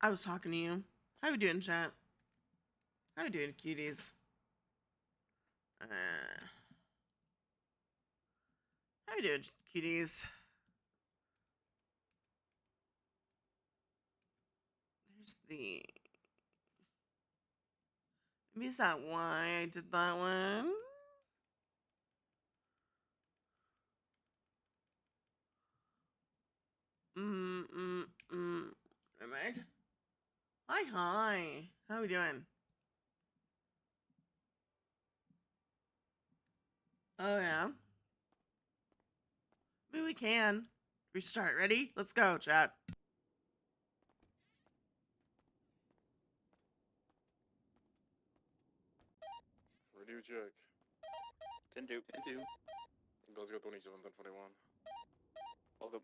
I was talking to you. How you doing, chat? How you doing, cuties? How you doing, cuties? There's the... Maybe is that why I did that one? Never mind. Hi. How we doing? Oh, yeah? Maybe we can. Restart. Ready? Let's go, chat. Ready to check. 10-2. Glasgow 27, 1041. Welcome.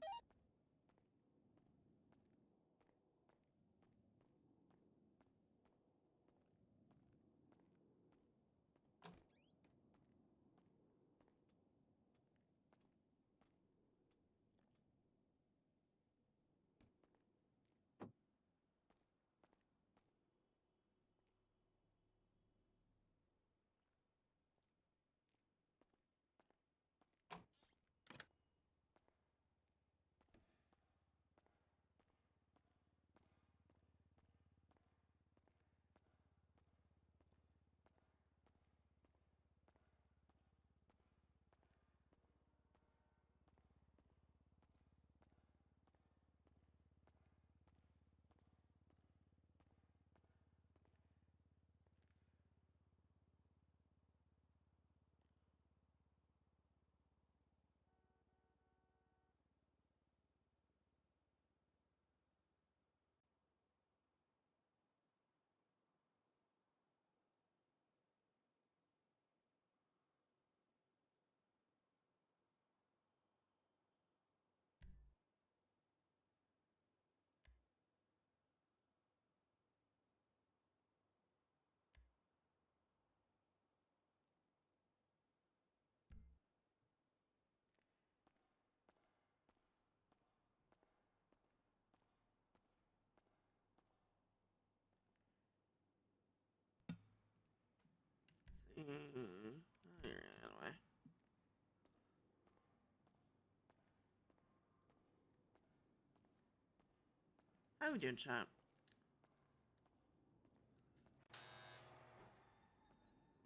How we doing, chat?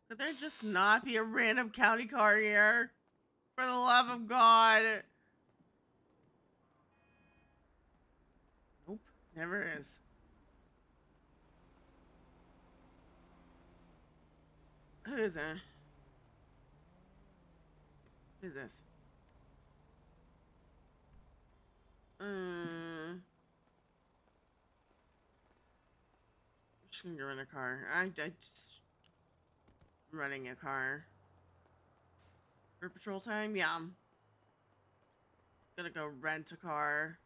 Could there just not be a random county car here? For the love of God. Nope, never is. Who is that? Who's this? Just gonna go rent a car. I just running a car. For patrol time? Yeah. I'm gonna go rent a car.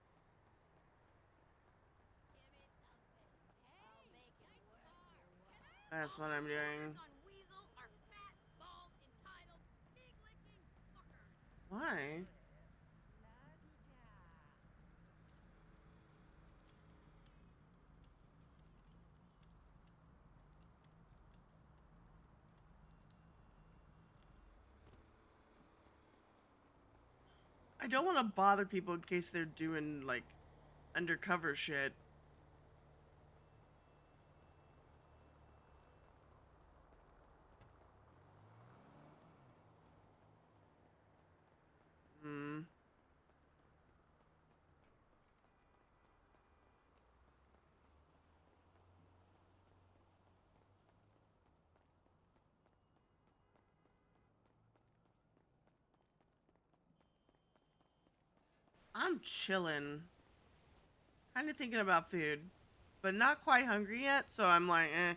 That's what I'm doing. Why? I don't want to bother people in case they're doing, like, undercover shit. Hmm. I'm chilling. Kind of thinking about food. But not quite hungry yet, so I'm like, eh.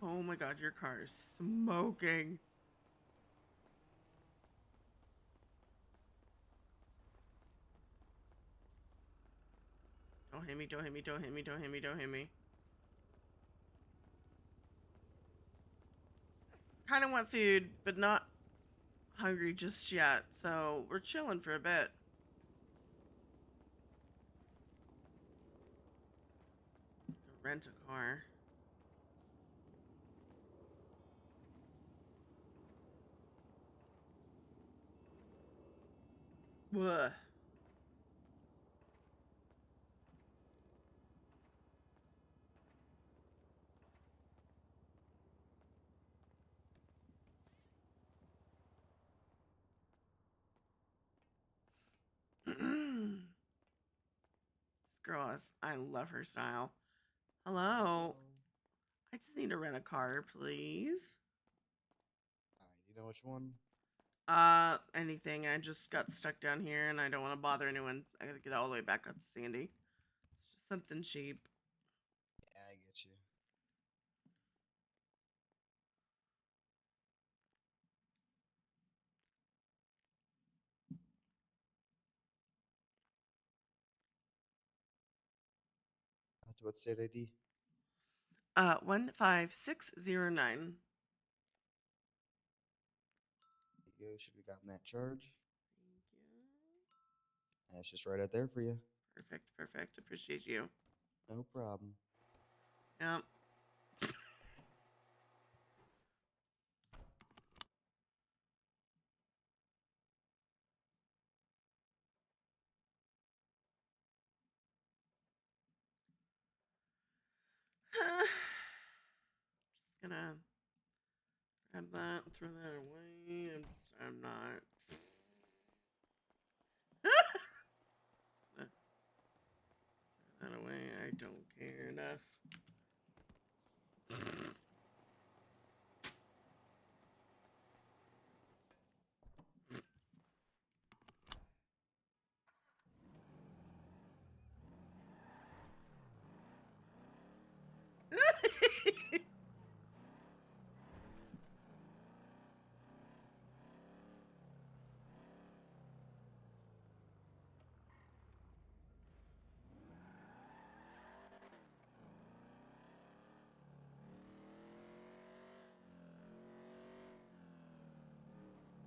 Oh my god, your car is smoking. Don't hit me, don't hit me, don't hit me, don't hit me, don't hit me. Kind of want food, but not hungry just yet. So we're chilling for a bit. Rent a car. Whoa. This girl is, I love her style. Hello. I just need to rent a car, please. You know which one? Anything. I just got stuck down here and I don't want to bother anyone. I gotta get all the way back up to Sandy. It's just something cheap. Yeah, I get you. What state ID? 15609. There you go. Should we gotten that charge? Thank you. That's just right out there for you. Perfect, perfect. Appreciate you. No problem. Yep. Just gonna grab that, throw that away. I'm not. Just gonna throw that away. I don't care enough.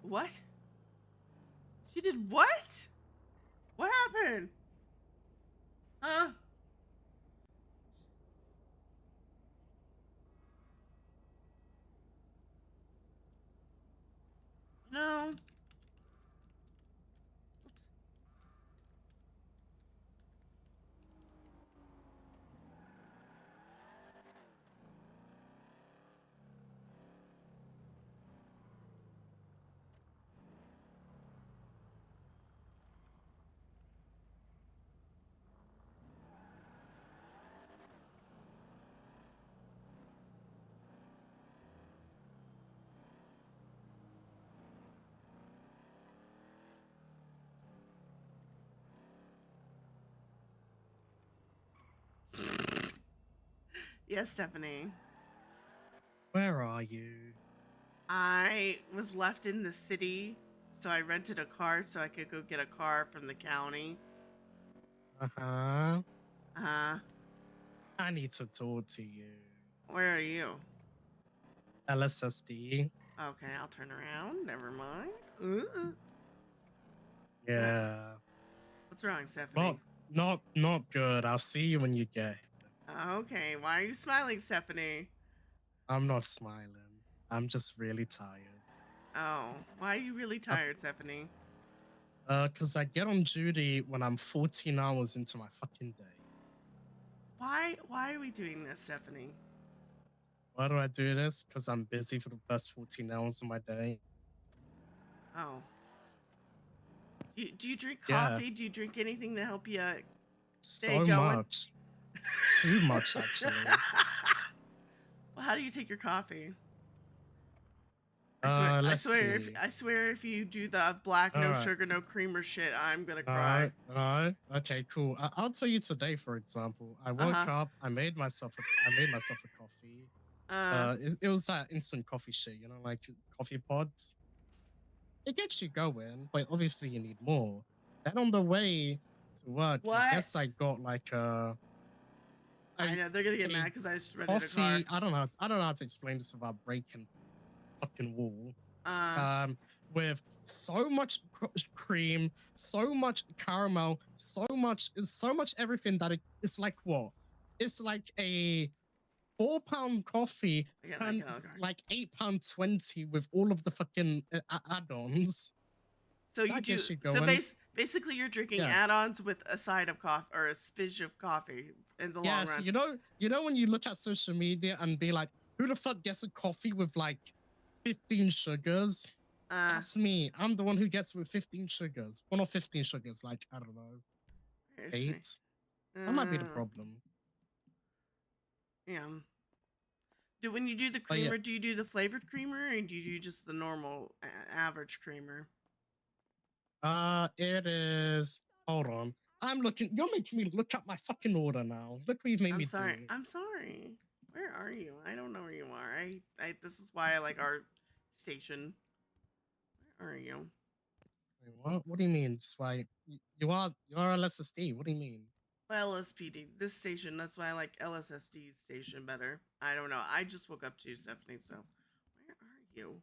What? She did what? What happened? Huh? No. Yes, Stephanie. Where are you? I was left in the city, so I rented a car so I could go get a car from the county. Uh-huh. Uh, I need to talk to you. where are you? LSSD. Okay, I'll turn around. Never mind. Yeah. What's wrong, Stephanie? Not good. I'll see you when you get here. Okay, why are you smiling, Stephanie? I'm not smiling. I'm just really tired. Oh, why are you really tired, Stephanie? Cause I get on duty when I'm 14 hours into my fucking day. Why are we doing this, Stephanie? Why do I do this? Cause I'm busy for the first 14 hours of my day. Oh. Do you drink Yeah. coffee? Do you drink anything to help you stay So going? much. Too much, actually. Well, how do you take your coffee? I Let's swear, see. I swear, if you do the black, no All right. sugar, no creamer shit, I'm gonna cry. Okay, cool. I'll tell you today, for example. I woke up. I made myself a coffee. It was that instant coffee shit, you know, like coffee pods. It gets you going, but obviously you need more. Then on the way to work, I guess What? I got like I know they're gonna get a mad because I just rented a car. coffee. I don't know how to explain this without breaking. fucking wall. Uh, With so much cream, so much caramel, so much everything that it's like what? It's like a £4 coffee I got turned another card. like £8.20 with all of the fucking add-ons. So you That do. gets you So going. basically, you're drinking Yeah. add-ons with a side of coffee or a smidge of coffee in the long Yeah, so run. you know when you look at social media and be like, who the fuck gets a coffee with like 15 sugars? That's me. I'm the one who gets with 15 sugars. Well, not 15 sugars, like, I don't know, 8. That might be the problem. Yeah. When you do the But yeah, creamer, do you do the flavored creamer or do you do just the normal average creamer? it is. Hold on. I'm looking. You're making me look at my fucking order now. Look what you've made me do. I'm sorry. Where are you? I don't know where you are. This is why I like our station. Where are you? Wait, what do you mean? It's why you are LSSD. What do you mean? Well, LSPD. This station. That's why I like LSSD's station better. I don't know. I just woke up too, Stephanie. So, where are you?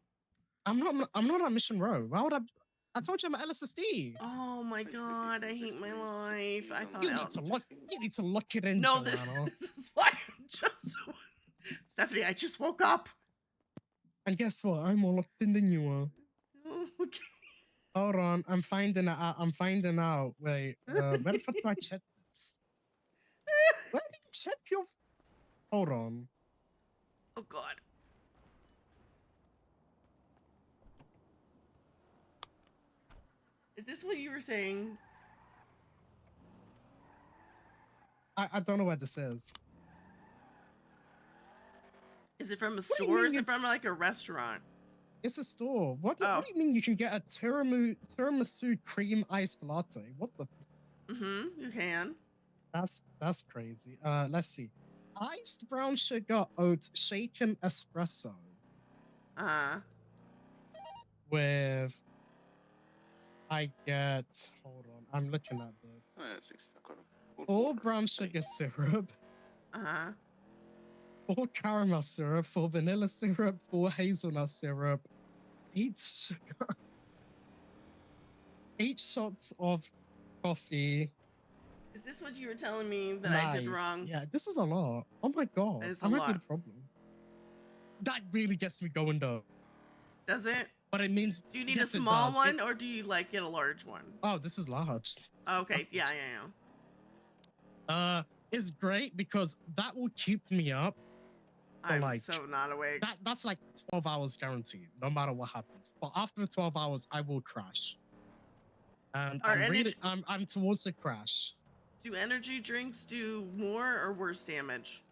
I'm not on Mission Row. Why would I? I told you I'm at LSSD. Oh my god, I hate my life. I thought You need to look it in, no, Johanna. this is why I'm just Stephanie, I just woke up. And guess what? I'm more locked in than you are. Okay. Hold on, I'm finding it out. I'm finding out. Wait, where the fuck do I check this? Where do you check your? Hold on. Oh god. Is this what you were saying? I don't know where this is. Is it from a What do you store? mean Is it from like a restaurant? It's a store. What do Oh. you mean you can get a tiramisu cream iced latte? What the? You can. That's crazy. Let's see. Iced brown sugar oat shaken espresso with. I get. Hold on, I'm looking at this. All brown sugar syrup. 4 caramel syrup, 4 vanilla syrup, 4 hazelnut syrup, 8 sugar, 8 shots of coffee. Is this what you were telling me that I did wrong? Yeah, this is a lot. Oh my god, It's that a might be lot. the problem. That really gets me going though. Does it? But it means Do you need yes, a small one or do you like get a large one? Oh, this is large. Okay, yeah. It's great because that will keep me up. I'm like, so not awake. That's like 12 hours guaranteed, no matter what happens. But after the 12 hours, I will crash. And I'm towards the crash. Do energy drinks do more or worse damage?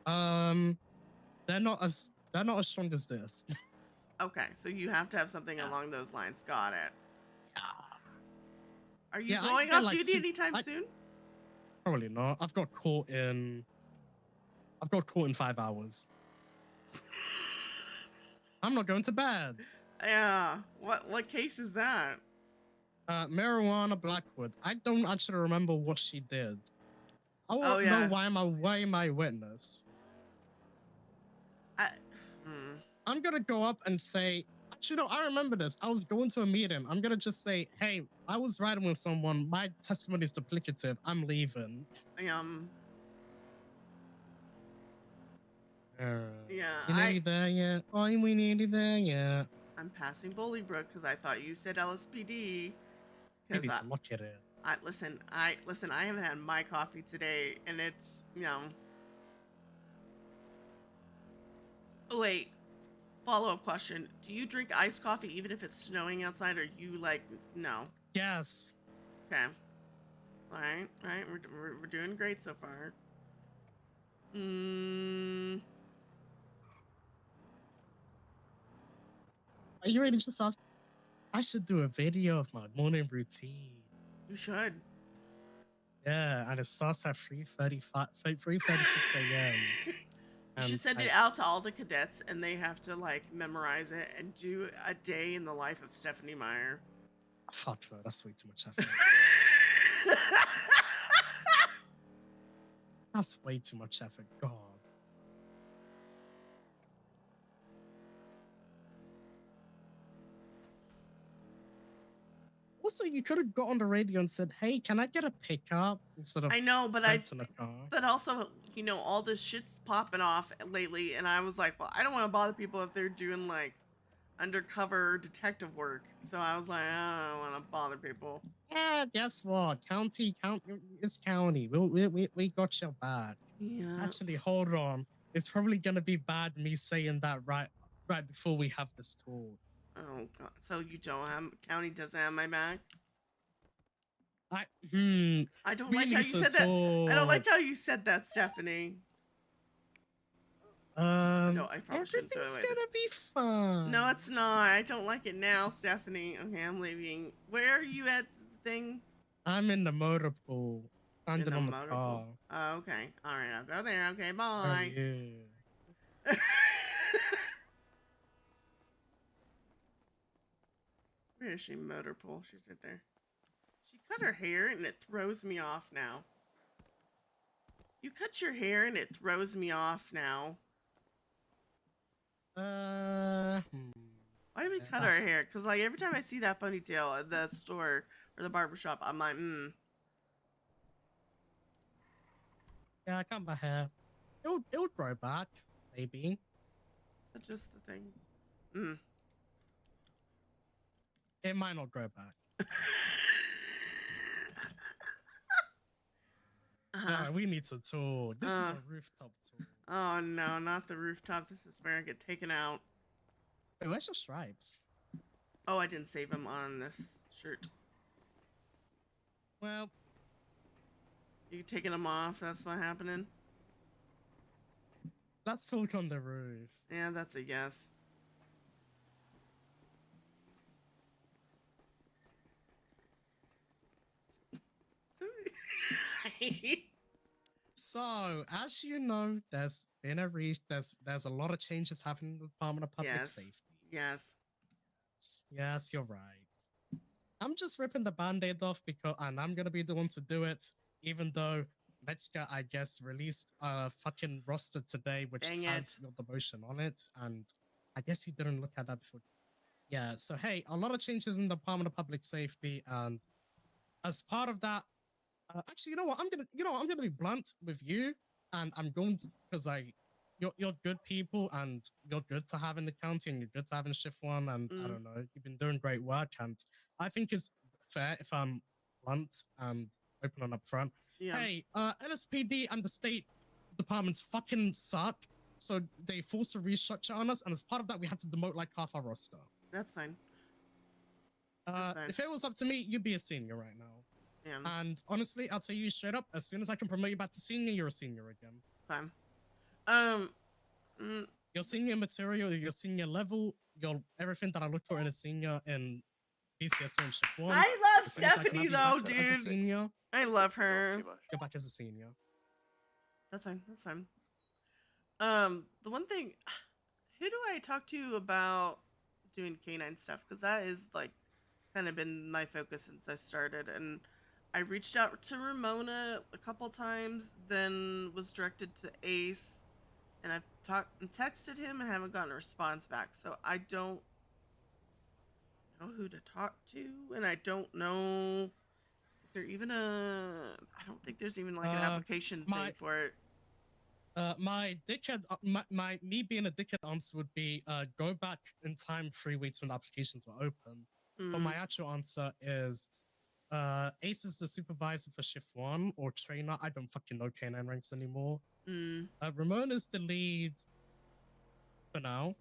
They're not as strong as this. Okay, so you have to have something along those lines. Got it. Are you going off duty anytime soon? Probably not. I've got caught in 5 hours. I'm not going to bed. Yeah. What case is that? Marijuana Blackwood. I don't actually remember what she did. I want to know why am I witness? I'm gonna go up and say, actually, no, I remember this. I was going to a meeting. I'm gonna just say, hey, I was riding with someone. My testimony is duplicative. I'm leaving. Yeah. You nearly there yet? Oh, we nearly there yet? I'm passing Bolingbrook because I thought you said LSPD. You need to look at it. Listen, I haven't had my coffee today, and it's, Oh, wait. Follow-up question. Do you drink iced coffee even if it's snowing outside, or you like, no? Yes. Okay. All right. We're doing great so far. Are you ready to just ask? I should do a video of my morning routine. You should. Yeah, and it starts at 3:36 a.m. You should send it out to all the cadets, and they have to like memorize it and do a day in the life of Stephanie Meyer. Fuck no, that's way too much effort. That's way too much effort. God. Also, you could have got on the radio and said, "Hey, can I get a pickup?" instead of I know, but renting a car. but also, you know, all this shit's popping off lately, and I was like, well, I don't want to bother people if they're doing like undercover detective work. So I was like, I don't want to bother people. Yeah, guess what? It's county. We got your back. Yeah. Actually, hold on. It's probably gonna be bad me saying that right before we have this talk. Oh God. So you don't have county doesn't have my back. I I don't we like how need you to said that. I don't like talk. how you said that, Stephanie. No, I probably shouldn't throw Everything's away. gonna be fine. No, it's not. I don't like it now, Stephanie. Okay, I'm leaving. Where are you at the thing? I'm in the motor pool, In standing the on the motor car. pool. Oh, okay. All right, I'll go there. Okay, Where are bye. you? Where is she? Motor pool. She's right there. She cut her hair and it throws me off now. You cut your hair and it throws me off now. Why do we cut our hair? Because like every time I see that ponytail at the store or the barbershop, I'm like, Yeah, I cut my hair. It'll grow back, maybe. That's just the thing. It might not grow back. No, we need to talk. This is a rooftop talk. Oh no, not the rooftop. This is where I get taken out. Wait, where's your stripes? Oh, I didn't save them on this shirt. Well, You taking them off? That's not happening. let's talk on the roof. Yeah, that's a yes. So, as you know, there's been there's a lot of changes happening in the Department of Public Yes. Safety. Yes. Yes, you're right. I'm just ripping the band-aid off and I'm gonna be the one to do it, even though Metzger, I guess, released a fucking roster today which Dang has your demotion on it, and I guess you didn't look at that before. Yeah, so hey, a lot of changes in the Department of Public Safety, and as part of that, actually, you know what? I'm gonna be blunt with you, and I'm going to, because you're good people, and you're good to have in the county, and you're good to have in shift one, and I don't know, you've been doing great work, and I think it's fair if I'm blunt and open and upfront. Yeah. Hey, LSPD and the state departments fucking suck, so they forced a restructure on us, and as part of that, we had to demote like half our roster. That's fine. That's fine. If it was up to me, you'd be a senior right now. Yeah. And honestly, I'll tell you straight up, as soon as I can promote you back to senior, you're a senior again. Fine. Your senior material, your senior level, your everything that I look for in a senior in PCSO and shift one. I love as soon as I can Stephanie have you though, back as a dude. senior, I love her. Too much. you're back as a senior. That's fine. That's fine. The one thing, who do I talk to about doing canine stuff? Because that is like kind of been my focus since I started. And I reached out to Ramona a couple times, then was directed to Ace, and I've texted him and haven't gotten a response back. So I don't know who to talk to, and I don't know. Is there even I don't think there's even like an application thing for it. My dickhead, me being a dickhead answer would be go back in time 3 weeks when the applications were open. But my actual answer is Ace is the supervisor for shift one or trainer. I don't fucking know K9 ranks anymore. Ramon is the lead for now.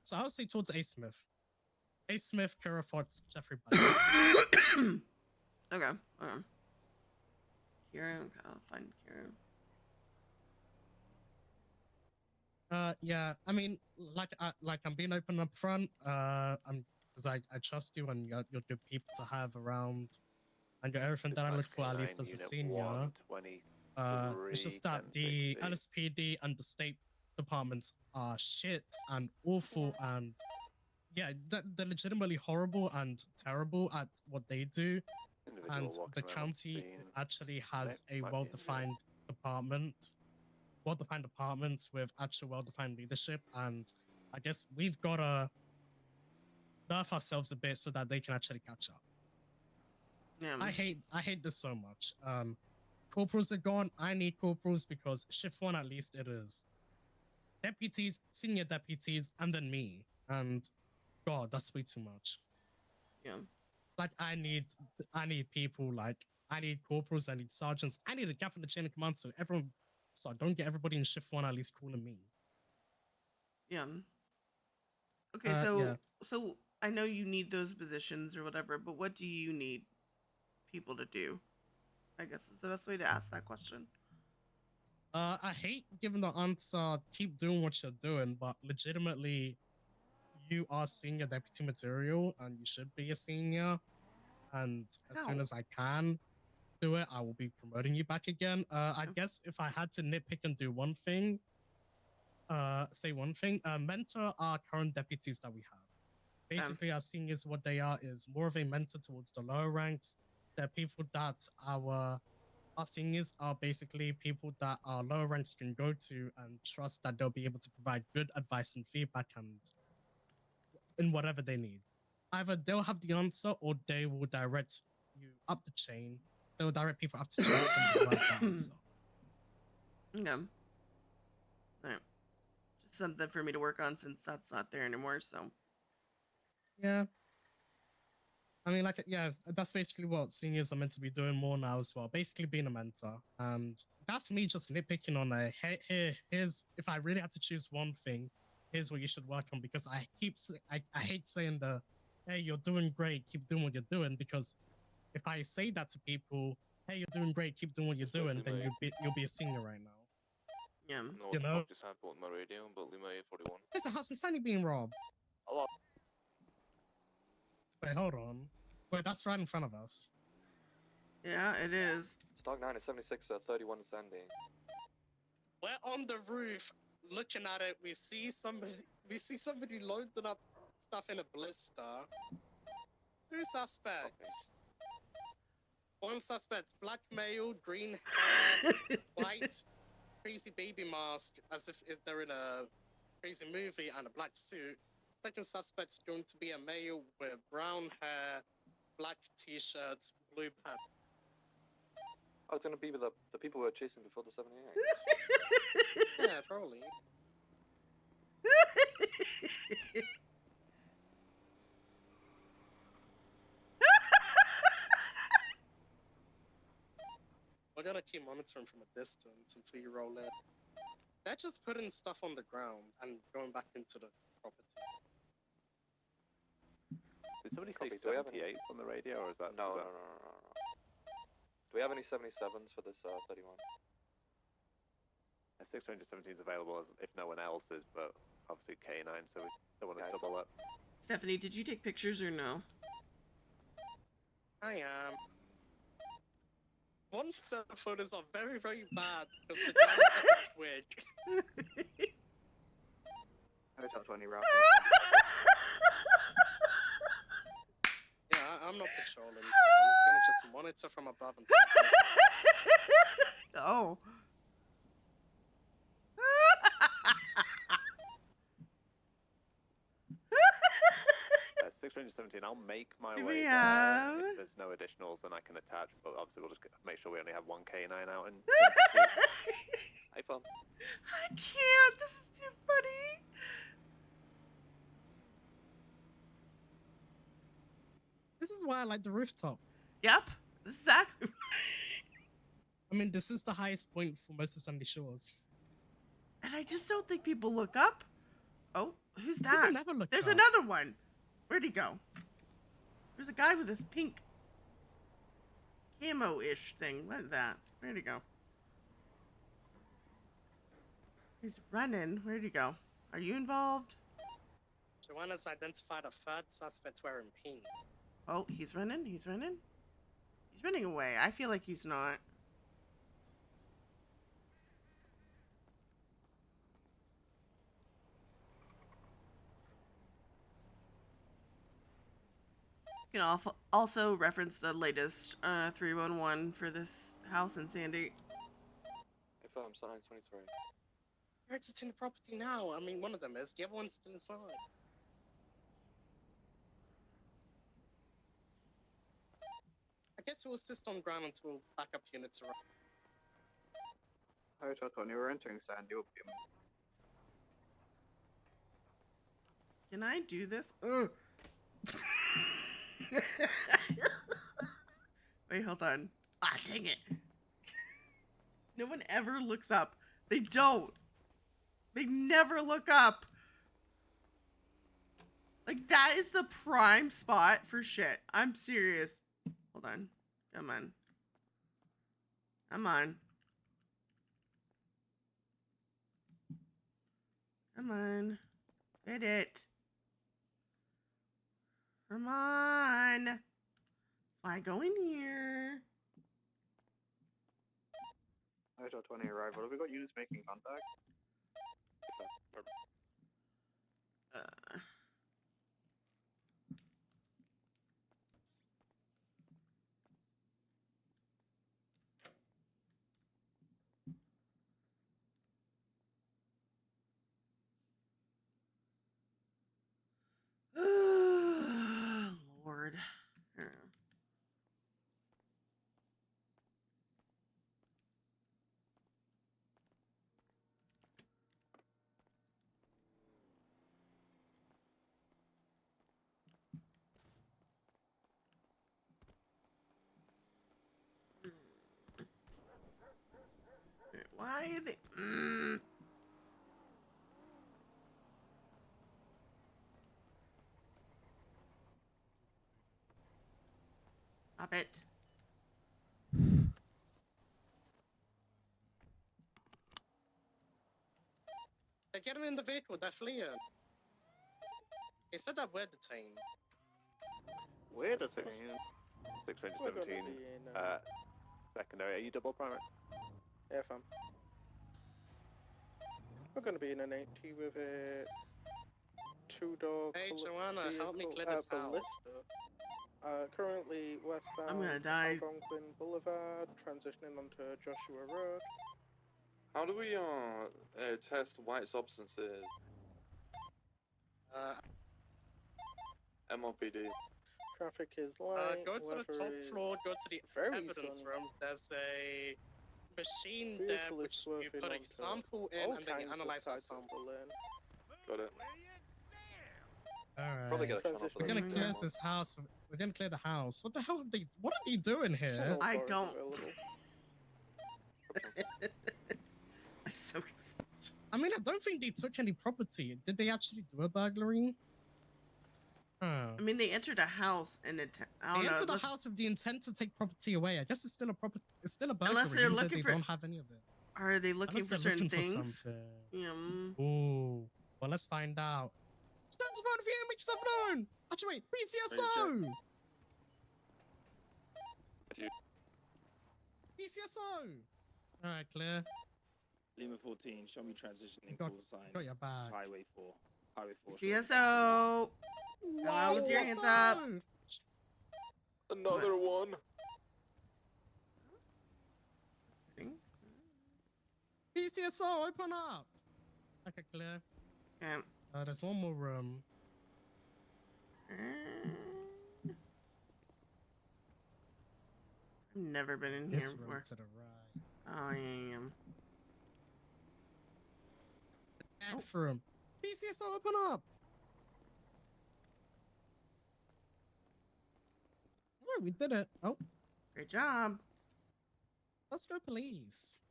So I would say towards Ace Smith. Ace Smith, Kara Fox, Jeffrey Biden. Okay. Kira, I'll find Kira. Yeah, I mean, like I'm being open up front. Because I trust you and you're good people to have around, and you're everything that I look for, at least as a senior. It's just that the LSPD and the state departments are shit and awful, and yeah, they're legitimately horrible and terrible at what they do. And the county actually has a well-defined departments with actual well-defined leadership, and I guess we've got to nerf ourselves a bit so that they can actually catch up. Yeah. I hate this so much. Corporals are gone. I need corporals because shift one, at least it is deputies, senior deputies, and then me. And God, that's way too much. Yeah. Like I need people, like I need corporals, I need sergeants, I need a gap in the chain of command so I don't get everybody in shift one at least calling me. Yeah. Okay, so Yeah. so I know you need those positions or whatever, but what do you need people to do? I guess is the best way to ask that question. I hate giving the answer, keep doing what you're doing, but legitimately, you are senior deputy material and you should be a senior. And as soon How? as I can do it, I will be promoting you back again. I guess if I had to nitpick and do one thing, mentor our current deputies that we have. Basically, our seniors, what they are is more of a mentor towards the lower ranks. They're people that our seniors are basically people that our lower ranks can go to and trust that they'll be able to provide good advice and feedback and in whatever they need. Either they'll have the answer or they will direct you up the chain. They'll direct people up the chain to somebody who has the answer. Okay. All right. Just something for me to work on since that's not there anymore. So. Yeah. I mean, like, yeah, that's basically what seniors are meant to be doing more now as well. Basically being a mentor. And that's me just nitpicking on a, here's, if I really had to choose one thing, here's what you should work on. Because I hate saying hey, you're doing great, keep doing what you're doing. Because if I say that to people, hey, you're doing great, keep doing what you're doing, then you'll be a senior right now. Yeah. No, You know? just happened on my radio, but Lima 41. There's a house in Sunny being robbed. Hello. Wait, hold on. Wait, that's right in front of us. Yeah, it is. Stock 9 is 76, 31 Sandy. We're on the roof looking at it. We see somebody loading up stuff in a blister. Two suspects. One suspect, black male, green hair, white, crazy baby mask, as if they're in a crazy movie, and a black suit. Second suspect's going to be a male with brown hair, black t-shirt, blue pants. Oh, it's gonna be with the people we were chasing before the 78. Yeah, probably. We're gonna keep monitoring from a distance until you roll in. They're just putting stuff on the ground and going back into the property. Did somebody Copy. say Do we have any- 78 on the radio, or is that... No. is that... Do we have any 77s for this 31? 617 is available if no one else is, but obviously K9, so we don't want to double up. Stephanie, did you take pictures or no? I am. One set of photos are very, very bad because the guy has a twig. Hotel 20 route. Yeah, I'm not patrolling, so I'm gonna just monitor from above and Oh. 617, I'll make my Do way we there. have- If there's no additionals, then I can attach, but obviously we'll just make sure we only have one K9 out in Hey, fun. I can't. This is too funny. This is why I like the rooftop. Yep. Exactly. I mean, this is the highest point for most of Sandy Shores. And I just don't think people look up. Oh, who's People that? never look There's up. another one. Where'd he go? There's a guy with this pink camo-ish thing. What is that? Where'd he go? He's running. Where'd he go? Are you involved? Johanna's identified a third suspect wearing pink. Oh, he's running. He's running. He's running away. I feel like he's not. You can also reference the latest 311 for this house in Sandy. Hey, fun. Stock 9 23. They're exiting the property now. I mean, one of them is. The other one's still inside. get to assist on ground until backup units arrive. Hotel 20, we're entering Sandy Opium. Can I do this? Ugh. Wait, hold on. Ah, dang it. No one ever looks up. They don't. They never look up. Like, that is the prime spot for shit. I'm serious. Hold on. Come on. Come on. Come on. Hit it. Come on. So I go in here. Hotel 20 arrival. Have we got units making contact? Lord. Why are they? Stop it. They're getting in the vehicle, they're fleeing. They said that we're detained. We're the same. 617. Secondary. Are you double primary? Yeah, fam. We're going to be in an 80 with a two-door. Hey, Johanna, help me clear this house. Currently westbound. I'm gonna die. Algonquin Boulevard, transitioning onto Joshua Road. How do we test white substances? MLPD. Traffic is light. Go to the weather top is floor, go to the very evidence sunny. room. There's a machine there Vehicle is which you swerving put a onto sample in all and then you kinds of analyze that sides of sample. Berlin. Got it. Probably get Alright. a channel for We're the gonna next clear one. this house. We're gonna clear the house. What the hell have they? What are they doing here? Channel I 4 is don't. available. I'm so confused. I mean, I don't think they took any property. Did they actually do a burglary? Huh. I mean, they entered a house and it. I They don't know. entered the let's- house with the intent to take property away. I guess it's still a property. It's still a burglary, Unless they're even though looking they for- don't have any of it. Are they looking Unless for they're certain looking things? for something. Yeah. Ooh. Well, let's find out. Stands upon VM known. Actually, wait. BCSO. BCSO. All right, clear. Lima 14, show me transitioning Got- call sign. Got your back. Highway 4. Highway 4. CSO. Come on with your hands up. Another one. BCSO, open up. Okay, clear. Okay. There's one more room. I've never been in This here room before. to the right. Oh, I am. Bathroom. BCSO, open up. Oh, we did it. Oh, Great job. let's go, police.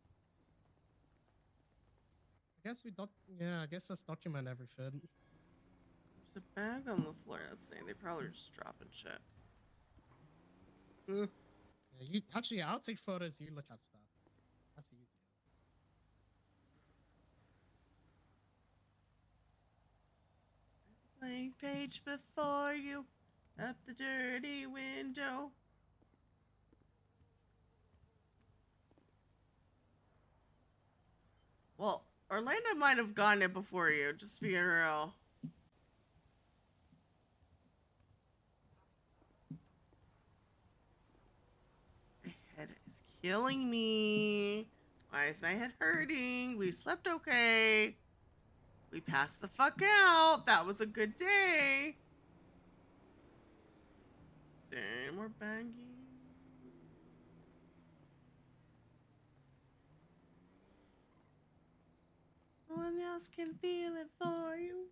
I guess I guess let's document everything. There's a bag on the floor. Let's see. They probably are just dropping shit. Yeah, you actually, I'll take photos. You look at stuff. That's easier. Blank page before you, up the dirty window. Well, Orlando might have gotten it before you, just being real. My head is killing me. Why is my head hurting? We slept okay. We passed the fuck out. That was a good day. See, more banging. No one else can feel it for you.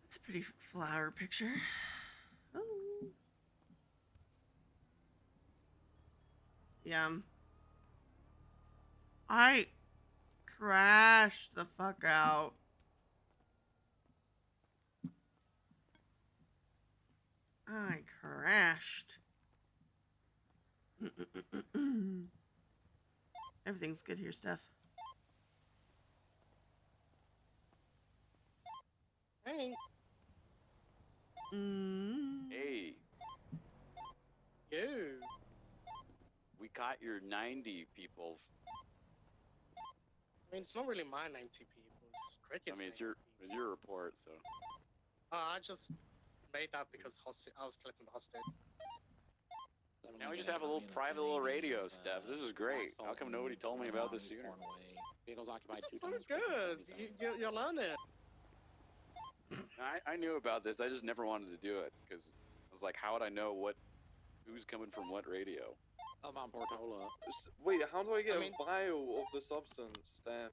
That's a pretty flower picture. Oh. Yeah. I crashed the fuck out. I crashed. Everything's good here, Steph. Hey. Hey, You. we caught your 90 people. I mean, it's not really my 90 people. It's Cricket's I mean, 90 it's your report, so. I just made that because I was collecting the hostage. Now we just have a little private little radio stuff. This is great. How come nobody told me about this sooner? Vehicles occupied This is 2 so times good. You're learning. I knew about this. I just never wanted to do it because I was like, how would I know who's coming from what radio? Southbound Portola. Wait, how do I get I mean- a vial of the substance, Steph?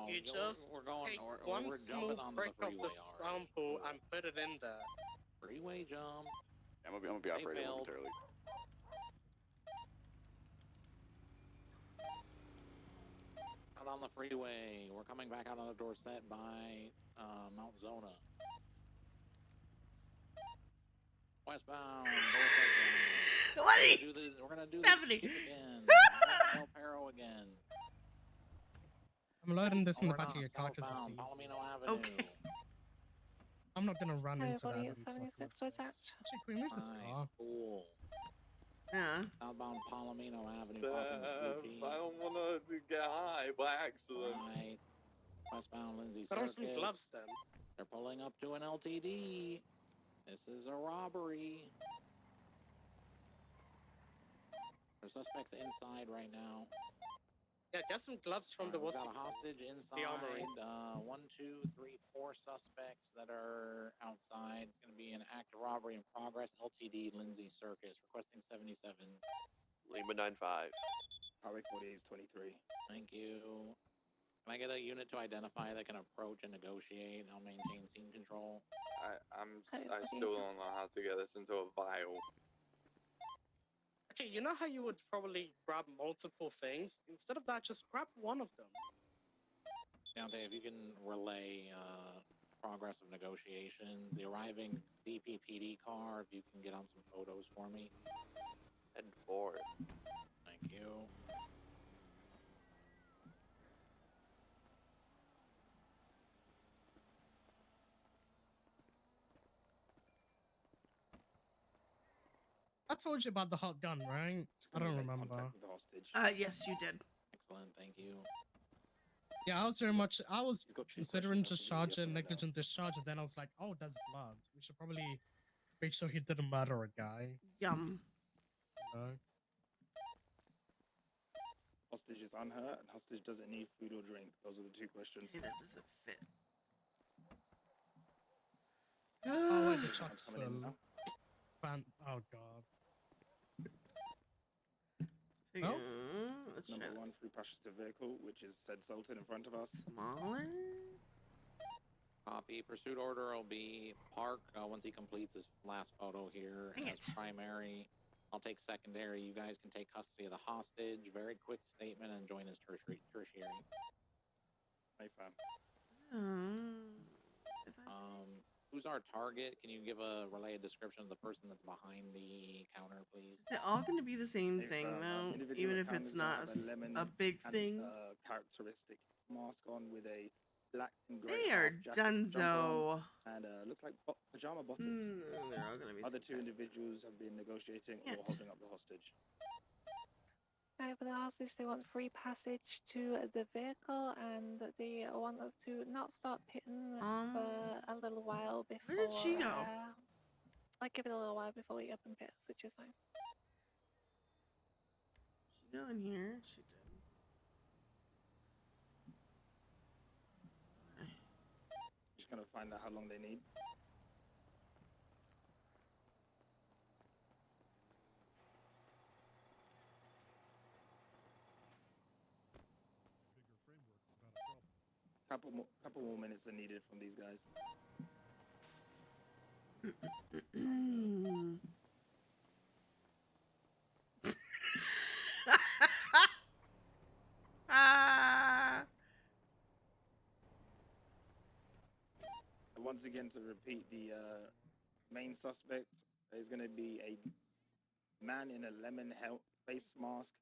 You just take one small prick of the sample and put it in there. Freeway jump. I'm gonna be off They radio failed. momentarily. Out on the freeway. We're coming back out on the Dorset by Mount Zona. Westbound. Dorset. What? We're gonna do Stephanie. this again. El Perro again. I'm loading this in the We're back of not your car just to southbound see. Palomino Avenue. Okay. I'm not gonna run into that Everybody and at 76 stuff. to attack. Actually, can we move this Nice, car? cool. Yeah. Southbound Palomino Avenue crossing the Spooky. I don't want to get high by accident. Right. Westbound Lindsay Put on Circus. some gloves then. They're pulling up to an LTD. This is a robbery. There's suspects inside right now. Yeah, get some gloves from the We've what's got it a hostage called? inside. The armory. 1, 2, 3, 4 suspects that are outside. It's going to be an active robbery in progress. LTD Lindsay Circus requesting 77. Lima 95. Highway 48 is 23. Thank you. Can I get a unit to identify that can approach and negotiate? I'll maintain scene control. I still don't know how to get this into a vial. Okay, you know how you would probably grab multiple things? Instead of that, just grab one of them. Dante, if you can relay progress of negotiations, the arriving DPPD car, if you can get on some photos for me. And 4. Thank you. I told you about the hot gun, right? I don't remember. The hostage. Yes, you did. Excellent, thank you. Yeah, I was very much. I was He's got 2 considering questions, just possibly yes charging or no. negligent discharge, and then I was like, oh, there's blood. We should probably make sure he didn't murder a guy. Yum. You know? Hostage is unhurt, and hostage doesn't need food or drink. Those are the 2 questions. Okay, that doesn't fit. Oh, wait, the truck's Coming in full. now. Oh, God. Figure- Oh. Let's try Number 1 this. through passes the vehicle, which is said Sultan in front of us. Smaller. Copy. Pursuit order will be Park once he completes his last photo here Dang as it. primary. I'll take secondary. You guys can take custody of the hostage. Very quick statement and join as tertiary. Hey, fam. If I Who's our target? Can you give a relayed description of the person that's behind the counter, please? Is it all going to be the same Hey, thing fam, though, individual even that if comes it's in not with a lemon a big and, thing? characteristic mask on with a black and grey They are half jacket, jumper on, dunzo. and looks like pajama bottoms. They're all going to be Other some 2 type of- individuals have been negotiating Yet. or holding up the hostage. For the hostage, they want free passage to the vehicle, and they want us to not start pitting for a little while before. Where did she go? Like give it a little while before we open pits, which is fine. She go in here. She did. kind of find out how long they need. Couple more minutes are needed from these guys. Once again, to repeat, the main suspect is going to be a man in a lemon face mask,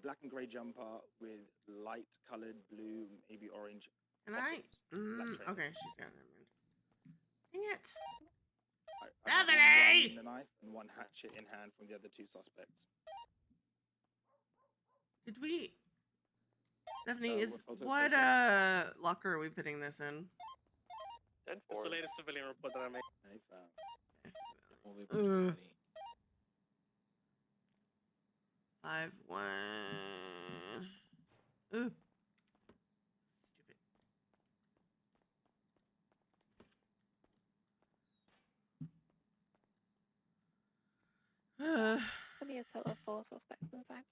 black and gray jumper with light colored blue, maybe orange. Can I? Black Okay, she's got it. Dang it. I have Stephanie! one knife and one hatchet in hand from the other two suspects. Did we? Stephanie, what locker are we putting this in? That's the latest civilian report that I made. Ugh. 5-1. Ooh. Stupid. There'll be a total of 4 suspects inside.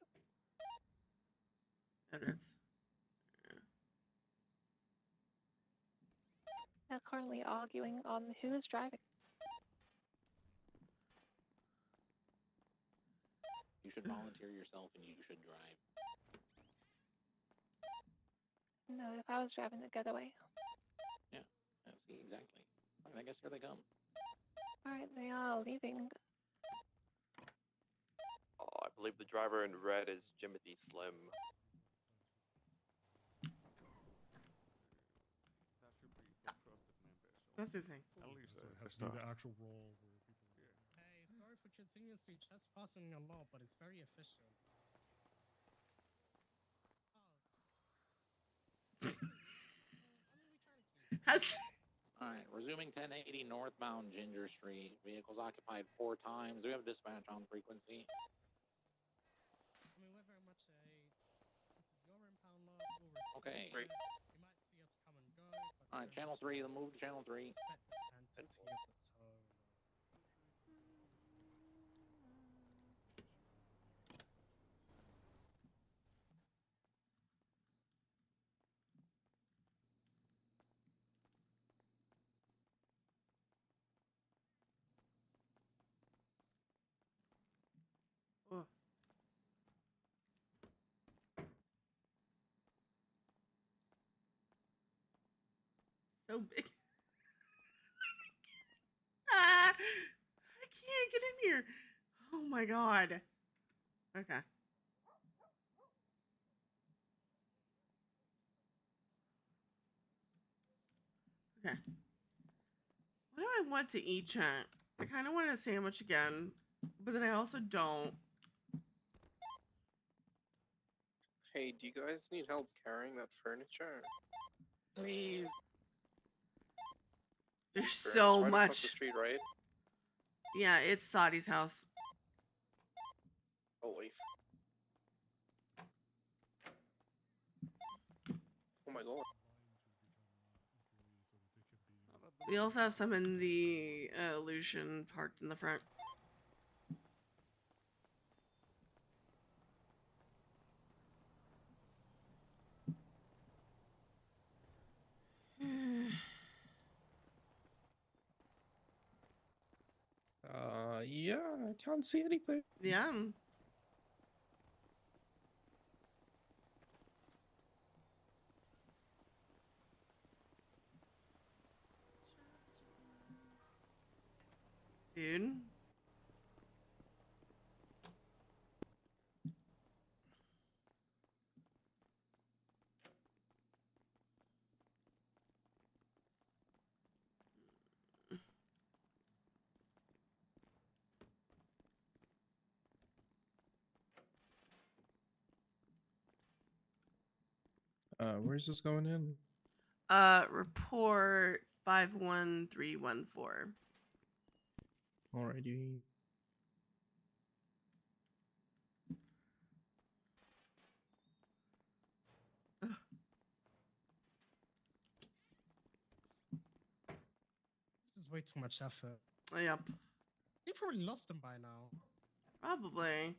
Evidence. They're currently arguing on who is driving. You should volunteer yourself and you should drive. No, if I was driving the getaway. Yeah, see, exactly. I guess here they come. Alright, they are leaving. Oh, I believe the driver in red is Jimothy Slim. That's the thing. At least So it has to be the actual role where people. Hey, sorry for continuously trespassing a law, but it's very efficient. Alright, resuming 1080 northbound Ginger Street. Vehicles occupied 4 times. Do we have dispatch on frequency? I mean, we're very much a. This is your impound lot. We'll Okay. You might see us come and go. Alright, channel 3, move to channel 3. Respect the sanctity of the tone. Oh. So big. I can't get in here. Oh my god. Okay. Okay. What do I want to eat, chat? I kind of want a sandwich again, but then I also don't. Hey, do you guys need help carrying that furniture? Please. There's Sure, so it's right much. across the street, right? Yeah, it's Sadi's house. Holy. Oh my god. We also have some in the Lucian parked in the front. Yeah, I can't see anything. Yeah. Dude. Where's this going in? Report 51314. Alrighty. way too much effort. Yep. You probably lost them by now. Probably.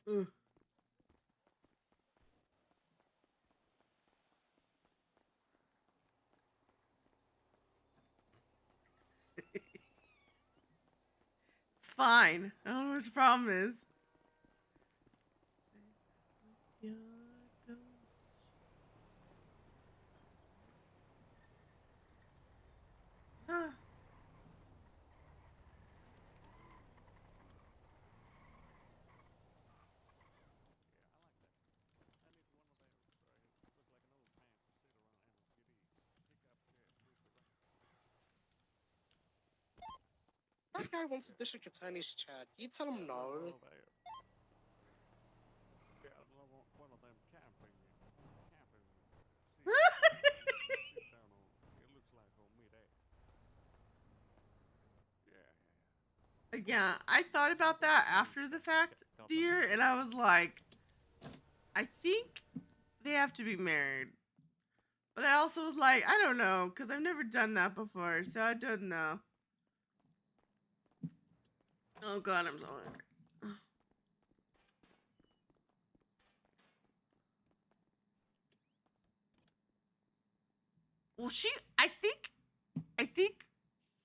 Ugh. It's fine. I don't know what the problem is. Your ghost. Huh. That guy wants a district attorney's chair. You tell him no. Yeah, I thought about that after the fact, dear, and I was like, I think they have to be married. But I also was like, I don't know, because I've never done that before, so I don't know. Oh god, I'm so hungry. Well, I think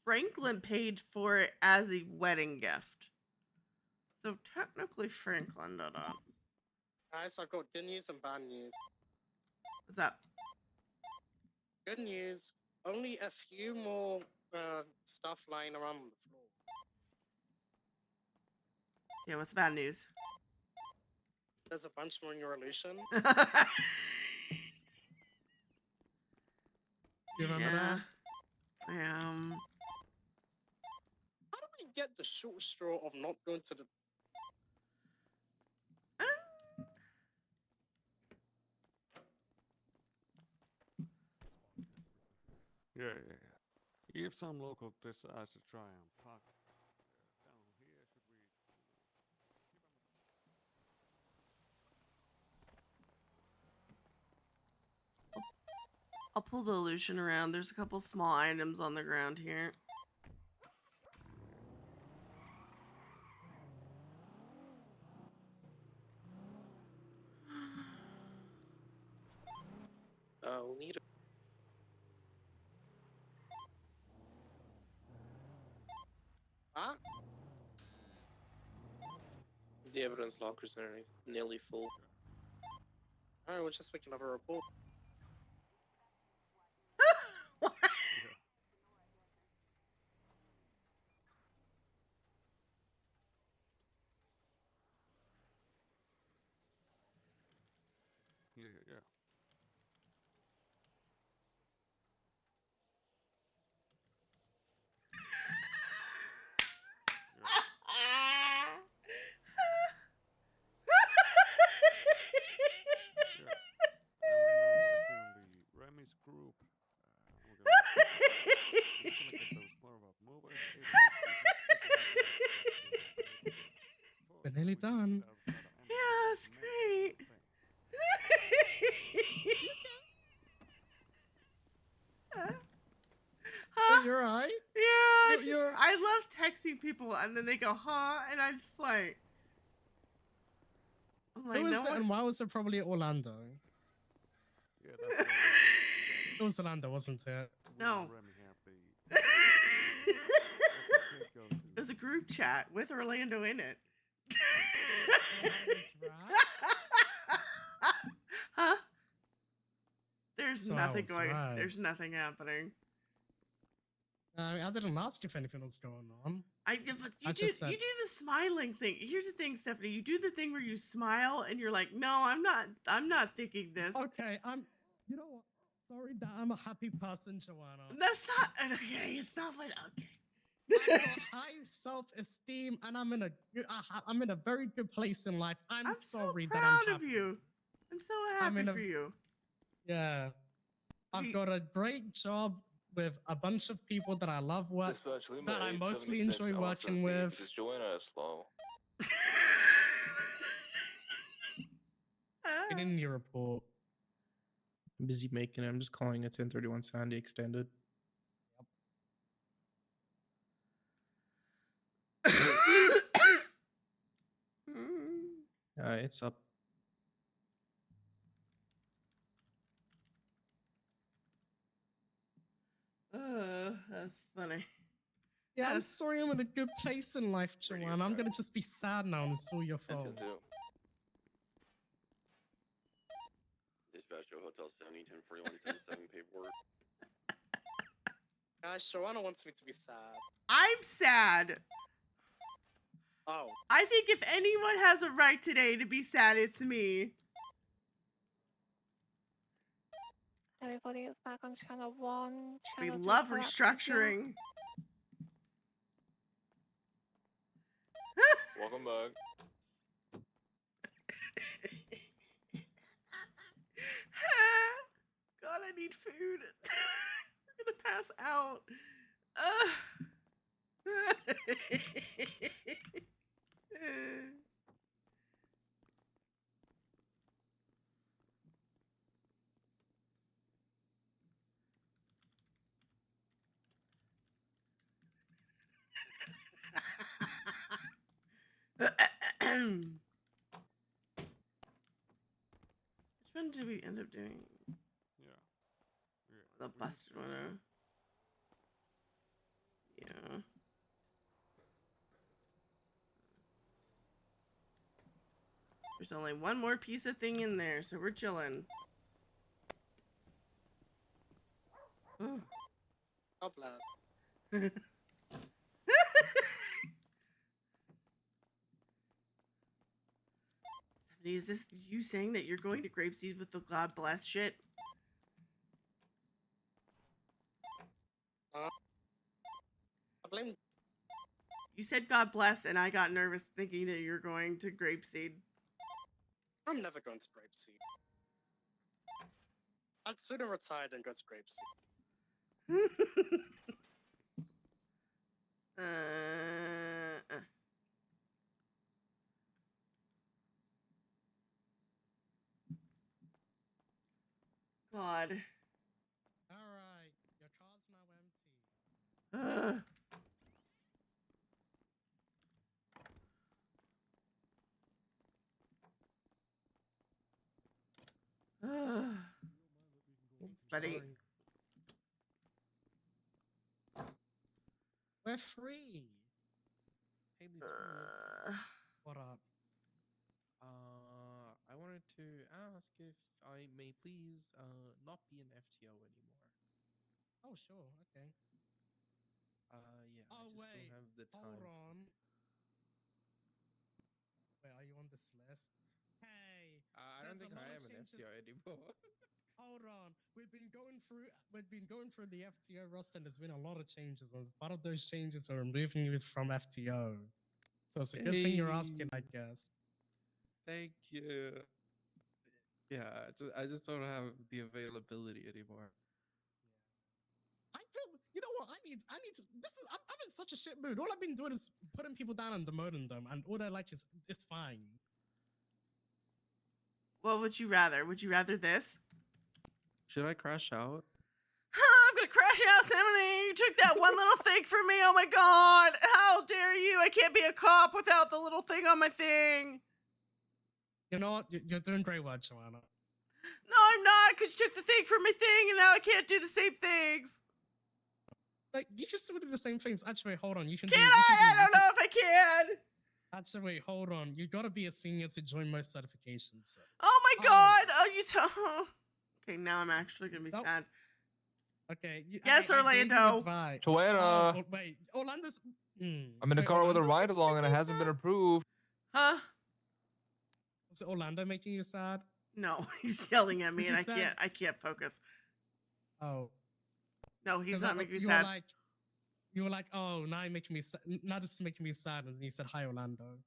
Franklin paid for it as a wedding gift. So technically Franklin did it. Guys, I've got good news and bad news. What's up? Good news, only a few more stuff lying around on the floor. Yeah, what's the bad news? There's a bunch more in your illusion. You remember that? How do we get the short straw of not going to the... Yeah. If some local decides to try and park down here, should we? I'll pull the illusion around. There's a couple small items on the ground here. We'll need Huh? the evidence lockers are nearly full. Alright, we'll just make another report. Yeah. Remy's group. We're nearly done. Yeah, it's great. Huh? You're right. Yeah, I love texting people and then they go, huh? And I'm just like, Who was it and why was it probably Orlando? Yeah, that's It was Orlando, wasn't it? No. There's a group chat with Orlando in it. Huh? There's nothing going on. There's nothing happening. I didn't ask if anything was going on. You do the smiling thing. Here's the thing, Stephanie. You do the thing where you smile and you're like, no, I'm not thinking this. Okay, you know what? Sorry that I'm a happy person, Joanna. That's not okay. It's not like okay. I've got high self-esteem and I'm in a very good place in life. I'm sorry that I'm proud happy. of you. I'm so happy for you. Yeah. I've got a great job with a bunch of people that I love that I mostly enjoy working with. Just Joanna is slow. Get in your report. I'm busy making it. I'm just calling it 1031 Sandy extended. Yep. It's up. That's funny. Yeah, I'm Yes. sorry I'm in a good place in life, Joanna. I'm gonna just be sad now and it's all your fault. Dispatch to Hotel 70, 1041, 107 paperwork. Guys, Joanna wants me to be sad. I'm sad. Oh. I think if anyone has a right today to be sad, it's me. Everybody is back on channel 1. We Channel 2 love collapsed restructuring. Welcome back. God, I need food. We're gonna pass out. Which one did we end up doing? Yeah. The busted one. Yeah. There's only one more piece of thing in there, so we're chilling. God bless. Is this you saying that you're going to Grapeseed with the God bless shit? I blame. You said God bless, and I got nervous thinking that you're going to Grapeseed. I'm never going to Grapeseed. I'd sooner retire than go to Grapeseed. God. Alright, your car's now empty. Thanks, buddy. We're free. Hey, Lieutenant. What up? I wanted to ask if I may please not be an FTO anymore. Oh, sure, okay. Yeah, Oh, I just wait, don't have the time. hold on. Wait, are you on this list? Hey, I don't think I am an FTO anymore. Hold on, we've been going through the FTO roster, and there's been a lot of changes. As part of those changes are removing you from FTO, so it's a good thing you're asking, I guess. Thank you. Yeah, I just don't have the availability anymore. I feel, you know what? I need to. I'm in such a shit mood. All I've been doing is putting people down and demoting them, and all they're like is, it's fine. What would you rather? Would you rather this? Should I crash out? I'm gonna crash out, Simony. You took that one little thing from me. Oh my god. How dare you? I can't be a cop without the little thing on my thing. You know what? You're doing great work, Johanna. No, I'm not, because you took the thing from my thing and now I can't do the same things. Like, you can still do the same things. Actually, hold on. You can Can I don't know if I can. Actually, wait, hold on. You gotta be a senior to join most certifications. So. Oh my god. Oh, you Okay, now I'm actually gonna be sad. Okay. Yes, Orlando. Joanna. Oh, wait, Orlando's. I'm in a car with a ride along and it hasn't been approved. Huh? Was it Orlando making you sad? No, he's yelling at me Is and he sad? I can't focus. Oh. No, he's not making me sad. You were like, oh, now you're making me sad. Now this is making me sad. And he said, hi, Orlando.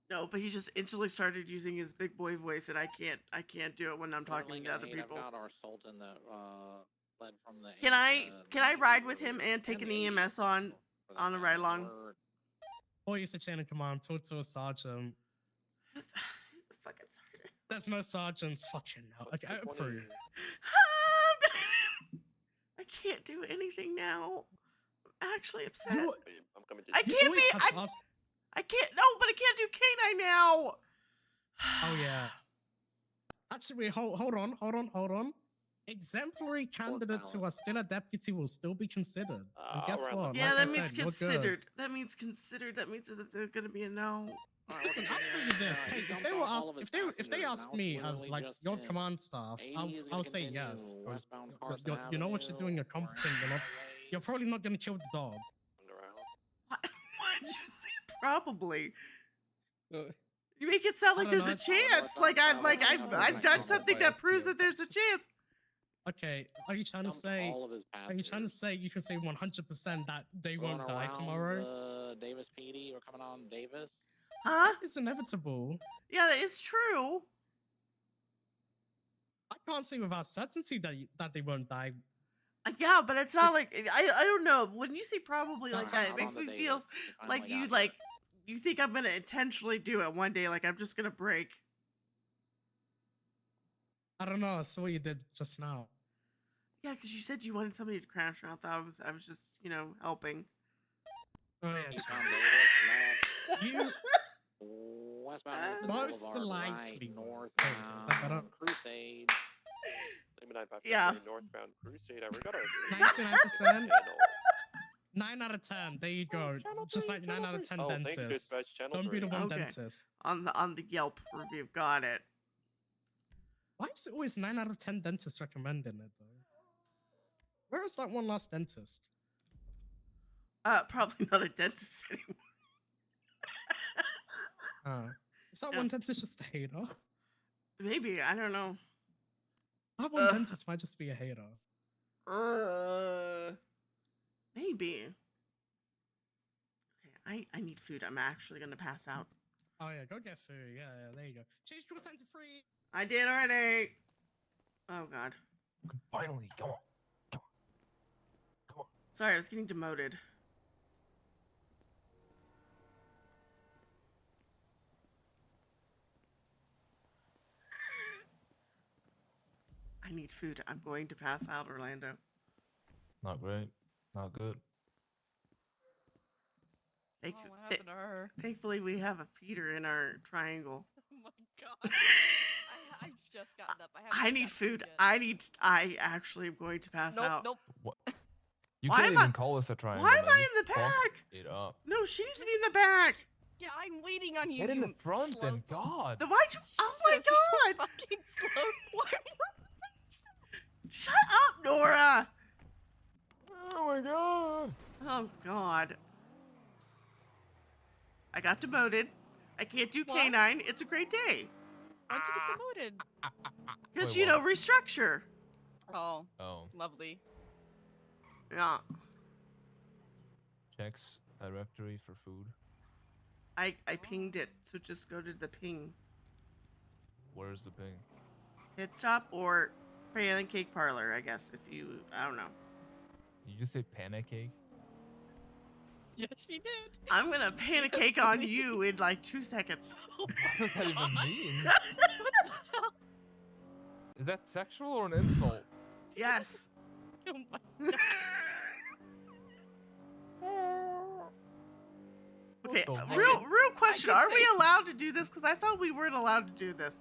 No, but he just instantly started using his big boy voice, and I can't do it when I'm talking to other people. I've got our Sultan that led from the. Can I ride with him and take an EMS on a ride along? Or you said chain of command, talk to a sergeant. Who's the fucking sergeant? There's no sergeants. Fucking hell. Okay, I approve. I can't do anything now. I'm actually upset. I'm coming to I can't. No, but I can't do canine now. Oh yeah. Actually, hold on. Exemplary candidates who are still a deputy will still be considered. And guess what? Yeah, Like I that means said, you're good. considered. That means considered. That means that they're gonna be a no. Listen, I'll tell you this. Hey, if they were ask, if they ask me as like your command staff, I'll say yes. You know what you're doing. You're competent. You're probably not gonna kill the dog. Why'd you say probably? Uh, You make it sound I like don't there's know. a chance. I've done something that proves that there's a chance. Okay, are you trying to say? Are you trying to say you can say 100% that they won't die tomorrow? Davis PD, we're coming on Davis. Huh? It's inevitable. Yeah, that is true. I can't say without certainty that they won't die. Yeah, but it's not like I don't know. When you say probably like that, it makes me feel like you think I'm gonna intentionally do it one day. Like I'm just gonna break. I don't know. I saw what you did just now. Yeah, because you said you wanted somebody to crash, and I thought I was just helping. Oh yeah. You Westbound most Boulevard, likely right, northbound Crusade. Yeah. Northbound Crusade. I forgot 99%. 9 out of 10. There you go. Just like 9 out of 10 dentists. Don't be the one dentist. On the Yelp review, got it. Why is it always 9 out of 10 dentists recommending it though? Where is that one last dentist? Probably not a dentist anymore. Is that one dentist just a hater? Maybe, I don't know. That one dentist might just be a hater. Maybe. Okay, I need food. I'm actually gonna pass out. Oh yeah, go get food. Yeah, there you go. Change to a center free. I did already. Oh god. Finally, come on. Sorry, I was getting demoted. I need food. I'm going to pass out, Orlando. Not great. Not good. What happened to her? Thankfully, we have a feeder in our triangle. Oh my god. I've just gotten up. I need food. I actually am going to pass out. Nope. What? You Why can't am even I- call this a triangle. Why am man. I in the Fuck back? it up. No, she needs to be in the back. Yeah, I'm waiting on you. Get in you the front slow then, God. Then why'd you? Oh my Jesus, you're god! fucking slow. Why are you? Shut up, Nora! Oh my god. Oh god. I got demoted. I can't do What? K9. It's a great day. Why'd you get demoted? Because, Wait, what? restructure. Oh. Oh. Lovely. Yeah. Checks directory for food. I pinged it, so just go to the ping. Where's the ping? Hit stop or pancake parlor, I guess, if you, I don't know. You just say pancake? Yes, she did. I'm gonna pancake on you in like 2 seconds. What does that even mean? What the hell? Is that sexual or an insult? Yes. Oh my god. Okay, What the real fuck? question. I Are could we say- allowed to do this? Because I thought we weren't allowed to do this.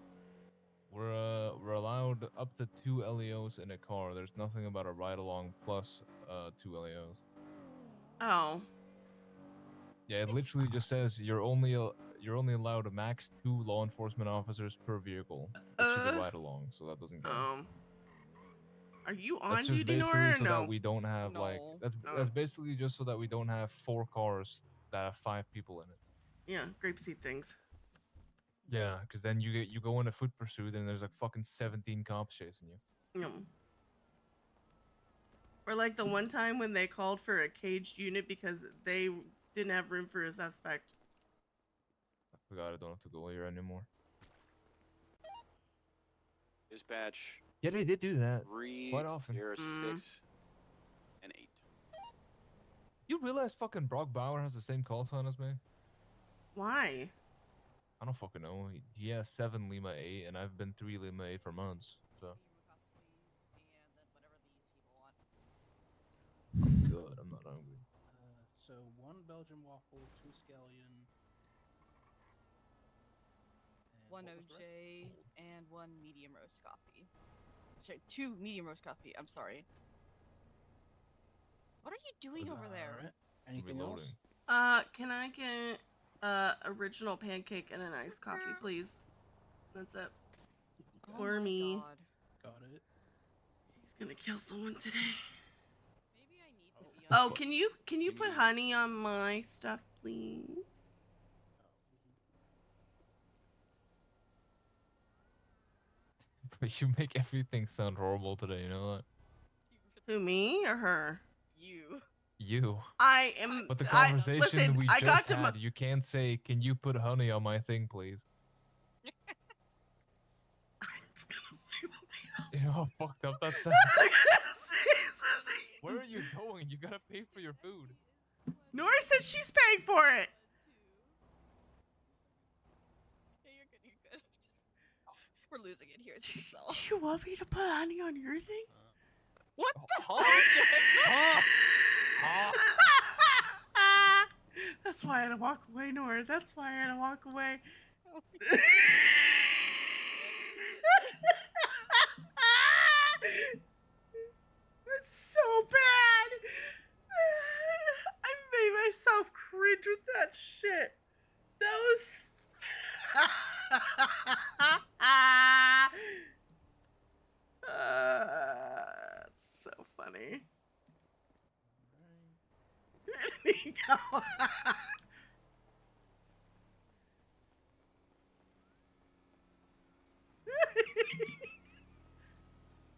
We're allowed up to 2 LEOs in a car. There's nothing about a ride along plus 2 LEOs. Oh. Yeah, it literally just says you're only allowed a max 2 law enforcement officers per vehicle, which is a ride along, so that doesn't count. Are you That's on just duty, basically Nora, or so no? that we don't have like No. that's basically just so that we don't have 4 cars that have 5 people in it. Yeah, grapeseed things. Yeah, because then you go in a foot pursuit and there's like fucking 17 cops chasing you. No. Or like the one time when they called for a caged unit because they didn't have room for a suspect. I forgot I don't have to go here anymore. Dispatch. Yeah, they did do that 3, quite often. 0, 6, and 8. You realize fucking Brock Bauer has the same call sign as me? Why? I don't fucking know. He has 7 Lima 8, and I've been 3 Lima 8 for months. So I'm good. I'm not hungry. So 1 Belgian waffle, 2 scallion. one OJ, and one medium roast coffee. Sorry, 2 medium roast coffee. I'm sorry. What are you doing over there? Alright. Anything Reloading. else? Can I get original pancake and an iced coffee, please? That's it. Oh For my me. God. Got it. He's gonna kill someone today. Maybe I need to be Oh, can you put honey on my stuff, please? But you make everything sound horrible today, you know that? Who, me or her? You. You. I am. But the I conversation listen. we I just got to. had, you can't say, "Can you put honey on my thing, please?" You know how fucked up that sounds? Where are you going? You gotta pay for your food. Nora said she's paying for it. Yeah, you're good. You're good. We're losing it here. It's all. Do you want me to put honey on your thing? What the That's why I had to walk away, Nora. That's why I had to walk away. That's so bad. I made myself cringe with that shit. That was. It's so funny. There you go.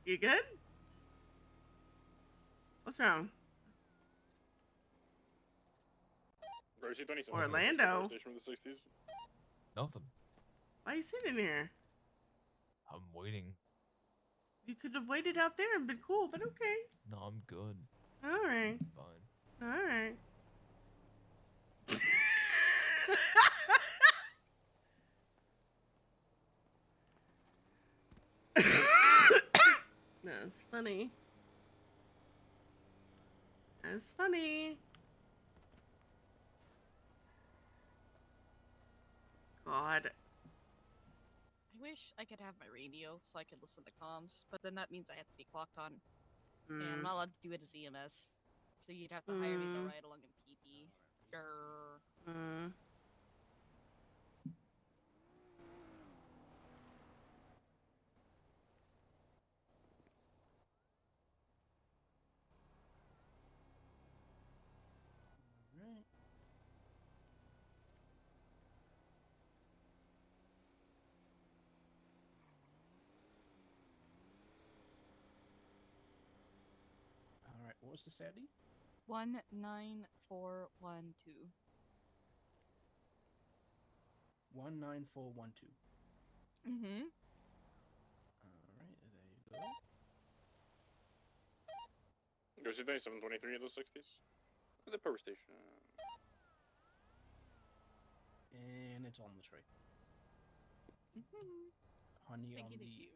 You good? What's wrong? Gracie 27. Orlando. Station from the 60s. Nothing. Why are you sitting here? I'm waiting. You could have waited out there and been cool, but okay. No, I'm good. All right. Fine. All right. That's funny. That's funny. God. I wish I could have my radio so I could listen to comms, but then that means I have to be clocked on. And I'm not allowed to do it as EMS. So you'd have to hire me as a ride along in PP. Grr. Alright. Alright, what was the stat D? 19412. 19412. Mm-hmm. Alright, there you go. Gracie 2723 at the 60s. The power station. And it's on the tray. Mm-hmm. Honey Thank on you, the thank you.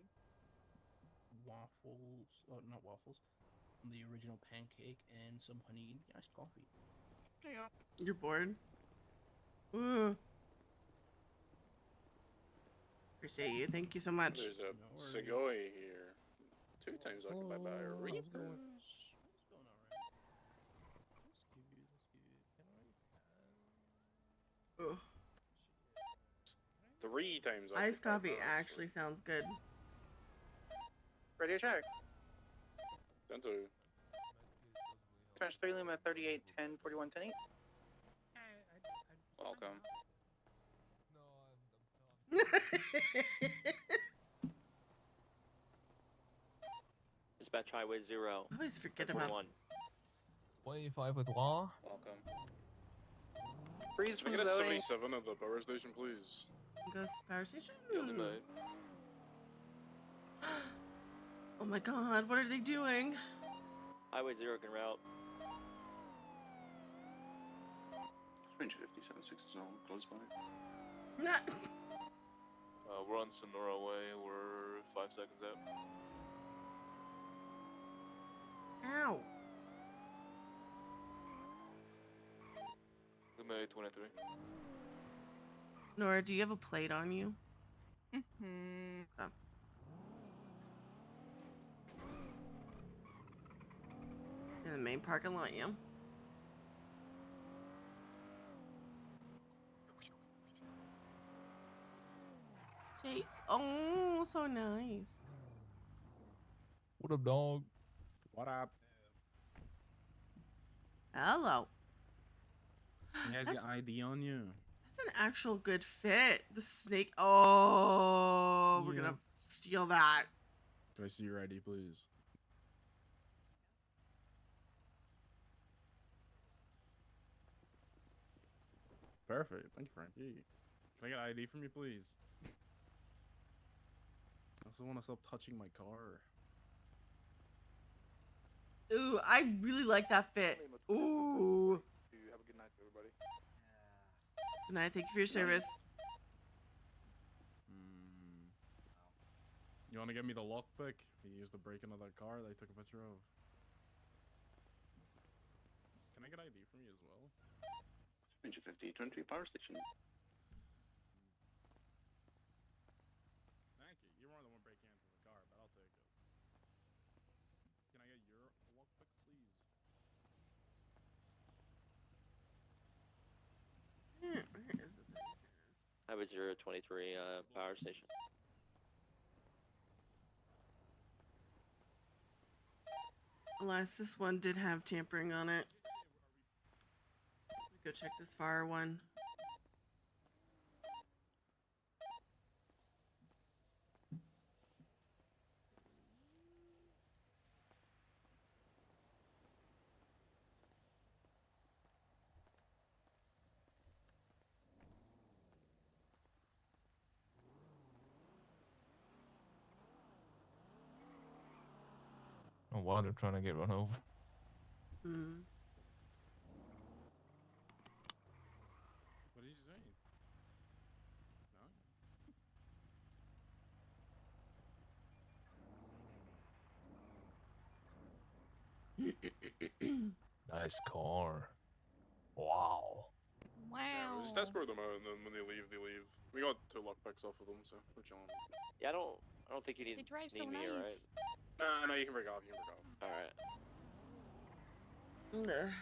waffles. Oh, not waffles. On the original pancake and some honey in the iced coffee. There you go. You're bored? Ooh. Appreciate you. Thank you so much. There's a Segoy here. 2 times occupied by a Reapers. What's going on, right? Let's give you. Ooh. 3 times occupied Iced coffee by actually sounds good. Radio check. Center. Smash 3 Lima 38 10 41 10 8. Welcome. Dispatch Highway 0. I always forget about 25 with law. Welcome. Freeze Can from I get a Zoe. 77 at the power station, please? Ghost power station? Guilty mate. Oh my god, what are they doing? Highway 0 can route. Range 57 6 is all close by. We're on Sonora Way. We're 5 seconds out. Ow. May 23. Nora, do you have a plate on you? Mm-hmm. Oh. In the main parking lot, yeah. Chase. Oh, so nice. What up, dog? What up? Hello. You guys got ID on you? That's an actual good fit. The snake. Oh, we're Yeah. gonna steal that. Can I see your ID, please? Perfect. Thank you, Frankie. Can I get ID from you, please? I also want to stop touching my car. Ooh, I really like that fit. Ooh. Have a good night, everybody. Good night. Thank you for your service. You want to get me the lockpick? He used to break into that car that I took a picture of. Can I get ID from you as well? Ranger 50, 23 power station. Thank you. You weren't the one breaking into the car, but I'll take it. Can I get your lockpick, please? Where is the thing? Highway 023 power station. Alas, this one did have tampering on it. Go check this fire one. Oh wow, they're trying to get run over. Hmm. What did you say? Nice car. Wow. Yeah, we'll just escort them out, and then when they leave, they leave. We got 2 lockpicks off of them, so we're chilling. Yeah, I don't think you need They drive need so me here, right? nice. No, you can break off. You can break off. All right. Nah.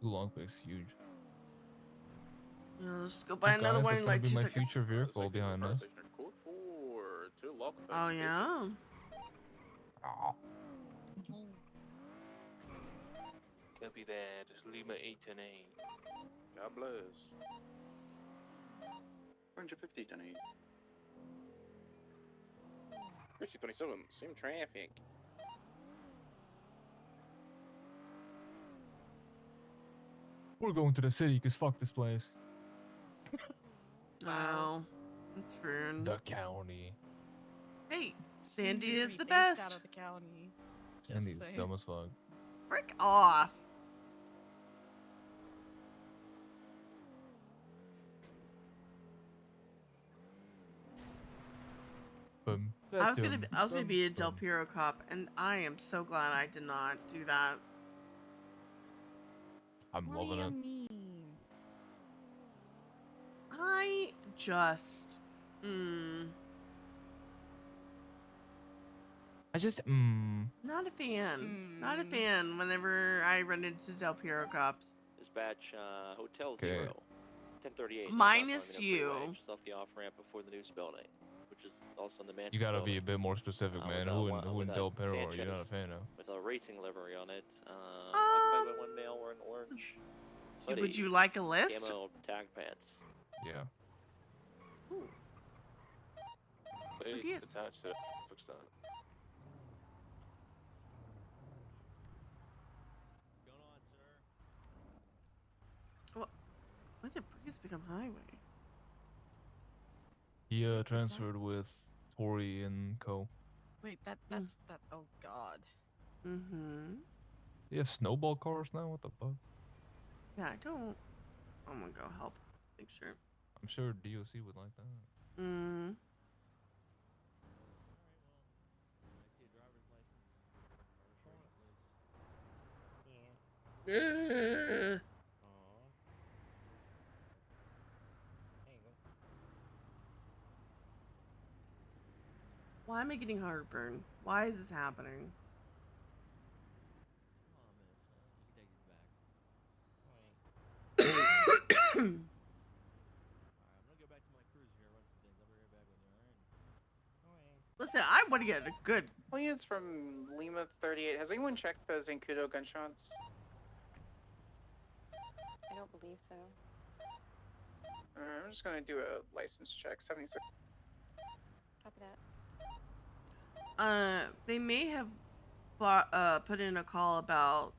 2 long picks, huge. Yeah, let's go buy Hey, another guys, one that's in gonna like be 2 my seconds. future vehicle behind us. Code for 2 lockpicks. Oh yeah. Copy that. It's Lima 810A. God bless. Ranger 50, 10-8. 27, same traffic. We're going to the city because fuck this place. Wow. That's rude. The county. Hey, Seems Sandy you're is pretty the based best. out of the county. Sandy's saying. dumb as fuck. Frick off. I was gonna be a Del Piero cop, and I am so glad I did not do that. I'm What loving do you it. mean? I just, not a fan. Not a fan. Whenever I run into Del Piero cops. Dispatch Hotel Okay. 0, 1038. Minus you. Just off the off ramp before the news building, which is also in the Manchester You gotta building. be a bit more specific, man. Who in Del Perro are you not a fan of? With a racing livery on it. Occupied by 1 male wearing orange. Would you like a list? Camo tag pants. Yeah. Ooh. Please Ideas. attach to switch that. When did Breeze become highway? He transferred with Tori and Co. Wait, that's that. Oh God. Mm-hmm. They have snowball cars now. What the fuck? Yeah, I don't. I'm gonna go help. Make sure. I'm sure DOC would like that. Mm. Why am I getting heartburn? Why is this happening? Listen, I want to get a good. Williams from Lima 38. Has anyone checked the Zancudo gunshots? I don't believe so. I'm just gonna do a license check. 76. Copy that. They may have put in a call about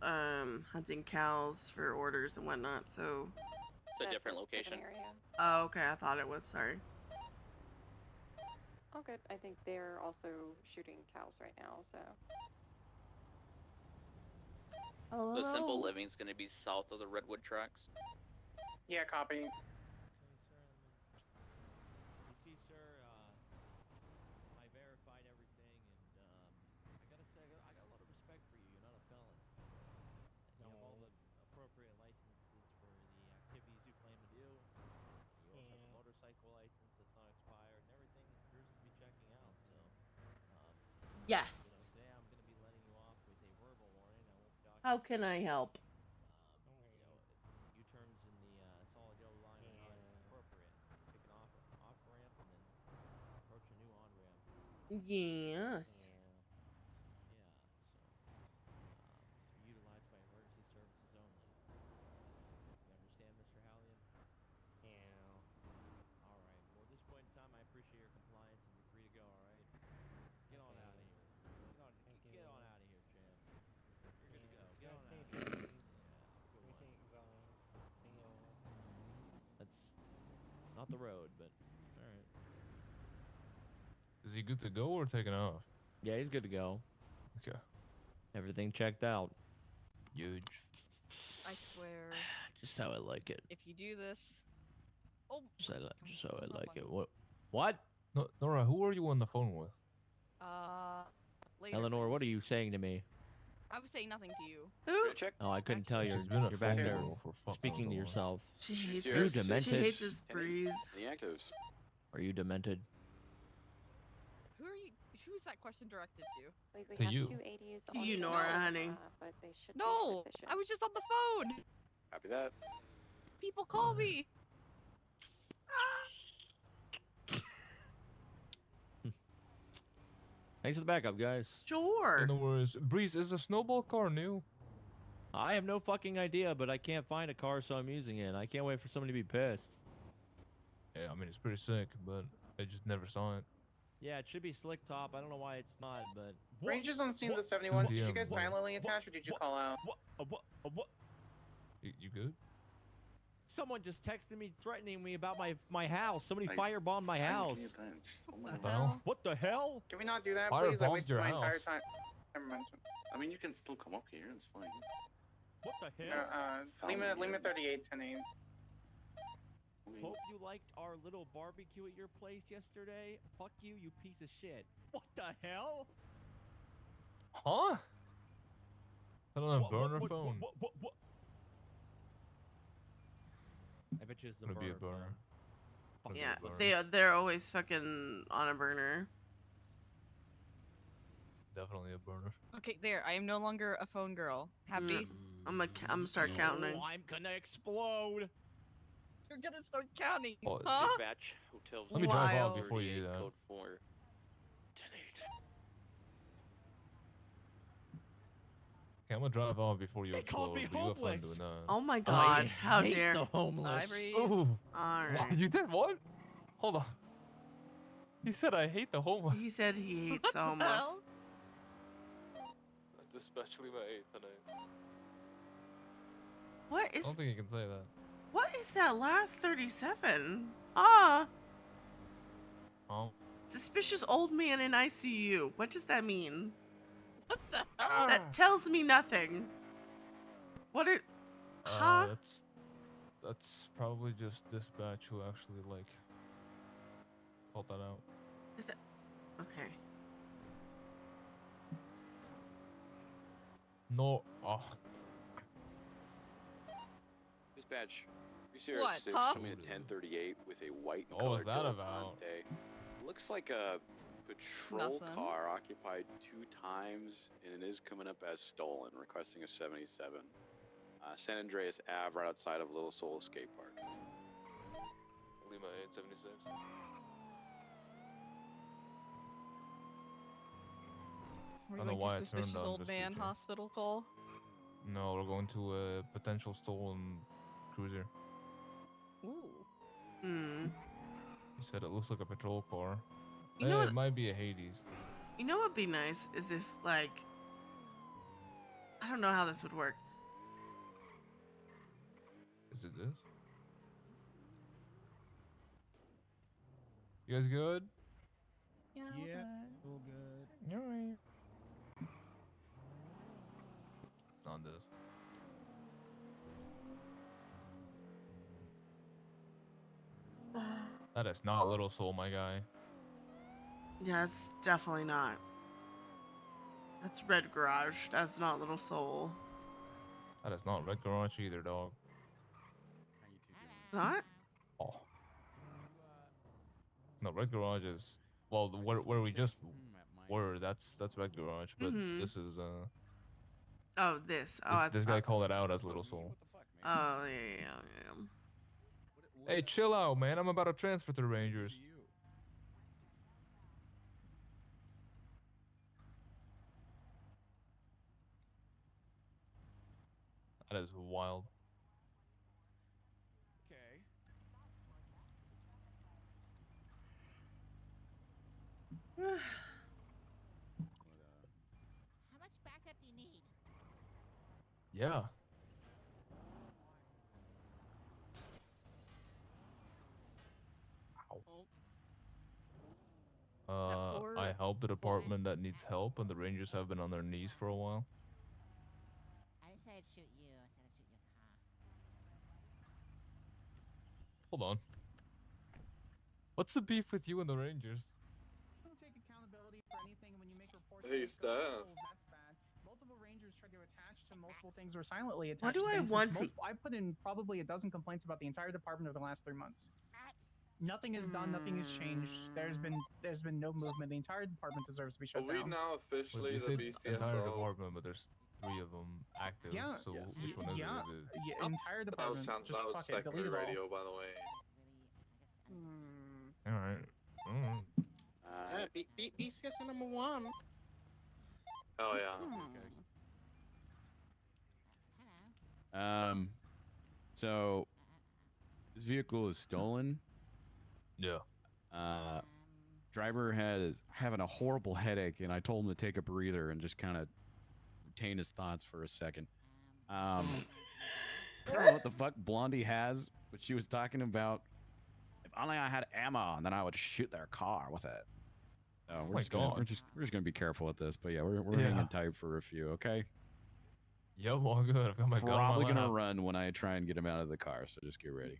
hunting cows for orders and whatnot. So. It's a different location. Area. Oh, okay. I thought it was. Sorry. Oh, good. I think they're also shooting cows right now. So. Hello? The Simple Living's gonna be south of the Redwood tracks. Yeah, copy. You see, sir, I verified everything, and I gotta say, I got a lot of respect for you. You're not a felon. You have all the appropriate licenses for the activities you claim to do. You also have a motorcycle license that's not expired, and everything appears to be checking out. So, Yes. today I'm gonna be letting you off with a verbal warning. I won't document. How can I help? U-turns in the solid yellow line are not appropriate. Take an off ramp and then approach a new on ramp. Yes. It's utilized by emergency services only. You understand, Mr. Hallion? Yeah. All right. Well, at this point in time, I appreciate your compliance, and you're free to go. All right. Get on out of here. Get on out of here, champ. You're good to go. Get on out of here. That's not the road, but all right. Is he good to go or taking off? Yeah, he's good to go. Okay. Everything checked out. Huge. I swear. Just how I like it. If you do this, Just how I like it. What? No, Nora, who are you on the phone with? Later, Eleanor, what are please. you saying to me? I was saying nothing to you. Who? Oh, I couldn't tell you. She's been a You're back phone there girl for fucking speaking to so long. yourself. She hates Are you us. demented? She hates his breeze. The actives. Are you demented? Who are you? Who is that question directed to? We To have you. 280s To on you, the Nora, road, honey. But they should No, be sufficient. I was just on the phone. Copy that. People call me. Thanks for the backup, guys. Sure. No worries. Breeze, is the snowball car new? I have no fucking idea, but I can't find a car, so I'm using it. I can't wait for somebody to be pissed. Yeah, I mean, it's pretty sick, but I just never saw it. Yeah, it should be slick top. I don't know why it's not, but... Rangers on scene of the 71. Did you guys What? silently attach or did you call out? What? You good? Someone just texted me threatening me about my house. Somebody firebombed my house. What the hell? What the hell? Can we not do that, Fire please? I bombed wasted your my entire house. time. Never mind. I mean, you can still come up here. It's fine. What the hell? Lima 38, 10-8. Hope you liked our little barbecue at your place yesterday. Fuck you, you piece of shit. What the hell? Huh? I don't have burner phone. What? I bet you it's the Gonna be a burner burner. phone. Yeah, they're always fucking on a burner. Definitely a burner. Okay, there. I am no longer a phone girl. Happy? I'm gonna start counting. Oh, I'm gonna explode. You're gonna start counting, Oh, huh? Dispatch, Hotel Let me drive out Wild. before you do that. Code 4. 10-8. Okay, I'm gonna drive off before you They called explode. me but you have fun homeless. doing that. Oh my god, I how hate dare. the homeless. Ooh. Alright. You did what? Hold on. You said I hate the homeless. He said he hates the homeless. hell? Dispatch Lima 8 tonight. What I is don't think you can say that. what is that last 37? Ah, Oh. suspicious old man in ICU. What does that mean? What the hell? That tells me nothing. What it? Huh? That's probably just dispatch who actually like called that out. Is that okay? No. Oh. Dispatch. Sierra What, 6 huh? coming at 10:38 with a white What was colored that Del about? Monte. Looks like a Patrol Nothing. car occupied 2 times and it is coming up as stolen, requesting a 77. San Andreas Ave, right outside of Little Soul Skate Park. Lima 876. We're I don't know going why to I turned suspicious on old this man feature. hospital call. No, we're going to a potential stolen cruiser. Ooh. Hmm. He said it looks like a patrol car. You know It what? might be a Hades. You know what'd be nice is if, like, I don't know how this would work. Is it this? You guys good? Yeah. All good. Alright. It's not this. That is not Little Soul, my guy. Yeah, it's definitely not. That's Red Garage. That's not Little Soul. That is not Red Garage either, dog. It's not? Oh. No, Red Garage is well where we just were. That's Red Garage, but Mhm. this is Oh, this. Oh, this, I this guy thought. called it out as Little Soul. Oh, yeah. Hey, chill out, man. I'm about to transfer to the Rangers. That is wild. Okay. How much backup do you need? Yeah. I helped the department that needs help, and the Rangers have been on their knees for a while. I didn't say I'd shoot you. I said I'd shoot your car. Hold on. What's the beef with you and the Rangers? Don't take accountability for anything when you make reports. Hey, and just go, staff. "Oh, that's bad." Multiple rangers tried to attach to multiple things or silently attach. Why do to I things want since to- I put in probably a dozen complaints about the entire department over the last 3 months. Nothing is done. Nothing has changed. There's been no movement. The entire department deserves to be Are shut we down. now officially You the say the entire BCSO? department, but there's 3 of them active. Yeah, So yes. which one is Yeah, it? Is it? yeah, entire department. Just that was fuck it. Delete secondary it all. radio, by the way. All right. BCS number 1. Oh yeah. So this vehicle is stolen. Yeah. Driver is having a horrible headache, and I told him to take a breather and just kind of retain his thoughts for a second. I don't know what the fuck Blondie has, but she was talking about if only I had ammo, and then I would shoot their car with it. So we're just gonna be careful with this, but yeah, we're hanging tight for a few, okay? Yep, all good. I've got my gun on my Probably gonna lap. run when I try and get him out of the car, so just get ready.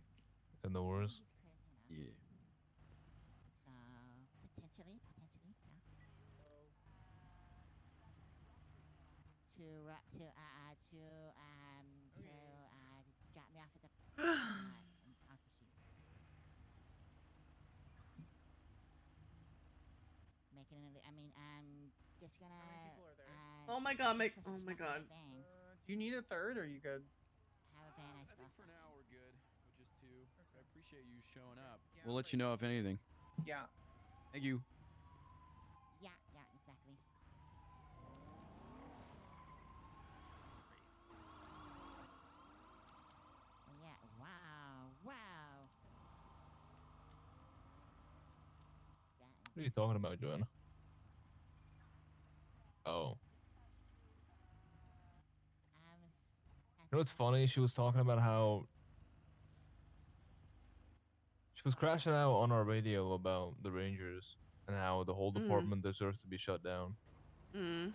And the worst. Yeah. So potentially, yeah. To drop me off at the out to shoot. Making an just gonna. Oh my god, Do you need a third, or you good? Have a van. I think for now we're good with just 2. I appreciate you showing up. We'll let you know if anything. Yeah. Thank you. Yeah, exactly. Yeah, wow. What are you talking about, Johanna? Oh. You know what's funny? She was talking about how she was crashing out on our radio about the Rangers and how the whole department deserves to be shut down. Mm. And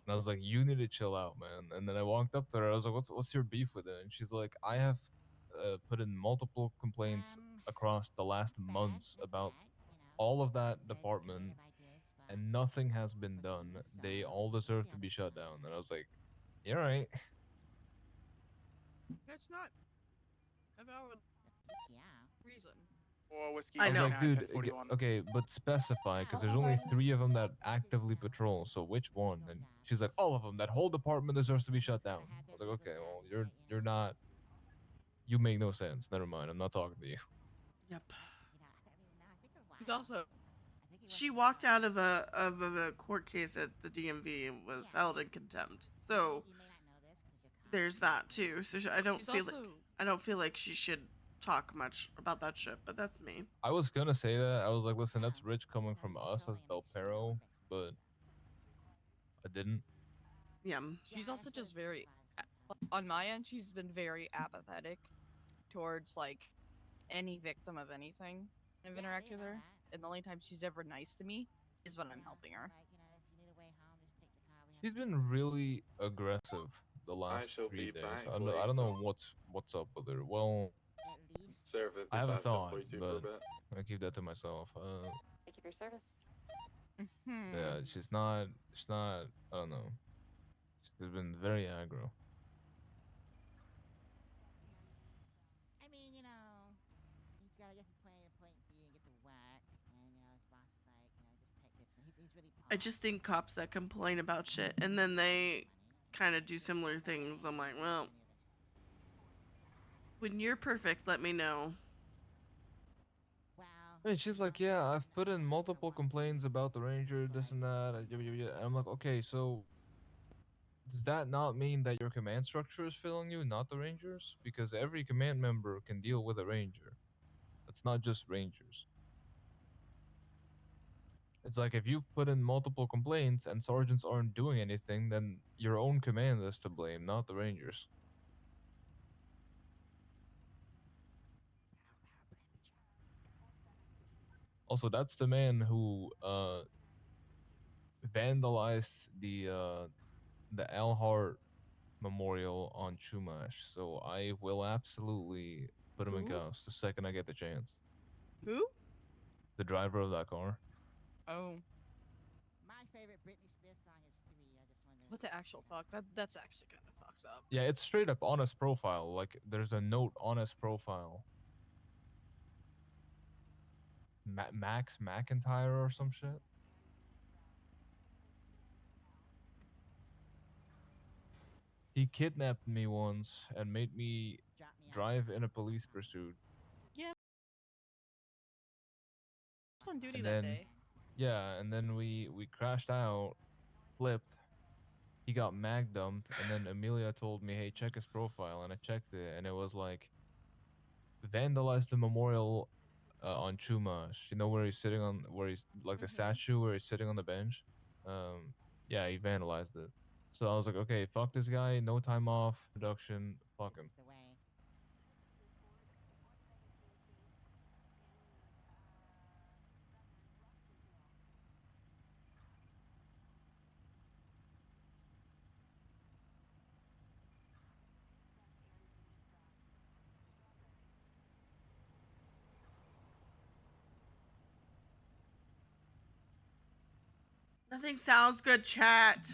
I was like, you need to chill out, man. And then I walked up to her. I was like, what's your beef with it? And she's like, I have put in multiple complaints across the last months about all of that department, and nothing has been done. They all deserve to be shut down. And I was like, you're right. That's not a valid reason. Or whiskey. I I was know. like, dude, 1041. okay, but specify, because there's only 3 of them that actively patrol. So which one? And she's like, all of them. That whole department deserves to be shut down. I was like, okay, well, you're not. You make no sense. Never mind. I'm not talking to you. Yep. She's also She walked out of a court case at the DMV and was held in contempt. So there's that too. So I don't feel like she should talk much about that shit. But that's me. I was gonna say that. I was like, listen, that's rich coming from us as Del Perro, but I didn't. Yeah. She's also just very, on my end, she's been very apathetic towards like any victim of anything I've interacted with her. And the only time she's ever nice to me is when I'm helping her. She's been really aggressive the last shall 3 be days. back I don't know later. what's up with her. Well, Serve I have a 55, thought, 1042 for a but bit. I keep that to myself. Thank you for your service. Yeah, she's not. I don't know. She's been very aggro. I mean, you know, he's gotta get from point A to point B and get to work, and you know, his boss is like, you know, just take this one. He's really. I just think cops that complain about shit and then they kind of do similar things. I'm like, well, when you're perfect, let me know. And she's like, yeah, I've put in multiple complaints about the ranger, this and that. And I'm like, okay, so does that not mean that your command structure is failing you, not the rangers? Because every command member can deal with a ranger. It's not just rangers. It's like if you've put in multiple complaints and sergeants aren't doing anything, then your own command is to blame, not the rangers. Also, that's the man who vandalized the Al Hart Memorial on Chumash. So I will absolutely put him in Who? cuffs the second I get the chance. Who? The driver of that car. Oh. My favorite Britney Spears song is 3. I just wanted. What the actual fuck? That's actually kind of fucked up. Yeah, it's straight up on his profile. Like, there's a note on his profile. Max McIntyre or some shit. He kidnapped me once and made me drive in a police pursuit. Yeah. I was on duty And that then, day. yeah, and then we crashed out, flipped. He got mag dumped, and then Amelia told me, "Hey, check his profile," and I checked it, and it was like vandalized the memorial on Chumash. You know where he's sitting on, where he's like the statue where he's sitting on the bench. Yeah, he vandalized it. So I was like, okay, fuck this guy. No time off, production. Fuck him. Nothing sounds good, chat.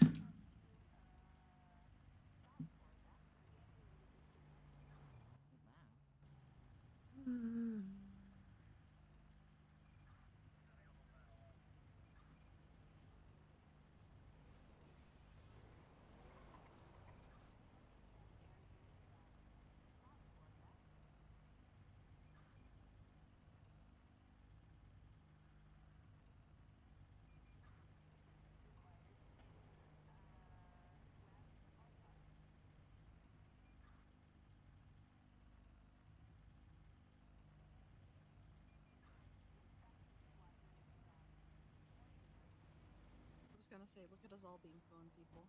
I was gonna say, look at us all being phone people.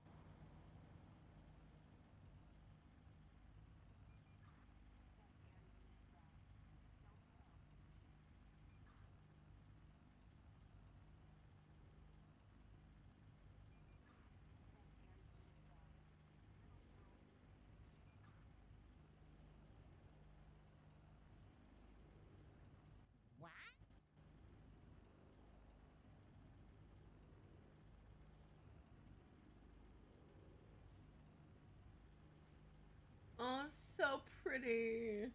Oh, so pretty.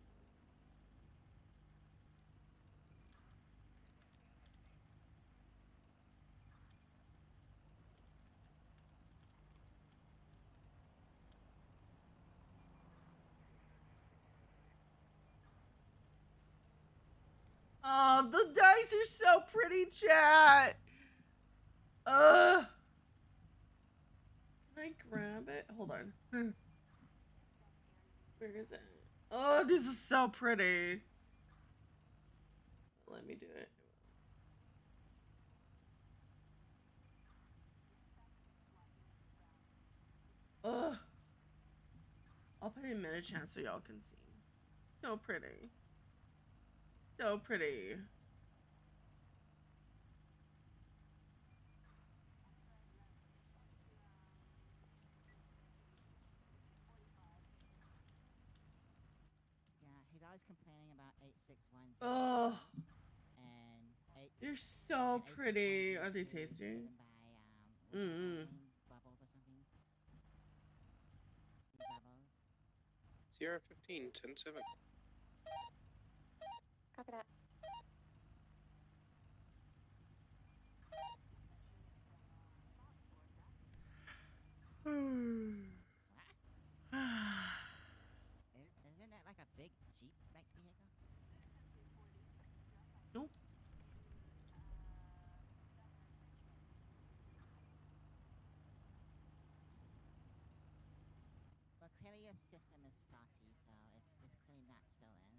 Oh, the dice are so pretty, chat. Can I grab it? Hold on. Where is it? Oh, this is so pretty. Let me do it. Ugh. I'll put him in a chat so y'all can see. So pretty. So pretty. Yeah, he's always complaining about 861. Oh. And 8. They're so pretty. Are they tasty? Bubbles or something. Steve Bubbles. Sierra 15, 10-7. Copy that. Isn't that like a big Jeep like vehicle? Nope. Well, clearly your system is faulty, so it's clearly not stolen.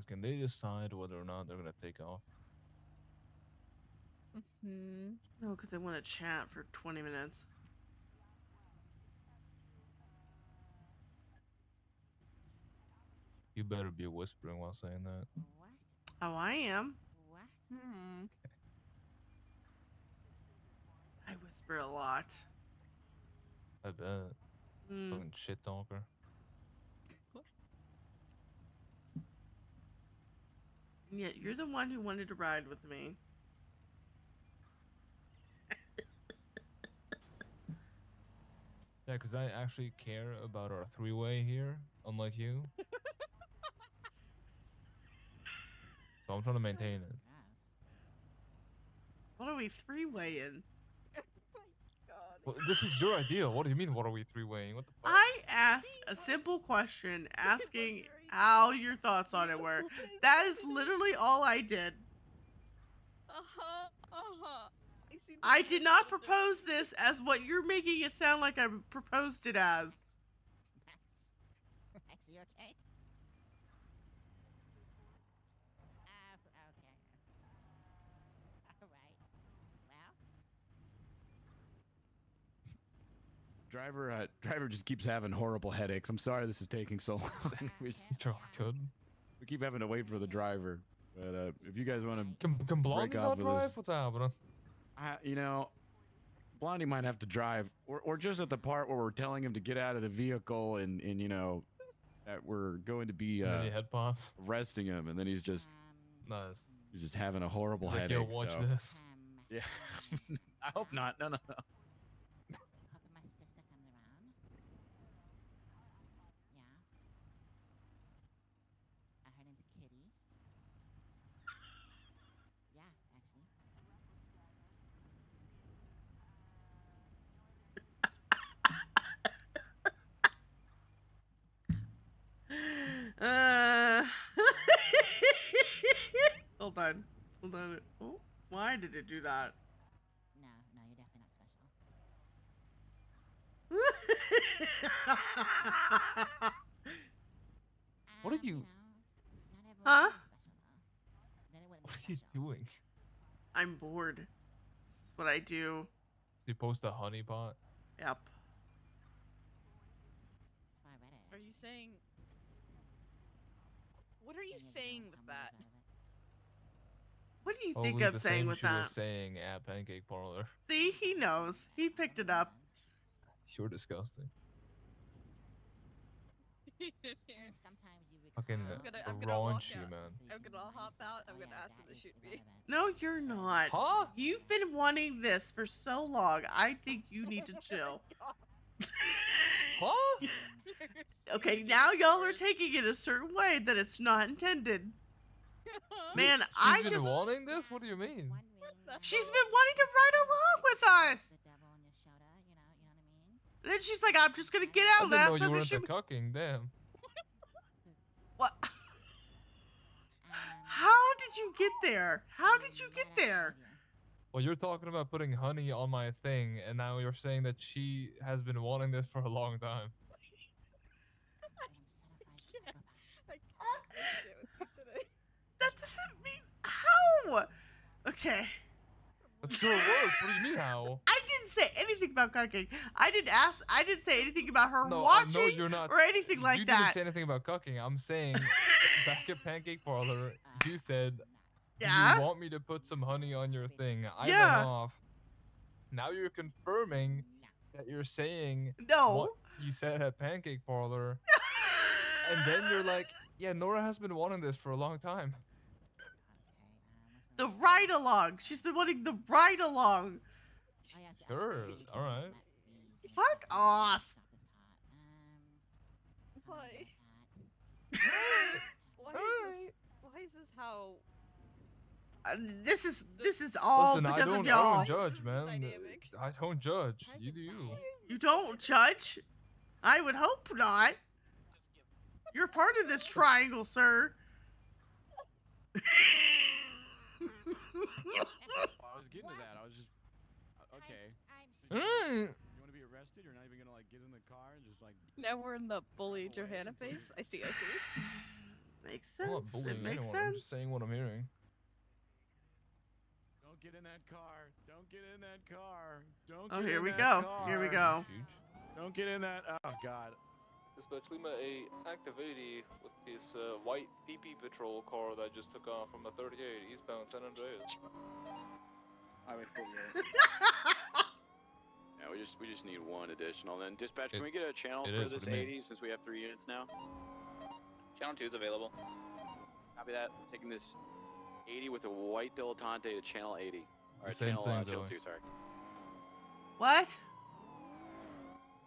Can they decide whether or not they're gonna take off? No, because they want to chat for 20 minutes. You better be whispering while saying that. What? Oh, I am. What? I whisper a lot. I bet. Fucking shit talker. And yet you're the one who wanted to ride with me. Yeah, because I actually care about our three-way here, unlike you. So I'm trying to maintain it. What are we three-weighing? Well, this was your idea. What do you mean, what are we three-weighing? What the fuck? I asked a simple question, asking how your thoughts on it were. That is literally all I did. I did not propose this as what you're making it sound like I proposed it as. Max, you okay? Okay. Alright. Well. Driver just keeps having horrible headaches. I'm sorry this is taking so long. we keep having to wait for the driver. But if you guys want to can Blondie break off not of drive? this, What's happening? you know, Blondie might have to drive, or just at the part where we're telling him to get out of the vehicle, and you know that we're going to be And then he head pops. arresting him, and then he's just Nice. He's just having a horrible He's like, headache. yo, watch so. this. Yeah. I hope not. No. Hoping my sister comes around. Yeah. Her name's Kitty. Yeah, actually. Hold on. Oh, why did it do that? No, you're definitely not special. What are you? Huh? What are you doing? I'm bored. This is what I do. So you post a honeypot? Yep. That's why I read it. Are you saying? What are you saying with that? What do you Probably think I'm the saying same with she that? was saying at Pancake Parlor. See, he knows. He picked it up. You're disgusting. Sometimes you Fucking I'm gonna walk raunchy, out. man. I'm gonna hop out. I'm gonna ask them to shoot me. No, you're not. Huh? You've been wanting this for so long. I think you need to chill. Huh? Okay, now y'all are taking it a certain way that it's not intended. Man, She's been wanting this? What do you mean? She's been wanting to ride along with us. And then she's like, I'm just gonna get I out and didn't know ask you them were to into shoot me. cucking, damn. What? How did you get there? How did you get there? Well, you're talking about putting honey on my thing, and now you're saying that she has been wanting this for a long time. I can't with you today. That doesn't mean how. Okay. That's your words. What do you mean how? I didn't say anything about cucking. I didn't say anything about her No, watching no, you're not. or anything like you that. didn't say anything about cucking. I'm saying, back at Pancake Parlor, you said, Yeah? you want me to put some honey on your thing. I Yeah. went off. Now you're confirming that you're saying No. what you said at Pancake Parlor. And then you're like, yeah, Nora has been wanting this for a long time. The ride along. She's been wanting the ride along. Sure, alright. Fuck off. Why? Why is this how? This is all Listen, because I of y'all. don't judge, man. I don't judge. You do you. You don't judge? I would hope not. You're part of this triangle, sir. I was getting to that. I was just okay. You want to be arrested? You're not even gonna like get in the car and just like. Now we're in the bully Johanna face. I see. Makes I'm not sense. bullying It makes anyone. I'm just sense. saying what I'm hearing. Don't get in that car. Don't get in that car. Don't. Oh, get here in we that go. Car. Here we go. Don't get in that. Oh God. Especially a activity with this white PP patrol car that just took off from the 38 eastbound San Andreas. Highway 48. Yeah, we just need one additional. Then dispatch, can we get a channel it for is, this what do you mean? 80 since we have 3 units now? Channel 2 is available. Copy that. Taking this 80 with a white dilettante to channel 80. Or Same channel, thing, channel Zoe. 2, sorry. What?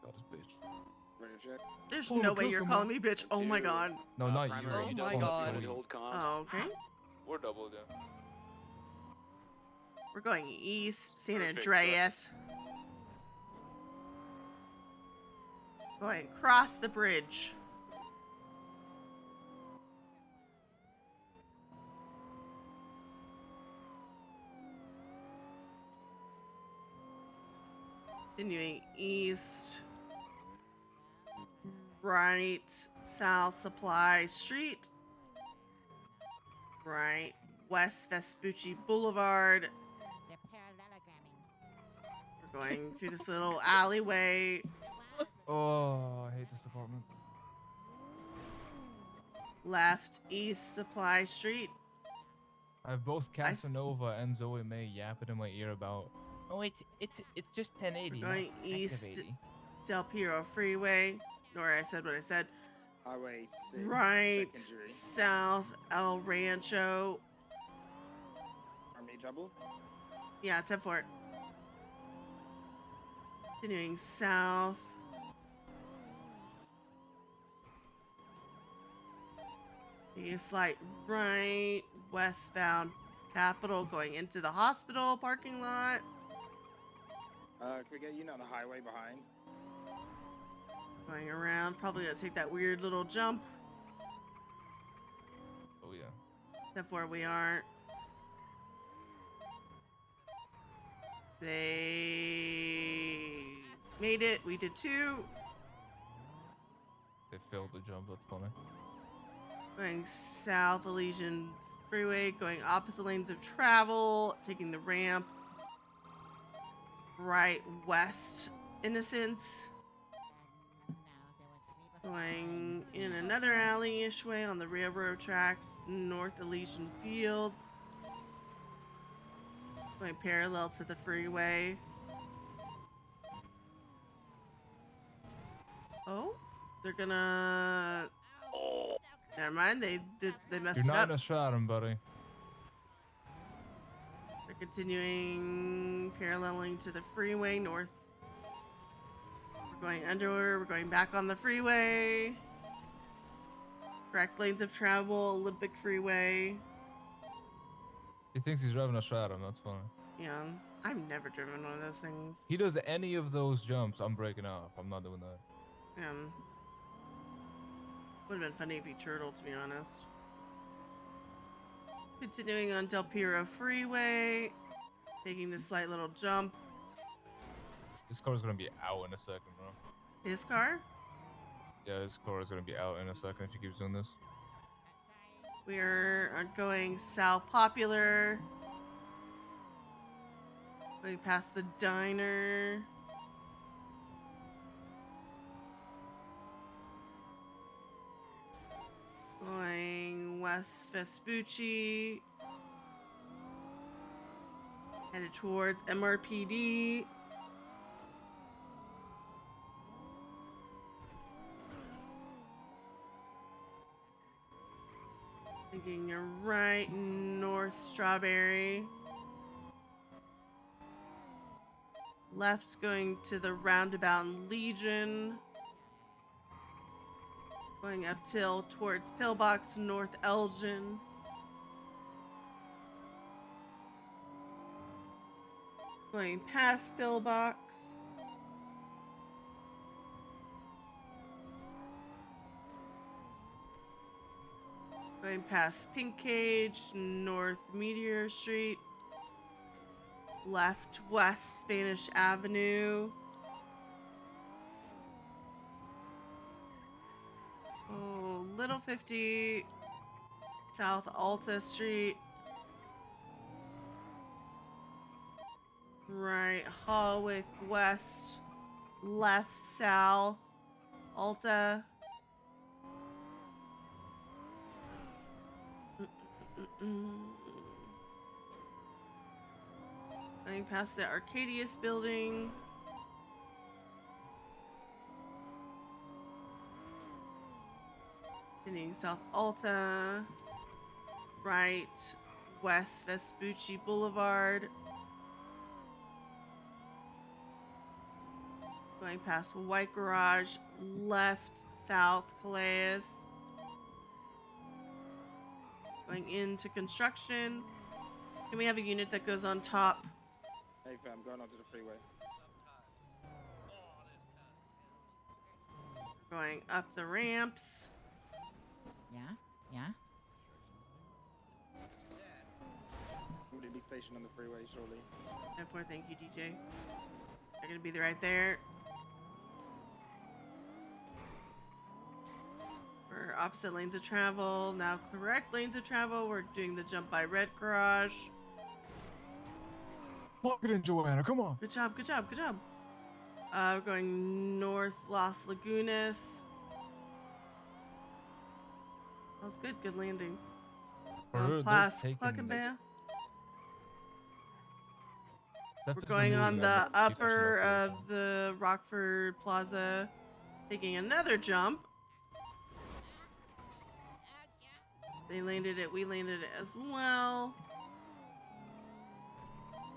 God, this bitch. Ready to check? There's Hold no on, way you're customer. calling me bitch. Oh my god. No, not you. Primary, Oh double, my God. Fully hold comms. Oh, okay. We're double, yeah. We're going east, San Perfect, Andreas. Going across the bridge. Continuing east. Right, South Supply Street. Right, West Vespucci Boulevard. They're parallelogramming. We're going through this little alleyway. Oh, I hate this department. Left, East Supply Street. I have both Casanova and Zoe May yapping in my ear about. Oh, it's just 1080. We're going east, Del Piero Freeway. Nora, I said what I said. Highway 6. Right, Secondary. south, El Rancho. Army double. Yeah, 10-4. Continuing south. Take a slight right, westbound Capitol, going into the hospital parking lot. Can we get a unit on the highway behind? Going around, probably gonna take that weird little jump. Oh yeah. 10-4, we aren't. They made it. We did too. They failed the jump. That's funny. Going south, Elysian Freeway, going opposite lanes of travel, taking the ramp. Right, west, Innocence. Going in another alley-ish way on the railroad tracks, north Elysian Fields. Going parallel to the freeway. Oh, they're gonna... Never mind. They messed You're it not up. in a stratum, buddy. They're continuing paralleling to the freeway north. We're going under. We're going back on the freeway. Correct lanes of travel. Olympic Freeway. He thinks he's driving a stratum. That's funny. Yeah, I've never driven one of those things. He does any of those jumps, I'm breaking off. I'm not doing that. Would have been funny if he turtled, to be honest. Continuing on Del Piro Freeway, taking this slight little jump. This car's gonna be out in a second, bro. His car? Yeah, this car is gonna be out in a second if he keeps doing this. We are going South Popular. Going past the diner. Going West Vespucci. Headed towards MRPD. Thinking you're right, North Strawberry. Left going to the roundabout in Legion. Going up till towards Pillbox, North Elgin. Going past Pillbox. Going past Pink Cage, North Meteor Street. Left West Spanish Avenue. Oh, Little 50. South Alta Street. Right, Hawick West. Left South Alta. Going past the Arcadius building. Continuing South Alta. Right, West Vespucci Boulevard. Going past White Garage. Left, South Calais. Going into construction. Can we have a unit that goes on top? Hey fam, going onto the freeway. Going up the ramps. Yeah? Yeah? Would it be stationed on the freeway shortly? 10-4, thank you, DJ. They're gonna be right there. We're opposite lanes of travel. Now correct lanes of travel. We're doing the jump by Red Garage. Lock it in, Johanna. Come on. Good job, good job, good job. We're going north Las Lagunas. That was good, good landing. They're Plus taking, Cluckenbale. That's We're the going movie on that the keeps us upper up of the Rockford Plaza, taking another jump. They landed it, we landed it as well.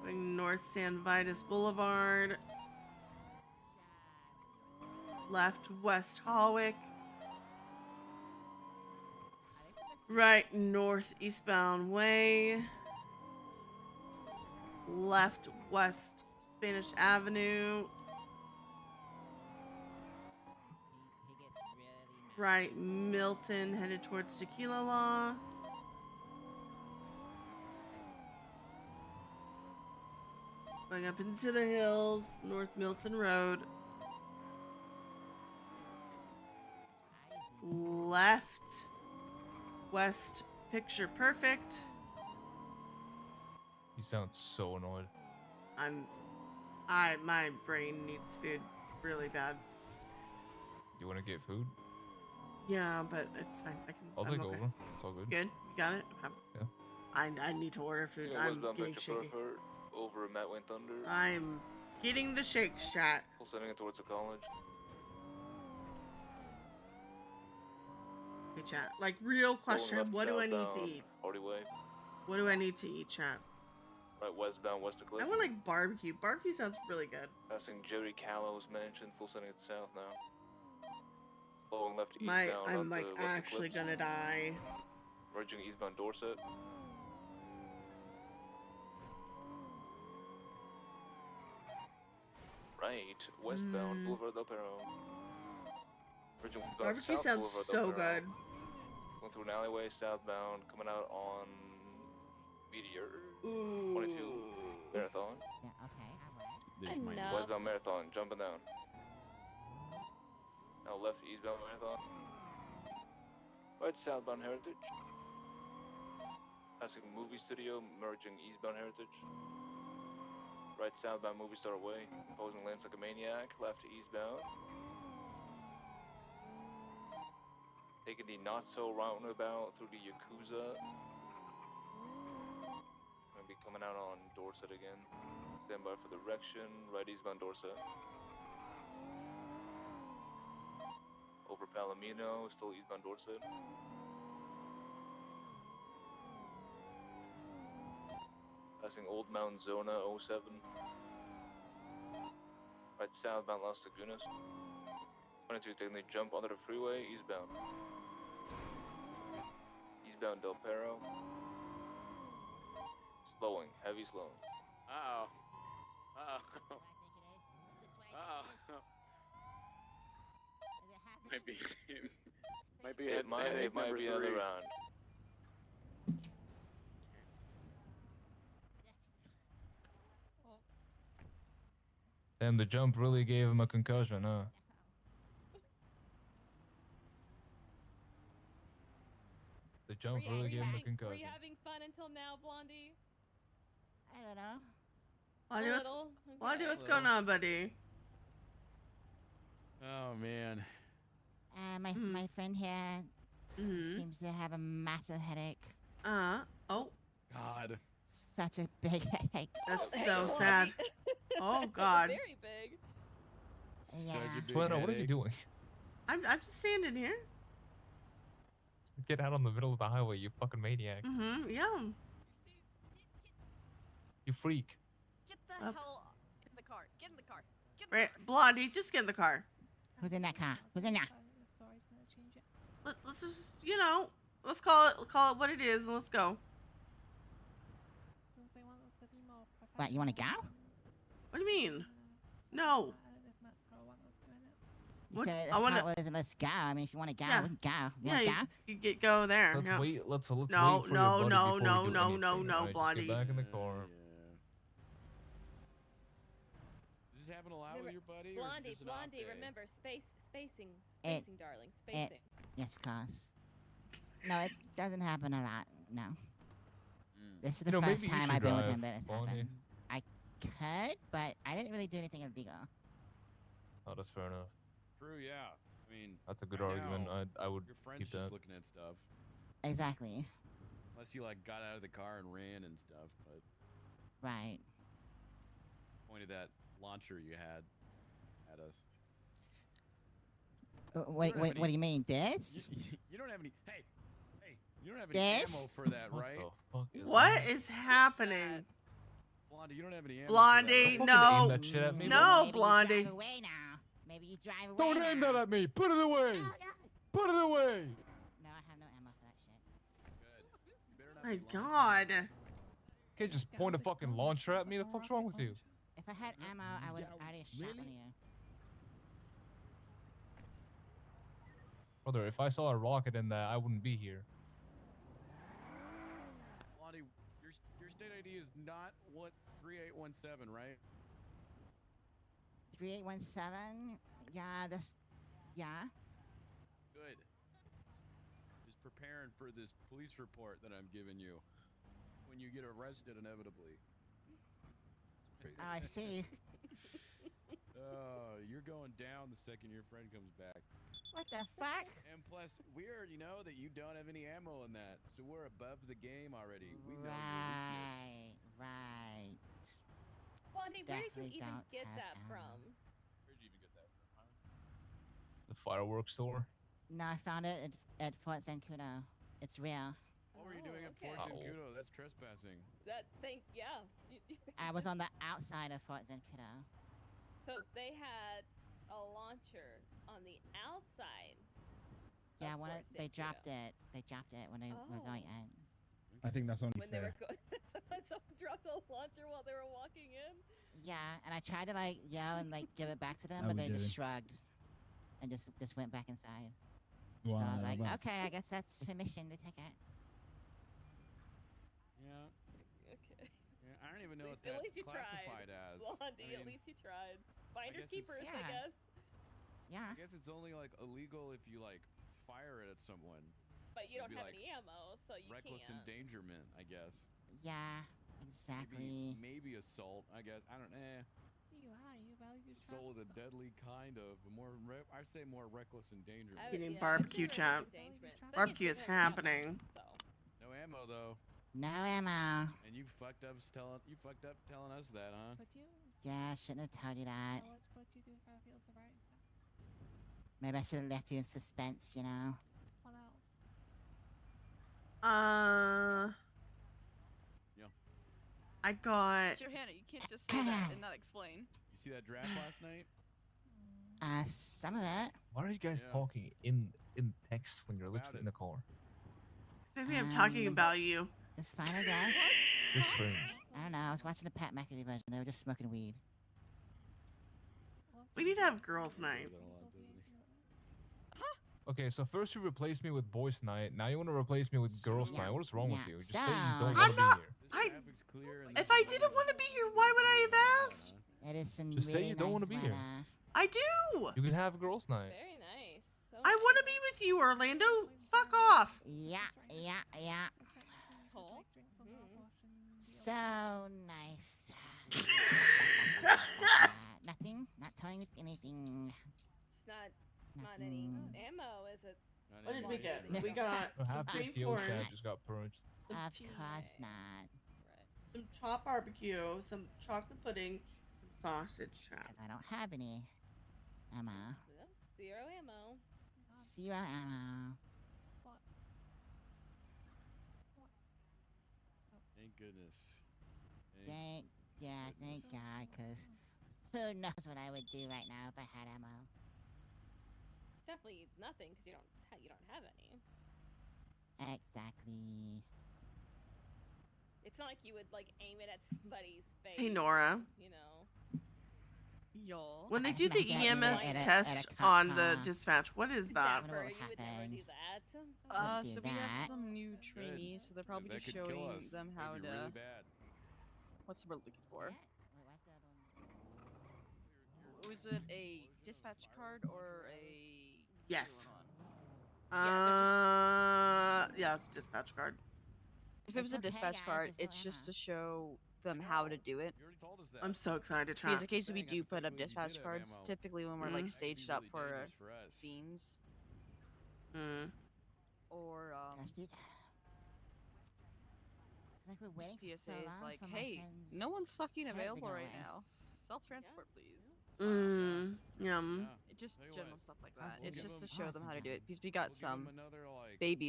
Going north San Vitus Boulevard. Left West Hawick. Right north eastbound way. Left West Spanish Avenue. Right Milton headed towards Tequila Law. Going up into the hills, North Milton Road. Left West Picture Perfect. You sound so annoyed. My brain needs food really bad. You want to get food? Yeah, but it's fine. I'll I'm take okay. over. It's all good. Good? You got it? Okay. Yeah. I need to order food. Yeah, I'm westbound getting Picture shaky. Perfect over at Matt Wayne Thunder. I'm getting the shake strat. We're sending it towards the college. Good chat? Like, real question. Left What do I need to southbound, eat? Hardy Way. What do I need to eat, chat? Right westbound, west of Cliff. I want like barbecue. Barbecue sounds really good. Passing Jerry Callow's mansion, full sending it south now. Following left eastbound I'm onto like west of actually Cliffs. gonna die. Merging eastbound Dorset. Right, westbound Boulevard Del Perro. Merging Barbecue south sounds Boulevard so Del Perro. good. Going through an alleyway southbound, coming out on Meteor. 22 Marathon. Yeah, okay, alright. There's my Enough. Westbound Marathon, jumping down. Now left eastbound Marathon. Right southbound Heritage. Passing movie studio, merging eastbound Heritage. Right southbound Movie Star Way, opposing lanes like a maniac, left eastbound. Taking the not so roundabout through the Yakuza. Gonna be coming out on Dorset again. Stand by for direction, right eastbound Dorset. Over Palomino, still eastbound Dorset. Passing Old Mountain Zona 07. Right southbound Las Lagunas. 22 taking the jump onto the freeway, eastbound. Eastbound Del Perro. Slowing, heavy slowing. Uh-oh. Uh-oh. Uh-oh. Might be It might be another round. Damn, the jump really gave him a concussion, huh? The jump really gave him a Were concussion. you having fun until now, Blondie? I don't know. Blondie, what's going on, buddy? Oh man. My friend here seems to have a massive headache. Oh. God. Such a big headache. That's so sad. Oh God. Very big. Yeah. Sweater, what are you doing? I'm just standing here. Get out on the middle of the highway, you fucking maniac. Yeah. You freak. Get the hell in the car. Get in the car. Right, Blondie, just get in the car. Who's in that car? Who's in there? Let's just, let's call it what it is, and let's go. What, you want to go? What do you mean? No. You What? said I wanna- let's go. I mean, if you want to go, Yeah. we can go. You Yeah, want to you go there. Let's yeah. wait. Let's No, wait for no, your buddy no, before no, we do no, anything, no, alright? Blondie. Just get back in the car. Does this happen a lot with your buddy? Blondie, or is it just an off Blondie, day? remember, spacing, It- darling, go? spacing. Yes, of course. No, it doesn't happen a lot. No. This is the You know, first maybe you time should I've been with drive, him that it's Blondie. happened. I could, but I didn't really do anything illegal. Oh, that's fair enough. True, yeah. I mean, That's a good right argument. now, I would your friend's keep just that. looking at stuff. Exactly. Unless you like got out of the car and ran and stuff, but Right. pointed that launcher you had at us. What do you mean, this? You don't have any. Hey, you don't have any This? ammo for that, right? What is happening? Blondie, you don't have any ammo. Blondie, for that, right? no. aim that shit at me, No, Maybe Blondie. You drive away now. Maybe you drive away Don't now. aim that at me! Put it away! Put it away! No, I have no ammo for that shit. My God. Can't just point a fucking launcher at me. The fuck's wrong with you? If I had ammo, I would have already shot one of you. Brother, if I saw a rocket in that, I wouldn't be here. Blondie, your state ID is not what 3817, right? 3817? Yeah, yeah. Good. Just preparing for this police report that I'm giving you. When you get arrested, inevitably. Oh, I see. Oh, you're going down the second your friend comes back. What the fuck? And plus, we already know that you don't have any ammo in that, so we're above the game already. We know your weakness. Right. Blondie, where did Definitely you even don't get have that ammo. from? Where'd you even get that from, huh? The fireworks store. No, I found it at Fort Zancudo. It's real. What were you doing at okay. Fort Zancudo? That's trespassing. Yeah. I was on the outside of Fort Zancudo. So they had a launcher on the outside. Yeah, of Fort they Zancudo. dropped it. They dropped it when they were going in. I think that's only When they fair. were going, someone dropped a launcher while they were walking in. Yeah, and I tried to like yell and like give it back to them, How but we they just doing? shrugged and just went back inside. Well, so I was no, like, but- okay, I guess that's permission to take it. Yeah. Okay. Yeah, I don't even know what At that's least you classified tried. as. Blondie, I at mean, least you tried. Finders guess it's- keepers, I Yeah. guess. Yeah. I guess it's only like illegal if you like fire it at someone. But you don't Maybe, have like, any ammo, so you reckless can't. endangerment, I guess. Yeah, exactly. Maybe assault. I guess I don't. You value Assault of the deadly kind of I say more reckless endangerment. Getting barbecue chat. Barbecue is happening. No ammo though. No ammo. And you fucked up telling us that, huh? Yeah, I shouldn't have told you that. What you do if I feel surprised? Maybe I should have left you in suspense, you know. What else? Yeah. I got. Johanna, you can't just say that and not explain. You see that draft last night? Some of it. Why are you guys talking in text when you're literally in the car? Maybe I'm talking about you. It's fine, I guess. You're cringe. I don't know. I was watching the Pat McAfee version. They were just smoking weed. We need to have girls' night. Okay, so first you replaced me with boys' night. Now you want to replace me with girls' night. What is wrong with you? Just say you don't want to be here. If I didn't want to be here, why would I have asked? It is some Just say really you don't want to nice be here. weather. I do. You can have girls' night. Very nice. So I want to be with you, Orlando. Fuck off. Yeah. Oh. So nice. Nothing. Not telling you anything. It's not any ammo, is it? What did we get? We got So some half the beef field corn, chat just got purged. some Of tea, course not. some chopped barbecue, some chocolate pudding, some sausage chat. Because I don't have any ammo. Yep, zero ammo. Zero ammo. Thank goodness. Thank God, because who knows what I would do right now if I had ammo. Definitely nothing because you don't have any. Exactly. It's not like you would like aim it at somebody's face. Hey, Nora. You know. Y'all. When they do the Imagine EMS at a test cop on the car. dispatch, what is that? Never, you would never do that. do So we have that. some new trainees, so they're probably That just could kill showing us. them how That'd to. be really bad. What's the word looking for? Wait, why's the other one? Was it a dispatch card or a? Yes. Yeah, Yeah, it's a dispatch card. If it was a okay, dispatch guys, card, there's no it's just ammo. to show them how to do it. You already told us that. I'm so excited to try. Because occasionally we Saying, I do put think up we did dispatch have cards, ammo. typically when we're like Mhm. staged That'd up be really for dangerous for us. scenes. Mm. Or Gosh, dude. Like we're waiting for PSA so is long like, for my hey, friends. no one's fucking head to available go right away. now. Self-transport, please. Yum. Just Tell you general what, stuff like I'll that. give It's just to them- show oh, them thank how to do God. it. Because we got We'll give some 'em another, like, baby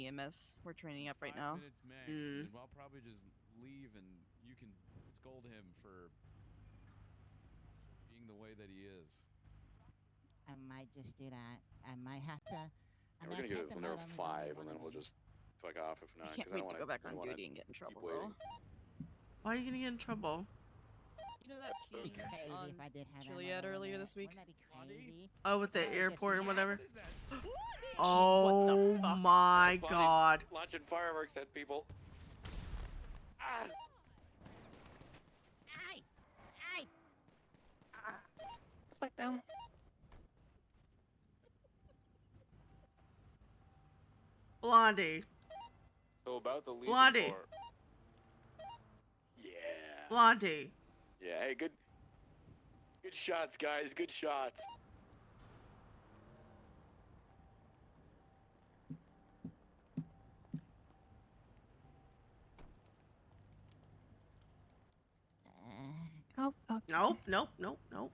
EMS we're training up right 5 now. minutes max, Mm. and I'll probably just leave, and you can scold him for being the way that he is. I might just do that. I might have to. Yeah, I we're mean, gonna I give take it the when they're modems and leave 5, one and then of we'll them. just fuck off if not. I can't 'cause wait don't to wanna, go back I on don't wanna duty and get in keep trouble, waiting. bro. Why are you gonna get in trouble? You know that It'd be scene crazy on if I did have ammo Chiliad though, earlier wouldn't this it? week? Wouldn't that be crazy? Oh, with the Just airport and whatever. nuts. Oh my Bonnie's God. Launching fireworks at people. Ah! Aye! Aye! Spike down. Blondie. So about the lead Blondie. part. Yeah. Blondie. Yeah, hey, good shots, guys. Good shots. Oh, Nope, nope, nope, nope.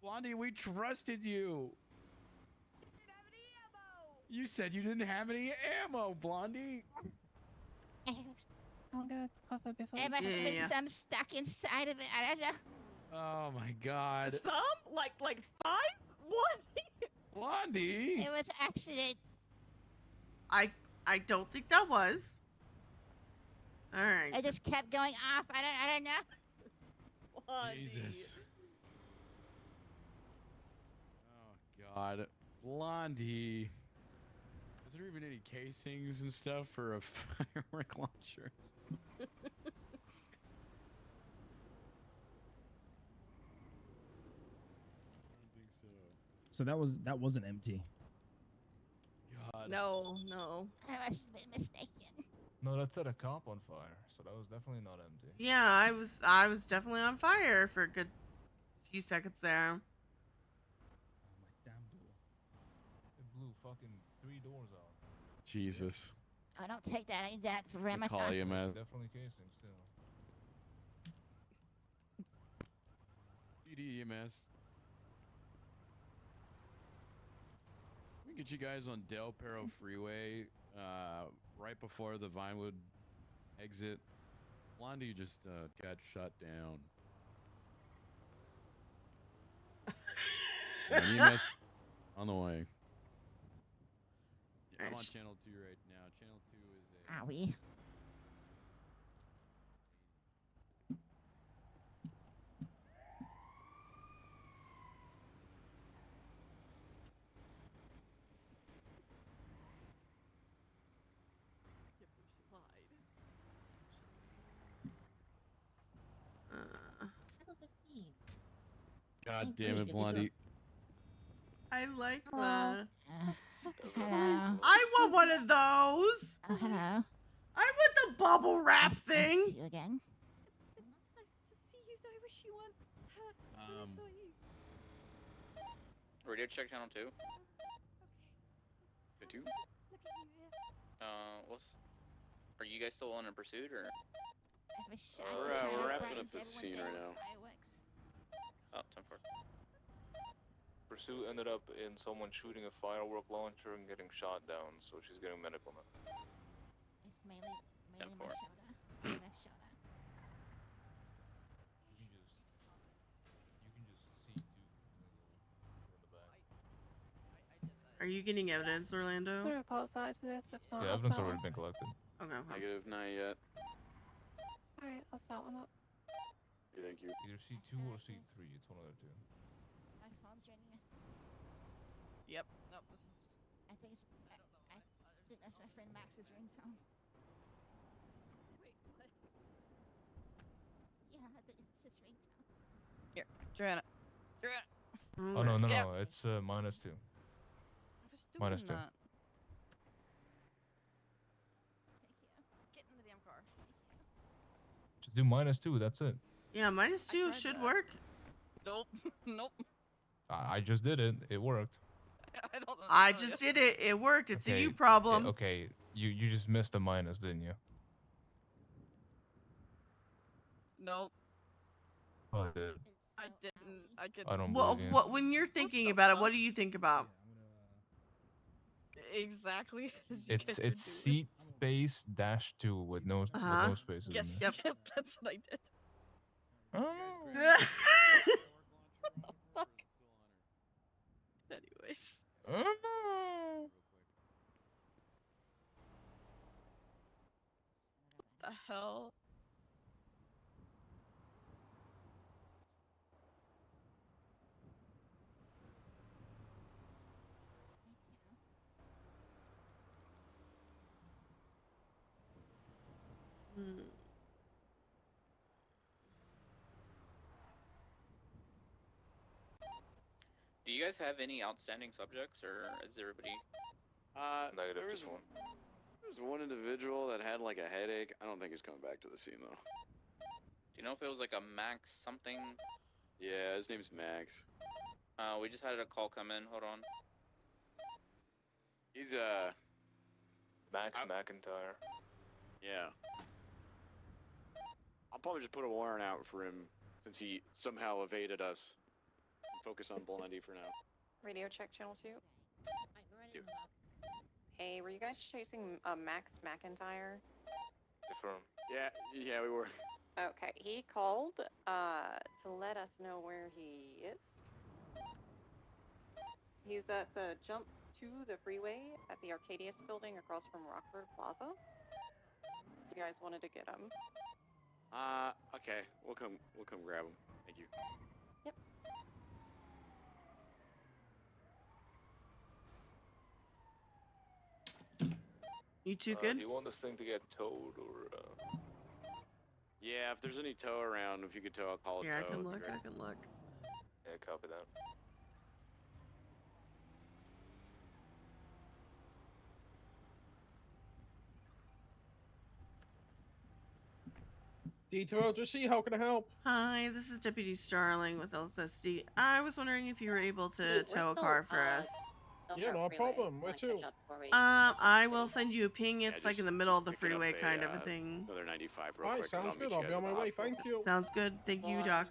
Blondie, we trusted you. You said you didn't have any ammo, Blondie. I'll get a coffee before. There must have been some stuck inside of it. I don't know. Oh my god. Some? Like 5? What? Blondie. It was accident. I don't think that was. All right. It just kept going off. I don't know. Jesus. Oh god. Blondie. Is there even any casings and stuff for a firework launcher? I don't think so. So that wasn't empty. God. No, no. I must have been mistaken. No, that set a cop on fire, so that was definitely not empty. Yeah, I was definitely on fire for a good few seconds there. It blew fucking 3 doors out. Jesus. I don't take that. I need that for I Remington. call you, man. Definitely casings too. EMS. We can get you guys on Del Perro Freeway right before the Vinewood exit. Blondie just got shut down. EMS on the way. Yeah, I'm on channel 2 right now. Channel 2 is a... Are we? God damn it, Blondie. I like Hello. that. Hello. I want one of those. Oh, hello. I want the bubble wrap thing. See you again. It's nice to see you. I wish you one had when I saw you. Radio check channel 2. The 2? Look at you here. Are you guys still on in pursuit or? We're wrapping up the scene right now. Oh, 10-4. Pursuit ended up in someone shooting a firework launcher and getting shot down, so she's getting medical now. It's mainly my shoulder. My left shoulder. You can just see too in the back. Are you getting evidence, Orlando? The report side to this. If not, Yeah, I'll evidence start already one. been collected. Okay. Negative, not yet. Alright, I'll start one up. Thank you. Either C2 or C3, it's one of the two. My phone's ringing. Yep. Nope. This is. I think that's my friend Max's ringtone. Wait. What? Yeah, I think it's his ringtone. Here, Johanna. Oh no, it's -2. I was doing -2. that. Get in the damn car. Just do -2, that's it. Yeah, -2 should work. Nope. Nope. I just did it. It worked. I don't know. I just did it. It worked. It's a Okay, you problem. Okay, you just missed a minus, didn't you? Nope. Oh, I did. I didn't. I could. I don't Well, believe you. when you're thinking about it, what do you think about? Exactly. As you guys are It's doing. seat space -2 with no spaces Yes. in there. Yep. That's what I did. What the fuck? Anyways. What the hell? Do you guys have any outstanding subjects, or is everybody? Negative, There just one. was one individual that had like a headache. I don't think he's coming back to the scene though. Do you know if it was like a Max something? Yeah, his name's Max. We just had a call come in. Hold on. He's Max McIntyre. Yeah. I'll probably just put a warrant out for him since he somehow evaded us. focus on Blondie for now. Radio check channel 2. Hey, were you guys chasing Max McIntyre? Confirm. Yeah, we were. Okay, he called to let us know where he is. He's at the jump to the freeway at the Arcadius building across from Rockford Plaza. You guys wanted to get him. Okay, we'll come grab him. Thank you. Yep. You too good? Do you want this thing to get towed or? Yeah, if there's any tow around, if you could tow, I'll call it Yeah, tow. I can look. I can look. Yeah, copy that. D2LGC, how can I help? Hi, this is Deputy Starling with LSSD. I was wondering if you were able to tow a car for us. Yeah, no problem. Where to? I will send you a ping. It's like in the middle of the freeway kind of a thing. Another 95 real Alright, quick. sounds good. I'll be on my way. Thank you. Sounds good. Thank you, Doc.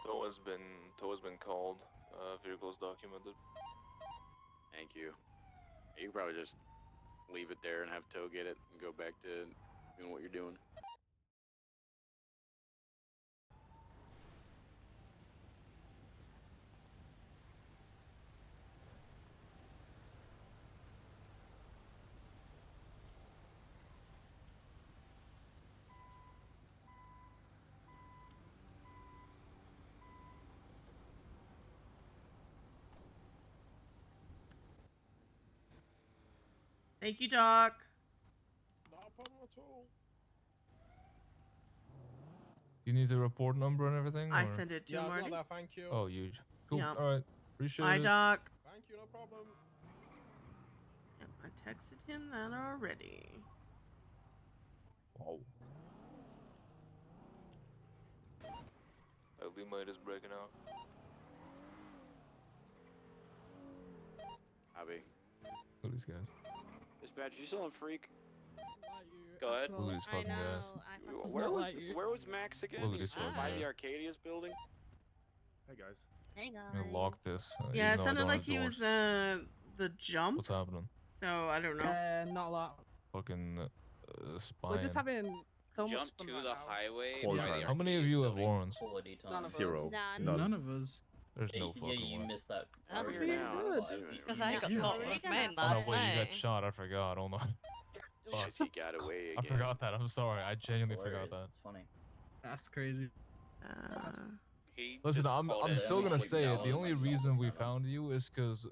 Tow has been called. Vehicles documented. Thank you. You can probably just leave it there and have tow get it and go back to doing what you're doing. Thank you, Doc. No problem at all. You need the report number and everything? I or? sent it to him I've already. got that, thank you. Oh, huge. Cool. Yep. All right. Appreciate Bye, it. Doc. Thank you, no problem. Yep, I texted him that already. Wow. Lima is breaking out. Abby. Look at these guys. Dispatch, you still on Freak? Go ahead. Look at these fucking guys. Where was Max again? Look at He was these fucking by guys. the Arcadius building? Hey, guys. Hey, I'm gonna lock this. Yeah, even it though I sounded don't like have he doors. was the jump. What's happening? So I don't know. Not a lot. Fucking spying. We're just having so much Jump fun to right the now. highway. Quality by the time. How many of you have warrants? None of us. Zero. None. None. of us. There's no fucking you way. missed that. I'm earlier being now. good. Because I got Yeah. caught with mine Oh last no, wait, you night. got shot. I forgot. Hold on. Yes, he got away I again. forgot that. I'm sorry. I genuinely forgot that. It's funny. That's crazy. Listen, I'm still gonna Like, say it. no, The only like, reason we found you is because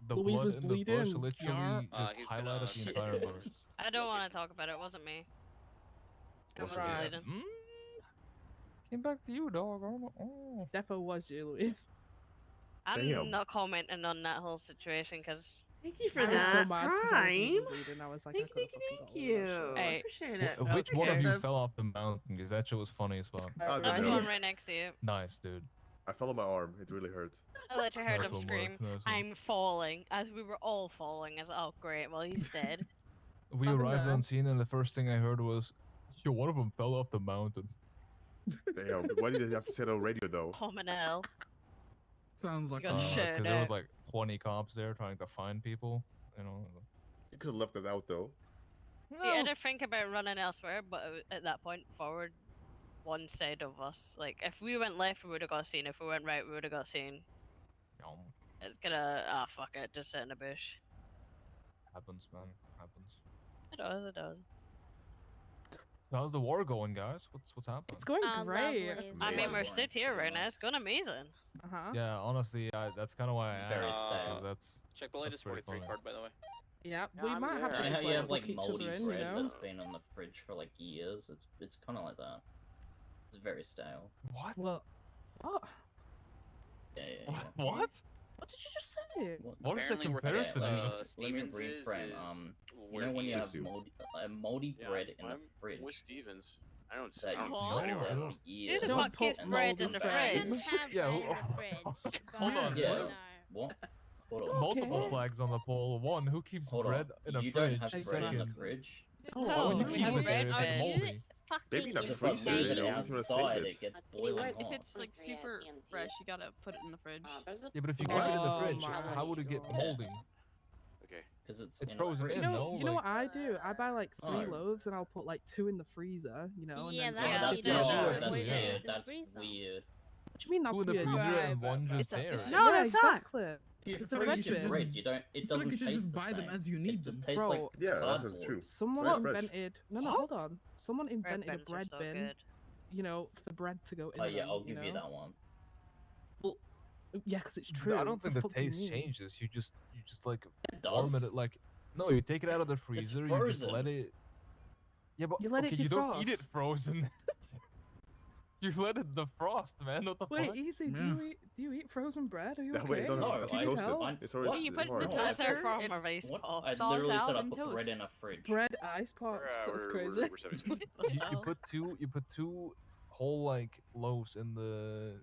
the Louise blood was in the bush bleeding. literally just he's gonna highlighted the check entire the bush. I don't want to talk about it. It wasn't me. I wasn't Right. bleeding. Came back to you, dog. Oh. Defo was you, Louise. I'm Damn. not commenting on that whole situation because. Thank you for I was so that, mad 'cause I wasn't Prime. even bleeding. I was like, I Thank could've fucking got you. all that shit. I Hey, appreciate it. Which one of you Joseph. fell off the mountain? Because that shit was funny as fuck. I There's don't know. one right next to you. Nice, dude. I fell on my arm. It really hurt. I literally heard Nice him one, scream, Mark. Nice one. I'm falling, as we were all falling. As oh great, well he's dead. We Fucking arrived man. on scene, and the first thing I heard was, "Yo, one of them fell off the mountain." Damn. Why did you have to say that on radio, though? Hominel. Sounds like Got shit Because there was out. like 20 cops there trying to find people. You know. You could have left that out, though. See, I did think about running elsewhere, but at that point, forward one side of us. Like, if we went left, we would have got seen. If we went right, we would have got seen. It's gonna. Ah, fuck it. Just sit in a bush. Happens, man. Happens. It does, it does. How's the war going, guys? What's happening? It's going great. I mean, we're still here right now. It's going amazing. Uh-huh. Yeah, honestly, that's kind of why I Very asked. stale. 'Cause that's Check the latest pretty 43 funny. card, by the way. Yeah, Yeah, we I'm might have there. to You know just how you have book like each moldy other in, you bread know? that's been in the fridge for like years? It's kind of like that. It's very stale. What? Well, what? Yeah. What? What did you just say? What is the Apparently, comparison even? Let me Stevens reframe. You know when you have moldy Yeah, bread in the I'm fridge. with Stevens. I don't. That I don't you see No, that anywhere. I have don't. for Who years. the Don't fuck keeps put bread mold in the frame. fridge? Yeah, hold on. Yeah. What? What? Hold on. Multiple Okay. flags on the pole. One, who keeps Hold bread on. in a You fridge? don't have bread Second, in the fridge. why would you No, keep have it there bread if it's fridge. moldy? Maybe in a Because if I freezer, leave you it know, if you want to save outside, it. it gets boiling If hot. it's like super fresh, you gotta put it in the fridge. Yeah, but if you keep it in the fridge, my how would it get God. moldy? Okay. Because it's It's in frozen the fridge. in, no? You know Like, what I do? I buy like 3 Oh. loaves and I'll put like 2 in the freezer, you know, and Yeah, then that's Yeah, what that's you do. yeah, weird. do that That's too, yeah. weird. That's weird. What do you mean that's 2 in the weird? freezer and Right, 1 just it's there. efficient. No, yeah, that's not. exactly. If It's you a bread freeze bin. bread, you don't. It doesn't taste just the buy them same. as you need It just them. tastes Bro, like Yeah, that's cardboard. true. Someone Well, fresh. invented no, hold on. Someone Bread invented a bins are bread so bin, good. you know, for bread to go in Oh them, yeah, I'll you give you know? that one. Well, yeah, because it's true. I don't think the the fuck do you taste mean? changes. You just like It warm does. it like no, you take it out of the freezer, you just frozen. let it. Yeah, but You let it okay, you don't eat it defrost. frozen. You let it defrost, man. What the Wait, fuck? easy. Yeah. Do you eat frozen bread? Are you That okay? way you don't No, have to I- toast it. I- It's already what? You put it in the No, I That's toaster. our form it of ice What? pop. I thaws literally out said I and put bread toast. in a fridge. Bread ice pops. That's crazy. we're 70. You put two whole like loaves in the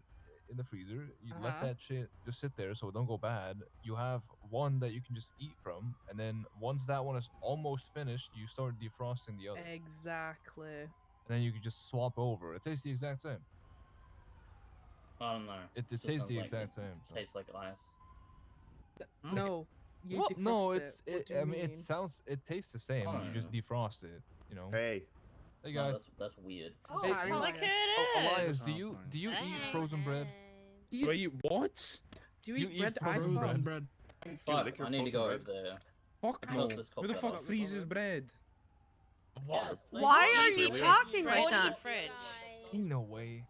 freezer. You let Uh-huh. that shit just sit there so it don't go bad. You have one that you can just eat from, and then once that one is almost finished, you start defrosting the other, Exactly. and then you can just swap over. It tastes the exact same. I don't know. It Still tastes sounds the like exact it same. So. tastes like ice. No, you What? defrost No, it. it's What it. do you I mean, mean? it tastes the same. You just Oh. defrost it. You know. Hey. Hey No, guys. that's weird. Oh, Hey, hi, Look Elias. who Oh, it is. Elias, do you eat frozen bread? Do you, Wait, what? do you do you eat eat bread ice frozen pops? bread? Fuck, lick your I need to frozen go bread? over there. Fuck no. Close this Who the cop fuck up. freezes bread? What? Why are you Really? talking Bread like in the that? fridge. Ain't no way.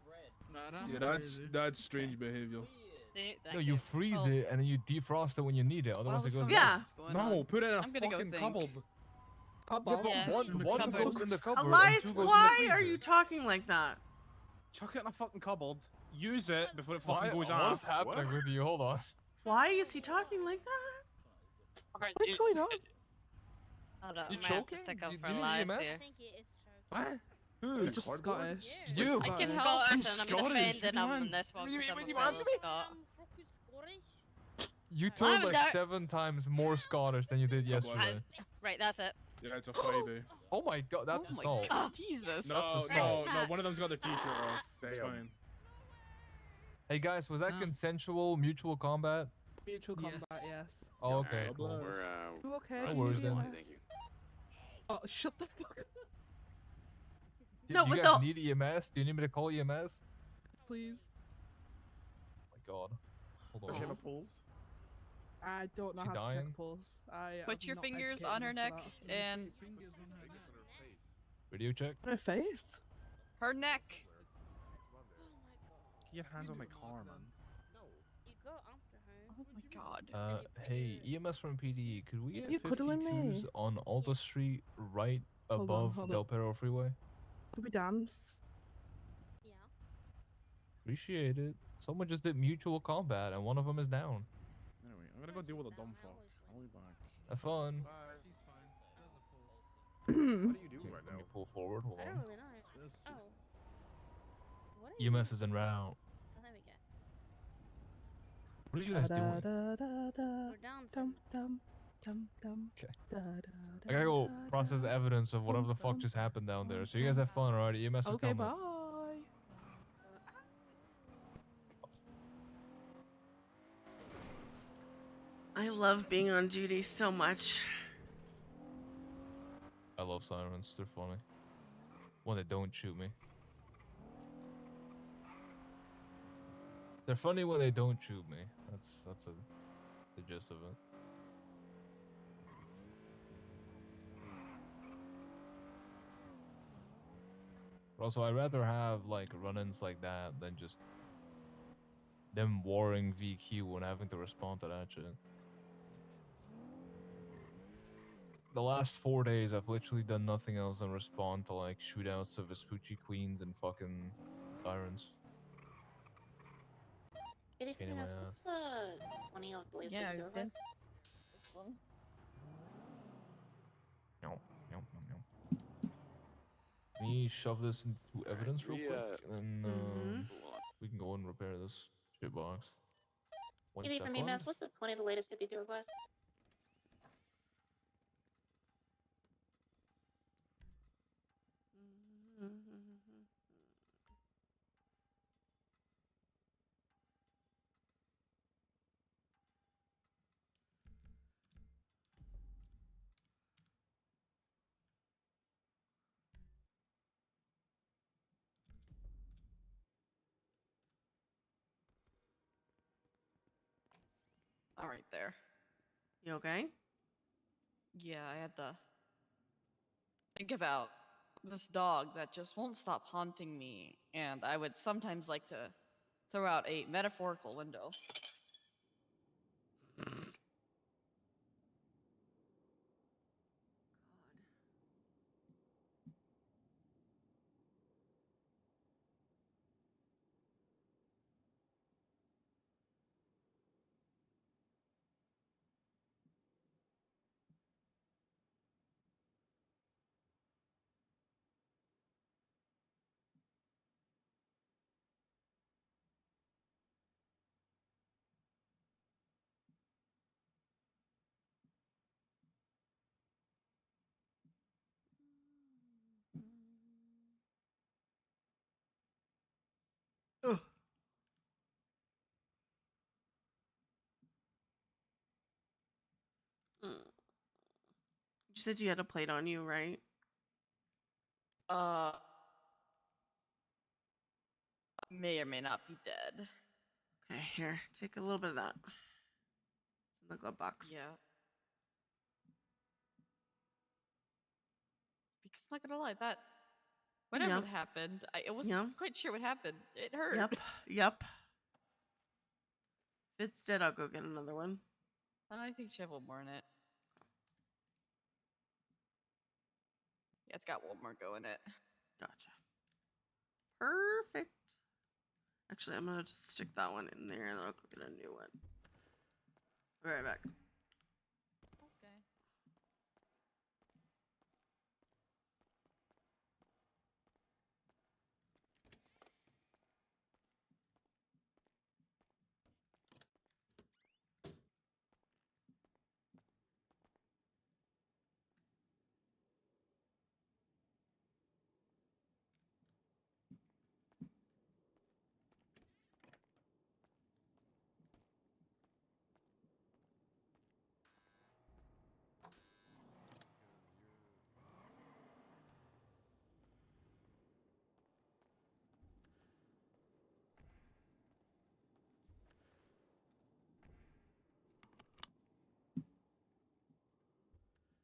Nah, Yeah, that's strange behavior. No, you freeze Well, it and then you defrost it when you need it. Otherwise, it goes Yeah. bad. No, put it in a I'm gonna go fucking think. cupboard. Yeah, but Yeah. one In the goes cupboard. in the cupboard. Elias, and 2 goes why in the are freezer. you talking like that? Chuck it in a fucking cupboard. Use it before it Why? fucking goes What's off. happening with you? Hold on. Why is he talking like that? What's going on? Hold on, You I might have to choking? stick up Do for you need Elias EMS? here. What? He's just Scottish. Just You. I can Scottish. help, I'm and I'm Scottish, defending what do you him want? this one What do you because I'm mean, a you want fellow me? Scot. You I'm turned like there. 7 times more Scottish than you did yesterday. Right, that's it. Yeah, it's a Friday. Oh my god, that's Oh my assault. god, Jesus. No, That's assault. no, one of them's got their t-shirt off. It's Damn. fine. Hey guys, was that consensual mutual combat? Mutual combat, yes. Oh, okay, Alright, cool. We're You okay? No Do you worries need then. EMS? Thank you. Oh, shut the fuck up, No, Do what you the- guys need EMS? Do you need me to call EMS? please. Oh my god. Hold Does she on. have a pulse? I don't know She how to check dying? a pulse. I Put am your not fingers educated on her enough neck for that. and Video check. Her face? her neck. Get your hands on my car, man. Oh my god. Hey, EMS from PD, could we get You cuddling 52s me? on Alta Street right Hold on, above hold Del up. Perro Freeway? Could we dance? Appreciate it. Someone just did mutual combat and one of them is down. Anyway, I'm gonna go deal with a dumb fuck. I'll be back. Have fun. What are you doing right Let now? me pull forward. Hold I on. don't really know. Oh. What are EMS is en route. Oh, there we go. What are you guys doing? We're down some. Okay. I gotta go process evidence of whatever the fuck just happened down there. So you guys have fun, alright? EMS is Okay, coming. bye. I love being on duty so much. I love sirens. They're funny. When they don't shoot me. They're funny when they don't shoot me. That's the gist of it. But also, I'd rather have like run-ins like that than just them warring VQ and having to respond to that shit. The last 4 days, I've literally done nothing else than respond to like shootouts of Vespucci Queens and fucking sirens. Anything Pain in my else? ass. What's the 20 of Blaze Yeah, 52 then. request. This one. Yum, yum, yum, yum. Let me shove this into evidence real we, quick, and then Hold on. we can go and repair this shit box. One Maybe for me, second. Mass, what's the 20 the latest 52 request? All right, there. You okay? Yeah, I had to think about this dog that just won't stop haunting me, and I would sometimes like to throw out a metaphorical window. Ugh. You said you had a plate on you, right? May or may not be dead. Okay, here, take a little bit of that. It's in the glove box. Yeah. Because not gonna lie, that whatever Yep. happened, I wasn't Yep. quite sure what happened. It hurt. Yep. Yep. If it's dead, I'll go get another one. I think she have one more in it. Yeah, it's got one more go in it. Gotcha. Perfect. Actually, I'm gonna just stick that one in there and then I'll go get a new one. Be right back. Okay.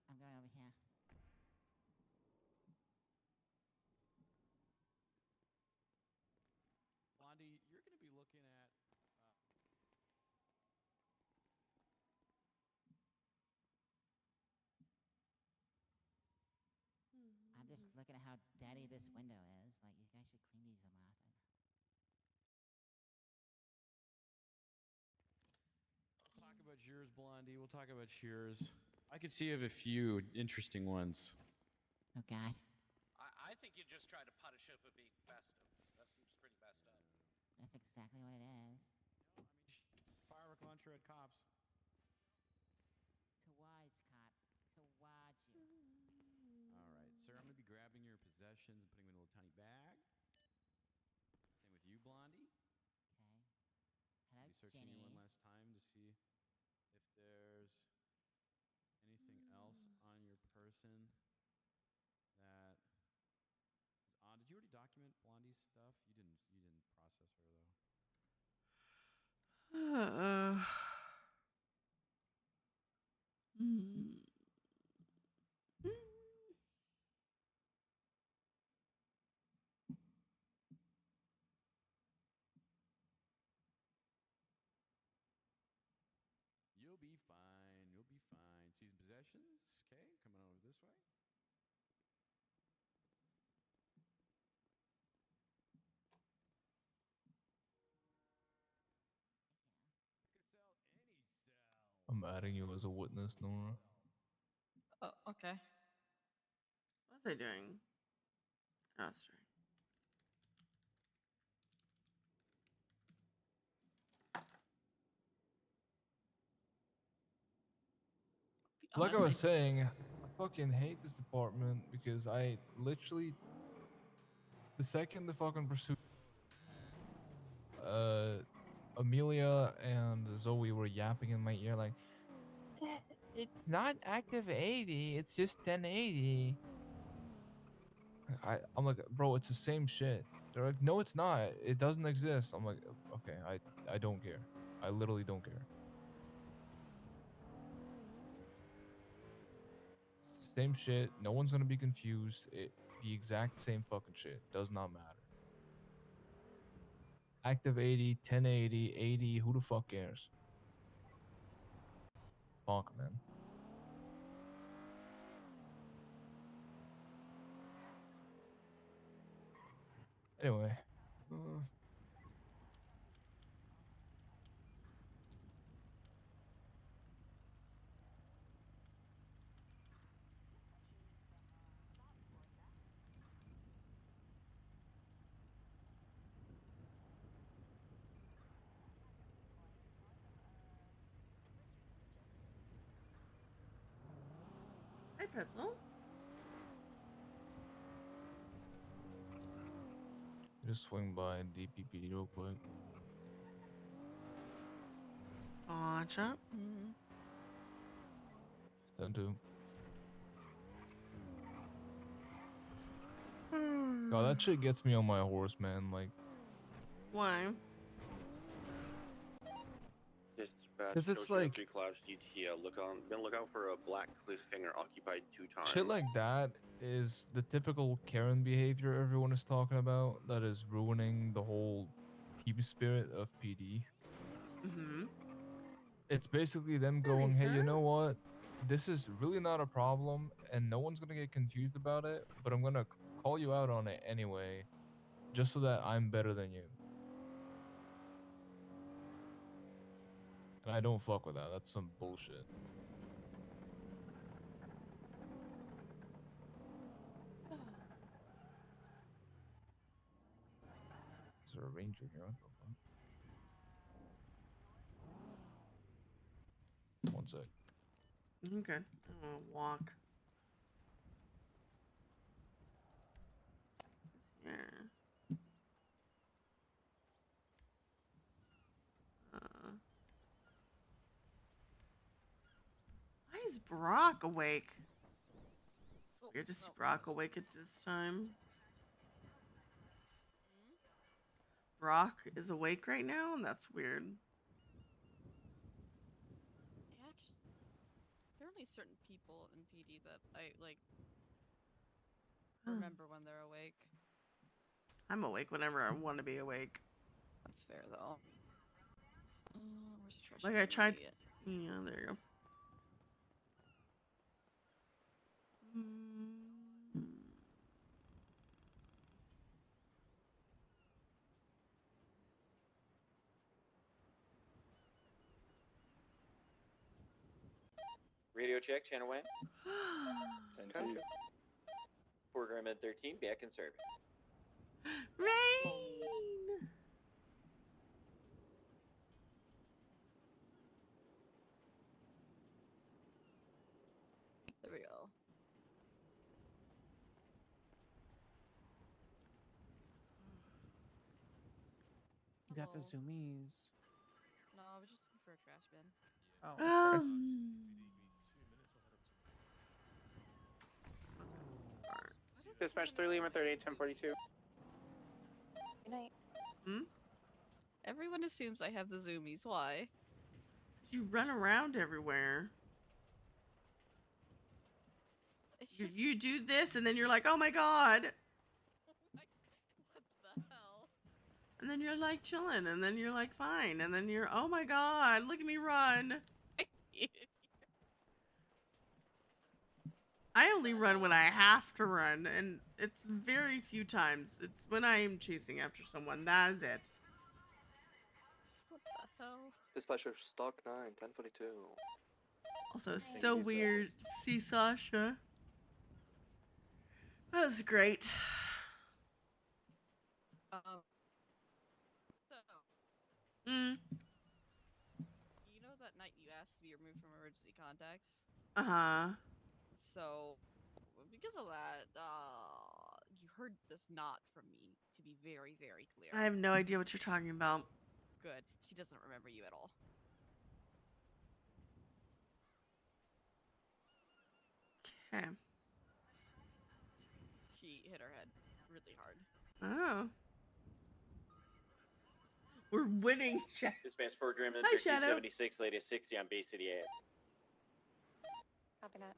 I'm going over here. Blondie, you're going to be looking at. I'm just looking at how dirty this window is. Like, you guys should clean these more often. We'll talk about yours, Blondie. We'll talk about yours. I could see of a few interesting ones. Oh, God. I think you just try to punish her for being festive. That seems pretty messed up. That's exactly what it is. Firework launcher at cops. Towards cops. Towards you. All right, sir. I'm going to be grabbing your possessions and putting them in a little tiny bag. Same with you, Blondie. Okay. Hello, I'll be searching Jenny. you one last time to see if there's anything else on your person that is on. Did you already document Blondie's stuff? You didn't. You didn't process her though. You'll be fine. You'll be fine. Seize possessions. Okay, coming over this way. I'm adding you as a witness, Nora. Oh, okay. What was I doing? Oh, sorry. Like I was saying, I fucking hate this department because I literally, the second the fucking pursuit, Amelia and Zoe were yapping in my ear like, it's not active 80, it's just 1080. I'm like, bro, it's the same shit. They're like, no, it's not. It doesn't exist. I'm like, okay, I don't care. I literally don't care. Same shit. No one's gonna be confused. The exact same fucking shit. Does not matter. Active 80, 1080, 80. Who the fuck cares? Fuck, man. Anyway. Hi, Pretzel. Just swing by DPP real quick. Gotcha. Them too. God, that shit gets me on my horse, man. Like, why? Because it's like 3 Collapse GT. Look out for a black cliffhanger occupied 2 times. shit like that is the typical Karen behavior everyone is talking about. That is ruining the whole team spirit of PD. Mm-hmm. It's basically them going, hey, you know what? This is really not a problem, and no one's gonna get confused about it. But I'm gonna call you out on it anyway, just so that I'm better than you. And I don't fuck with that. That's some bullshit. Is there a ranger here? What the fuck? One sec. Okay. I'm gonna walk. Here. Why is Brock awake? It's weird to see Brock awake at this time. Brock is awake right now, and that's weird. Yeah, just there are only certain people in PD that I like remember when they're awake. I'm awake whenever I want to be awake. That's fair though. Where's the trash? Like I tried. Yeah, there you go. Radio check, channel one. 10-2. Program at 13, back in service. Rain! There we go. You got the zoomies. No, I was just looking for a trash bin. Oh, that's fair. Dispatch 3 Lima 38 1042. Good night. Everyone assumes I have the zoomies. Why? You run around everywhere. You do this, and then you're like, oh my god. What the hell? And then you're like chilling, and then you're like fine, and then you're, oh my god, look at me run. I only run when I have to run, and it's very few times. It's when I am chasing after someone. That is it. What the hell? Dispatcher stock 9, 1042. Also, so weird. See Sasha. That was great. So, you know that night you asked to be removed from emergency contacts? Uh-huh. So, because of that, you heard this not from me, to be very, very clear. I have no idea what you're talking about. Good. She doesn't remember you at all. Okay. She hit her head really hard. Oh. We're winning, Shadow. Dispatch for Gremlin Hi, Shadow. 1376, latest 60 on Bay City Ave. Copy that.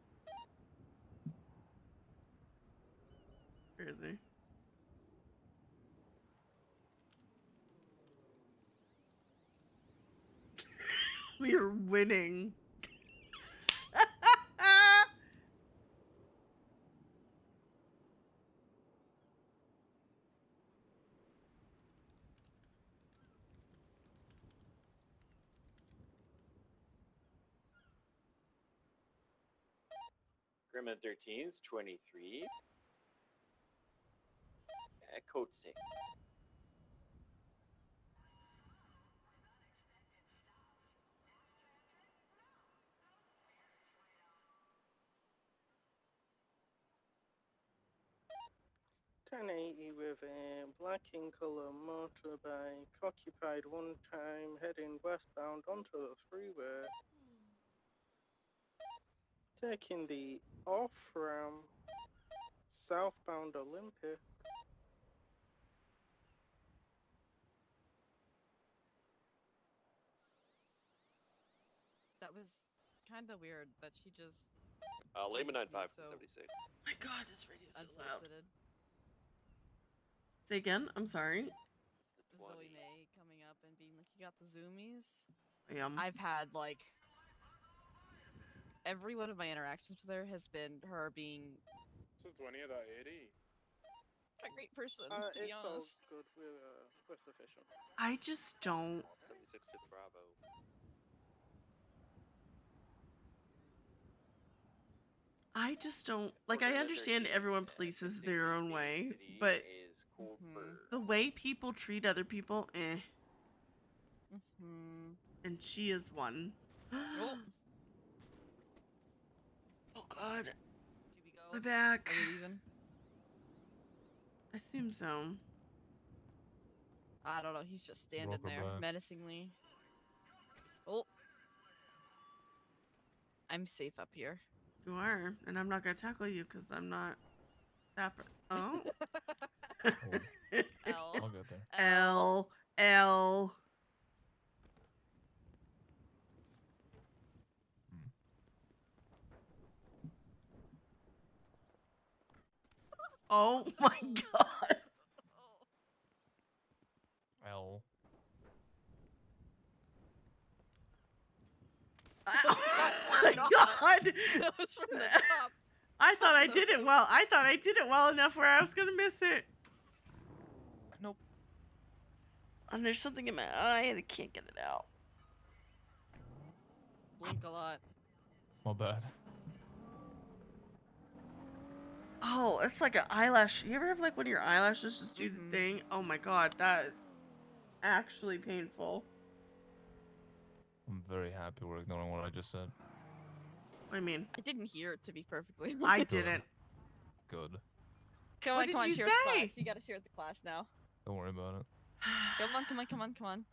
Where is he? We are winning. Gremlin 13's 23. Code 6. With a black in color motorbike, occupied one time, heading westbound onto the freeway. Taking the off ramp, southbound Olympic. That was kind of weird that she just. Lehman gave it to me 95 so 76. My God, this radio's so loud. unsolicited. Say again. I'm sorry. Zoe May coming up and being like, "You got the zoomies." Yeah. I've had like every one of my interactions with her has been her being So 20 at 80. a great person, to be It's all honest. good. We're sufficient. I just don't. 76 to the Bravo. I just don't like. I understand everyone polices their own way, but the way people treat other people, and she is one. Oh. Oh God. Do we go? My back. Are we leaving? I assume so. I don't know. He's just standing Welcome there back. menacingly. Oh. I'm safe up here. You are, and I'm not gonna tackle you because I'm not dapper. Oh. L. I'll get there. L. L. Oh my God. L. Oh my God. That was from the top. I thought I did it well. I thought I did it well enough where I was gonna miss it. Nope. And there's something in my eye and I can't get it out. Blink a lot. My bad. Oh, it's like an eyelash. You ever have like one of your eyelashes just do the thing? Oh my God, that is actually painful. I'm very happy we're ignoring what I just said. What do you mean? I didn't hear it, to be perfectly honest. I didn't. Good. Come What on, did come on, you share with the say? class. You gotta share with the class now. Don't worry about it. Come on, come on, come on, come on.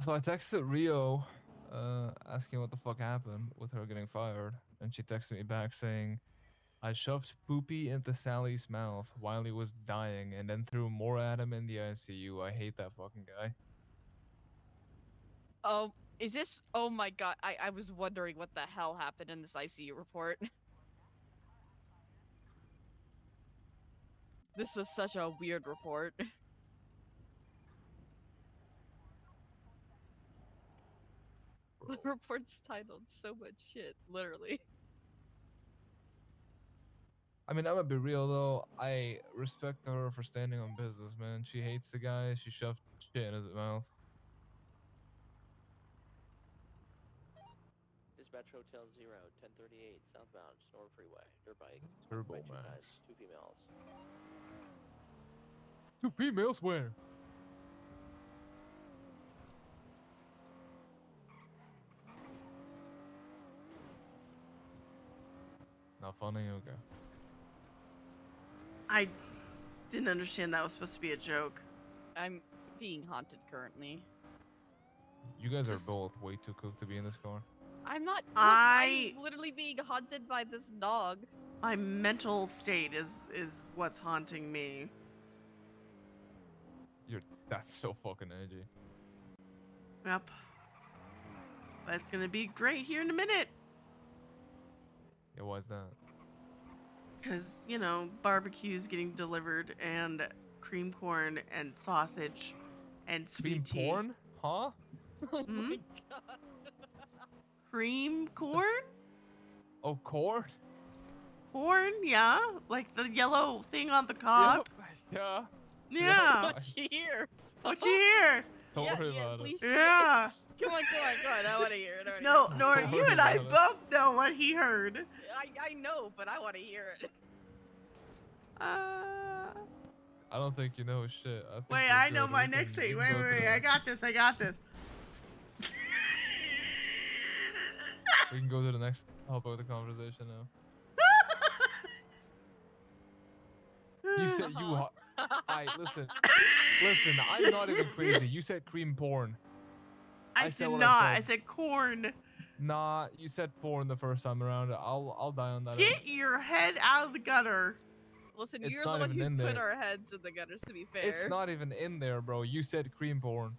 So I texted Rio, asking what the fuck happened with her getting fired, and she texted me back saying, "I shoved poopy into Sally's mouth while he was dying, and then threw more at him in the ICU. I hate that fucking guy." Oh, is this? Oh my God! I was wondering what the hell happened in this ICU report. This was such a weird report. The report's titled so much shit, literally. I mean, I'm gonna be real though. I respect her for standing on business, man. She hates the guy. She shoved shit in his mouth. Dispatch Hotel 0, 1038, southbound, Storm Freeway, dirt bike. Turbo Occupied 2 Max. guys, 2 females. 2 females where? Not funny? Okay. I didn't understand that was supposed to be a joke. I'm being haunted currently. You guys are both way too cooked to be in this car. I'm not. I'm literally being haunted by this dog. My mental state is what's haunting me. That's so fucking edgy. Yep. But it's gonna be great here in a minute. Yeah, why's that? Because, you know, barbecue's getting delivered and cream corn and sausage and sweet tea. Cream porn? Huh? Oh Hmm? my god. Cream corn? Oh, corn? Corn, yeah. Like the yellow thing on the cob. Yeah. Yeah. What's here? What you hear? Don't Yeah, worry yeah, about please. it. Yeah. Come on. I want to hear it. No, Nora, Don't you worry and I about it. both know what he heard. I know, but I want to hear it. I don't think you know shit. I think Wait, we're I know good. my We next can- thing. we Wait, can go to I got this. I got this. We can go to the next topic of the conversation now. You said you. I listen. Listen, I'm not even crazy. You said cream porn. I said did what not. I I said corn. Nah, you said porn the first time around. I'll die on that. end. Get your head out of the gutter. Listen, It's you're not the one even who in put there. our heads in the gutters. To be fair, It's not even in there, bro. You said cream porn.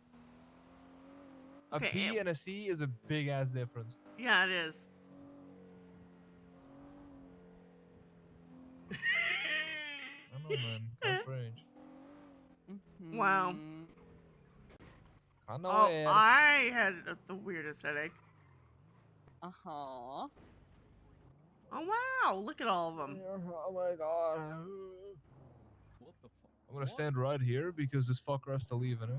A Okay, P and a C is a big ass difference. Yeah, it is. I know, man. That's strange. Wow. I know Oh, it. I had the weirdest headache. Uh huh. Oh wow! Look at all of them. Oh my god. What the fuck? I'm gonna stand right here because this fucker has to leave anyway.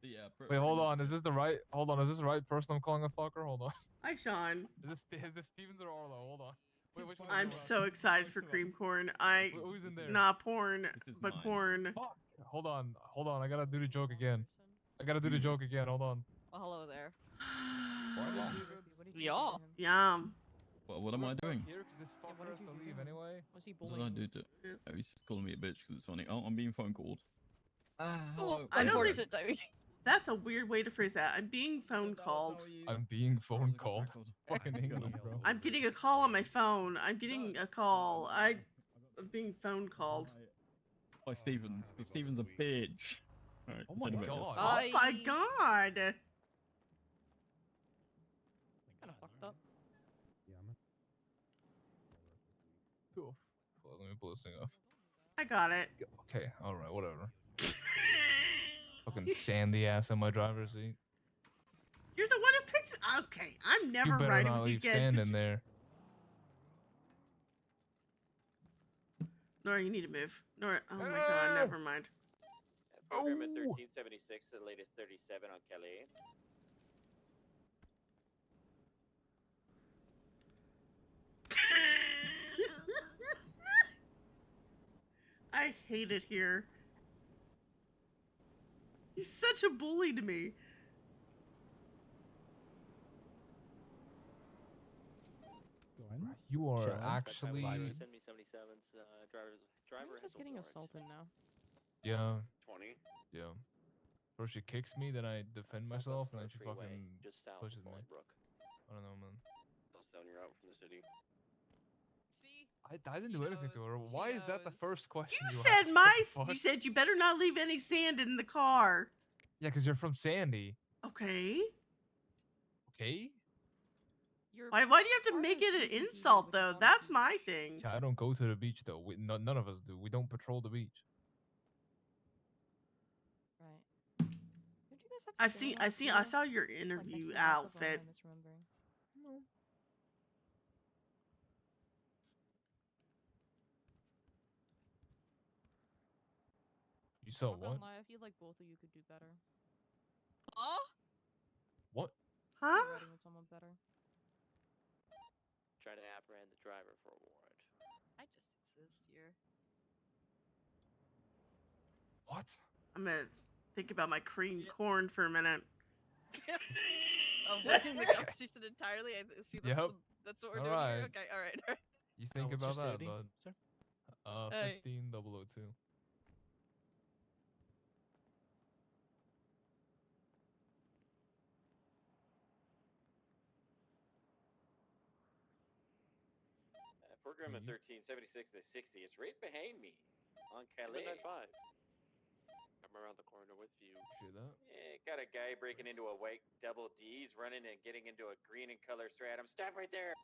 Yeah. Wait, hold on. Is this the right? Hold on. Is this the right person I'm calling a fucker? Hold on. Hi, Sean. Is this Stevens or Arlo? Hold on. Wait, which one? I'm so excited for cream corn. Who's in there? Not porn, but corn. Fuck. Hold on. Hold on. I gotta do the joke again. Hold on. Oh, hello there. Yeah. Yeah. What am I doing? Here, because this fucker has to leave anyway. Was he What did I do to? Oh, he's just calling me a bitch because it's funny. Oh, I'm being phone called. Oh, I don't unfortunate timing. That's a weird way to phrase that. I'm being phone called. I'm being phone called. Fucking English, bro. I'm getting a call on my phone. I'm getting a call. I'm being phone called. By Stevens. Because Stevens a bitch. Alright. Oh my god. Oh my god. Kind of fucked up. Cool. Well, let me pull this thing off. I got it. Okay. All right. Whatever. Fucking sandy ass in my driver's seat. You're the one who picked it. Okay, I'm never You better riding not with you leave again. sand in there. Nora, you need to move. Nora, oh my god, never mind. Program at 1376, the latest 37 on Kelly. I hate it here. He's such a bully to me. You are Send actually. me 77's driver I'm just getting assaulted now. Yeah. 20. Yeah. First she kicks me, then I defend myself, and then she Freeway, fucking just south pushes of me. Brook. I don't know, man. Close down your route from the city. See? I didn't do anything to her. Why is that the first question You you said asked? What the you fuck? said you better not leave any sand in the car. Yeah, because you're from Sandy. Okay. Okay? Why do you have to make it an insult though? That's my thing. Yeah, I don't go to the beach though. None of us do. We don't patrol the beach. Right. Don't you guys have I saw your interview outfit. You saw Not gonna what? lie, I feel like both of you could do better. Oh, What? Huh? be riding with someone better. Try to apprehend the driver for a warrant. I just exist here. What? I'm gonna think about my creamed corn for a minute. Avoiding the conversation entirely. I see that's, Yep. that's what we're All doing right. here. Okay, all right. You think what's your about that, city, bud. sir? 15002. Program of 1376 to 60. It's right behind me. On Calais. Midnight 5. I'm around the corner with you. Hear that? Yeah, got a guy breaking into a white double D's, running and getting into a green and color stratum. Stop right there.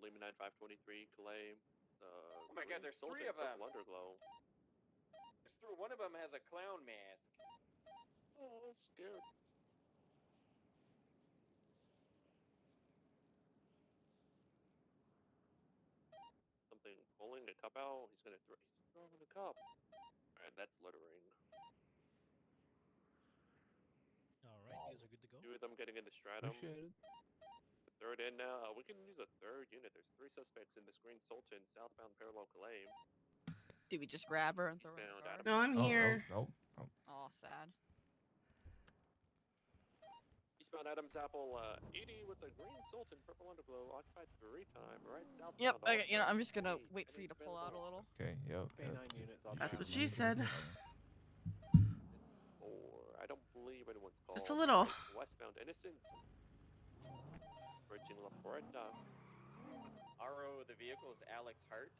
Lima 9523, Calais. Oh my God, there's Sultan, three of them. Purple Underglow. One of them has a clown mask. Oh, scared. Something pulling a cup out. He's throwing the cup. Alright, that's littering. All right, you guys are good to go. Two of them getting into stratum. Appreciate it. The third in now. We can use a third unit. There's 3 suspects in this green Sultan, southbound parallel Calais. Do we just grab her and throw her in the car? No, I'm here. Nope. Oh, sad. Eastbound Adams Apple 80 with a green Sultan, purple underglow, occupied 3 time, right southbound. Yep. Okay. You know, I'm just gonna wait for you to pull out a little. Okay, yep. K9 units That's what she said. I don't believe anyone's called. Just a little. Westbound Innocent. Bridging La Puerta. RO of the vehicle is Alex Hart.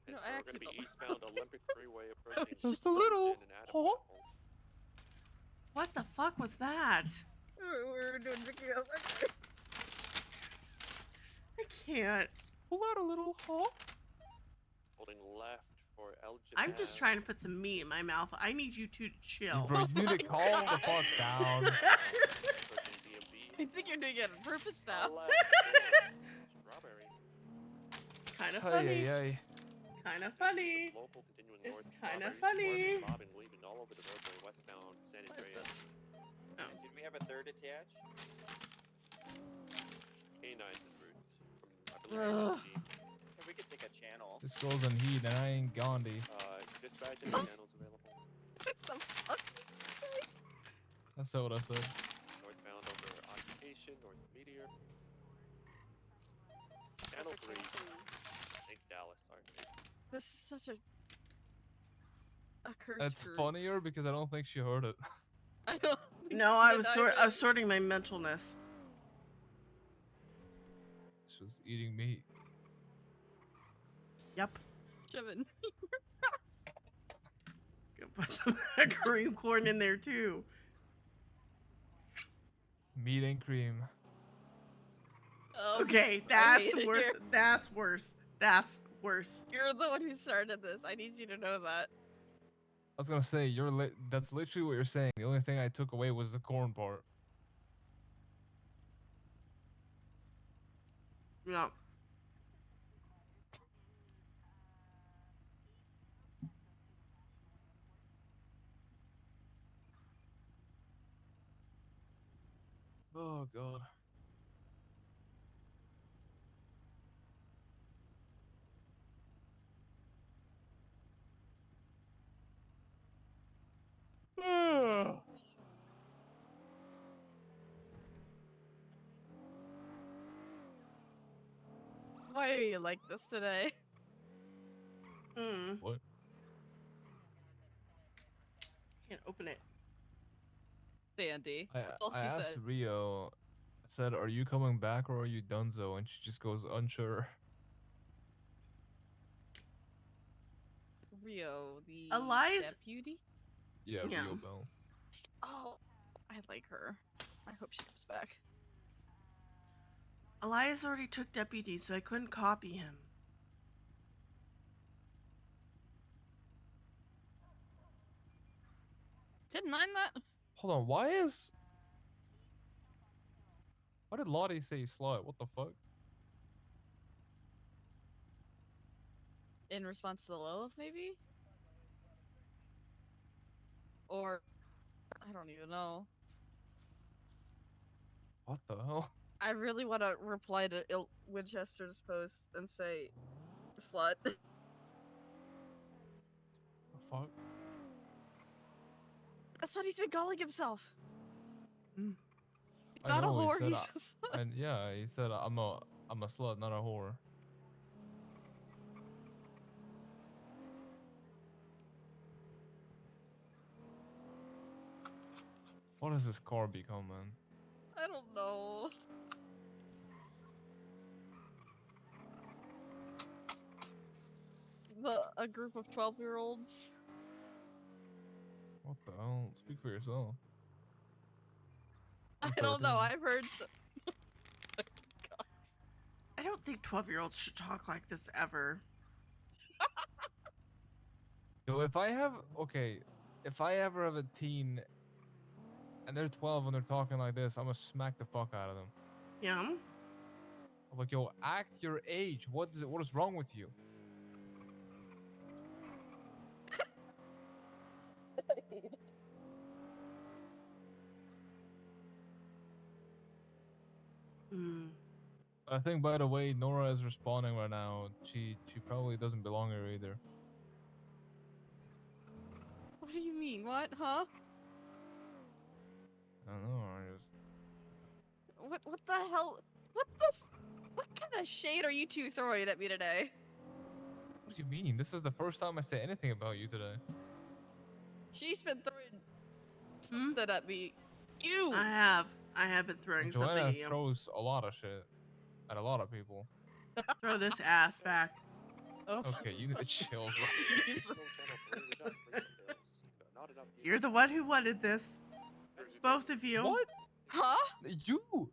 You know, And I we're actually going to be don't- eastbound Olympic Freeway approaching Just a little. Sultan and Adams Apple. What the fuck was that? We're doing Vicky. I can't. Pull out a little, Holding left for Elgin. I'm just trying to put some meat in my mouth. I need you two to chill. Bro, you need to calm the fuck down. I think you're doing it on purpose now. Strawberry. Kind of funny. Ay. Kind of funny. Local continuing It's north. kind of Strawberry, funny. Bobbing, weaving all over the roadway westbound San Andreas. Oh. Did we have a third attached? K9 en route from, I believe, Ugh. LG. Yeah, we could take a channel. This girl's in heat and I ain't Gandhi. Dispatching channels available. What the fuck? That's what I said. Northbound over Occupation, North Meteor. Channel 3. I think Dallas, sorry. This is such a curse. That's group. funnier because I don't think she heard it. I don't. No, I was sorting my mentalness. She was eating meat. Yep. Shoving. Gonna put some green corn in there too. Meat and cream. Okay, I that's hate it worse. here. That's worse. That's worse. You're the one who started this. I need you to know that. I was gonna say that's literally what you're saying. The only thing I took away was the corn part. Yeah. Oh god. Why are you like this today? What? Can't open it. Sandy. I That's all she asked said. Rio. I said, "Are you coming back or are you donezo?" And she just goes, "Unsure." Rio, the Elias- deputy. Yeah, Yeah. Rio Bell. Oh, I like her. I hope she comes back. Elias already took deputy, so I couldn't copy him. Didn't mind that. Hold on, why did Lottie say slut? What the fuck? In response to the Lilith, maybe? Or I don't even know. What the hell? I really want to reply to Winchester's post and say, slut. The fuck? That's what he's been calling himself. Mm. He's I not a know, he whore, said he's I- a slut. And yeah, he said I'm a slut, not a whore. What has this car become, man? I don't know. A group of 12-year-olds. What the hell? Speak for yourself. I I'm don't know. 13. I've heard. I don't think 12-year-olds should talk like this ever. Yo, if I ever have a teen and they're 12 and they're talking like this, I'm gonna smack the fuck out of them. Yeah. I'm like, yo, act your age. What is wrong with you? Mm. I think, by the way, Nora is responding right now. She probably doesn't belong here either. What do you mean? What? Huh? I don't know. I just What the hell? What kind of shade are you two throwing at me today? What do you mean? This is the first time I say anything about you today. She's been throwing something at me. You! I have been throwing something Johanna at you. throws a lot of shit at a lot of people. Throw this ass back. Oh. Okay, you need to chill, bro. You're the one who wanted this. Both of you. What? Huh?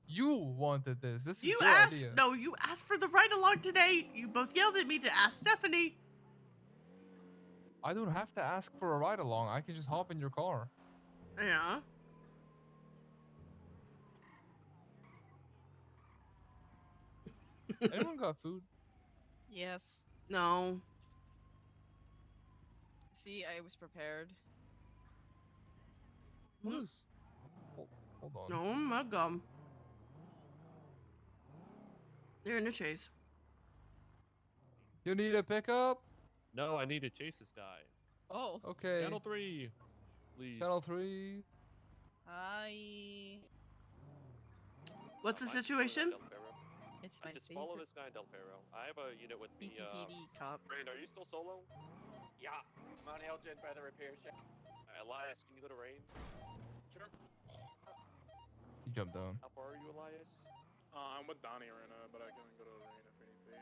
You wanted this. This is You your asked. idea. No, you asked for the ride along today. You both yelled at me to ask Stephanie. I don't have to ask for a ride along. I can just hop in your car. Yeah. Anyone got food? Yes. No. See, I was prepared. What is? Hold on. No, my gum. They're in a chase. You need a pickup? No, I need to chase this guy. Oh. Okay. Channel 3, please. Channel 3. Hi. What's the situation? It's my Just follow favorite this guy, Del Perro. I have a unit with me. BTPD cop. Rain, are you still solo? Yeah, I'm on Elgin by the repair shop. Elias, can you go to Rain? Sure. You jumped down. How far are you, Elias? I'm with Donnie right now, but I can go to Rain if we need to.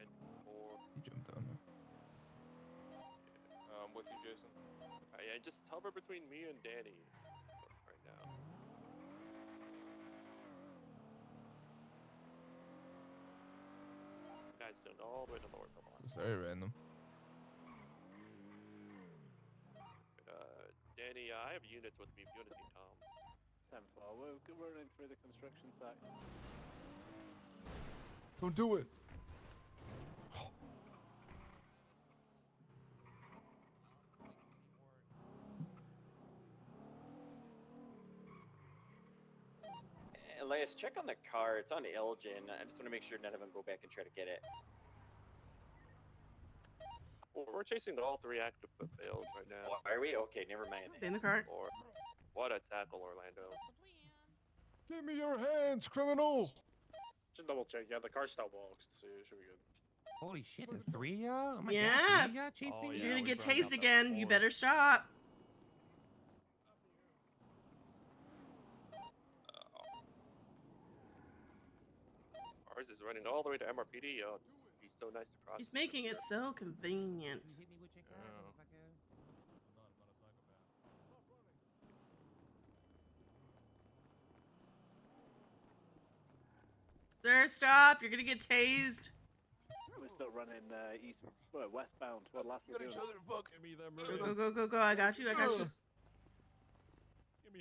And 4. You jumped down. I'm with you, Jason. Yeah, just hover between me and Danny right now. Guys, going all the way to north. Come on. It's very random. Danny, I have units with me if you want to see Tom. 10-4, we're running through the construction site. Don't do it. Elias, check on the car. It's on Elgin. I just want to make sure none of them go back and try to get it. Well, we're chasing all 3 active fails right now. Oh, are we? Okay, never mind. In the car. What a tackle, Orlando. Give me your hands, criminal! Just double check. Yeah, the car still walks, so it should be good. Holy shit, there's 3 of y'all? Oh my Yeah. God, 3 of y'all chasing me? You're gonna get tased again. You better stop. Ours is running all the way to MRPD. Oh, it's so nice to cross. He's making it so convenient. Sir, stop. You're gonna get tased. We're still running westbound toward Las Lagunas. Give me them Go. I got you. Give me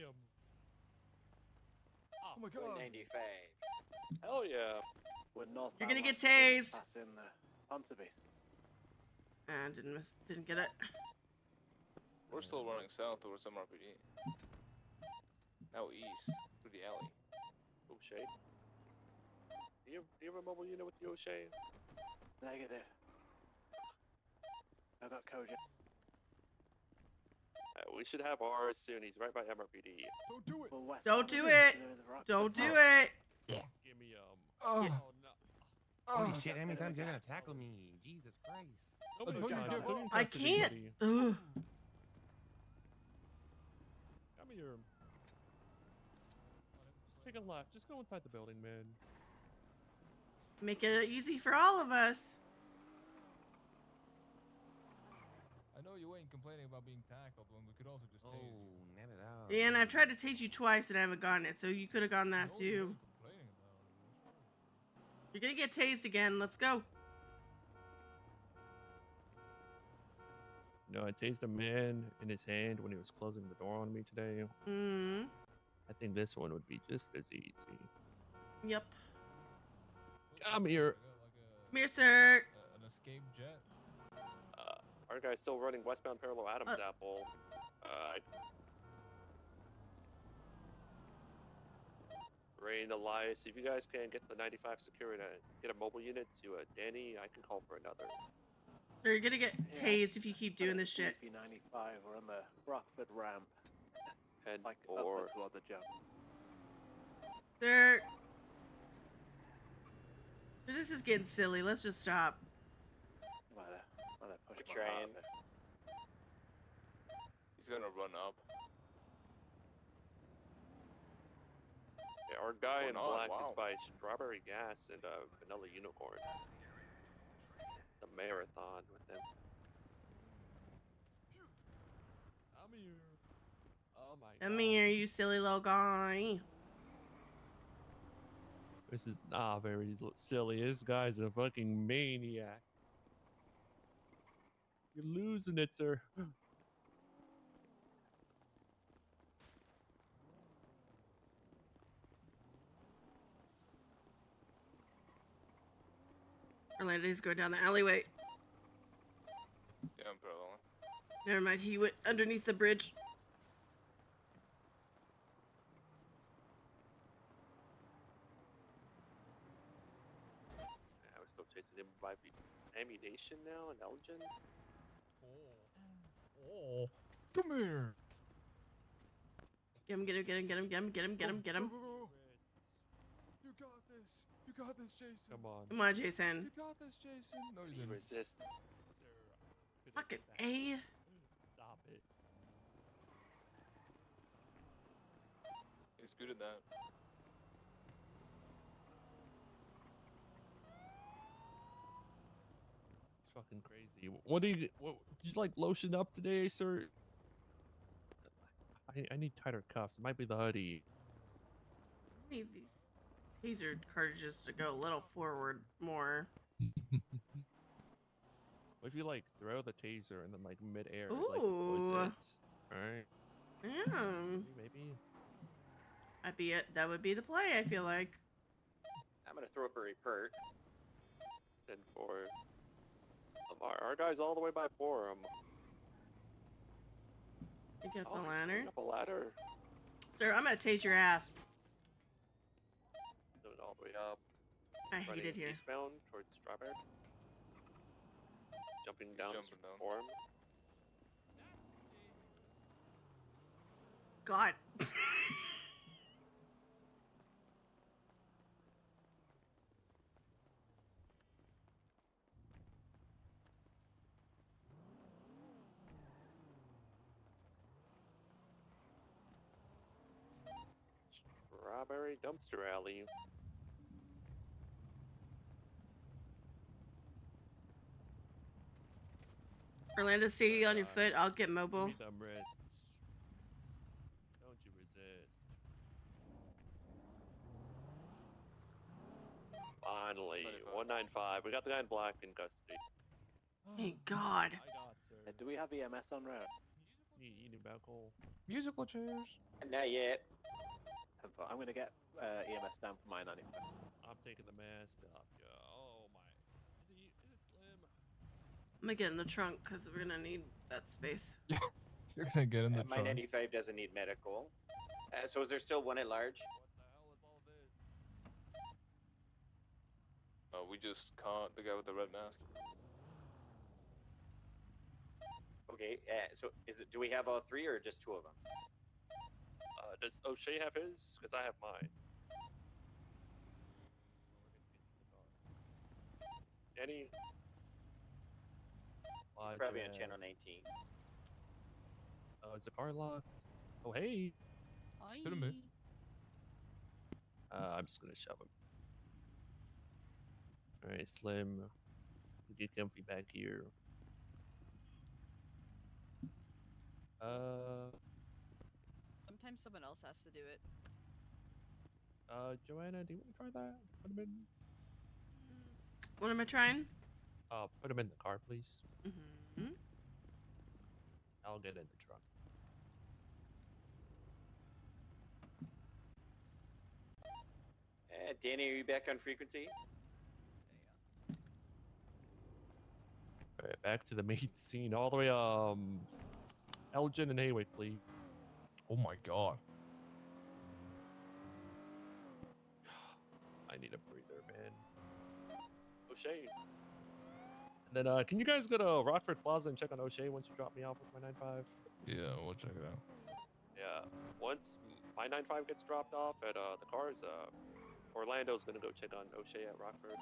them. Oh my god. 195. Hell yeah. We're north. You're gonna get tased. Pass in there. Ponce base. And didn't get it. We're still running south towards MRPD. Out east, through the alley. O'Shea? Do you have a mobile unit with you, O'Shea? Negative. How about Koji? We should have ours soon. He's right by MRPD. Don't do it. Well, Don't do it. Don't do it. Yeah. Give me Oh. no. Holy shit, how many times you're gonna tackle me? Jesus Christ. I can't. Ugh. Come here. Just take a left. Just go inside the building, man. Make it easy for all of us. I know you ain't complaining about being tackled when we could also just tase you. Oh, net it out. And I've tried to tase you twice and I haven't gotten it, so you could have gotten that too. Complaining about it. You're gonna get tased again. Let's go. No, I tased a man in his hand when he was closing the door on me today. I think this one would be just as easy. Yep. Come here. Come here, sir. An escape jet. Our guy's still running westbound parallel Adams Apple. Rain, Elias, if you guys can get the 95 security, get a mobile unit to Danny, I can call for another. So you're gonna get tased if you keep doing this shit. 95. We're on the Rockford ramp. Head Like for... upward toward the jump. Sir. So this is getting silly. Let's just stop. Push We're trying. He's gonna run up. Yeah, our guy in Oh, black wow. is by Strawberry Gas and Vanilla Unicorn. The marathon with him. I'm here. Oh my Come here, you silly little guy. This is not very silly. This guy's a fucking maniac. You're losing it, sir. Orlando's going down the alleyway. Yeah, I'm parallel. Never mind, he went underneath the bridge. I was still chasing him by ammunition now and Elgin. Oh. Come here. Get him, get him, get him, get him, get him, get him, get him, get him. You got this. You got this, Jason. Come on. Come on, Jason. You got this, Jason. No, you He didn't. resist. Fucking A. Stop it. He's good at that. It's fucking crazy. What do you like lotion up today, sir? I need tighter cuffs. It might be the hoodie. I need these taser cartridges to go a little forward more. What if you like throw the taser and then like mid-air, Ooh. like deploys it? Alright. Yeah. Maybe. That would be the play, I feel like. I'm gonna throw up a repert. And for our guy's all the way by Forum. You got the ladder. Up a ladder. Sir, I'm gonna tase your ass. Doing it all the way up. I hate Running it here. eastbound towards Strawberry. Jumping down Forum. God. Strawberry Dumpster Alley. Orlando, stay on your foot. I'll get mobile. Give me them wrists. Don't you resist. Finally, 195. We got the guy in black in custody. Thank God. I got, sir. Do we have EMS on route? You need back hole. Musical chairs. Not yet. I'm gonna get EMS down for my 95. I'm taking the mask off, yo. Oh my. Is it gonna get in the trunk because we're gonna need that space. You're gonna get in the My trunk. 95 doesn't need medical. So is there still one at large? We just caught the guy with the red mask. Okay, so do we have all three or just two of them? Does O'Shea have his? Because I have mine. Danny? He's probably on channel 19. Oh, is the car locked? Oh, hey. Couldn't be. I'm just gonna shove him. Alright, Slim. Get comfy back here. Sometimes someone else has to do it. Johanna, do you want to try that? Put him in. What am I trying? Put him in the car, please. Mm-hmm. I'll get in the truck. Danny, are you back on frequency? Alright, back to the main scene. All the way, Elgin and Haywick, please. Oh my god. I need a breather, man. O'Shea. And then, can you guys go to Rockford Plaza and check on O'Shea once you drop me off with my 9.5? Yeah, we'll check it out. Yeah. Once my 9.5 gets dropped off at the cars, Orlando's gonna go check on O'Shea at Rockford.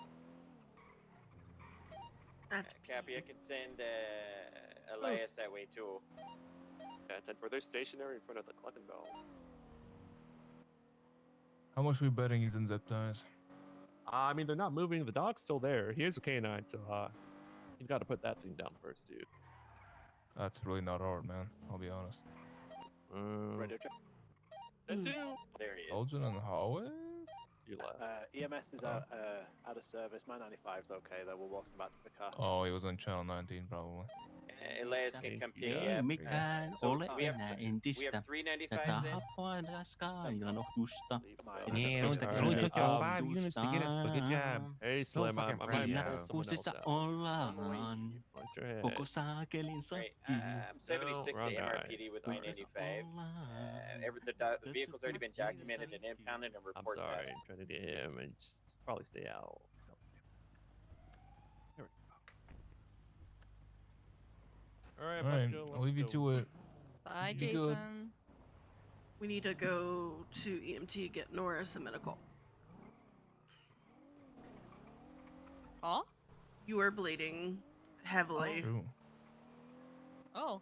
Copy, I can send Elias that way too. Yeah, 10 for they're stationary in front of the Cluckin' Bell. How much we betting he's in zip ties? I mean, they're not moving. The dog's still there. He is a canine, so you've got to put that thing down first, dude. That's really not hard, man. I'll be honest. That's you. There he is. Elgin in the hallway? You left. EMS is out of service. My 95's okay though. We're walking back to the car. Oh, he was on channel 19 probably. Elias can come pick you Ei up. mikään So ole we have enää we entistä. have 395s Tätä in. happoa raskaa ilanohdusta. Yeah, it only took you 5 units to get us, but good job. Hey, So Slim, fucking I might proud of pull you. someone else Kuusissa out. ollaan. Watch your head. Koko saakelin sakki. I'm 76 wrong to guy. MRPD with my 95. The vehicle's already been documented and impounded and I'm reports out. sorry. I'm trying to get him and just probably stay out. There we go. Alright, Alright, Bucko, I'll leave you let's to go. it. Bye, You good. Jason. We need to go to EMT, get Norris a medical. Huh? You are bleeding heavily. True. Oh.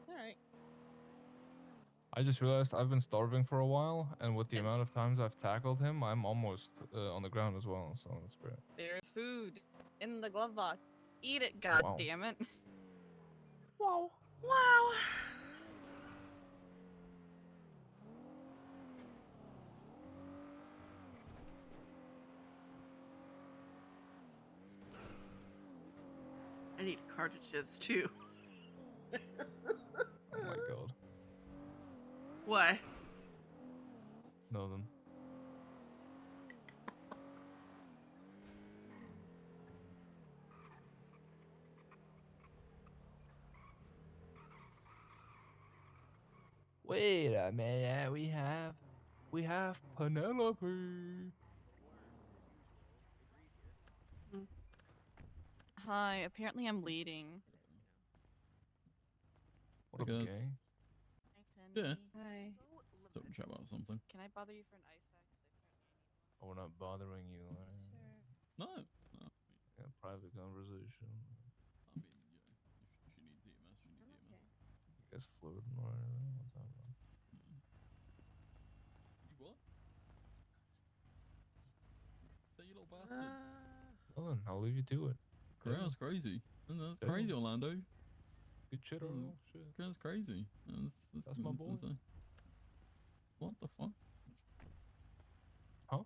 Alright. I just realized I've been starving for a while, and with the amount of times I've tackled him, I'm almost on the ground as well, so that's great. There's food in the glove box. Eat it, god Wow. damn it. Wow. Wow. I need cartridges too. Oh my god. Why? Nothing. Wait a minute, we have Penelope. Hi, apparently I'm bleeding. What up, Guys. gang? Yeah. Hi. Don't chat about something. Can I bother you for an ice pack? Oh, we're not bothering you, right? No. Yeah, private conversation. I mean, if she needs EMS, she needs EMS. You guys flirting or anything? What's happening? You what? Say you little bastard. Well then, I'll leave you to it. That's crazy. That's Yeah. crazy, Orlando. Good shit, Earl. Shit. That's crazy. That's my boy. insane. What the fuck? Huh?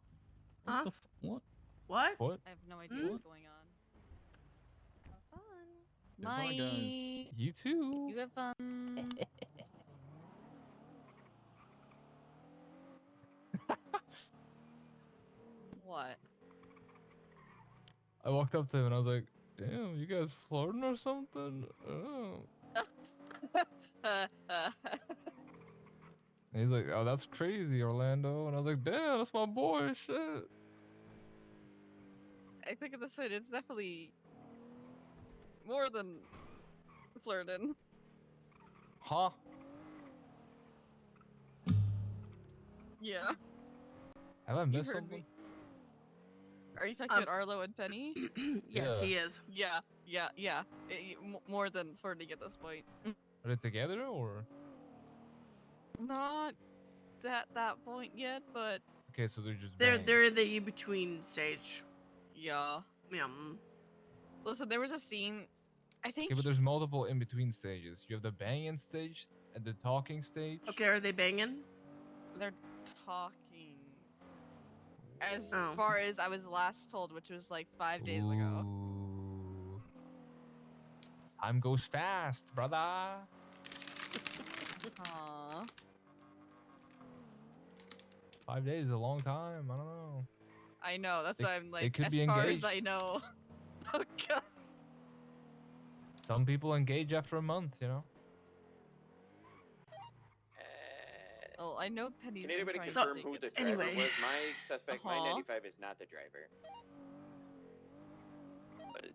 Huh? What? What? What? I have no idea what's going on. Have fun. Yeah, bye, guys. You too. You have fun. What? I walked up to him and I was like, "Damn, you guys flirting or something?" Oh. And he's like, "Oh, that's crazy, Orlando." And I was like, "Damn, that's my boy, shit." I think at this point it's definitely more than flirting. Huh? Yeah. Have I You missed heard something? me. Are you talking about Arlo and Penny? Yes, Yeah. he is. Yeah. More than flirting at this point. Are they together or? Not at that point yet, but Okay, so they're just They're banging. in the in-between stage. yeah. Yeah. Listen, there was a scene. I think Okay, but there's multiple in between stages. You have the banging stage and the talking stage. Okay, are they banging? they're talking. As Oh. far as I was last told, which was like 5 days ago. Ooh. Time goes fast, brother. Aww. 5 days is a long time. I don't know. I know, that's why I'm like, could as be far as I engaged. know. Oh god. Some people engage after a month, you know. Oh, I know Penny's Can been anybody trying confirm to who get the stuff. driver Anyway. was? My suspect, my Uh-huh. 95 is not the driver.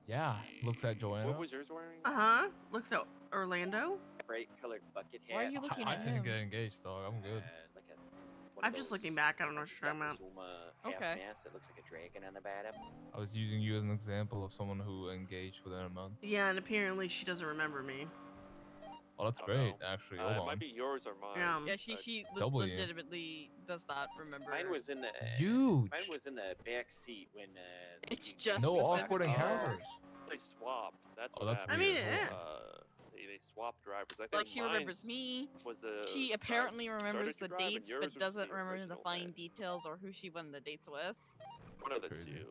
Yeah, looks at Joanna. What was yours wearing? Uh-huh. Looks at Orlando. Bright colored bucket hat. Why are you looking I at didn't him? get engaged, dog. I'm good. Like a, one I'm of just those looking back. I don't know what you're talking about. Yokozuna half Okay. mask that looks like a dragon on the bottom. I was using you as an example of someone who engaged within a month. Yeah, and apparently she doesn't remember me. Oh, that's I don't great, know. actually. It Hold on. might be yours or mine. Yeah. Yeah, she W. legitimately does not remember. Mine was in the Huge. Mine was in the back seat when It's just No specific. awkward encounters. They swapped. That's Oh, what that's happened. weird. They swapped drivers. I think Like she mine remembers me. Was the She apparently remembers the started to drive and dates, yours but was doesn't the remember the original fine man. details or who she went on the dates with. One of the Crazy. two.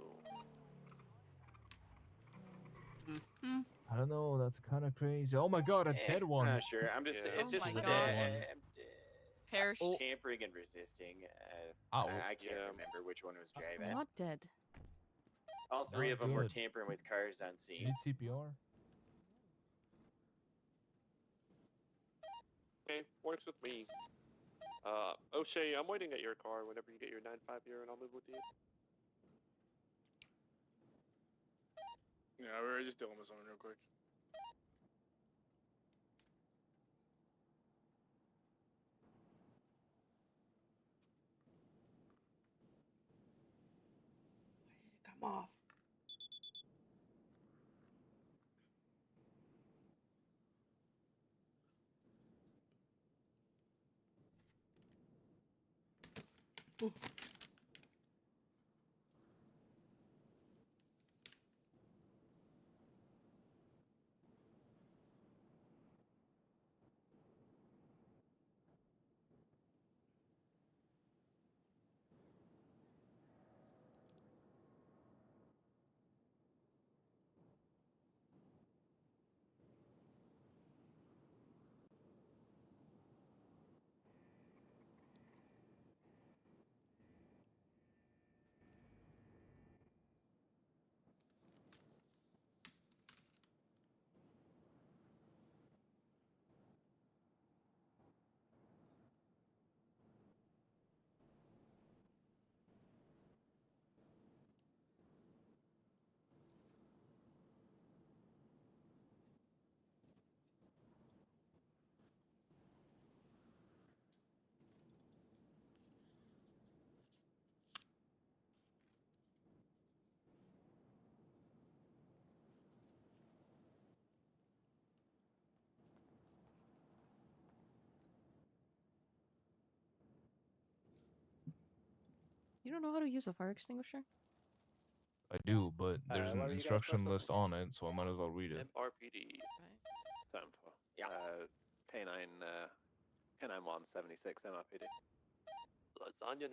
Mm-hmm. I don't know. That's kind of crazy. Oh my god, a dead one. I'm not sure. I'm just. Yeah. It's Oh just my She's a God. dead Perished. tampering and resisting. Ow. I can't remember which one was driving. Not dead. All three Not of them were good. tampering with cars on scene. Need CPR. Okay, works with me. O'Shea, I'm waiting at your car whenever you get your 9.5 year, and I'll move with you. Yeah, we were just doing this one real quick. Come off. Ooh. You don't know how to use a fire extinguisher? I do, but there's what an are you guys instruction supposed list on it, so I might as well read it. MRPD. Time for. Yeah. K9, K9 176 MRPD. Lasagna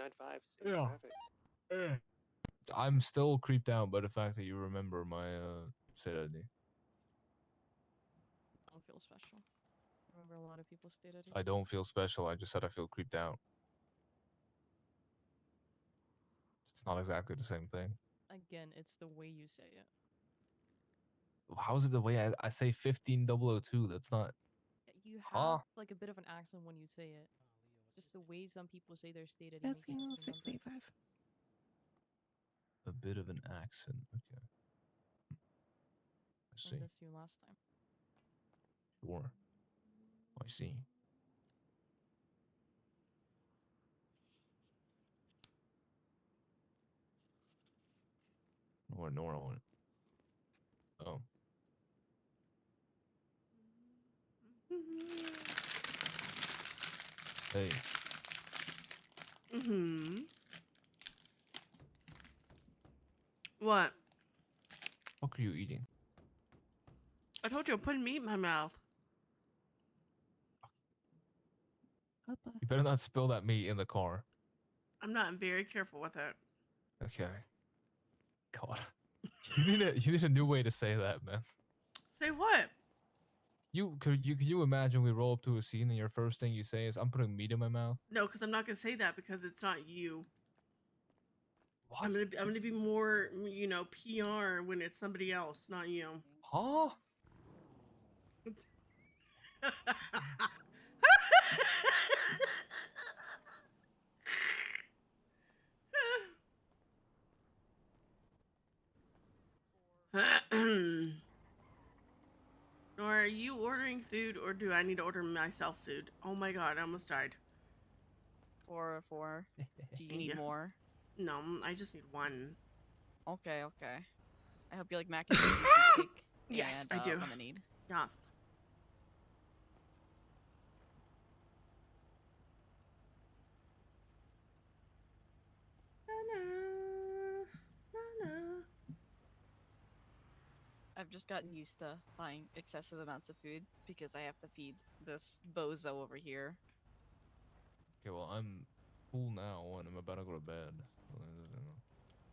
9.5. Yeah. I'm still creeped out by the fact that you remember my state ID. I don't feel special. I remember a lot of people's state IDs. I don't feel special. I just said I feel creeped out. It's not exactly the same thing. Again, it's the way you say it. How's it the way I say 15002? That's not. You Huh? have like a bit of an accent when you say it. Just the way some people say their state ID. That's make it just remember. 685. A bit of an accent. Okay. I see. Learned this to you last time. Sure. I see. Nor I want it. Oh. Hey. What? What are you eating? I told you I'm putting meat in my mouth. You better not spill that meat in the car. I'm not. I'm very careful with it. Okay. God. You need a new way to say that, man. Say what? Can you imagine we roll up to a scene and your first thing you say is I'm putting meat in my mouth? No, because I'm not gonna say that because it's not you. What? I'm gonna be more, PR when it's somebody else, not you. Huh? Or are you ordering food, or do I need to order myself food? Oh my god, I almost died. 404. Do you need Yeah. more? No, I just need one. Okay. I hope you like mac and cheese, steak, Yes, and I do. lemonade. Yes. I've just gotten used to buying excessive amounts of food because I have to feed this bozo over here. Okay, well I'm full now and I'm about to go to bed.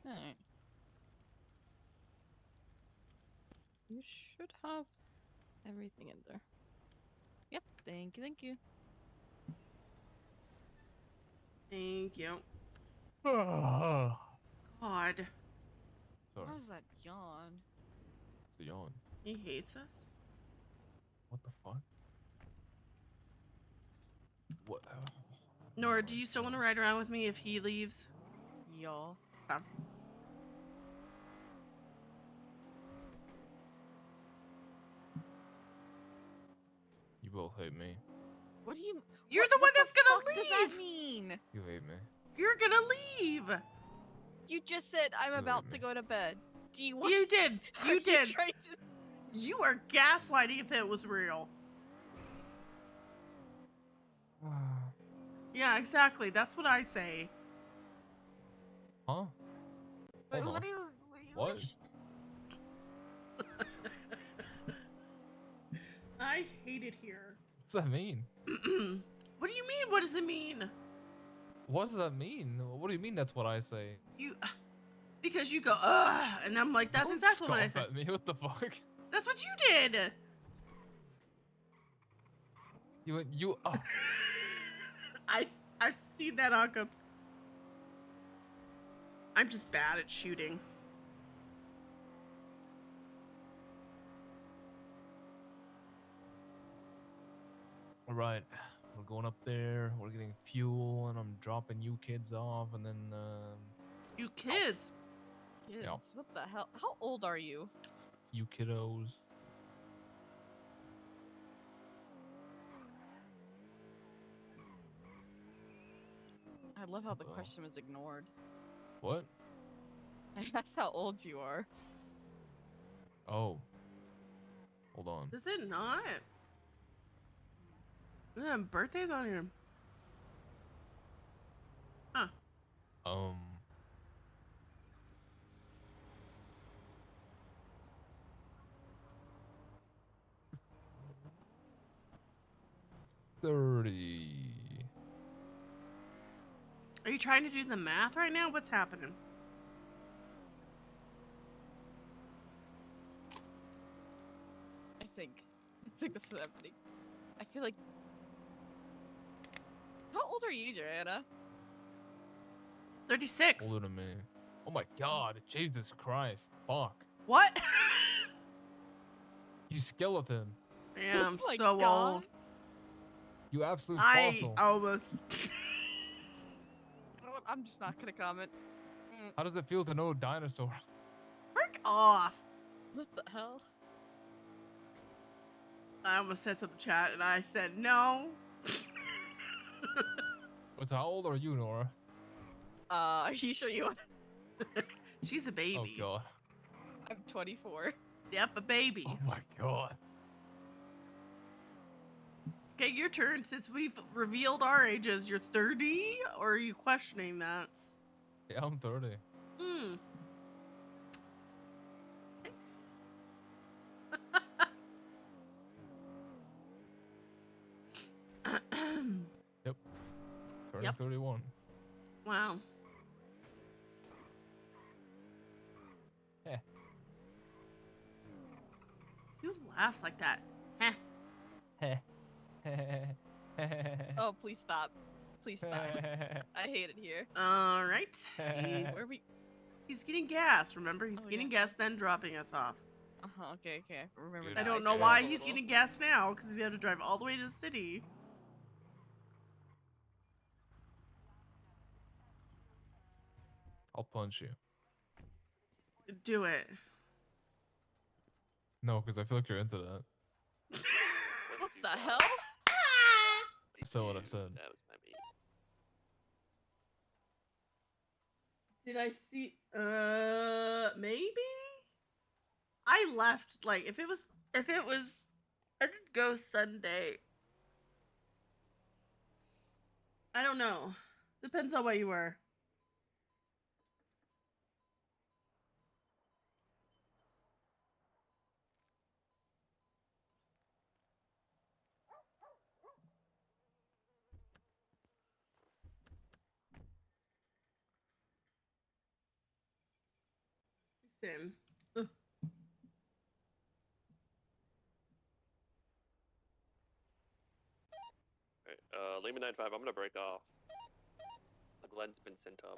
Alright. You should have everything in there. Yep. Thank you. Thank you. God. God. Sorry. What is that yawn? It's a yawn. He hates us? What the fuck? What? Nora, do you still want to ride around with me if he leaves? Y'all. You both hate me. What do you? You're the one that's gonna What does leave! that mean? You hate me. You're gonna leave! You just said I'm You about hate to me. go to bed. Do you want? You did! Are You did! trying to- You are gaslighting if it was real. Yeah, exactly. That's what I say. Huh? But Hold what on. do you? What? I hate it here. What's that mean? What do you mean? What does it mean? What does that mean? What do you mean that's what I say? Because you go, ugh, and I'm like, that's Don't exactly what I scoff said. at me. What the fuck? That's what you did. You went, I've seen that, Occup's. I'm just bad at shooting. Alright, we're going up there, we're getting fuel, and I'm dropping you kids off, and then, You kids? Kids, Yeah. what the hell? How old are you? you kiddos. I love how the Uh-oh. question was ignored. What? I asked how old you are. Oh. Hold on. Is it not? Yeah, birthdays on here. Huh. 30. Are you trying to do the math right now? What's happening? I think this is happening. I feel like. How old are you, Johanna? 36. Older than me. Oh my god, Jesus Christ. Fuck. What? You skeleton. Yeah, I'm Oh my so God. old. You absolute I fossil. almost. You know what? I'm just not gonna comment. How does it feel to know dinosaurs? Frick off. What the hell? I almost said something chat and I said no. What's how old are you, Nora? Are you sure you want? She's a Oh baby. god. I'm 24. Yep, a baby. Oh my god. Okay, your turn. Since we've revealed our ages, you're 30, or are you questioning that? Yeah, I'm 30. Hmm. Yep. Turning Yep. 31. Wow. Heh. Who laughs like that? Heh. Heh. Oh, please stop. Please stop. I hate it here. All right. Where are we? He's getting gas. Remember, he's Oh, getting yeah. gas, then dropping us off. Okay, okay. I remember Good I now. don't I know see why that he's total. getting gas now, because he had to drive all the way to the city. I'll punch you. Do it. No, because I feel like you're into that. What the hell? Still what I said. That was my meat. Did I see? Maybe. I left. Like, if it was, I didn't go Sunday. I don't know. Depends on where you were. Same. Ugh. Alright, Lima 95, I'm gonna break off. The Glenn's been sent up.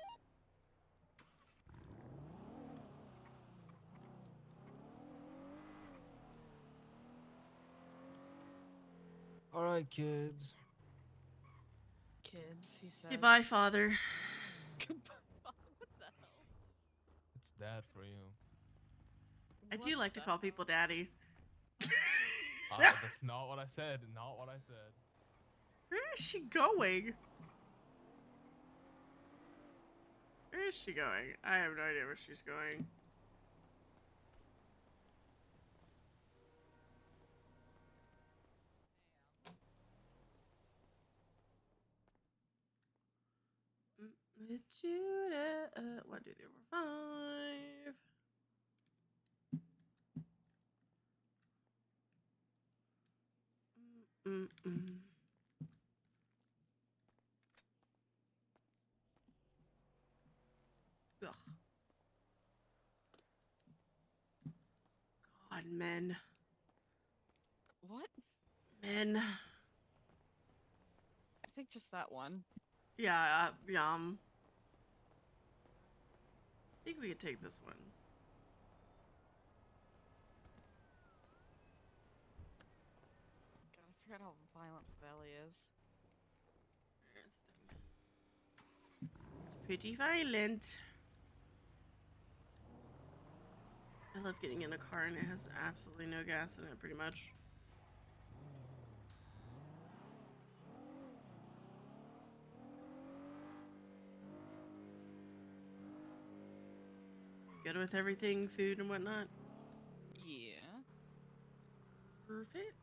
Alright, kids. Kids, he says. Goodbye, father. Goodbye. What the hell? It's dad for you. I do like to call people daddy. That's not what I said. Not what I said. Where is she going? Where is she going? I have no idea where she's going. Judah, 1, 2, 3, 4, 5. Ugh. God, men. What? Men. I think just that one. Yeah, yum. I think we could take this one. God, I forgot how violent the valley is. It's pretty violent. I love getting in a car and it has absolutely no gas in it, pretty much. Good with everything, food and whatnot? Yeah. Perfect.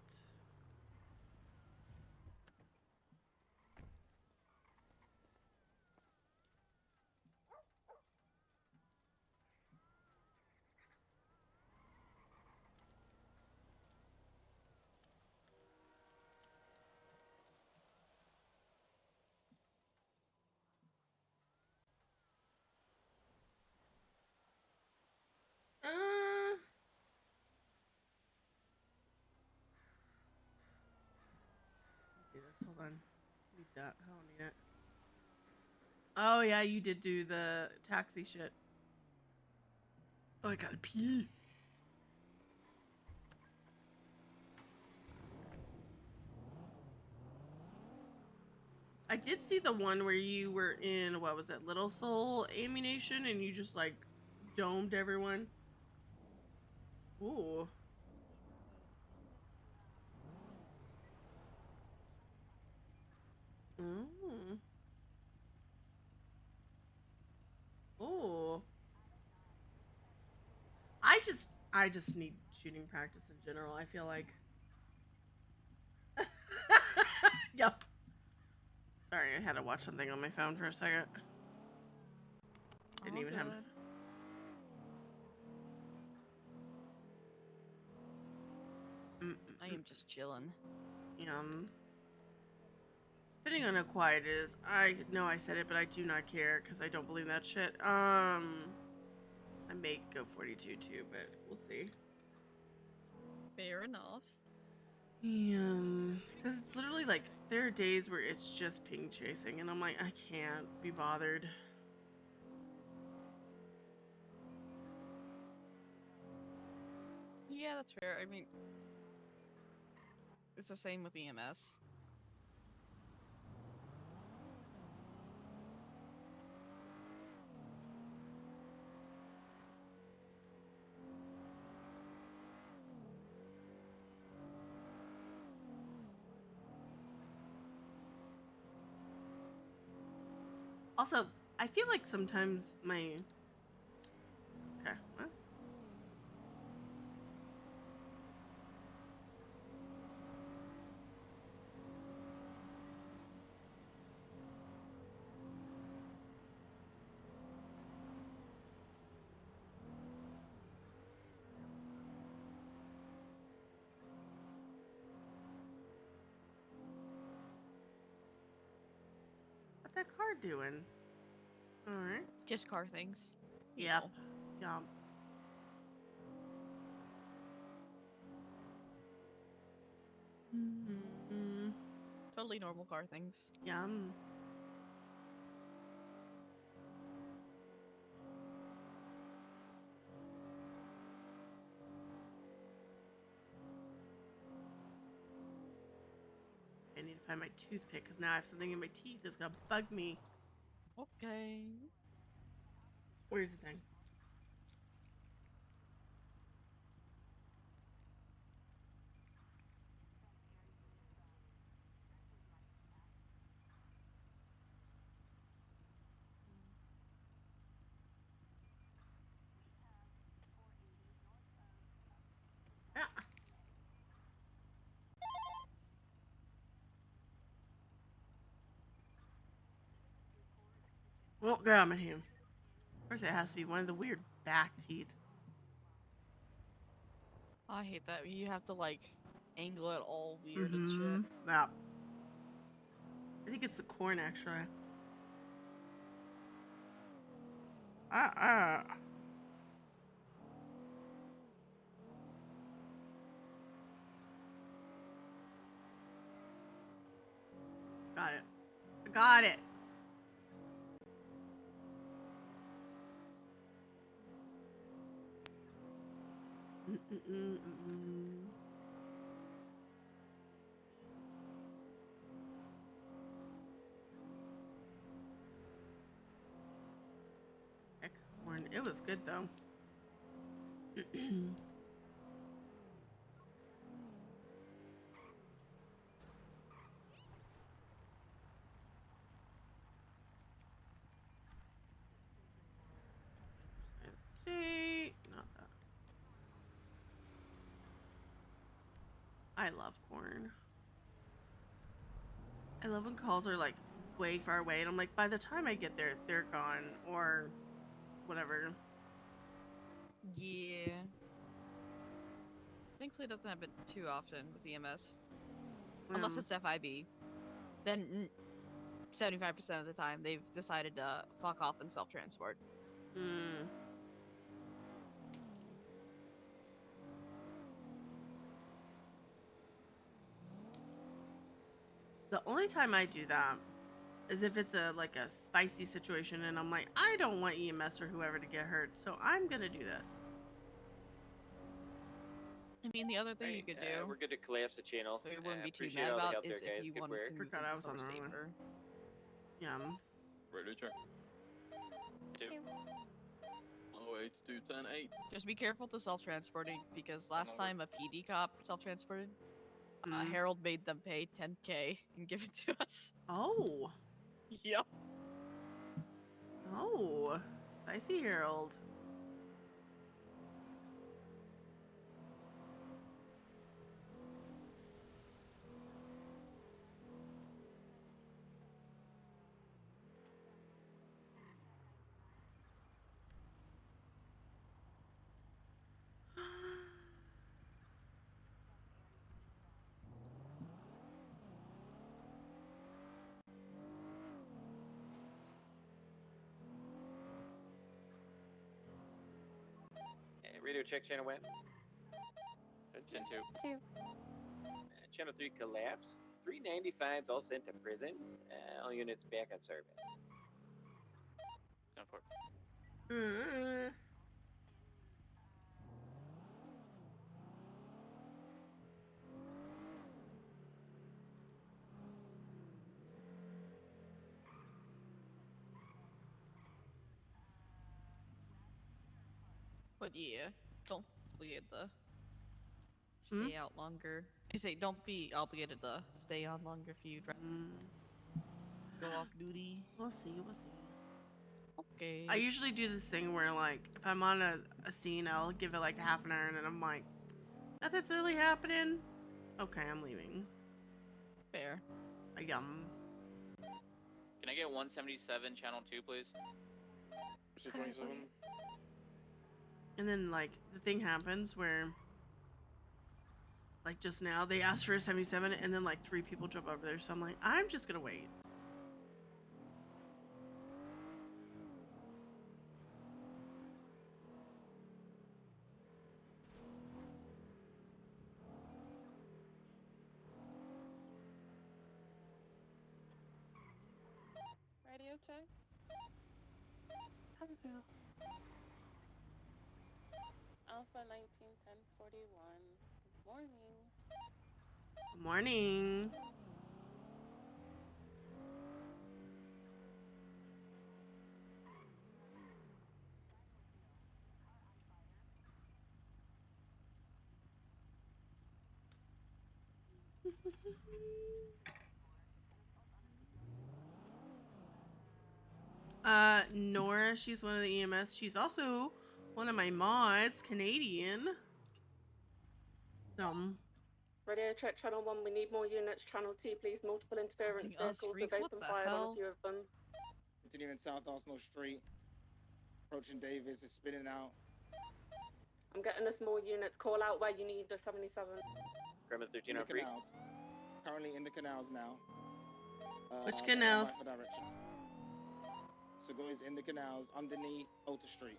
Let's see this. Hold on. Need that. I don't need it. Oh yeah, you did do the taxi shit. Oh, I gotta pee. I did see the one where you were in, what was it, Little Soul Ammunition, and you just like domed everyone. Ooh. Mm. Ooh. I just need shooting practice in general. I feel like. Yep. Sorry, I had to watch something on my phone for a second. Didn't All even have. good. I am just chilling. Depending on how quiet it is, I know I said it, but I do not care because I don't believe that shit. I may go 42 too, but we'll see. Fair enough. Because it's literally like there are days where it's just ping chasing, and I'm like, I can't be bothered. Yeah, that's fair. I mean, it's the same with EMS. Also, I feel like sometimes my. Okay, what? What that car doing? Alright. Just car things. You Yep. know. Yep. Totally normal car things. Yum. I need to find my toothpick because now I have something in my teeth that's gonna bug me. Okay. Where's the thing? Ah. Well, get out of my hand. Of course, it has to be one of the weird back teeth. I hate that. You have to like angle it all weird and shit. Yeah. I think it's the corn, actually. Got it. Got it. Heck, corn. It was good though. State. Not that. I love corn. I love when calls are like way far away, and I'm like, by the time I get there, they're gone or whatever. Yeah. Thankfully, it doesn't happen too often with EMS. Unless it's FIB. Then 75% of the time, they've decided to fuck off and self-transport. The only time I do that is if it's a like a spicy situation, and I'm like, I don't want EMS or whoever to get hurt, so I'm gonna do this. I mean, the other thing you could do, We're good to collapse the channel. that we wouldn't be too Appreciate mad all the about, help is there, guys. if you Good wanted work. to move Forgot I into was on somewhere the wrong one. safer. Yum. Ready to check. Oh, 8 to 10, 8. Just be careful to self-transporting, because last time a PD cop self-transported, Mm. Harold made them pay 10K and give it to us. Oh. Yep. Oh. Spicy Harold. Radio check, channel went. 10-2. Channel 3 collapsed. 395s all sent to prison. All units back on service. 10-4. But yeah, don't be the stay out longer. I say don't be obligated to stay on longer if you'd rather go off duty. We'll see. We'll see. Okay. I usually do this thing where, like, if I'm on a scene, I'll give it like half an hour, and then I'm like, nothing's really happening. Okay, I'm leaving. Fair. Yum. Can I get 177 channel 2, please? 27. And then, like, the thing happens where, like, just now, they asked for a 77, and then, like, 3 people drove over there, so I'm like, I'm just gonna wait. Radio check. Haverhill. Alpha 191041. Good morning. Good morning. Nora, she's one of the EMS. She's also one of my mods, Canadian. Radio check channel 1, we need more units. Channel 2, please. Multiple interference Calling us vehicles. We've freaks, what opened the fire on a hell? few of them. Continuing south Arsenal Street. Approaching Davis, is spinning out. I'm getting us more units. Call out where you need the 77. Grandma 13 In on the free. canals. Currently in the canals now. Which canals? Right for direction. Segoy's in the canals underneath Alta Street.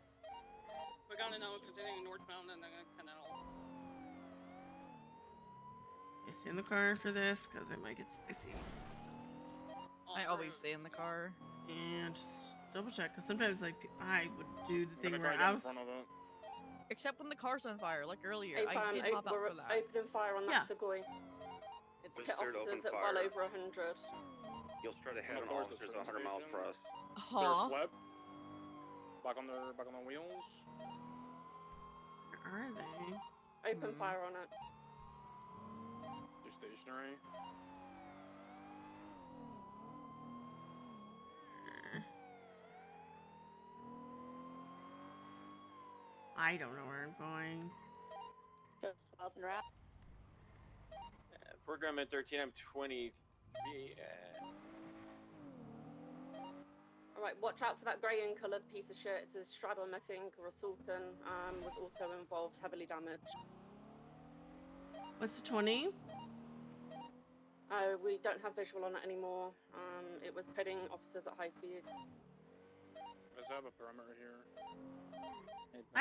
We're gonna know continuing northbound and the canal. I stay in the car for this because it might get spicy. I always stay in the car. And just double check because sometimes, like, I would do the I'm thing gonna where try to get I in was. front of it. Except when the car's on fire, like earlier. Hey, I Sam, did hop out we're for that. opening fire on that Segoy. It's Just pit cleared open officers at fire. well over 100. You'll straight ahead on North officers of at 100 miles per hour. Huh? Flip. Back on their wheels. Where are they? Open fire on it. They're stationary. I don't know where I'm going. Just up and wrap. Program at 13, I'm 23. Alright, watch out for that grey and coloured piece of shit. It's a Stradom, I think, or a Sultan, was also involved, heavily damaged. What's the 20? We don't have visual on it anymore. It was pitting officers at high speed. Let's have a perimeter here.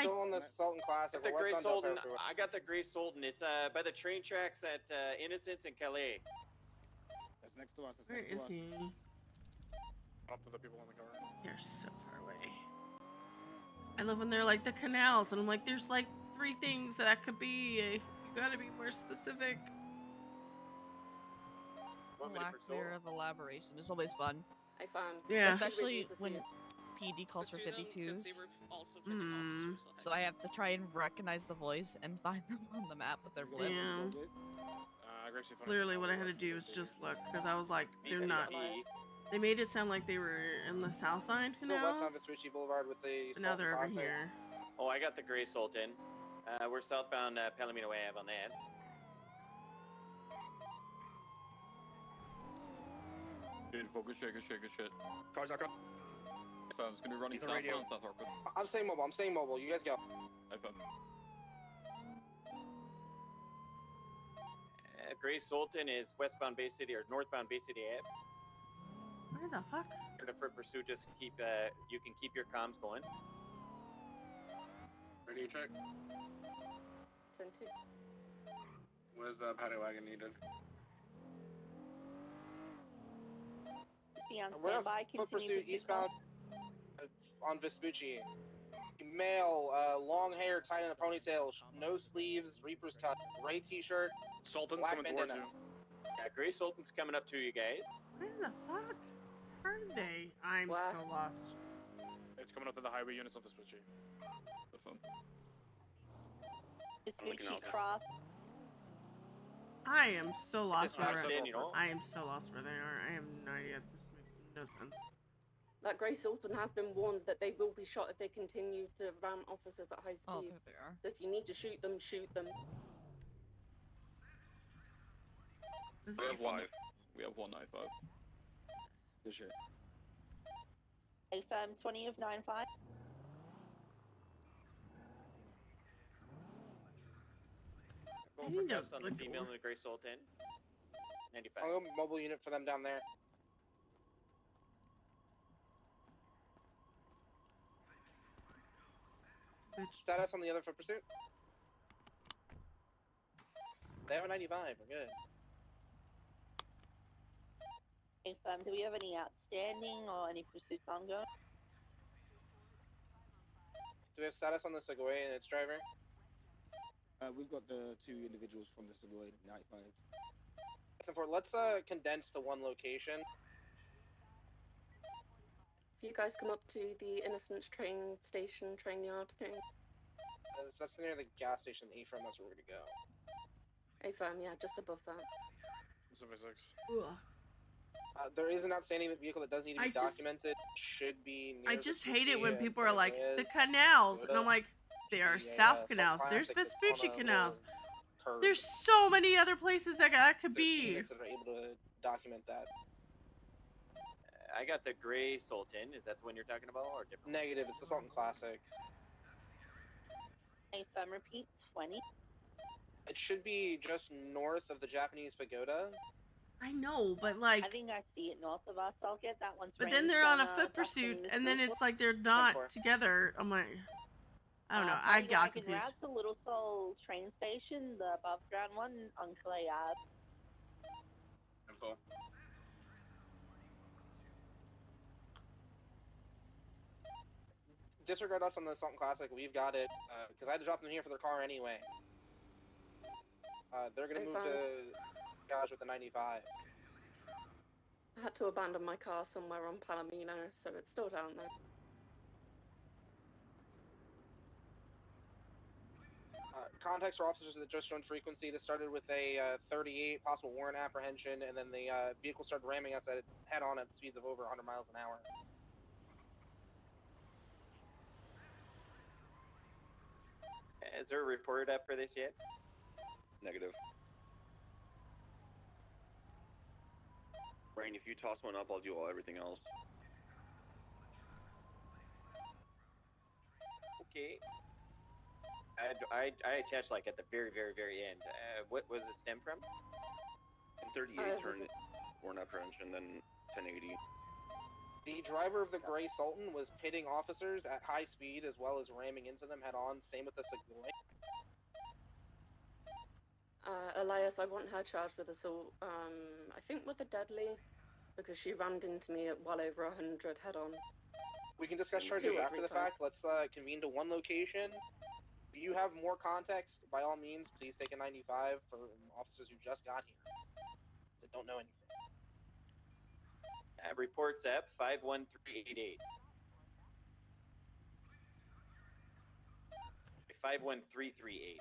Still on the Sultan class. The Grey Sultan. I got the Grey Sultan. It's by the train tracks at Innocence and Calais. That's next to us. That's Where next to is us. he? Up to the people in the car. They're so far away. I love when they're like the canals, and I'm like, there's like 3 things that could be. Gotta be more specific. The lack there of elaboration is always fun. I found. Yeah. Especially when PD calls for 52s. So I have to try and recognize the voice and find them on the map with their blip. Yeah. Literally, what I had to do was just look because I was like, they're not. They made it sound like they were in the south side Still west on canals, Vespucci Boulevard with the. but now they're over here. Oh, I got the Gray Sultan. We're southbound Palomino Ave on that. Good focus, good shit. Cars are coming. If I was gonna be running He's on radio. southbound, South Harcourt. I'm staying mobile. You guys go. FM. Gray Sultan is westbound Bay City or northbound Bay City Ave. Where the fuck? For pursuit, just keep you can keep your comms going. Radio check. 10-2. Where's the paddy wagon needed? Be on We're on standby. foot Continue pursuit eastbound on Vespucci. Male, long hair tied in a ponytail, no sleeves, Reaper's cut, gray t-shirt, Sultan's black coming towards bandana. you. Yeah, Gray Sultan's coming up to you guys. Where the fuck are they? I'm so lost. It's coming up to the highway units of the Switchy. Vespucci cross. I am so lost where Dispatched in, you know. I am so lost where they are. I have no idea. This makes no sense. That Grey Sultan has been warned that they will be shot if they continue to ram officers at high speed. Oh, there they are. So if you need to shoot them, shoot them. This We have is- one. We have 195. Good shit. AFM 20 of 95. Going I for need to cuffs on the look female over- in the Gray Sultan. 95. I'll go mobile unit for them down there. Status on the other foot pursuit? They have a 95, we're good. AFM, do we have any outstanding or any pursuits ongoing? Do we have status on the Segway and its driver? We've got the two individuals from the Segway 95. Let's condense to one location. If you guys come up to the Innocence train station, train yard thing. That's near the gas station, Ephraim, that's where we're gonna go. AFM, yeah, just above that. 76. There is an outstanding vehicle that does need to be documented. Should be near I just Vespucci hate it when and people are San like, Andreas. the canals, and Toyota. I'm like, they are The, south canals. There's Classic that's Vespucci on a canals. curve. There's so many other places that could There's be. units that are able to document that. I got the Gray Sultan. Is that the one you're talking about, or different? Negative, it's the Sultan Classic. AFM, repeat 20. It should be just north of the Japanese pagoda. I know, but like, I think I see it north of us. I'll get that one. but then they're on a foot pursuit, and then it's like they're not together. I'm like, I don't know. I got confused. Route to Little Seoul train station, the above ground one on Clay Ave. Info. Disregard us on the Sultan Classic. We've got it because I had to drop them here for their car anyway. They're gonna move to garage with the 95. I had to abandon my car somewhere on Palomino, so it's still down there. Context for officers that just joined frequency. This started with a 38 possible warrant apprehension, and then the vehicle started ramming us head-on at speeds of over 100 miles an hour. Is there a report up for this yet? Negative. Rain, if you toss one up, I'll do everything else. Okay. I attached like at the very end. What was it stem from? 38 turn warrant apprehension, then 1080. The driver of the Grey Sultan was pitting officers at high speed as well as ramming into them head-on. Same with the Segway. Elias, I want her charged with assault. I think with a deadly, because she rammed into me at well over 100 head-on. We can discuss charges after the fact. Let's convene to one location. If you have more context, by all means, please take a 95 for officers who just got here that don't know anything. Reports app 51388. 51338.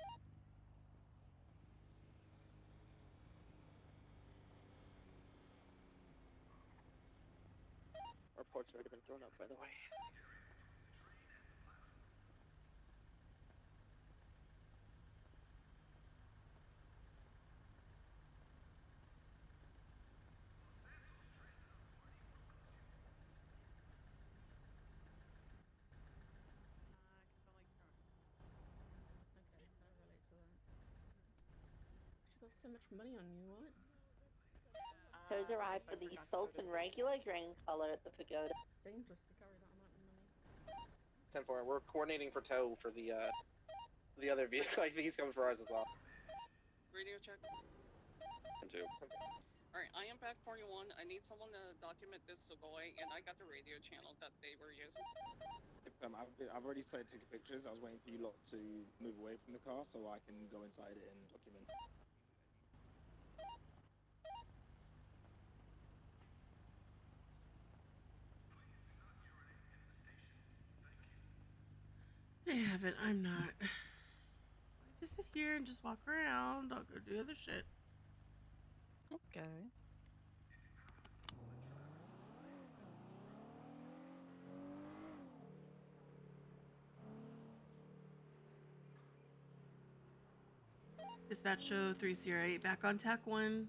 Report's already been thrown up, by the way. Okay, I relate to that. She got so much money on you, what? Toes arrived for the Sultan regular green color at the pagoda. It's dangerous to carry that amount of money. 10-4. We're coordinating for tow for the other vehicle. I think he's coming for ours as well. Radio check. 2. Alright, I am back 41. I need someone to document this Sugoi, and I got the radio channel that they were using. I've already started taking pictures. I was waiting for you lot to move away from the car so I can go inside it and document. They haven't. I'm not. I just sit here and just walk around. I'll go do other shit. Okay. Dispatch show 3 Sierra 8 back on tack 1.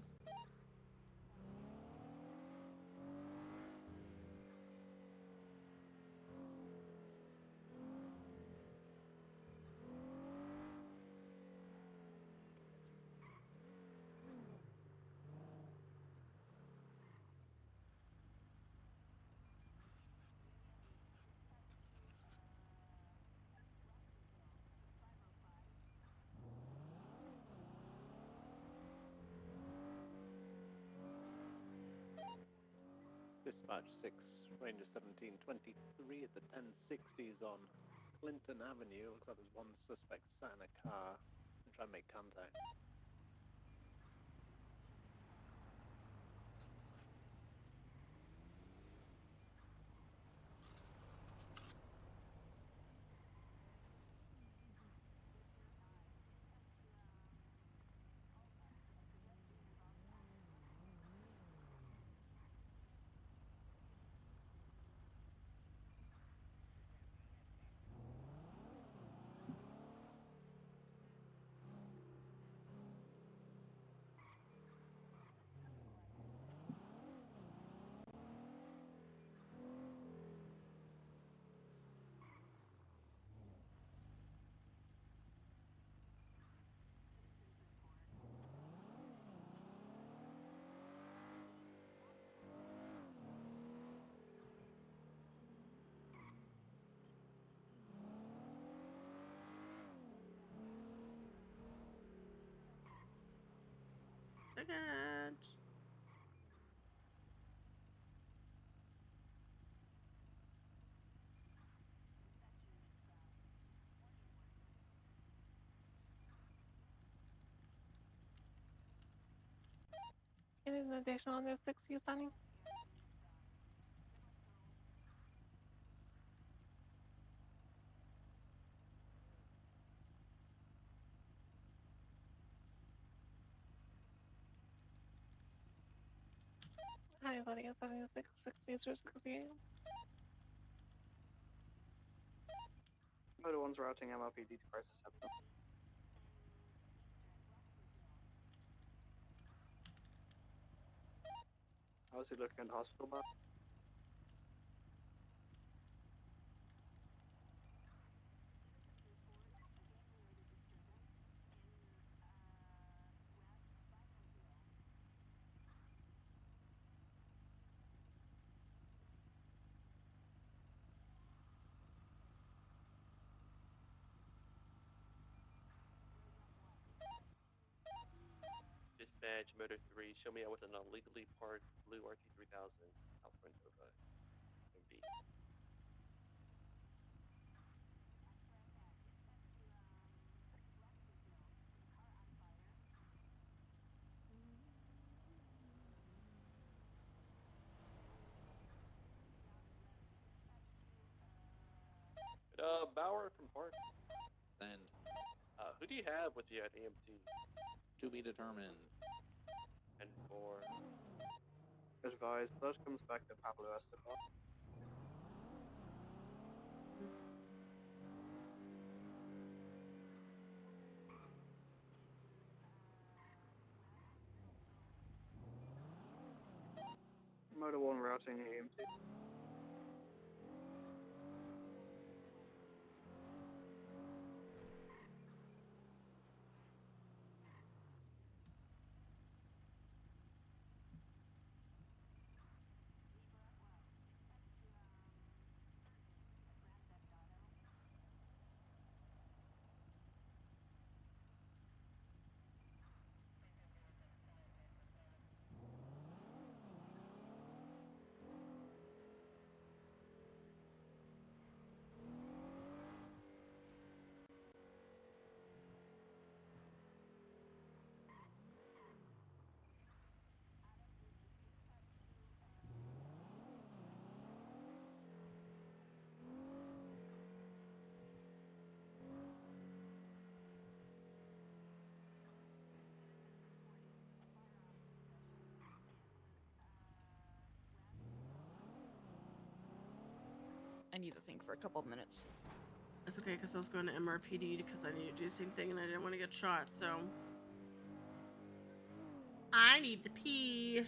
Dispatch 6, Ranger 1723 at the 1060s on Clinton Avenue. Looks like there's one suspect sat in a car. And try and make contact. Second. Any additional on the 60 stunning? Hi, loading at 76, 60, 68. Motor 1's routing MLPD to crisis center. How's he looking in the hospital, Bob? Dispatch Motor 3, show me out with an illegally parked blue RT3000 out front of MB. Bauer from Park. Then, Who do you have with you at EMT? to be determined. And for Advised, blood comes back to Pablo Escobar. Motor 1 routing EMT. I need to think for a couple of minutes. It's okay, because I was going to MRPD because I need to do the same thing and I didn't want to get shot, so. I need to pee.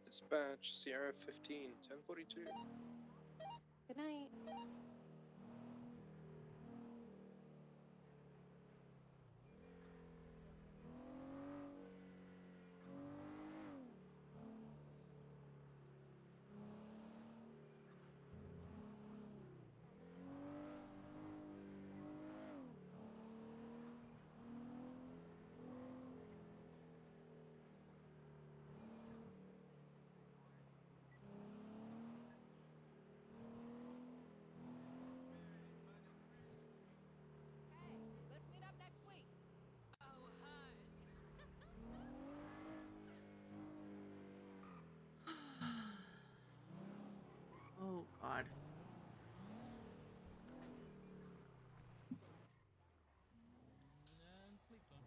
Dispatch, Sierra 15, 1042. Good night. Let's meet up next week. Oh, Oh, God. And sleep time.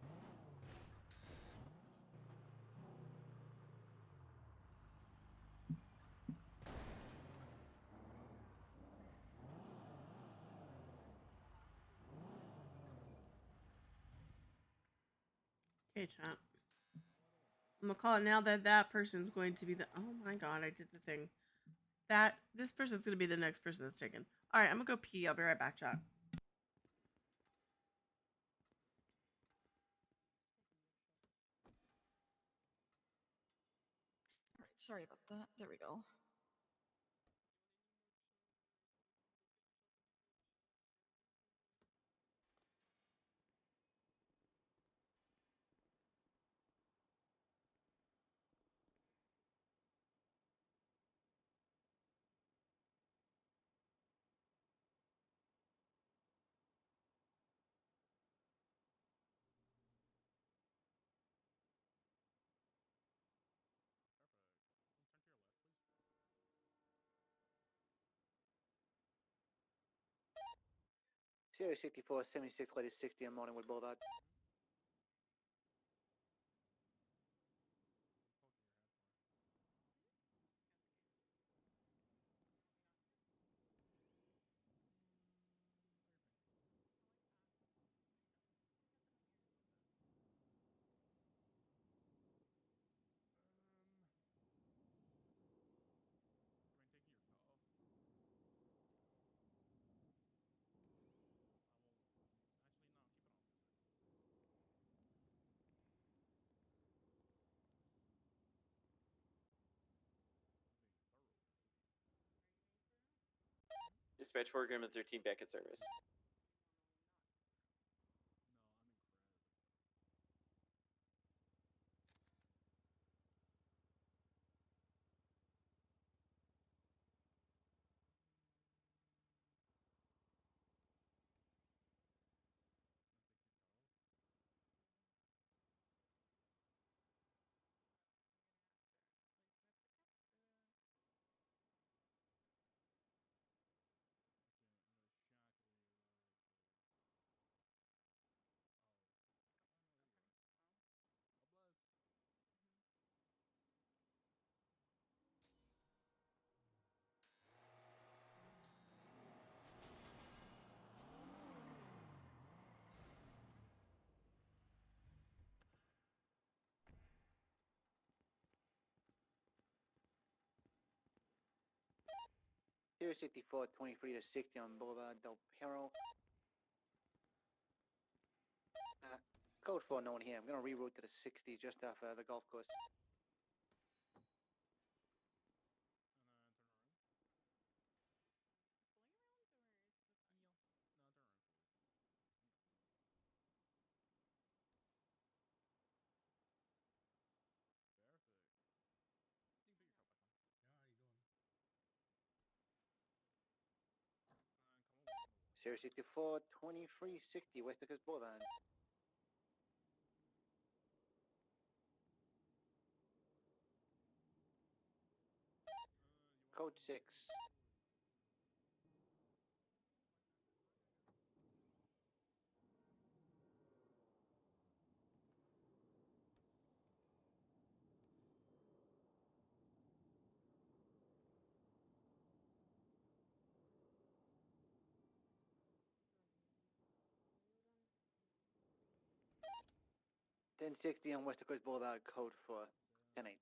Okay, chat. I'm gonna call it now that that person's going to be the. Oh my God, I did the thing. This person's gonna be the next person that's taken. All right, I'm gonna go pee. I'll be right back, chat. Alright, sorry about that. There we go. Sierra 64, 76, lady 60 on Morningwood Boulevard. Dispatch 4 Gremlin 13 back in service. 064, 23 to 60 on Boulevard Del Perro. Code 4, no one here. I'm going to reroute to the 60 just off the golf course. Yeah, how you doing? 064, 2360 West Coast Boulevard. Code 6. Ten 60 on West Coast Boulevard, code for 10-8.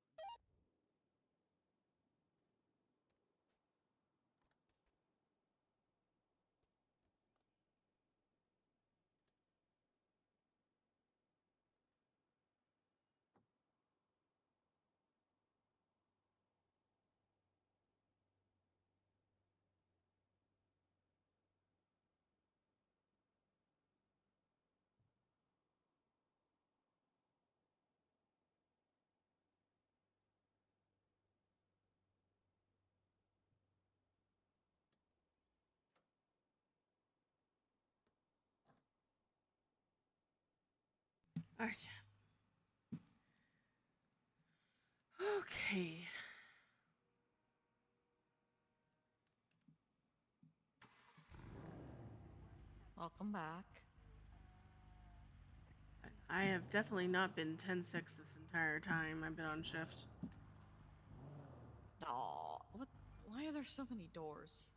All right. Okay. Welcome back. I have definitely not been 10-6 this entire time I've been on shift. Aw, what? Why are there so many doors?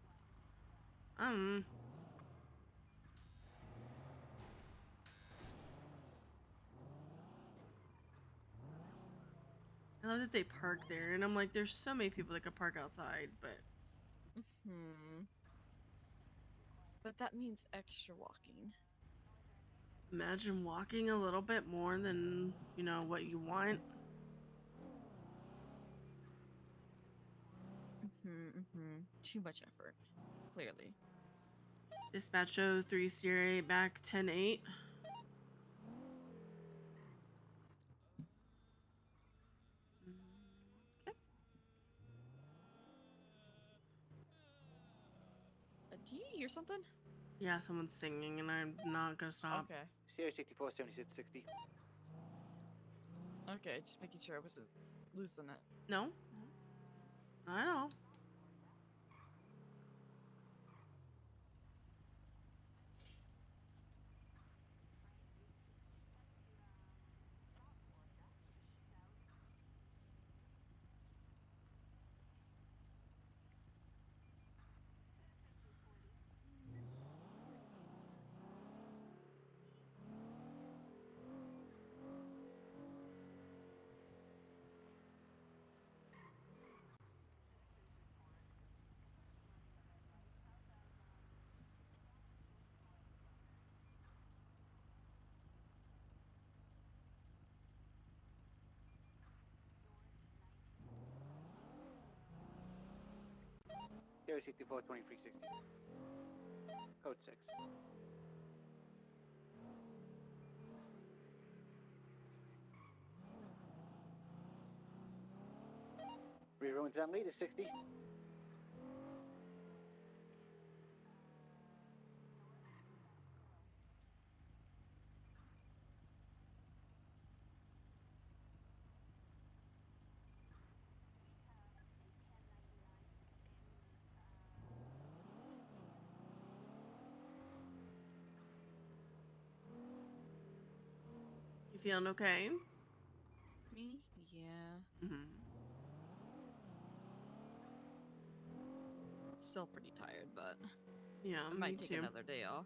I love that they park there, and I'm like, there's so many people that could park outside, but... But that means extra walking. Imagine walking a little bit more than, you know, what you want. Too much effort, clearly. Dispatch 03 Sierra 8 back 10-8. Do you hear something? Yeah, someone's singing, and I'm not gonna stop. Okay. 064, 7660. Okay, just making sure I wasn't losing it. No. Not at all. Zero 64, 2360. Code 6. Reroute to that lead is 60. You feeling okay? Me? Yeah. Still pretty tired, but Yeah, I might me take too. another day off.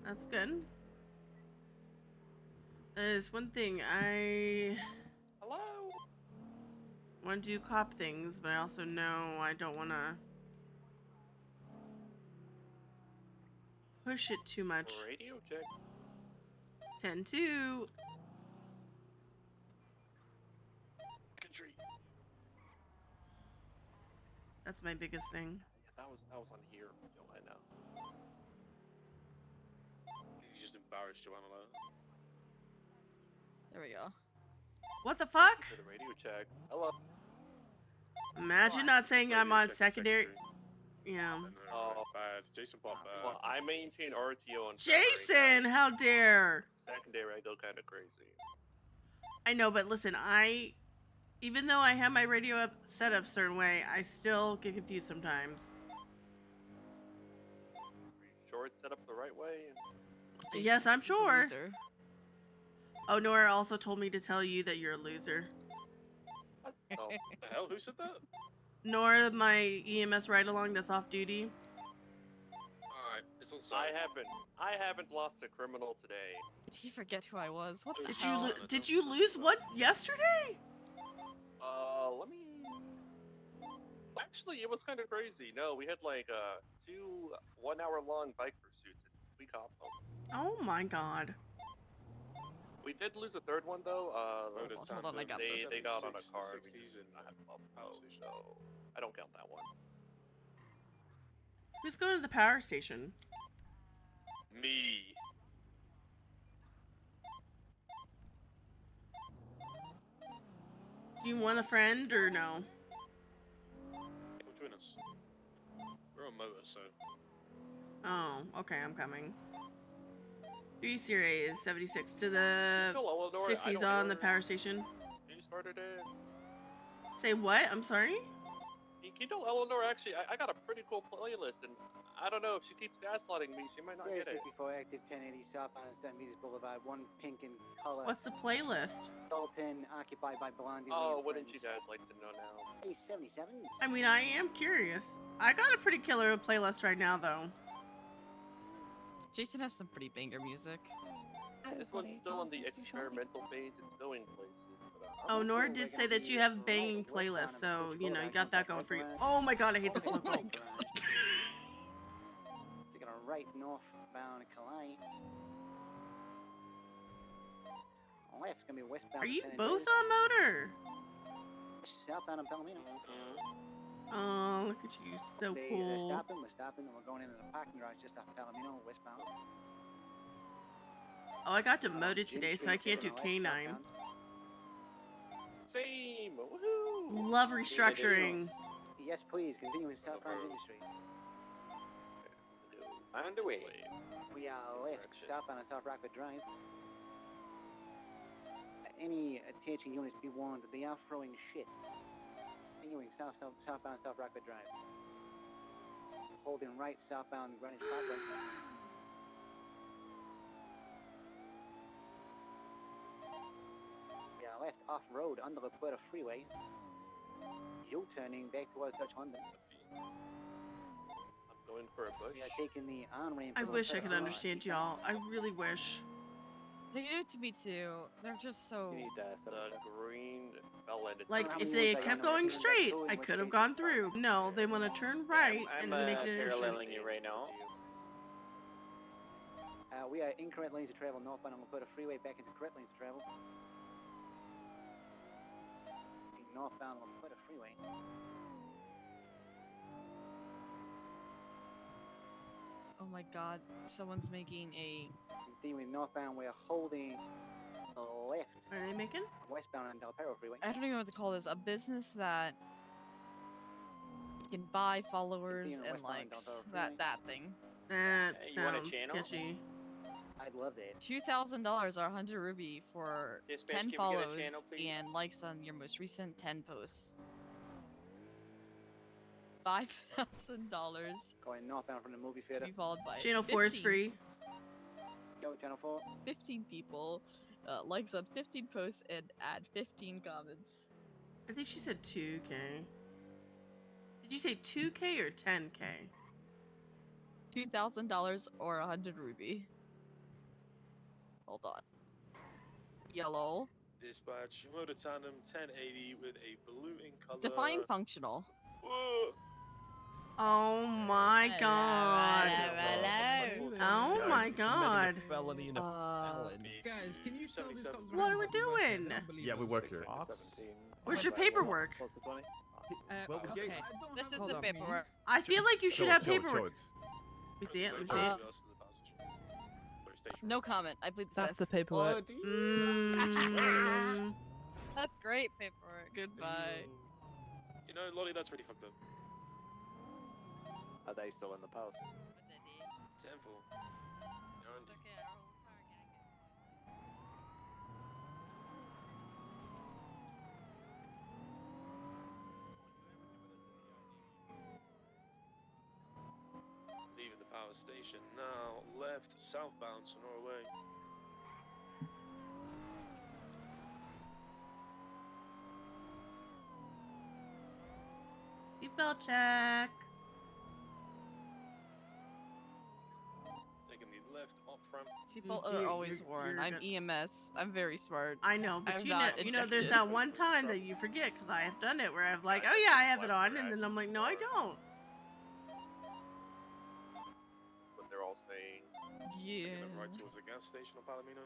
That's good. That is one thing I... Hello? want to do cop things, but I also know I don't want to push it too much. Radio check. 10-2. Country. That's my biggest thing. Yeah, that was on here, Johanna. You just embarrassed Johanna. There we go. What the fuck? For the radio check. Hello. Imagine not saying I'm on secondary. Yeah. Oh, bad. Jason popped bad. Well, I maintain RTO on Jason, how dare! secondary. I go kind of crazy. I know, but listen, even though I have my radio up set up a certain way, I still get confused sometimes. Sure, it's set up the right way. Yes, I'm sure. Oh, Nora also told me to tell you that you're a loser. Oh, the hell? Who said that? Nora, my EMS ride-along that's off duty. Alright, it's on site. I haven't lost a criminal today. Did you forget who I was? What the Did hell? did you lose one yesterday? Let me... Actually, it was kind of crazy. No, we had like, 2 one-hour-long bike pursuits, and we caught them. Oh my god. We did lose a third one, though. Hold on, I got this. They got on a car. We just I had to bump out, so I don't count that one. Who's going to the power station? Me. Do you want a friend or no? Come join us. We're on motor, so... Oh, okay, I'm coming. 3 Series 76 to the 60s on the power station. You started it. Say what? I'm sorry? Can you tell Eleanor, actually, I got a pretty cool playlist, and I don't know, if she keeps gaslighting me, she might not get it. 64 active 1080 south on St. Meters Boulevard, one pink in color. What's the playlist? Dalton, occupied by Blondie. Oh, wouldn't you guys like to know now? Hey, 77. I mean, I am curious. I got a pretty killer playlist right now, though. Jason has some pretty banger music. This one's still in the experimental phase, it's going places. But, Oh, Nora did say that you have a banging playlist, so, you know, you got that going for you. Oh my god, I hate this local. Taking a right northbound Calais. Left's gonna be westbound. Are you San both Andreas. on motor? Southbound in Palomino. Oh, look at you, so They're cool. stopping, we're stopping, and we're going into the parking garage just off Palomino, westbound. Oh, I got demoted today, so I can't do K9. Same! Woohoo! Love restructuring. Yes, please, continue southbound industry. Underway. We are left, southbound on South Rockford Drive. Any attention units be warned, they are throwing shit. Continuing southbound South Rockford Drive. Holding right, southbound Greenwich Parkway. We are left off-road under the Puerto Freeway. U-turning back towards Dutch London. I'm going for a bush. We are taking the on-ramp. I wish I could understand y'all. I really wish. They do it to me too. They're just so. The green bell ended. Like, if they had kept going straight, I could have gone through. No, they want to turn right and make it an issue. paralleling you right now. We are incorrect lanes of travel northbound on the Puerto Freeway back into correct lanes of travel. Northbound on the Puerto Freeway. Oh my god, someone's making a. Continuing northbound, we are holding the left. Are they making? Westbound on Del Perro Freeway. I don't even know what to call this. A business that can buy followers Continuing and westbound likes. on Del Perro That thing. That you want a sounds channel? sketchy. I'd love that. $2,000 or 100 ruby for Dispatch, 10 can we get a follows channel, please? and likes on your most recent 10 posts. $5,000 Going northbound from the movie to theater. be followed by Channel 4 is 15 free. Go, Channel 4. 15 people, likes on 15 posts, and add 15 comments. I think she said 2K. Did you say 2K or 10K? $2,000 or 100 ruby. Hold on. Yellow. Dispatch, motor tandem 1080 with a blue in color. Define functional. Whoa. Oh my god. Oh my Guys, committing god. a felony and a felon. Guys, can you tell these cops What are we doing? Yeah, we work here. Where's your paperwork? Well, we gave. Okay. This is Hold the on. paperwork. I feel like you should have Show it, paperwork. Let me see it. Let me see it. No comment. I plead the That's fifth. the paperwork. Mm. That's great paperwork. Goodbye. You know, Lolly, that's pretty fucked up. Are they still in the post? Temple. Leaving the power station now. Left, southbound, Sonora Way. Seatbelt check. Taking the left up front. People Dude, are always you're warned. I'm good. EMS. I'm very smart. I know, but I'm you know, not there's ejected. that one time that you forget because I have done it where I'm like, oh yeah, I have it on, and then I'm like, no, I don't. But they're all saying, Yeah. taking it right towards the gas station on Palomino.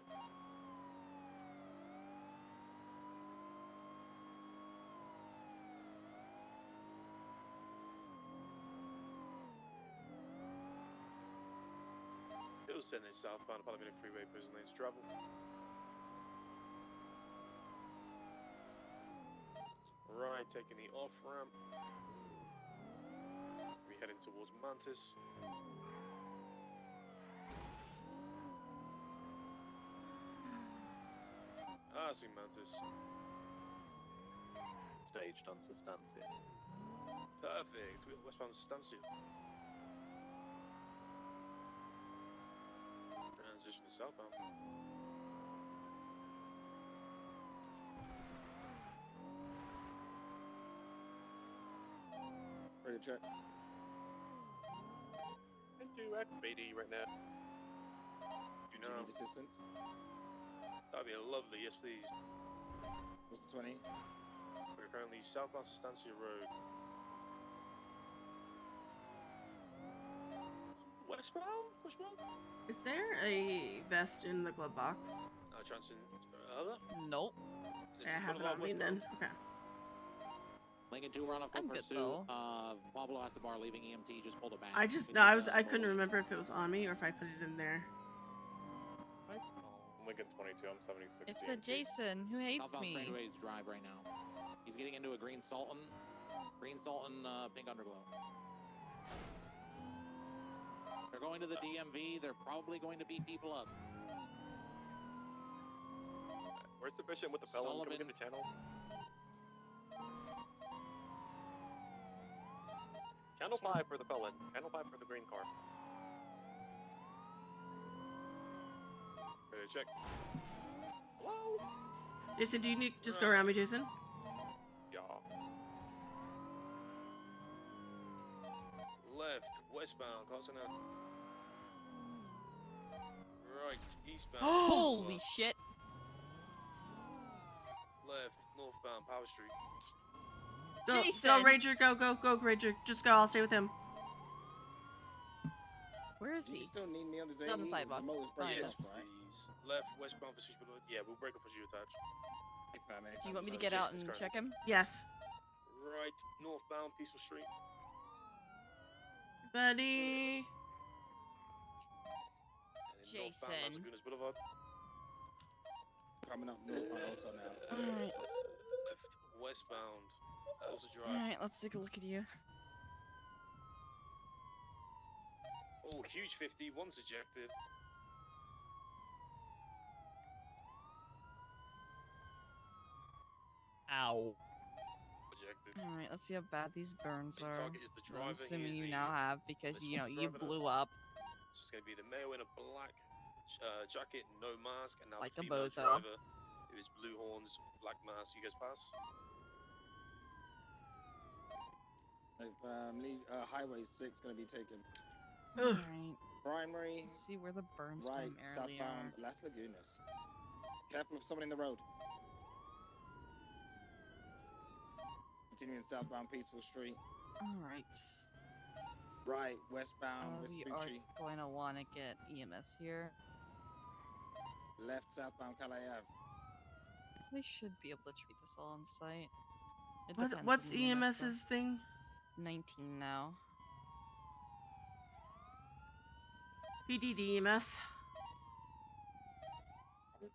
Still sending southbound Palomino Freeway, prison lanes travel. Right, taking the off ramp. We heading towards Mantis. Ah, I see Mantis. Staged on Sustancia. Perfect. We got westbound Stancia. Transition to southbound. Ready to check. Into activity right now. Do you need assistance? That'd be lovely, yes please. What's the 20? We're currently southbound Stancia Road. Westbound? Push mark? Is there a vest in the glove box? Johnson. Other? Nope. I have it on me then. Okay. Lincoln 2, we're on a full I'm good, pursuit. though. Pablo Escobar leaving EMT, just pulled it back. I just no, I couldn't remember if it was on me or if I put it in there. Lincoln 22, I'm 76. It's a Jason who hates Southbound me. straightaways drive right now. He's getting into a green Sultan, pink underglow. They're going to the DMV. They're probably going to beat people up. Where's the bishop with the felon? Can we get the channel? Channel 5 for the felon. Channel 5 for the green car. Ready to check. Hello? Jason, do you need just go around me, Jason? Yeah. Left, westbound, crossing out. Right, eastbound. Holy shit! Left, northbound, Power Street. Go, Jason! go, Ranger, go, Ranger. Just go, I'll stay with him. Where is Do you he? still need me on the He's on the ZE? sidewalk. The motor's breaking Behind Yes, up, right? please. Left, westbound for Switchboard. Yeah, we'll break up as you attach. Do you want me to get out and check him? Yes. Right, northbound, Peaceful Street. Buddy. And then northbound, Las Jason. Lagunas Boulevard. Coming up northbound also now. Alright. Left, westbound, also drive. Alright, let's take a look at you. Oh, huge 50, one's ejected. Ow. Ejected. Alright, let's see how bad these burns Main are. target is the That I'm driver. He assuming is you a now have because, you know, you driver now. blew up. So it's going to be the male in a black jacket, no mask, and now Like the a female bozo. driver who is blue horns, black mask. You guys pass? Highway 6 going to be taken. Alright. Primary, Let's see where the burns right, primarily southbound are. Las Lagunas. Careful of someone in the road. continuing southbound Peaceful Street. Alright. Right, westbound We are Vespucci. going to want to get EMS here. Left, southbound Calais Ave. They should be able to treat this all on site. It depends on What's the EMS, EMS's thing? 19 now. PDD EMS.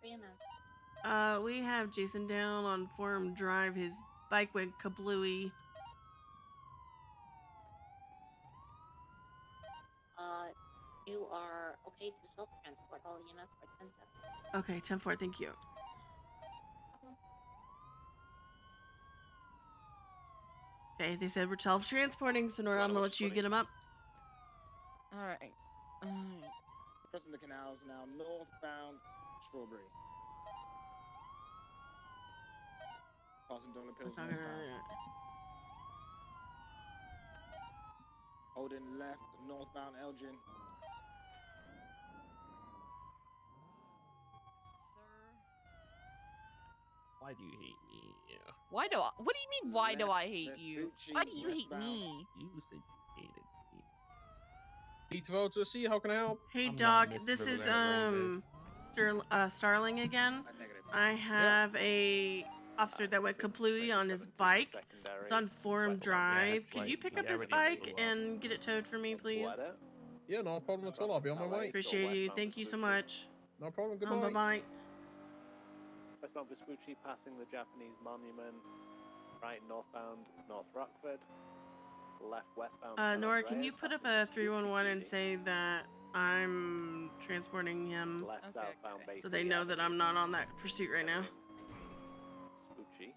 EMS. We have Jason down on Forum Drive. His bike went kablooey. You are okay to self-transport all EMS by 10-7. Okay, 10-4, thank you. Okay, they said we're self-transporting, so Nora, I'm gonna let you get him up. Alright. Crossing the canals now, northbound Strawberry. Passing Dollar Pills northbound. Holding left, northbound Elgin. Why do you hate me? Why do I? What do you mean? Why do I hate you? Vespucci, Why do you hate westbound. me? You said you hated me. Need to see. How can I help? Hey I'm Doc, not Miss this is Riverland Starling again. Negative. I have a officer that went kablooey on his bike. It's on Forum Drive. Could you pick up his bike and get it towed for me, please? Yeah, no problem at all. I'll be on my way. Appreciate you. Thank you so much. No problem. Goodbye. Bye-bye. Westbound Vespucci passing the Japanese monument. Right, northbound North Rockford. Left, westbound. Nora, can you put up a 311 and say that I'm transporting him Left, southbound so they know that I'm not on that pursuit right now? Vespucci.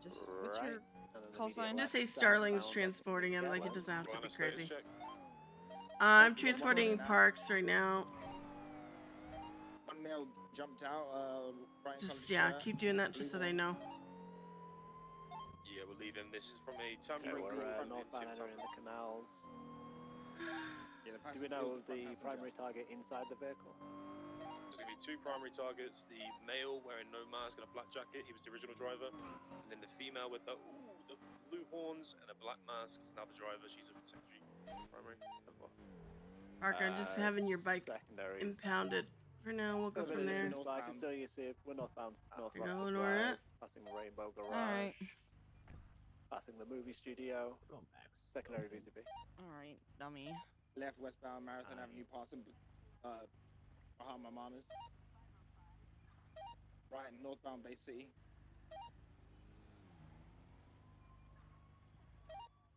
Just what's your call sign? Just say Starling's transporting him, like it doesn't have to be crazy. I'm transporting Parks right now. One male jumped out. Right in Just, front of yeah, keep doing that just so they know. Yeah, we're leaving. This is from a Okay, temporary we're northbound entering the canals. Do we know the primary target inside the vehicle? There's going to be two primary targets. The male wearing no mask and a black jacket, he was the original driver. And then the female with the blue horns and a black mask is now the driver. She's a secondary primary. Parker, I'm just having your bike impounded. For now, we'll go from there. I can still you see we're northbound North Go, Rockford Nora. Drive, passing Rainbow Garage. Alright. Passing the movie studio. Secondary VCB. Alright, dummy. Left, westbound Marathon Avenue, passing Bahama Mamas. Right, northbound Bay City.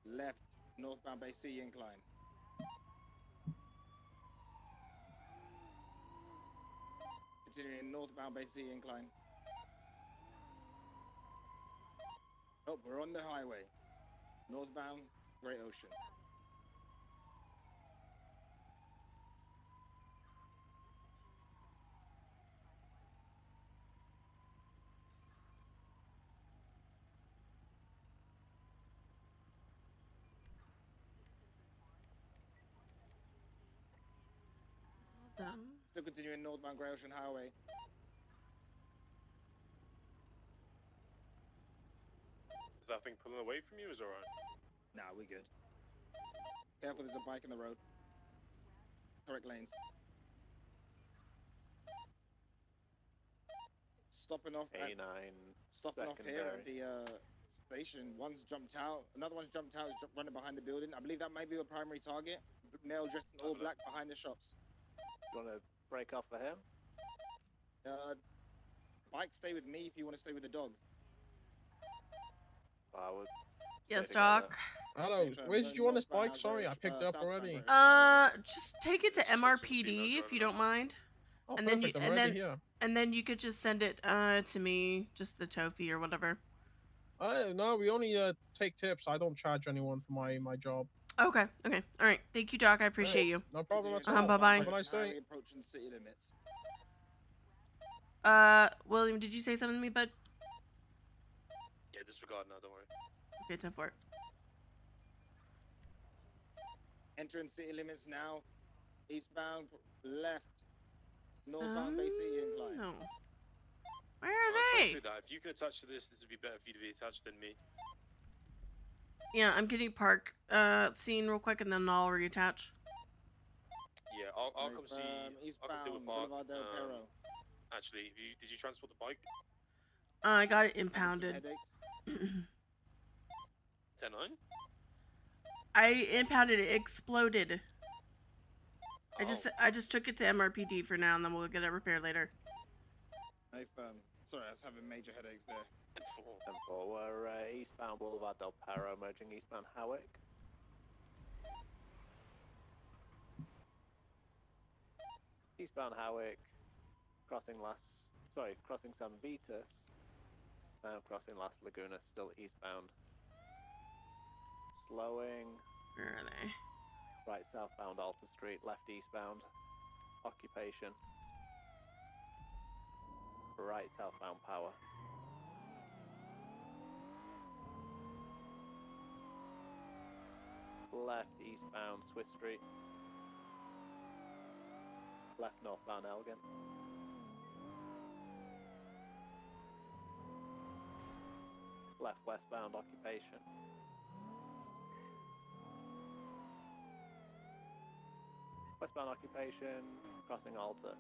Left, northbound Bay City incline. Continuing northbound Bay City incline. Oh, we're on the highway. Northbound Great Ocean. Still continuing northbound Great Ocean Highway. Is that thing pulling away from you? Is alright? Nah, we good. Careful, there's a bike in the road. Correct lanes. Stopping off at, stopping off here at the station. One's jumped out. Another one's jumped out, running behind the building. I believe that might be a primary target. Male dressed in all black behind the shops. You want to break off for him? Bike, stay with me if you want to stay with the dog. I would. Yes, Doc. Hello, where did you want this bike? Sorry, I picked it up already. Just take it to MRPD if you don't mind. Oh, and perfect. then I'm ready here. And then you could just send it to me, just the tow fee or whatever. No, we only take tips. I don't charge anyone for my job. Okay. All right. Thank you, Doc. I appreciate you. No problem at all. Bye-bye. Have a nice day. Approaching city limits. William, did you say something to me, bud? Yeah, disregard now, don't worry. Okay, 10-4. Entering city limits now. Eastbound, left. Northbound Bay City incline. No. Where are Hey. through that. If you can attach to this, this would be better for you to be attached than me. Yeah, I'm getting park scene real quick, and then I'll reattach. Yeah, I'll come see. I'll come deal with Eastbound Park. Boulevard del Perro. Actually, did you transport the bike? I got it impounded. 10-9? I impounded it. Exploded. I just took it to MRPD for now, and then we'll get it repaired later. Hey, sorry, I was having major headaches there. 10-4, we're eastbound Boulevard del Perro, merging eastbound Howick. Eastbound Howick, crossing San Vitus, now crossing Las Lagunas, still eastbound. Slowing. Where are they? Right southbound Alta Street, left eastbound. Occupation. Right southbound Power. Left eastbound Swiss Street. Left northbound Elgin. Left westbound Occupation. Westbound Occupation, crossing Alta.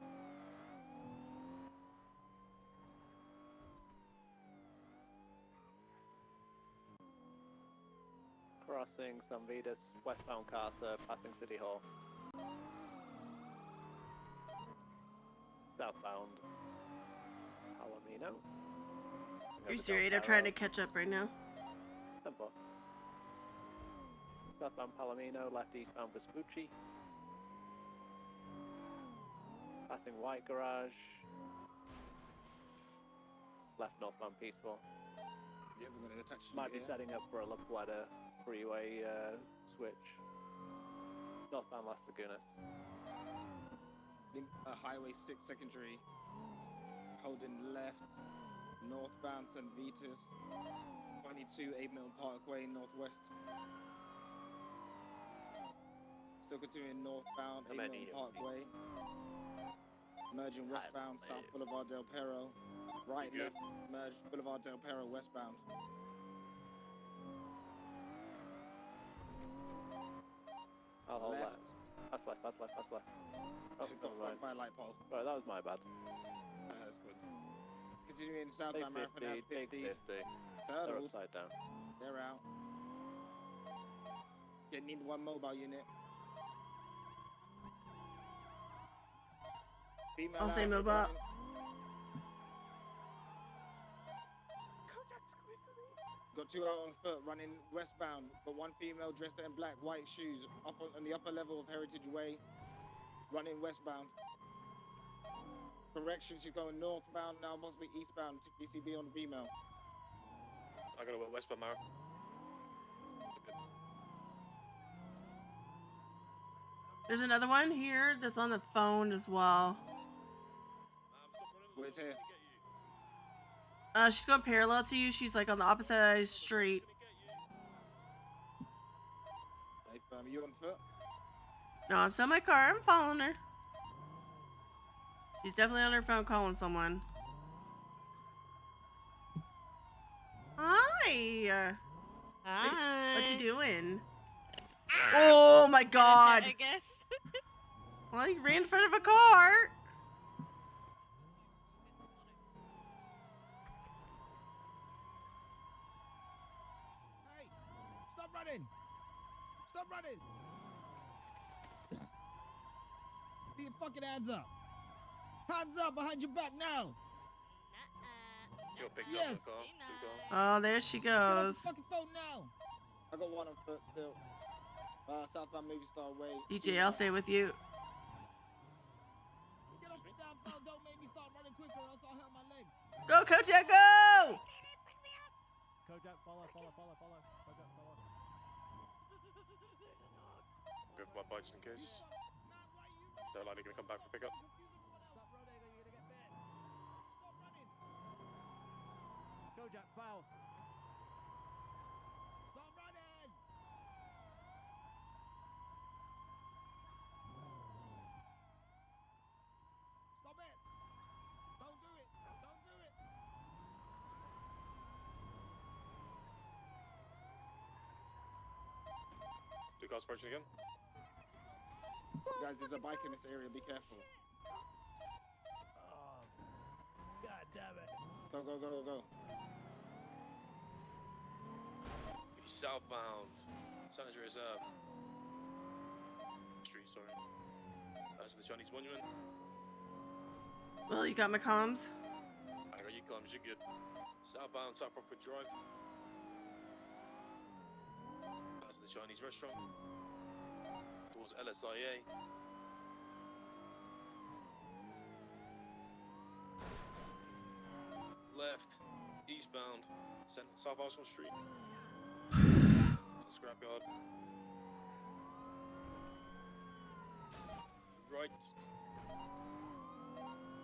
Crossing San Vitus, westbound Casa, passing City Hall. Southbound Palomino. You're serious? I'm trying to catch up right now. Tempo. Southbound Palomino, left eastbound Vespucci. Passing White Garage. Left northbound Peaceful. Yeah, we're going to attach. Might be setting up for a La Plata freeway switch. Northbound Las Lagunas. Highway 6 secondary. Holding left. Northbound San Vitus. 22 8 Milton Parkway, northwest. Still continuing northbound 8 Milton Parkway. Merging westbound South Boulevard del Perro. Right, left, merge Boulevard del Perro westbound. I'll hold Left. that. That's left. Oh, Got never mind. by a light pole. Right, that was my bad. That's good. Continuing southbound Marathon Ave 50. They're Turtles. upside down. They're out. Need one mobile unit. Female I'll say out, mobile. running. Got 2 out on foot running westbound. Got 1 female dressed in black, white shoes up on the upper level of Heritage Way. Running westbound. Correction, she's going northbound now, must be eastbound. BCB on the female. I gotta go westbound, Mara. There's another one here that's on the phone as well. Where's here? She's going parallel to you. She's like on the opposite side of the street. Hey, you on foot? No, I'm still in my car. I'm following her. She's definitely on her phone calling someone. Hi. Hi. What you doing? Oh my god. I guess. Well, you ran in front of a car. Hey, stop running! Stop running! Put your fucking hands up! Hands up behind your back now! You're picked Yes. up in the car. Oh, there she Get off goes. the fucking phone now! I got 1 on foot still. Southbound Movie Star Way. DJ, I'll stay with you. Get off the damn phone! Don't make me start running quicker or else I'll hurt my legs! Go, Kojak, go! Kojak, follow. Kojak, follow. Go for my bike just in case. They're likely gonna come back for pickup. Stop running or you're gonna get bit! Stop running! Kojak, fouls. Stop running! Stop it! Don't do it! Don't do it! Two cars approaching again. Guys, there's a bike in this area. Be careful. Oh, God damn it. Go, go, go, go, go. Southbound. San Andreas Street, sorry. That's the Chinese monument. Well, you got my comms. I got you comms, you're good. Southbound, South Rockford Drive. That's the Chinese restaurant. Towards LSIA. Left, eastbound, South Arsenal Street. Scrapyard. Right.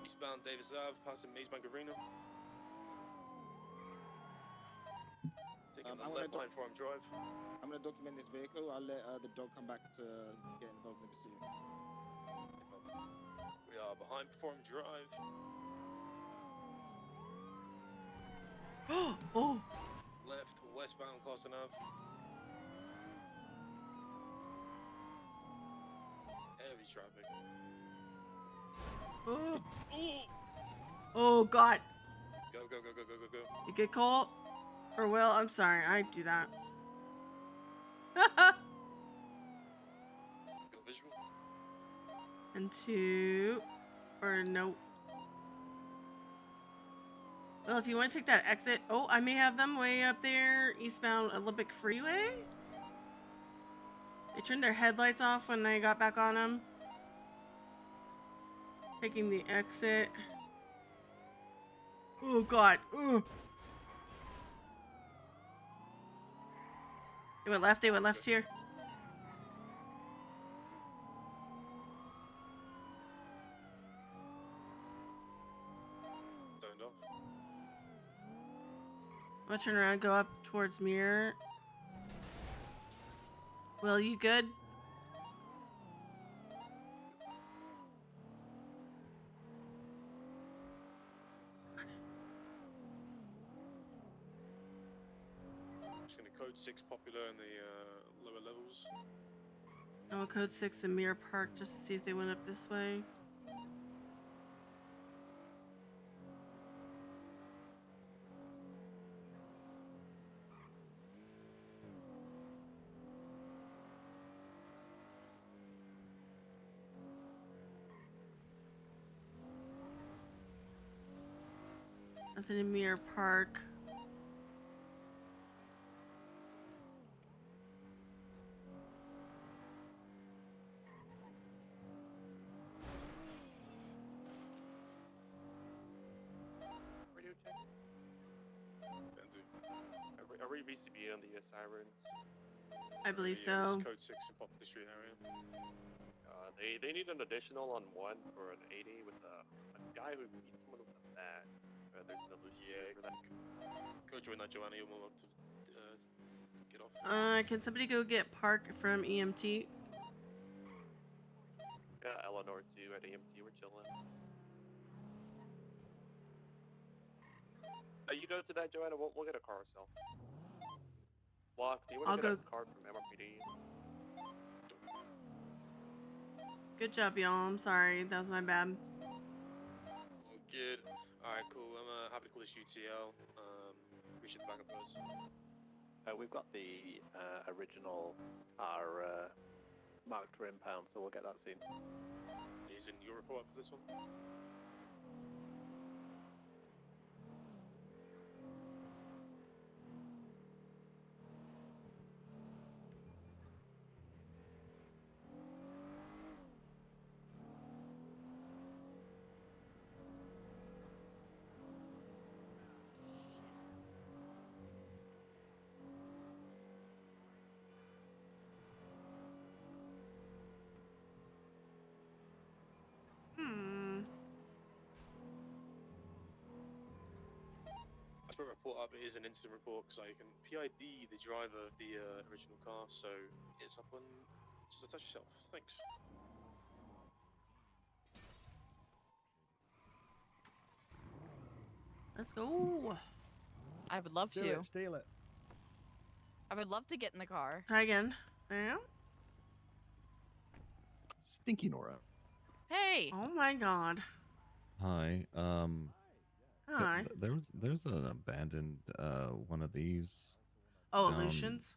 Eastbound Davis Ave, passing Mazebank Arena. Taking the left line Forum Drive. I'm gonna document this vehicle. I'll let the dog come back to get involved in the pursuit. We are behind Forum Drive. Oh! Left, westbound Carson Ave. Heavy traffic. Oh. Oh God! Go, go, go, go, go, go, go. You get caught? Or Will? I'm sorry, I do that. Go visual. And two, or no. Well, if you want to take that exit, oh, I may have them way up there, eastbound Olympic Freeway. They turned their headlights off when I got back on them. Taking the exit. Oh God. Ugh. They went left. They went left here. Turned off. I'm gonna turn around, go up towards Mirror. Will, you good? Just gonna code 6 popular in the lower levels. Oh, code 6 in Mirror Park just to see if they went up this way. Nothing in Mirror Park. Radio check. Are we BCB on the sirens? I believe Yeah, so. code 6 in popular street area. They need an additional on 1 for an 80 with a guy who beat someone with a bat. There's no Yeah, for that. go join that Johanna, you'll want to get off. Can somebody go get Park from EMT? Yeah, Eleanor too at EMT, we're chilling. You go to that, Joanna, we'll get a car ourselves. Block, do you want to get a card from MRPD? Good job, y'all. I'm sorry. That was my bad. All good. Alright, cool. I'm happy to call this UTL. Appreciate the backup, guys. We've got the original car marked for impound, so we'll get that seen. Using your report for this one? I put a report up, it is an incident report because I can PID the driver of the original car, so it's up on. Just attach yourself. Thanks. Let's go. I would love Do to. it, steal it. I would love to get in the car. Try again. There you go. Stinky Nora. Hey. Oh my god. Hi. Hi. There's an abandoned one of these. Oh, down, Illusions?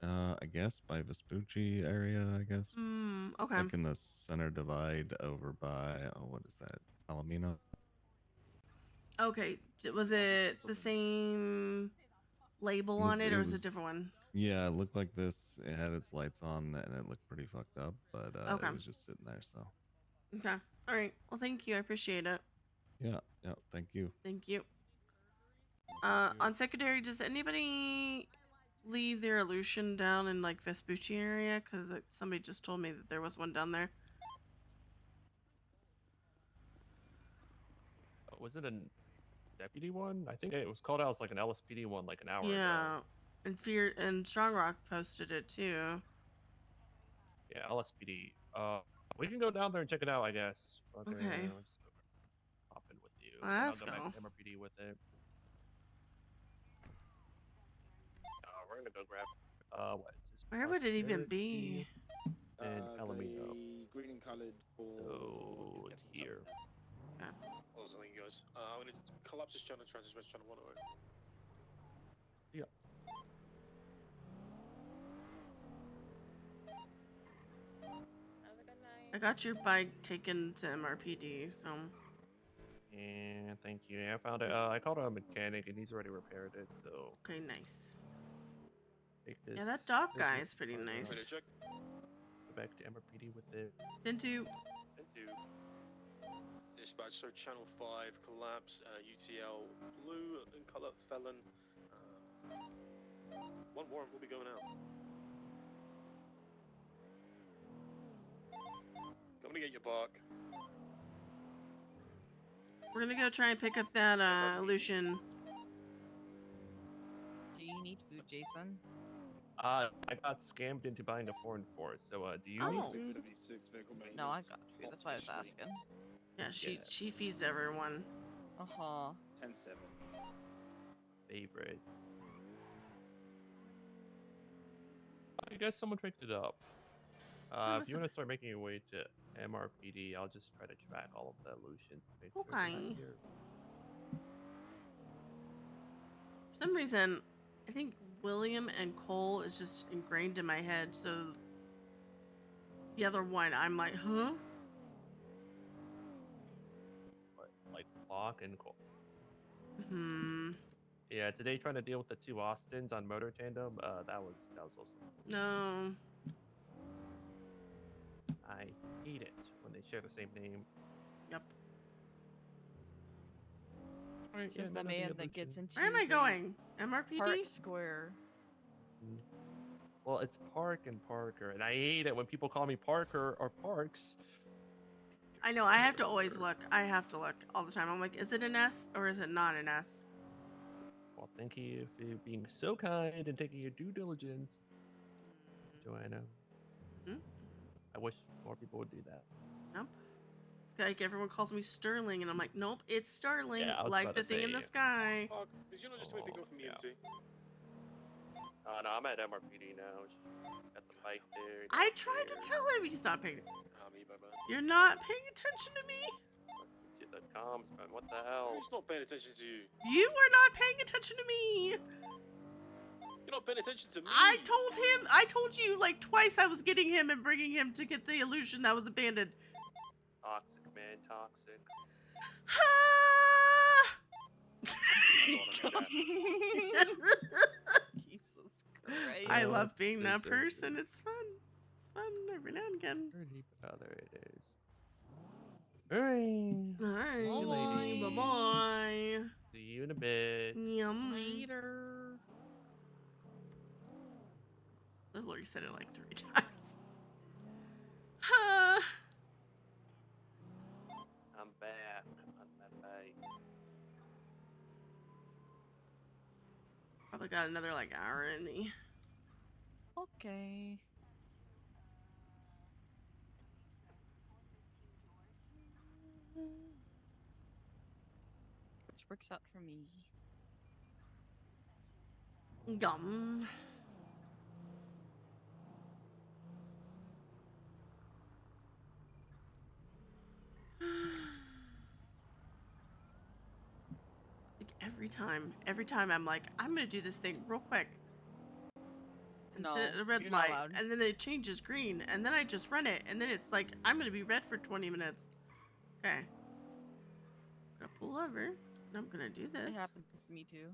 I guess by Vespucci area. I guess. It's Okay. like in the center divide over by what is that? Alamino. Okay. Was it the same label on it, or was it a different one? Yeah, it looked like this. It had its lights on, and it looked pretty fucked up. But Okay. it was just sitting there. So. Okay. All right. Well, thank you. I appreciate it. Yeah. Yeah. Thank you. Thank you. On secondary, does anybody leave their illusion down in like Vespucci area? Because somebody just told me that there was one down there. Was it a deputy one? I think it was called out as like an LSPD one like an hour ago. Yeah, and Strong Rock posted it too. Yeah, LSPD. We can go down there and check it out, I guess. Okay. I'll just hop in with you. Well, and let's I'll go go. back to MRPD with it. We're gonna go grab. What is this? Where would it even be? In Alamino. The green and coloured for. So it's here. Yeah. Oh, something, guys. I'm gonna collapse this channel, transfer channel 108. Yeah. I got your bike taken to MRPD, so. Yeah, thank you. I found it. I called a mechanic and he's already repaired it. So. Okay, nice. Take this. Yeah, that dog guy is pretty nice. Check. Go back to MRPD with it. 10-2. 10-2. Dispatch, so channel 5, collapse, UTL, blue in colour, felon. One warrant will be going out. I'm gonna get your bark. We're gonna go try and pick up that illusion. Do you need food, Jason? I got scammed into buying a 4 and 4. So do you need food? No, I got food. That's why I was asking. Yeah, she feeds everyone. Uh-huh. 10-7. Favorite. I guess someone picked it up. If you want to start making your way to MRPD, I'll just try to track all of the illusions. Okay. For some reason, I think William and Cole is just ingrained in my head, so the other one, I'm like, huh? What, like Block and Cole? Hmm. Yeah, today trying to deal with the two Austins on Motor Tandem, that was also. No. I hate it when they share the same name. Yep. Alright, This is the man that gets into. Where am I going? MRPD? Park Square. Well, it's Park and Parker, and I hate it when people call me Parker or Parks. I know, I have to always look. I have to look all the time. I'm like, is it an S or is it not an S? Well, thank you for being so kind and taking your due diligence, Johanna. I wish more people would do that. Nope. It's like everyone calls me Sterling, and I'm like, nope, it's Starling, Yeah, I was like about the to thing in say, the sky. Park, did you not just make me go from EMT? No, I'm at MRPD now. Got the bike there. I tried to tell him he's not paying. Me, bye-bye. You're not paying attention to me. Get the comms, man. What the hell? Who's not paying attention to you? You were not paying attention to me. You're not paying attention to me. I told you like twice I was getting him and bringing him to get the illusion that was abandoned. Toxic, man. Toxic. Jesus Christ. I love being that person. It's fun. It's fun every now and again. Oh, there it is. Alright. Alright. See you, ladies. Bye-bye. See you in a bit. Yum. Later. The lawyer said it like 3 times. Huh. I'm back on that bike. Probably got another like hour in me. Okay. Which works out for me. Yum. every time. Every time I'm like, I'm gonna do this thing real quick. And No, sit at a red you're not light, allowed. and then it changes green, and then I just run it, and then it's like, I'm gonna be red for 20 minutes. Okay. I'm gonna pull over, and I'm gonna do this. It happens to me too.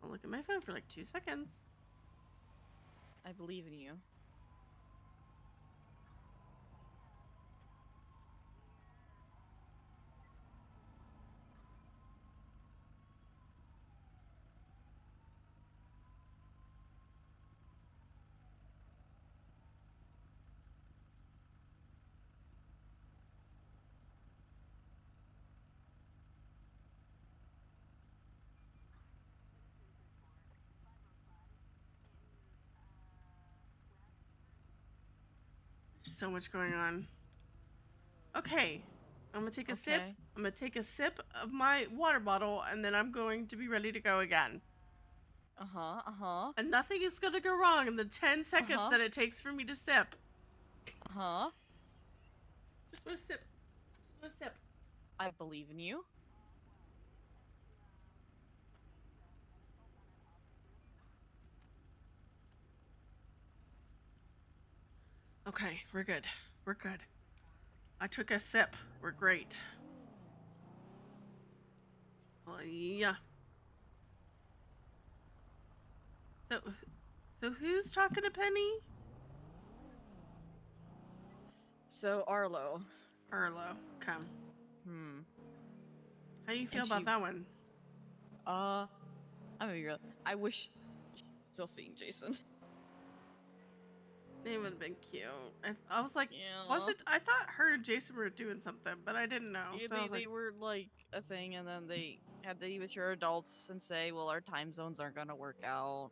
I'll look at my phone for like 2 seconds. I believe in you. There's so much going on. Okay. I'm gonna take a sip. Okay. I'm gonna take a sip of my water bottle, and then I'm going to be ready to go again. Uh-huh. And nothing is gonna go wrong in the 10 seconds that it takes for me to sip. Just wanna sip. Just wanna sip. I believe in you. Okay, we're good. We're good. I took a sip. We're great. Oh, yeah. So who's talking to Penny? So Arlo. Come. How do you feel And about she- that one? I'm gonna be real. I wish still seeing Jason. They would have been cute. I was like, Yeah. was it? I thought her and Jason were doing something, but I didn't know. Yeah, So I was they like, were like a thing, and then they had the mature adults and say, well, our time zones aren't gonna work out.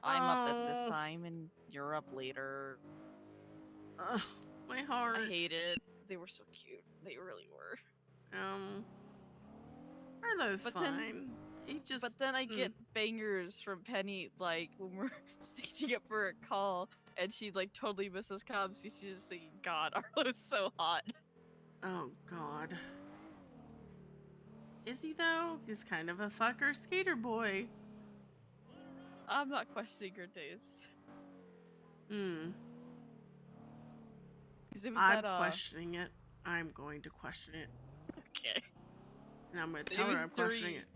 I'm up at this Oh. time and you're up later. Ugh, my heart. I hate it. They were so cute. They really were. Arlo's But fine. then- He just. But then I get bangers from Penny, like when we're staging up for a call, and she like totally misses comms. She's just saying, "God, Arlo's so hot." Oh God. Is he though? He's kind of a fucker skater boy. I'm not questioning her taste. I'm questioning it. I'm going to question it. Okay. And I'm going to It tell her was I'm questioning it.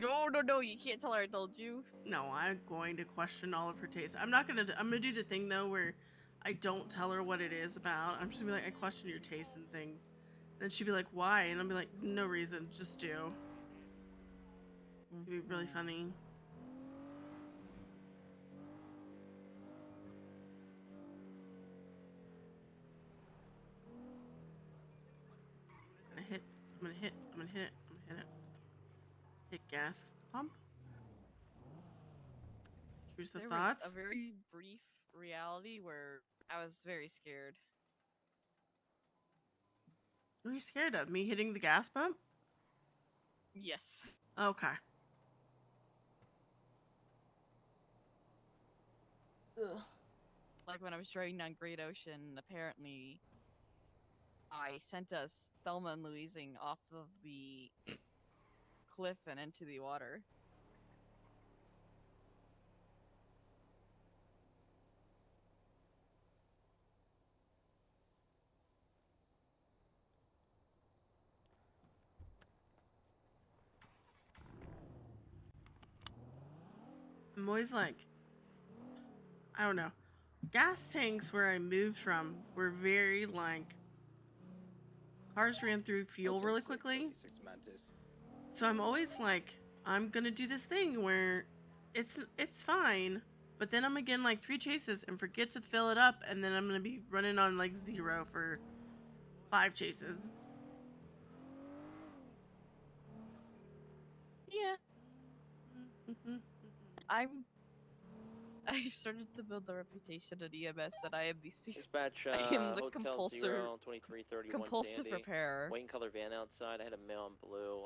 No, you can't tell her I told you. No, I'm going to question all of her tastes. I'm not gonna. I'm gonna do the thing though where I don't tell her what it is about. I'm just gonna be like, I question your taste in things. And then she'll be like, why? And I'll be like, no reason, just do. It's gonna be really funny. I'm gonna hit it. Hit gas pump. Choose the There thoughts. was a very brief reality where I was very scared. What are you scared of? Me hitting the gas pump? Yes. Okay. Ugh. Like when I was driving down Great Ocean, apparently I sent us Thelma and Louising off of the cliff and into the water. I'm always like, I don't know. Gas tanks where I moved from were very like, cars ran through fuel really quickly. So I'm always like, I'm gonna do this thing where it's fine, but then I'm gonna get in like 3 chases and forget to fill it up, and then I'm gonna be running on like 0 for 5 chases. Yeah. I've started to build the reputation at EMS that I am the Dispatch, I am the Hotel Zero, 2331 compulsive Sandy. repairer. White and color van outside. I had a male in blue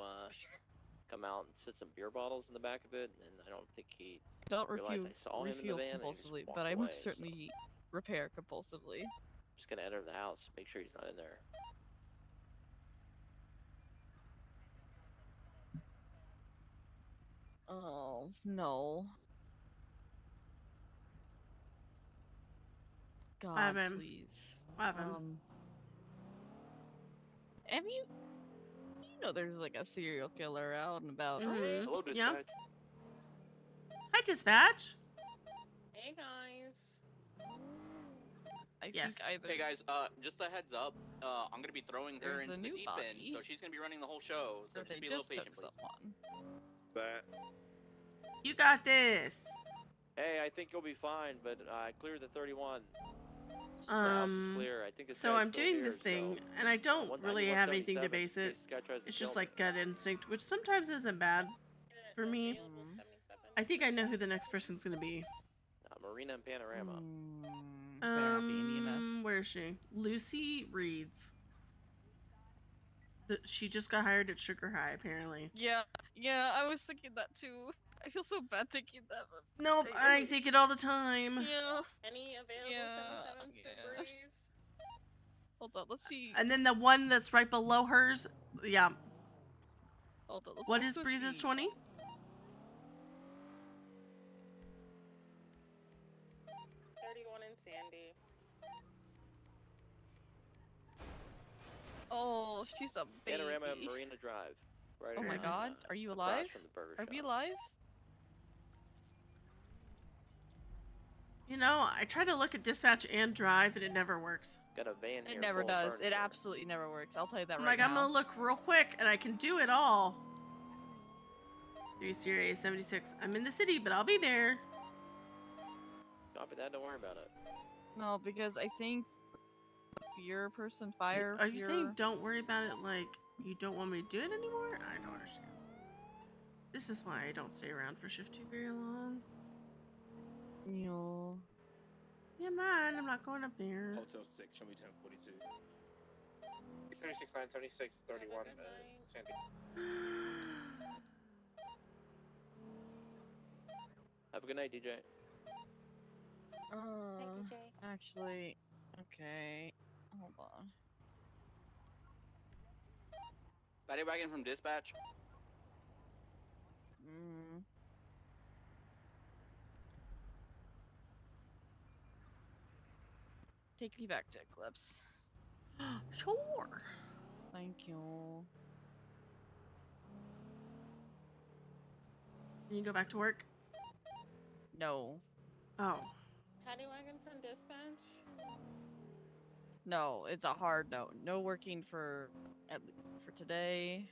come out and sit some beer bottles in the back of it, and I don't think he Don't realized refuel, I saw him in the refuel van. And he just compulsively, walked but I away, most certainly repair compulsively. Just gonna enter the house, make sure he's not in there. Oh, no. God, happened? please. What happened? Have you know there's like a serial killer out and about, right? Hello, Yeah. dispatch. Hi, dispatch. Hey guys. I Yes. think either Hey guys, just a heads up. I'm gonna be throwing her there's into a the new deep end, body, so she's gonna be running the whole show. So or they just be a little just took patient, please. someone. That. You got this. Hey, I think you'll be fine, but I cleared the 31. Clear. I think this So guy's I'm still doing here, this thing, so, and I don't I really need have anything to 177 base in it. case this guy tries to It's kill just me. like gut instinct, which sometimes isn't bad for me. I think I know who the next person's gonna be. Marina and Panorama. Better not be an EMS. Where is she? Lucy Reeds. She just got hired at Sugar High, apparently. Yeah, I was thinking that too. I feel so bad thinking that. But Nope, I think it all the time. Yeah. Any available 77s for Breeze? Hold on, let's see. And then the one that's right below hers, yeah. Hold on, What is Breeze's 20? 31 in Sandy. Oh, she's a baby. Panorama and Marina Drive. Right Oh my around, God, are you across alive? from the burger Are shop. we alive? You know, I try to look at dispatch and drive, and it never works. Got a van here. It never full of does. It furniture. absolutely never works. I'll tell you that I'm right like, now. I'm gonna look real quick, and I can do it all. 3 Series 76. I'm in the city, but I'll be there. Copy that. Don't worry about it. No, because I think fear person fire. Are you saying don't worry about it like you don't want me to do it anymore? I don't understand. This is why I don't stay around for shift 2 very long. No. Yeah, man, I'm not going up there. Hotel 6, show me 1042. 76 9 76 31 Sandy. Have a good night, DJ. Actually, okay. Hold on. Body wagon from dispatch. Take me back to Eclipse. Sure. Thank you. Can you go back to work? No. Oh. Paddy wagon from dispatch? No, it's a hard no. No working for for today.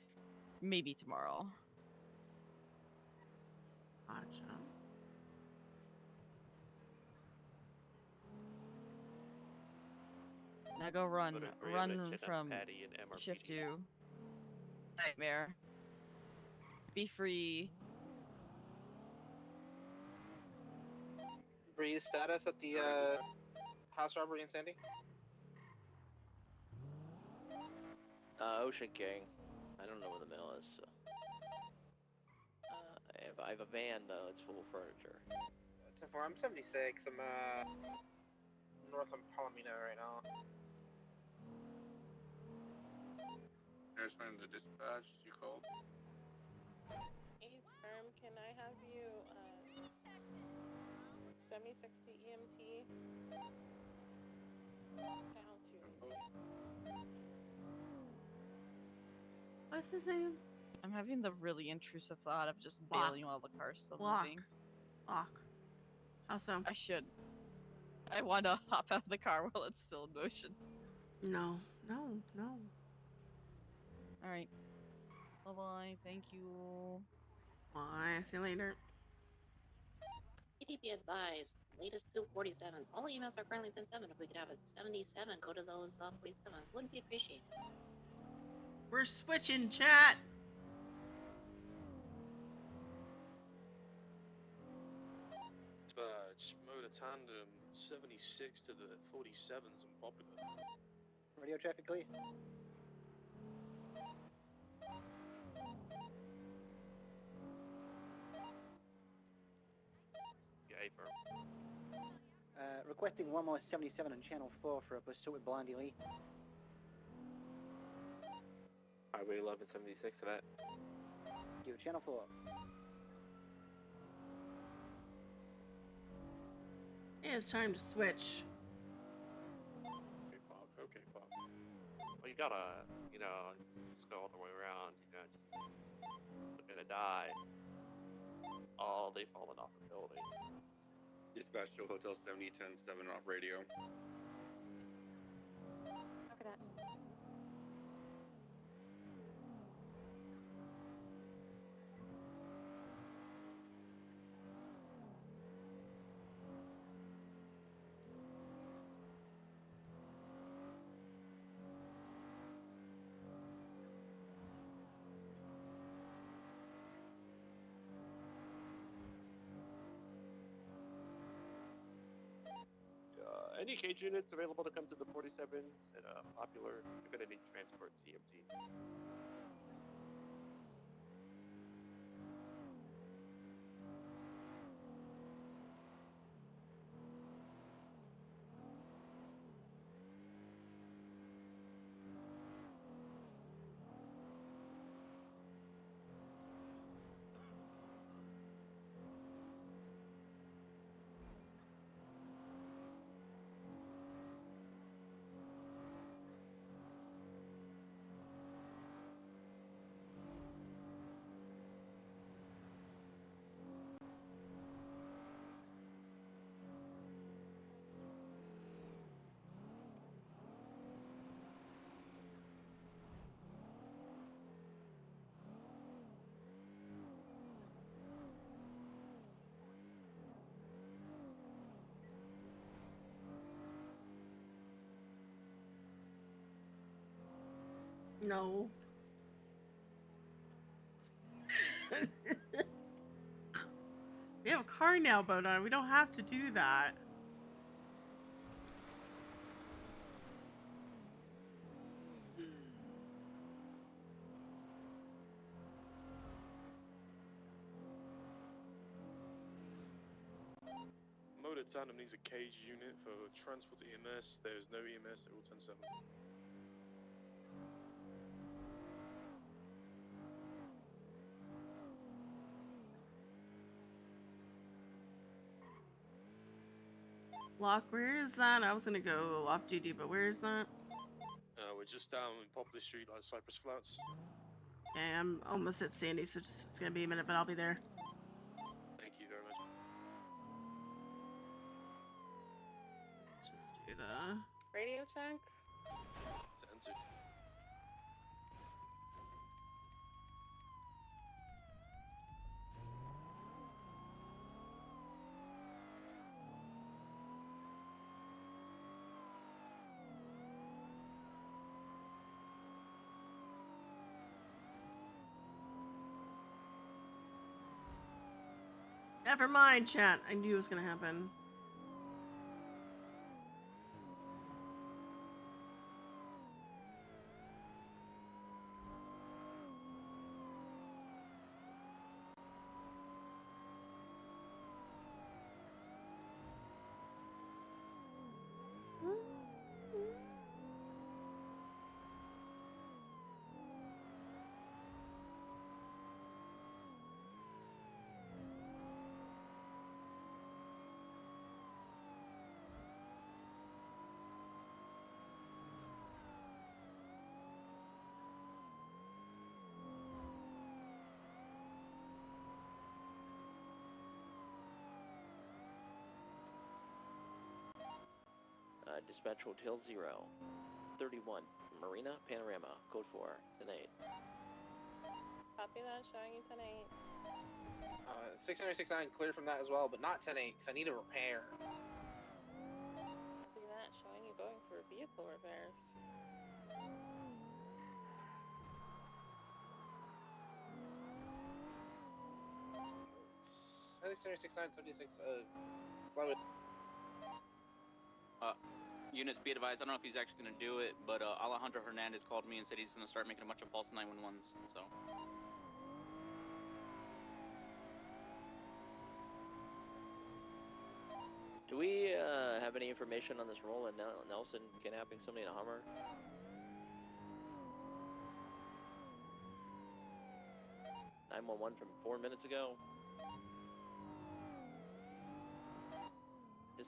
Maybe tomorrow. Gotcha. Now go run. Put a great Run mention of from Patty and MRPD. shift 2. Nightmare. Be free. Breeze status at the house robbery in Sandy? Ocean King. I don't know where the mail is. So. I have a van though. It's full of furniture. 10-4, I'm 76. I'm north of Palomino right now. There's one to dispatch. You called. Hey, Firm, can I have you 76 to EMT? Down to. What's his name? I'm having the really intrusive thought of just Block. bailing while the car's still Block. moving. Lock. How so? I should. I want to hop out of the car while it's still in motion. No. Alright. Bye-bye. Thank you. Bye. See you later. EDP advised, latest 247s. All emails are currently 10-7. If we could have a 77, go to those 47s. Wouldn't be appreciated. We're switching, chat. Dispatch, motor tandem 76 to the 47s and popular. Radio traffic clear. Yeah, firm. Requesting one more 77 on channel 4 for a pursuit with Blondie Lee. Highway 1176 to that. You channel 4. Yeah, it's time to switch. Okay, fuck. Okay, fuck. Well, you gotta, just go all the way around. Just they're gonna die. Oh, they've fallen off the building. Dispatch to Hotel 7010-7 off radio. Look at that. Any cage units available to come to the 47s and popular, you're gonna need transport to EMT. No. We have a car now, Bodon. We don't have to do that. Motor Tandem needs a cage unit for transport to EMS. There's no EMS at all 10-7. Lock, where is that? I was gonna go off duty, but where is that? We're just down in Poplar Street, like Cypress Flats. Okay, I'm almost at Sandy, so it's gonna be a minute, but I'll be there. Thank you very much. Let's just do the Radio check. Never mind, chat. I knew it was gonna happen. Dispatch Hotel 0. 31. Marina Panorama. Code 4. 10-8. Copy that, showing you 10-8. 6969 cleared from that as well, but not 10-8 because I need a repair. Copy that, showing you going for vehicle repairs. Uh, 6969 76. Units, be advised, I don't know if he's actually going to do it, but Alejandro Hernandez called me and said he's going to start making a bunch of false 911s, so. Do we have any information on this role in Nelson kidnapping somebody in a Hummer? from 4 minutes ago.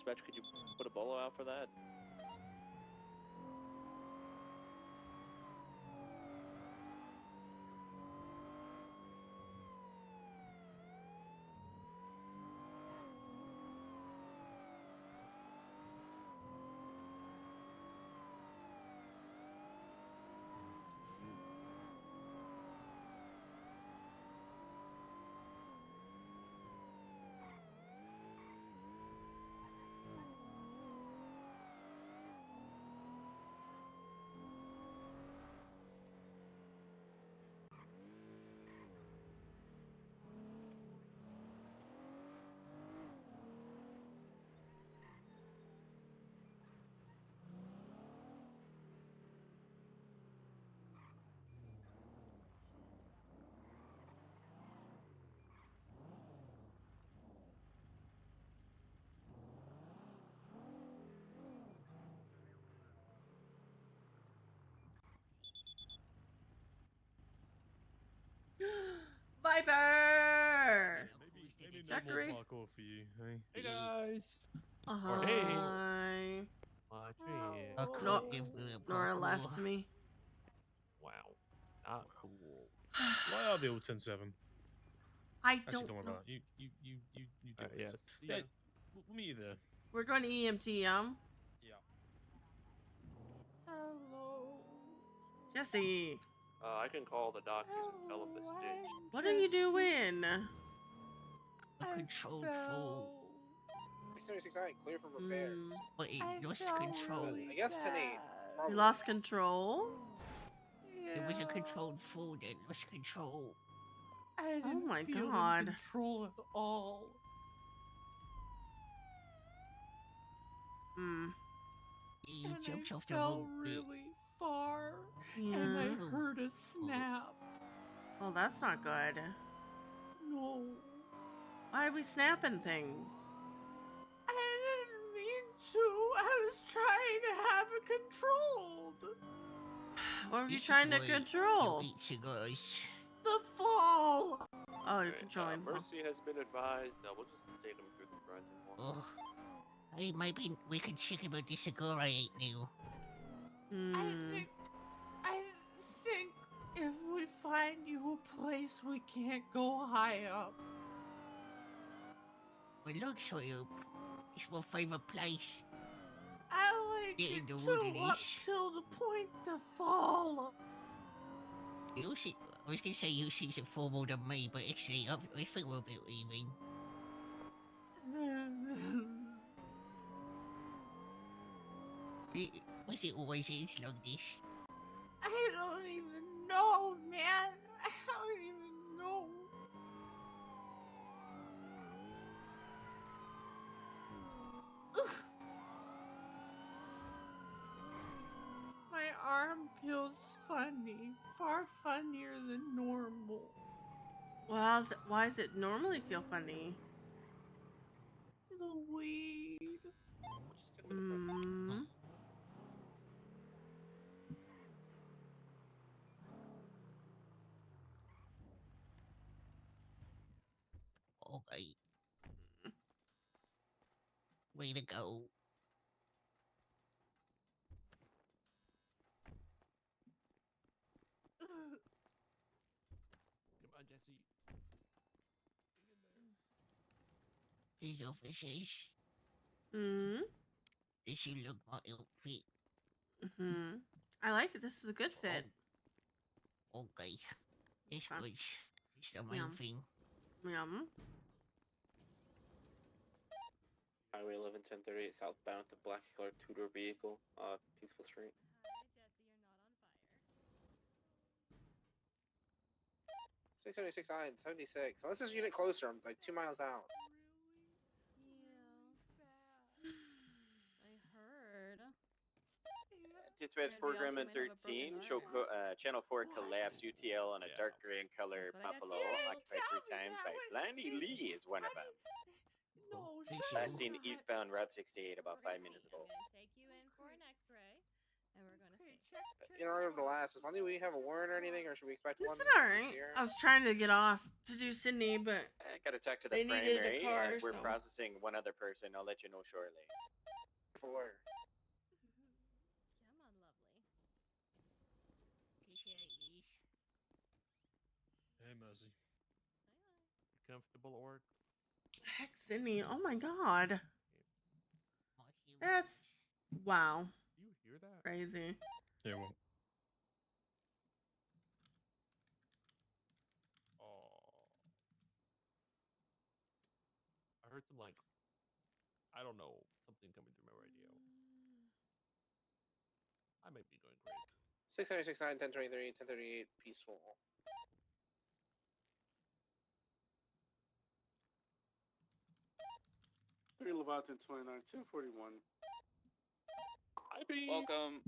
Dispatch, could you put a bolo out for that? Viper! Maybe no Jackery? more parkour for you, hey? Hey guys. Hi. Or hey. My tree. Nora laughs to me. Wow. Not cool. Why are they all 10-7? I Actually, don't don't worry know. about that. You deal with yes. this. Yeah, we'll meet you there. We're going to EMT, Yeah. Hello. Jesse, I can call the doctors and tell them to stitch. what are you doing? A controlled fall. 676 clear from repairs. But it lost control. I guess 10-8. You lost control? It was a controlled fall that lost control. I Oh didn't my feel God. in control at all. You And jumped I off the fell wrong bit. really far, Yeah. and I heard a snap. Well, that's not good. No, Why are we snapping things? I didn't mean to. I was trying to have it controlled. What were you This trying is to why control? You eat cigars. The fall. Oh, you're Alright, controlling. Mercy has been advised. We'll just take him through the front and walk. Oh. Hey, maybe we can check about the cigar I ate now. I think if we find you a place we can't go high up. It looks like it's my favorite place. I like Get it in the too, up wilderness. till the point to fall. You see, I was gonna say you seem to fall more than me, but actually, I think we're a bit even. Was it always ends like this? I don't even know, man. I don't even know. Ugh. My arm feels funny, far funnier than normal. Well, why does it normally feel funny? The weed. Okay. Way to go. Come on, Jesse. These officers. They should look my outfit. I like it. This is a good fit. Okay. This Okay. was the main Yum. thing. Yum. Highway 11 1038 southbound to black colored two-door vehicle, Peaceful Street. 676 76. So this is a unit closer. I'm like 2 miles out. I heard. Dispatch program in 13, show channel 4 collapse UTL on a dark gray in color Buffalo, occupied 3 times by Blandy Lee is one of them. No, Last seen eastbound Route 68 about 5 minutes ago. I'm gonna take you in for an X-ray, and we're gonna see. in order to last, is Monday we have a warrant or anything, or should we expect It's one? been alright. I was trying to get off to do Sydney, but I gotta talk to the they needed primary, the car, and we're so. processing one other person. I'll let you know shortly. For Hey, Mercy. Comfortable at work? Heck, Sydney. Oh my god. That's wow. You hear that? Crazy. Yeah, well. Oh. I heard some like, I don't know, something coming through my radio. I might be going crazy. 669, 1023, 1038, peaceful. Levatin 29, 1041. Hi, Bean. Welcome.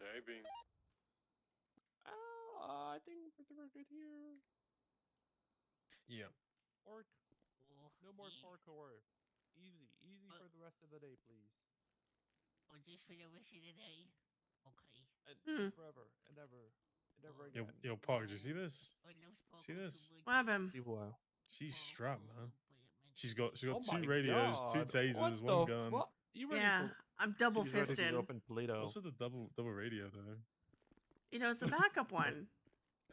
Hey, Bean. I think we're good here. Yeah. Orc. No more parkour. Easy for the rest of the day, please. Oh, just for the rest of the day? Okay. And forever and ever and ever again. Yo, Park, did you see this? I love See this? What happened? She's strapped, man. She's got Oh my two radios, two God. tasers, What one the gun. What? You ready Yeah, for? I'm double She's ready to fisted. go up in Toledo. What's with the double radio though? You know, it's the backup one.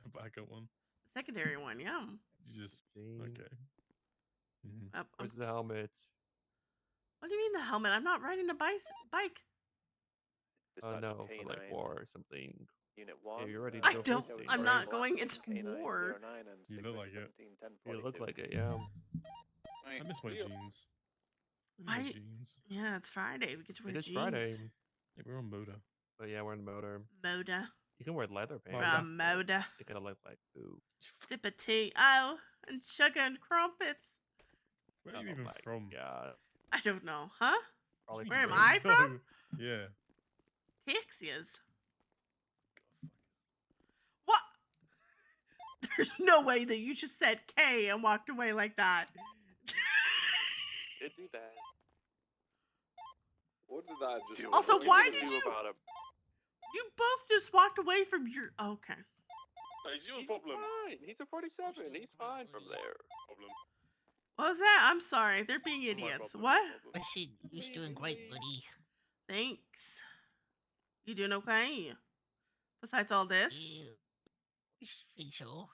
The backup one. Secondary one, yeah. You just okay. Where's the helmet? What do you mean the helmet? I'm not riding a bike. Oh no, for like war or something. Unit Yeah, 1. you're ready to I go don't. fisting, I'm right? not going into war. You look like it. You look like it, yeah. I miss my jeans. Yeah, it's Friday. We get to wear It is jeans. Friday. Yeah, we're on Moda. But yeah, we're on Moda. Moda. You can wear leather pants. We're on Moda. You're gonna look like ooh. Sip a tea. Oh, and sugar and crumpets. Where are you even from? God. I don't know, huh? Probably Where am from I from? Yeah. Texas. What? There's no way that you just said K and walked away like that. Did do that. What did I just Also, what why you did do you? about him? You both just walked away from your. Okay. It's your problem. Fine. He's a 47. He's fine from there. Problem. What was that? I'm sorry. They're being idiots. What? Listen, you're doing great, buddy. Thanks. You doing okay? Besides all this? Yeah, I think so.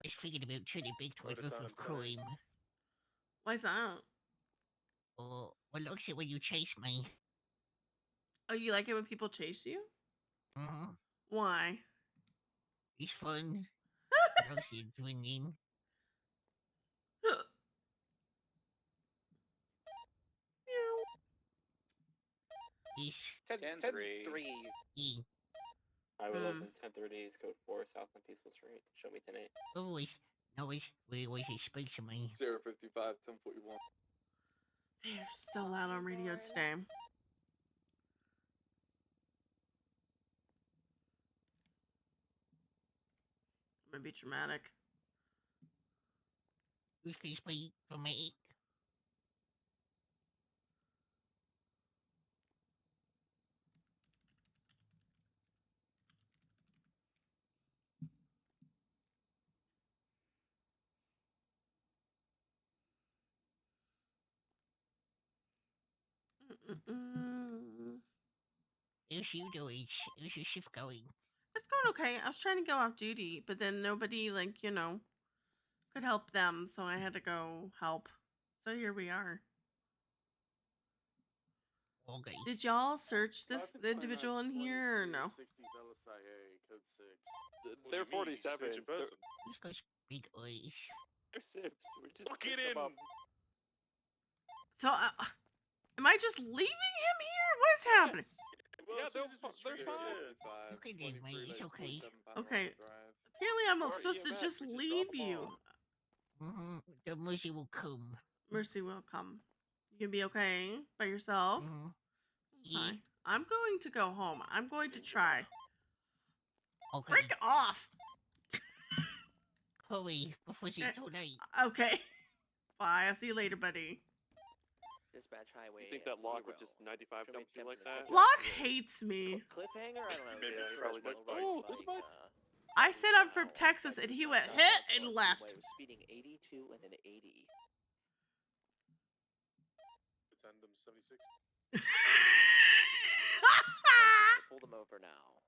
I was thinking about turning back to a life of crime. Why's that? Oh, well, looks at when you chase me. Oh, you like it when people chase you? Mm-hmm. Why? It's fun. Looks at winning. It's 10-3. I will open 1030 East Code 4 South on Peaceful Street. Show me 10-8. always, we always speak to me. 055, 1041. They're so loud on radio today. I'm gonna be dramatic. Who's gonna speak for me? How's you doing? How's your shift going? It's going okay. I was trying to go off duty, but then nobody, like, you know, could help them, so I had to go help. So here we are. Okay. Did y'all search the individual in here or no? They're 47. Who's got big eyes? They're Sips. We just Look picked at him. them up. So, am I just leaving him here? What's happening? Yeah, they're fine. You can leave me. It's okay. Okay. Apparently, I'm not supposed to just leave you. Mm-hmm. The mercy will come. Mercy will come. You can be okay by yourself. Mm-hmm. Fine. I'm going to go home. I'm going to try. Okay. Freak off. Hurry before it's too late. Okay. Bye. I'll see you later, buddy. Dispatch highway. You think that lock would just 95 dump you like that? Lock hates me. Cliffhanger? I don't know. Maybe dude. he probably does. Oh, dispatch. I said I'm from Texas, and he went hit and left. Was speeding 82 and then 80. Tandem 76. Pull them over now.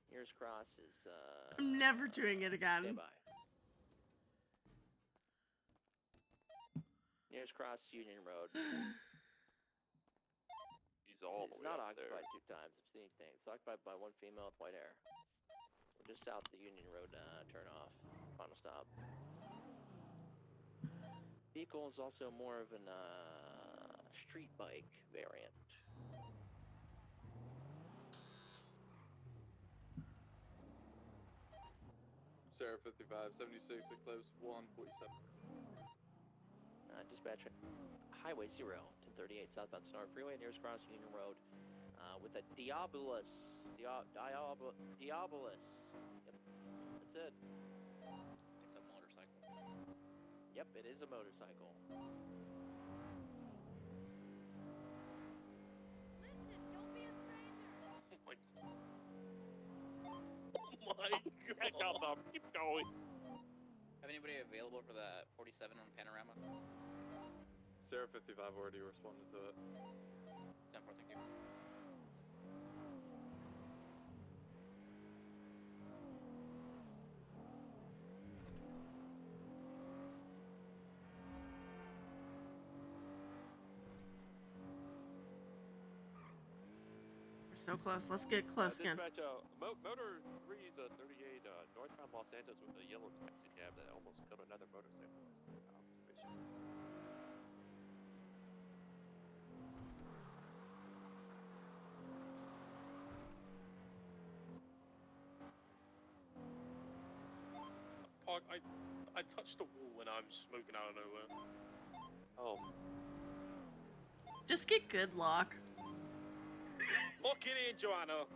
Nearest cross is I'm never doing it again. Stand by. Nearest cross Union Road. He's all the It's way not up occupied there. 2 times. I'm seeing things. It's occupied by 1 female with white hair. We're just south of the Union Road turn off. Final stop. Vehicle is also more of an street bike variant. Sarah 55, 76, Eclipse 147. Dispatch Highway 0, 1038 southbound Sonora Freeway, nearest cross Union Road, with a Diabolus. Diabolus. Yep, that's it. It's a motorcycle. Yep, it is a motorcycle. Listen, don't be a stranger. Oh my god. Keep going. Have anybody available for that 47 on Panorama? Sarah 55 already responded to it. 10-4, thank you. We're so close. Let's get close again. Dispatch, motor 3 to 38, northbound Los Angeles with a yellow taxi cab that almost killed another motorcyclist. Observation. Park, I touched the wall when I'm smoking out of nowhere. Oh. Just get good, Lock. Lock it in, Johanna.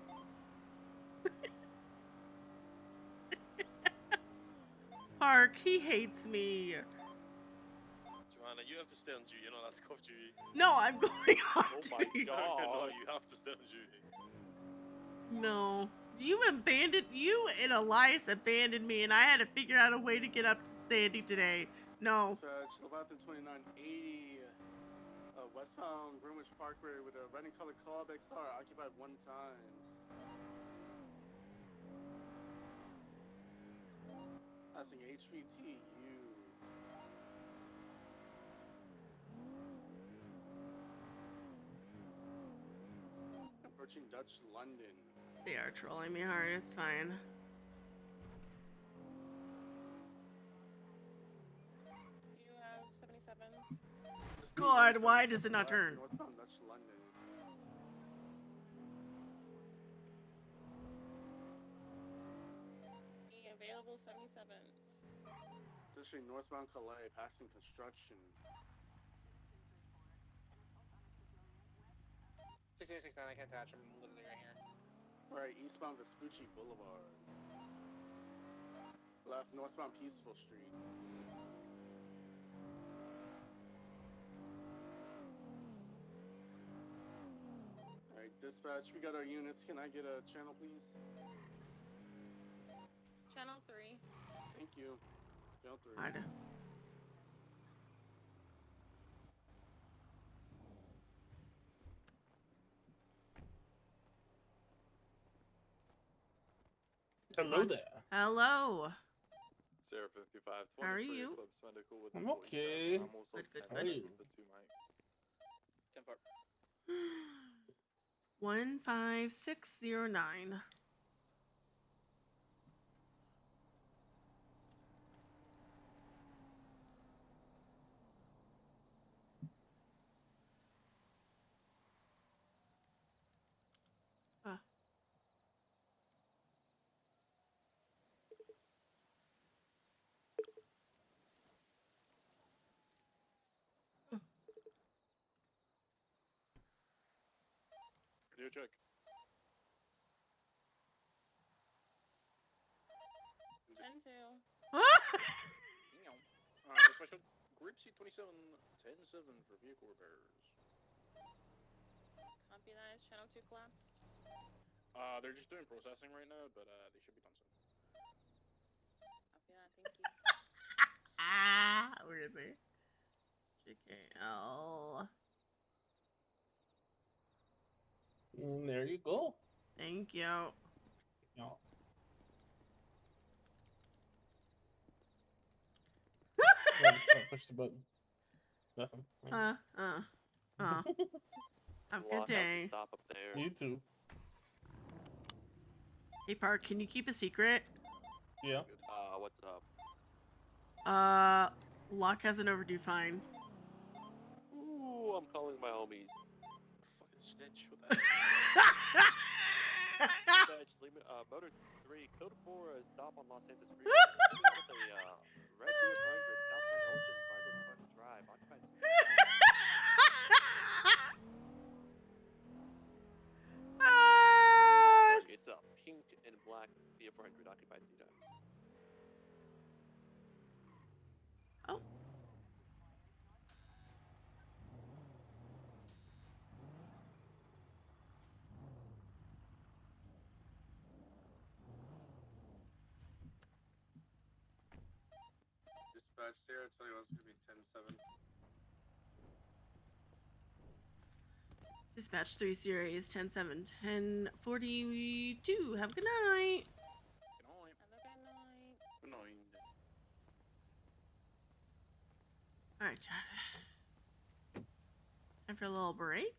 Park, he hates me. Johanna, you have to stay on duty. You're not allowed to go off duty. No, I'm going off Oh my duty. god. No, you have to stay on duty. No. You and Elias abandoned me, and I had to figure out a way to get up to Sandy today. No. SUBATHON 2980, westbound Greenwich Parkway with a red and colored Club XR occupied 1 time. Passing HVTU. Approaching Dutch London. They are trolling me hard. It's fine. You have 77s. God, why does it not turn? Northbound Dutch London. The available 77s. District northbound Calais, passing construction. 6869, I can't attach. I'm literally right here. Right, eastbound Vespucci Boulevard. Left, northbound Peaceful Street. Alright, dispatch, we got our units. Can I get a channel, please? Channel 3. Thank you. Channel 3. I'd... Hello there. Hello. Sarah 55, How are you? Eclipse medical with I'm okay. I'm also Good. How are you? 10-4. 15609. Radio check. 10-2. Alright, dispatch, group C 27, 10-7 for vehicle repairs. Copy that. Is channel 2 collapsed? They're just doing processing right now, but they should be done soon. Copy that. Thank you. Where is he? JKL. There you go. Thank you. No. Push the button. Nothing. Have a good Lock out the day. stop up there. You too. Hey, Park, can you keep a secret? Yeah. What's up? Locke has an overdue fine. Ooh, I'm calling my homies. Fucking snitch with that. Dispatch, motor 3, code 4, stop on Los Santos Freeway. With a red Fiat Hybrid, southbound Elgin, Vinewood Park Drive, occupied. It's a pink and black Fiat 400 occupied 2 times. Oh. Dispatch, Sierra, tell you it's gonna be 10-7. Dispatch 3 series 10-7, 10-42. Have a good night. Good night. Alright, chat. Time for a little break.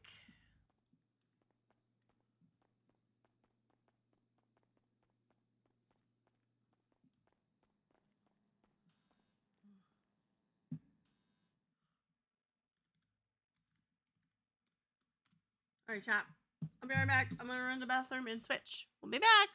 Alright, chat. I'll be right back. I'm gonna run to the bathroom and switch. We'll be back.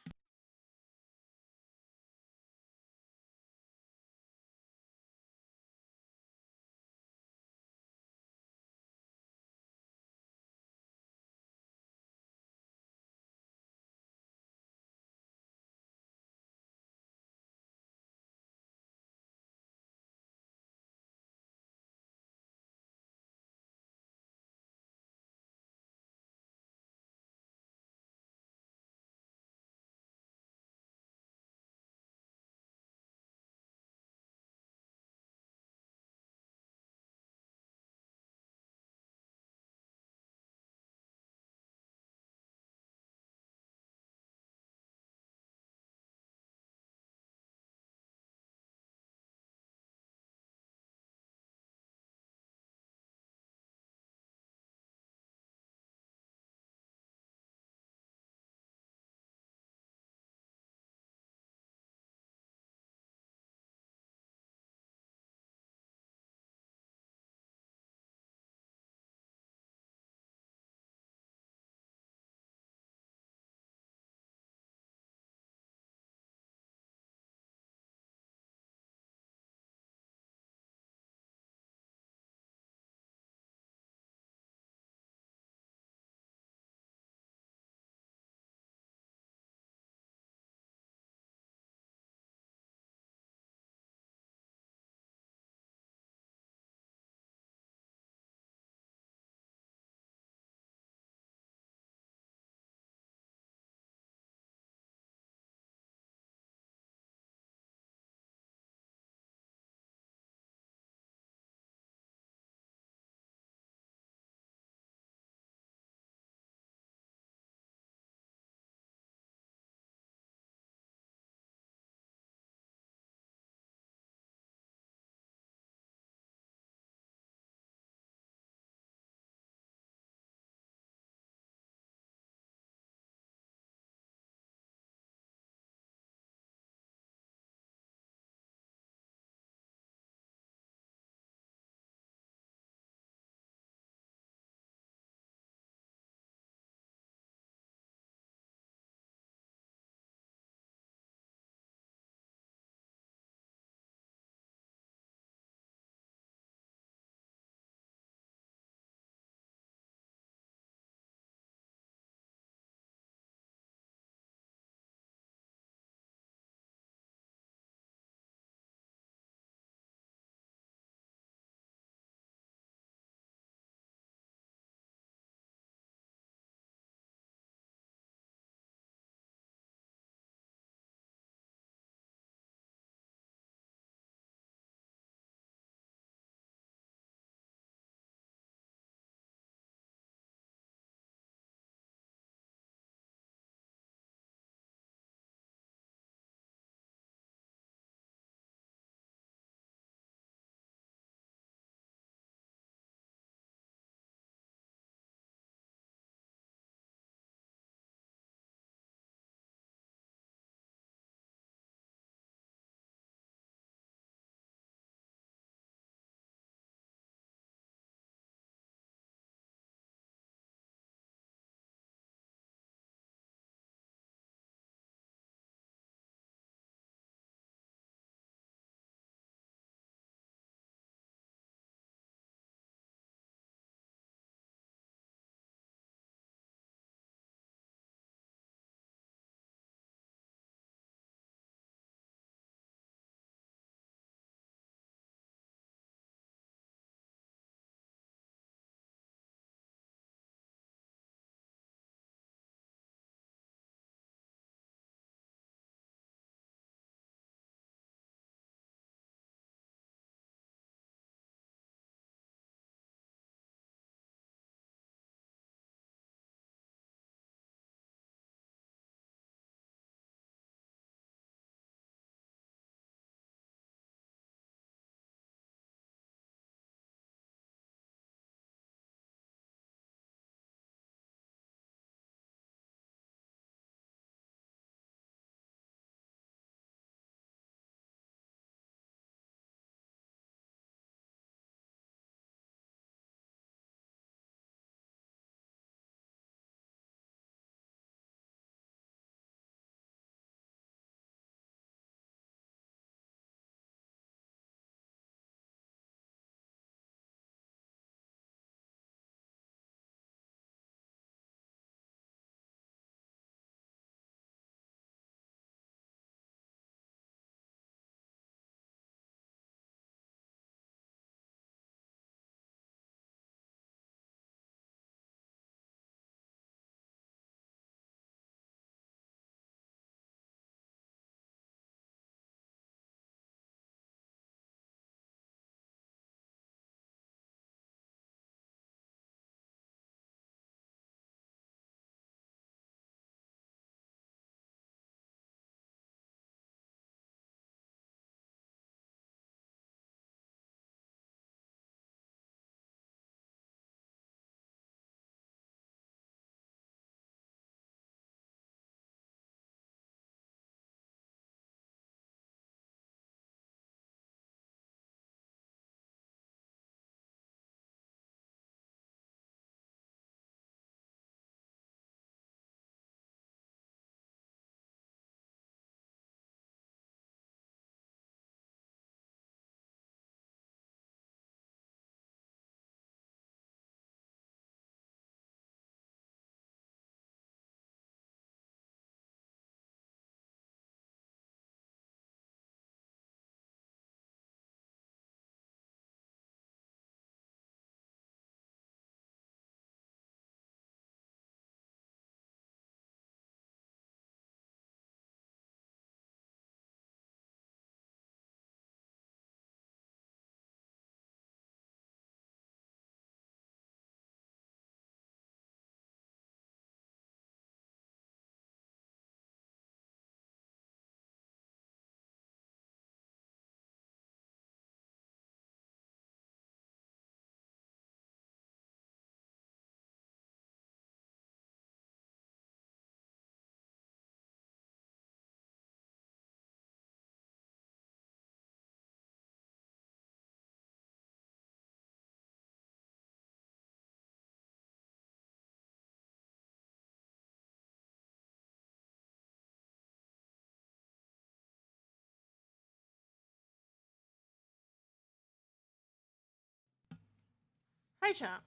Hi, chat.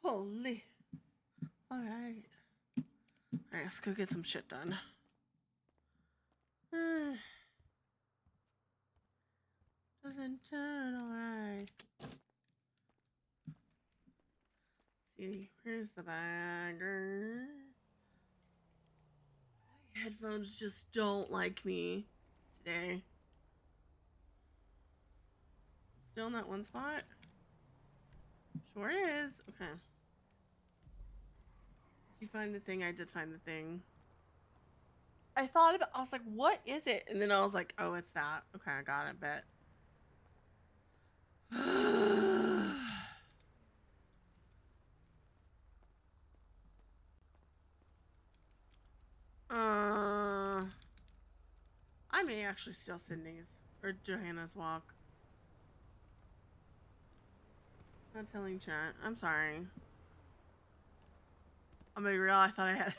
Holy. Alright. Alright, let's go get some shit done. Doesn't turn alright. See, where's the bagger? My headphones just don't like me today. Still in that one spot? Sure is. Okay. Did you find the thing? I did find the thing. I thought about I was like, what is it? And then I was like, oh, it's that. Okay, I got it, bet. I may actually steal Sydney's or Johanna's walk. Not telling chat. I'm sorry. I'm gonna be real. I thought I had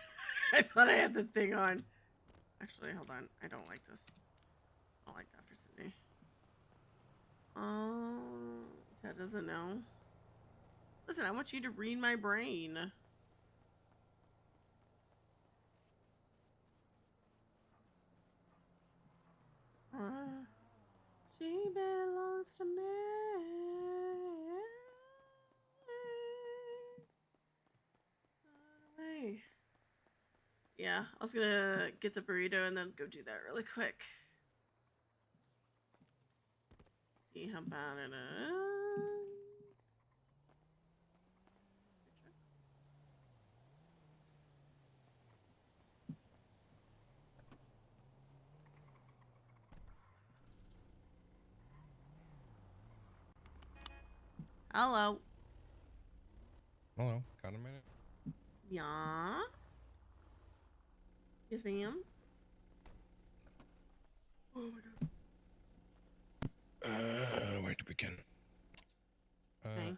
I thought I had the thing on. Actually, hold on. I don't like this. I don't like that for Sydney. Chat doesn't know. Listen, I want you to read my brain. She belongs to me. Away. Yeah, I was gonna get the burrito and then go do that really quick. See how bad it is. Hello. Hello, got a minute? Yeah. Yes, ma'am. Oh my god. Where to begin? Okay.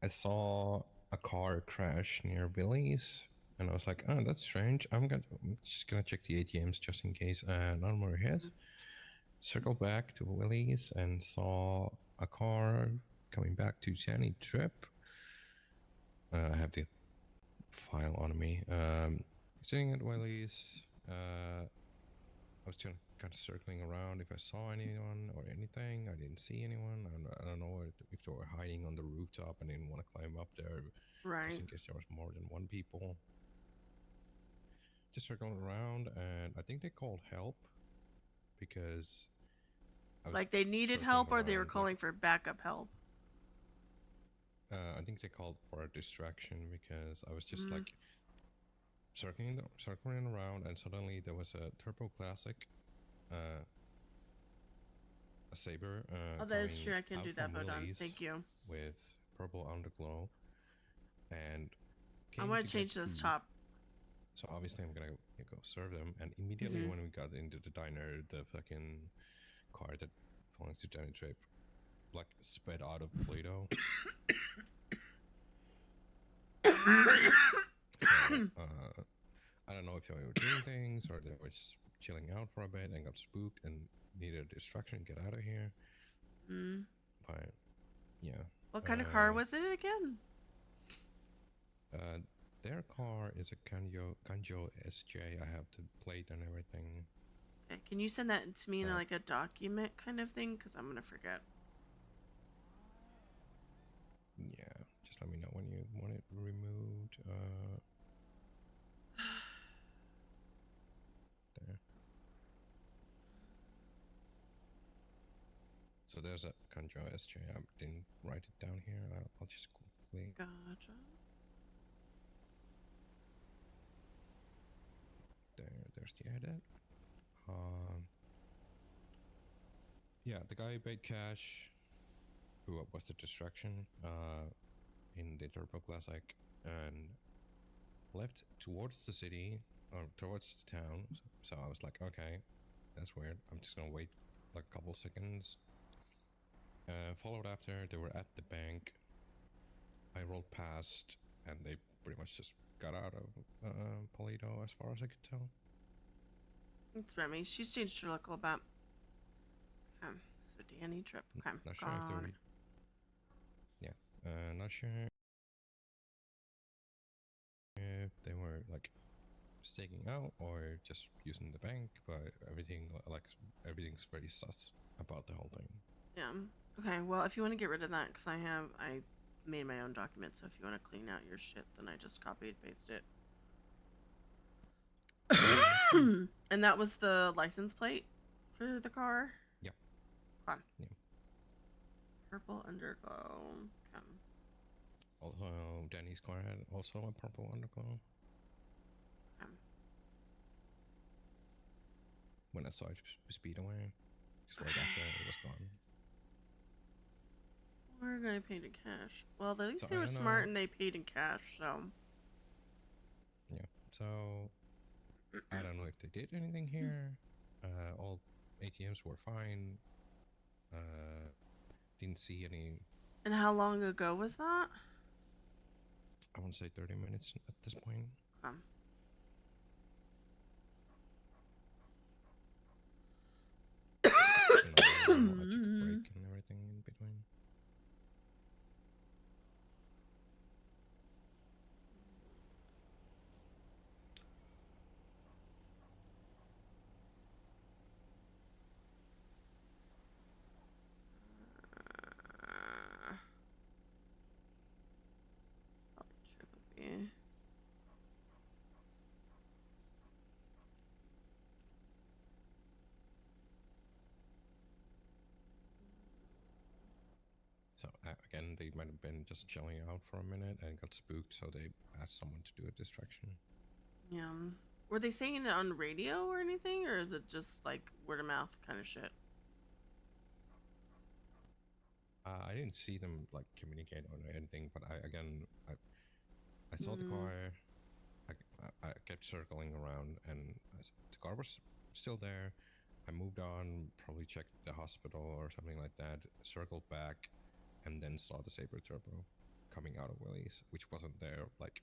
I saw a car crash near Billy's, and I was like, "Oh, that's strange. I'm just gonna check the ATMs just in case." None more hit. Circled back to Willie's and saw a car coming back to Sandy Trip. I have the file on me. Sitting at Willie's. I was just kind of circling around if I saw anyone or anything. I didn't see anyone. I don't know if they were hiding on the rooftop and didn't want to climb up there. Right. Just in case there was more than one people. Just circling around, and I think they called help because Like they needed help or they were calling for backup help? I think they called for a distraction because I was just like circling around, and suddenly there was a Turbo Classic, a Saber. Oh, that is true. I can do that. Hold on. Thank you. With purple underglow, and I want to change this top. So obviously I'm gonna go serve them, and immediately when we got into the diner, the fucking car that belongs to Johnny Trip like sped out of Play-Doh. So, I don't know if they were doing things or they were just chilling out for a bit and got spooked and needed a distraction, get out of here. But yeah. What kind of car was it again? Their car is a Kanjo SJ. I have the plate and everything. Okay, can you send that to me in like a document kind of thing? Because I'm gonna forget. Yeah, just let me know when you want it removed. There. So there's a Kanjo SJ. I didn't write it down here. I'll just quickly. Gotcha. There's the edit. Yeah, the guy paid cash, who was the distraction, in the Turbo Classic, and left towards the city, or towards the town. So I was like, okay, that's weird. I'm just gonna wait like a couple seconds. Followed after, they were at the bank. I rolled past, and they pretty much just got out of Polito as far as I could tell. It's Remy. She's changed her look a little bit. So Danny Trip. Okay. Not sure if Not sure if they were like staking out or just using the bank, but everything's very sus about the whole thing. Yeah. Okay. Well, if you want to get rid of that, because I made my own document. So if you want to clean out your shit, then I just copy and paste it. And that was the license plate for the car. Yep. Fun. Yeah. Purple underglow. Come. Also, Danny's car had also a purple underglow. When I saw it speed away, just right after it was gone. We're gonna pay in cash. Well, at least So they were smart and they paid in cash. So. Yeah. So I don't know if they did anything here. All ATMs were fine. Didn't see any. And how long ago was that? I want to say 30 minutes at this point. I took a break and everything in between. So again, they might have been just chilling out for a minute and got spooked, so they asked someone to do a distraction. Yeah. Were they saying it on radio or anything, or is it just like word of mouth kind of shit? I didn't see them like communicate or anything, but I saw the car. I kept circling around, and the car was still there. I moved on, probably checked the hospital or something like that, circled back, and then saw the Sabre Turbo coming out of Willie's, which wasn't there like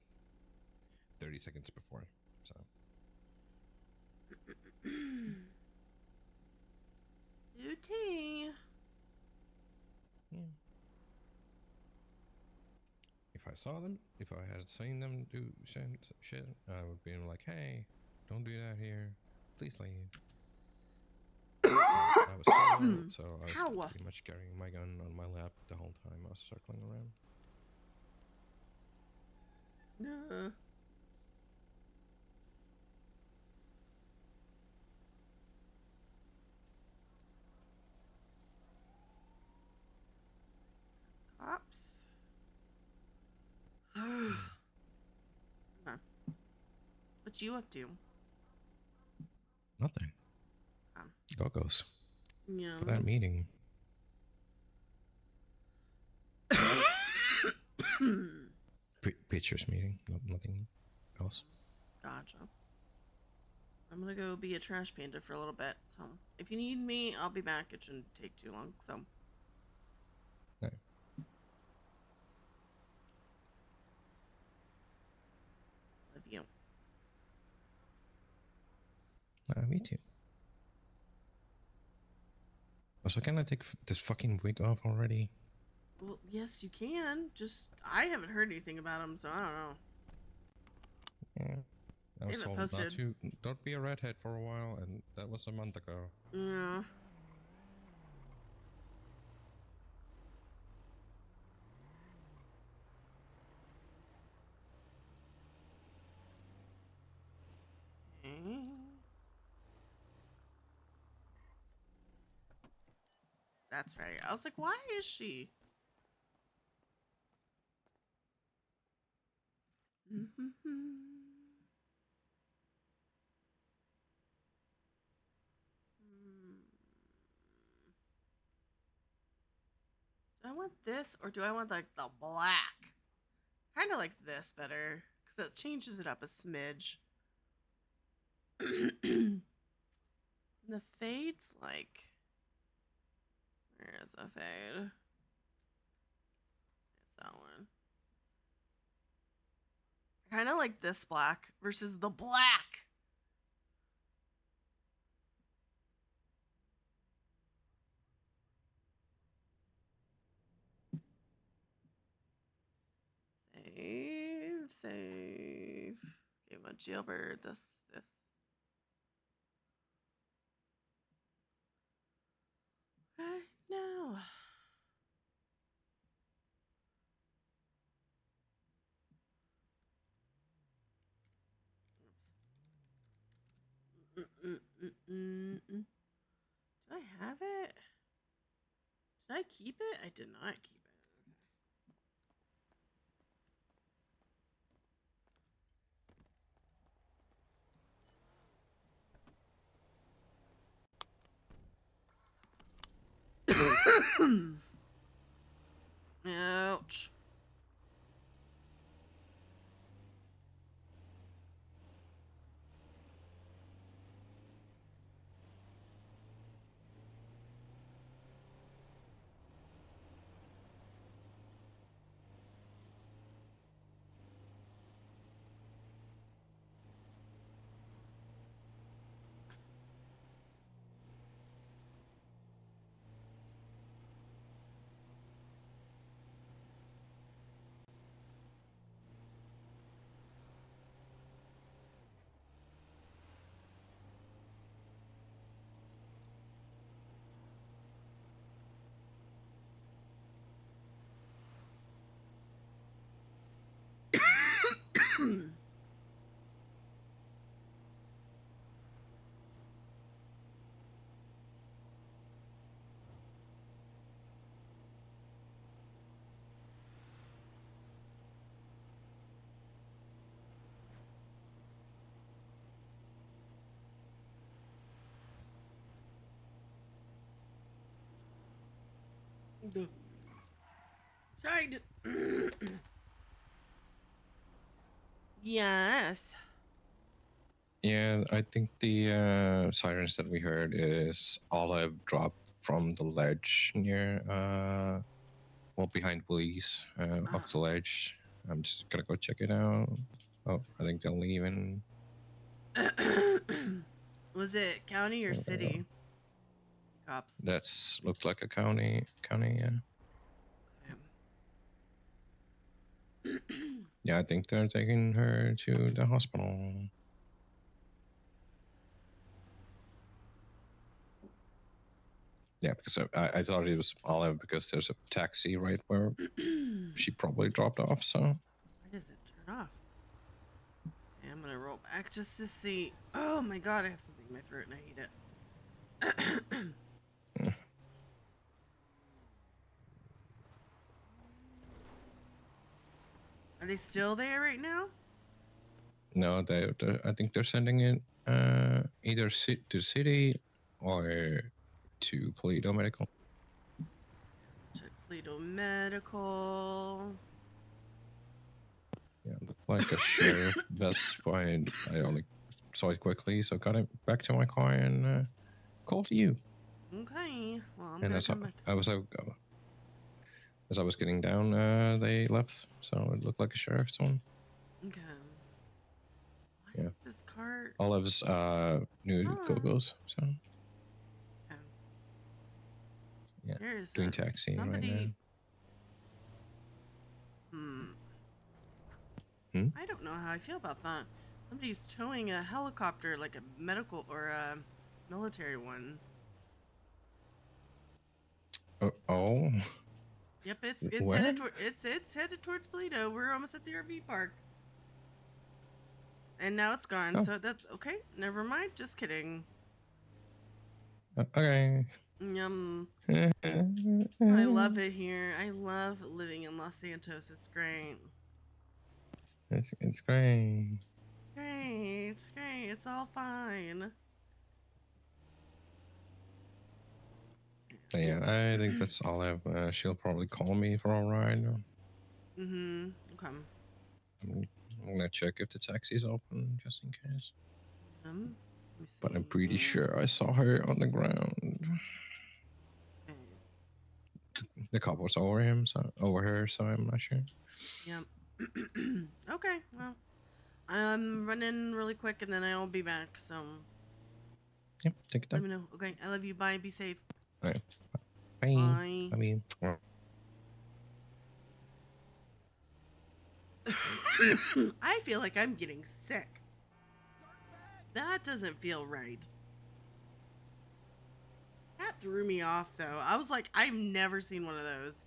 30 seconds before. So. Beauty. Yeah. If I saw them, if I had seen them do shit, I would be like, hey, don't do that here. Please leave. I was solo, so I was pretty much carrying my gun on my lap the whole time I was circling around. No. Cops. What you up to? Nothing. Go-go's. Yeah. For that meeting. Pictures meeting, nothing else. Gotcha. I'm gonna go be a trash panda for a little bit. So if you need me, I'll be back. It shouldn't take too long. So. Right. Love you. Me too. Also, can I take this fucking wig off already? Well, yes, you can. Just I haven't heard anything about them, so I don't know. Yeah. I was told not to. Don't be a redhead for a while, and that was a month ago. Yeah. That's right. I was like, why is she? Do I want this or do I want like the black? Kind of like this better because it changes it up a smidge. The fade's like, where is the fade? It's that one. I kind of like this black versus the black. save. Okay, I'm gonna jailbird this. Right now. Do I have it? Did I keep it? I did not keep it. Ouch. Tried. Yes. Yeah, I think the sirens that we heard is Olive dropped from the ledge near, well, behind Willy's, off the ledge. I'm just gonna go check it out. Oh, I think they're leaving. Was it county or city? City cops. That's looked like a county, yeah. Yeah, I think they're taking her to the hospital. Yeah, because I thought it was Olive because there's a taxi right where she probably dropped off, so. Why does it turn off? Okay, I'm gonna roll back just to see. Oh my god, I have something in my throat and I hate it. Are they still there right now? No, I think they're sending it either to city or to Polito Medical. To Polito Medical. Yeah, it looked like a sheriff bus point. I only saw it quickly, so got it back to my car and called you. Okay. Well, I'm and gonna come back. As I was getting down, they left, so it looked like a sheriff's one. Okay. Why Yeah. is this cart? Olive's new Go-Go's, so. Okay. Yeah, There's doing taxi right now. I don't know how I feel about that. Somebody's towing a helicopter, like a medical or a military one. Oh. Yep, it's headed toward it's headed towards Polito. We're almost at the RV park. And now it's gone. So that's okay. Never mind. Just kidding. Okay. Yum. I love it here. I love living in Los Santos. It's great. It's great. It's great. It's great. It's all fine. Yeah, I think that's all I have. She'll probably call me for a ride. Okay. I'm gonna check if the taxi's open, just in case. But I'm pretty sure I saw her on the ground. The cop was over her, so I'm not sure. Yep. Okay, well, I'm running really quick and then I'll be back, so. Yep, take it Let time. me know. Okay, I love you. Bye. Be safe. All right. Bye. Bye. Love you. I feel like I'm getting sick. That doesn't feel right. That threw me off, though. I was like, I've never seen one of those.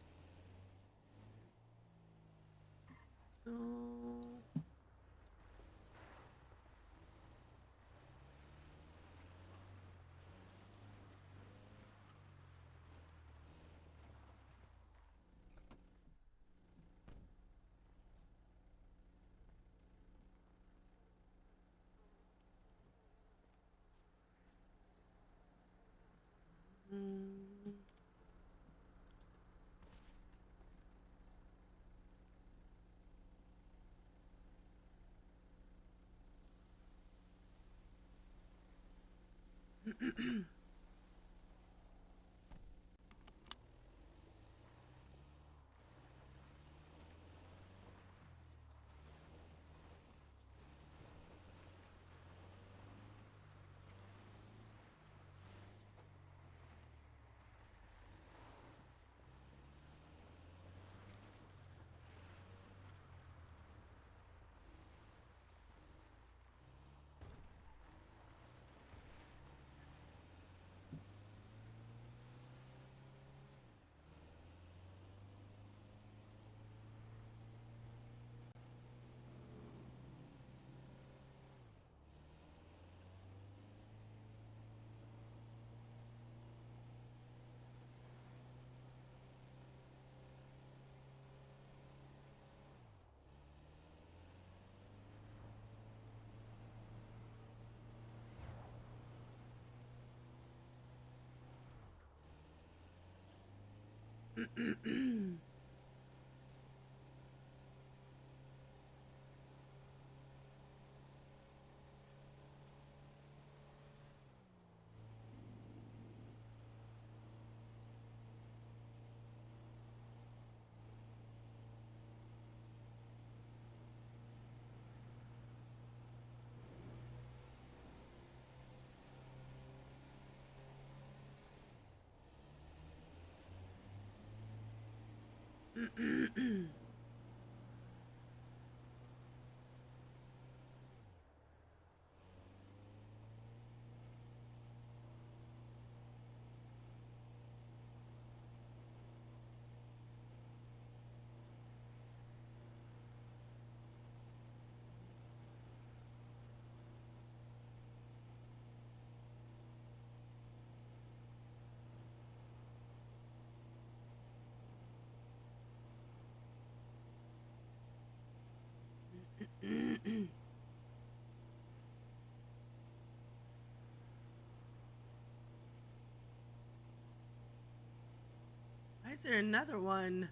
Why is there another one?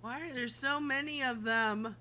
Why are there so many of them?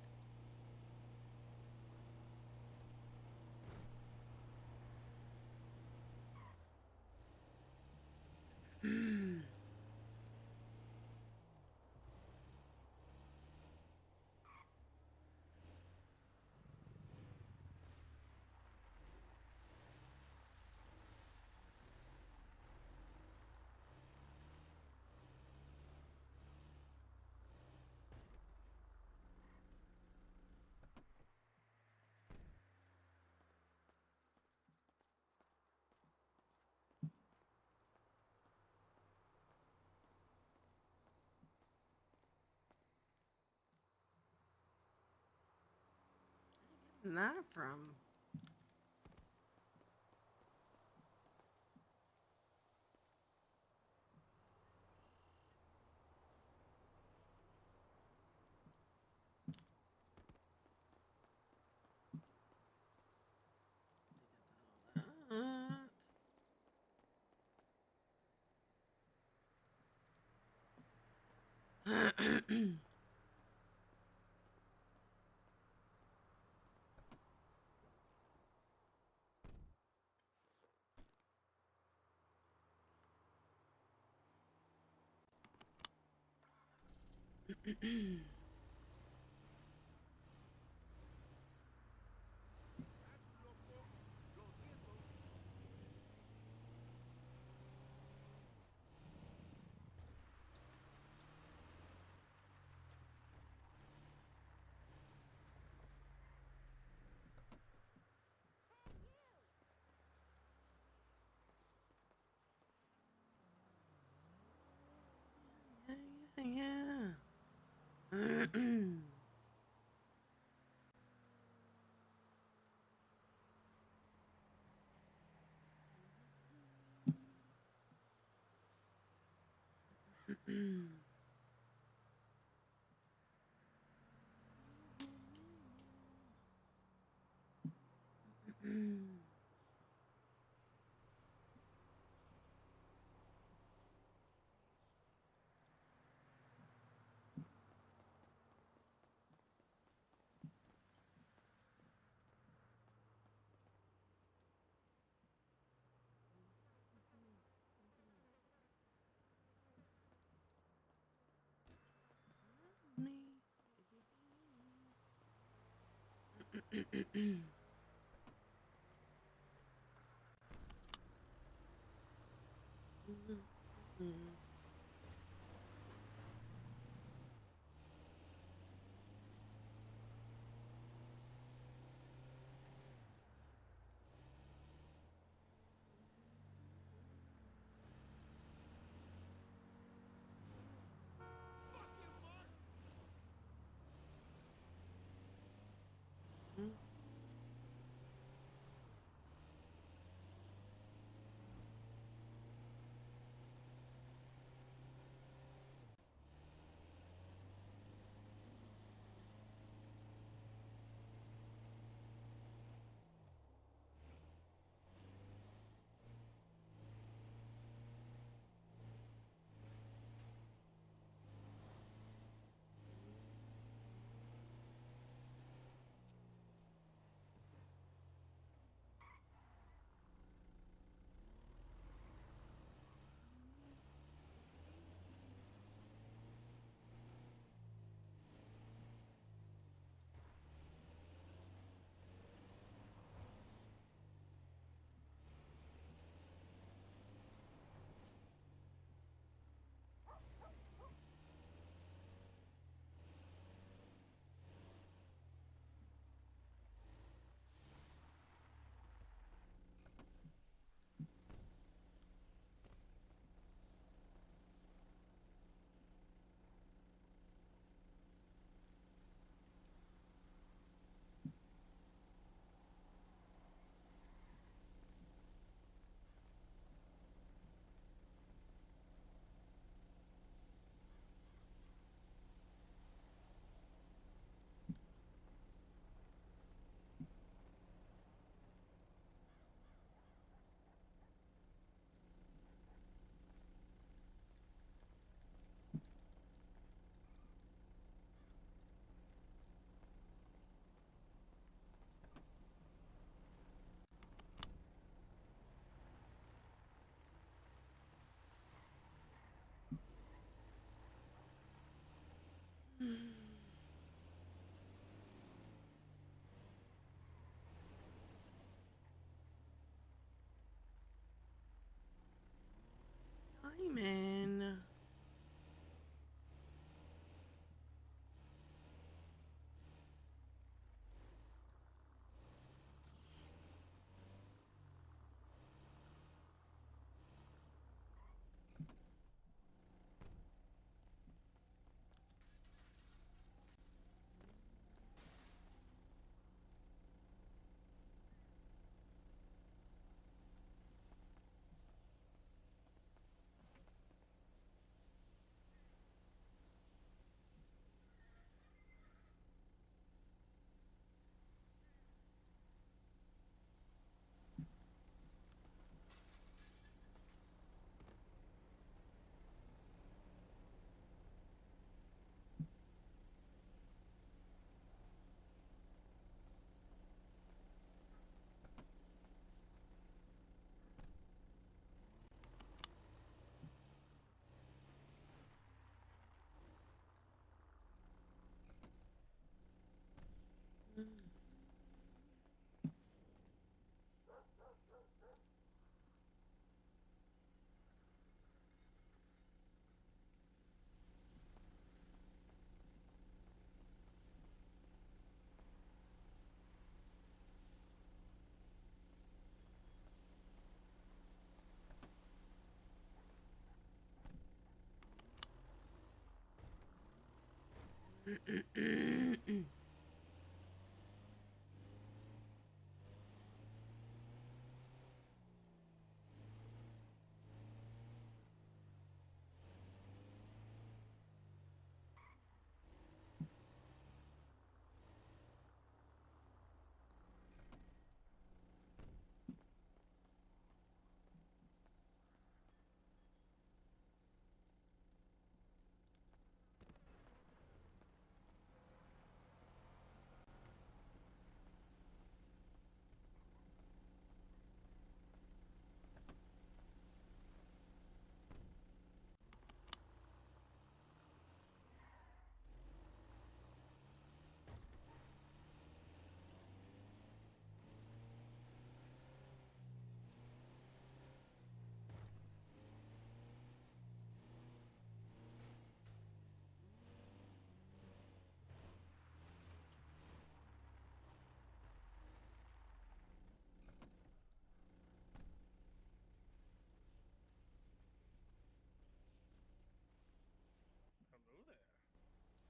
Where's that from? Yeah.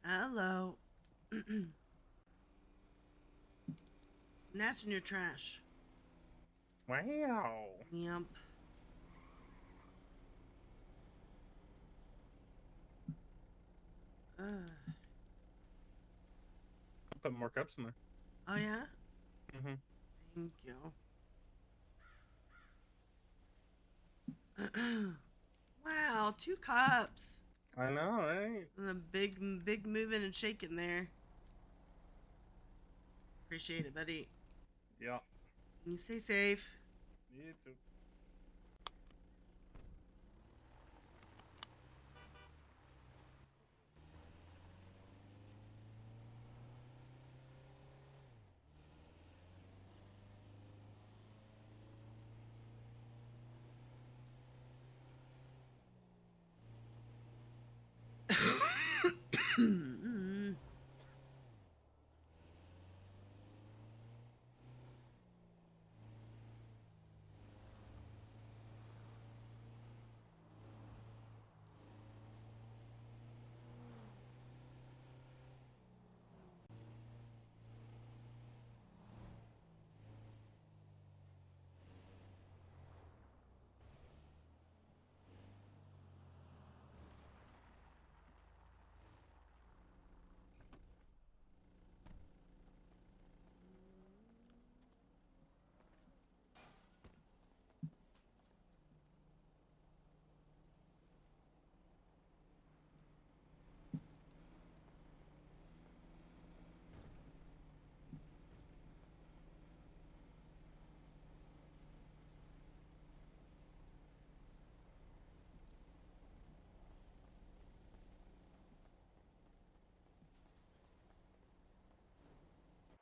Hello. Snatching your trash. Wow. Yep. I'll put more cups in there. Oh yeah? Mm-hmm. Thank you. Wow, 2 cups. I know, right? And a big moving and shaking there. Appreciate it, buddy. Yeah. You stay safe. You too.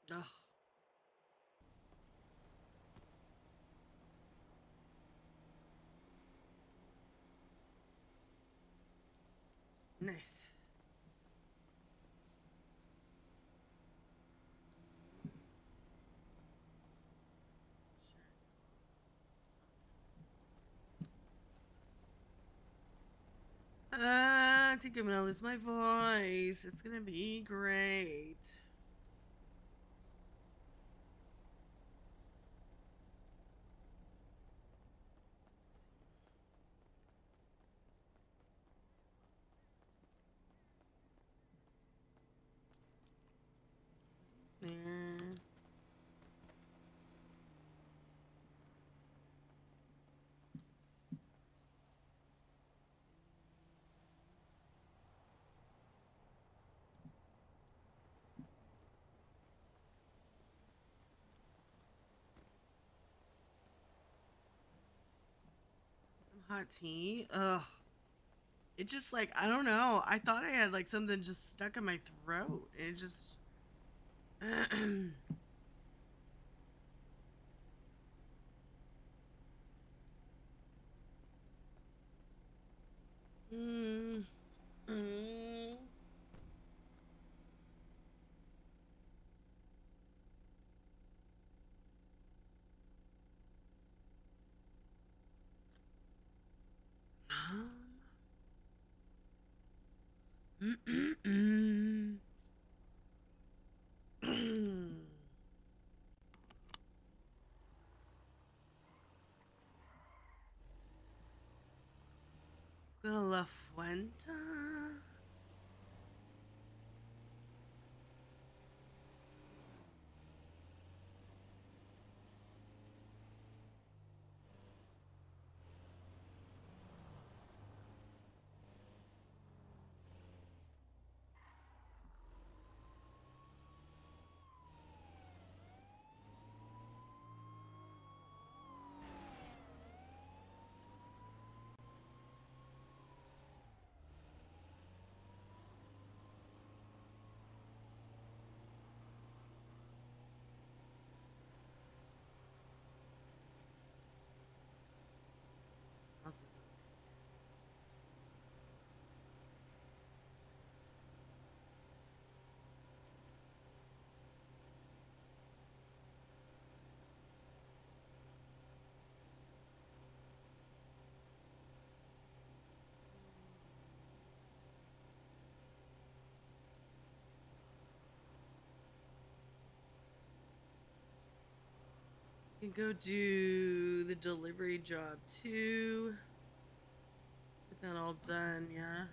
Oh. Nice. I think I'm gonna lose my voice. It's gonna be great. There. Some hot tea. Ugh. It just like, I don't know. I thought I had like something just stuck in my throat. It just. Mm. Mm. Mm-mm-mm. Go to La Fuente. You can go do the delivery job too. Get that all done, yeah.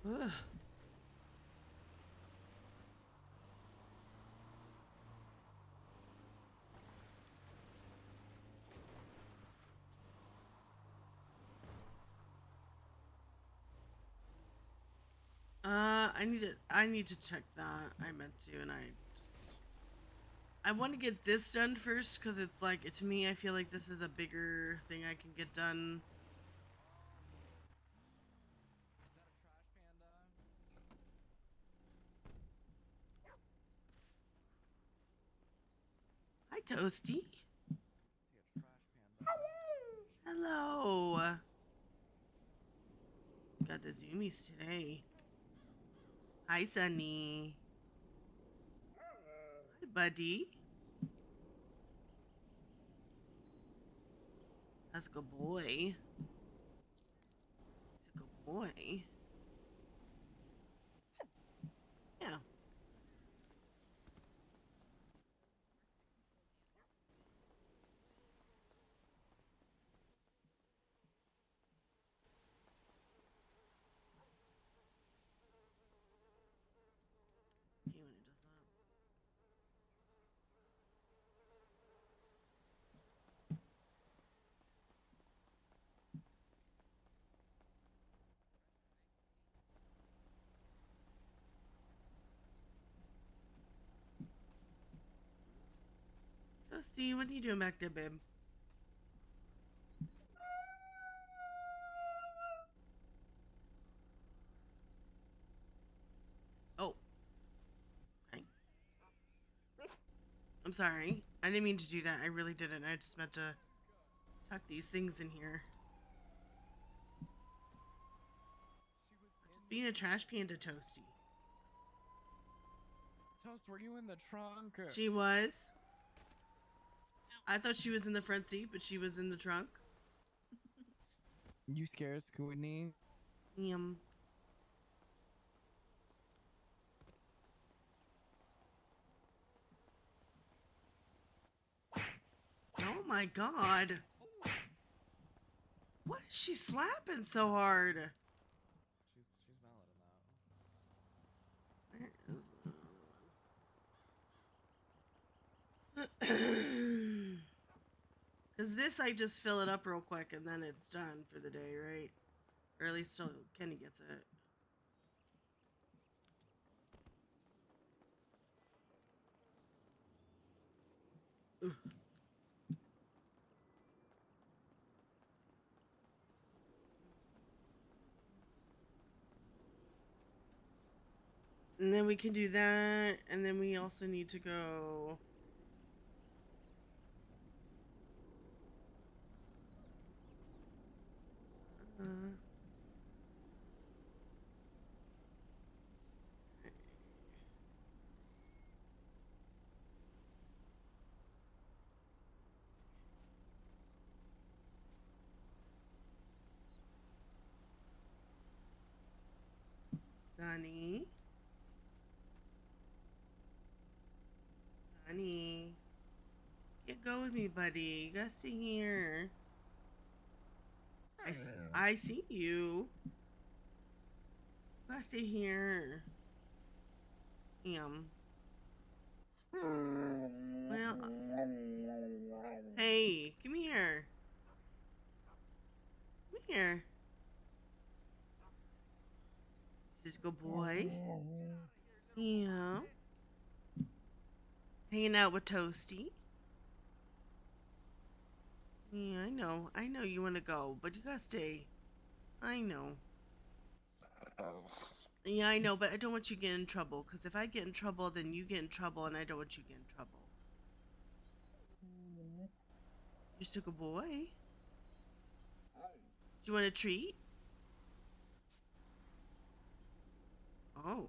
Ugh. I need to check that. I meant to, and I want to get this done first because it's like, to me, I feel like this is a bigger thing I can get done. Hi, Toasty. Hello. Got the zoomies today. Hi, Sunny. Hi, buddy. That's a good boy. That's a good boy. Yeah. Toasty, what are you doing back there, babe? Oh. Okay. I'm sorry. I didn't mean to do that. I really didn't. I just meant to tuck these things in here. Just being a trash panda, Toasty. Toast, were you in the trunk? She was. I thought she was in the front seat, but she was in the trunk. You scared, Scootney? Yum. Oh my god. What is she slapping so hard? She's valid in that. Because this, I just fill it up real quick and then it's done for the day, right? Or at least till Kenny gets it. Ugh. And then we can do that, and then we also need to go. Sonny. Sonny. Get go with me, buddy. You gotta stay here. I see you. You gotta stay here. Well, hey, come here. Come here. This is a good boy. Yeah. Hanging out with Toasty. Yeah, I know. I know you want to go, but you gotta stay. I know. Yeah, I know, but I don't want you to get in trouble. Because if I get in trouble, then you get in trouble, and I don't want you to get in trouble. You're still a good boy. Do you want a treat? Oh.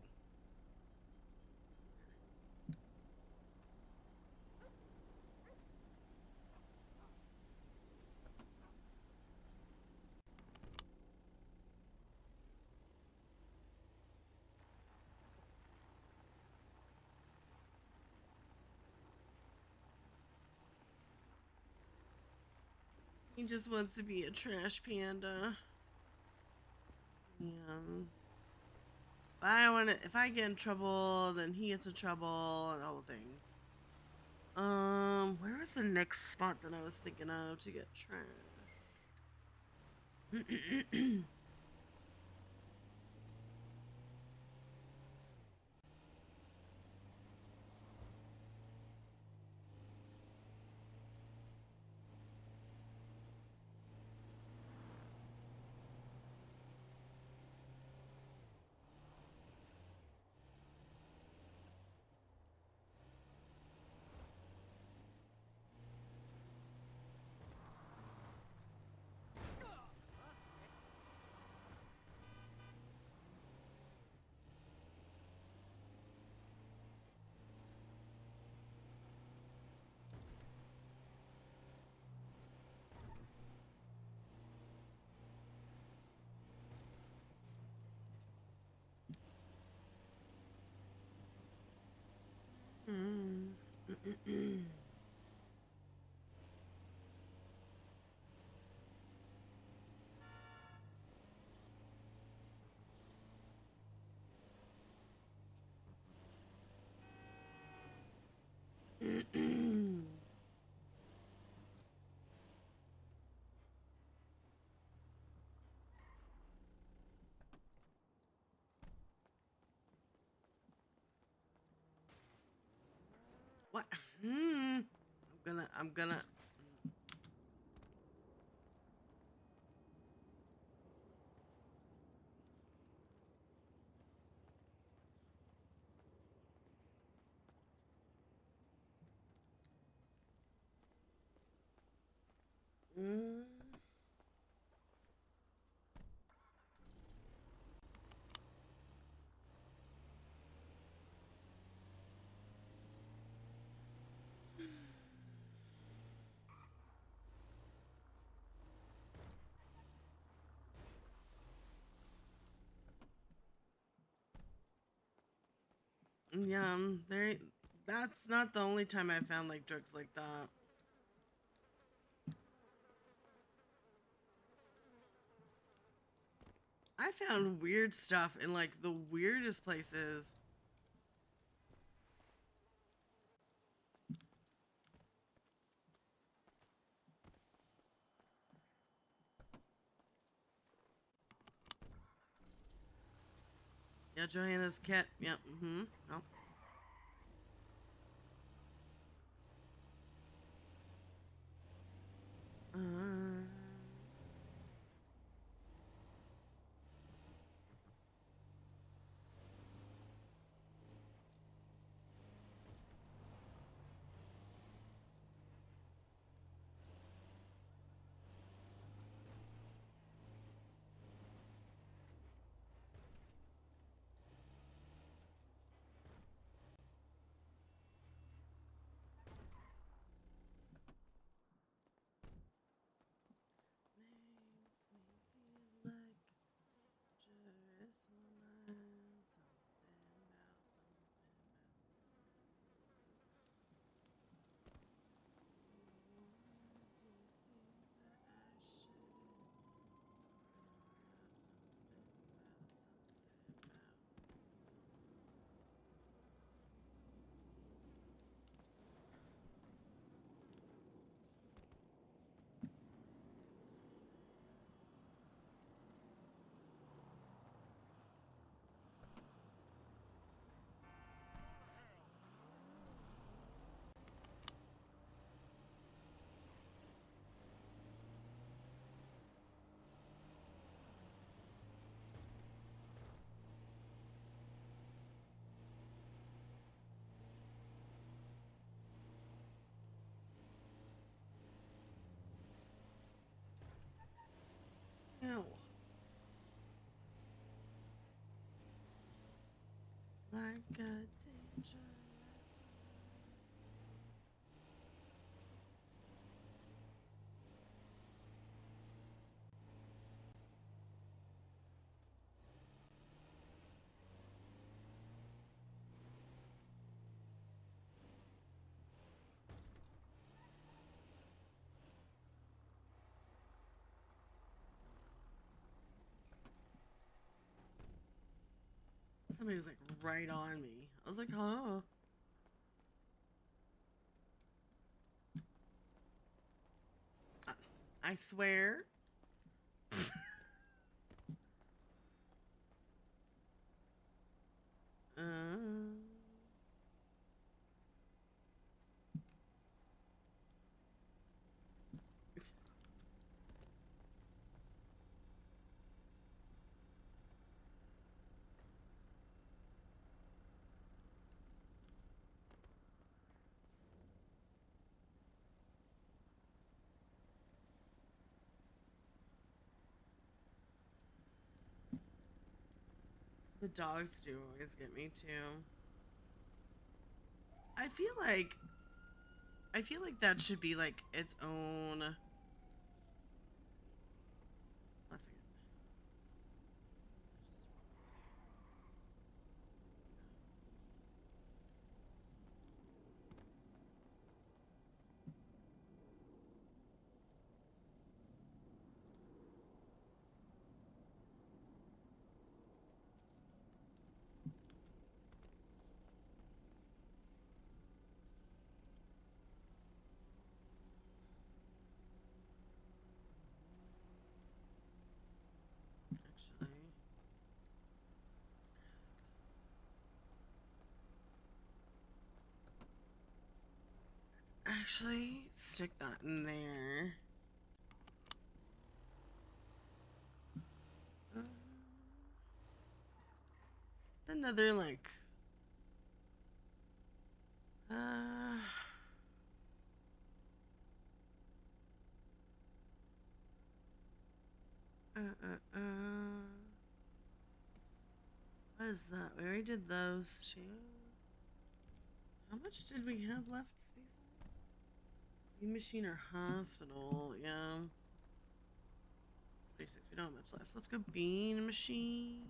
He just wants to be a trash panda. Yeah. But I don't want to. If I get in trouble, then he gets in trouble, and the whole thing. Where was the next spot that I was thinking of to get trash? What? I'm gonna. Yeah, there. That's not the only time I found like drugs like that. I found weird stuff in like the weirdest places. Yeah, Johanna's cat. Yep. Oh. No. Like a dangerous. Somebody was like right on me. I was like, huh? I swear. The dogs do always get me too. I feel like that should be like its own. One second. Actually, stick that in there. It's another like. What is that? We already did those two. How much did we have left, space-wise? Bean machine or hospital? Yeah. 26. We don't have much left. Let's go bean machine.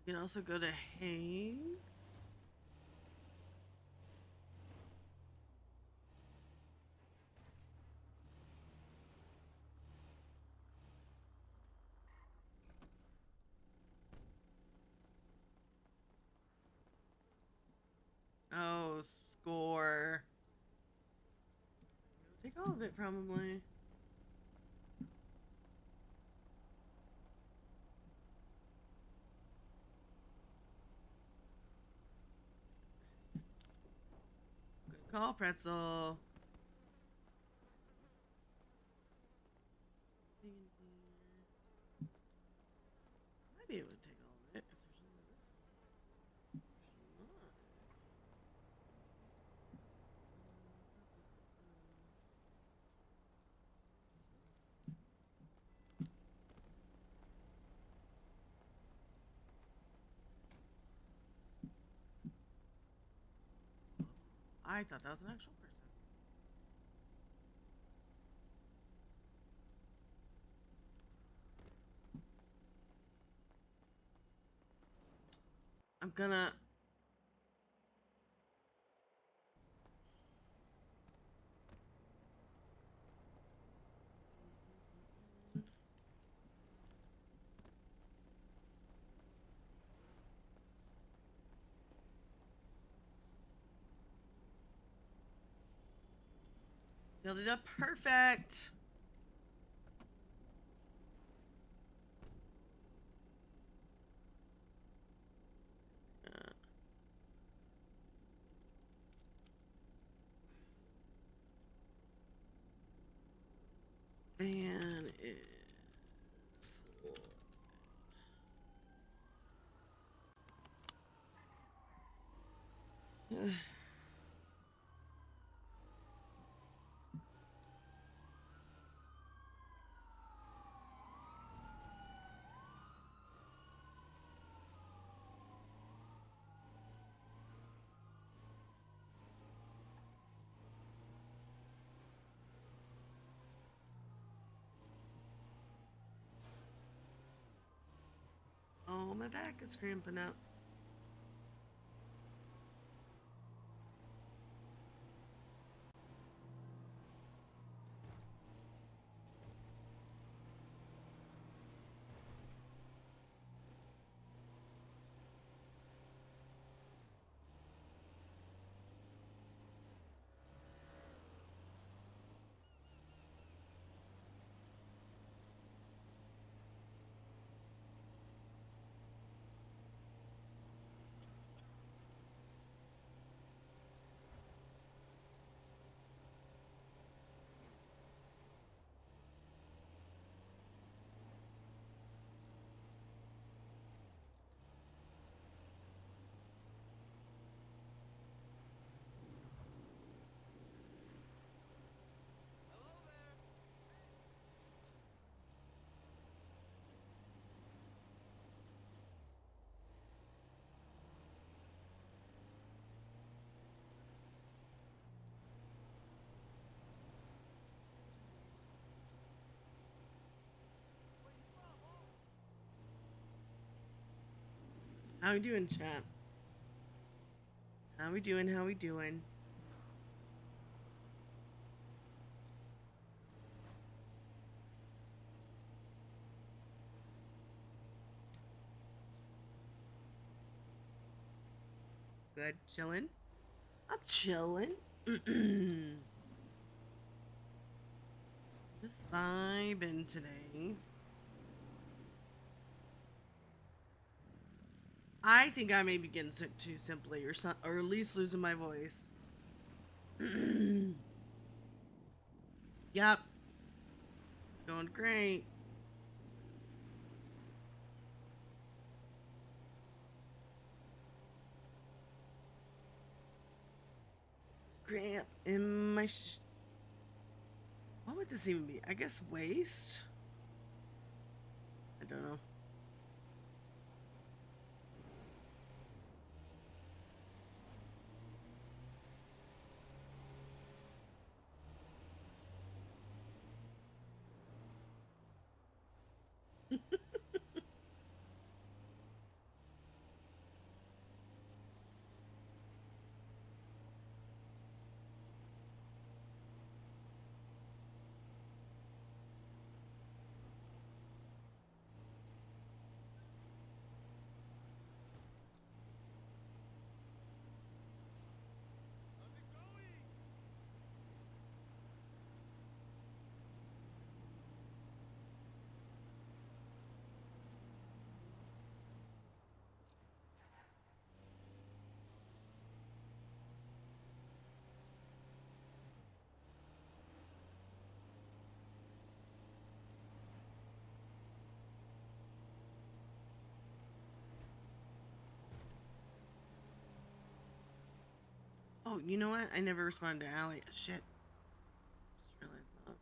We can also go to Hayes. Oh, score. Take all of it, probably. Good call, Pretzel. Might be able to take all of it if there's only this one. There's not. I thought that was an actual person. I'm gonna... Filled it up perfect. Van is full. Oh, my back is cramping up. How we doing, chat? How we doing? How we doing? Good, chilling. I'm chilling. Just vibing today. I think I may be getting sick too, simply, or at least losing my voice. Yep. It's going great. Cramp in my what would this even be? I guess waist? I don't know. Oh, you know what? I never responded to Allie. Shit. Just realized that.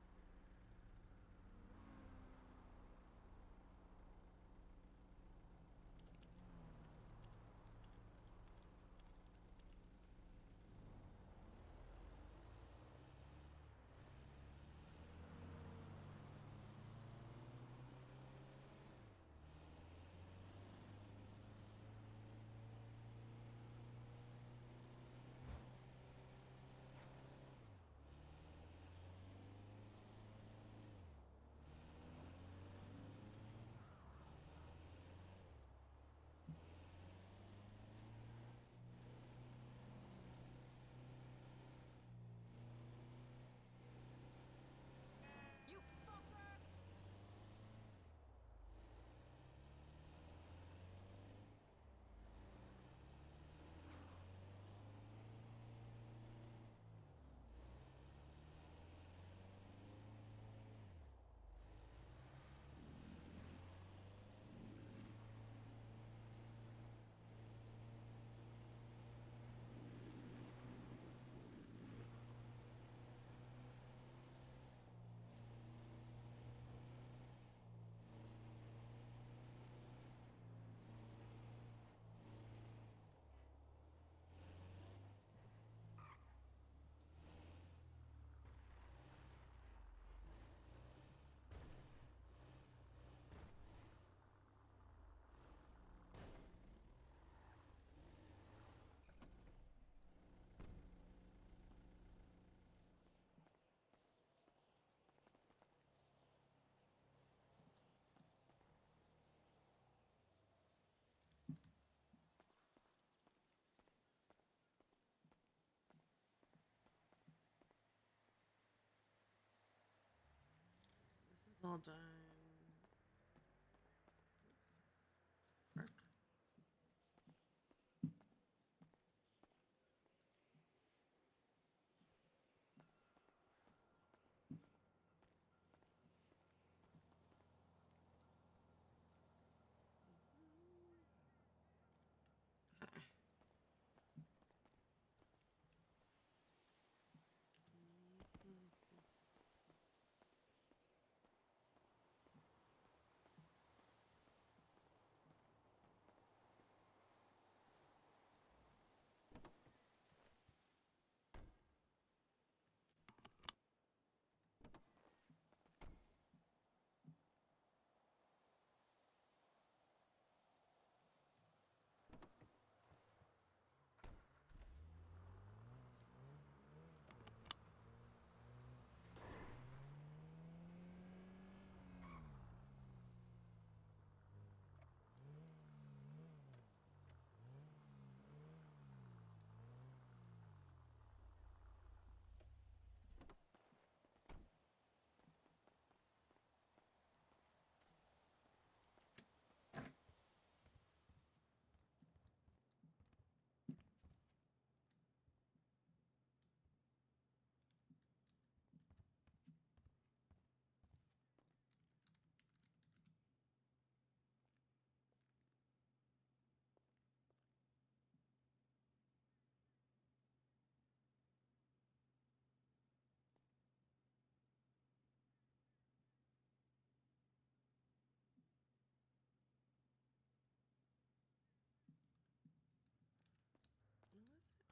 It's all done. Oops.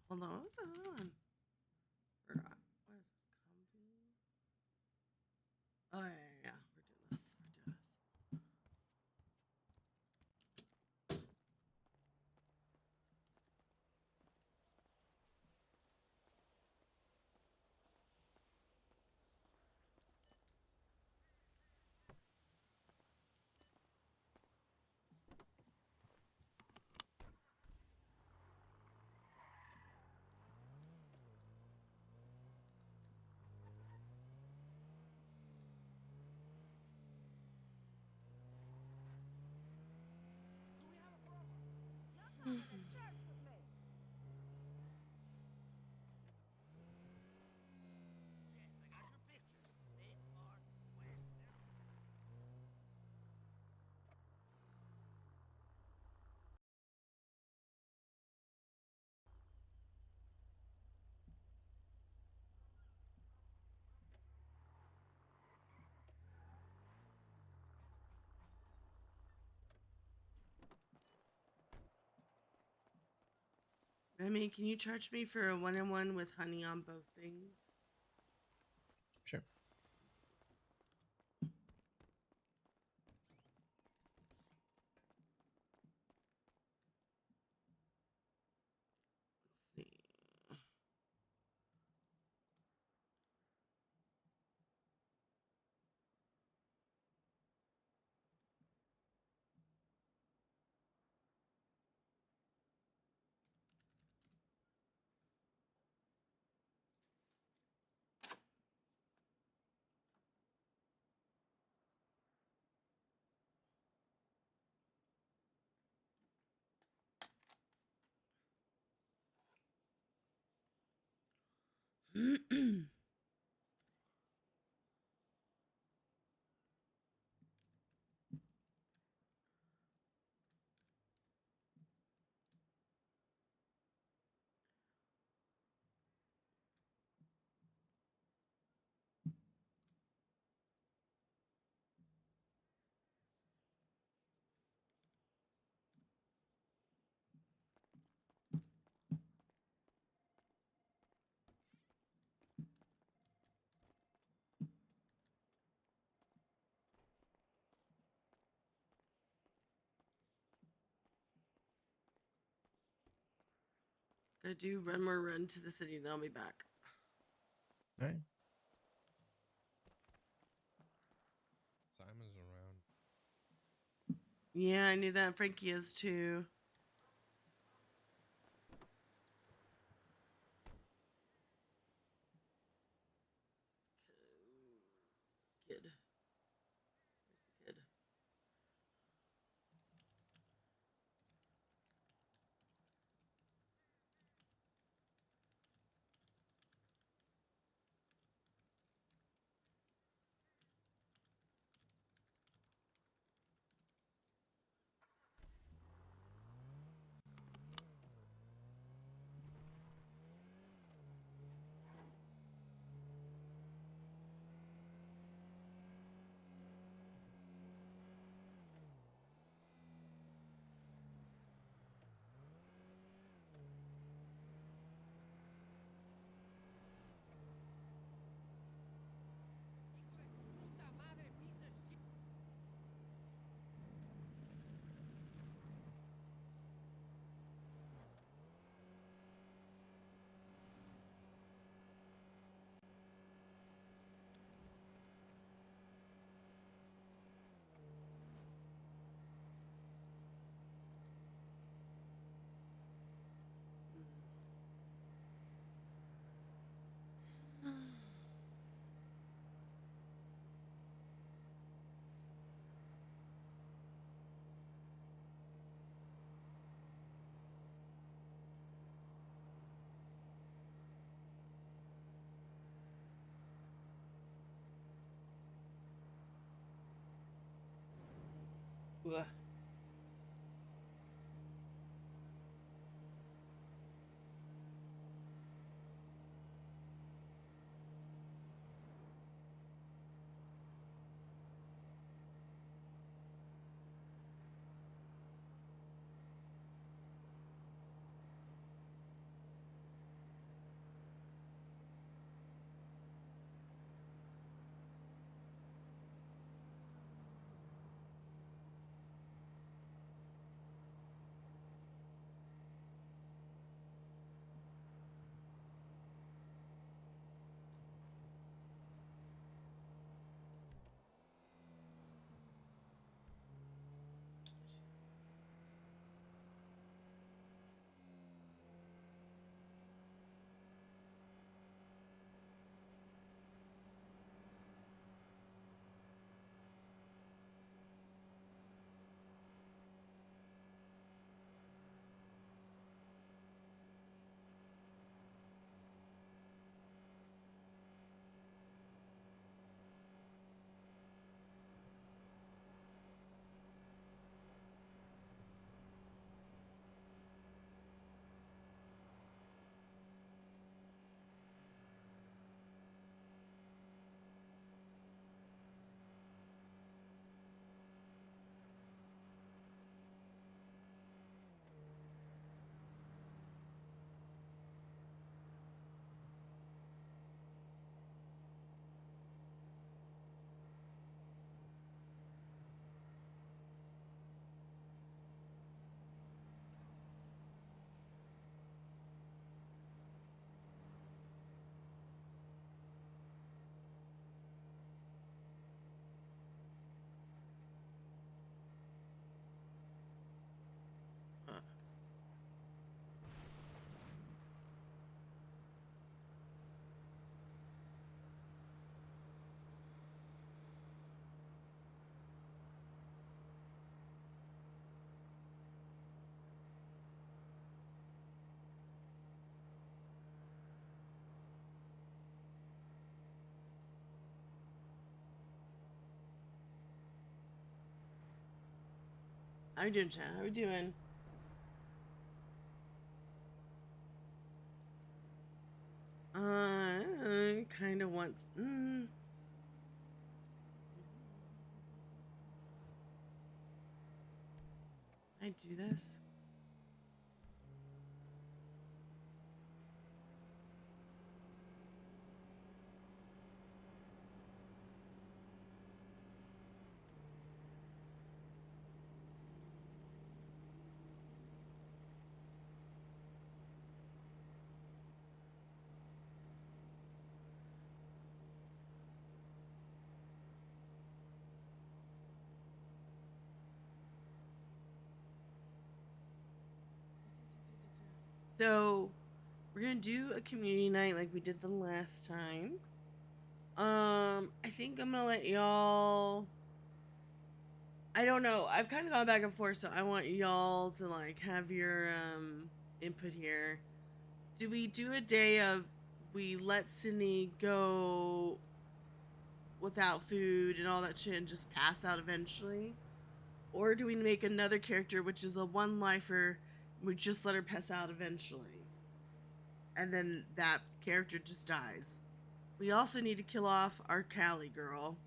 Hold on, what was the other one? Forgot. What is this? Come to? Oh yeah. We're doing this. Remy, can you charge me for a 1-on-1 with honey on both things? Sure. Let's see. Gotta do one more run to the city, then I'll be back. All right. Simon's around. Yeah, I knew that. Frankie is too. Kid. How you doing, chat? How you doing? Kind of want. I do this. So, we're gonna do a community night like we did the last time. I think I'm gonna let y'all. I don't know. I've kind of gone back and forth, so I want y'all to like have your input here. Do we do a day of we let Sydney go without food and all that shit and just pass out eventually? Or do we make another character which is a one lifer, we just let her pass out eventually? And then that character just dies. We also need to kill off our Callie girl.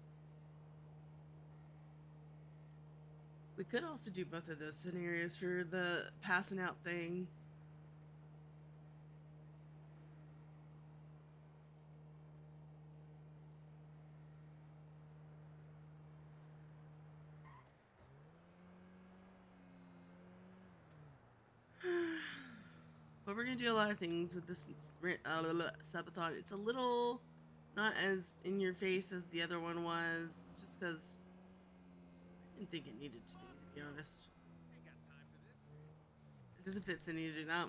We could also do both of those scenarios for the passing out thing. But we're gonna do a lot of things with this subathon. It's a little not as in your face as the other one was, just because I didn't think it needed to be honest. It doesn't fit Cindy to do that.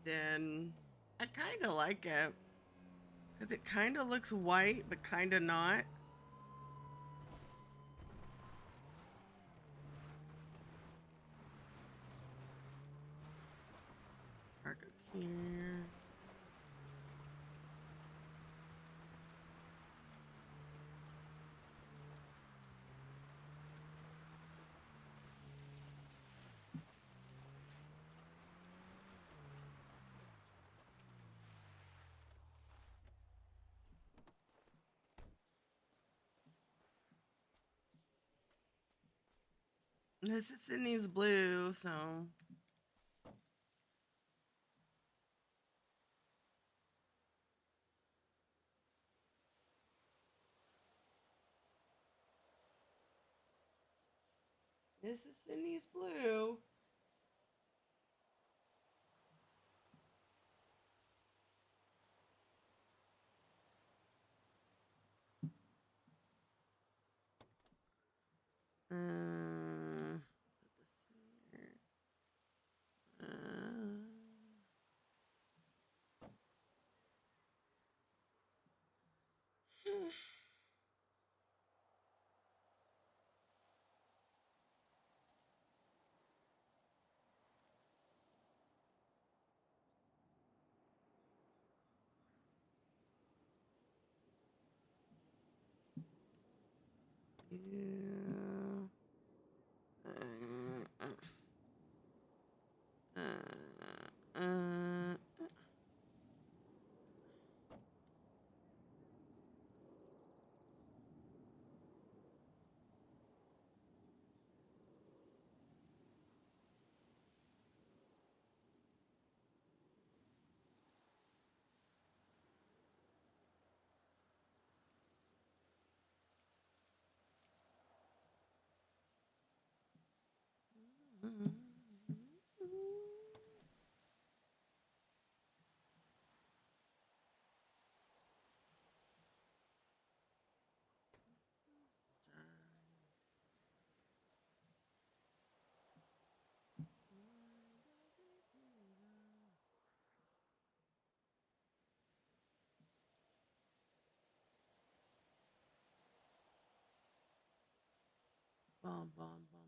in. I kind of like it. Because it kind of looks white, but kind of not. Park up here. This is Sydney's blue, so. This is Sydney's blue. Put this here. Bum, bum, bum, bum, bum, bum, bum.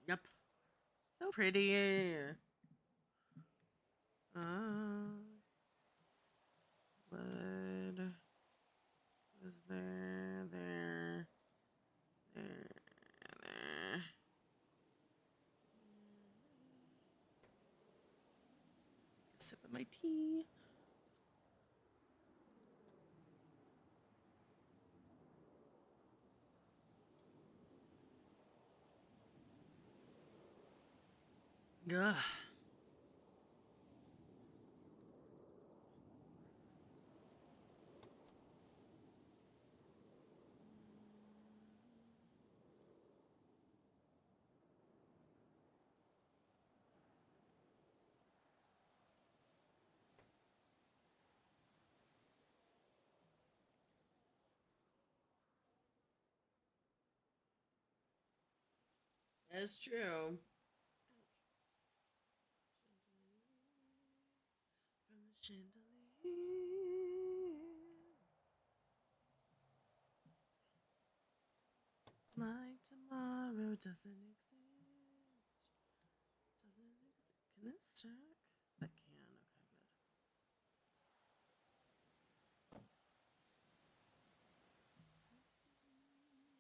Yep. So pretty. Wood was there, there, there. A sip of my tea. Ugh. That's true. From the chandelier. Like tomorrow doesn't exist. Doesn't exist. Can this stack? That can. Okay, good.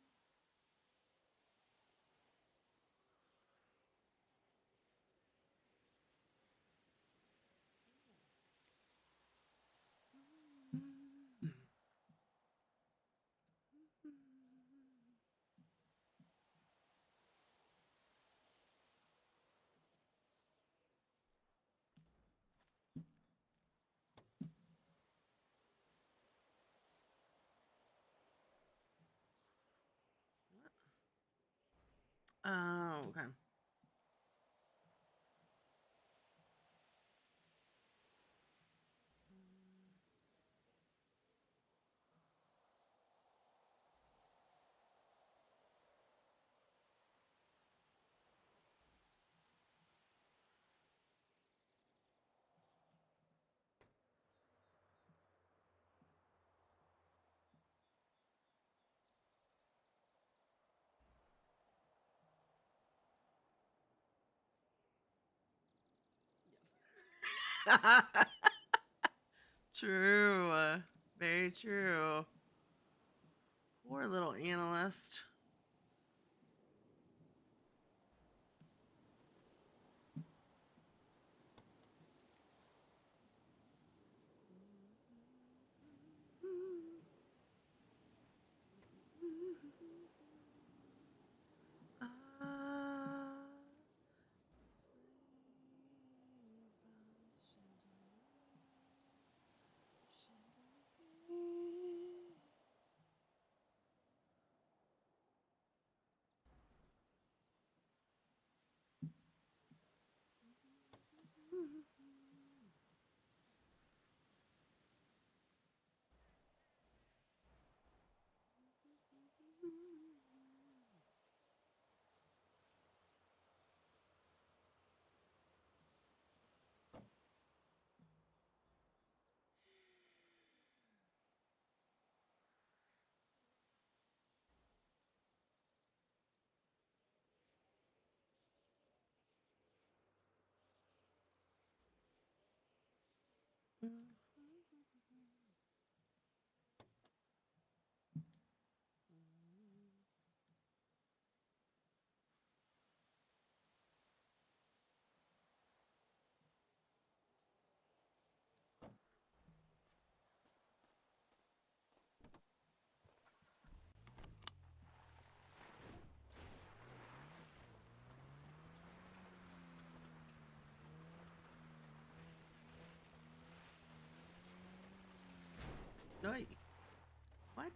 Oh, okay. True. Very true. Poor little analyst. Oi. What?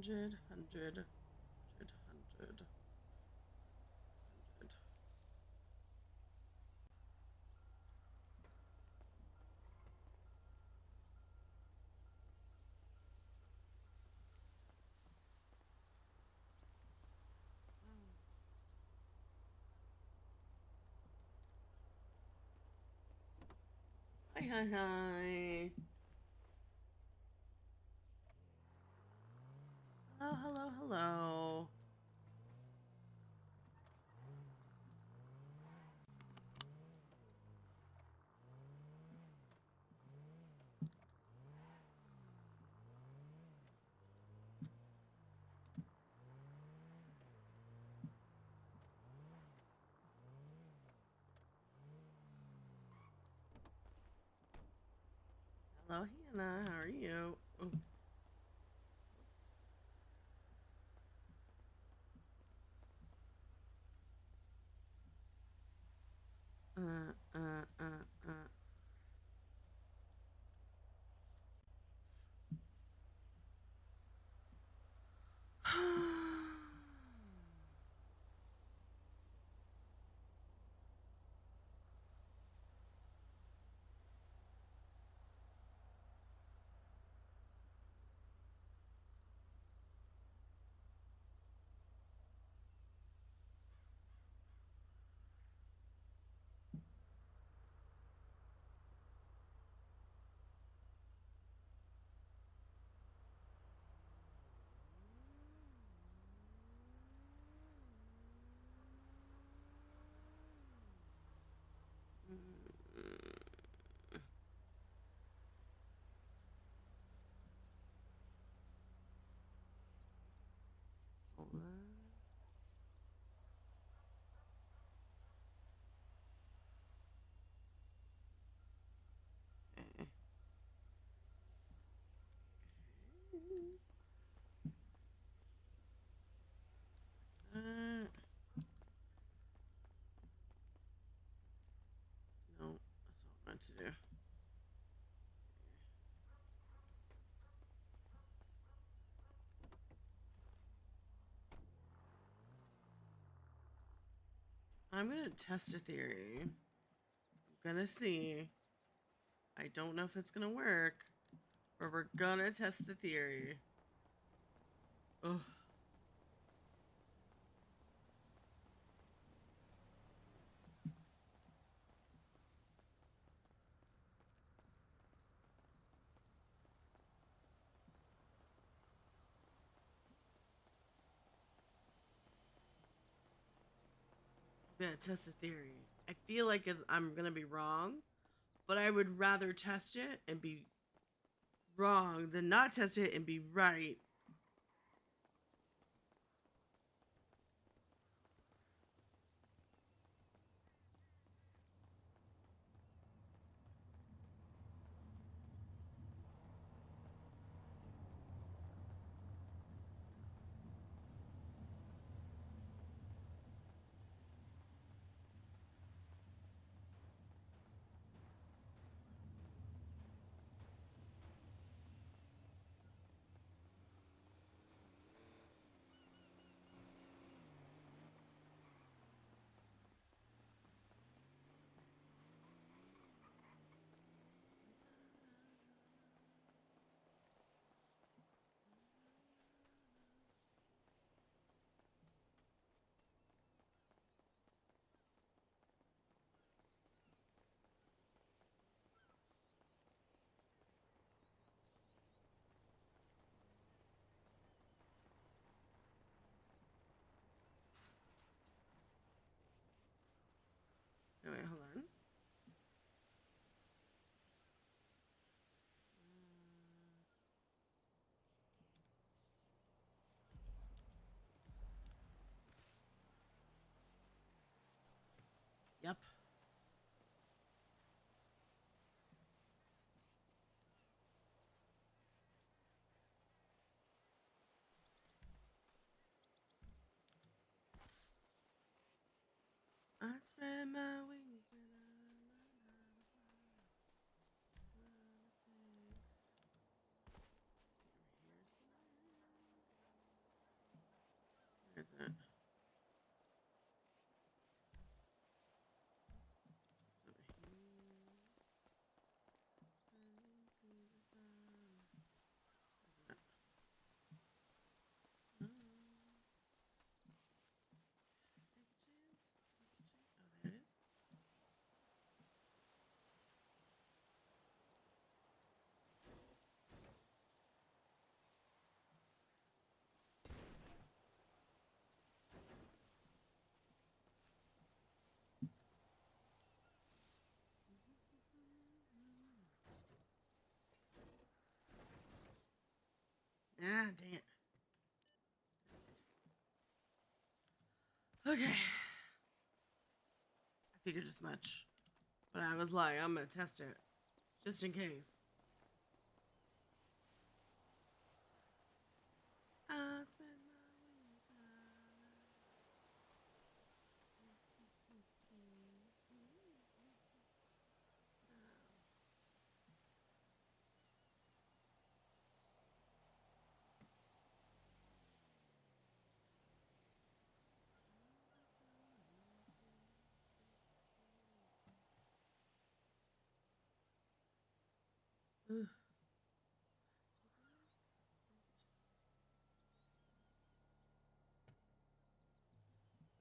100. Hi. Hello. Hello, Hannah. How are you? Oh. No, that's not what I meant to do. I'm gonna test a theory. I'm gonna see. I don't know if it's gonna work, but we're gonna test the theory. Ugh. I'm gonna test a theory. I feel like I'm gonna be wrong, but I would rather test it and be wrong than not test it and be right. Wait, hold on. Yep. I spread my wings and is it? It's over here. Turn into the sun. Is it? Take a chance. Oh, there it is. Ah, dang it. Okay. I figured as much. But I was like, I'm gonna test it. Just in case. I'll spend my wings Ugh.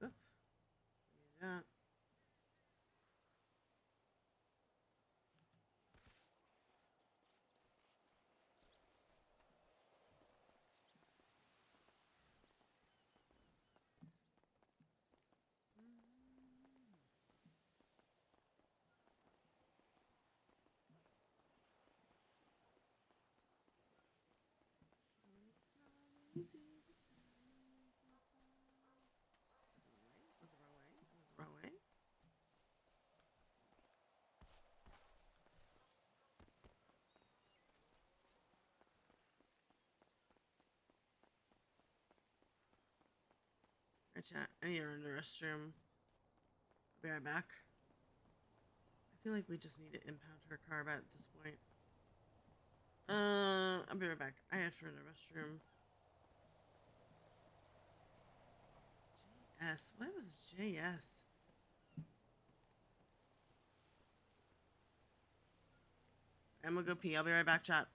Oops. Yeah. Easy to Was the wrong way? Was the wrong way? Right, chat. I need to run to the restroom. I'll be right back. I feel like we just need to impound her car at this point. I'll be right back. I have to run to the restroom. JS. What was JS? I'm gonna go pee. I'll be right back, chat.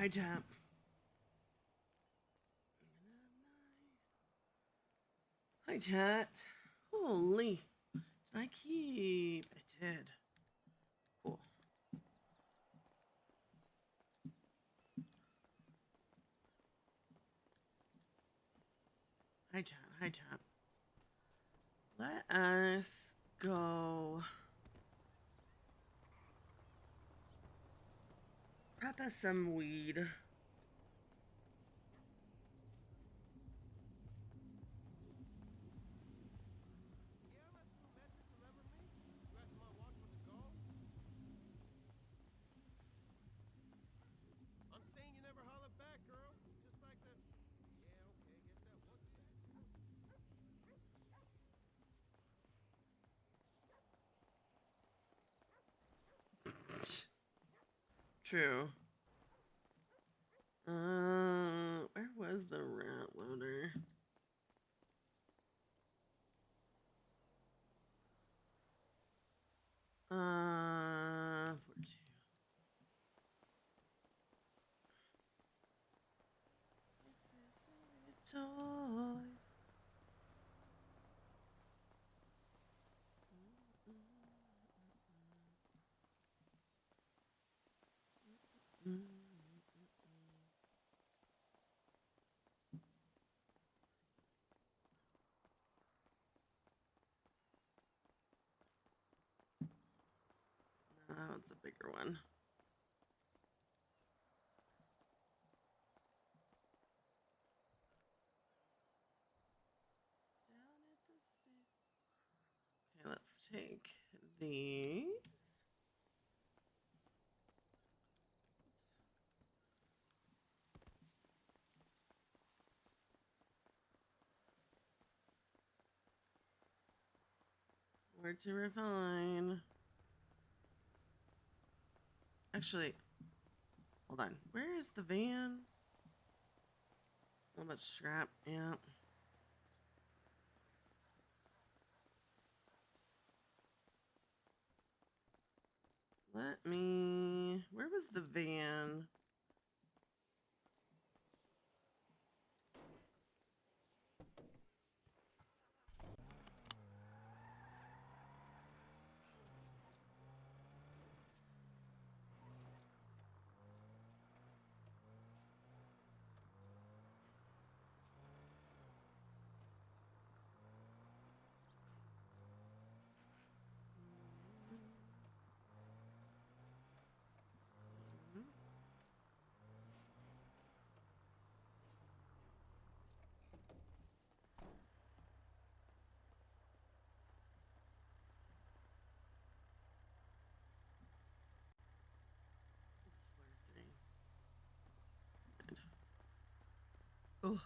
Hi, chat. Hi, chat. Holy. Did I keep? I did. Cool. Hi, chat. Hi, chat. Let us go. Let's prep us some weed. I'm saying you never holler back, girl. Just like the... Yeah, okay, guess that wasn't True. Where was the rat loader? For two. Toys. No, it's a bigger one. Okay, let's take these. Where to refine? Actually, hold on. Where is the van? So much scrap. Yeah. Let me. Where was the van? Oh.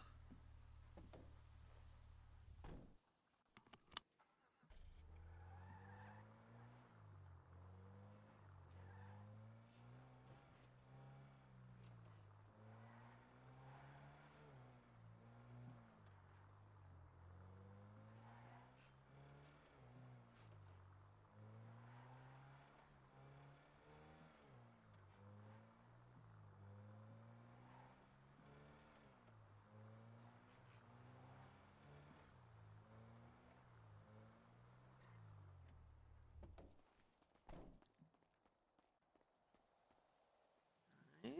Five.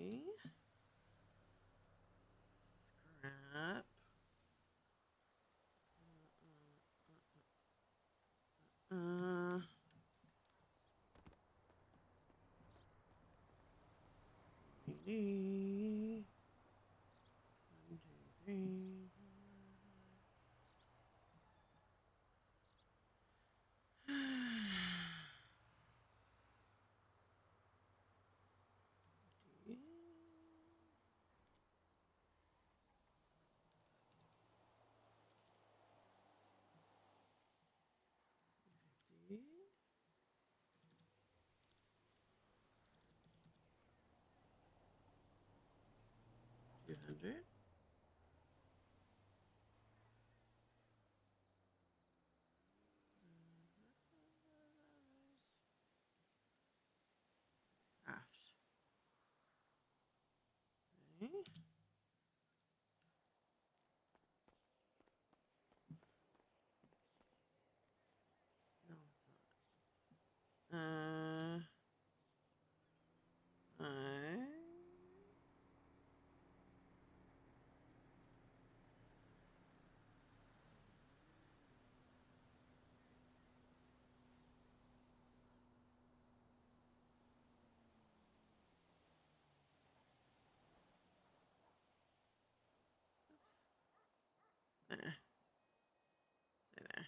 Okay. Scrap. Uh. 80. 1, 2, 3. 50. 200. There. Stay there.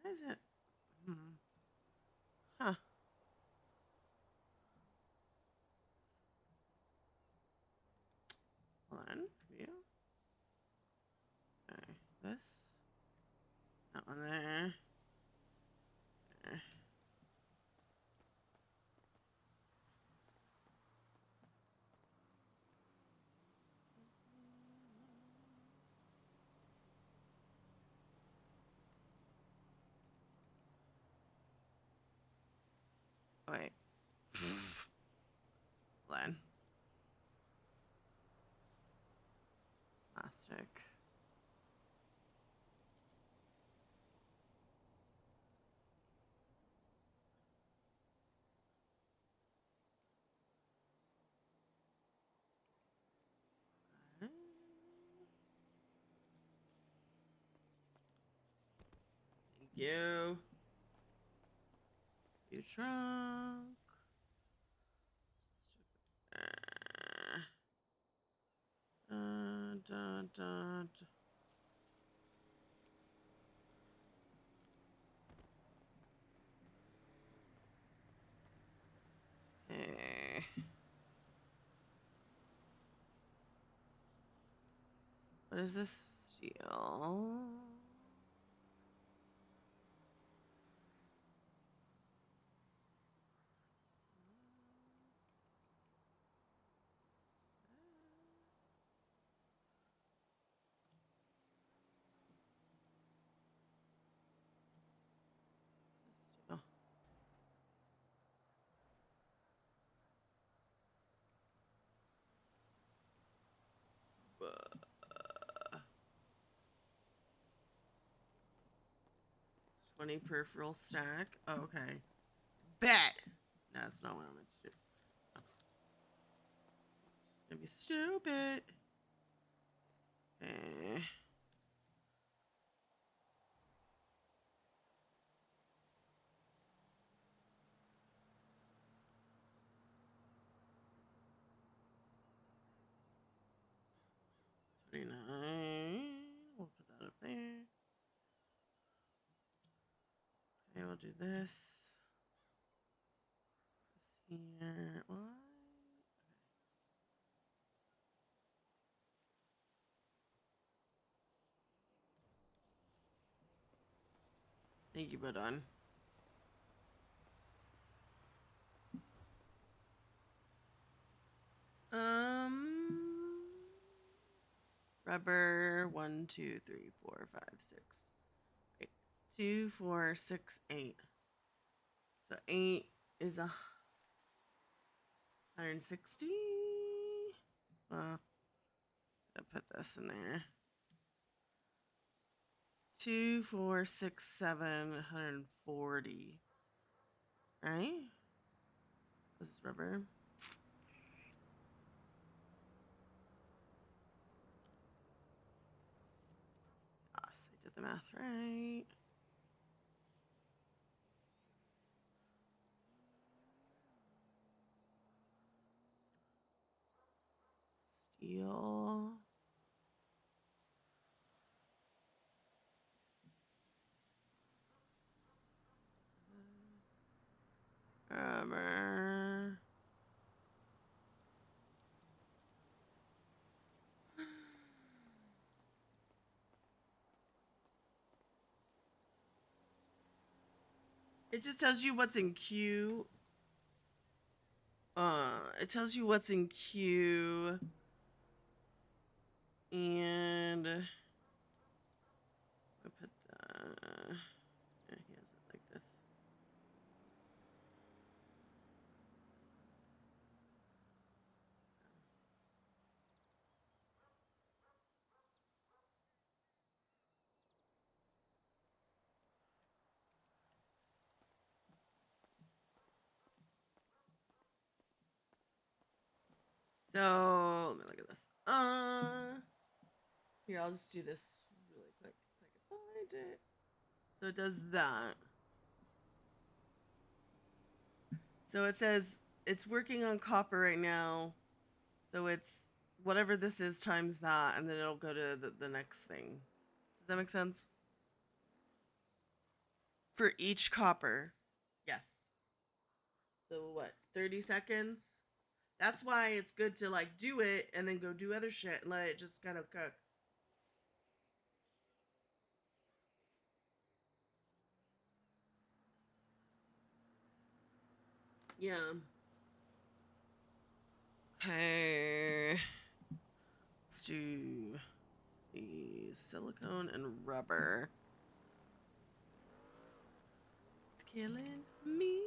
Why is it? Huh. Hold on. View. Okay. This. That one there. There. Wait. Hold on. Plastic. Thank you. You trunk. Da, da. Okay. What is this steel? Steel. It's 20 peripheral stack. Oh, okay. Bet. No, that's not what I meant to do. Oh. It's just gonna be stupid. Okay. We'll put that up there. Okay, we'll do this. This here. What? Thank you, Badon. Rubber 1, 2, 3, 4, 5, 6. Wait, 2, 4, 6, 8. So 8 is 160. I'll put this in there. 2, 4, 6, 7, 140. Right? This is rubber. Yes, I did the math right. Steel. Rubber. It just tells you what's in queue. It tells you what's in queue. And I put the. Yeah, he has it like this. So let me look at this. Here, I'll just do this really quick if I can find it. So it does that. So it says it's working on copper right now. So it's whatever this is times that, and then it'll go to the next thing. Does that make sense? For each copper. Yes. So what, 30 seconds? That's why it's good to like do it and then go do other shit and let it just kind of cook. Yeah. Okay. Let's do the silicone and rubber. It's killing me.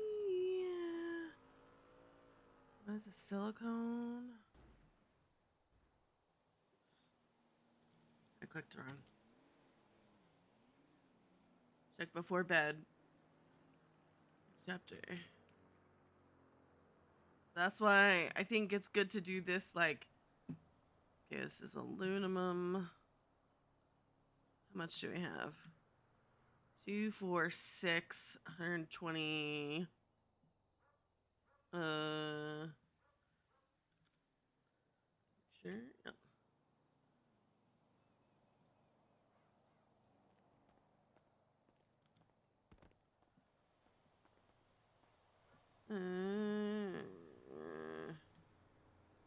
What is a silicone? I clicked wrong. Check before bed. Chapter. So that's why I think it's good to do this like. Okay, this is aluminum. How much do we have? 2, 4, 6, 120. Sure. Yep.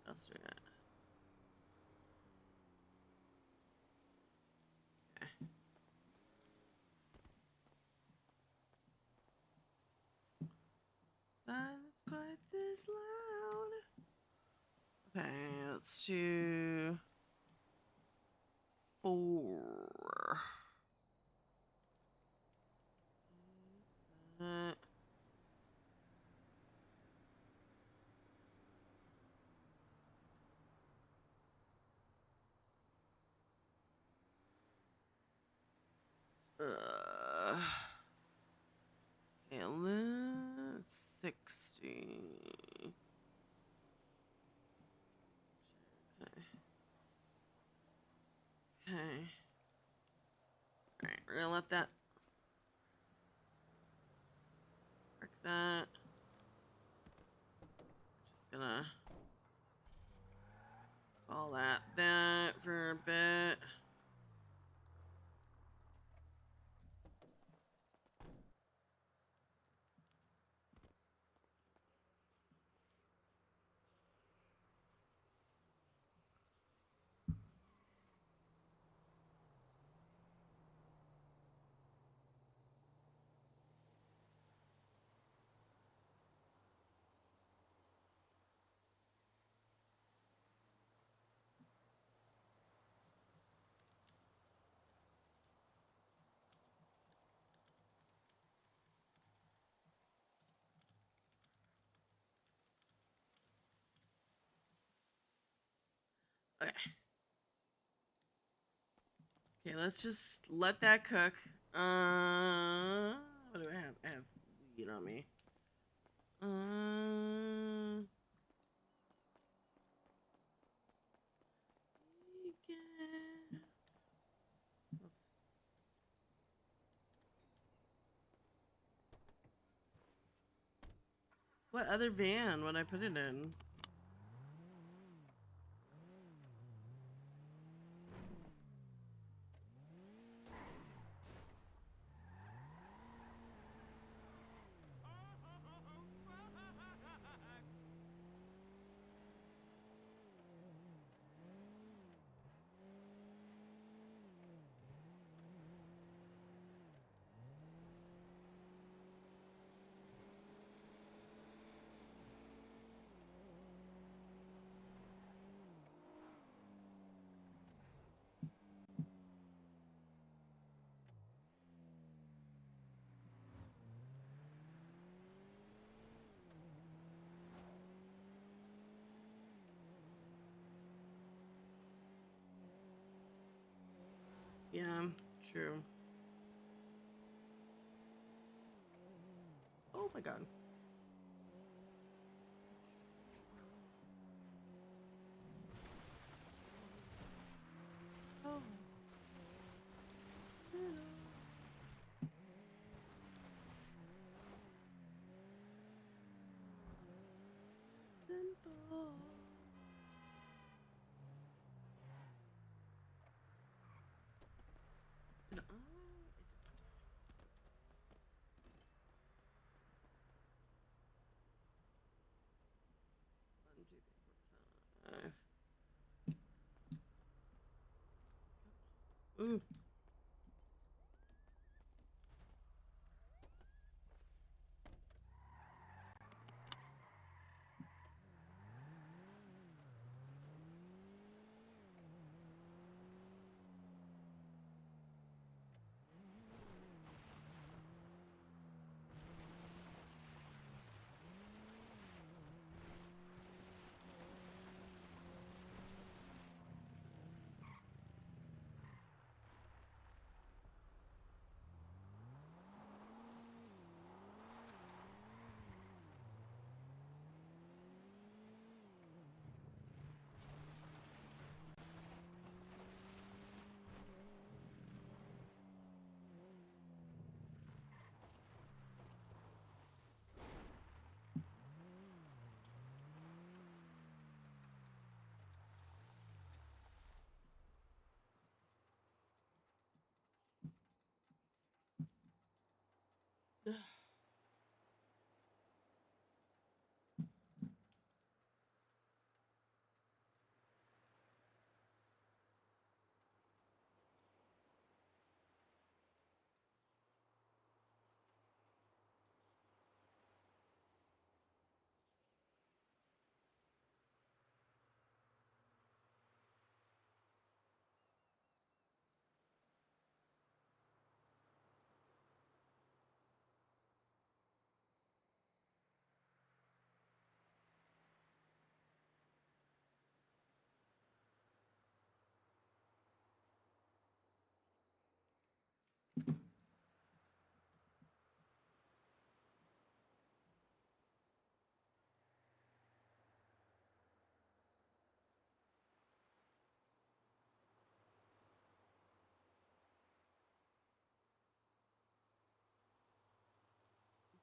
Else we got? Okay. Silence quite this loud. Okay, let's do 4. Okay, 60. Okay. Okay. Alright, we're gonna let that. Mark that. Just gonna call that for a bit. Okay. Okay, let's just let that cook. What do I have? I have weed on me. What other van would I put it in? Yeah, true. Oh my god. Ooh.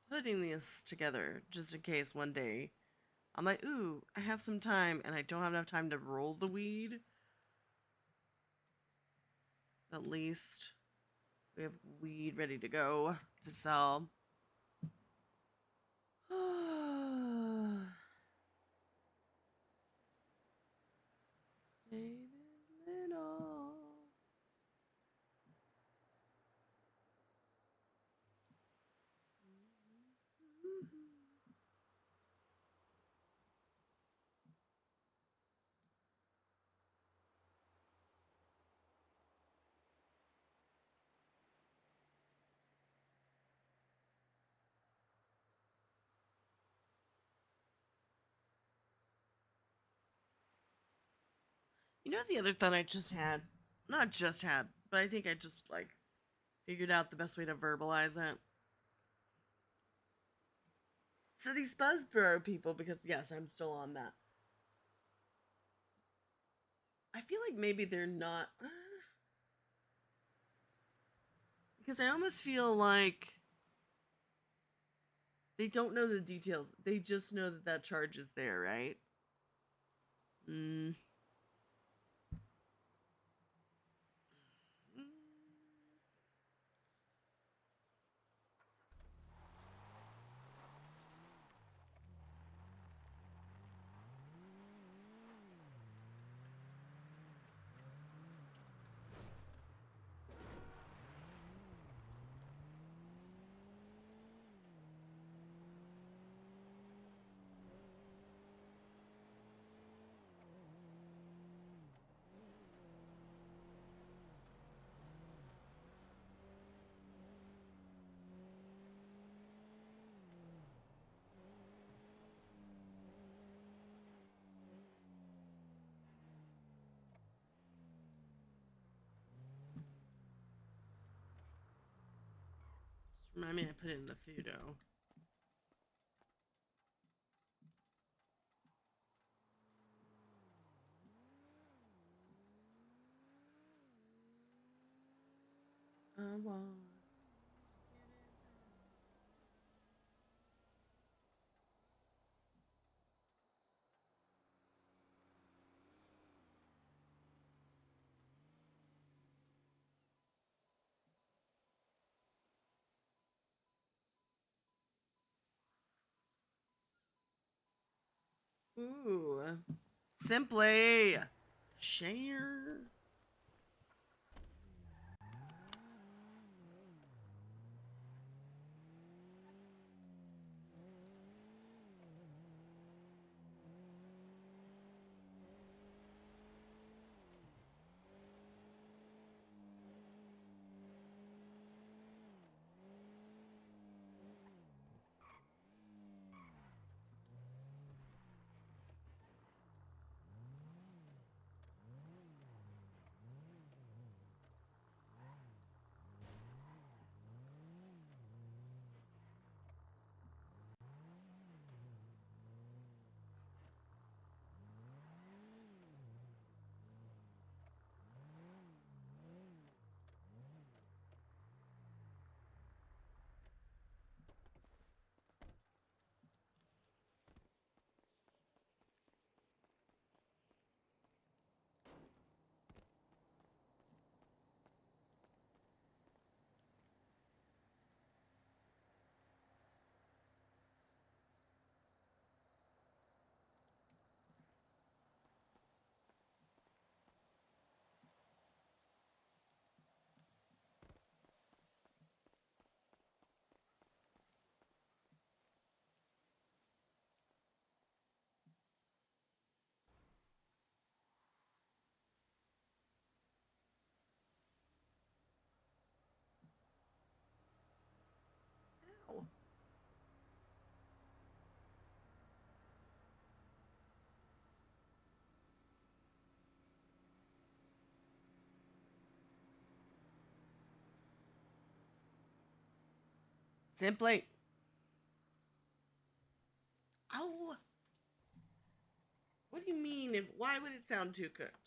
Putting this together just in case one day I'm like, ooh, I have some time and I don't have enough time to roll the weed. So at least we have weed ready to go to sell. Say this little. You know the other thought I just had? Not just had, but I think I just like figured out the best way to verbalize it. So these Buzzborough people, because yes, I'm still on that. I feel like maybe they're not. Because I almost feel like they don't know the details. They just know that that charge is there, right? Just remind me to put it in the Fudo. I want. Ooh. Simply share. Simply. Oh. What do you mean? Why would it sound too cooked?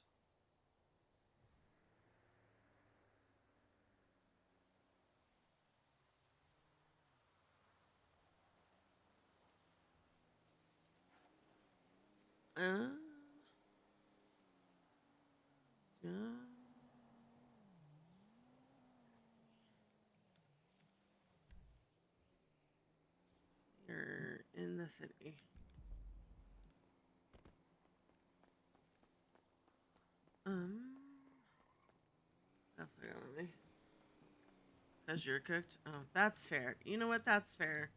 You're in the city. What else I got on me? Because you're cooked? Oh, that's fair. You know what? That's fair.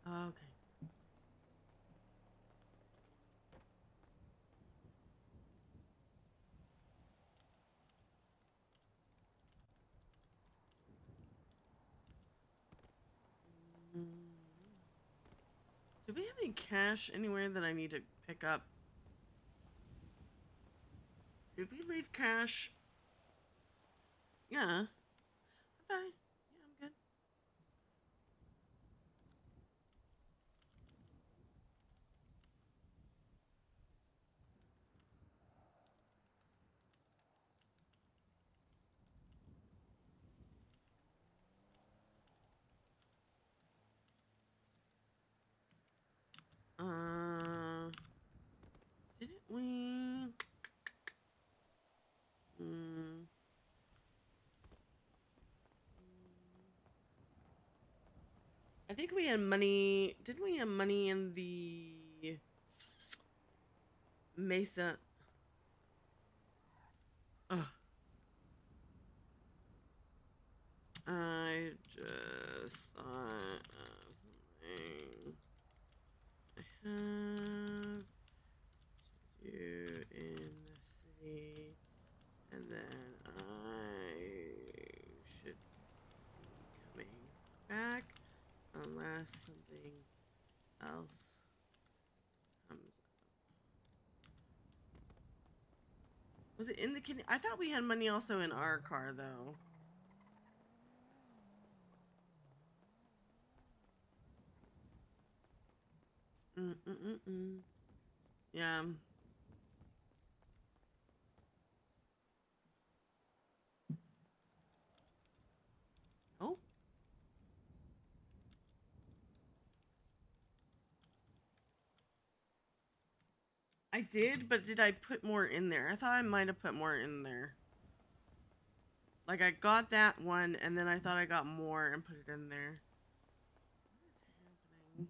Okay. Do we have any cash anywhere that I need to pick up? Did we leave cash? Yeah. Okay. Yeah, I'm good. Didn't we? I think we had money. Didn't we have money in the Mesa? Ugh. I just thought of something I have to do in the city, and then I should be coming back unless something else comes up. Was it in the kidney? I thought we had money also in our car though. Yeah. Oh. I did, but did I put more in there? I thought I might have put more in there. Like I got that one, and then I thought I got more and put it in there. What is happening?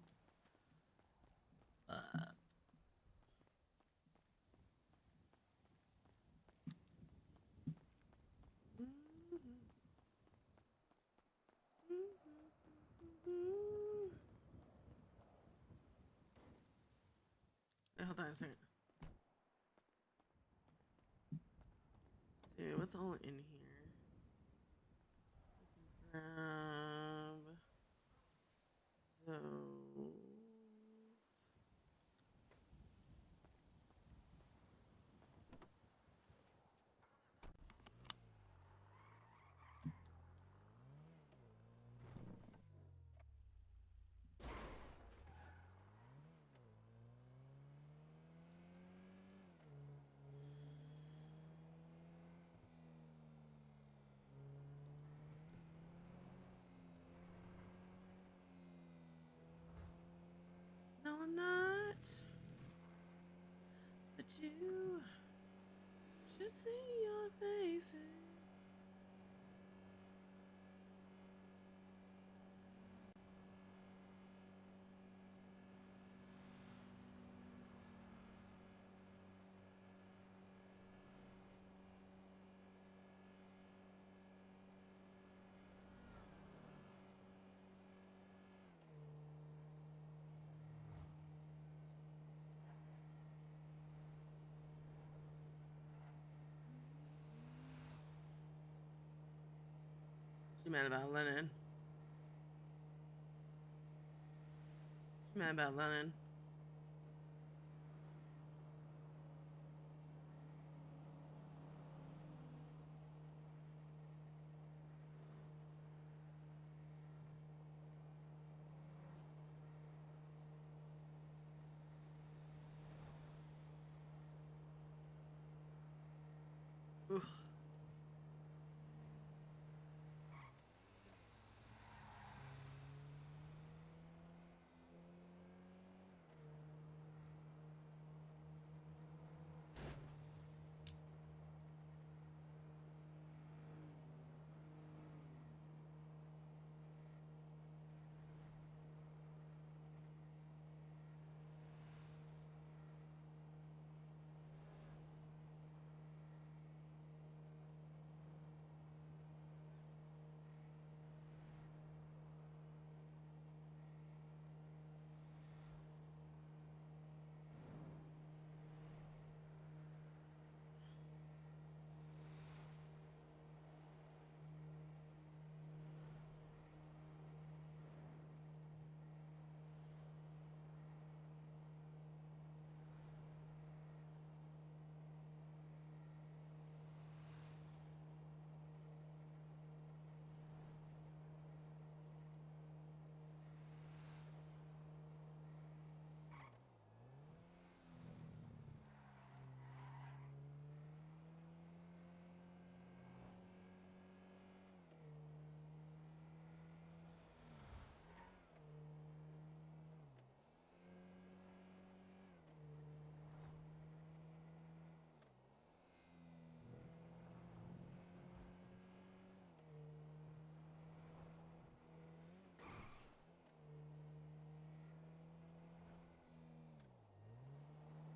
Hold on a second. Let's see what's all in here. Grab those. you should see your faces. She mad about Lennon. She mad about Lennon. Oof.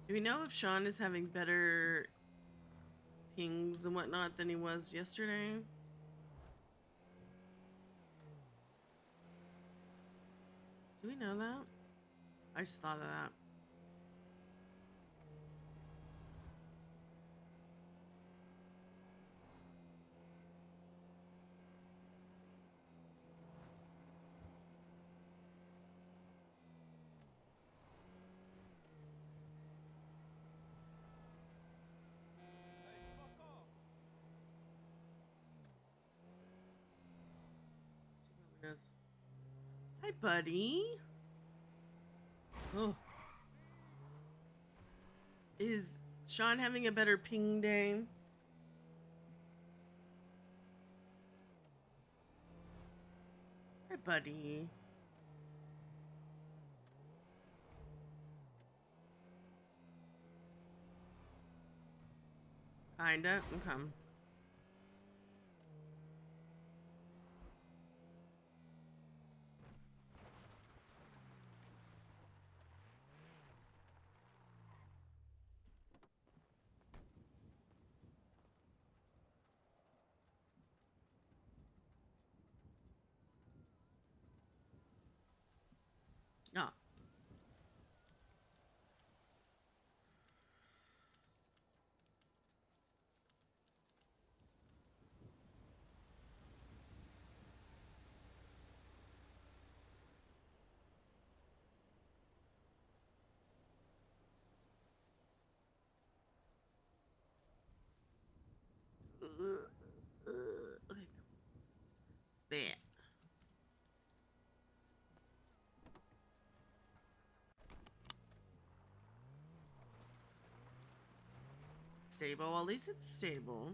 Do we know if Sean is having better pings and whatnot than he was yesterday? Do we know that? I just thought of that. Yes. Hi, buddy. Oh. Is Sean having a better ping day? Hi, buddy. Kinda. Okay. Ah. Okay. There. Stable. At least it's stable.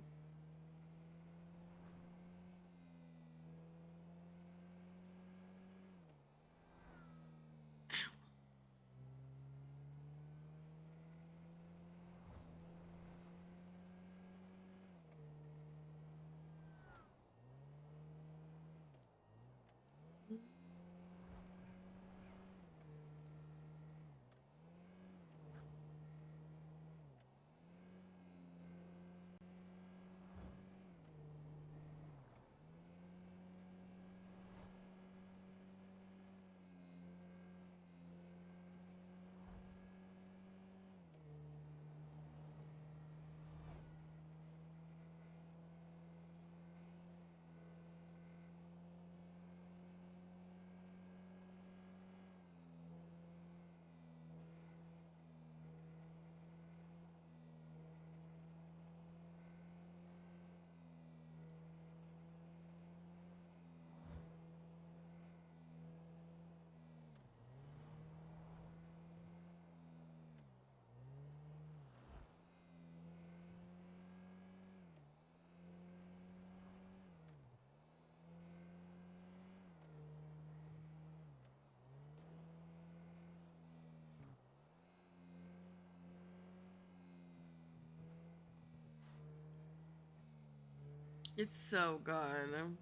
It's so good.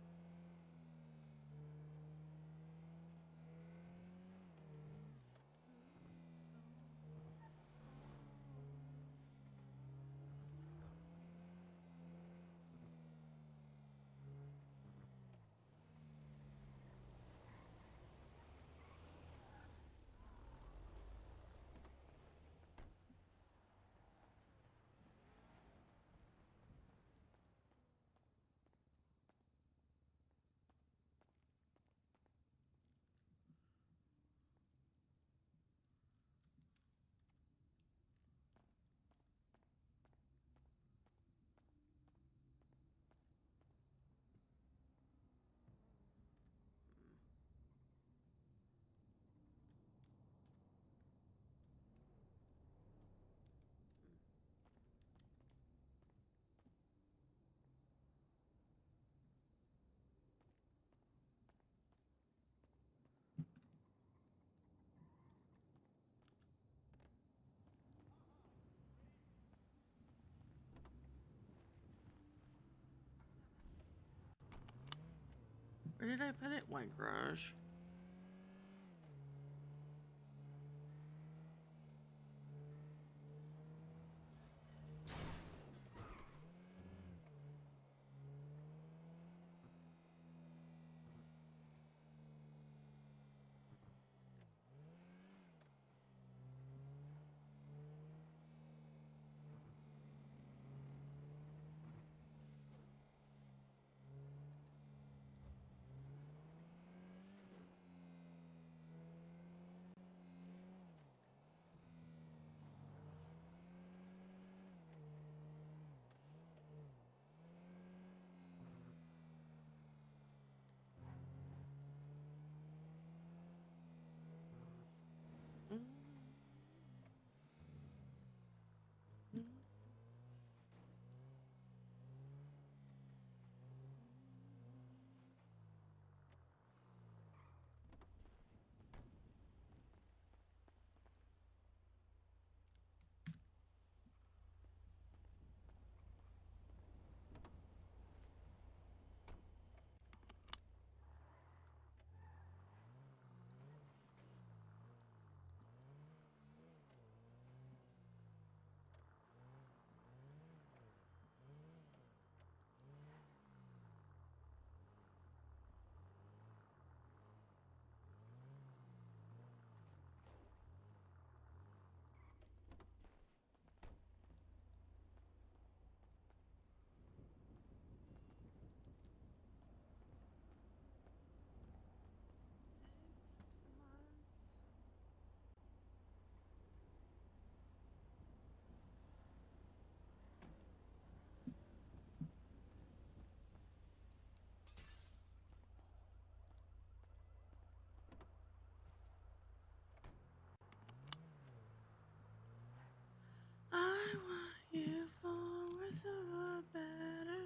Where did I put it? White garage. I want you for worse or better.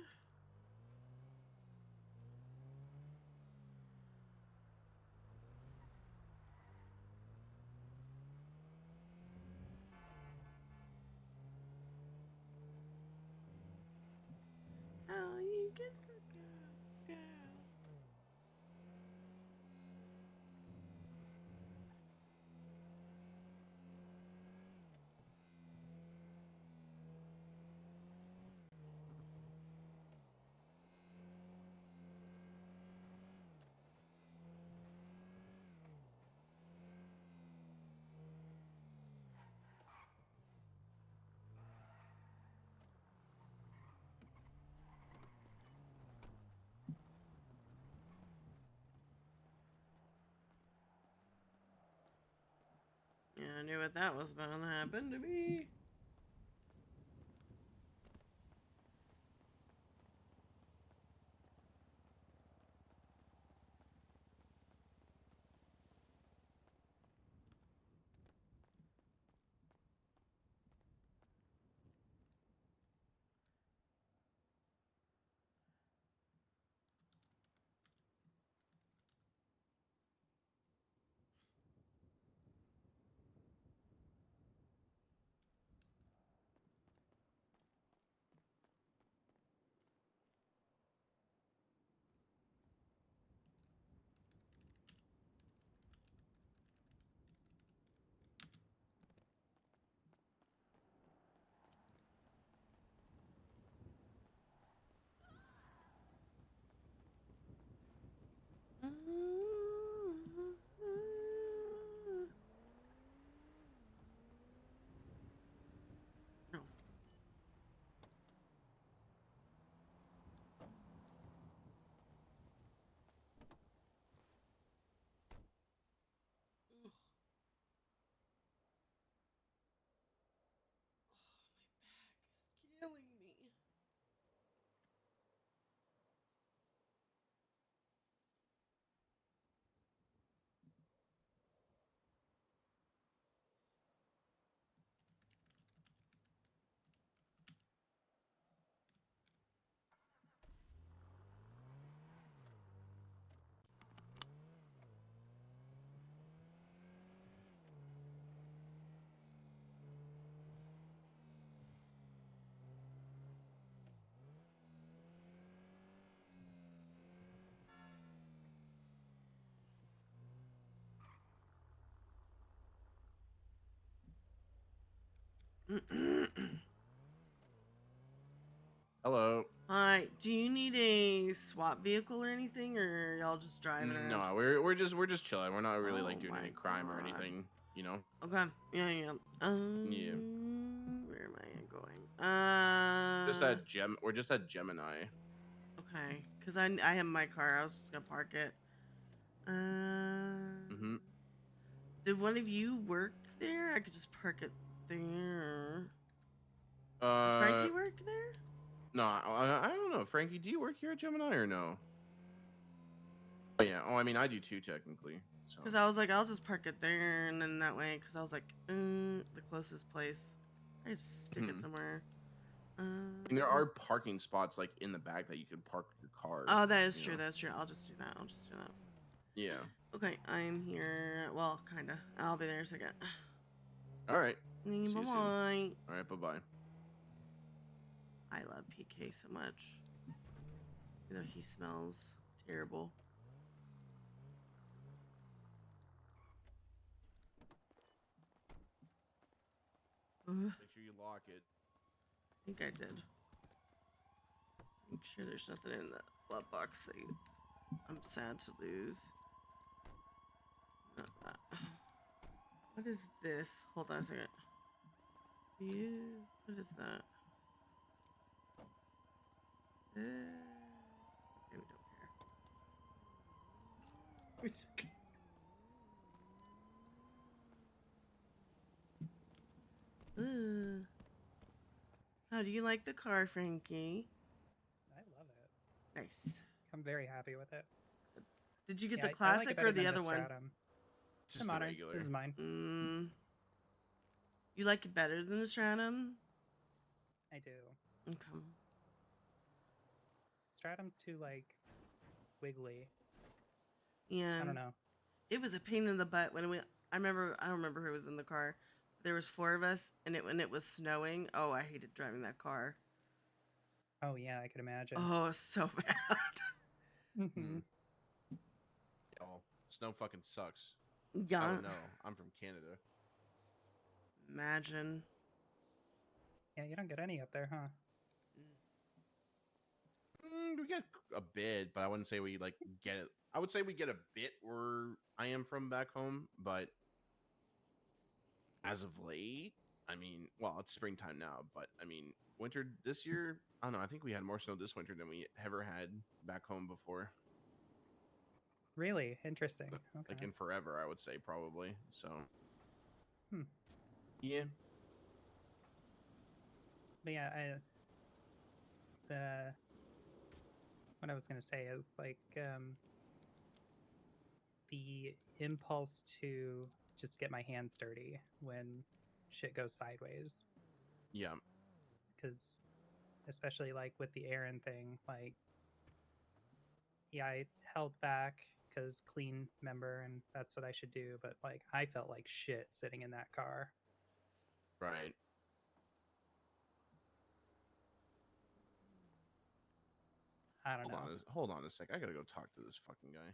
How you get the girl? Yeah, I knew what that was about to happen to me. Hello. Hi. Do you need a SWAT vehicle or anything, or y'all just driving around? No, we're just chilling. We're not really like Oh doing my any crime or God. anything, you know. Okay. Yeah. Yeah. Where am I going? We're just at Gemini. Okay. Cause I have my car. I was just gonna park it. Did one of you work there? I could just park it there. Does Frankie work there? No, I don't know. Frankie, do you work here at Gemini or no? Oh, yeah. Oh, I mean, I do too, technically. So. Because I was like, I'll just park it there, and then that way, because I was like, the closest place. I just stick it somewhere. And there are parking spots like in the back that you could park your car. Oh, that is true. That's true. I'll just do that. Yeah. Okay, I'm here. Well, kinda. I'll be there in a second. All right. Bye-bye. All right. Bye-bye. I love PK so much. Even though he smells terrible. Make sure you lock it. I think I did. Make sure there's nothing in the glove box that I'm sad to lose. Not that. What is this? Hold on a second. What is that? This. Okay, we don't care. How do you like the car, Frankie? I love it. Nice. I'm very happy with it. Did you get Yeah, the classic or the other one? Just the modern. regular. This is mine. You like it better than the Stratum? I do. Okay. Stratum's too like wiggly. Yeah. I don't know. It was a pain in the butt when we. I don't remember who was in the car. There was 4 of us, and when it was snowing, oh, I hated driving that car. Oh yeah, I could imagine. Oh, it's so bad. Oh, snow fucking sucks. Yeah. I don't know. I'm from Canada. Imagine. Yeah, you don't get any up there, huh? We get a bit, but I wouldn't say we like get it. I would say we get a bit where I am from back home, but as of late, I mean, well, it's springtime now, but I mean, winter this year, I don't know. I think we had more snow this winter than we ever had back home before. Really interesting. Okay. Like in forever, I would say probably. So, Hmm. Yeah. But yeah, what I was gonna say is like the impulse to just get my hands dirty when shit goes sideways. Yeah. Because especially like with the Aaron thing, like yeah, I held back because clean member and that's what I should do, but like I felt like shit sitting in that car. Right. I don't know. Hold on a sec. I gotta go talk to this fucking guy.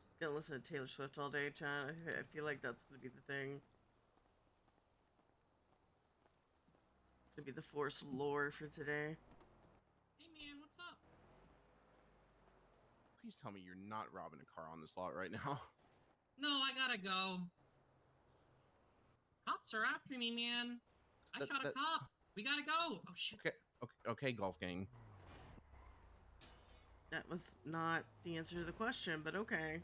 Just gonna listen to Taylor Swift all day, John. I feel like that's gonna be the thing. It's gonna be the force lore for today. Hey man, what's up? Please tell me you're not robbing a car on this lot right now. No, I gotta go. Cops are after me, man. I shot a cop. We gotta go. Oh shit. Okay, golf gang. That was not the answer to the question, but okay.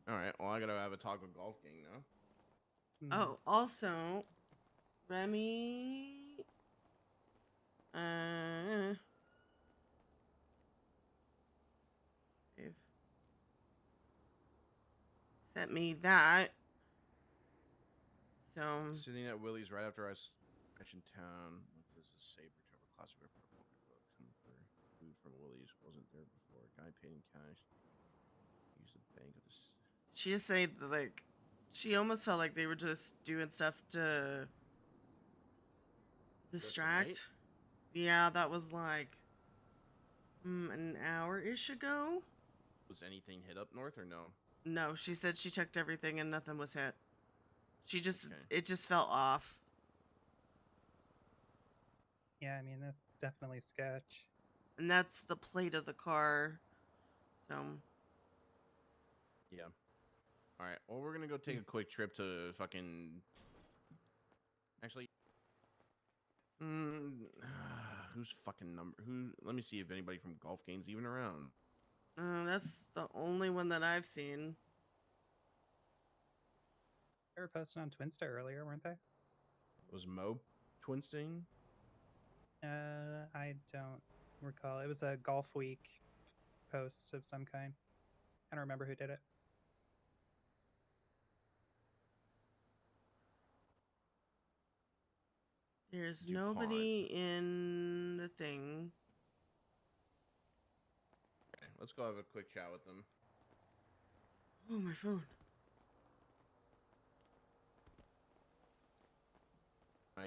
All right. Well, I gotta have a talk with golf gang now. Oh, also, Remy, they've sent me that. So Sitting at Willie's right after I mentioned town. What does this say? Trevor classic report come for food from Willie's wasn't there before. guy paid in cash. Use the bank of this. She just said that, like, she almost felt like they were just doing stuff to distract. Yeah, that was like an hour-ish ago. Was anything hit up north or no? No, she said she checked everything and nothing was hit. She just, Okay. it just felt off. Yeah, I mean, that's definitely sketch. And that's the plate of the car. So. Yeah. All right. Well, we're gonna go take a quick trip to fucking. Actually, who's fucking number? Who? Let me see if anybody from Golf Game's even around. That's the only one that I've seen. They were posted on Twinsta earlier, weren't they? Was Mo Twinstain? I don't recall. It was a Golf Week post of some kind. I don't remember who did it. There's nobody in the thing. Okay, let's go have a quick chat with them. Oh, my phone.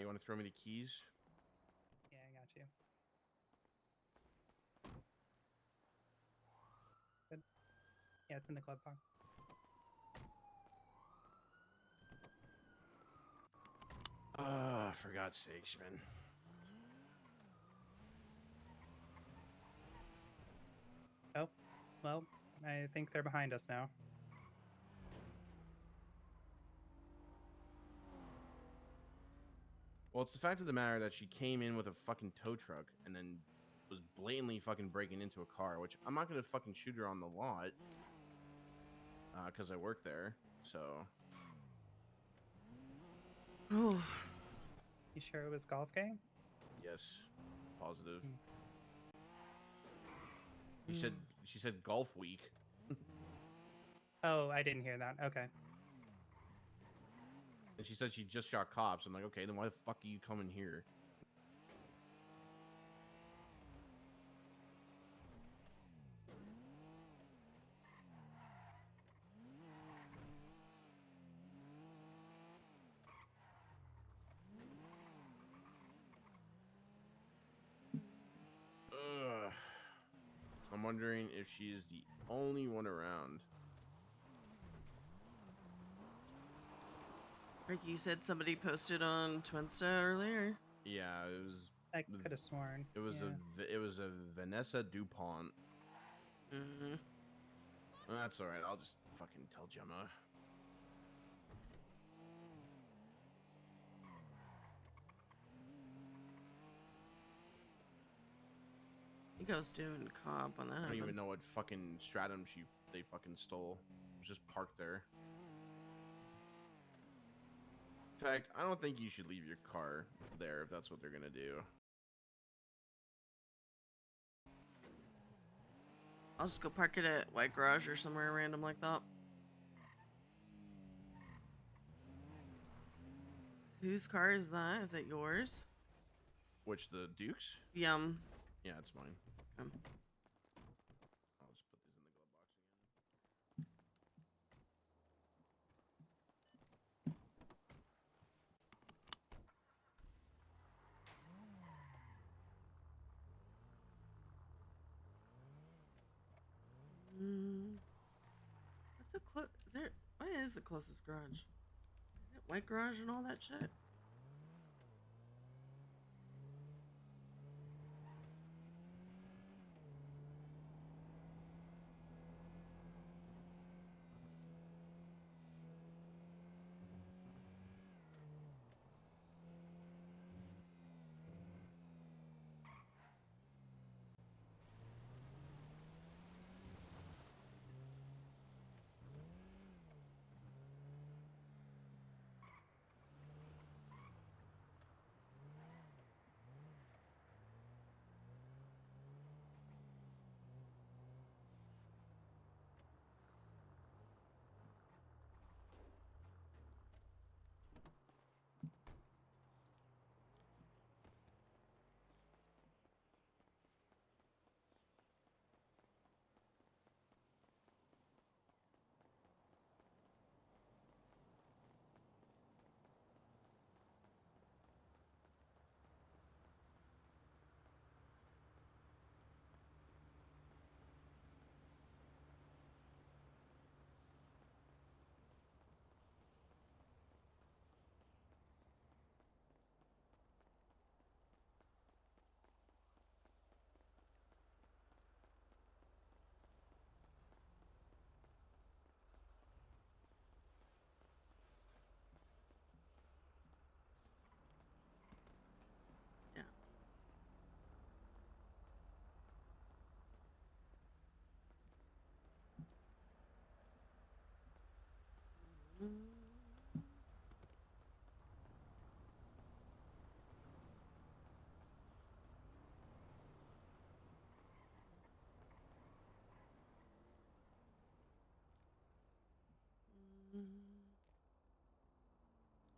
You want to throw me the keys? Yeah, I got you. Good. Yeah, it's in the glove box. For God's sakes, man. Oh, well, I think they're behind us now. Well, it's the fact of the matter that she came in with a fucking tow truck and then was blatantly fucking breaking into a car, which I'm not gonna fucking shoot her on the lot, because I work there. So. Oh. You sure it was Golf Game? Yes, positive. Hmm. She said Golf Week. Oh, I didn't hear that. Okay. And she said she just shot cops. I'm like, okay, then why the fuck are you coming here? Ugh. I'm wondering if she is the only one around. Like you said, somebody posted on Twinsta earlier. Yeah, it was. I could have sworn. It was yeah. it was a Vanessa DuPont. Mm-hmm. That's all right. I'll just fucking tell Gemma. I think I was doing comp on that. I don't even know what fucking stratum they fucking stole. It was just parked there. In fact, I don't think you should leave your car there if that's what they're gonna do. I'll just go park it at White Garage or somewhere random like that. Whose car is that? Is that yours? Which, the Dukes? Yum. Yeah, it's mine. I'll just put these in the glove box again. What's the is there? What is the closest garage? Is it White Garage and all that shit?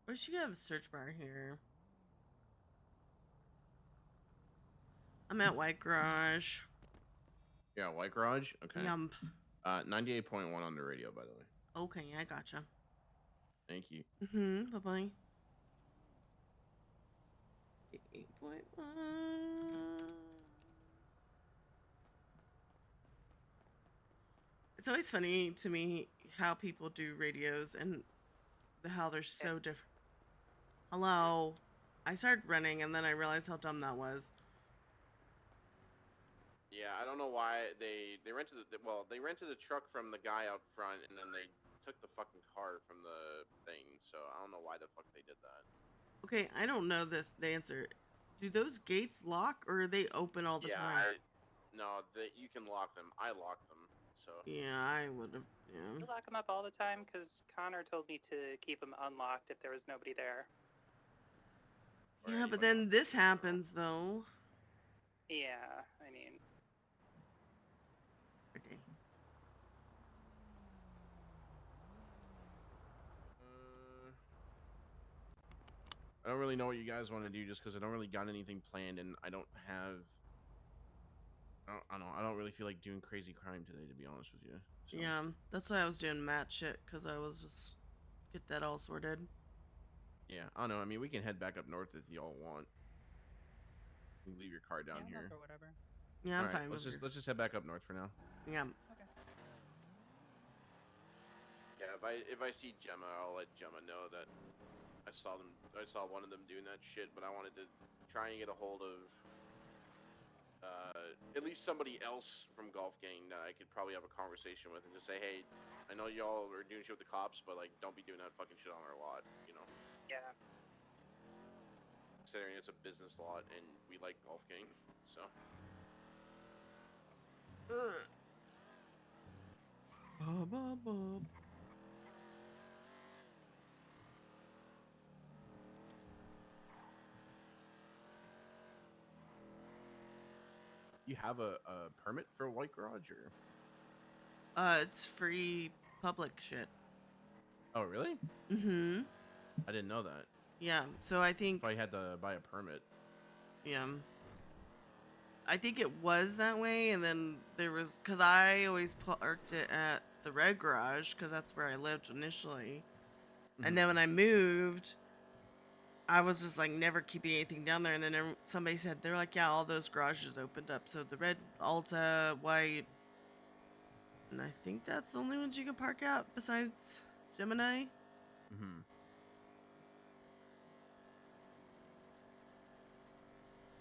Where should you have a search bar here? I'm at White Garage. Yeah, White Garage. Okay. Yum. 98.1 on the radio, by the way. Okay, I gotcha. Thank you. Bye bye. 8.1. It's always funny to me how people do radios and how they're so different. Hello. I started running and then I realized how dumb that was. Yeah, I don't know why they rented they rented the truck from the guy out front, and then they took the fucking car from the thing. So I don't know why the fuck they did that. Okay, I don't know the answer. Do those gates lock or are they open all the time? No, you can lock them. I locked them. So Yeah, I would have. Yeah. You lock them up all the time because Connor told me to keep them unlocked if there was nobody there. Yeah, but then this happens though. Yeah, I mean. Okay. I don't really know what you guys want to do, just because I don't really got anything planned, and I don't have. I don't really feel like doing crazy crime today, to be honest with you. So. Yeah, that's why I was doing mat shit, because I was just get that all sorted. Yeah, I don't know. I mean, we can head back up north if y'all want. You can leave your car down here. Or whatever. Yeah, I'm fine. Let's just head back up north for now. Yeah. Okay. Yeah, if I see Gemma, I'll let Gemma know that I saw one of them doing that shit, but I wanted to try and get a hold of at least somebody else from Golf Gang that I could probably have a conversation with and just say, hey, I know y'all are doing shit with the cops, but like, don't be doing that fucking shit on our lot, you know? Yeah. Considering it's a business lot and we like Golf Gang, so. You have a permit for White Garage, or? It's free public shit. Oh, really? Mm-hmm. I didn't know that. Yeah, so I think... If I had to buy a permit. Yeah. I think it was that way, and then there was... Because I always parked it at the Red Garage, because that's where I lived initially. Mm-hmm. And then when I moved, I was just, like, never keeping anything down there, and then somebody said, they're like, yeah, all those garages opened up. So the red, Alta, white... And I think that's the only ones you can park out besides Gemini. Mm-hmm.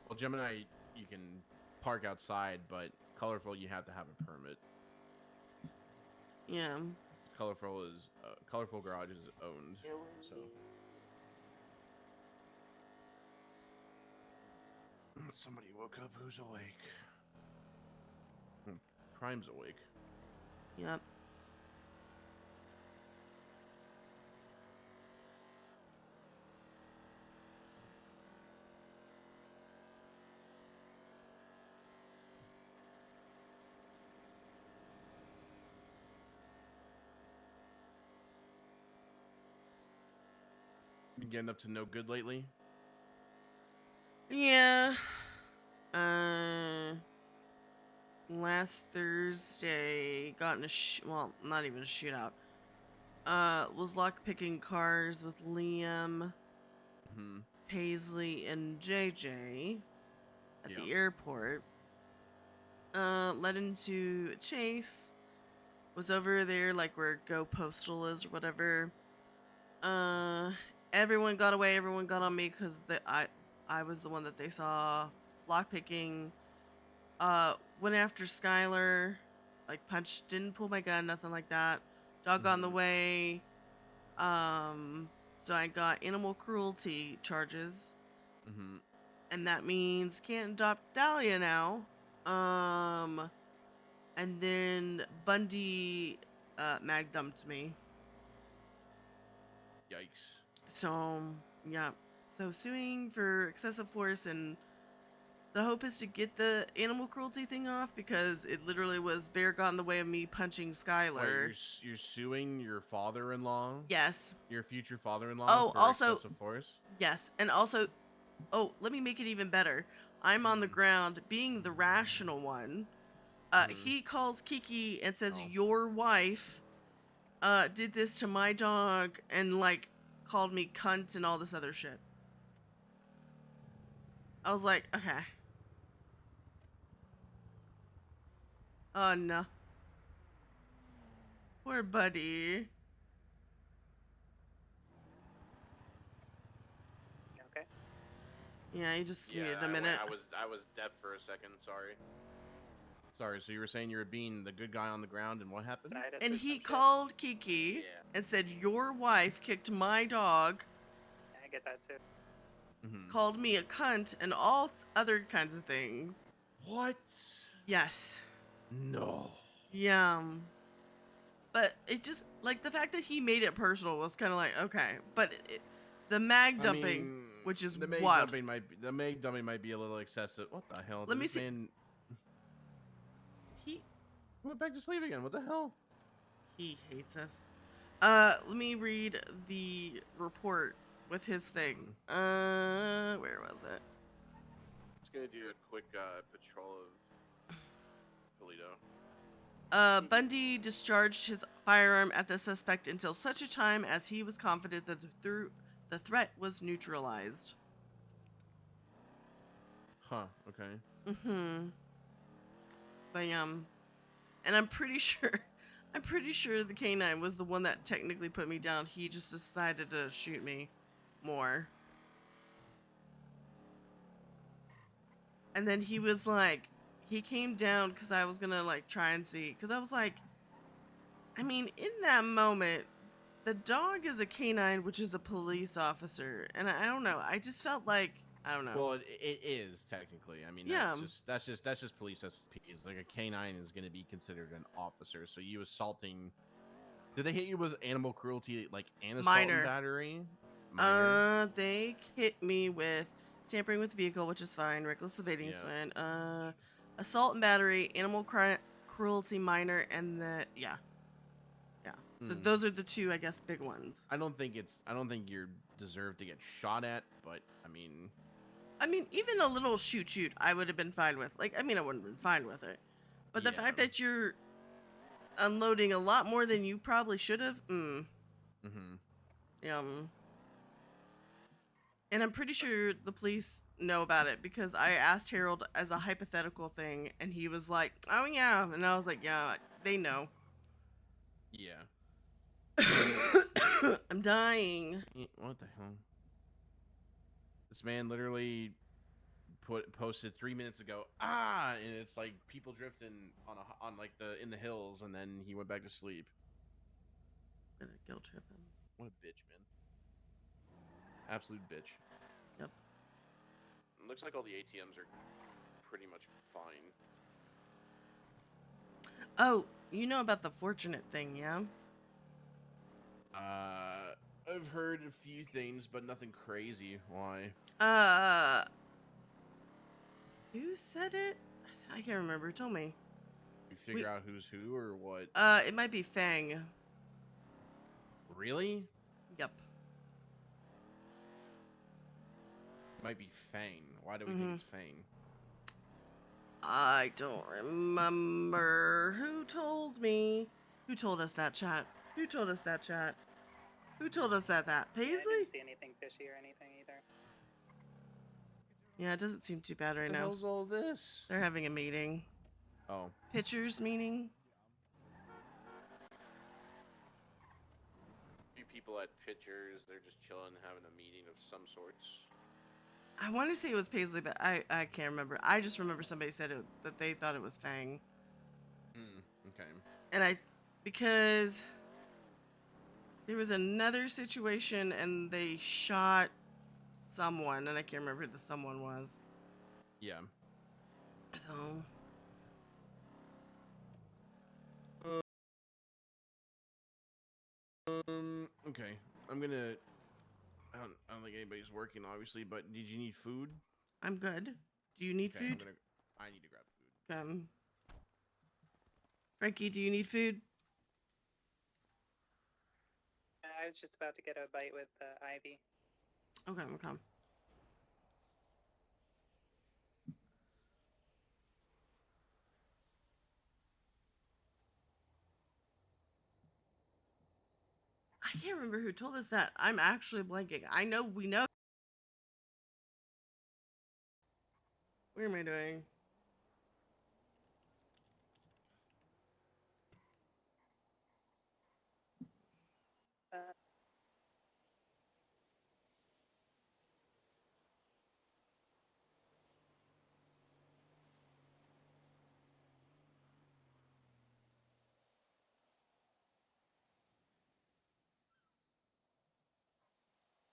Well, Gemini, you can park outside, but Colorful, you have to have a permit. Yeah. Colorful Garage is owned, so. Somebody woke up. Who's awake? Crime's awake. Yep. Been getting up to no good lately? Yeah. Last Thursday, got in a well, not even a shootout. Was lockpicking cars with Liam, Paisley, and JJ at the airport. Led into a chase. Was over there, like where Go Postal is or whatever. Everyone got away. Everyone got on me because I was the one that they saw lockpicking. Went after Skylar, like punched, didn't pull my gun, nothing like that. Dog on the way. So I got animal cruelty charges. And that means can't adopt Dahlia now. And then Bundy mag dumped me. Yikes. So yeah, so suing for excessive force, and the hope is to get the animal cruelty thing off because it literally was bear got in the way of me punching Wait, Skylar. you're suing your father-in-law? Yes. Your future father-in-law Oh, for also excessive force? yes, and also, oh, let me make it even better. I'm on the ground, being the rational one. He calls Kiki and says, "Your wife did this to my dog," and like called me cunt and all this other shit. I was like, okay. Oh no. Poor buddy. Okay. Yeah, he just Yeah, needed a minute. I was deaf for a second. Sorry. Sorry. So you were saying you were being the good guy on the ground, and what happened? And he called Kiki and said, "Your wife kicked my dog." I get that too. Called me a cunt and all other kinds of things. What? Yes. No. Yeah. But it just, like, the fact that he made it personal was kind of like, okay. But the mag dumping, which is the mag wild. dumping might be a little excessive. What the hell? Let me This see. man He went back to sleep again. What the hell? He hates us. Let me read the report with his thing. Where was it? Just gonna do a quick patrol of Toledo. Bundy discharged his firearm at the suspect until such a time as he was confident that the threat was neutralized. Huh. Okay. But and I'm pretty sure the canine was the one that technically put me down. He just decided to shoot me more. And then he was like, he came down because I was gonna like try and see, because I was like, I mean, in that moment, the dog is a canine, which is a police officer, and I don't know. I just felt like, I don't know. Well, it is technically. I mean, Yeah. that's just police SPs. Like a canine is going to be considered an officer. So you assaulting. Did they hit you with animal cruelty, like an assault and Minor. battery? They hit me with tampering with vehicle, which is fine. Reckless evading is fine. Assault and battery, animal cruelty minor, and yeah. So those are the two, I guess, big ones. I don't think you're deserved to get shot at, but I mean, even a little shoot, I would have been fine with. Like, I mean, I wouldn't have been fine with it, but the fact that you're unloading a lot more than you probably should have, And I'm pretty sure the police know about it because I asked Harold as a hypothetical thing, and he was like, "Oh yeah," and I was like, "Yeah, they know." Yeah. I'm dying. What the hell? This man literally posted 3 minutes ago. And it's like people drifting on like in the hills, and then he went back to sleep. Gonna guilt trip him. What a bitch, man. Absolute bitch. Yep. Looks like all the ATMs are pretty much fine. Oh, you know about the fortunate thing, yeah? I've heard a few things, but nothing crazy. Why? Who said it? I can't remember. Who told me? You figure out who's who or what? It might be Fang. Really? Yep. Might be Fang. Why do we think it's Fang? I don't remember. Who told me? Who told us that, chat? Who told us that, chat? Who told us that? Paisley? Yeah, I didn't see anything fishy or anything either. Yeah, it doesn't seem too bad right now. What the hell's all this? They're having a meeting. Oh. Pitchers meeting? Few people at pictures. They're just chilling, having a meeting of some sorts. I want to say it was Paisley, but I can't remember. I just remember somebody said that they thought it was Fang. Okay. And because there was another situation and they shot someone, and I can't remember who the someone was. Yeah. So. Okay. I'm gonna. I don't think anybody's working, obviously. But did you need food? I'm good. Do you need Okay, food? I need to grab food. Frankie, do you need food? I was just about to get a bite with Ivy. Okay. I can't remember who told us that. I'm actually blanking. I know we know. What am I doing?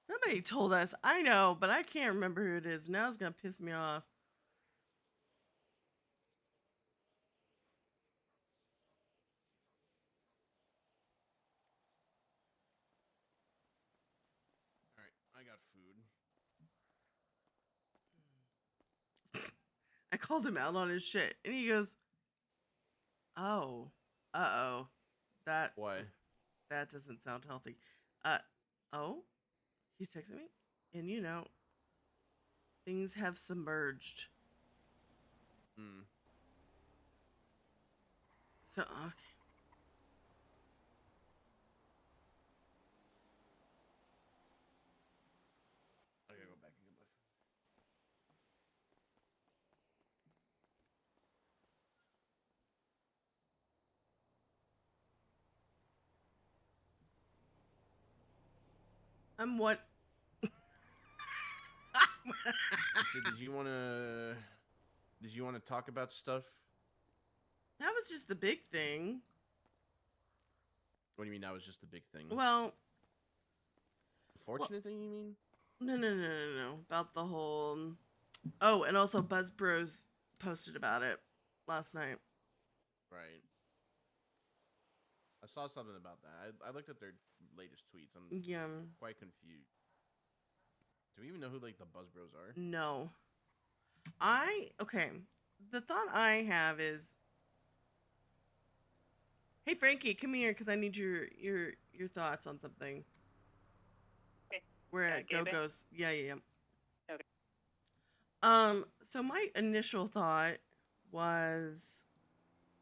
Somebody told us. I know, but I can't remember who it is. Now it's gonna piss me off. All right, I got food. I called him out on his shit, and he goes, "Oh, that Why? That doesn't sound healthy." Oh, he's texting me, and things have submerged. Hmm. So okay. I gotta go back and get my food. I'm what? So did you want to talk about stuff? That was just the big thing. What do you mean that was just the big thing? Well, Fortunate thing, you mean? No. About the whole. Oh, and also Buzz Bros posted about it last night. Right. I saw something about that. I looked at their latest tweets. I'm quite confused. Do we even know who like the Buzz Bros are? No. Okay. The thought I have is, hey Frankie, come here because I need your thoughts on something. Okay. Where Gabe it? goes? Yeah. Okay. So my initial thought was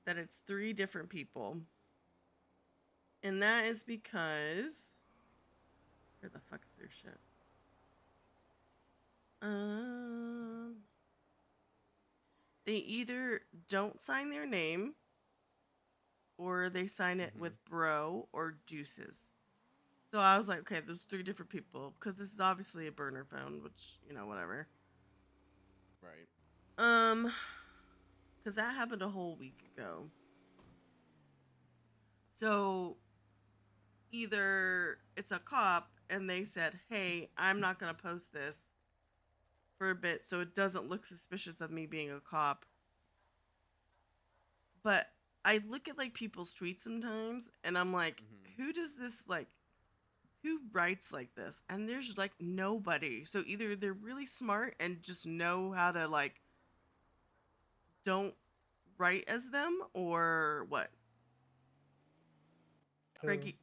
that it's 3 different people. And that is because where the fuck is their shit? They either don't sign their name or they sign it with bro or deuces. So I was like, okay, there's 3 different people because this is obviously a burner phone, which, whatever. Right. Because that happened a whole week ago. So either it's a cop and they said, hey, I'm not going to post this for a bit so it doesn't look suspicious of me being a cop. But I look at like people's tweets sometimes and I'm like, who does this like, who writes like this? And there's like nobody. So either they're really smart and just know how to like, don't write as them or what? Frankie,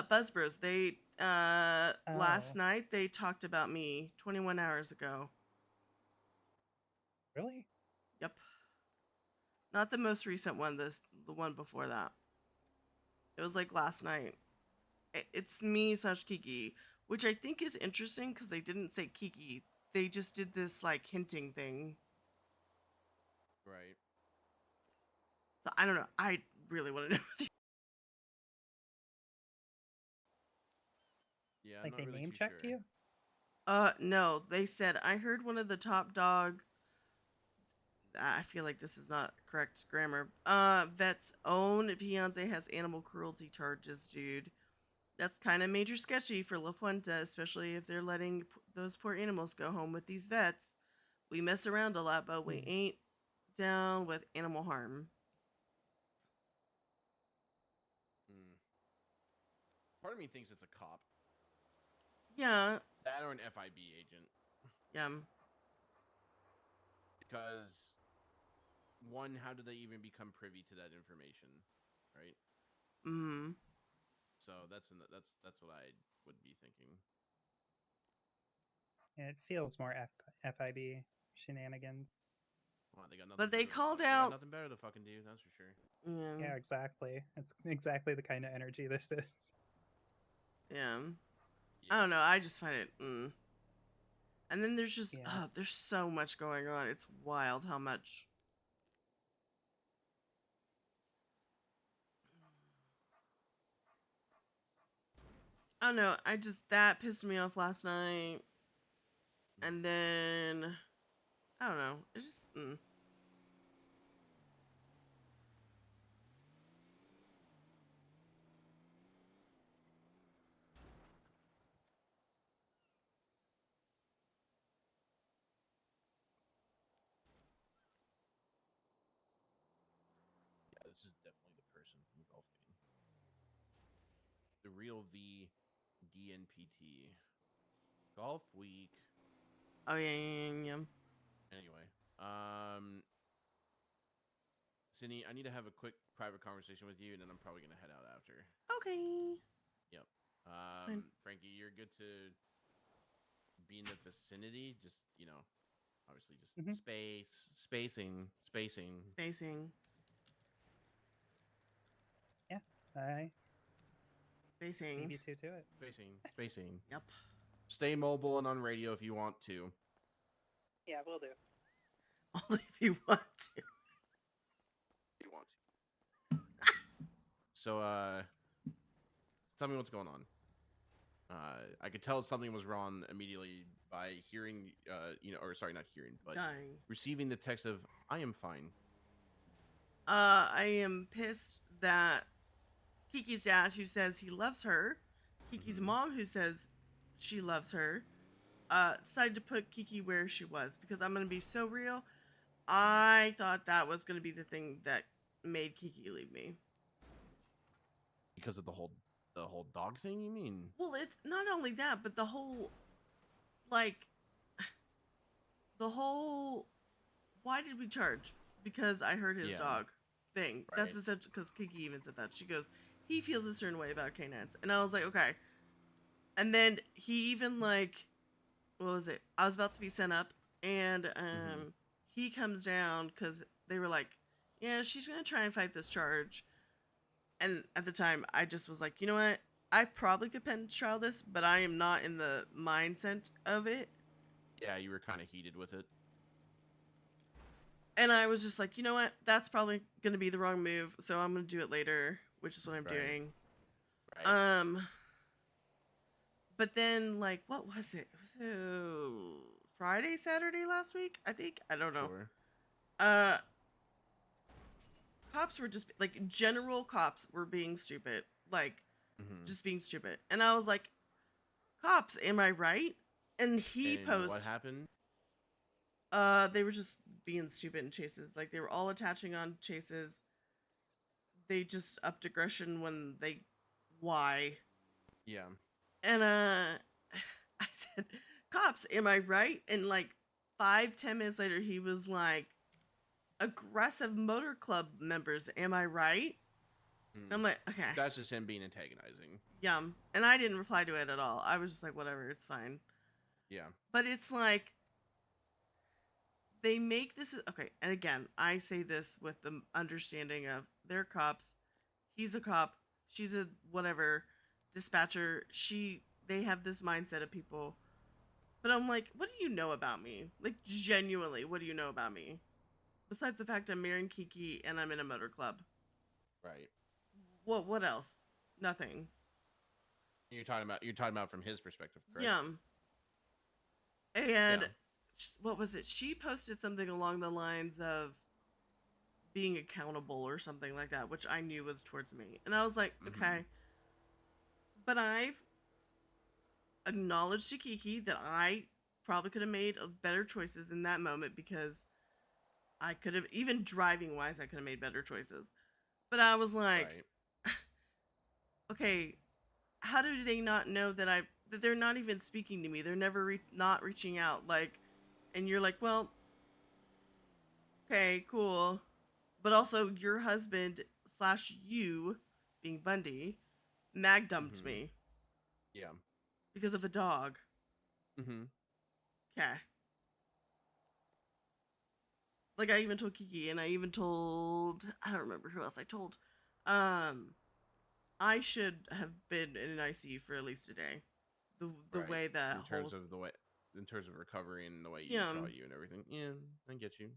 Buzz Bros, they last night they talked about me 21 hours ago. Really? Yep. Not the most recent one, the one before that. It was like last night. It's me / Kiki, which I think is interesting because they didn't say Kiki. They just did this like hinting thing. Right. So I don't know. I really want to know. Yeah, like they name checked you? No. They said I heard one of the top dog. I feel like this is not correct grammar. Vet's own fiance has animal cruelty charges, dude. That's kind of major sketchy for La Fuente, especially if they're letting those poor animals go home with these vets. We mess around a lot, but we ain't down with animal harm. Part of me thinks it's a cop. Yeah. That or an FIB agent. Yeah. Because one, how do they even become privy to that information, right? Mm-hmm. So that's what I would be thinking. And it feels more FIB shenanigans. Well, they got nothing. But they called They got out. nothing better to fucking do. That's for sure. Yeah. Yeah, exactly. It's exactly the kind of energy this is. Yeah. I don't know. I just find it. And then there's just there's so much going on. It's wild how much. I don't know. That pissed me off last night, and then I don't know. It's just. Yeah, this is definitely the person from the golf game. The real V DNPT. Golf week. Oh yeah. Anyway, Cindy, I need to have a quick private conversation with you, and then I'm probably gonna head out after. Okay. Yep. Fine. Frankie, you're good to be in the vicinity. Just obviously, just spacing. Yeah, I Spacing. leave you two to it. Spacing. Yep. Stay mobile and on radio if you want to. Yeah, we'll do. Only if you want to. You want to. So, tell me what's going on. I could tell something was wrong immediately by hearing, not hearing, but Dying. receiving the text of "I am fine." I am pissed that Kiki's dad, who says he loves her, Kiki's mom, who says she loves her, decided to put Kiki where she was. Because I'm gonna be so real, I thought that was gonna be the thing that made Kiki leave me. Because of the whole dog thing, you mean? Well, it's not only that, but the whole why did we charge? Because I heard his dog thing. Right. That's essentially because Kiki even said that. She goes, he feels a certain way about canines. And I was like, okay. And then he even what was it? I was about to be sent up, and he comes down because they were like, yeah, she's going to try and fight this charge. And at the time, I just was like, you know what? I probably could pen trial this, but I am not in the mindset of it. Yeah, you were kind of heated with it. And I was just like, you know what? That's probably going to be the wrong move, so I'm going to do it later, which is what I'm doing. Right. But then, what was it? Was it Friday, Saturday last week? I think. I don't know. Sure. Cops were just, general cops were being stupid. Just being stupid. And I was like, cops, am I right? And he posted. What happened? They were just being stupid in chases. They were all attaching on chases. They just upped aggression when they. Why? Yeah. And I said, cops, am I right? And 5-10 minutes later, he was like, aggressive motor club members, am I right? I'm like, okay. That's just him being antagonizing. Yeah. And I didn't reply to it at all. I was just like, whatever, it's fine. Yeah. But it's like, they make this, okay, and again, I say this with the understanding of they're cops, he's a cop, she's a whatever, dispatcher, they have this mindset of people. But I'm like, what do you know about me? Genuinely, what do you know about me? Besides the fact I'm marrying Kiki and I'm in a motor club. Right. What else? Nothing. You're talking about from his perspective, correct? Yeah. And what was it? She posted something along the lines of being accountable or something like that, which I knew was towards me. And I was like, okay. But I've acknowledged to Kiki that I probably could have made better choices in that moment, because I could have, even driving wise, I could have made better choices. But I was like, okay, how do they not know that that they're not even speaking to me. They're never not reaching out. Like, and you're like, well, okay, cool. But also, your husband / you, being Bundy, mag dumped me Yeah. because of a dog. Mm-hmm. Okay. Like, I even told Kiki, and I even told, I don't remember who else I told. I should have been in an ICU for at least a day. The Right. way that in terms of the way, in terms of recovery and the way you saw you and everything. Yeah, I get you.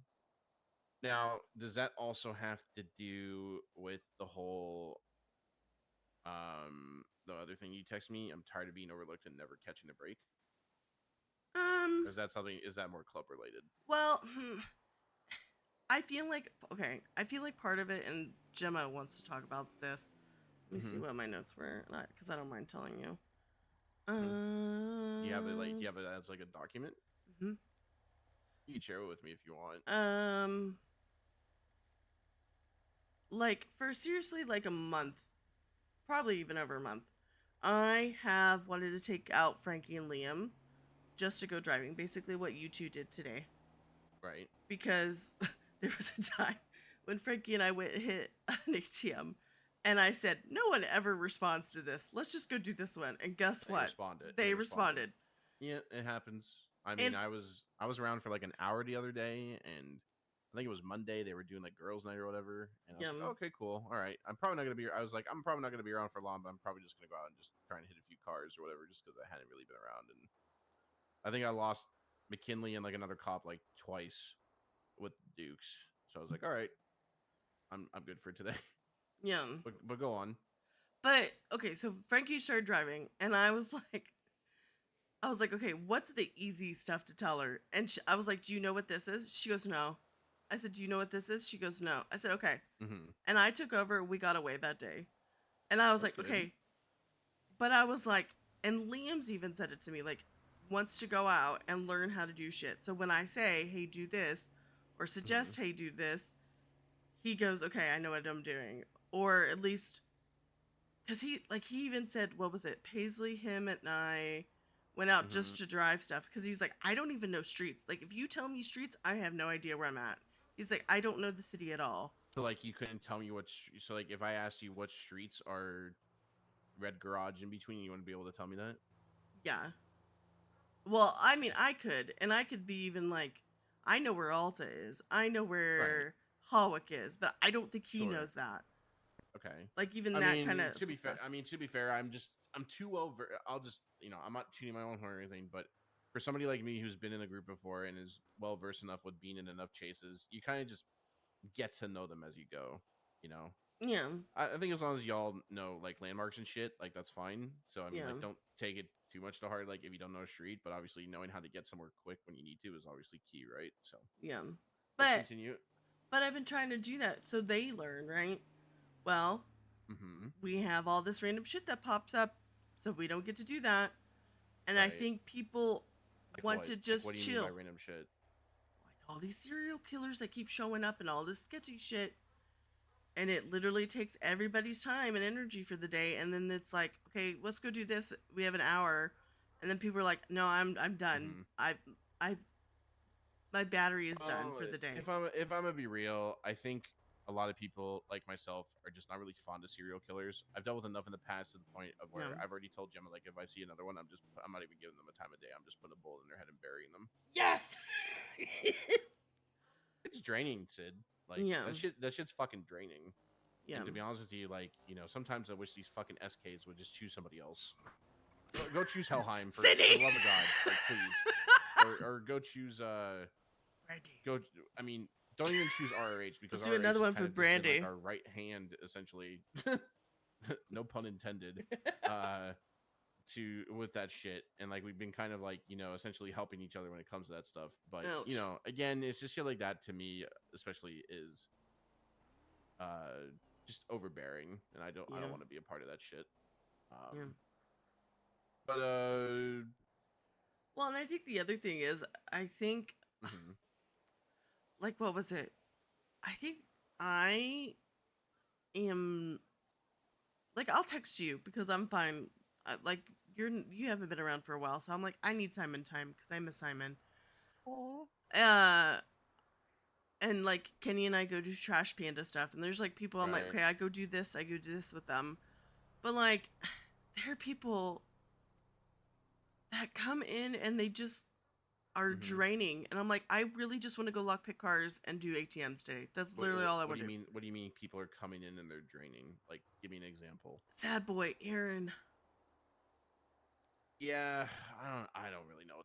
Now, does that also have to do with the whole the other thing you text me? I'm tired of being overlooked and never catching a break. Or is that something? Is that more club related? Well, I feel like part of it, and Gemma wants to talk about this. Let me see what my notes were, because I don't mind telling you. You have it like you have it as like a document. Mm-hmm. You can share it with me if you want. Like for seriously like a month, probably even over a month, I have wanted to take out Frankie and Liam just to go driving. Basically, what you two did today. Right. Because there was a time when Frankie and I went and hit an ATM, and I said, no one ever responds to this. Let's just go do this one. And guess what? They responded. Yeah, it happens. I mean, I was around for like an hour the other day, and I think it was Monday. They were doing like girls' night or whatever, and I was like, okay, cool, all right. I'm probably not gonna be. I was like, I'm probably not gonna be around for long, but I'm probably just gonna go out and just try and hit a few cars or whatever, just because I hadn't really been around. And I think I lost McKinley and like another cop like twice with Dukes, so I was like, all right, I'm good for today. Yeah. But go on. But okay, so Frankie started driving, and I was like, okay, what's the easy stuff to tell her? And I was like, do you know what this is? She goes, no. I said, do you know what this is? She goes, no. I said, okay. And I took over. We got away that day. And I was like, okay. But I was like, and Liam's even said it to me, like, wants to go out and learn how to do shit. So when I say, hey, do this, or suggest, hey, do this, he goes, okay, I know what I'm doing. Or at least, because he even said, what was it? Paisley, him, and I went out just to drive stuff. Because he's like, I don't even know streets. Like, if you tell me streets, I have no idea where I'm at. He's like, I don't know the city at all. So, like, you couldn't tell me so, like, if I asked you what streets are Red Garage in between, you wouldn't be able to tell me that? Yeah. Well, I mean, I could. And I could be even like, I know where Alta is. I know where Hawick is. But I don't think he knows that. Okay. Like, even that kind of... To be fair, I'm too well... I'll just, I'm not tuning my own horn or anything, but for somebody like me who's been in a group before and is well-versed enough with being in enough chases, you kind of just get to know them as you go, Yeah. I think as long as y'all know, like, landmarks and shit, like, that's fine. So, I mean, like, don't take it too much to heart, like, if you don't know a street, but obviously knowing how to get somewhere quick when you need to is obviously key, right? So, yeah. Let's continue. But I've been trying to do that so they learn, right? Well, we have all this random shit that pops up, so we don't get to do that. And I think people want to just what do you chill. mean by random shit? Like all these serial killers that keep showing up and all this sketchy shit. And it literally takes everybody's time and energy for the day. And then it's like, okay, let's go do this. We have an hour. And then people are like, no, I'm done. My battery is done for the day. If I'm gonna be real, I think a lot of people like myself are just not really fond of serial killers. I've dealt with enough in the past to the point of where I've already told Gemma, like, if I see another one, I'm not even giving them a time of day. I'm just putting a bullet in their head and burying them. Yes. It's draining, Sid. Like, that shit's fucking draining. Yeah. And to be honest with you, like, sometimes I wish these fucking SKs would just choose somebody else. Go choose Helheim for the love of God, like, please. or go choose don't even choose RRH because let's do another one for Brandy. Like our right hand, essentially. No pun intended. With that shit, and like we've been kind of like essentially helping each other when it comes to that stuff. But again, it's just shit like that to me, especially is just overbearing, and I don't want to be a part of that shit. But well, and I think the other thing is, I think like, what was it? I think I am like, I'll text you because I'm fine. Like, you haven't been around for a while, so I'm like, I need Simon time because I miss Simon. Oh. And like Kenny and I go do Trash Panda stuff, and there's like people I'm like, Right. okay, I go do this with them, but like, there are people that come in and they just are draining, and I'm like, I really just want to go lockpick cars and do ATMs today. That's literally all I What want do to you do. mean? What do you mean people are coming in and they're draining? Like, give me an example. Sad boy, Aaron. Yeah, I don't really know.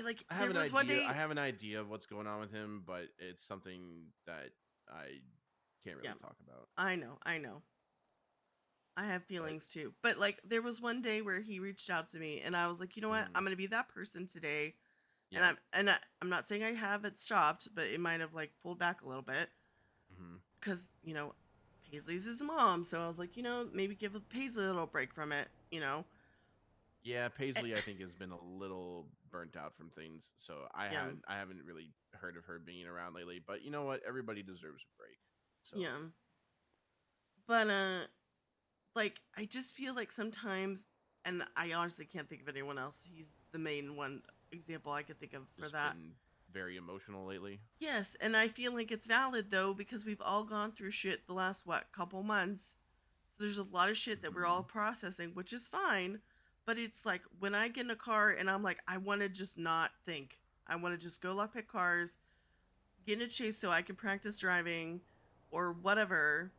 Like I have there an was one idea. day. I have an idea of what's going on with him, but it's something that I can't really talk about. I know. I have feelings too. But like there was one day where he reached out to me and I was like, you know what? I'm gonna be that person today. Yeah. And I'm not saying I haven't stopped, but it might have like pulled back a little bit. Because, Paisley's his mom. So I was like, maybe give Paisley a little break from it, Yeah, Paisley I think has been a little burnt out from things, so I haven't really heard of her being around lately. But you know what? Everybody deserves a break. So Yeah. But like I just feel like sometimes, and I honestly can't think of anyone else. He's the main one example I could think of for just that. been very emotional lately. Yes, and I feel like it's valid though because we've all gone through shit the last couple months. So there's a lot of shit that we're all processing, which is fine. But it's like when I get in a car and I'm like, I want to just not think. I want to just go lockpick cars, get in a chase so I can practice driving, or whatever.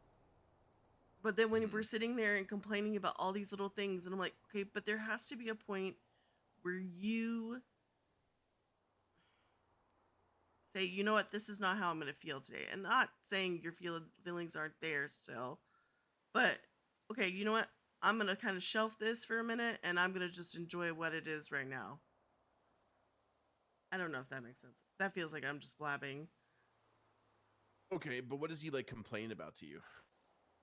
But then when we're sitting there and complaining about all these little things, and I'm like, okay, but there has to be a point where you say, you know what, this is not how I'm going to feel today. And not saying your feelings aren't there still, but okay, you know what, I'm going to kind of shelf this for a minute and I'm going to just enjoy what it is right now. I don't know if that makes sense. That feels like I'm just blabbing. Okay, but what does he like complain about to you?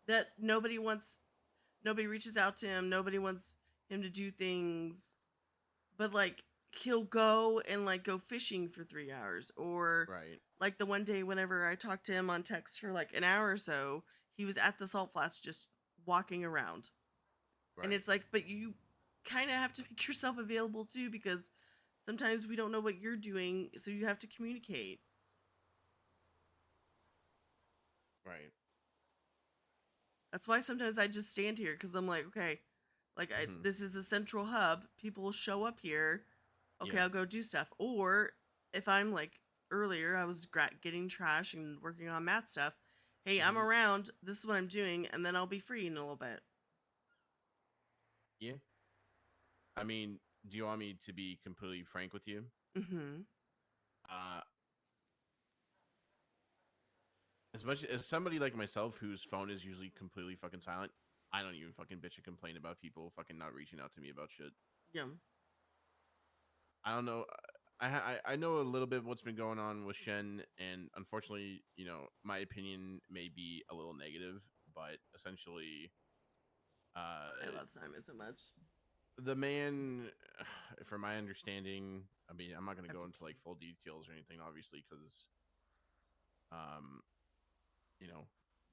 That nobody reaches out to him, nobody wants him to do things, but like he'll go and like go fishing for 3 hours, or like the one day whenever I talked to him on text for like an hour or so, he was at the salt flats just walking around. And it's like, but you kind of have to make yourself available too, because sometimes we don't know what you're doing, so you have to communicate. Right. That's why sometimes I just stand here, because I'm like, okay, like this is a central hub. People will show up here. Okay, I'll go do stuff. Or if I'm like earlier, I was getting trash and working on math stuff. Hey, I'm around. This is what I'm doing, and then I'll be free in a little bit. Yeah. I mean, do you want me to be completely frank with you? As much as somebody like myself whose phone is usually completely fucking silent, I don't even fucking bitch and complain about people fucking not reaching out to me about shit. Yeah. I don't know. I know a little bit of what's been going on with Shen, and unfortunately, my opinion may be a little negative, but essentially, I love Simon so much. The man, from my understanding, I mean, I'm not going to go into like full details or anything, obviously, because,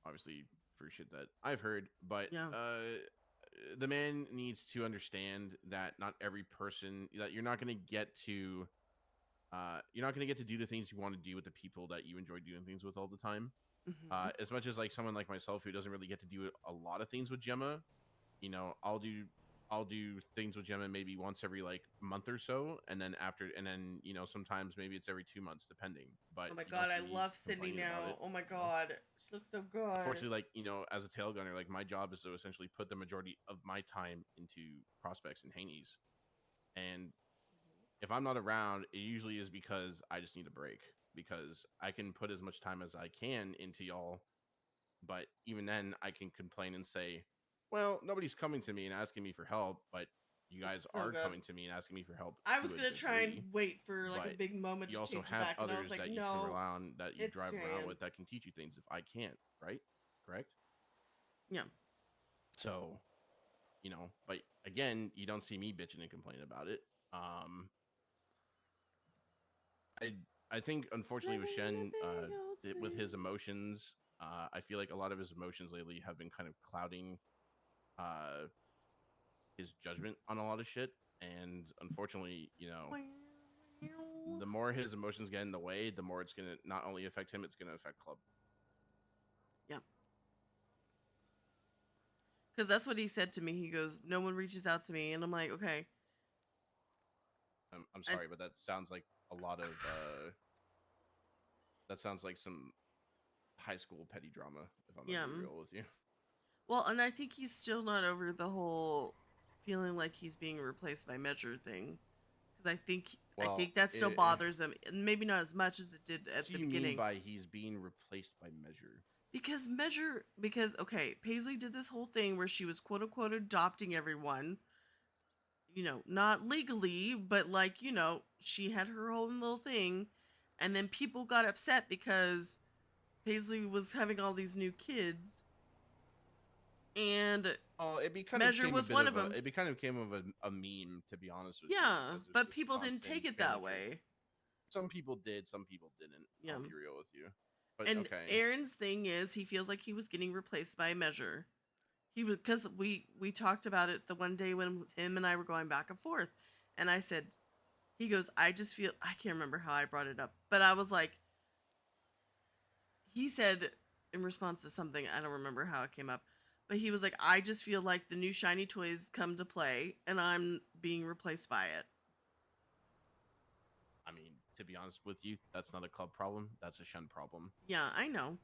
obviously for shit that I've heard, but the man needs to understand that not every person, that you're not going to get to do the things you want to do with the people that you enjoy doing things with all the time. As much as like someone like myself who doesn't really get to do a lot of things with Gemma, I'll do things with Gemma maybe once every like month or so, and then sometimes maybe it's every 2 months depending. But oh my god, I love Sydney now. Oh my god, she looks so good. Unfortunately, like as a tail gunner, like my job is to essentially put the majority of my time into prospects and Haney's, and if I'm not around, it usually is because I just need a break, because I can put as much time as I can into y'all, but even then I can complain and say, well, nobody's coming to me and asking me for help, but you guys are coming to me and asking me for help. I was gonna try and wait for like a big moment you to also change have back, and I was others like, that you no, can rely on, that you drive around Jan. with, that can teach you things if I can't, right? Correct? Yeah. So, but again, you don't see me bitching and complaining about it. I think unfortunately with Shen, with his emotions, I feel like a lot of his emotions lately have been kind of clouding his judgment on a lot of shit, and unfortunately, you know, the more his emotions get in the way, the more it's gonna not only affect him, it's gonna affect club. Yeah. Because that's what he said to me. He goes, "No one reaches out to me," and I'm like, "Okay." I'm sorry, but that sounds like a lot of that sounds like some high school petty drama. If I'm gonna be real with you. Well, and I think he's still not over the whole feeling like he's being replaced by Measure thing. Because I think that still bothers him, and maybe not as much as it did at the beginning. What do you mean by he's being replaced by Measure? Because okay, Paisley did this whole thing where she was quote unquote adopting everyone. You know, not legally, but like, you know, she had her own little thing, and then people got upset because Paisley was having all these new kids, and Measure was one of them. It kind of came of a meme, to be honest with you. Yeah, but people didn't take it that way. Some people did, some people didn't. Yeah. I'll be real with you. But And okay. Aaron's thing is he feels like he was getting replaced by Measure. He was, because we talked about it the one day when him and I were going back and forth, and I said, he goes, I just feel, I can't remember how I brought it up, but I was like, he said in response to something, I don't remember how it came up, but he was like, I just feel like the new shiny toys come to play and I'm being replaced by it. I mean, to be honest with you, that's not a club problem. That's a Shen problem. Yeah, I know.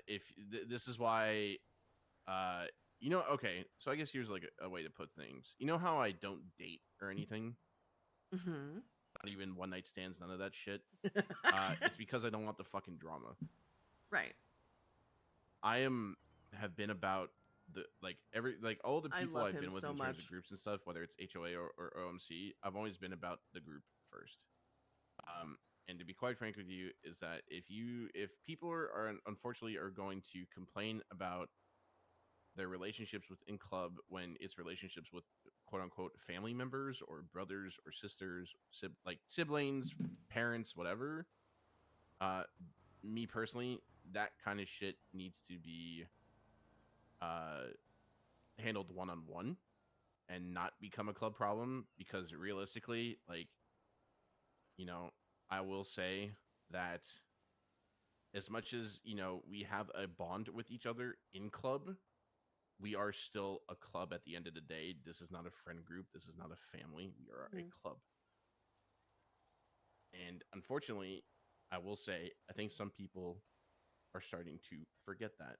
If this is why, you know, okay. So I guess here's like a way to put things. You know how I don't date or anything? Mm-hmm. Not even one night stands, none of that shit. It's because I don't want the fucking drama. Right. Have been about the all the people I've been with so in terms much. of groups and stuff, whether it's HOA or OMC, I've always been about the group first. And to be quite frank with you, is that if people are unfortunately are going to complain about their relationships within club when it's relationships with quote unquote family members or brothers or sisters, like siblings, parents, whatever. Me personally, that kind of shit needs to be handled one-on-one and not become a club problem, because realistically, like, you know, I will say that as much as, you know, we have a bond with each other in club, we are still a club at the end of the day. This is not a friend group. This is not a family. We are a club. And unfortunately, I will say, I think some people are starting to forget that.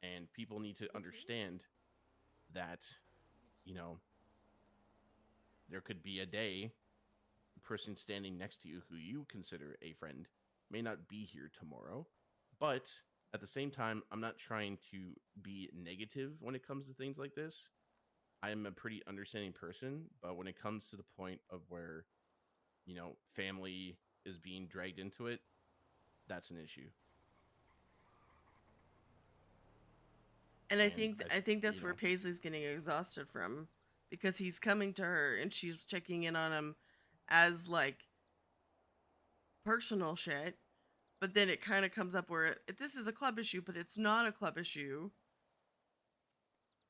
And people need to understand that, you know, there could be a day the person standing next to you who you consider a friend may not be here tomorrow. But at the same time, I'm not trying to be negative when it comes to things like this. I am a pretty understanding person, but when it comes to the point of where, you know, family is being dragged into it, that's an issue. And I think that's where Paisley's getting exhausted from, because he's coming to her and she's checking in on him as like personal shit, but then it kind of comes up where this is a club issue, but it's not a club issue.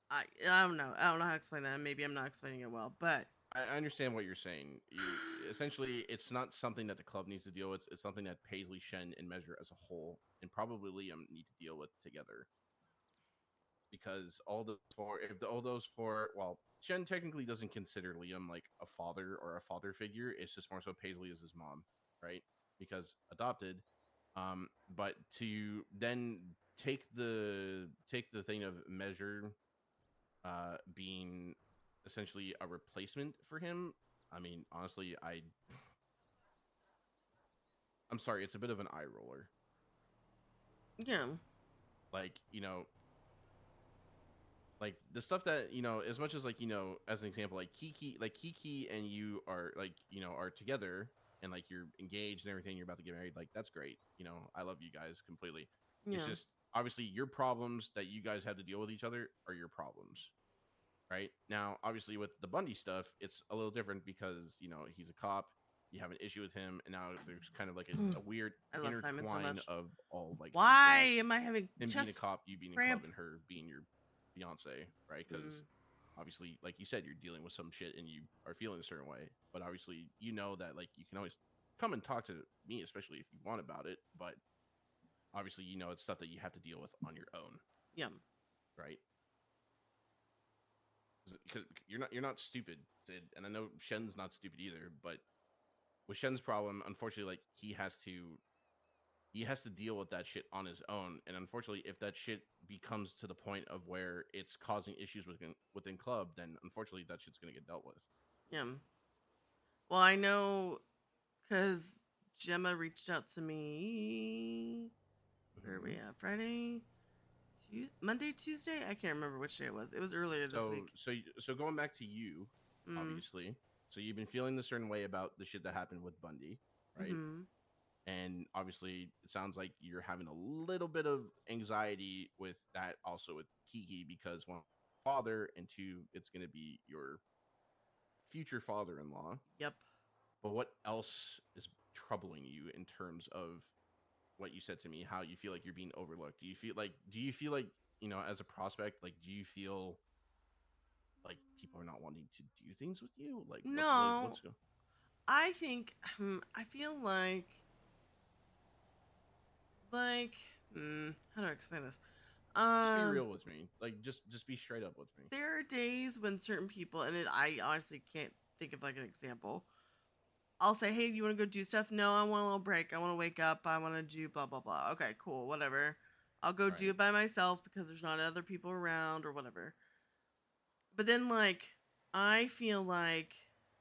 I don't know. I don't know how to explain that. Maybe I'm not explaining it well, but I understand what you're saying. Essentially, it's not something that the club needs to deal with. It's something that Paisley, Shen, and Measure as a whole, and probably Liam, need to deal with together. Because all those four, well, Shen technically doesn't consider Liam like a father or a father figure. It's just more so Paisley is his mom, right? Because adopted. But to then take the thing of Measure being essentially a replacement for him, I mean, honestly, I'm sorry, it's a bit of an eye roller. Yeah. Like, you know, like the stuff that, you know, as much as, like, you know, as an example, like Kiki and you are, like, you know, are together and like you're engaged and everything, you're about to get married, like that's great. You know, I love you guys completely. Yeah. It's just obviously your problems that you guys have to deal with each other are your problems. Right now, obviously with the Bundy stuff, it's a little different because, you know, he's a cop. You have an issue with him, and now there's kind of like a weird intertwine of all like. Why am I having him being a cop, you being a club, and her being your fiance, right? Because obviously, like you said, you're dealing with some shit and you are feeling a certain way. But obviously, you know that like you can always come and talk to me, especially if you want about it. But obviously, you know it's stuff that you have to deal with on your own. Yeah. Right. Because you're not stupid, Sid, and I know Shen's not stupid either. But with Shen's problem, unfortunately, like he has to deal with that shit on his own. And unfortunately, if that shit becomes to the point of where it's causing issues within club, then unfortunately that shit's gonna get dealt with. Yeah. Well, I know because Gemma reached out to me. Where are we at? Friday? Monday, Tuesday? I can't remember which day it was. It was earlier this week. So going back to you, obviously. So you've been feeling a certain way about the shit that happened with Bundy, right? Mm-hmm. And obviously, it sounds like you're having a little bit of anxiety with that also with Kiki because one, father, and two, it's going to be your future father-in-law. Yep. But what else is troubling you in terms of what you said to me? How you feel like you're being overlooked? Do you feel like as a prospect, like do you feel like people are not wanting to do things with you? Like No. what's going? I think I feel like how do I explain this? Just be real with me. Like just be straight up with me. There are days when certain people, and I honestly can't think of like an example. I'll say, hey, you want to go do stuff? No, I want a little break. I want to wake up. I want to do blah, blah, blah. Okay, cool, whatever. I'll go do it by myself because there's not other people around or whatever. But then, like, I feel like,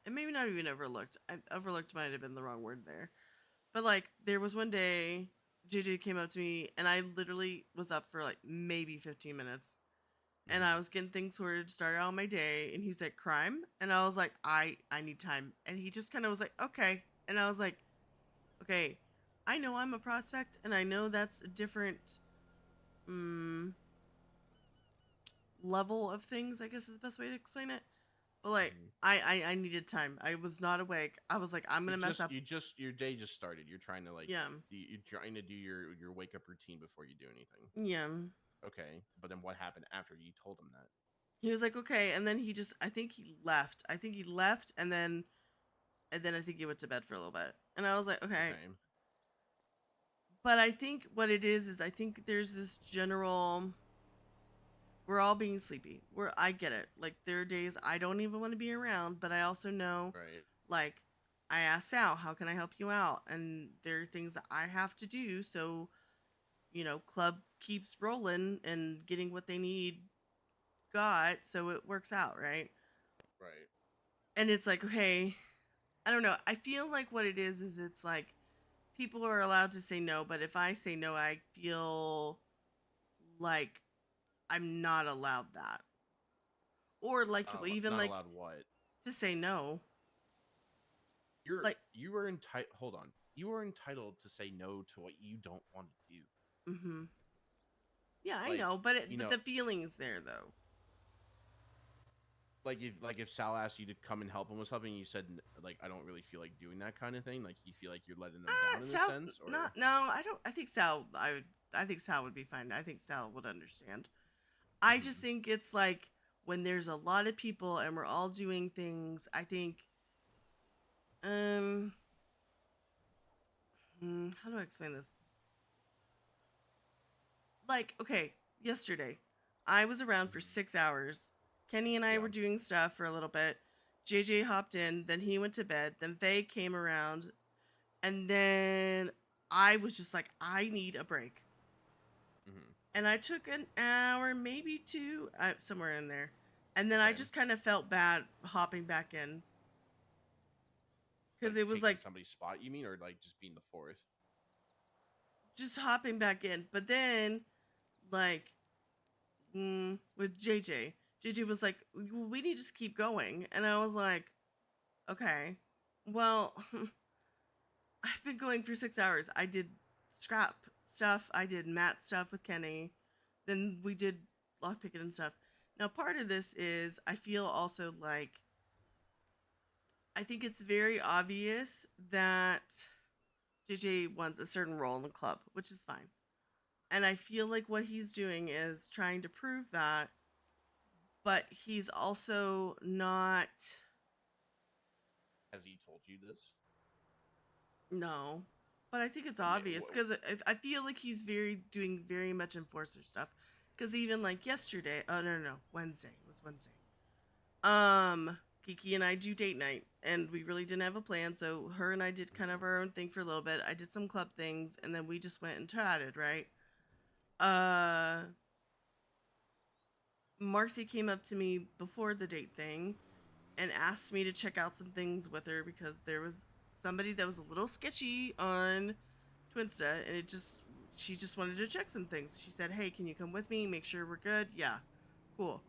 and maybe not even overlooked. Overlooked might have been the wrong word there. But, like, there was one day, JJ came up to me, and I literally was up for, like, maybe 15 minutes. And I was getting things sorted, started on my day, and he's like, crime? And I was like, I need time. And he just kind of was like, okay. And I was like, okay, I know I'm a prospect, and I know that's a different level of things, I guess is the best way to explain it. But, like, I needed time. I was not awake. I was like, I'm going to mess up. Your day just started. You're trying to, like, yeah. You're trying to do your wake-up routine before you do anything. Yeah. Okay, but then what happened after you told him that? He was like, okay, and then I think he left. And then I think he went to bed for a little bit. And I was like, okay. But I think what it is I think there's this general, we're all being sleepy. I get it. Like, there are days I don't even want to be around, but I also know, like, I asked Sal, how can I help you out? And there are things that I have to do. So, club keeps rolling and getting what they need so it works out, right? Right. And it's like, okay, I don't know. I feel like what it is it's like people are allowed to say no, but if I say no, I feel like I'm not allowed that. Or like even not like allowed what? To say no. You are entitled. Hold on. You are entitled to say no to what you don't want to do. Mm-hmm. Yeah, I know, but the feeling's there though. Like if Sal asked you to come and help him with something, you said like I don't really feel like doing that kind of thing. Like you feel like you're letting them down in Sal, a sense, or no, I don't. I think Sal. I think Sal would be fine. I think Sal would understand. I just think it's like when there's a lot of people and we're all doing things. I think, how do I explain this? Like, okay, yesterday, I was around for 6 hours. Kenny and I were doing stuff for a little bit. JJ hopped in, then he went to bed, then Faye came around, and then I was just like, I need a break. And I took an hour, maybe two, somewhere in there. And then I just kind of felt bad hopping back in. Because it was like somebody's spot, you mean, or like just being the fourth? Just hopping back in. But then, like, with JJ was like, we need to keep going. And I was like, okay, well, I've been going for 6 hours. I did scrap stuff. I did mat stuff with Kenny. Then we did lockpicking and stuff. Now, part of this is I feel also like I think it's very obvious that JJ wants a certain role in the club, which is fine. And I feel like what he's doing is trying to prove that but he's also not. Has he told you this? No, but I think it's I mean, obvious because I feel like he's doing very much enforcer stuff. Because even like yesterday, oh no, Wednesday, it was Wednesday. Kiki and I do date night, and we really didn't have a plan, so her and I did kind of our own thing for a little bit. I did some club things, and then we just went and chatted, right? Marcy came up to me before the date thing and asked me to check out some things with her because there was somebody that was a little sketchy on Twinsta, and she just wanted to check some things. She said, "Hey, can you come with me? Make sure we're good." Yeah, cool.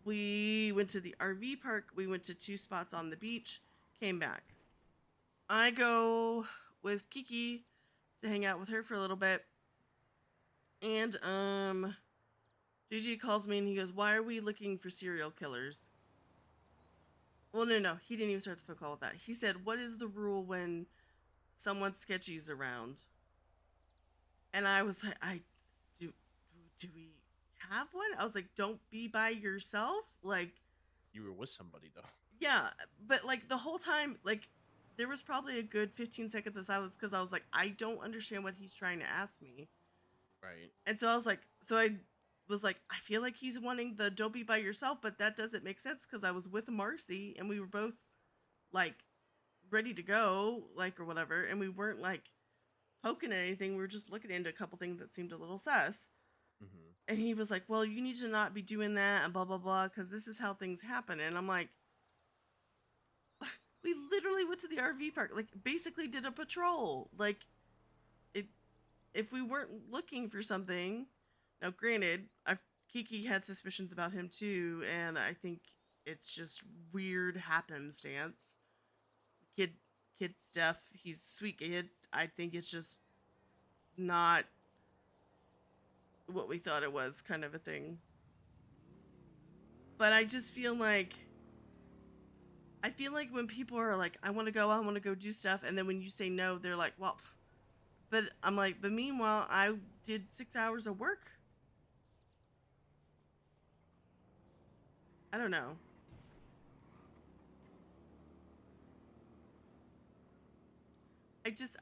We went to the RV park. We went to 2 spots on the beach. Came back. I go with Kiki to hang out with her for a little bit, and Gigi calls me and he goes, "Why are we looking for serial killers?" Well, no, he didn't even start the phone call with that. He said, "What is the rule when someone sketchy's around?" And I was like, do we have one? I was like, "Don't be by yourself." Like, You were with somebody though. yeah, but like the whole time, like there was probably a good 15 seconds of silence because I was like, I don't understand what he's trying to ask me. Right. And so I was like, I feel like he's wanting the "don't be by yourself," but that doesn't make sense because I was with Marcy and we were both like ready to go, like, or whatever, and we weren't like poking at anything. We were just looking into a couple things that seemed a little sus. Mm-hmm. And he was like, "Well, you need to not be doing that and blah blah blah because this is how things happen." And I'm like, we literally went to the RV park, like basically did a patrol. Like, if we weren't looking for something, now granted, Kiki had suspicions about him too, and I think it's just weird happenstance. Kid stuff. He's a sweet kid. I think it's just not what we thought it was, kind of a thing. But I just feel like when people are like, I want to go do stuff, and then when you say no, they're like, well, but I'm like, but meanwhile, I did 6 hours of work. I don't know.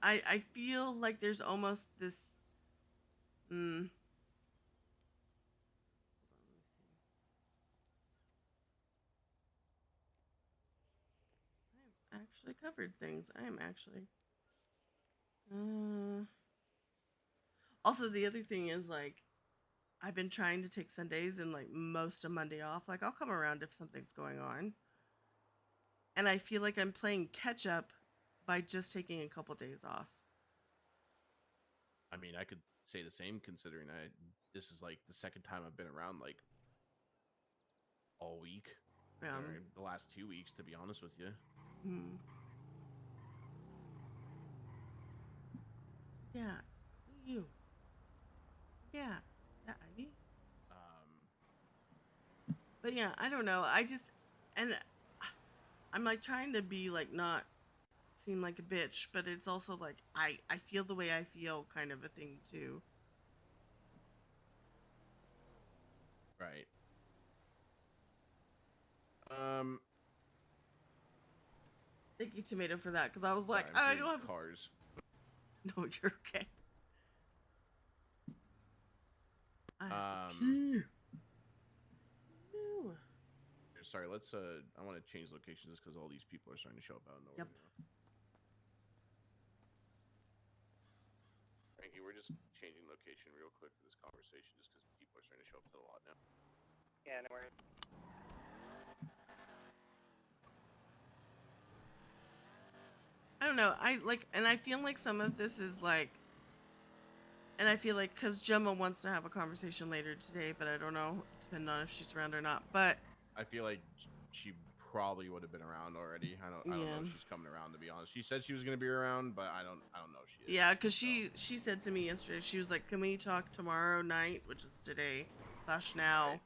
I feel like there's almost this. I'm actually covered things. I am actually. Also, the other thing is like, I've been trying to take Sundays and like most of Monday off. Like, I'll come around if something's going on. And I feel like I'm playing catch up by just taking a couple days off. I mean, I could say the same considering this is like the second time I've been around like all week. Yeah. Or the last 2 weeks, to be honest with you. Hmm. Yeah. You. Yeah. That Ivy. But yeah, I don't know. I'm like trying to be like not seem like a bitch, but it's also like I feel the way I feel, kind of a thing too. Right. Thank you, Tomato, for that, because I was like, sorry, I don't have cars. No, you're okay. I have to pee. No. Sorry, let's I want to change locations just because all these people are starting to show up out of nowhere. Yep. Frankie, we're just changing location real quick for this conversation just because people are starting to show up to the lot now. Yeah, no worries. I don't know. I feel like some of this is like, and I feel like because Gemma wants to have a conversation later today, but I don't know, depending on if she's around or not. But I feel like she probably would have been around already. I don't know if she's coming around, to be honest. She said she was gonna be around, but I don't know if she is. Yeah, because she said to me yesterday, she was like, "Can we talk tomorrow night?" Which is today / now. Right.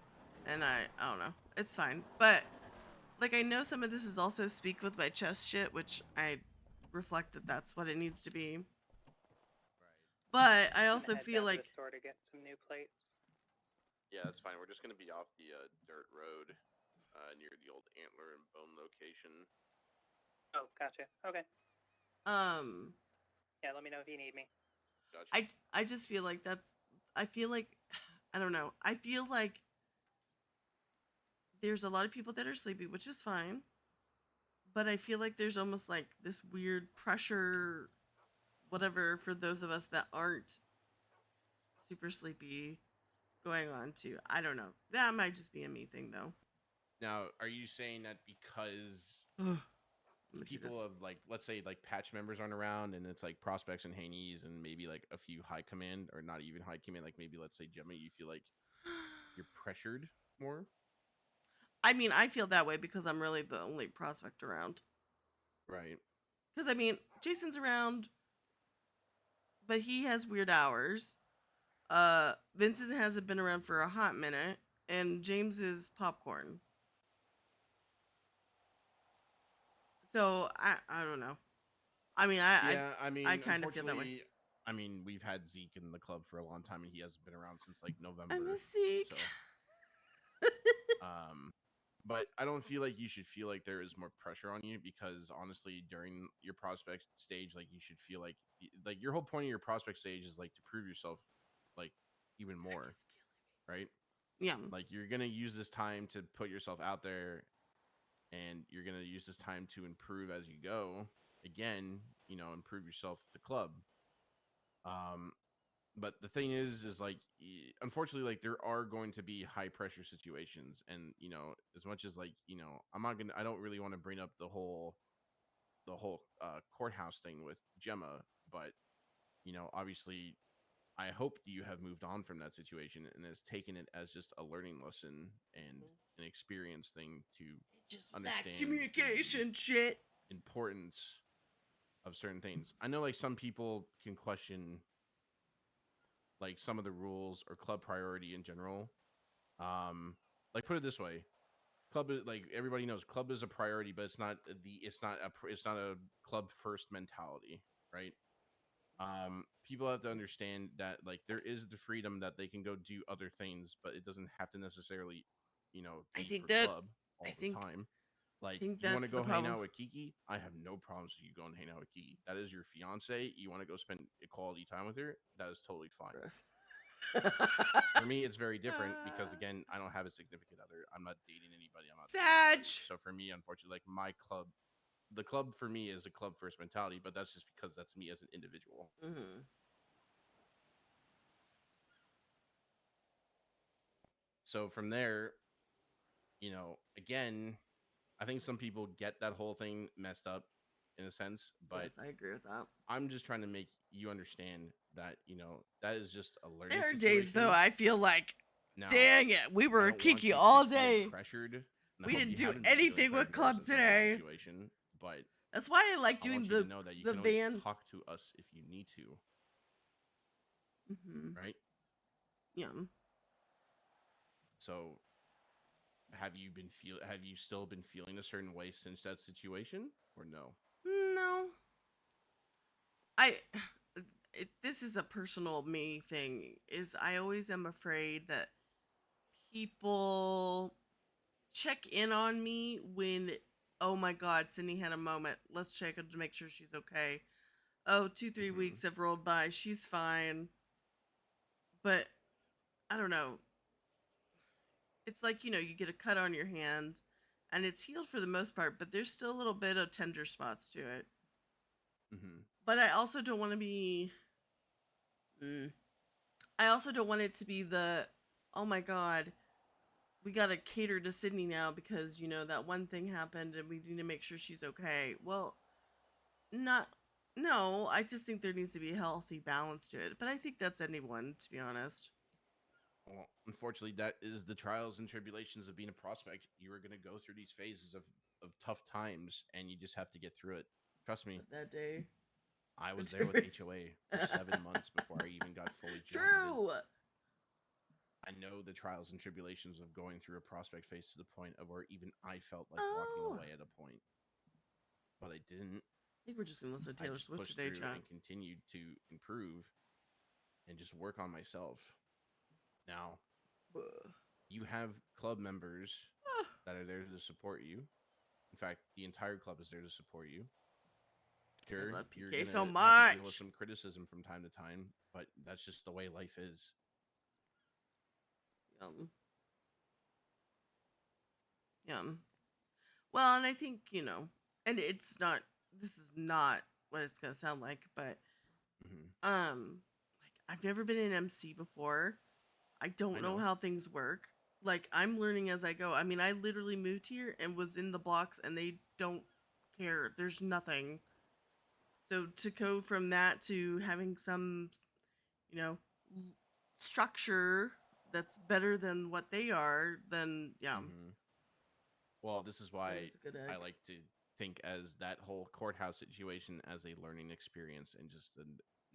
And I don't know. It's fine. But like, I know some of this is also speak with my chest shit, which I reflect that that's what it needs to be. Right. But I also feel like to the store to get some new plates. Yeah, that's fine. We're just gonna be off the dirt road near the old Antler and Bone location. Oh, gotcha. Okay. Um, Yeah, let me know if you need me. Gotcha. I just feel like I feel like I don't know. I feel like there's a lot of people that are sleepy, which is fine. But I feel like there's almost like this weird pressure, whatever, for those of us that aren't super sleepy going on too. I don't know. That might just be a me thing though. Now, are you saying that because people of like, let's say like patch members aren't around and it's like prospects and Haney's and maybe like a few high command or not even high command, like maybe let's say Gemma, you feel like you're pressured more? I mean, I feel that way because I'm really the only prospect around. Right. Because I mean, Jason's around, but he has weird hours. Vincent hasn't been around for a hot minute, and James is popcorn. So I don't know. I mean, I kind of feel that way. I mean, we've had Zeke in the club for a long time, and he hasn't been around since like November. I miss Zeke. So, but I don't feel like you should feel like there is more pressure on you because honestly, during your prospect stage, like you should feel like your whole point of your prospect stage is like to prove yourself, like even more, right? Yeah. Like you're gonna use this time to put yourself out there, and you're gonna use this time to improve as you go. Again, improve yourself at the club. But the thing is like unfortunately like there are going to be high pressure situations, and as much as like I don't really want to bring up the whole courthouse thing with Gemma, but obviously I hope you have moved on from that situation and has taken it as just a learning lesson and an experience thing to just understand that communication shit importance of certain things. I know like some people can question like some of the rules or club priority in general. Like put it this way, club is like everybody knows club is a priority, but it's not a club first mentality, right? People have to understand that like there is the freedom that they can go do other things, but it doesn't have to necessarily, be for club all the time. Like, you want to go hang out with Kiki? I have no problems with you going to hang out with Kiki. That is your fiance. You want to go spend quality time with her? That is totally fine. For me, it's very different because again, I don't have a significant other. I'm not dating anybody. I'm not Sag. So for me, unfortunately, like my club, the club for me is a club first mentality, but that's just because that's me as an individual. Mm-hmm. So from there, again, I think some people get that whole thing messed up in a sense, but yes, I agree with that. I'm just trying to make you understand that, that is just a learning There are situation. days though I feel like, now, dang it, we were Kiki all day. Pressured. We didn't do anything with club today. Situation, but that's why I like doing the know that you the can van. Talk to us if you need to. Mm-hmm. Right? Yeah. So have you still been feeling a certain way since that situation or no? No. This is a personal me thing, is I always am afraid that people check in on me when, oh my god, Sydney had a moment, let's check to make sure she's okay. Oh, 2-3 weeks have rolled by, she's fine. But I don't know, it's like, you get a cut on your hand and it's healed for the most part, but there's still a little bit of tender spots to it. But I also don't want to be I also don't want it to be the, oh my god, we gotta cater to Sydney now because, that one thing happened and we need to make sure she's okay. Well, no, I just think there needs to be a healthy balance to it. But I think that's anyone, to be honest. Well, unfortunately, that is the trials and tribulations of being a prospect. You are going to go through these phases of tough times, and you just have to get through it. Trust me. But that day, I was there with HOA for 7 months before I even got fully jobs. True. I know the trials and tribulations of going through a prospect phase to the point of where even I felt like walking away at a point, but I didn't. I think we're just gonna listen to Taylor Swift today, John. And continued to improve and just work on myself. Now, You have club members that are there to support you. In fact, the entire club is there to support you. Sure, love you're PK gonna so have to deal with much. some criticism from time to time, but that's just the way life is. Well, and I think, and it's not, this is not what it's going to sound like, but, like, I've never been an MC before. I don't know how things work. Like, I'm learning as I go. I mean, I literally moved here and was in the blocks and they don't care. There's nothing. So to go from that to having some, structure that's better than what they are, then Well, this is why it's a good egg. I like to think as that whole courthouse situation as a learning experience and just a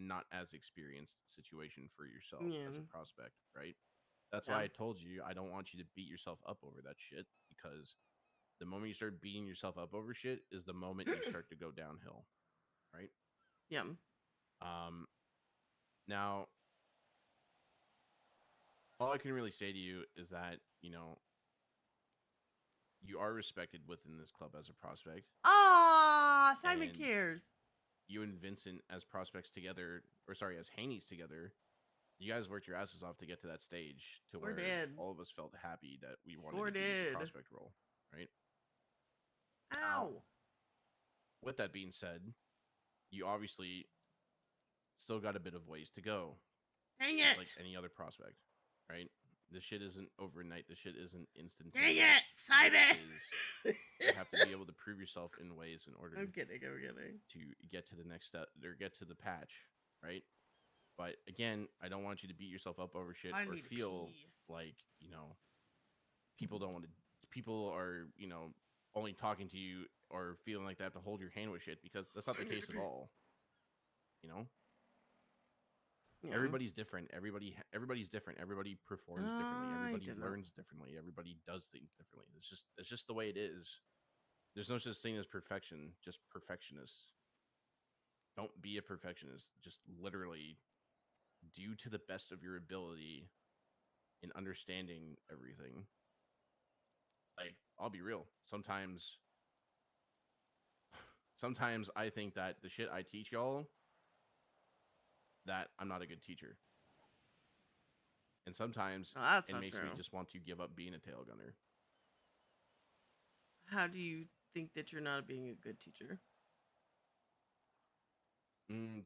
not as experienced situation for yourself as a prospect, right? That's why I told you I don't want you to beat yourself up over that shit, because the moment you start beating yourself up over shit is the moment you start to go downhill, right? Now, all I can really say to you is that, you are respected within this club as a prospect. Ah, Simon and cares. You and Vincent as prospects together, or sorry, as Haney's together, you guys worked your asses off to get to that stage to where all of us felt happy that we wanted to give you the prospect role, right? Ow. Now, with that being said, you obviously still got a bit of ways to go. Dang it! Like any other prospect, right? The shit isn't overnight. The shit isn't instantaneous. Dang it, Simon! You have to be able to prove yourself in ways in order I'm kidding. to get to the next step or get to the patch, right? But again, I don't want you to beat yourself up over shit or feel like, people don't want to, people are, only talking to you or feeling like they have to hold your hand with shit, because that's not the case at all. Everybody's different. Everybody's different. Everybody performs differently. Everybody learns differently. Everybody does things differently. It's just the way it is. There's no such thing as perfection, just perfectionists. Don't be a perfectionist. Just literally do to the best of your ability in understanding everything. Like, I'll be real. Sometimes I think that the shit I teach y'all, that I'm not a good teacher. And sometimes it makes me just want to give up being a tail gunner. How do you think that you're not being a good teacher?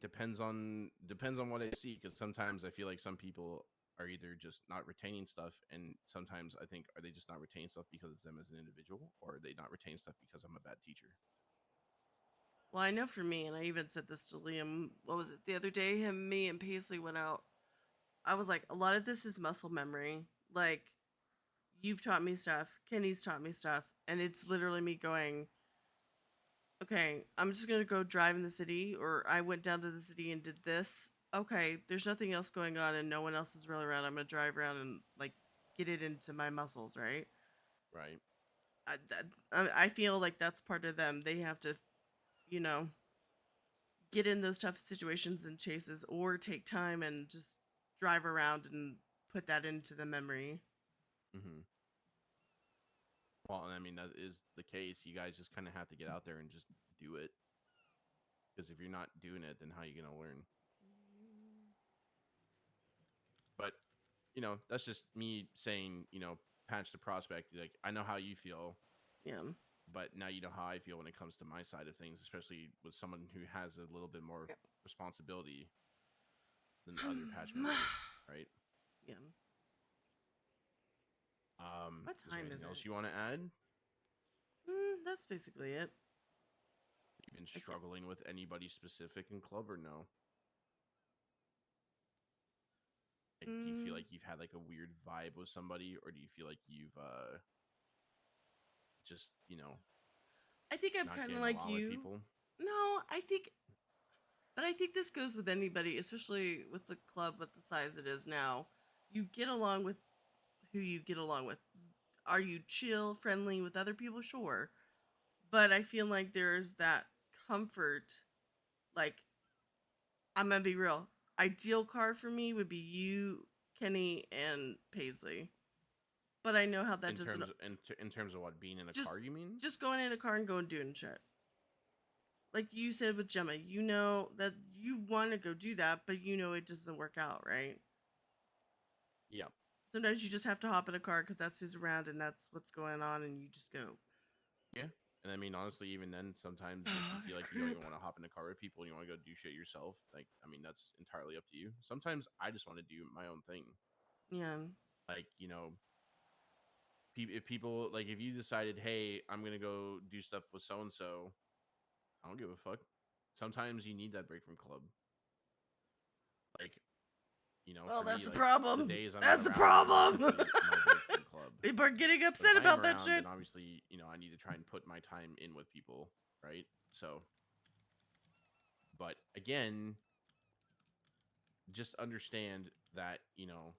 Depends on what I see, because sometimes I feel like some people are either just not retaining stuff, and sometimes I think, are they just not retaining stuff because it's them as an individual, or are they not retaining stuff because I'm a bad teacher? Well, I know for me, and I even said this to Liam, what was it, the other day, me and Paisley went out. I was like, a lot of this is muscle memory. Like, you've taught me stuff, Kenny's taught me stuff, and it's literally me going, okay, I'm just going to go drive in the city, or I went down to the city and did this. Okay, there's nothing else going on and no one else is really around. I'm going to drive around and, like, get it into my muscles, right? Right. I feel like that's part of them. They have to, get in those tough situations and chases, or take time and just drive around and put that into the memory. Well, and I mean, that is the case. You guys just kind of have to get out there and just do it. Because if you're not doing it, then how are you going to learn? But, that's just me saying, patch the prospect. Like, I know how you feel. Yeah. But now you know how I feel when it comes to my side of things, especially with someone who has a little bit more responsibility than the other patch members, right? Yeah. What time is else you want to add? That's basically it. You been struggling with anybody specific in club, or no? Like, do you feel like you've had like a weird vibe with somebody, or do you feel like you've just I think I'm kind of like you. No, I think this goes with anybody, especially with the club with the size it is now. You get along with who you get along with. Are you chill, friendly with other people? Sure. But I feel like there's that comfort. Like, I'm going to be real. Ideal car for me would be you, Kenny, and Paisley. but I know how that in doesn't. terms of what, being in a Just, car, you mean? just going in a car and going doing shit. Like you said with Gemma, you know that you want to go do that, but you know it doesn't work out, right? Yeah. Sometimes you just have to hop in a car because that's who's around and that's what's going on, and you just go. Yeah. And I mean, honestly, even then, sometimes if you feel like you don't even want to hop in a car with people, you want to go do shit yourself. Like, I mean, that's entirely up to you. Sometimes I just want to do my own thing. Yeah. Like, you know, if people, like, if you decided, hey, I'm gonna go do stuff with so and so, I don't give a fuck. Sometimes you need that break from club. Like, you know, Well, for that's me, the like, problem. the days I'm That's not the around is problem. essentially my break from club. People are getting But upset if I am about that around, shit. then obviously, you know, I need to try and put my time in with people, right? So, but again, just understand that, you know,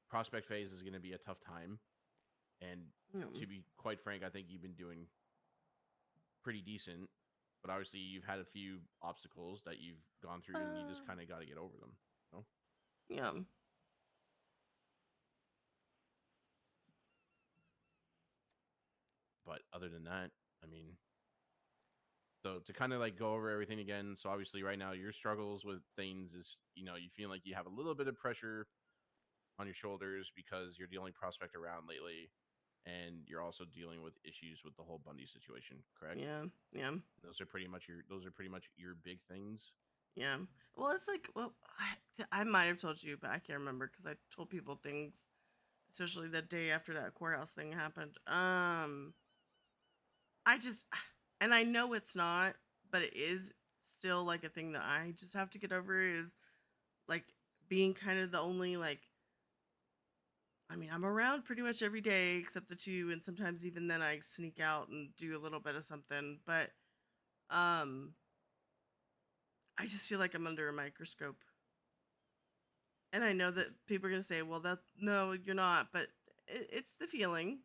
prospect phase is going to be a tough time. And to be quite frank, I think you've been doing pretty decent. But obviously, you've had a few obstacles that you've gone through, and you just kind of got to get over them. You know? Yeah. But other than that, I mean, so to kind of like go over everything again. So obviously, right now, your struggles with things is, you know, you feel like you have a little bit of pressure on your shoulders because you're the only prospect around lately, and you're also dealing with issues with the whole Bundy situation. Correct? Yeah. Yeah. Those are pretty much your big things. Yeah. Well, it's like, well, I might have told you, but I can't remember because I told people things, especially the day after that courthouse thing happened. I just, and I know it's not, but it is still like a thing that I just have to get over is like being kind of the only like, I mean, I'm around pretty much every day except the two, and sometimes even then I sneak out and do a little bit of something, but um, I just feel like I'm under a microscope. And I know that people are gonna say, "Well, that no, you're not," but it's the feeling.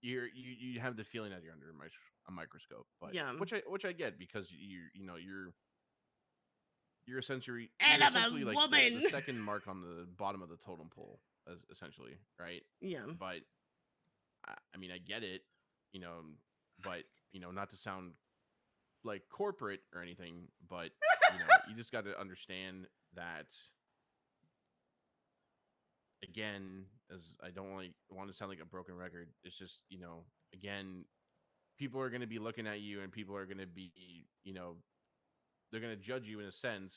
You have the feeling that you're under a microscope, but Yeah. which I get because you're essentially And you're I'm a essentially like woman. the second mark on the bottom of the totem pole, essentially, right? Yeah. But I mean, I get it, you know, but you know, not to sound like corporate or anything, but you know, you just got to understand that. Again, as I don't want to sound like a broken record, it's just, you know, again, people are going to be looking at you, and people are going to be, you know, they're going to judge you in a sense,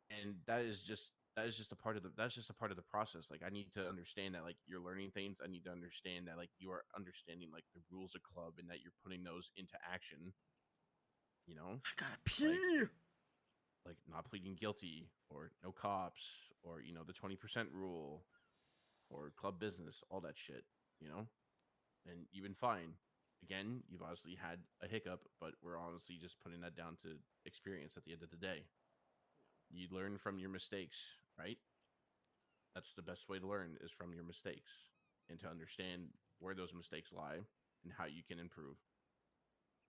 and that is just a part of the process. Like, I need to understand that, like, you're learning things. I need to understand that, like, you are understanding like the rules of club and that you're putting those into action. You know, I gotta pee. Like not pleading guilty, or no cops, or you know, the 20% rule, or club business, all that shit. You know, and you've been fine. Again, you've obviously had a hiccup, but we're honestly just putting that down to experience at the end of the day. You learn from your mistakes, right? That's the best way to learn, is from your mistakes, and to understand where those mistakes lie and how you can improve.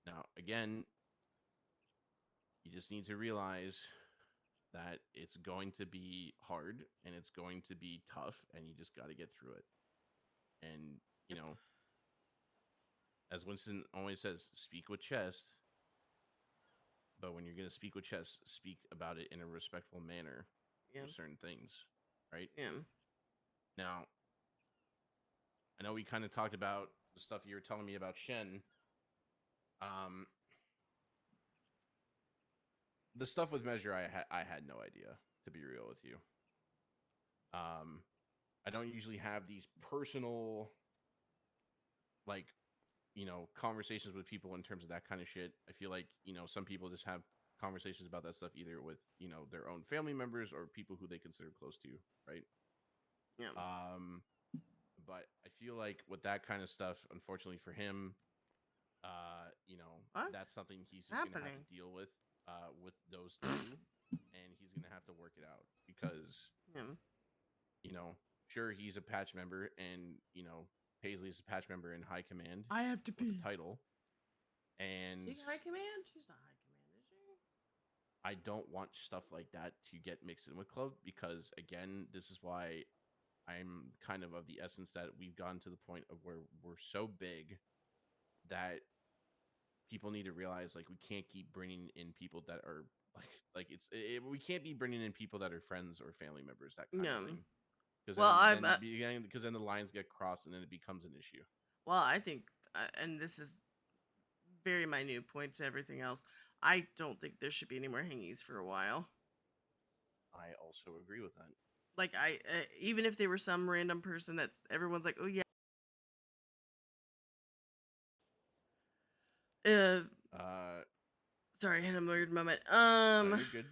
Now, again, you just need to realize that it's going to be hard and it's going to be tough, and you just got to get through it. And, you know, as Winston always says, speak with chest. But when you're going to speak with chest, speak about it in a respectful manner with certain things, right? Yeah. Now, I know we kind of talked about the stuff you were telling me about Shen. The stuff with Measure, I had no idea, to be real with you. I don't usually have these personal, like, you know, conversations with people in terms of that kind of shit. I feel like, you know, some people just have conversations about that stuff either with, you know, their own family members or people who they consider close to, right? Yeah. But I feel like with that kind of stuff, unfortunately for him, you know, that's something he's just gonna have to deal with those two, and he's gonna have to work it out because, you know, sure, he's a patch member, and you know, Paisley's a patch member in High Command. I have to with be the title, and she's high command. She's not high command, is she? I don't want stuff like that to get mixed in with club because, again, this is why I'm kind of the essence that we've gotten to the point of where we're so big that people need to realize like we can't keep bringing in people that are we can't be bringing in people that are friends or family members, that kind Yeah. of thing. Because Well, then the lines get crossed and then it becomes an issue. Well, I think, and this is very minute point to everything else. I don't think there should be any more hangies for a while. I also agree with that. Like even if they were some random person that everyone's like, oh yeah. Sorry, I had a weird moment. No, you're good.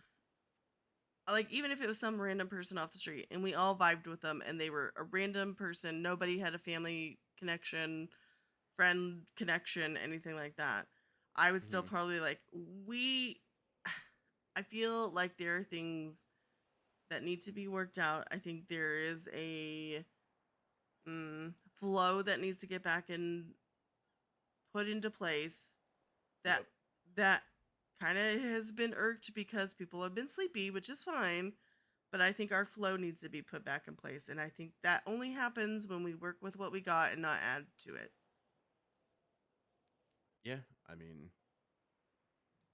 Like even if it was some random person off the street and we all vibed with them and they were a random person, nobody had a family connection, friend connection, anything like that, I would still probably like I feel like there are things that need to be worked out. I think there is a flow that needs to get back and put into place that kind of has been irked because people have been sleepy, which is fine. But I think our flow needs to be put back in place. And I think that only happens when we work with what we got and not add to it. Yeah, I mean,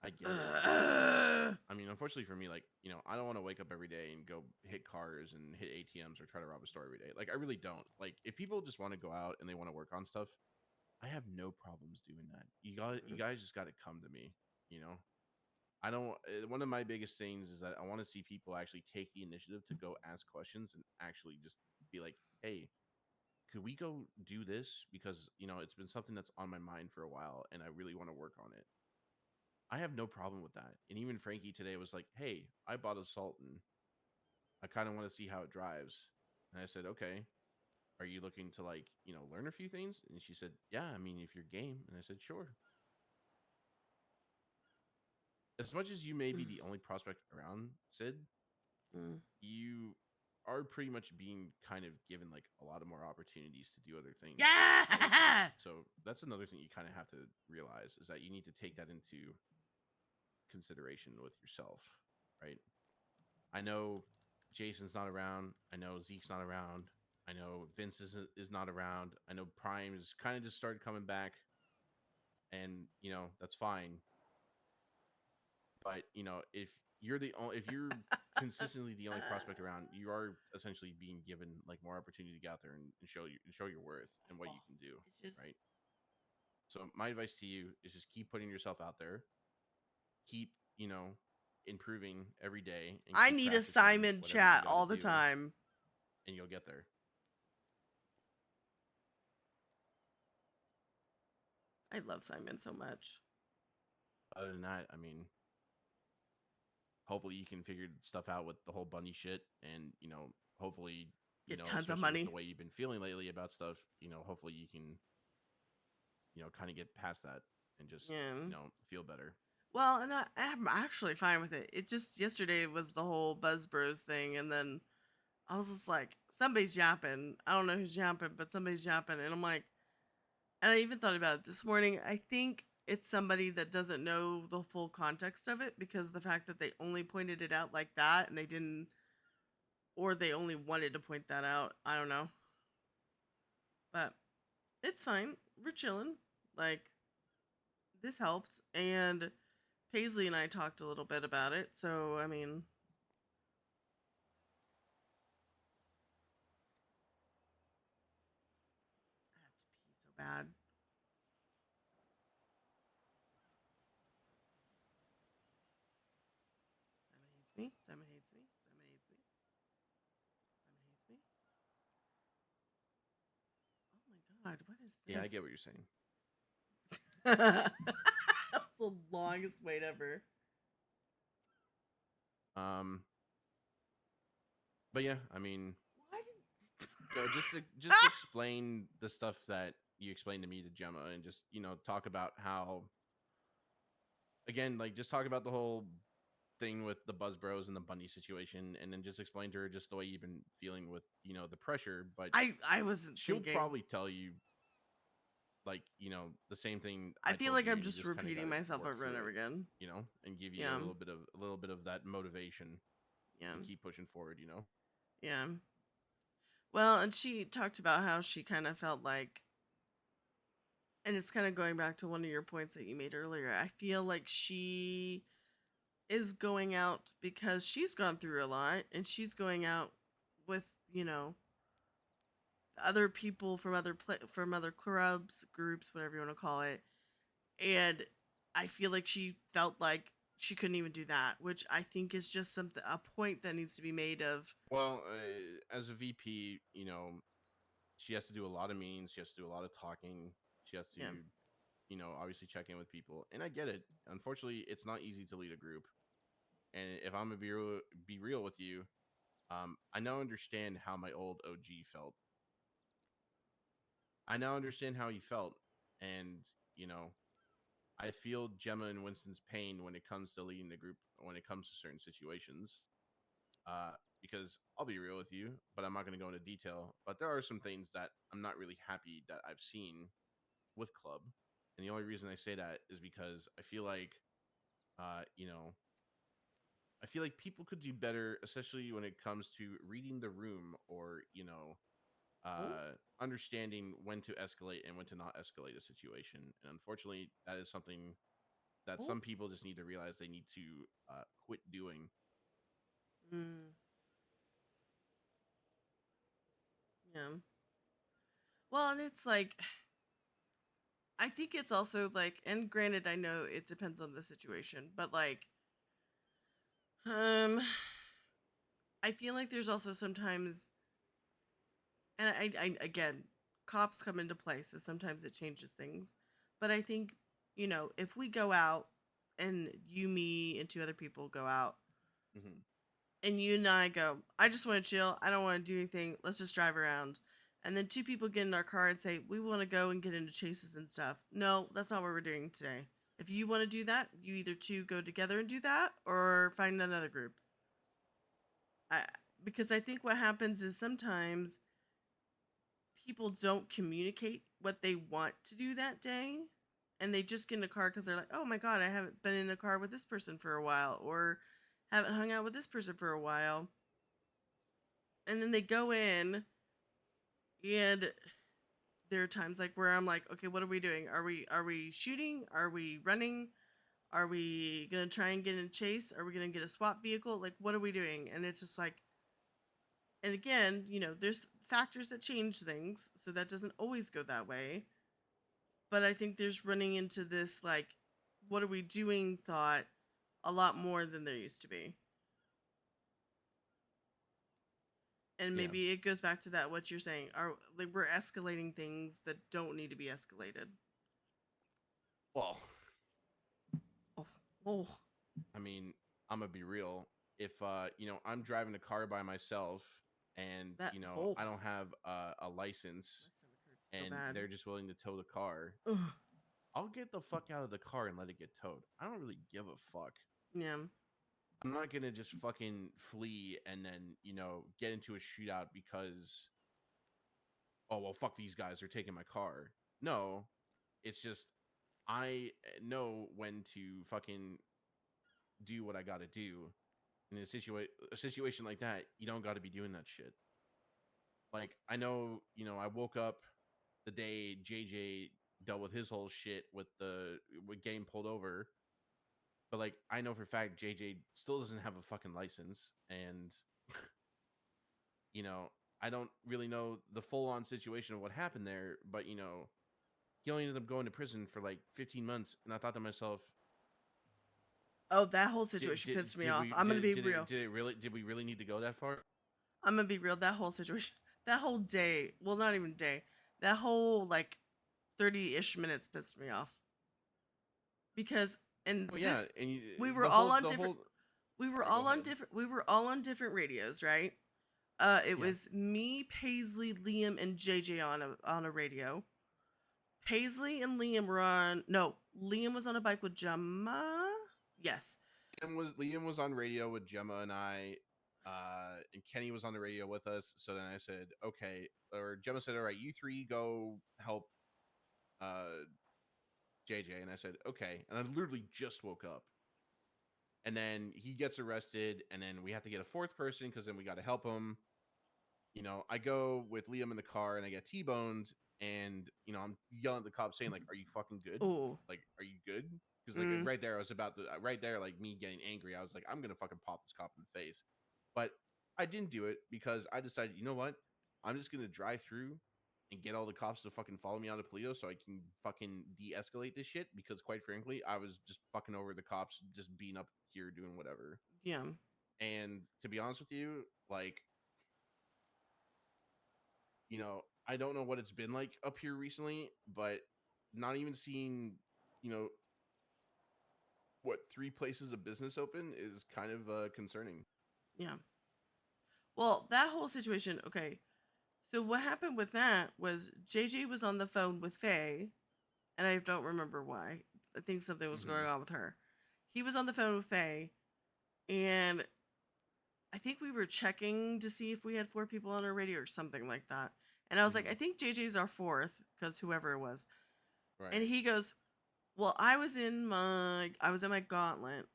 I get it. I mean, unfortunately for me, like, you know, I don't want to wake up every day and go hit cars and hit ATMs or try to rob a store every day. Like, I really don't. Like, if people just want to go out and they want to work on stuff, I have no problems doing that. You guys just got to come to me, you know? I don't. One of my biggest things is that I want to see people actually take the initiative to go ask questions and actually just be like, "Hey, could we go do this? Because you know it's been something that's on my mind for a while, and I really want to work on it." I have no problem with that. And even Frankie today was like, "Hey, I bought a Sultan. I kind of want to see how it drives." And I said, "Okay, are you looking to like learn a few things?" And she said, "Yeah, I mean, if you're game." And I said, "Sure." As much as you may be the only prospect around, Sid, you are pretty much being kind of given like a lot of more opportunities to do other things. Yeah. Right? So that's another thing you kind of have to realize is that you need to take that into consideration with yourself, right? I know Jason's not around. I know Zeke's not around. I know Vince is not around. I know Prime is kind of just started coming back, and that's fine. But if you're consistently the only prospect around, you are essentially being given like more opportunity to get out there and show your worth and what you can do, right? So my advice to you is just keep putting yourself out there, keep improving every day. And I need a Simon chat all the time, and you'll get there. I love Simon so much. Other than that, I mean, hopefully you can figure stuff out with the whole Bunny shit, and hopefully get tons of especially money. with the way you've been feeling lately about stuff, hopefully you can kind of get past that and just feel better. Well, and I'm actually fine with it. It just yesterday was the whole Buzz Bros thing, and then I was just like, somebody's yapping. I don't know who's yapping, but somebody's yapping, and I'm like, and I even thought about it this morning. I think it's somebody that doesn't know the full context of it because the fact that they only pointed it out like that and they didn't, or they only wanted to point that out. I don't know. But it's fine. We're chilling. Like, this helped. And Paisley and I talked a little bit about it. So, I mean, I have to pee so bad. Simon hates me. Simon hates me. Simon hates me. Simon hates me. Oh my god, what is this? Yeah, I get what you're saying. That's the longest wait ever. But yeah, I mean, just explain the stuff that you explained to me to Gemma, and just talk about how, again, like just talk about the whole thing with the Buzz Bros and the Bundy situation, and then just explain to her just the way you've been feeling with the pressure. But I wasn't. She'll probably tell you like the same thing. I feel like I'm just repeating myself over and over again. And give you a little bit of that motivation. Yeah. To keep pushing forward. Yeah. Well, and she talked about how she kind of felt like, and it's kind of going back to one of your points that you made earlier. I feel like she is going out because she's gone through a lot, and she's going out with, you know, other people from from other clubs, groups, whatever you want to call it. And I feel like she felt like she couldn't even do that, which I think is just a point that needs to be made of. Well, as a VP, she has to do a lot of meetings. She has to do a lot of talking. She has to, Yeah. Obviously check in with people. And I get it. Unfortunately, it's not easy to lead a group. And if I'm gonna be real with you, I now understand how my old OG felt. I now understand how he felt, and you know, I feel Gemma and Winston's pain when it comes to leading the group, when it comes to certain situations. Uh, because I'll be real with you, but I'm not going to go into detail. But there are some things that I'm not really happy that I've seen with Club, and the only reason I say that is because I feel like, uh, you know, I feel like people could do better, especially when it comes to reading the room or understanding when to escalate and when to not escalate a situation. And unfortunately, that is something that some people just need to realize they need to quit doing. Mm. Yeah. Well, and it's like, I think it's also like, and granted, I know it depends on the situation, but like, um, I feel like there's also sometimes, and again, cops come into play, so sometimes it changes things. But I think, if we go out and you, me, and two other people go out, Mm-hmm. and you and I go, I just want to chill. I don't want to do anything. Let's just drive around. And then two people get in our car and say, we want to go and get into chases and stuff. No, that's not what we're doing today. If you want to do that, you either two go together and do that or find another group. I, because I think what happens is sometimes people don't communicate what they want to do that day. And they just get in a car because they're like, oh my God, I haven't been in the car with this person for a while, or haven't hung out with this person for a while. And then they go in, and there are times like where I'm like, okay, what are we doing? Are we shooting? Are we running? Are we gonna try and get in a chase? Are we gonna get a swap vehicle? Like, what are we doing? And it's just like, and again, there's factors that change things, so that doesn't always go that way. But I think there's running into this like, what are we doing thought a lot more than there used to be. And Yeah. maybe it goes back to that what you're saying. Are like we're escalating things that don't need to be escalated. Well, Oh. I mean, I'm gonna be real. If I'm driving a car by myself and I don't have a license and bad. they're just willing to tow the car, Ugh. I'll get the fuck out of the car and let it get towed. I don't really give a fuck. Yeah. I'm not gonna just fucking flee and then get into a shootout because, oh well, fuck these guys, they're taking my car. No, it's just I know when to fucking do what I gotta do. In a situation like that, you don't got to be doing that shit. Like I know, I woke up the day JJ dealt with his whole shit with game pulled over, but like I know for a fact JJ still doesn't have a fucking license, and I don't really know the full on situation of what happened there, but he only ended up going to prison for like 15 months, and I thought to myself, oh, that whole situation pissed me off. I'm gonna be real. Did we really need to go that far? I'm gonna be real. That whole situation, that whole day, well, not even day, that whole like 30-ish minutes pissed me off. Because we were all on different. We were all on different. We were all on different radios, right? It was me, Paisley, Liam, and JJ on a radio. Paisley and Liam were on. No, Liam was on a bike with Gemma. Yes. Liam was on radio with Gemma and I, and Kenny was on the radio with us. So then I said, okay, or Gemma said, all right, you three go help JJ, and I said, okay, and I literally just woke up. And then he gets arrested, and then we have to get a fourth person because then we got to help him. you know, I go with Liam in the car and I get T-boned, and you know, I'm yelling at the cop saying like, "Are you fucking good? Oh. Like, are you good?" Because like right there, I was about to right there, like me getting angry. I was like, "I'm gonna fucking pop this cop in the face," but I didn't do it because I decided, you know what? I'm just gonna drive through and get all the cops to fucking follow me out of Toledo so I can fucking de-escalate this shit. Because quite frankly, I was just fucking over the cops, just being up here doing whatever. Yeah. And to be honest with you, like, you know, I don't know what it's been like up here recently, but not even seeing, you know, what 3 places of business open is kind of concerning. Yeah. Well, that whole situation, okay. So what happened with that was JJ was on the phone with Faye, and I don't remember why. I think something was going on with her. He was on the phone with Faye, and I think we were checking to see if we had 4 people on our radio or something like that. And I was like, I think JJ's our 4th, because whoever it was. Right. And he goes, well, I was in my gauntlet,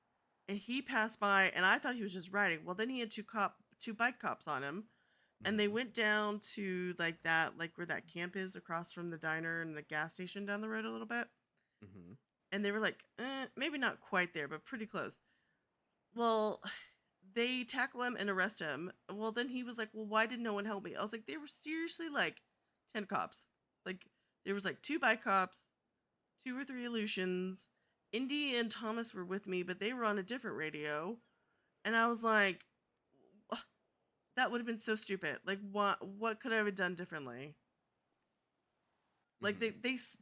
and he passed by, and I thought he was just riding. Well, then he had 2 bike cops on him, and they went down to like where that camp is across from the diner and the gas station down the road a little bit. And they were like, maybe not quite there, but pretty close. Well, they tackle him and arrest him. Well, then he was like, well, why did no one help me? I was like, there were seriously like 10 cops. Like, there was like 2 bike cops, 2 or 3 Aleutians. Indy and Thomas were with me, but they were on a different radio. And I was like, that would have been so stupid. Like, what could I have done differently? Like,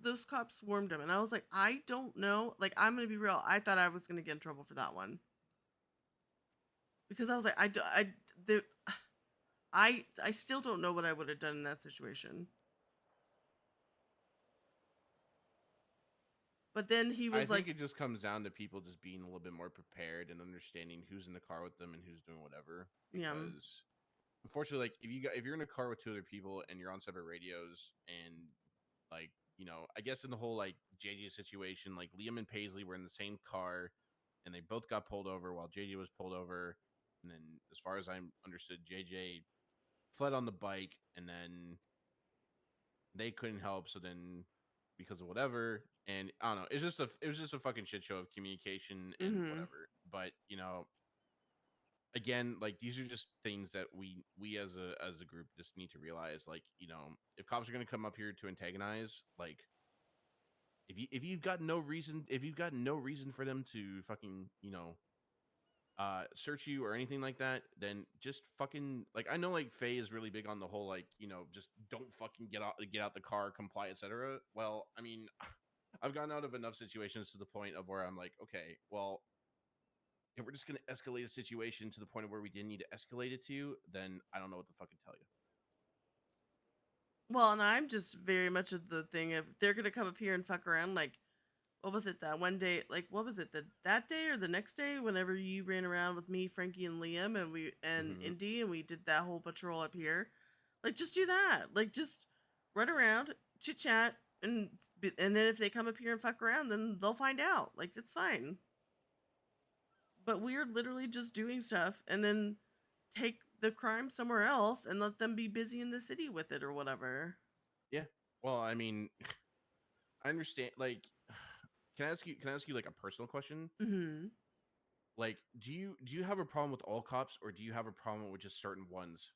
those cops swarmed him, and I was like, I don't know. Like, I'm gonna be real. I thought I was gonna get in trouble for that one because I was like, I still don't know what I would have done in that situation. But then he was I like, think it just comes down to people just being a little bit more prepared and understanding who's in the car with them and who's doing whatever. Yeah. Because unfortunately, like if you're in a car with 2 other people and you're on separate radios, and like, you know, I guess in the whole like JJ situation, like Liam and Paisley were in the same car, and they both got pulled over while JJ was pulled over. And then, as far as I understood, JJ fled on the bike, and then they couldn't help. So then, because of whatever, and I don't know, it was just a fucking shit show of communication and whatever. But you know, again, like these are just things that we as a group just need to realize. Like, you know, if cops are gonna come up here to antagonize, like if you've got no reason for them to fucking, you know, search you or anything like that, then just fucking, like, I know like Faye is really big on the whole, like, you know, just don't fucking get out the car, comply, etc. Well, I mean, I've gotten out of enough situations to the point of where I'm like, okay, well, if we're just gonna escalate a situation to the point of where we didn't need to escalate it to, then I don't know what to fucking tell you. well, and I'm just very much of the thing of they're gonna come up here and fuck around. Like, what was it that one day? Like, what was it that day or the next day? Whenever you ran around with me, Frankie, and Liam, and Indy, and we did that whole patrol up here. Like, just do that. Like, just run around, chit chat, and then if they come up here and fuck around, then they'll find out. Like, it's fine. But we're literally just doing stuff, and then take the crime somewhere else and let them be busy in the city with it or whatever. Yeah. Well, I mean, I understand. Like, can I ask you like a personal question? Like, do you have a problem with all cops, or do you have a problem with just certain ones?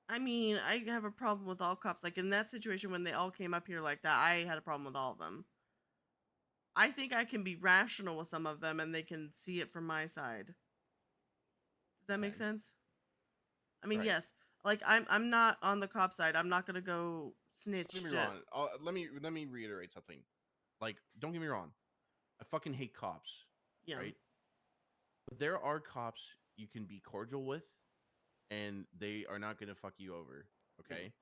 I mean, I have a problem with all cops. Like, in that situation when they all came up here like that, I had a problem with all of them. I think I can be rational with some of them and they can see it from my side. Does that make sense? I mean, Right. yes. Like, I'm not on the cop side. I'm not gonna go snitch. Don't get me wrong. Let me reiterate something. Like, don't get me wrong. I fucking hate cops. Yeah. Right. But there are cops you can be cordial with, and they are not gonna fuck you over. Okay.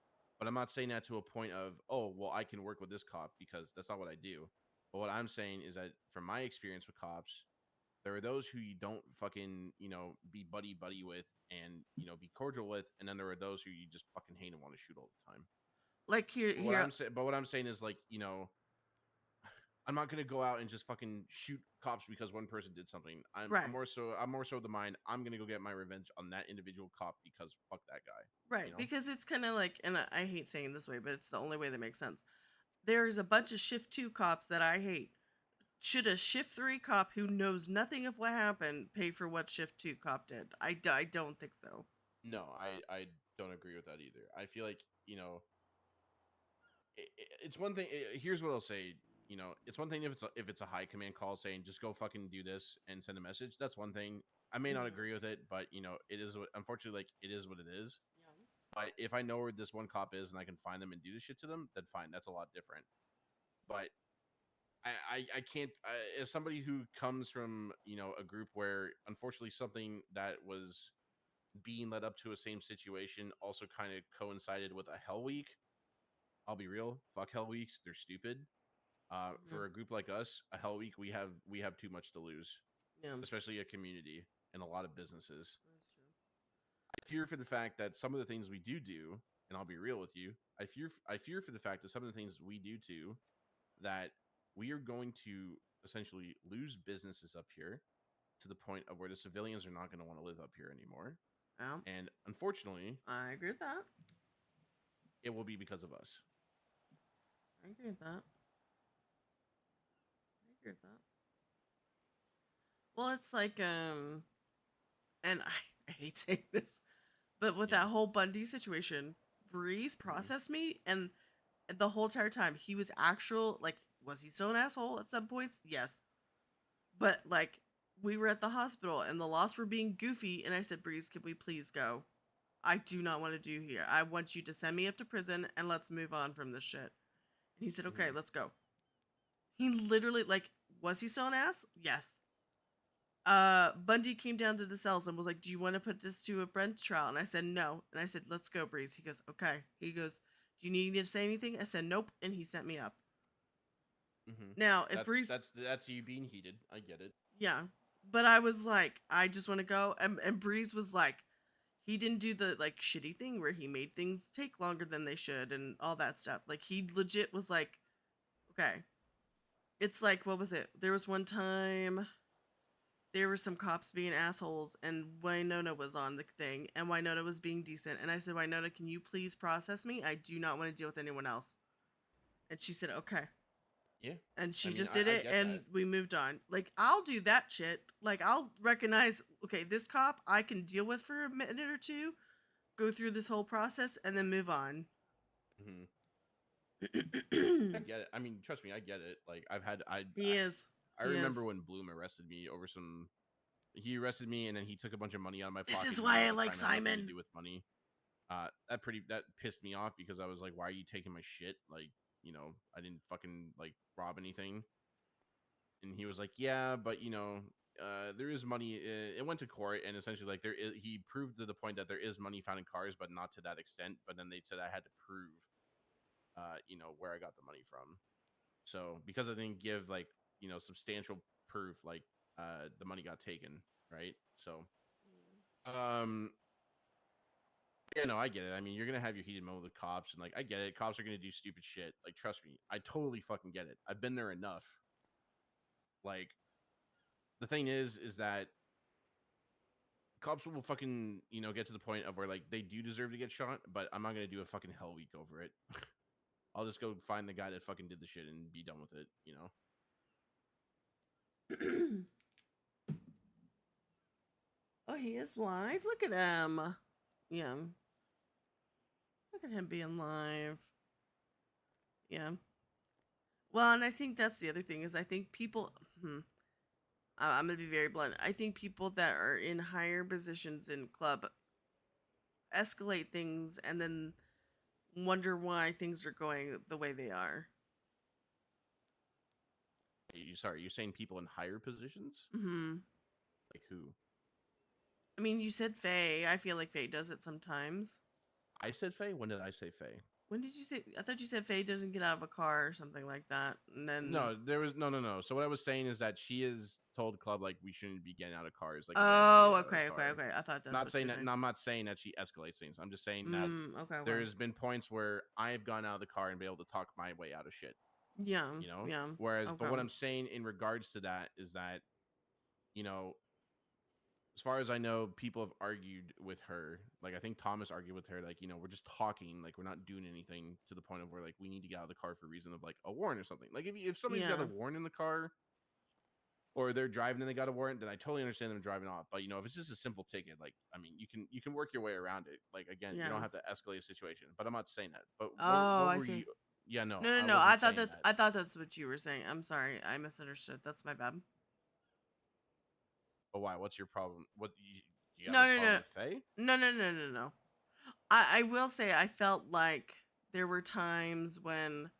But I'm not saying that to a point of, oh, well, I can work with this cop, because that's not what I do. But what I'm saying is that from my experience with cops, there are those who you don't fucking, you know, be buddy with and, you know, be cordial with, and then there are those who you just fucking hate and want to shoot all the time. Like, here But what I'm saying is, like, you know, I'm not gonna go out and just fucking shoot cops because one person did something. Right. I'm more so of the mind. I'm gonna go get my revenge on that individual cop because fuck that guy. Right, You know? because it's kind of like, and I hate saying this way, but it's the only way that makes sense. There's a bunch of shift 2 cops that I hate. Should a shift 3 cop who knows nothing of what happened pay for what shift 2 cop did? I don't think so. No, I don't agree with that either. I feel like, you know, it's one thing. Here's what I'll say. You know, it's one thing if it's a high command call saying just go fucking do this and send a message. That's one thing. I may not agree with it, but you know, it is what, unfortunately, like it is what it is. But if I know where this one cop is and I can find them and do the shit to them, then fine. That's a lot different. But I can't, as somebody who comes from, you know, a group where unfortunately something that was being led up to a same situation also kind of coincided with a Hell Week. I'll be real, fuck Hell Weeks, they're stupid. For a group like us, a Hell Week, we have too much to lose, especially a community and a lot of businesses. I fear for the fact that some of the things we do, and I'll be real with you, I fear for the fact that some of the things we do that we are going to essentially lose businesses up here to the point of where the civilians are not going to want to live up here anymore. And unfortunately, I agree with that. It will be because of us. I agree with that. I agree with that. Well, it's like, and I hate saying this, but with that whole Bundy situation, Breeze processed me, and the whole entire time he was was he still an asshole at some points? Yes. But like, we were at the hospital and the Lost were being goofy, and I said, Breeze, can we please go? I do not want to do here. I want you to send me up to prison and let's move on from this shit. And he said, okay, let's go. He literally, like, was he still an ass? Yes. Bundy came down to the cells and was like, do you want to put this to a Brent trial? And I said, no. And I said, let's go, Breeze. He goes, okay. He goes, do you need me to say anything? I said, nope. And he sent me up. Now, if Breeze... That's you being heated. I get it. Yeah. But I was like, I just want to go. And Breeze was like, he didn't do the, like, shitty thing where he made things take longer than they should and all that stuff. Like, he legit was like, okay. It's like, what was it? There was one time... there were some cops being assholes, and Winona was on the thing, and Winona was being decent. And I said, Winona, can you please process me? I do not want to deal with anyone else. And she said, okay. Yeah. And she just did it, and we moved on. Like, I'll do that shit. Like, I'll recognize, okay, this cop I can deal with for a minute or two, go through this whole process, and then move on. I get it. I mean, trust me, I get it. Like, I remember when Bloom arrested me over some. He arrested me, and then he took a bunch of money out of my pocket. This is why I like Simon. To do with money. That pissed me off because I was like, "Why are you taking my shit?" Like, you know, I didn't fucking like rob anything. And he was like, "Yeah, but you know, there is money." It went to court, and essentially, like, he proved to the point that there is money found in cars, but not to that extent. But then they said I had to prove, you know, where I got the money from. So because I didn't give, like, you know, substantial proof, like, the money got taken, right? So, yeah, no, I get it. I mean, you're gonna have your heated moment with cops, and like, I get it. Cops are gonna do stupid shit. Like, trust me, I totally fucking get it. I've been there enough. Like, the thing is that cops will fucking, you know, get to the point of where, like, they do deserve to get shot, but I'm not gonna do a fucking hell week over it. I'll just go find the guy that fucking did the shit and be done with it, you know? Oh, he is live? Look at him. Yeah. Look at him being live. Yeah. Well, and I think that's the other thing is I think people... I'm going to be very blunt. I think people that are in higher positions in club escalate things and then wonder why things are going the way they are. Sorry, you're saying people in higher positions? Mm-hmm. Like who? I mean, you said Faye. I feel like Faye does it sometimes. I said Faye? When did I say Faye? When did you say? I thought you said Faye doesn't get out of a car or something like that. And then no, there was no. So what I was saying is that she has told club like we shouldn't be getting out of cars. Like, okay. I thought that's not what saying you're that. saying. No, I'm not saying that she escalates things. I'm just saying that there's been points where I've gone out of the car and been able to talk my way out of shit. Yeah. You know. Yeah. Whereas, but what Okay. I'm saying in regards to that is that, you know, as far as I know, people have argued with her. Like I think Thomas argued with her. Like, you know, we're just talking. Like we're not doing anything to the point of where like we need to get out of the car for a reason of like a warrant or something. Like if somebody's got a Yeah. warrant in the car, or they're driving and they got a warrant, then I totally understand them driving off. But you know, if it's just a simple ticket, like I mean, you can work your way around it. Like again, you Yeah. don't have to escalate a situation. But I'm not saying that. But Oh, what I were you? see. Yeah, no, No, no, I no. wasn't saying that. I thought that's what you were saying. I'm sorry. I misunderstood. That's my bad. But why? What's your problem? What you got No, a no, problem no. with Faye? No, no, no, no, no. I will say I felt like there were times when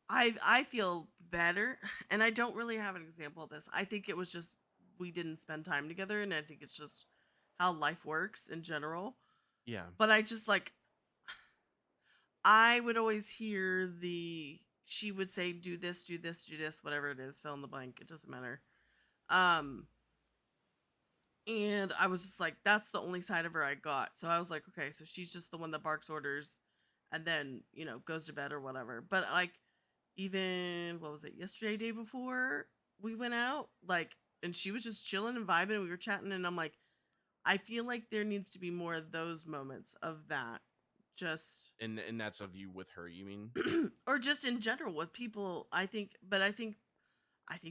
I feel better, and I don't really have an example of this. I think it was just we didn't spend time together, and I think it's just how life works in general. Yeah. But I just like I would always hear she would say do this, do this, do this, whatever it is, fill in the blank, it doesn't matter. Um and I was just like that's the only side of her I got. So I was like, okay, so she's just the one that barks orders and then, goes to bed or whatever. But like even what was it, yesterday, day before we went out, like and she was just chilling and vibing and we were chatting and I'm like, I feel like there needs to be more of those moments of that. Just And that's of you with her, you mean? or just in general with people. I think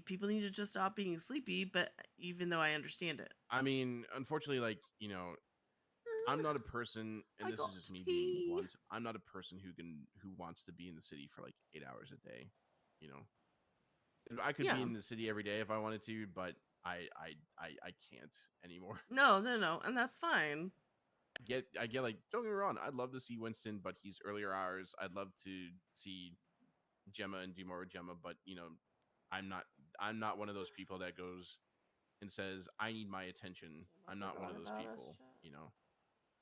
people need to just stop being sleepy, but even though I understand it. I mean, unfortunately, like, you know, I'm not a person, and I this got is just to me being pee. blunt. I'm not a person who wants to be in the city for like 8 hours a day. You know, I could be Yeah. in the city every day if I wanted to, but I can't anymore. No, no, no, and that's fine. I get like, don't get me wrong, I'd love to see Winston, but he's earlier hours. I'd love to see Gemma and do more with Gemma, but you know, I'm not I'm not one of those people that goes and says I need my attention. I'm not one of those people, you know.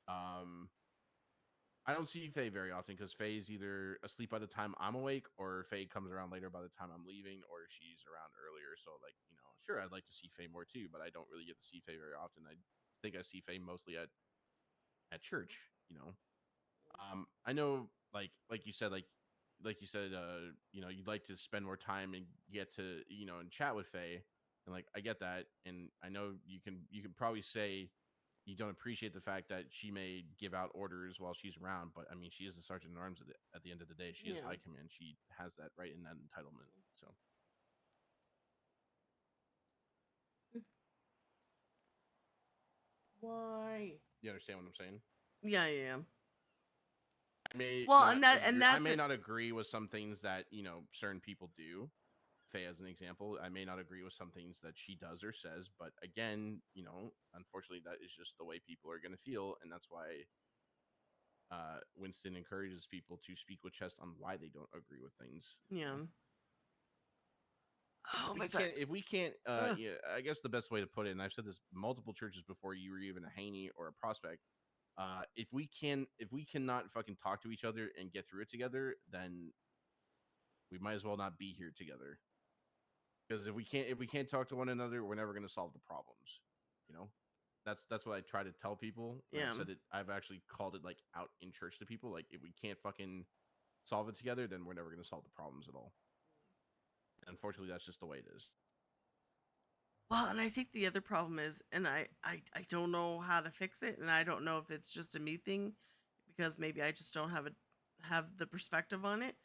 I don't see Faye very often because Faye's either asleep by the time I'm awake, or Faye comes around later by the time I'm leaving, or she's around earlier. So, like, you know, sure, I'd like to see Faye more too, but I don't really get to see Faye very often. I think I see Faye mostly at church, you know. I know, like you said, you know, you'd like to spend more time and get to, you know, and chat with Faye, and like I get that, and I know you can probably say you don't appreciate the fact that she may give out orders while she's around, but I mean, she is the sergeant at arms at the end of the day. She is Yeah. high command. She has that right and that entitlement. So Why? you understand what I'm saying? Yeah, yeah, yeah. I may Well, not and I that's may it. not agree with some things that, you know, certain people do. Faye, as an example, I may not agree with some things that she does or says, but again, you know, unfortunately, that is just the way people are going to feel, and that's why Winston encourages people to speak with chest on why they don't agree with things. Yeah. Oh my god. If we can't, yeah, I guess the best way to put it, and I've said this multiple churches before, you were even a Haney or a prospect. If we cannot fucking talk to each other and get through it together, then we might as well not be here together. Because if we can't talk to one another, we're never going to solve the problems. You know, that's what I try to tell people. And Yeah. I've said it. I've actually called it like out in church to people. Like if we can't fucking solve it together, then we're never going to solve the problems at all. Unfortunately, that's just the way it is. Well, and I think the other problem is, and I don't know how to fix it, and I don't know if it's just a me thing, because maybe I just don't have the perspective on it.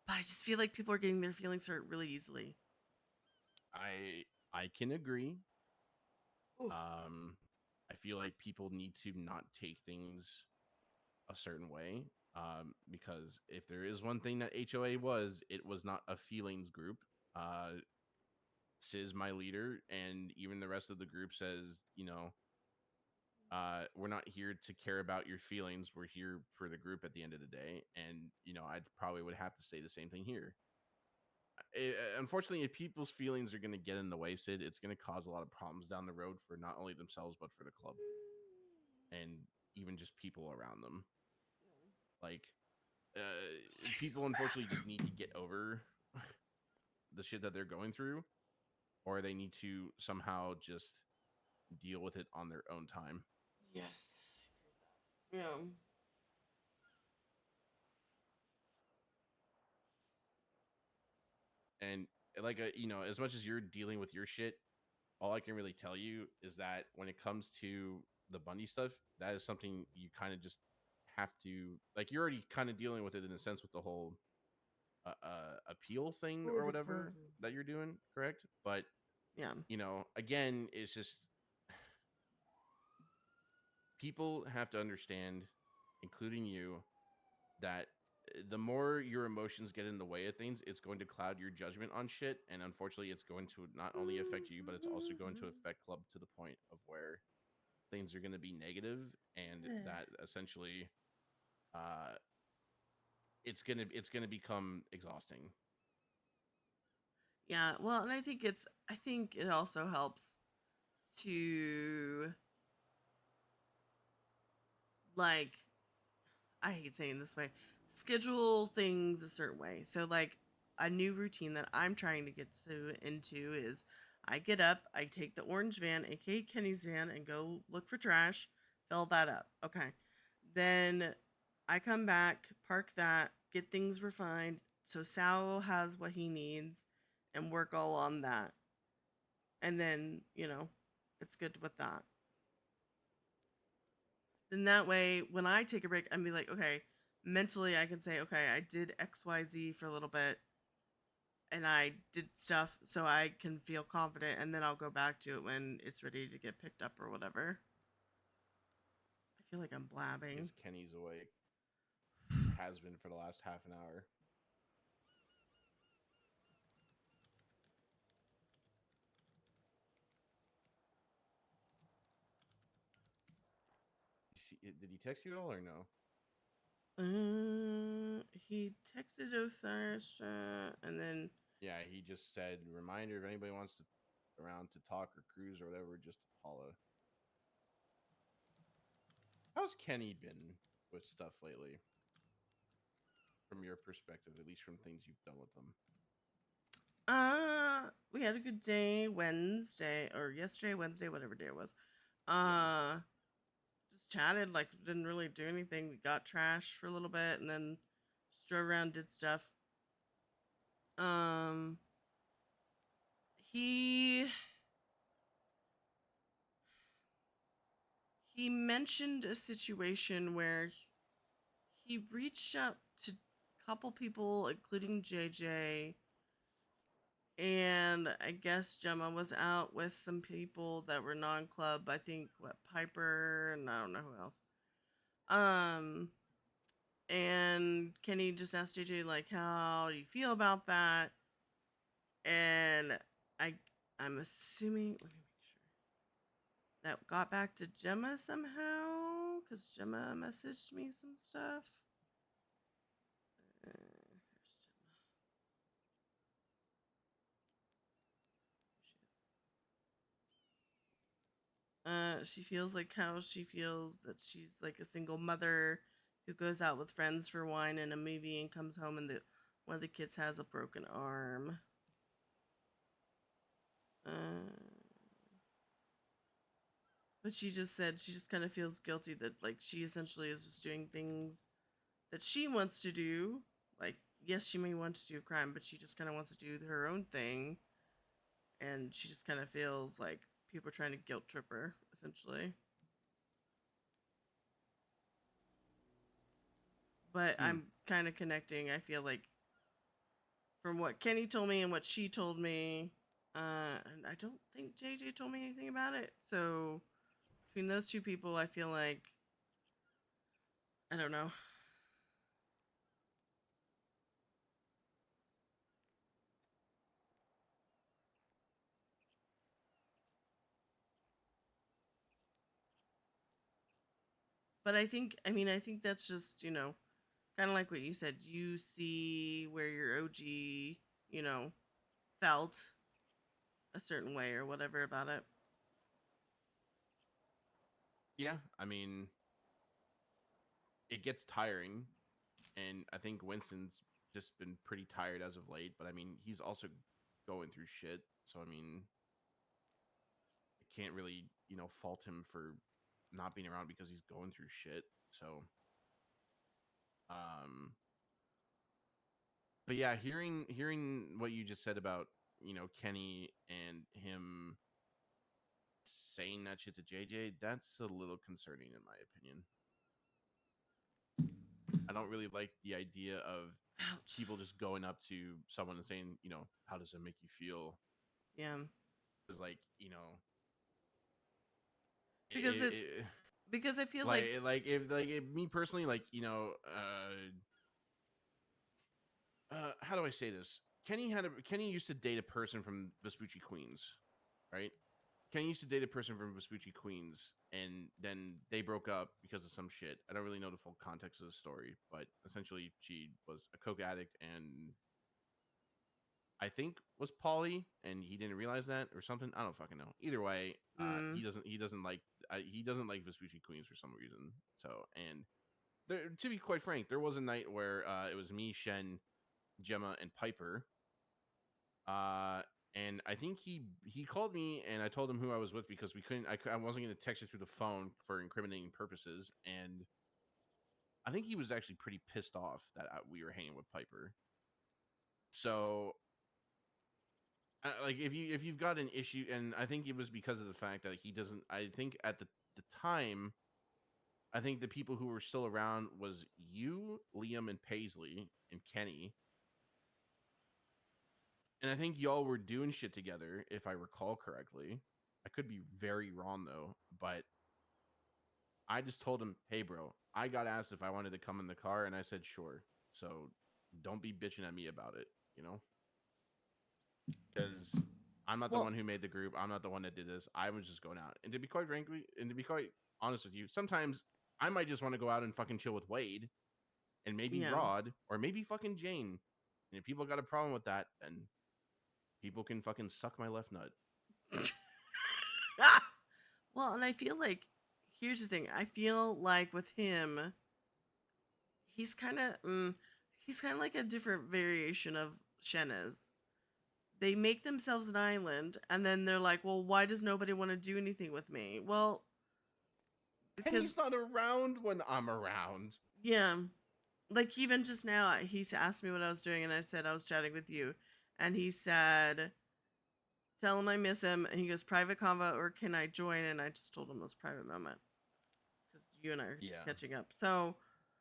But I just feel like people are getting their feelings hurt really easily. I can agree. I feel like people need to not take things a certain way. Because if there is one thing that HOA was, it was not a feelings group. Sis, my leader, and even the rest of the group says, you know, we're not here to care about your feelings. We're here for the group at the end of the day. And, you know, I probably would have to say the same thing here. Unfortunately, if people's feelings are going to get in the way, Sid, it's going to cause a lot of problems down the road for not only themselves, but for the club. And even just people around them. Like, people unfortunately just need to get over the shit that they're going through, or they need to somehow just deal with it on their own time. Yes. Yeah. And like as much as you're dealing with your shit, all I can really tell you is that when it comes to the bunny stuff, that is something you kind of just have to like. You're already kind of dealing with it in a sense with the whole appeal thing or whatever that you're doing, correct? But yeah, again, it's just people have to understand, including you, that the more your emotions get in the way of things, it's going to cloud your judgment on shit, and unfortunately, it's going to not only affect you, but it's also going to affect club to the point of where things are going to be negative, and that essentially, it's gonna become exhausting. yeah. Well, and I think it also helps to like I hate saying this way, schedule things a certain way. So like a new routine that I'm trying to get into is I get up, I take the orange van, aka Kenny's van, and go look for trash, fill that up. Okay. Then I come back, park that, get things refined so Sal has what he needs and work all on that. And then, it's good with that. Then that way, when I take a break, I'm be like, okay, mentally I can say, okay, I did XYZ for a little bit and I did stuff so I can feel confident and then I'll go back to it when it's ready to get picked up or whatever. I feel like I'm blabbing. Because Kenny's awake. Has been for the last half an hour. Did he text you at all or no? He texted Osiris and then Yeah, he just said, reminder if anybody wants to around to talk or cruise or whatever, just holla. How's Kenny been with stuff lately? From your perspective, at least from things you've done with them. We had a good day Wednesday or yesterday, Wednesday, whatever day it was. Just chatted, like didn't really do anything. We got trash for a little bit and then just drove around, did stuff. He mentioned a situation where he reached out to a couple people, including JJ, and I guess Gemma was out with some people that were non-club. I think Piper and I don't know who else. And Kenny just asked JJ like, how do you feel about that? And I'm assuming. Let me make sure that got back to Gemma somehow because Gemma messaged me some stuff. Here's Gemma. She feels like how she feels that she's like a single mother who goes out with friends for wine and a movie and comes home and one of the kids has a broken arm. But she just said she just kind of feels guilty that like she essentially is just doing things that she wants to do. Like, yes, she may want to do a crime, but she just kind of wants to do her own thing. And she just kind of feels like people are trying to guilt trip her, essentially. But I'm kind of connecting, I feel like, from what Kenny told me and what she told me. And I don't think JJ told me anything about it. So, between those two people, I feel like, I don't know. But I think that's just, kind of like what you said. You see where your OG, felt a certain way or whatever about it. Yeah, I mean, it gets tiring, and I think Winston's just been pretty tired as of late. But I mean, he's also going through shit, so I mean, I can't really fault him for not being around because he's going through shit. So, But yeah, hearing what you just said about Kenny and him saying that shit to JJ, that's a little concerning in my opinion. I don't really like the idea of people just going up to someone and saying, how does it make you feel? Yeah. Because because I feel like if me personally, how do I say this? Kenny used to date a person from Vespucci, Queens, right? Kenny used to date a person from Vespucci, Queens, and then they broke up because of some shit. I don't really know the full context of the story, but essentially she was a coke addict and I think was poly, and he didn't realize that or something. I don't fucking know. Either way, he doesn't like Vespucci, Queens for some reason. So, and to be quite frank, there was a night where it was me, Shen, Gemma, and Piper. And I think he called me and I told him who I was with because I wasn't going to text it through the phone for incriminating purposes. And I think he was actually pretty pissed off that we were hanging with Piper. So, like if you've got an issue, and I think it was because of the fact that he doesn't. I think at the time, I think the people who were still around was you, Liam, and Paisley, and Kenny. And I think y'all were doing shit together, if I recall correctly. I could be very wrong though, but I just told him, "Hey, bro, I got asked if I wanted to come in the car, and I said sure. So don't be bitching at me about it, because I'm not the one who made the group. I'm not the one that did this. I was just going out. And to be quite frankly, and to be quite honest with you, sometimes I might just want to go out and fucking chill with Wade, and maybe Rod, or maybe fucking Jane. And if people got a problem with that, then people can fucking suck my left nut." Well, and I feel like here's the thing. I feel like with him, he's kind of like a different variation of Shenna's. They make themselves an island, and then they're like, "Well, why does nobody want to do anything with me?" Well, because he's not around when I'm around. Yeah, like even just now, he's asked me what I was doing, and I said I was chatting with you, and he said, "Tell him I miss him," and he goes, "Private convo, or can I join?" And I just told him it was private moment because you and I are just catching up. So,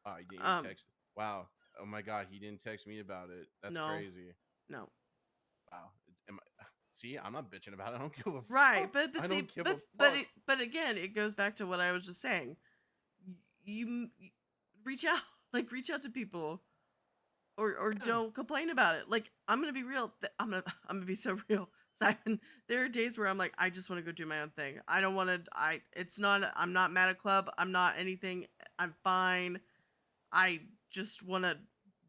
he didn't text. Wow. Oh my god, he didn't text me about it. That's crazy. No. Wow. See, I'm not bitching about it. I don't give a right, fuck. but see, but again, it goes back to what I was just saying. You reach out, reach out to people, or don't complain about it. Like, I'm gonna be real. I'm gonna be so real, Simon. There are days where I'm like, I just want to go do my own thing. I don't want to. I'm not mad at club. I'm not anything. I'm fine. I just want to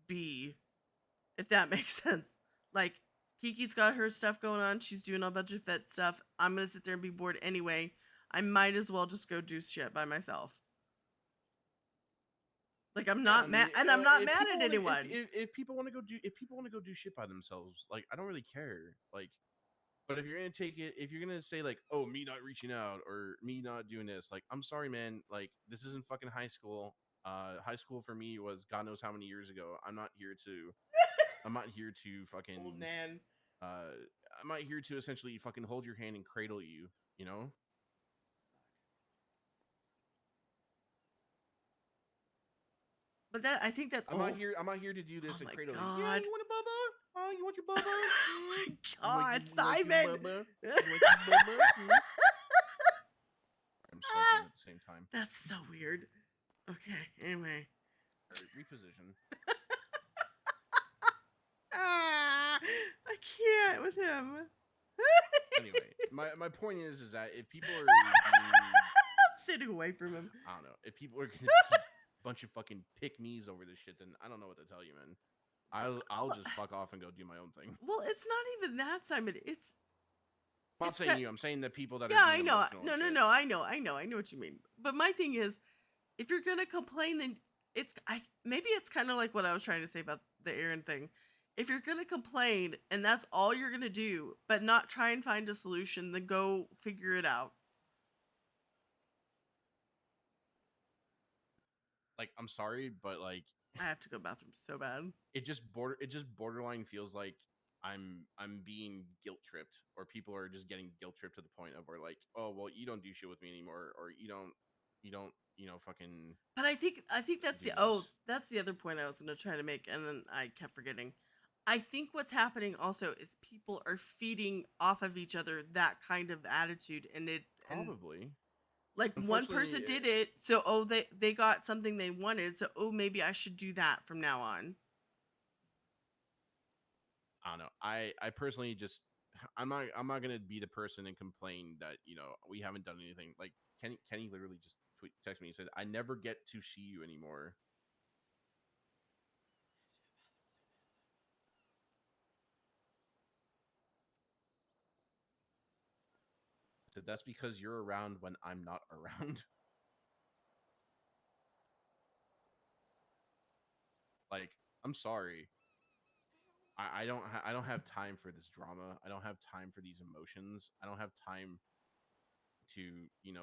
be, if that makes sense. Like, Kiki's got her stuff going on. She's doing a bunch of fit stuff. I'm gonna sit there and be bored anyway. I might as well just go do shit by myself. Like, I'm not mad, and I'm not mad at anyone. If people want to go do shit by themselves, like, I don't really care. Like, but if you're gonna take it, if you're gonna say like, oh, me not reaching out or me not doing this, like, I'm sorry, man. Like, this isn't fucking high school. High school for me was God knows how many years ago. I'm not here to fucking. Old man. I'm not here to essentially fucking hold your hand and cradle you. You know. But I think that I'm not here to do this and cradle you. Yeah, you want a bubba? Oh, you want your bubba? Oh my God, Simon! You want your bubba? I'm smoking at the same time. That's so weird. Okay, anyway. Reposition. I can't with him. Anyway, my point is that if people are sitting away from him, I don't know. If people are gonna keep a bunch of fucking pick-me's over this shit, then I don't know what to tell you, man. I'll just fuck off and go do my own thing. Well, it's not even that, Simon. I'm not saying you. I'm saying the people that are. Yeah, I know. No. I know what you mean. But my thing is, if you're gonna complain, then maybe it's kind of like what I was trying to say about the Aaron thing. If you're gonna complain and that's all you're gonna do, but not try and find a solution, then go figure it out. Like, I'm sorry, but like, I have to go bathroom so bad. It just borderline feels like I'm being guilt tripped, or people are just getting guilt tripped to the point of where like, oh well, you don't do shit with me anymore, or you don't fucking. But I think that's that's the other point I was going to try to make, and then I kept forgetting. I think what's happening also is people are feeding off of each other that kind of attitude, and Probably. Like one person did it, so they got something they wanted, so maybe I should do that from now on. I don't know. I personally just I'm not gonna be the person and complain that we haven't done anything. Like Kenny literally just texted me and said, "I never get to see you anymore." So that's because you're around when I'm not around. Like, I'm sorry. I don't have time for this drama. I don't have time for these emotions. I don't have time to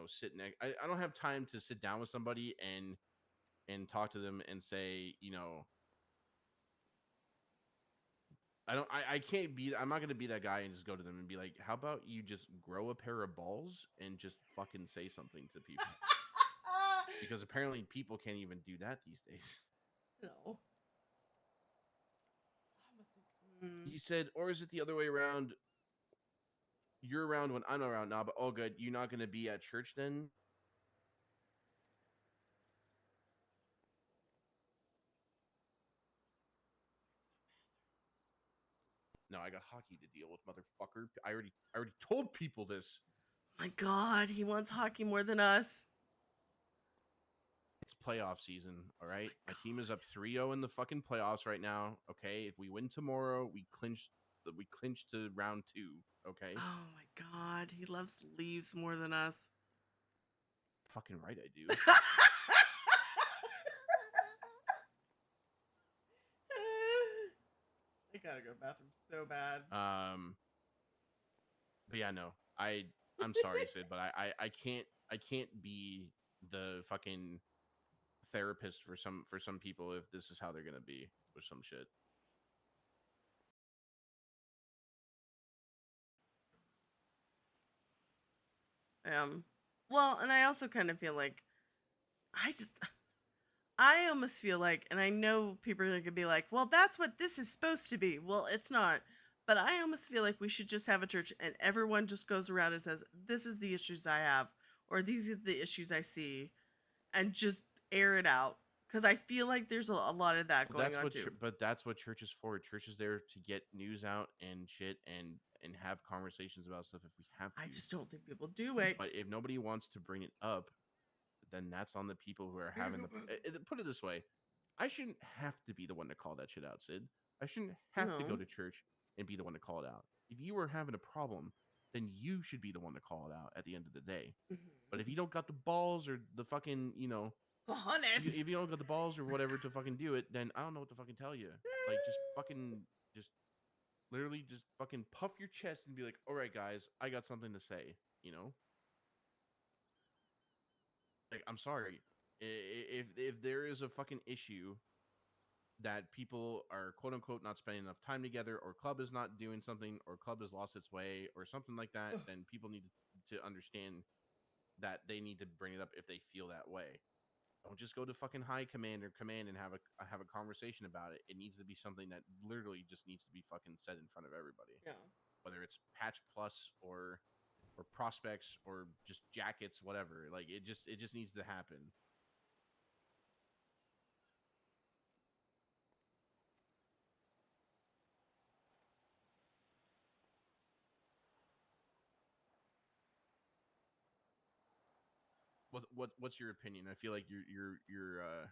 sit next. I don't have time to sit down with somebody and talk to them and say I can't be. I'm not gonna be that guy and just go to them and be like, "How about you just grow a pair of balls and just fucking say something to people?" Because apparently people can't even do that these days. No. He said, or is it the other way around? You're around when I'm around now, but oh, good. You're not gonna be at church then. No, I got hockey to deal with, motherfucker. I already told people this. My God, he wants hockey more than us. It's playoff season, all right? My team is up 3-0 in the fucking playoffs right now, okay? If we win tomorrow, we clinch to round 2, okay? Oh my God, he loves leaves more than us. Fucking right I do. I gotta go to the bathroom so bad. But yeah, no. I'm sorry, Sid, but I can't be the fucking therapist for some people if this is how they're gonna be with some shit. Well, and I also kind of feel like I almost feel like, and I know people are gonna be like, well, that's what this is supposed to be. Well, it's not. But I almost feel like we should just have a church and everyone just goes around and says, this is the issues I have, or these are the issues I see, and just air it out. Because I feel like there's a lot of that going on too. But that's what church is for. Church is there to get news out and shit and have conversations about stuff if we have to. I just don't think people do it. But if nobody wants to bring it up, then that's on the people who are having the. Put it this way, I shouldn't have to be the one to call that shit out, Sid. I shouldn't have to go to church and be the one to call it out. If you were having a problem, then you should be the one to call it out at the end of the day. But if you don't got the balls or the fucking, if you don't got the balls or whatever to fucking do it, then I don't know what to fucking tell you. Like, just literally just fucking puff your chest and be like, all right, guys, I got something to say, Like, I'm sorry. If there is a fucking issue that people are quote unquote not spending enough time together, or club is not doing something, or club has lost its way, or something like that, then people need to understand that they need to bring it up if they feel that way. Don't just go to fucking high command or command and have a conversation about it. It needs to be something that literally just needs to be fucking said in front of everybody. Yeah. Whether it's patch plus or prospects or just jackets, whatever. Like it just needs to happen. What's your opinion? I feel like you're I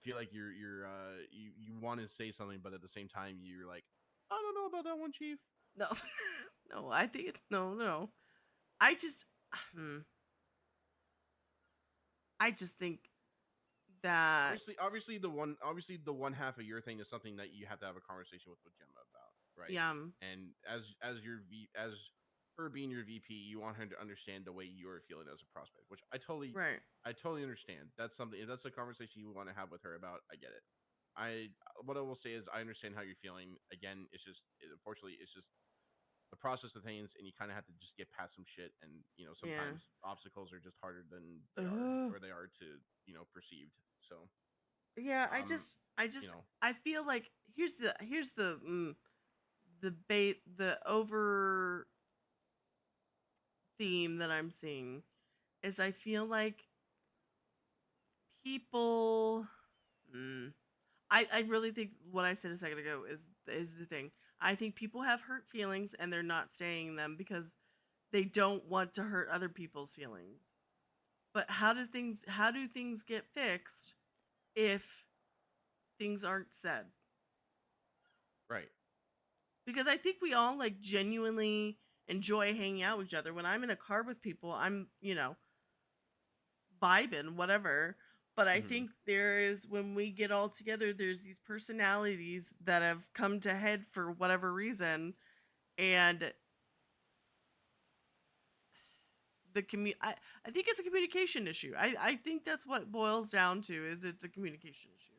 feel like you want to say something, but at the same time you're like, I don't know about that one, Chief. No, no, I think it's no. I just think that obviously the one half of your thing is something that you have to have a conversation with Gemma about, right? Yeah. And as her being your VP, you want her to understand the way you're feeling as a prospect, which I totally understand. That's something. If that's a conversation you want to have with her about, I get it. What I will say is I understand how you're feeling. Again, unfortunately it's just the process of things, and you kind of have to just get past some shit, and sometimes obstacles are just harder than they are to perceived. So yeah, I just I feel like here's the over theme that I'm seeing is I feel like people I really think what I said a second ago is the thing. I think people have hurt feelings and they're not saying them because they don't want to hurt other people's feelings. But how do things get fixed if things aren't said? Right. Because I think we all like genuinely enjoy hanging out with each other. When I'm in a car with people, I'm, vibing, whatever. But I think there is, when we get all together, there's these personalities that have come to head for whatever reason. And I think it's a communication issue. I think that's what boils down to, is it's a communication issue.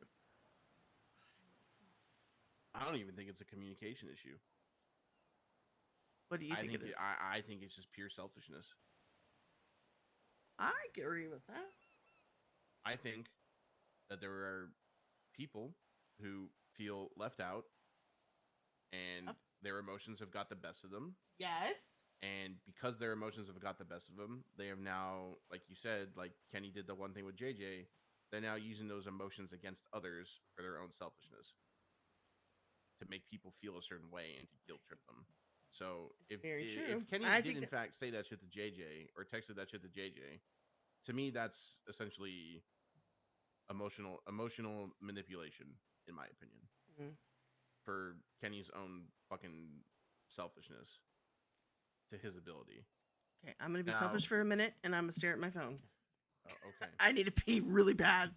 I don't even think it's a communication issue. What do you think it is? I think it's just pure selfishness. I agree with that. I think that there are people who feel left out and their emotions have got the best of them. Yes. And because their emotions have got the best of them, they have now, like you said, like Kenny did the one thing with JJ, they're now using those emotions against others for their own selfishness, to make people feel a certain way and to guilt trip them. So if Kenny did in fact say that shit to JJ or texted that shit to JJ, to me that's essentially emotional manipulation, in my opinion, for Kenny's own fucking selfishness to his ability. Okay, I'm gonna be selfish for a minute, and I'm gonna stare at my phone. Oh, okay. I need to pee really bad.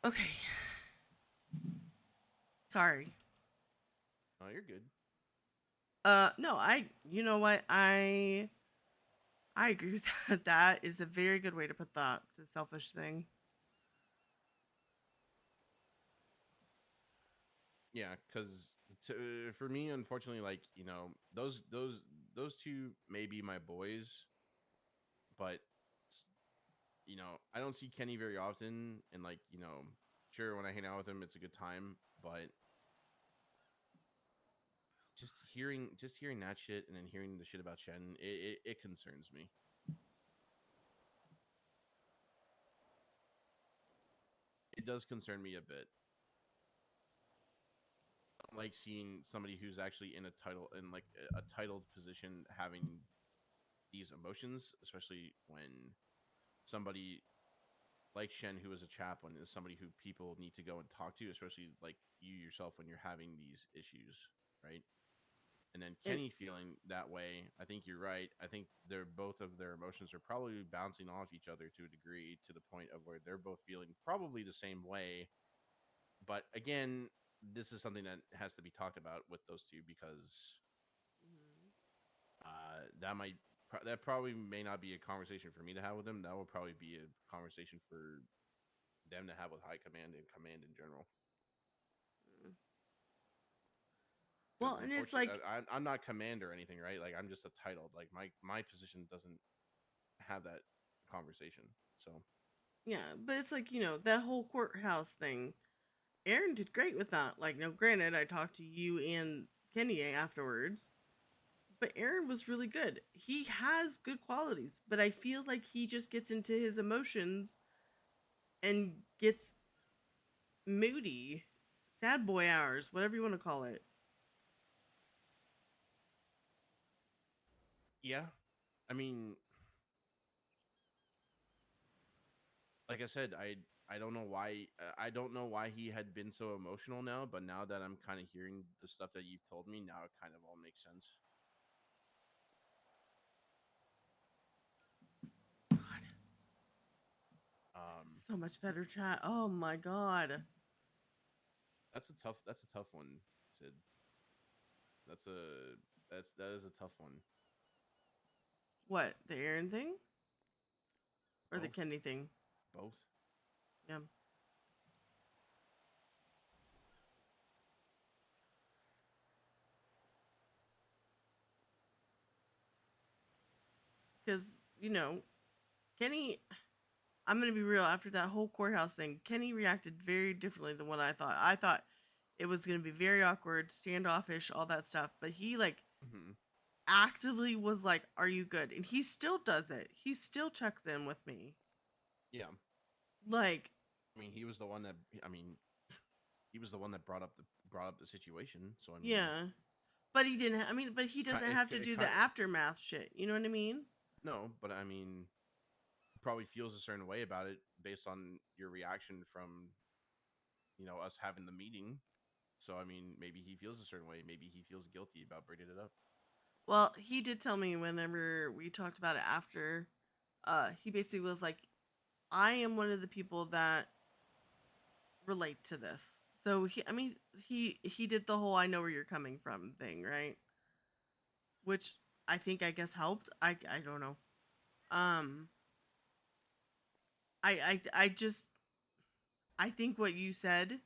Okay. Sorry. Oh, you're good. No, you know what? I agree with that. That is a very good way to put that, the selfish thing. Yeah, because for me, unfortunately, like those two may be my boys, but I don't see Kenny very often, and sure, when I hang out with him, it's a good time, but just hearing that shit and then hearing the shit about Shen, it concerns me. it does concern me a bit. I don't like seeing somebody who's actually in a titled position having these emotions, especially when somebody like Shen, who is a chaplain, is somebody who people need to go and talk to, especially like you yourself when you're having these issues, right? And then Kenny feeling that way, I think you're right. I think both of their emotions are probably bouncing off each other to a degree, to the point of where they're both feeling probably the same way. But again, this is something that has to be talked about with those two, because that probably may not be a conversation for me to have with them. That will probably be a conversation for them to have with high command and command in general. Well, and it's like I'm not command or anything, right? Like I'm just a title. Like my position doesn't have that conversation. So yeah, but it's like, that whole courthouse thing. Aaron did great with that. Like, now granted, I talked to you and Kenny afterwards, but Aaron was really good. He has good qualities, but I feel like he just gets into his emotions and gets moody, sad boy hours, whatever you want to call it. yeah, I mean, like I said, I don't know why he had been so emotional now, but now that I'm kind of hearing the stuff that you've told me, now it kind of all makes sense. So much better chat. Oh my god. That's a tough one, Sid. That is a tough one. What, the Aaron thing? Or the Both. Kenny thing? Both. Yeah. Because, Kenny, I'm going to be real, after that whole courthouse thing, Kenny reacted very differently than what I thought. I thought it was going to be very awkward, standoffish, all that stuff. But he, actively was like, "Are you good?" And he still does it. He still checks in with me. Yeah. Like, I mean, he was the one that brought up the situation. So I mean, yeah. But he didn't. But he doesn't have to do the aftermath shit. You know what I mean? No, but I mean, probably feels a certain way about it based on your reaction from, us having the meeting. So I mean, maybe he feels a certain way. Maybe he feels guilty about bringing it up. Well, he did tell me whenever we talked about it after. He basically was like, "I am one of the people that relate to this." So he did the whole "I know where you're coming from" thing, right? Which I guess helped. I don't know. I think what you said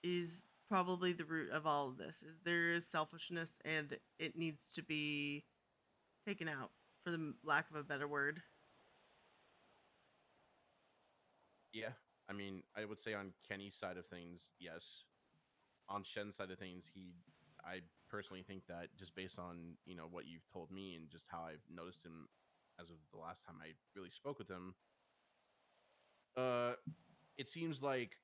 is probably the root of all of this. Is there is selfishness and it needs to be taken out, for the lack of a better word. Yeah, I mean, I would say on Kenny's side of things, yes. On Shen's side of things, I personally think that just based on what you've told me and just how I've noticed him as of the last time I really spoke with him, it seems like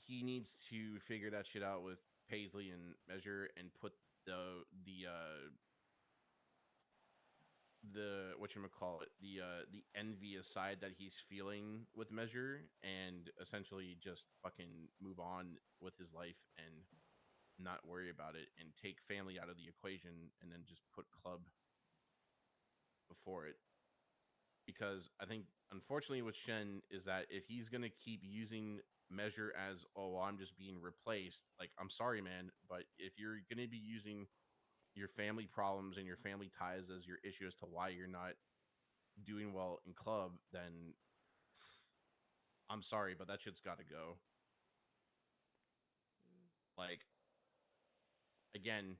he needs to figure that shit out with Paisley and Measure and put the whatchamacallit, the envy aside that he's feeling with Measure, and essentially just fucking move on with his life and not worry about it and take family out of the equation and then just put club before it. Because I think unfortunately with Shen is that if he's gonna keep using Measure as, oh, I'm just being replaced, like, I'm sorry, man, but if you're gonna be using your family problems and your family ties as your issue as to why you're not doing well in club, then I'm sorry, but that shit's gotta go. Like, again,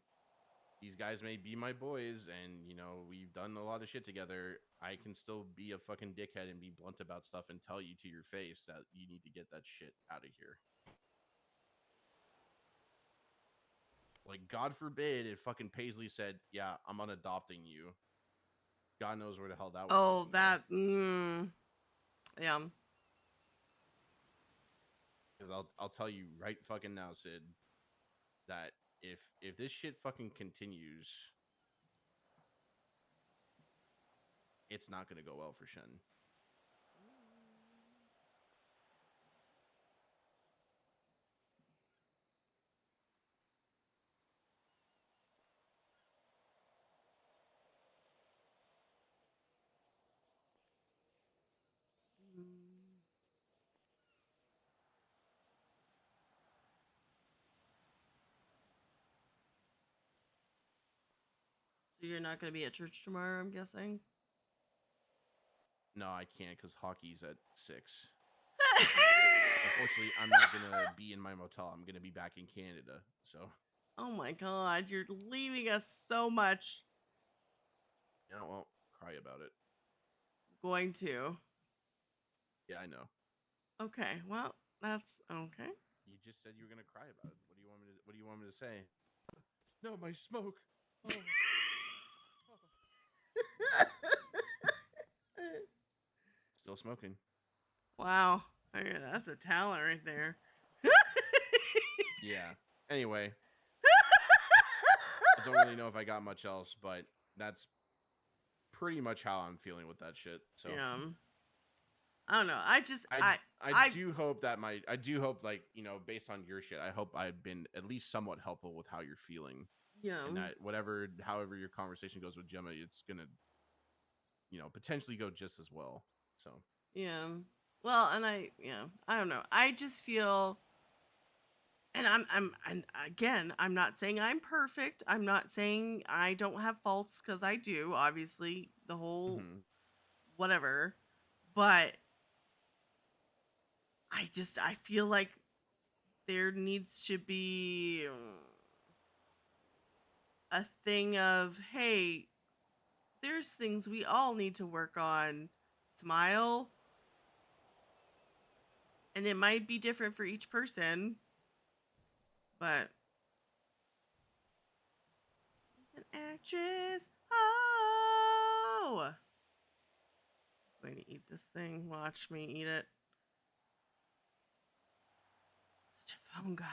these guys may be my boys and we've done a lot of shit together. I can still be a fucking dickhead and be blunt about stuff and tell you to your face that you need to get that shit out of here. Like, God forbid if fucking Paisley said, "Yeah, I'm unadopting you." God knows where the hell that would. Oh, that. Yeah. Because I'll tell you right fucking now, Sid, that if this shit fucking continues, it's not gonna go well for Shen. So you're not going to be at church tomorrow, I'm guessing? No, I can't because hockey's at 6. Unfortunately, I'm not gonna be in my motel. I'm gonna be back in Canada. So. Oh my god, you're leaving us so much. Yeah, well, cry about it. Going to. Yeah, I know. Okay, well, that's okay. You just said you were gonna cry about it. What do you want me to? What do you want me to say? No, my smoke. Oh. Still smoking. Wow, that's a talent right there. Yeah. Anyway, I don't really know if I got much else, but that's pretty much how I'm feeling with that shit. So yeah. I don't know. I do hope that I do hope, like, you know, based on your shit, I hope I've been at least somewhat helpful with how you're feeling. Yeah. And that however your conversation goes with Gemma, it's gonna, you know, potentially go just as well. So. Yeah. Well, and I don't know. I just feel, and and again, I'm not saying I'm perfect. I'm not saying I don't have faults, because I do, obviously, the whole whatever. But I feel like there needs to be a thing of, hey, there's things we all need to work on. Smile. And it might be different for each person, but she's an actress. Oh, I'm going to eat this thing. Watch me eat it. Such a phone guy.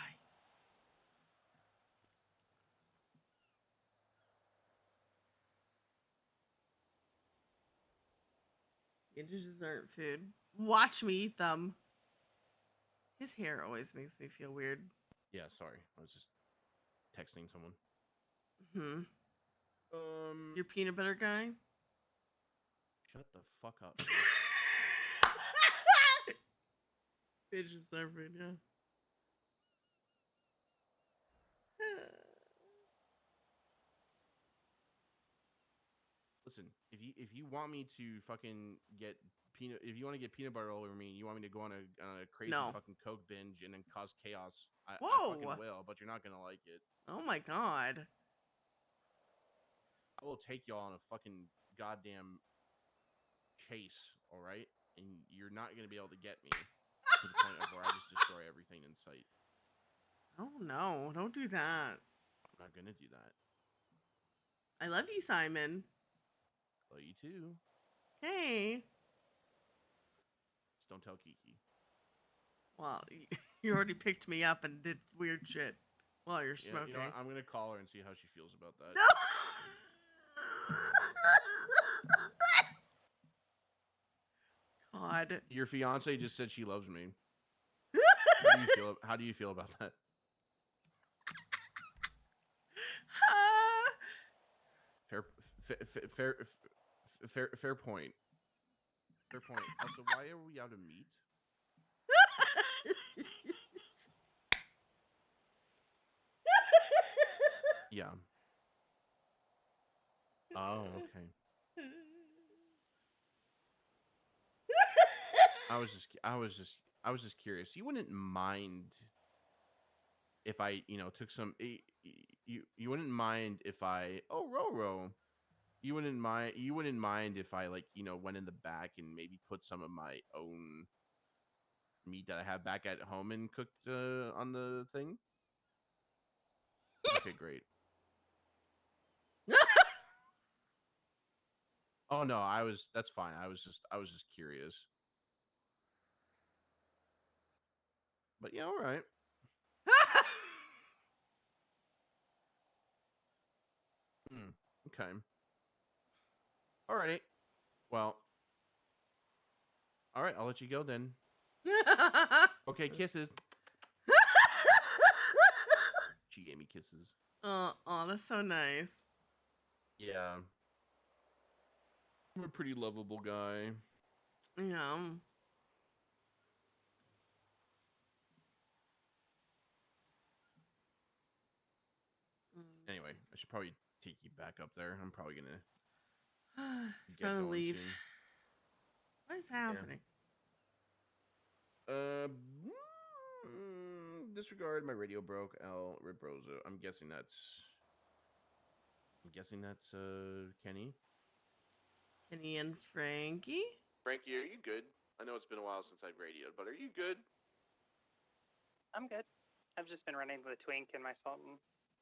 It just aren't food. Watch me eat them. His hair always makes me feel weird. Yeah, sorry. I was just texting someone. Your peanut butter guy? Shut the fuck up. It's just surfing, yeah. Listen, if you want me to fucking get if you want to get peanut butter all over me, you want me to go on a crazy fucking Coke binge and then cause chaos, I fucking will, but you're not gonna like it. Oh my god. I will take y'all on a fucking goddamn chase, all right? And you're not gonna be able to get me to the point of where I just destroy everything in sight. Oh no, don't do that. I'm not gonna do that. I love you, Simon. Love you too. Hey. Just don't tell Kiki. Well, you already picked me up and did weird shit while you're smoking. You know what? I'm gonna call her and see how she feels about that. No! God. Your fiance just said she loves me. How do you feel about that? Fair point. Fair point. Also, why are we out of meat? Yeah. Oh, okay. I was just curious. You wouldn't mind if I, you know, took some. You wouldn't mind if I. Oh, Roro. You wouldn't mind if I, like, you know, went in the back and maybe put some of my own meat that I have back at home and cooked on the thing. Okay, great. Oh no, that's fine. I was just curious. But yeah, all right. Okay. Alrighty. Well. All right, I'll let you go then. Okay, kisses. She gave me kisses. Oh, that's so nice. Yeah. I'm a pretty lovable guy. Yeah. Anyway, I should probably take you back up there. I'm probably gonna get Trying to going leave. soon. What is happening? Yeah. Disregard. My radio broke. El Ribrosa. I'm guessing that's Kenny. Kenny and Frankie. Frankie, are you good? I know it's been a while since I've radioed, but are you good? I'm good. I've just been running the Twink and my Sultan.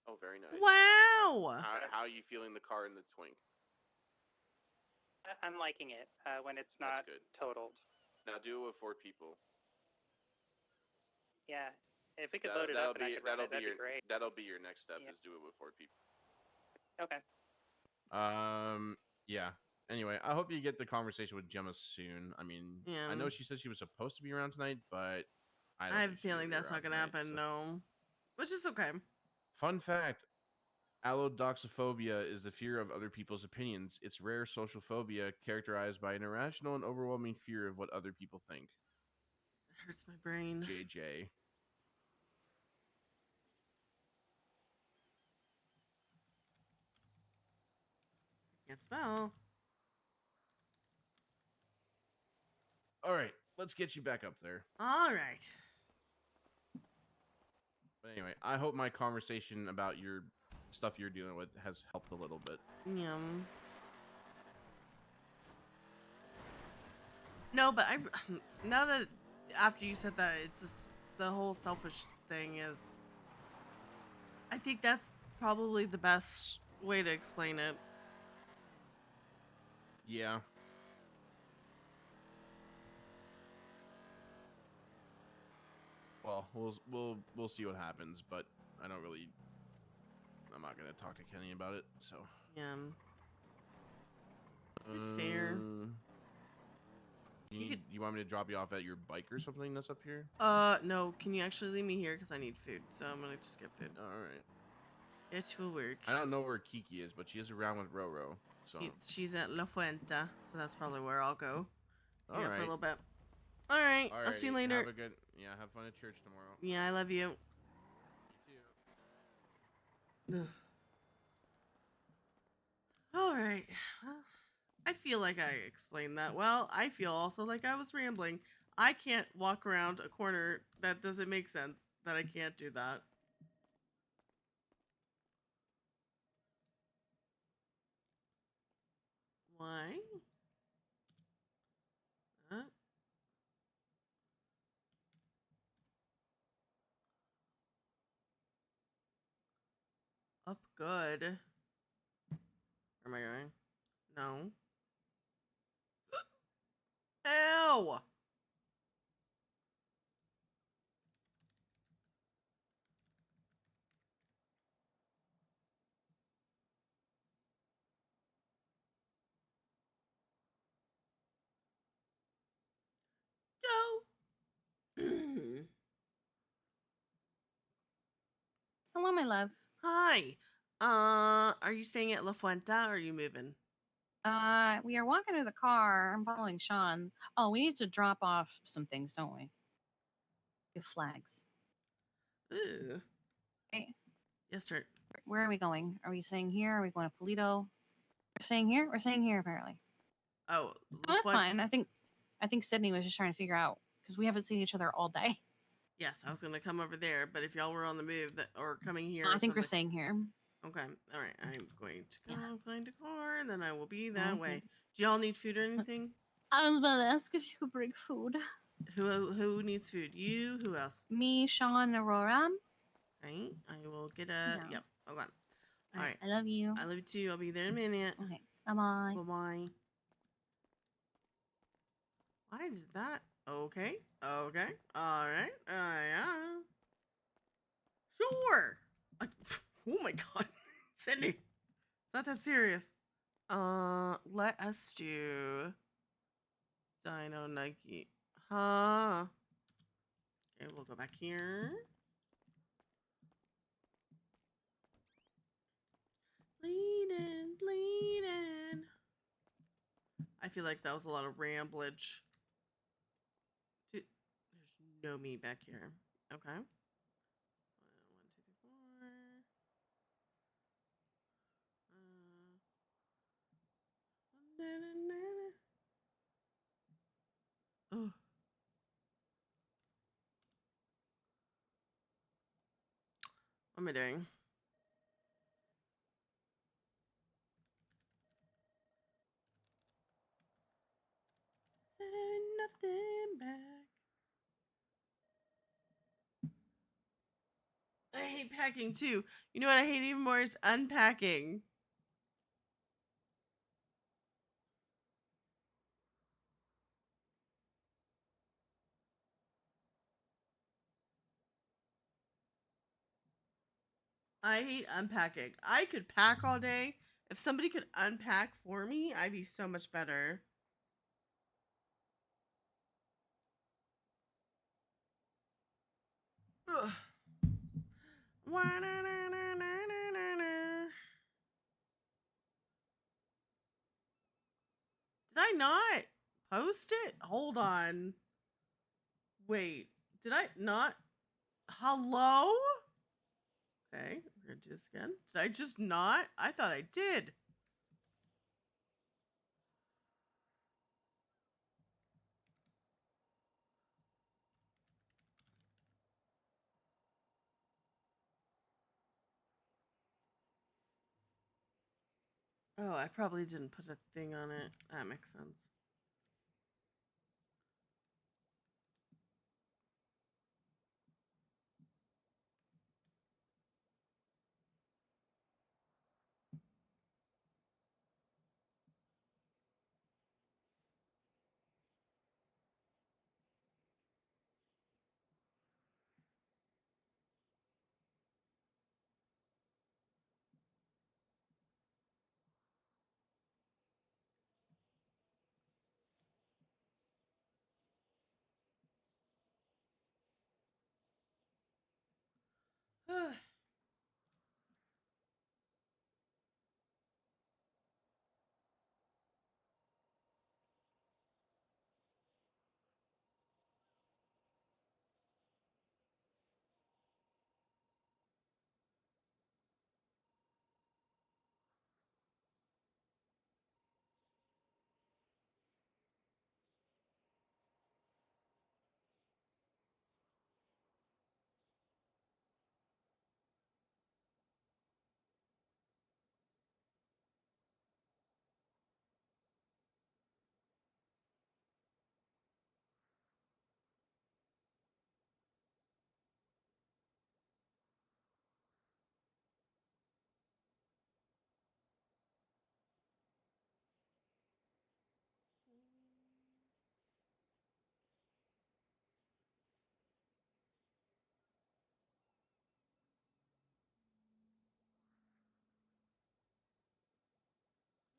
Oh, very nice. Wow. How are you feeling the car in the Twink? I'm liking it when it's not totaled. Now do it with 4 people. Yeah. If we could load it up and I could run it, that'd be great. That'll be your next step is do it with 4 people. Okay. Yeah. Anyway, I hope you get the conversation with Gemma soon. I mean, Yeah. I know she said she was supposed to be around tonight, but I have a feeling that's not gonna happen. So. No, which is okay. Fun fact: allodoxophobia is the fear of other people's opinions. It's rare social phobia characterized by an irrational and overwhelming fear of what other people think. It hurts my brain. JJ. Can't spell. All right, let's get you back up there. All right. But anyway, I hope my conversation about your stuff you're dealing with has helped a little bit. Yeah. No, but now that after you said that, it's just the whole selfish thing is. I think that's probably the best way to explain it. Yeah. Well, we'll see what happens, but I'm not gonna talk to Kenny about it. So yeah, it's fair. You want me to drop you off at your bike or something that's up here? No. Can you actually leave me here because I need food? So I'm gonna just get food. All right. It will work. I don't know where Kiki is, but she is around with Roro. So she's at La Fuente, so that's probably where I'll go. All right. For a little bit. All right. I'll see you later. Have fun at church tomorrow. Yeah, I love you. You too. All right. Well, I feel like I explained that well. I feel also like I was rambling. I can't walk around a corner that doesn't make sense. That I can't do that. Why? Up good. Where am I going? No. Ow! Hello, my love. Hi. Are you staying at La Fuente or are you moving? We are walking to the car. I'm following Sean. Oh, we need to drop off some things, don't we? Give flags. Ooh. Hey. Yes, sir. Where are we going? Are we staying here? Are we going to Polito? We're staying here? We're staying here, apparently. Oh, that's fine. I think Sydney was just trying to figure out, because we haven't seen each other all day. Yes, I was going to come over there, but if y'all were on the move or coming here... I think we're staying here. Okay. All right. I'm going to go find a car, and then I will be that way. Do y'all need food or anything? I was about to ask if you could bring food. Who needs food? You? Who else? Me, Sean, and Aurora. Okay. I will get a... Yep. Hold on. All right. I love you. I love you too. I'll be there in a minute. Okay. Bye-bye. Bye-bye. Why did that Okay. Okay. All right. Yeah. Sure. Like, oh my god, Cindy. It's not that serious. Let us do Dino Nike. Huh. Okay, we'll go back here. Bleeding, bleeding. I feel like that was a lot of ramblage. There's no me back here. Okay. 1, 2, 3, 4. Oh. What am I doing? Send nothing back. I hate packing too. You know what I hate even more is unpacking. I hate unpacking. I could pack all day. If somebody could unpack for me, I'd be so much better. Ugh. Did I not post it? Hold on. Wait, did I not? Hello? Okay, we're gonna do this again. Did I just not? I thought I did. Oh, I probably didn't put a thing on it. That makes sense.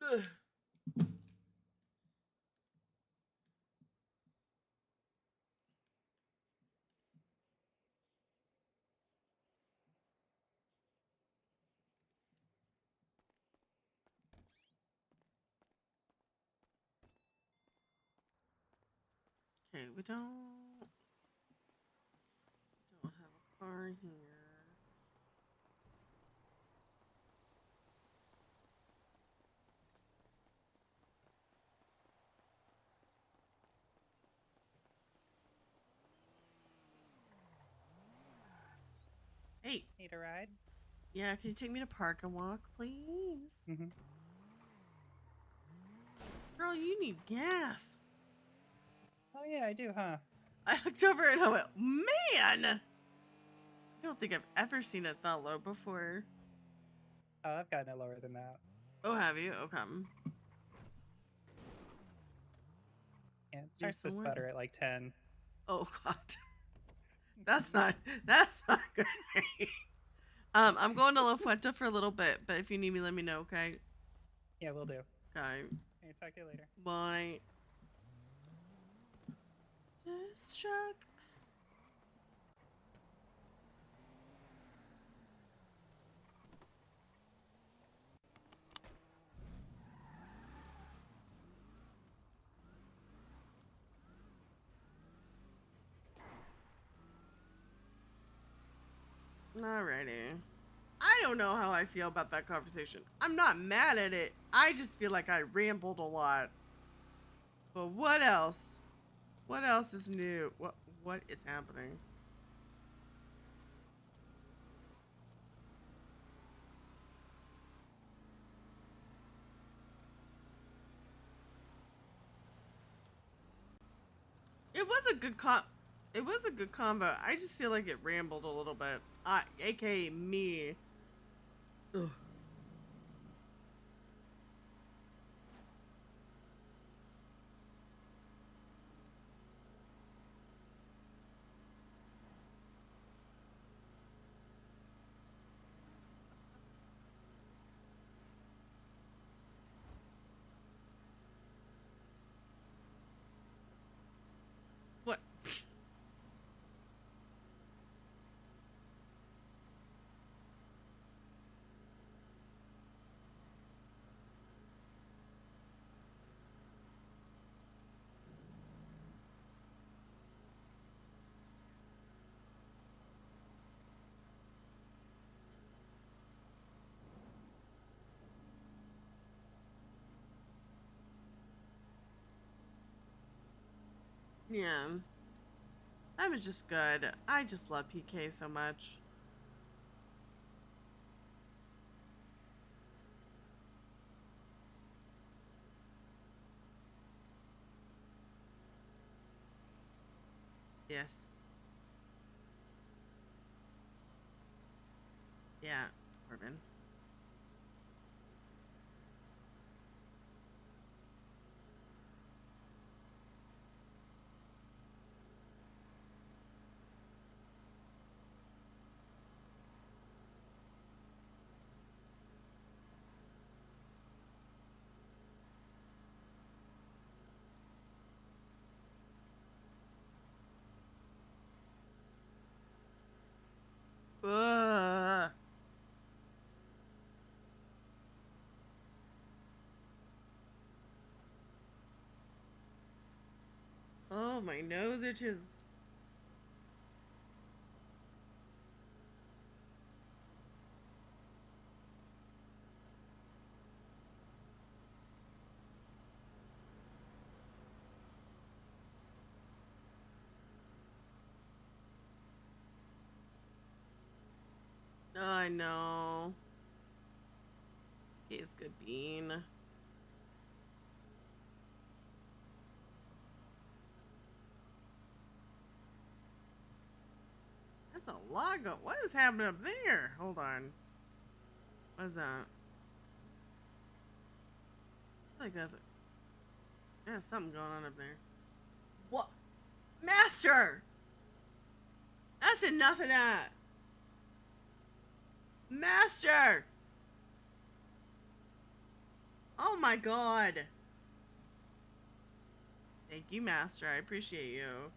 Ugh. Okay, we don't have a car here. Hey. Need a ride? Yeah, can you take me to Park and Walk, please? Mm-hmm. Girl, you need gas. Oh yeah, I do, huh? I looked over and I went, man! I don't think I've ever seen it that low before. Oh, I've gotten it lower than that. Oh, have you? Okay. Yeah, it starts to somewhere? sputter at like 10. Oh God, that's not good. I'm going to La Fuente for a little bit, but if you need me, let me know. Okay. Yeah, we'll do. Okay. Okay, talk to you later. Bye. This truck. Alrighty. I don't know how I feel about that conversation. I'm not mad at it. I just feel like I rambled a lot. But what else? What else is new? What is happening? It was a good combo. I just feel like it rambled a little bit. AKA me. Ugh. What? Yeah. That was just good. I just love PK so much. Yes. Yeah, Corbin. Ugh. Oh, my nose itches. I know. He's good bean. That's a lot going. What is happening up there? Hold on. What is that? I feel like that's yeah, something going on up there. What? Master! That's enough of that. Master! Oh my god. Thank you, Master. I appreciate you.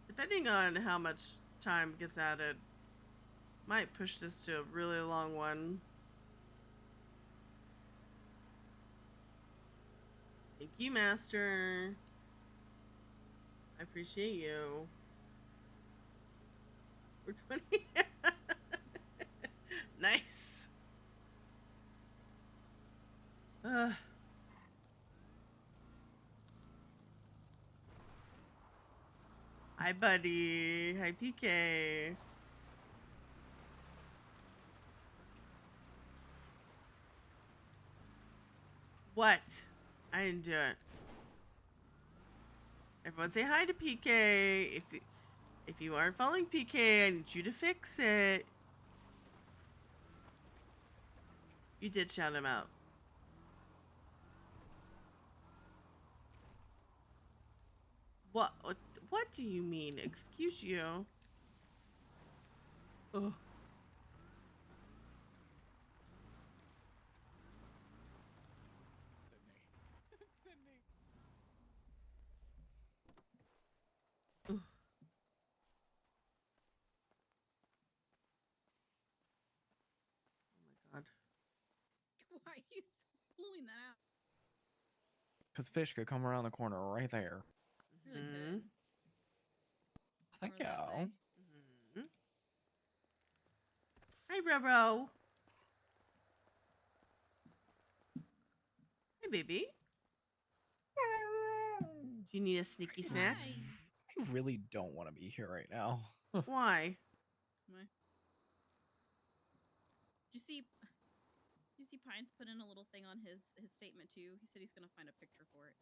Depending on how much time gets added, might push this to a really long one. Thank you, Master. I appreciate you. We're 20. Nice. Hi, buddy. Hi, PK. What? I didn't do it. Everyone say hi to PK. If you aren't following PK, I need you to fix it. You did shout him out. What do you mean? Excuse you. Ugh. Sydney. Ugh. Oh my god. Why are you pulling that out? Because fish could come around the corner right there. Really Mhm. could. Thank Or that way. you. Mhm. Hi, Bro. Hey, baby. Do you need a sneaky snack? I really don't want to be here right now. Why? Why? Did you see Pines put in a little thing on his statement too? He said he's gonna find a picture for it.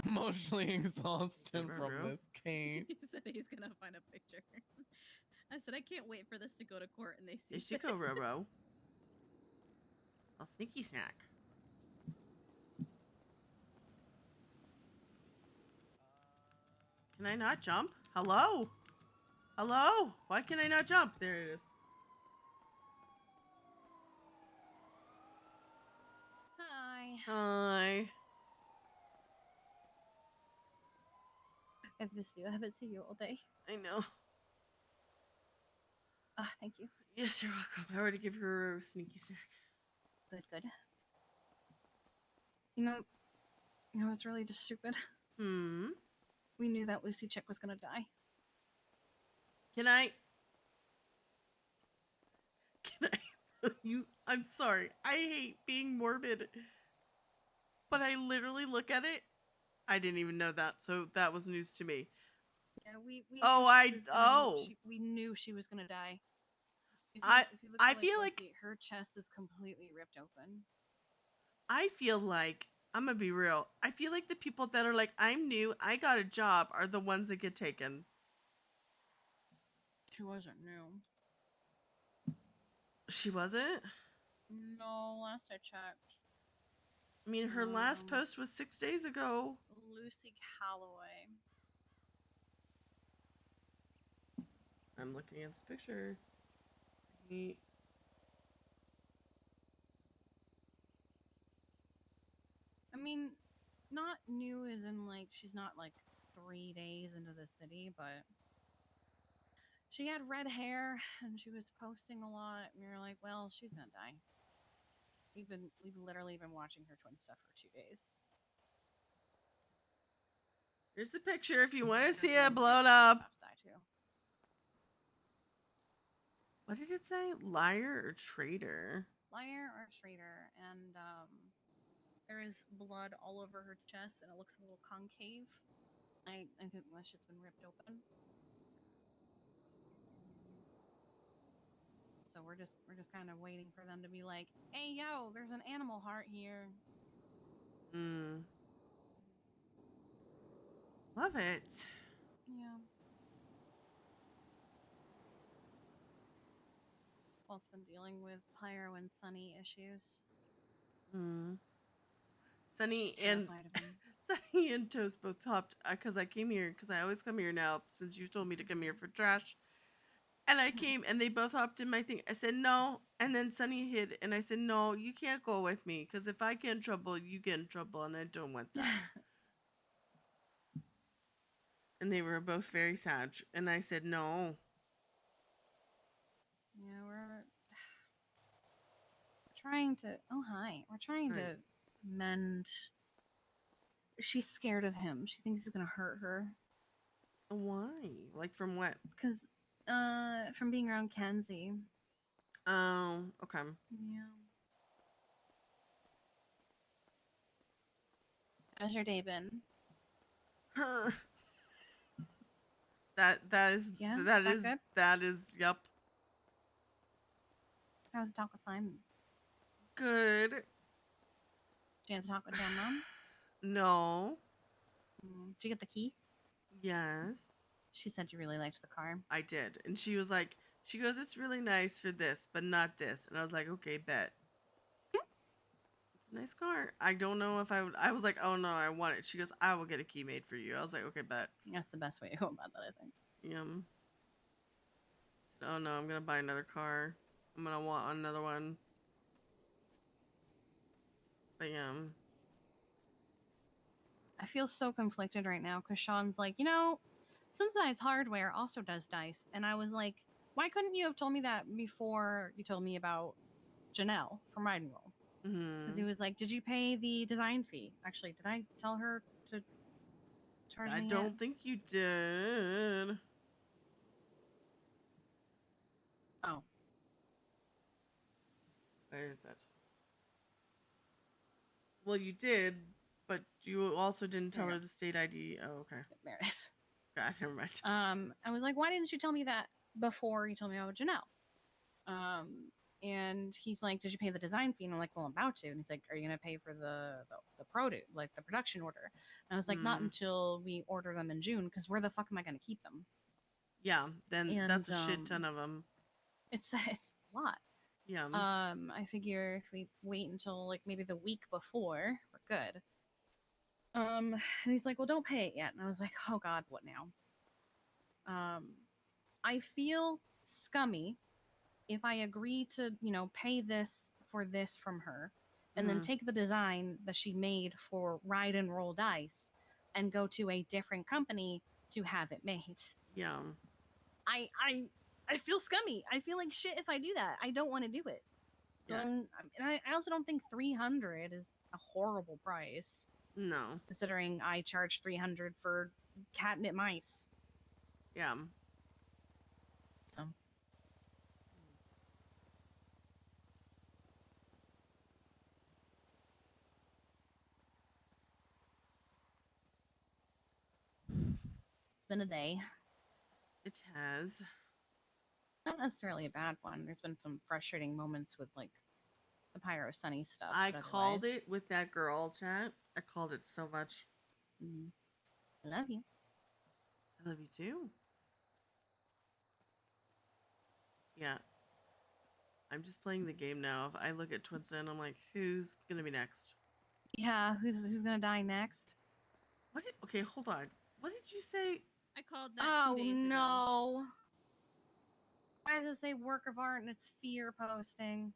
Emotionally exhausted from this case. He said he's gonna find a picture. I said I can't wait for this to go to court and they see. There she go, Robo. A sneaky snack. Can I not jump? Hello? Hello? Why can I not jump? There it is. Hi. Hi. I've missed you. I haven't seen you all day. I know. Ah, thank you. Yes, you're welcome. I already give her a sneaky snack. Good. You know, it was really just stupid. Hmm. We knew that Lucy chick was gonna die. Can I I'm sorry. I hate being morbid. But I literally look at it. I didn't even know that. So that was news to me. Yeah, we we knew she was gonna die. If you look I really feel like closely, her chest is completely ripped open. I feel like I'm gonna be real. I feel like the people that are like, I'm new, I got a job, are the ones that get taken. She wasn't new. She wasn't? No, last I checked. I mean, her last post was 6 days ago. Lucy Calloway. I'm looking at this picture. I mean, not new as in like she's not like 3 days into the city, but she had red hair and she was posting a lot, and we were like, well, she's gonna die. We've literally been watching her twin stuff for 2 days. Here's the picture if you want to see it blown up. What did it say? Liar or traitor? Liar or traitor, and there is blood all over her chest, and it looks a little concave. I think that shit's been ripped open. So we're just kind of waiting for them to be like, hey, yo, there's an animal heart here. Love it. Yeah. Also been dealing with Pyro and Sunny issues. Sunny and Sunny and Toast both hopped because I came here because I always come here now since you told me to come here for trash. And I came and they both hopped in my thing. I said no, and then Sunny hid, and I said no, you can't go with me because if I get in trouble, you get in trouble, and I don't want that. And they were both very sad, and I said no. Yeah, we're trying to. Oh hi, we're trying to mend. She's scared of him. She thinks he's gonna hurt her. Why? Like from what? Because from being around Kenzie. Oh, okay. Yeah. How's your day been? that is yep. How's the talk with Simon? Good. Did you have to talk with Dan Mom? No. Did you get the key? Yes. She said you really liked the car. I did. And she was like, she goes, it's really nice for this, but not this. And I was like, okay, bet. It's a nice car. I don't know if I would. I was like, oh no, I want it. She goes, I will get a key made for you. I was like, okay, bet. That's the best way to go about that, I think. Yum. So, oh no, I'm gonna buy another car. I'm gonna want another one. But yeah. I feel so conflicted right now because Sean's like, you know, Sunside's Hardware also does dice. And I was like, why couldn't you have told me that before you told me about Janelle from Riding Roll? Because he was like, did you pay the design fee? Actually, did I tell her to turn I me don't in? think you did. Oh. Where is it? Well, you did, but you also didn't tell her the state ID. Oh, okay. There it is. God, never mind. I was like, why didn't you tell me that before you told me about Janelle? And he's like, did you pay the design fee? And I'm like, well, I'm about to. And he's like, are you going to pay for the produce, like the production order? And I was like, not until we order them in June, because where the fuck am I going to keep them? Yeah, then that's a shit ton of them. It's a lot. Yeah. I figure if we wait until like maybe the week before, we're good. And he's like, well, don't pay it yet. And I was like, oh God, what now? I feel scummy if I agree to, you know, pay this from her and then take the design that she made for Ride and Roll Dice and go to a different company to have it made. Yeah. I feel scummy. I feel like shit if I do that. I don't want to do it. So I also don't think 300 is a horrible price. No. Considering I charge 300 for catnip mice. Yeah. It's been a day. It has. Not necessarily a bad one. There's been some frustrating moments with like the Pyro Sunny stuff. I called it with that girl chat. I called it so much. I love you. I love you too. Yeah. I'm just playing the game now. If I look at Twinston, I'm like, who's gonna be next? Yeah, who's gonna die next? What did, okay, hold on. What did you say? I called that 2 days ago. No. Why does it say work of art and it's fear posting?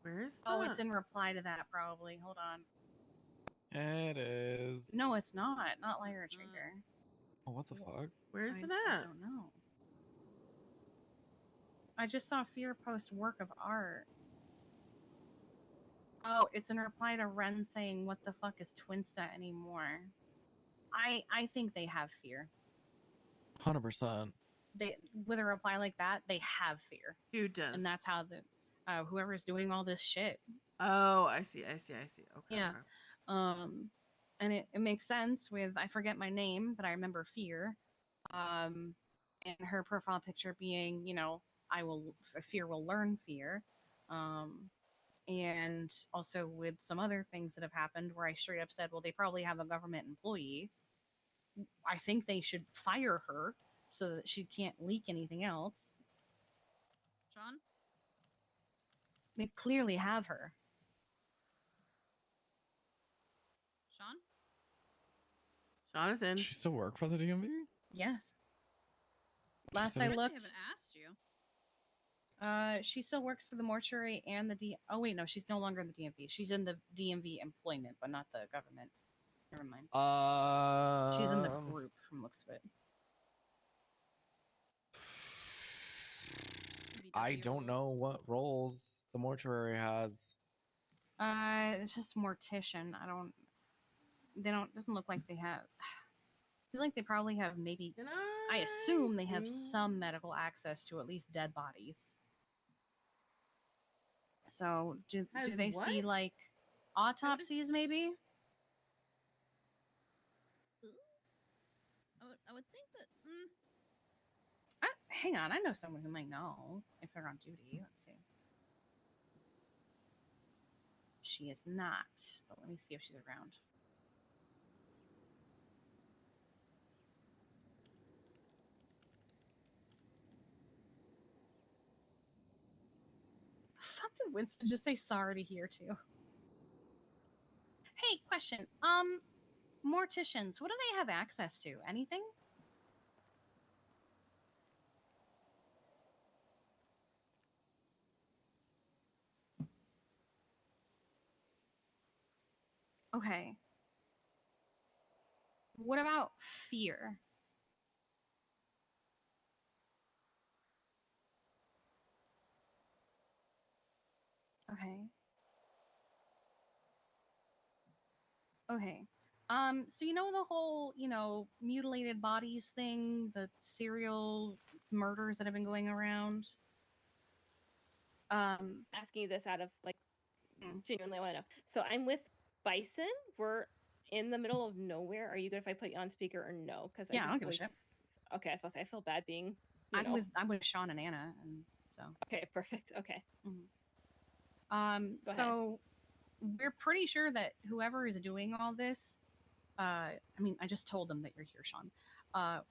Where is that? Oh, it's in reply to that probably. Hold on. It is. No, it's not. Not Lyra Trigger. Oh, what the fuck? Where is it I at? don't know. I just saw fear post work of art. Oh, it's in reply to Ren saying, what the fuck is Twinsta anymore? I think they have fear. 100%. They with a reply like that, they have fear. Who does? And that's how the whoever's doing all this shit. Oh, I see. Okay. Yeah. Okay. And it makes sense with I forget my name, but I remember fear. And her profile picture being, you know, fear will learn fear. And also with some other things that have happened where I straight up said, well, they probably have a government employee. I think they should fire her so that she can't leak anything else. Sean? They clearly have her. Sean? Jonathan. She still work for the DMV? Yes. Last I looked. I haven't asked you. She still works for the mortuary and the Oh wait, no, she's no longer in the DMV. She's in the DMV employment, but not the government. Never mind. She's in the group from looks of it. I don't know what roles the mortuary has. It's just mortician. Doesn't look like they have. I feel like they probably have maybe. I assume they have some medical access to at least dead bodies. So do they see like autopsies maybe? I would think that. Hang on, I know someone who might know if they're on duty. Let's see. She is not, but let me see if she's around. The fuck Did Winston just say sorry to hear too? Hey, question. Morticians, what do they have access to? Anything? Okay. What about fear? Okay. Okay. So you know the whole, mutilated bodies thing, the serial murders that have been going around? Asking you this out of like genuinely want to know. So I'm with Bison. We're in the middle of nowhere. Are you good if I put you on speaker or no? Because Yeah, I don't give a shit. Okay, I suppose I feel bad being. I'm with Sean and Anna, and so. Okay, perfect. Okay. Go ahead. So we're pretty sure that whoever is doing all this, I just told them that you're here, Sean.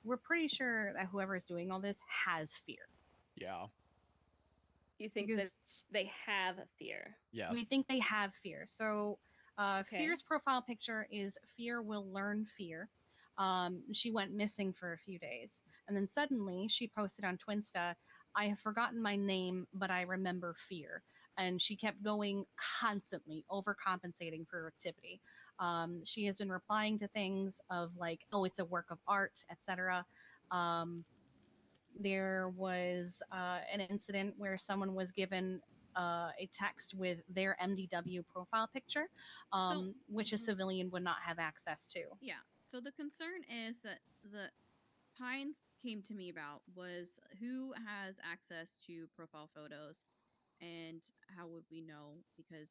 We're pretty sure that whoever is doing all this has fear. Yeah. You think that they have fear? Yes. We think they have fear. So Fear's profile picture is Fear will learn fear. She went missing for a few days. And then suddenly she posted on Twinsta, I have forgotten my name, but I remember fear. And she kept going constantly, overcompensating for her activity. She has been replying to things of like, oh, it's a work of art, etc. There was an incident where someone was given a text with their MDW profile picture, which a civilian would not have access to. Yeah. So the concern is that the Pines came to me about was who has access to profile photos, and how would we know? Because,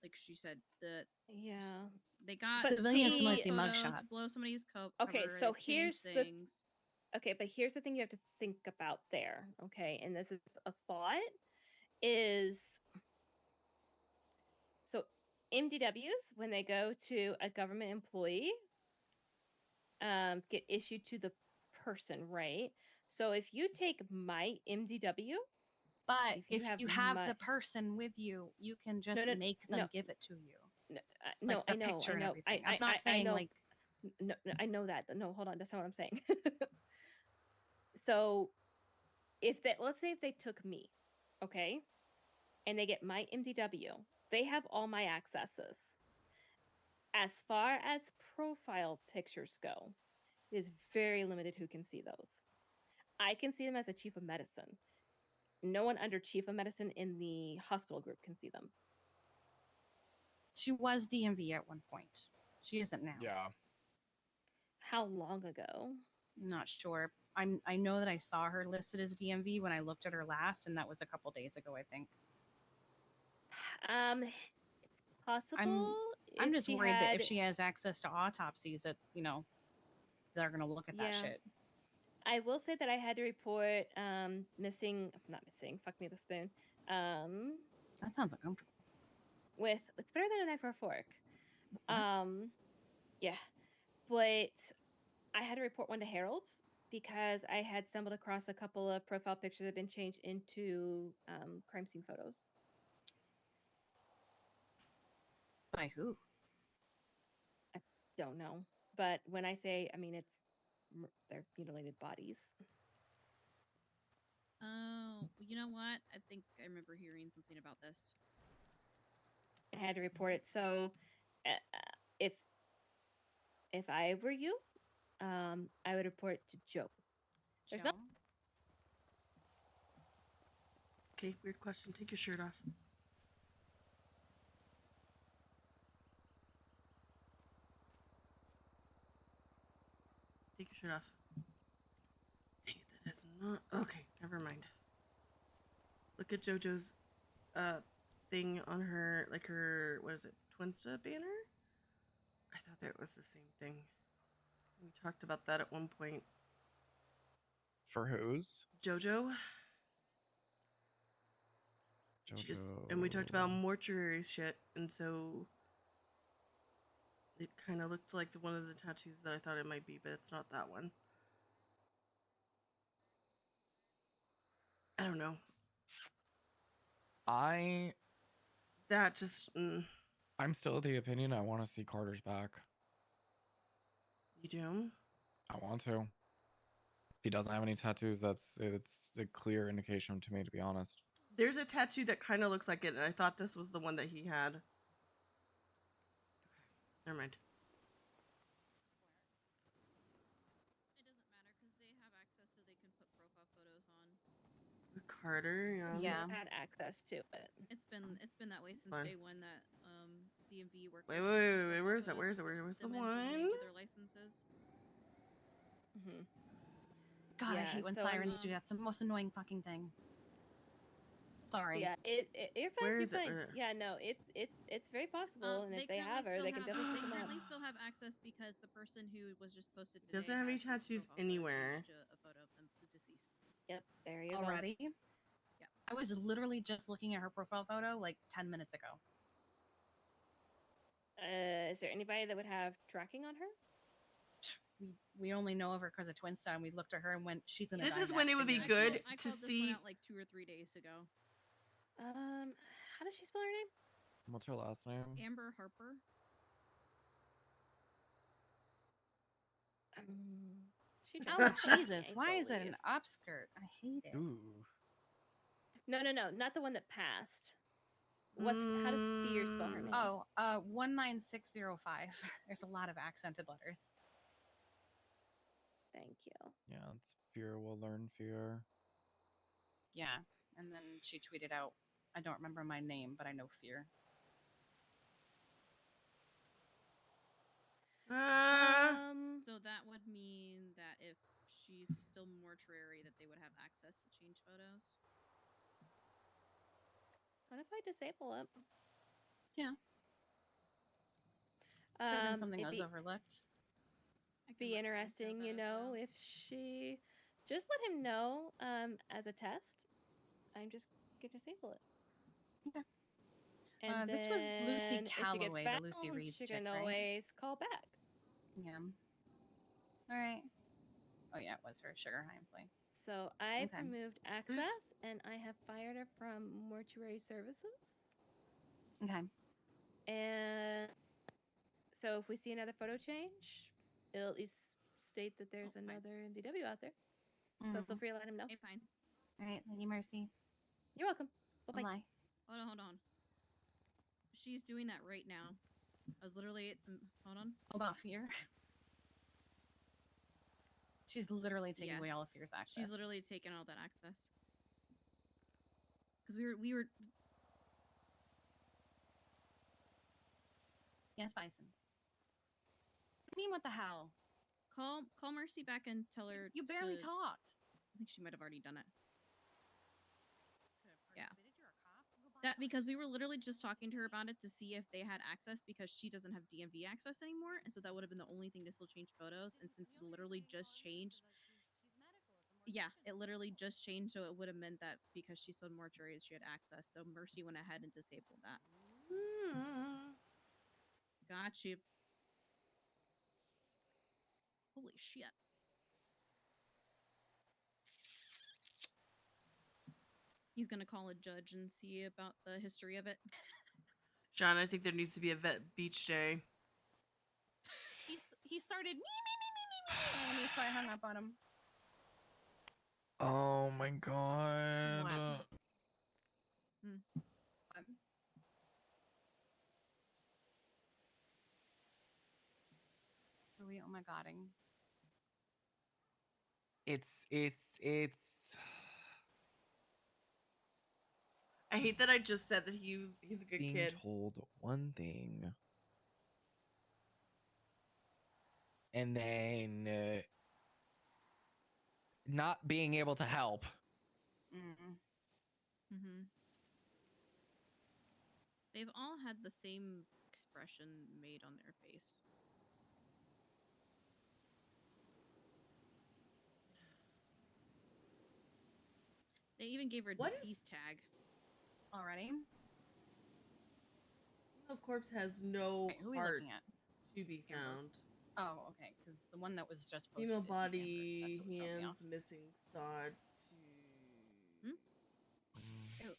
like she said, they got civilians can only see photo mugshots. to blow somebody's cover. Okay, so to change here's things. but here's the thing you have to think about there. Okay, and this is a thought is so MDWs when they go to a government employee get issued to the person, right? So if you take my MDW, but if you have the person with you, you can just make them give it to you. No, like the I know, picture I and know. everything. I'm not saying know, like no, I know that. No, hold on, that's not what I'm saying. So if they let's say if they took me, okay, and they get my MDW, they have all my accesses. As far as profile pictures go, it is very limited who can see those. I can see them as a chief of medicine. No one under chief of medicine in the hospital group can see them. She was DMV at one point. She isn't now. Yeah. How long ago? Not sure. I know that I saw her listed as DMV when I looked at her last, and that was a couple days ago, I think. It's possible. I'm just worried that if she has access to autopsies, that they're gonna look at that shit. I will say that I had to report not missing. Fuck me with a spoon. That sounds uncomfortable. It's better than a knife or a fork. Yeah, but I had to report one to Harold because I had stumbled across a couple of profile pictures that had been changed into crime scene photos. By who? I don't know, but when I say, I mean they're mutilated bodies. Oh, you know what? I think I remember hearing something about this. I had to report it. So, if I were you, I would report it to Joe. There's no. Okay, weird question. Take your shirt off. Take your shirt off. Dang it, that is not. Okay, never mind. Look at JoJo's thing on her, like her, what is it, Twinsta banner? I thought that was the same thing. We talked about that at one point. For whose? JoJo. And we talked about mortuary shit, and so it kind of looked like one of the tattoos that I thought it might be, but it's not that one. I don't know. That just. I'm still of the opinion I want to see Carter's back. You do? I want to. If he doesn't have any tattoos, it's a clear indication to me, to be honest. There's a tattoo that kind of looks like it, and I thought this was the one that he had. Okay. Never mind. It doesn't matter because they have access so they can put profile photos on. Carter, yeah. Had access to it. It's been that way since Fine. day one that DMV worked. Wait, where is it? Where's the one? Their licenses. God, I Yeah, hate when so, sirens do that. It's the most annoying fucking thing. Sorry. Yeah, you're fine. Where You're is it? fine. Yeah, no, it's very possible, and if they have her, they can definitely They hook 'em up. currently still have access because the person who was just posted today Doesn't have any has his tattoos profile photo anywhere. changed to a photo of the deceased. Yep, there you Already? go. Yep. I was literally just looking at her profile photo like 10 minutes ago. Is there anybody that would have tracking on her? We only know of her because of Twin Star, and we looked at her and went, she's in a This is Dynex when it would be simulator. good I to called this see. one out like 2 or 3 days ago. How does she spell her name? What's her last name? Amber Harper. She Oh, Jesus. Why is it an upskirt? I hate it. Ooh. No, not the one that passed. How does Fear spell her name? Oh, 19605. There's a lot of accented letters. Thank you. Yeah, it's fear will learn fear. Yeah, and then she tweeted out, I don't remember my name, but I know Fear. So that would mean that if she's still mortuary, that they would have access to change photos. What if I disable it? Yeah. Something was overlooked. Be interesting, if she just let him know as a test. I'm just gonna disable it. Okay. And this was Lucy then if she Calloway, gets the Lucy found, Reed's she chick, can right? always call back. Yeah. All right. Oh yeah, it was her sugar high employee. So I've Okay. removed access, and I have fired her from mortuary services. Okay. And so if we see another photo change, it'll at least state that there's another MDW out there. So feel free to let him know. Hey, fine. All right. Thank you, Mercy. You're welcome. Bye-bye. Bye. Hold on. She's doing that right now. I was literally hold on. About Fear? She's literally taking away all of Fear's access. She's literally taking all that access. Because we were. Yes, Bison. I mean, what the hell? Call Mercy back and tell her. You barely talked. I think she might have already done it. Yeah. That because we were literally just talking to her about it to see if they had access because she doesn't have DMV access anymore, and so that would have been the only thing to still change photos. And since it literally just changed, yeah, it literally just changed, so it would have meant that because she's still mortuary, she had access. So Mercy went ahead and disabled that. Got you. Holy shit. He's gonna call a judge and see about the history of it. John, I think there needs to be a vet beach day. He started me, so I hung up on him. Oh my god. What? Are we oh my godding? It's I hate that I just said that he's a good being kid. told one thing and then not being able to help. They've all had the same expression made on their face. They even gave her a deceased tag. Already? The corpse has no who are we heart looking at? to be found. Oh, okay. Because the one that was just posted Female is the body, Amber. That's what was throwing me hands off. missing, sawed to. Ew.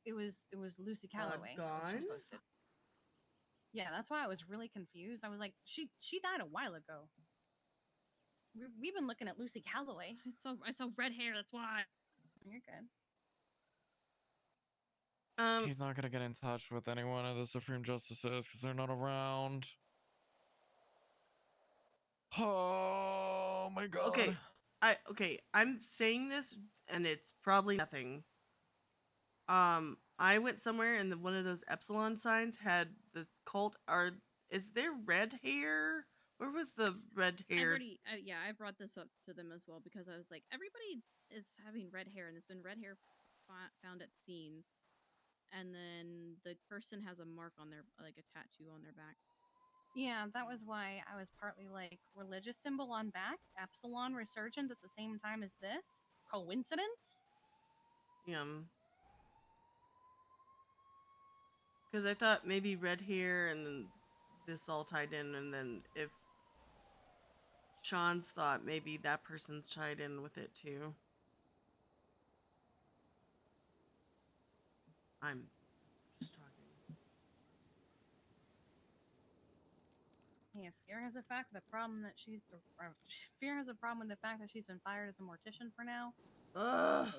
It was Lucy Calloway. That was just gone? posted. Yeah, that's why I was really confused. I was like, she died a while ago. We've been looking at Lucy Calloway. I saw red hair. That's why. You're good. He's not gonna get in touch with anyone of the Supreme Justices because they're not around. Oh my god. Okay, I'm saying this and it's probably nothing. I went somewhere and one of those Epsilon signs had the cult. Is there red hair? Where was the red hair? I brought this up to them as well because I was like, everybody is having red hair, and there's been red hair found at scenes, and then the person has a mark on their, like a tattoo on their back. Yeah, that was why I was partly like, religious symbol on back, Epsilon resurgent at the same time as this? Coincidence? Yeah. Because I thought maybe red hair and then this all tied in, and then if Sean's thought maybe that person's tied in with it too. I'm just talking. Yeah, Fear has a problem with the fact that she's been fired as a mortician for now. Ugh.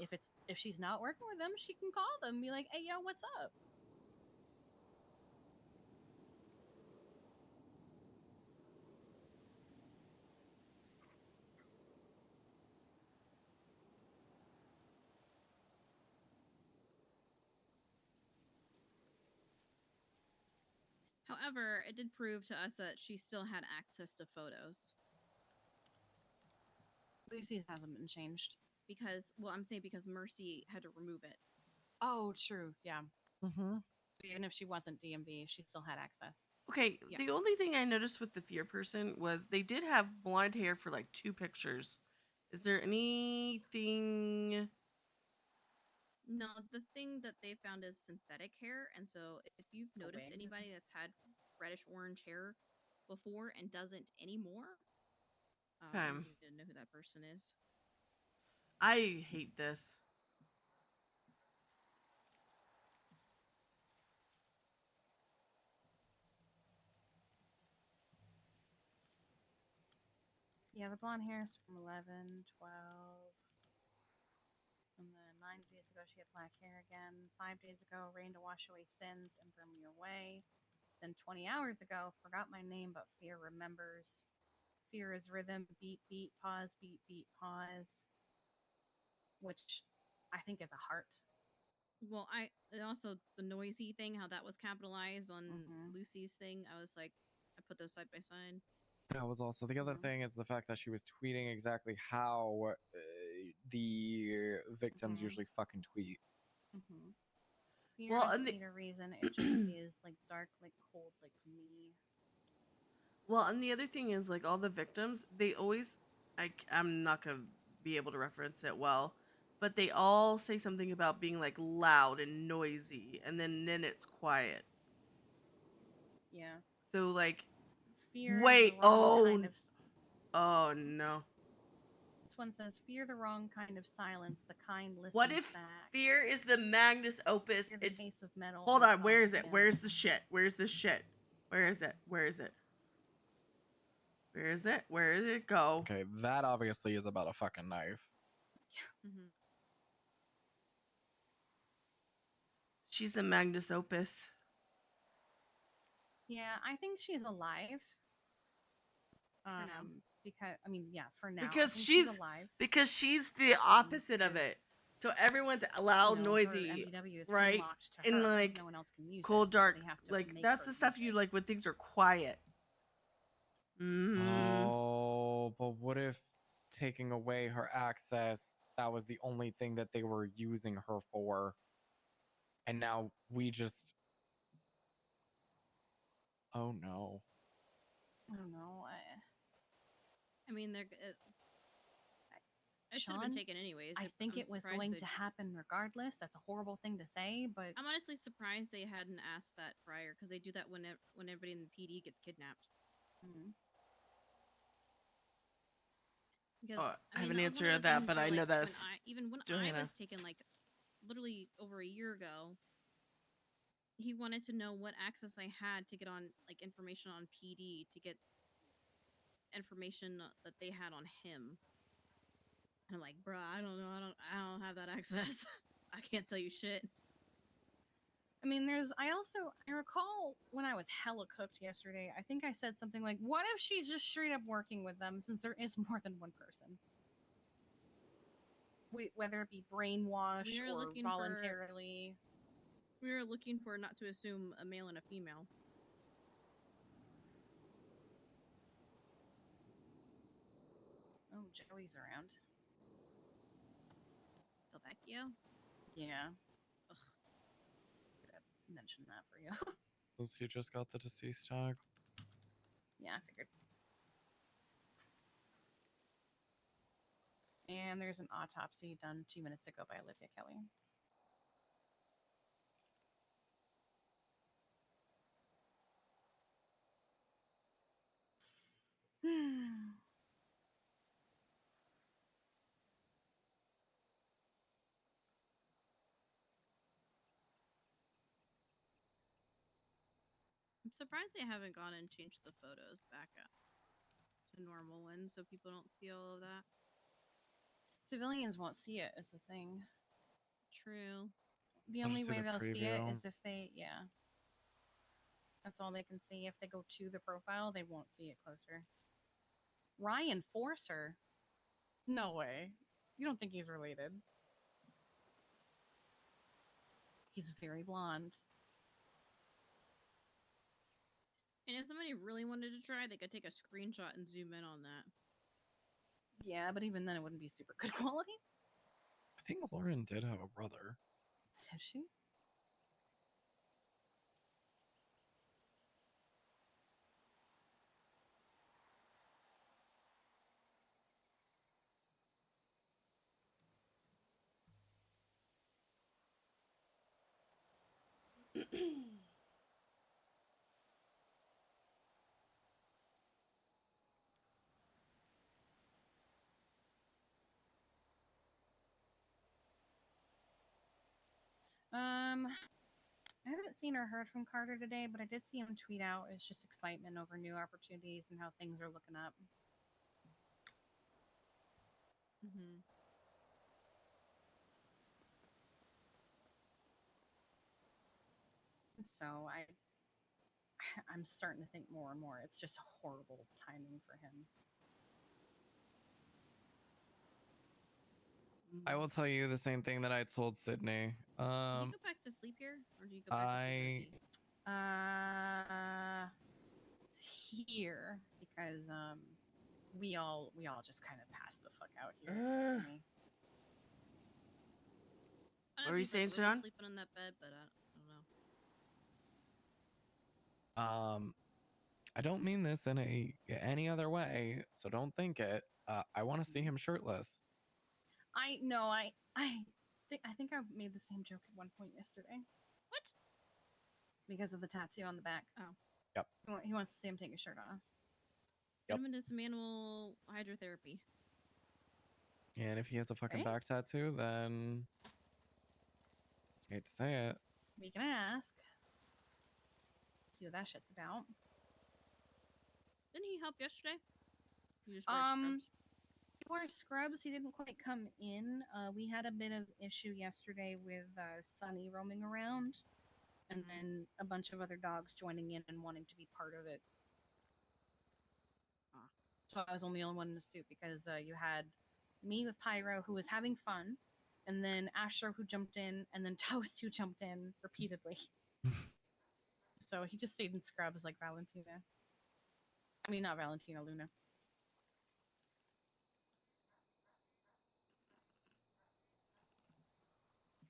If she's not working with them, she can call them and be like, "Hey, yo, what's up?" However, it did prove to us that she still had access to photos. Lucy's hasn't been changed. Because Mercy had to remove it. Oh, true. Yeah. Mm-hmm. Even if she wasn't DMV, she still had access. Okay, Yeah. the only thing I noticed with the Fear person was they did have blonde hair for like 2 pictures. Is there anything? No, the thing that they found is synthetic hair, and so if you've noticed anybody that's had reddish orange hair before and doesn't anymore, you need to know who that person is. I hate this. Yeah, the blonde hair is from 11, 12. And then 9 days ago, she had black hair again. 5 days ago, rain to wash away sins and burn me away. Then 20 hours ago, forgot my name, but fear remembers. Fear is rhythm, beat, beat, pause, beat, beat, pause. Which I think is a heart. Well, also the noisy thing, how that was capitalized on Lucy's thing. I was like, I put those side by side. That was also the other thing is the fact that she was tweeting exactly how the victims usually fucking tweet. Fear doesn't need a reason. It just is like dark, like cold, like me. Well, and the other thing is like all the victims, they always, I'm not gonna be able to reference it well, but they all say something about being like loud and noisy, and then it's quiet. Yeah. So like, fear wait, the wrong kind of... oh no. This one says, fear the wrong kind of silence, the kind listens What if back. fear is the magnus opus? Fear the taste of metal. Hold on, where is it? Where's the shit? Where's the shit? Where is it? Where is it? Where is it? Where did it go? Okay, that obviously is about a fucking knife. Yeah. She's the magnus opus. Yeah, I think she's alive. Because for now. Because she's alive. Because she's the opposite of it. So everyone's loud, noisy, right? And like no one else can use cold, it, dark. so Like that's the stuff you like when things are quiet. Oh, but what if taking away her access, that was the only thing that they were using her for? And now we just... Oh no. I don't know. I mean, they're... It should have Sean, been taken anyways. I think it was going to happen regardless. That's a horrible thing to say, but... I'm honestly surprised they hadn't asked that prior, because they do that when everybody in the PD gets kidnapped. Because, I have an answer to that, but I know that's when Johanna. I was taken, like, literally over a year ago, he wanted to know what access I had to get on like information on PD to get information that they had on him. And I'm like, bruh, I don't know. I don't have that access. I can't tell you shit. I mean, I recall when I was hella cooked yesterday, I think I said something like, what if she's just straight up working with them since there is more than one person? Whether it be brainwash We are or looking voluntarily. We were looking for not to assume a male and a female. Oh, Joey's around. Delvecchio? Yeah. Ugh. Could mention that for you. Lucy just got the deceased tag. Yeah, I figured. And there's an autopsy done 2 minutes ago by Olivia Kelly. I'm surprised they haven't gone and changed the photos back up to normal ones so people don't see all of that. Civilians won't see it is the thing. True. The I'll only just see way the they'll see it preview. is if they, yeah. That's all they can see. If they go to the profile, they won't see it closer. Ryan Forcer? No way. You don't think he's related? He's very blonde. And if somebody really wanted to try, they could take a screenshot and zoom in on that. Yeah, but even then it wouldn't be super good quality. I think Lauren did have a brother. Did she? I haven't seen or heard from Carter today, but I did see him tweet out it's just excitement over new opportunities and how things are looking up. Mm-hmm. So I'm starting to think more and more it's just horrible timing for him. I will tell you the same thing that I told Sydney. Did you go back to sleep here, or did you go back to sleep Here because we all just kind of passed the fuck out here. Except for me. I What were you saying, Sean? Sleeping in that bed, but I don't know. I don't mean this in any other way, so don't think it. I want to see him shirtless. I think I made the same joke at one point yesterday. What? Because of the tattoo on the back. Oh. Yep. He wants to see him take his shirt off. Yep. Send him into some animal hydrotherapy. And if he has a fucking back tattoo, then I hate to say it. We can ask. See what that shit's about. Didn't he help yesterday? He just wears scrubs. He wore scrubs. He didn't quite come in. We had a bit of issue yesterday with Sunny roaming around, and then a bunch of other dogs joining in and wanting to be part of it. So I was only the only one in the suit because you had me with Pyro, who was having fun, and then Astro, who jumped in, and then Toast, who jumped in repeatedly. So he just stayed in scrubs like Valentina. I mean, not Valentina, Luna.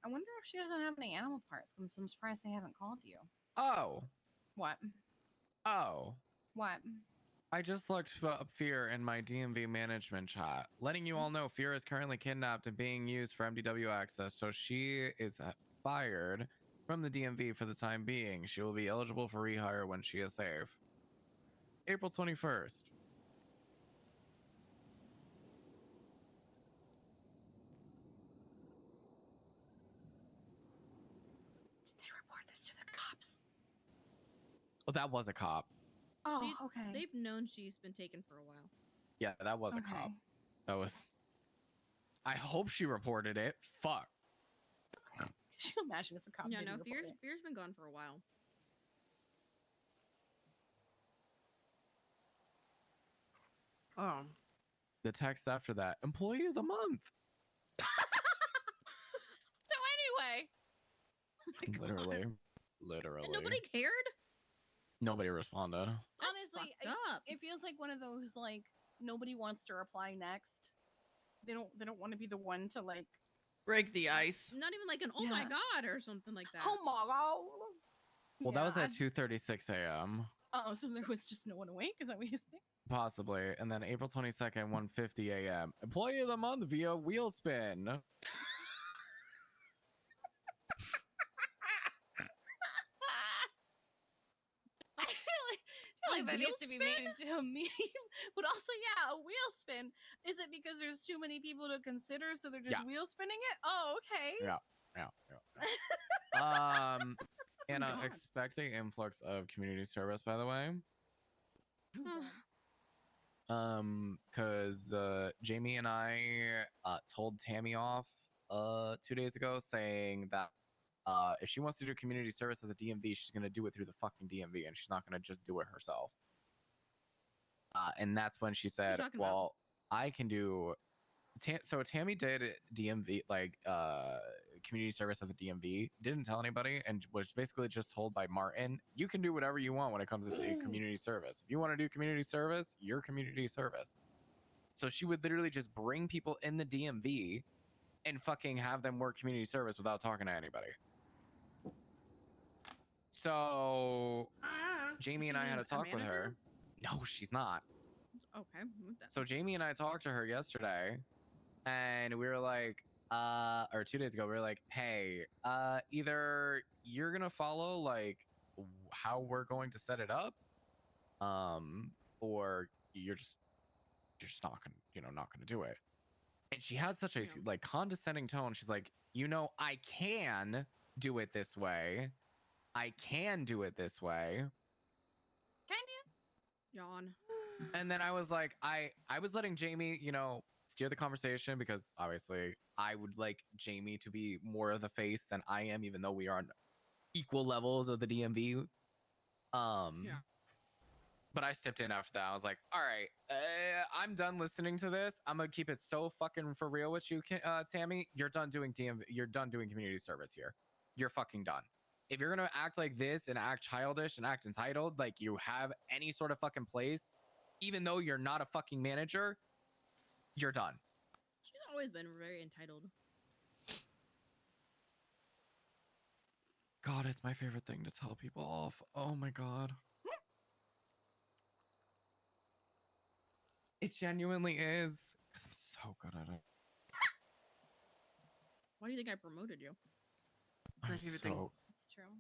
I wonder if she doesn't have any animal parts. I'm surprised they haven't called you. Oh. What? Oh. What? I just looked up Fear in my DMV management chat, letting you all know Fear is currently kidnapped and being used for MDW access, so she is fired from the DMV for the time being. She will be eligible for rehire when she is safe. April 21st. Did they report this to the cops? Well, that was a cop. Oh, okay. They've known she's been taken for a while. Yeah, that was a cop. That was. I hope she reported it. Fuck. Could you imagine if a cop Yeah, didn't no, report it? Fear's been gone for a while. The text after that, employee of the month. So anyway, Literally. And nobody cared. Nobody responded. Honestly, it feels like one of those like nobody wants to reply next. They don't want to be the one to like break the ice. Not even like an oh my god or something like that. Oh my god. Well, that was at 2:36 a.m. Oh, so there was just no one awake? Is that what you're saying? Possibly. And then April 22nd, 1:50 a.m. Employee of the month via wheel spin. I feel like that needs to be made into a meme. But also, yeah, a wheel spin. Is it because there's too many people to consider, so they're just wheel spinning it? Oh, okay. Yeah. And expecting influx of community service, by the way. Because Jamie and I told Tammy off 2 days ago, saying that if she wants to do community service at the DMV, she's gonna do it through the fucking DMV, and she's not gonna just do it herself. And that's when she said, "Well, I can do." So Tammy did DMV, like community service at the DMV, didn't tell anybody, and was basically just told by Martin, "You can do whatever you want when it comes to community service. If you want to do community service, you're community service." So she would literally just bring people in the DMV and fucking have them work community service without talking to anybody. So Jamie and I had a talk with her. No, she's not. Okay. So Jamie and I talked to her yesterday, and we were like, or 2 days ago, we were like, hey, either you're gonna follow like how we're going to set it up, or you're just not gonna do it. And she had such a like condescending tone. She's like, I can do it this way. I can do it this way. Can you? Yawn. And then I was like, I was letting Jamie, steer the conversation, because obviously I would like Jamie to be more of the face than I am, even though we are on equal levels of the DMV. But I stepped in after that. I was like, all right, I'm done listening to this. I'm gonna keep it so fucking for real with you, Tammy. You're done doing DMV. You're done doing community service here. You're fucking done. If you're gonna act like this and act childish and act entitled, like you have any sort of fucking place, even though you're not a fucking manager, you're done. She's always been very entitled. God, it's my favorite thing to tell people off. Oh my God. It genuinely is. Because I'm so good at it. Why do you think I promoted you? My favorite thing. It's true.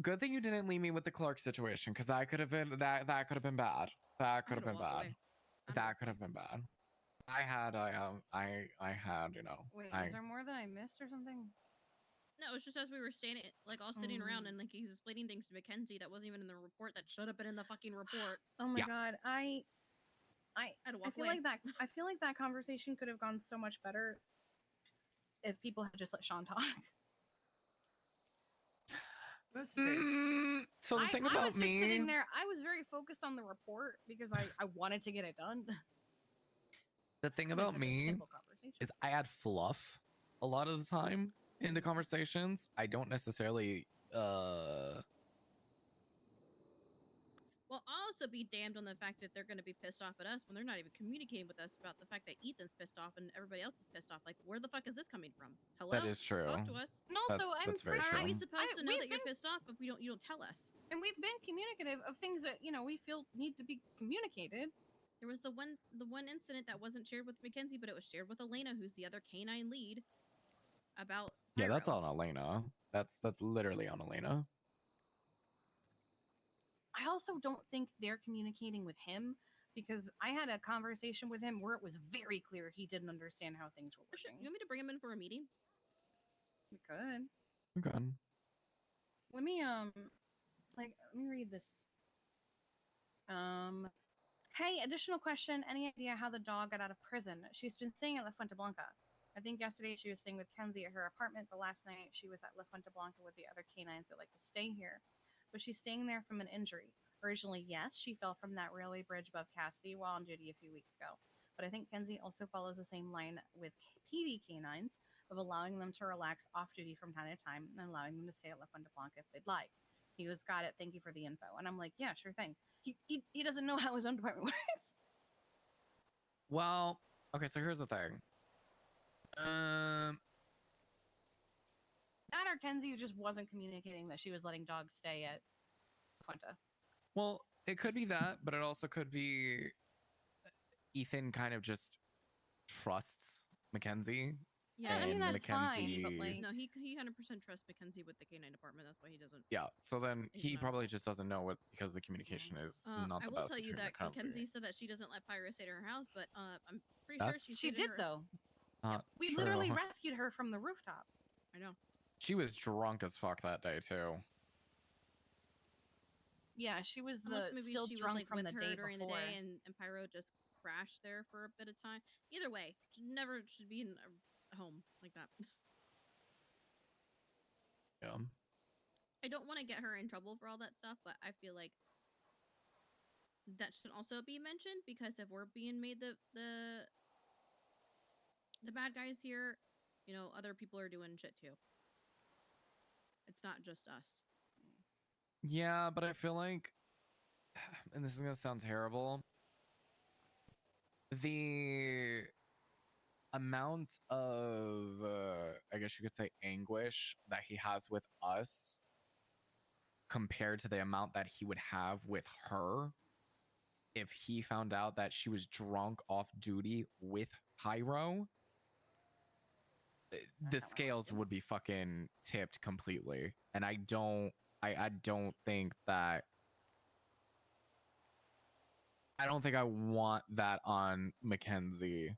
Good thing you didn't leave me with the Clark situation, because that could have been that could have been bad. That could have been bad. That could have been bad. I had, Wait, is there more that I missed or something? No, it was just as we were standing, like all sitting around, and like he's explaining things to Mackenzie that wasn't even in the report that should have been in the fucking report. Oh my god, I had to walk feel away. like that conversation could have gone so much better if people had just let Sean talk. So the thing I about was just me, sitting there. I was very focused on the report because I wanted to get it done. the thing about me is I add fluff a lot of the time into conversations. I don't necessarily Well, I'll also be damned on the fact that they're going to be pissed off at us when they're not even communicating with us about the fact that Ethan's pissed off and everybody else is pissed off. Like, where the fuck is this coming from? Hello? That is true. Talk to us. And also, That's very How are we true. supposed to know that you're pissed off if you don't tell us? And we've been communicative of things that we feel need to be communicated. There was the one incident that wasn't shared with Mackenzie, but it was shared with Elena, who's the other canine lead. About Yeah, that's on Elena. That's literally on Elena. I also don't think they're communicating with him because I had a conversation with him where it was very clear he didn't understand how things were working. You want me to bring him in for a meeting? We could. Okay. Let me Like, let me read this. Hey, additional question. Any idea how the dog got out of prison? She's been staying at La Fuente Blanca. I think yesterday she was staying with Kenzie at her apartment, but last night she was at La Fuente Blanca with the other canines that like to stay here. But she's staying there from an injury. Originally, yes, she fell from that railway bridge above Cassidy while on duty a few weeks ago. But I think Kenzie also follows the same line with PD canines of allowing them to relax off duty from time to time and allowing them to stay at La Fuente Blanca if they'd like. He goes, got it. Thank you for the info. And I'm like, yeah, sure thing. He doesn't know how his own department works. Well, okay, so here's the thing. That or Kenzie just wasn't communicating that she was letting dogs stay at Fuente. Well, it could be that, but it also could be Ethan kind of just trusts Mackenzie. Yeah, and I mean that's Mackenzie, fine, but like, no, he 100% trusts Mackenzie with the canine department. That's why he doesn't. yeah. So then he's he not probably just doesn't know what because the communication is not I the will best tell you between that Mackenzie. Mackenzie said that she doesn't let Pyro stay at her house, but I'm pretty sure That's- She did though. We literally true. rescued her from the rooftop. I know. She was drunk as fuck that day too. Yeah, she was Unless maybe still she was drunk like from with the her day during before. the day, and Pyro just crashed there for a bit of time. Either way, should be in a home like that. Yeah. I don't want to get her in trouble for all that stuff, but I feel like that should also be mentioned because if we're being made the bad guys here, you know, other people are doing shit too. It's not just us. Yeah, but I feel like, and this is gonna sound terrible, the amount of, I guess you could say, anguish that he has with us compared to the amount that he would have with her if he found out that she was drunk off duty with Pyro, the scales would be fucking tipped completely. And I don't think that I want that on Mackenzie,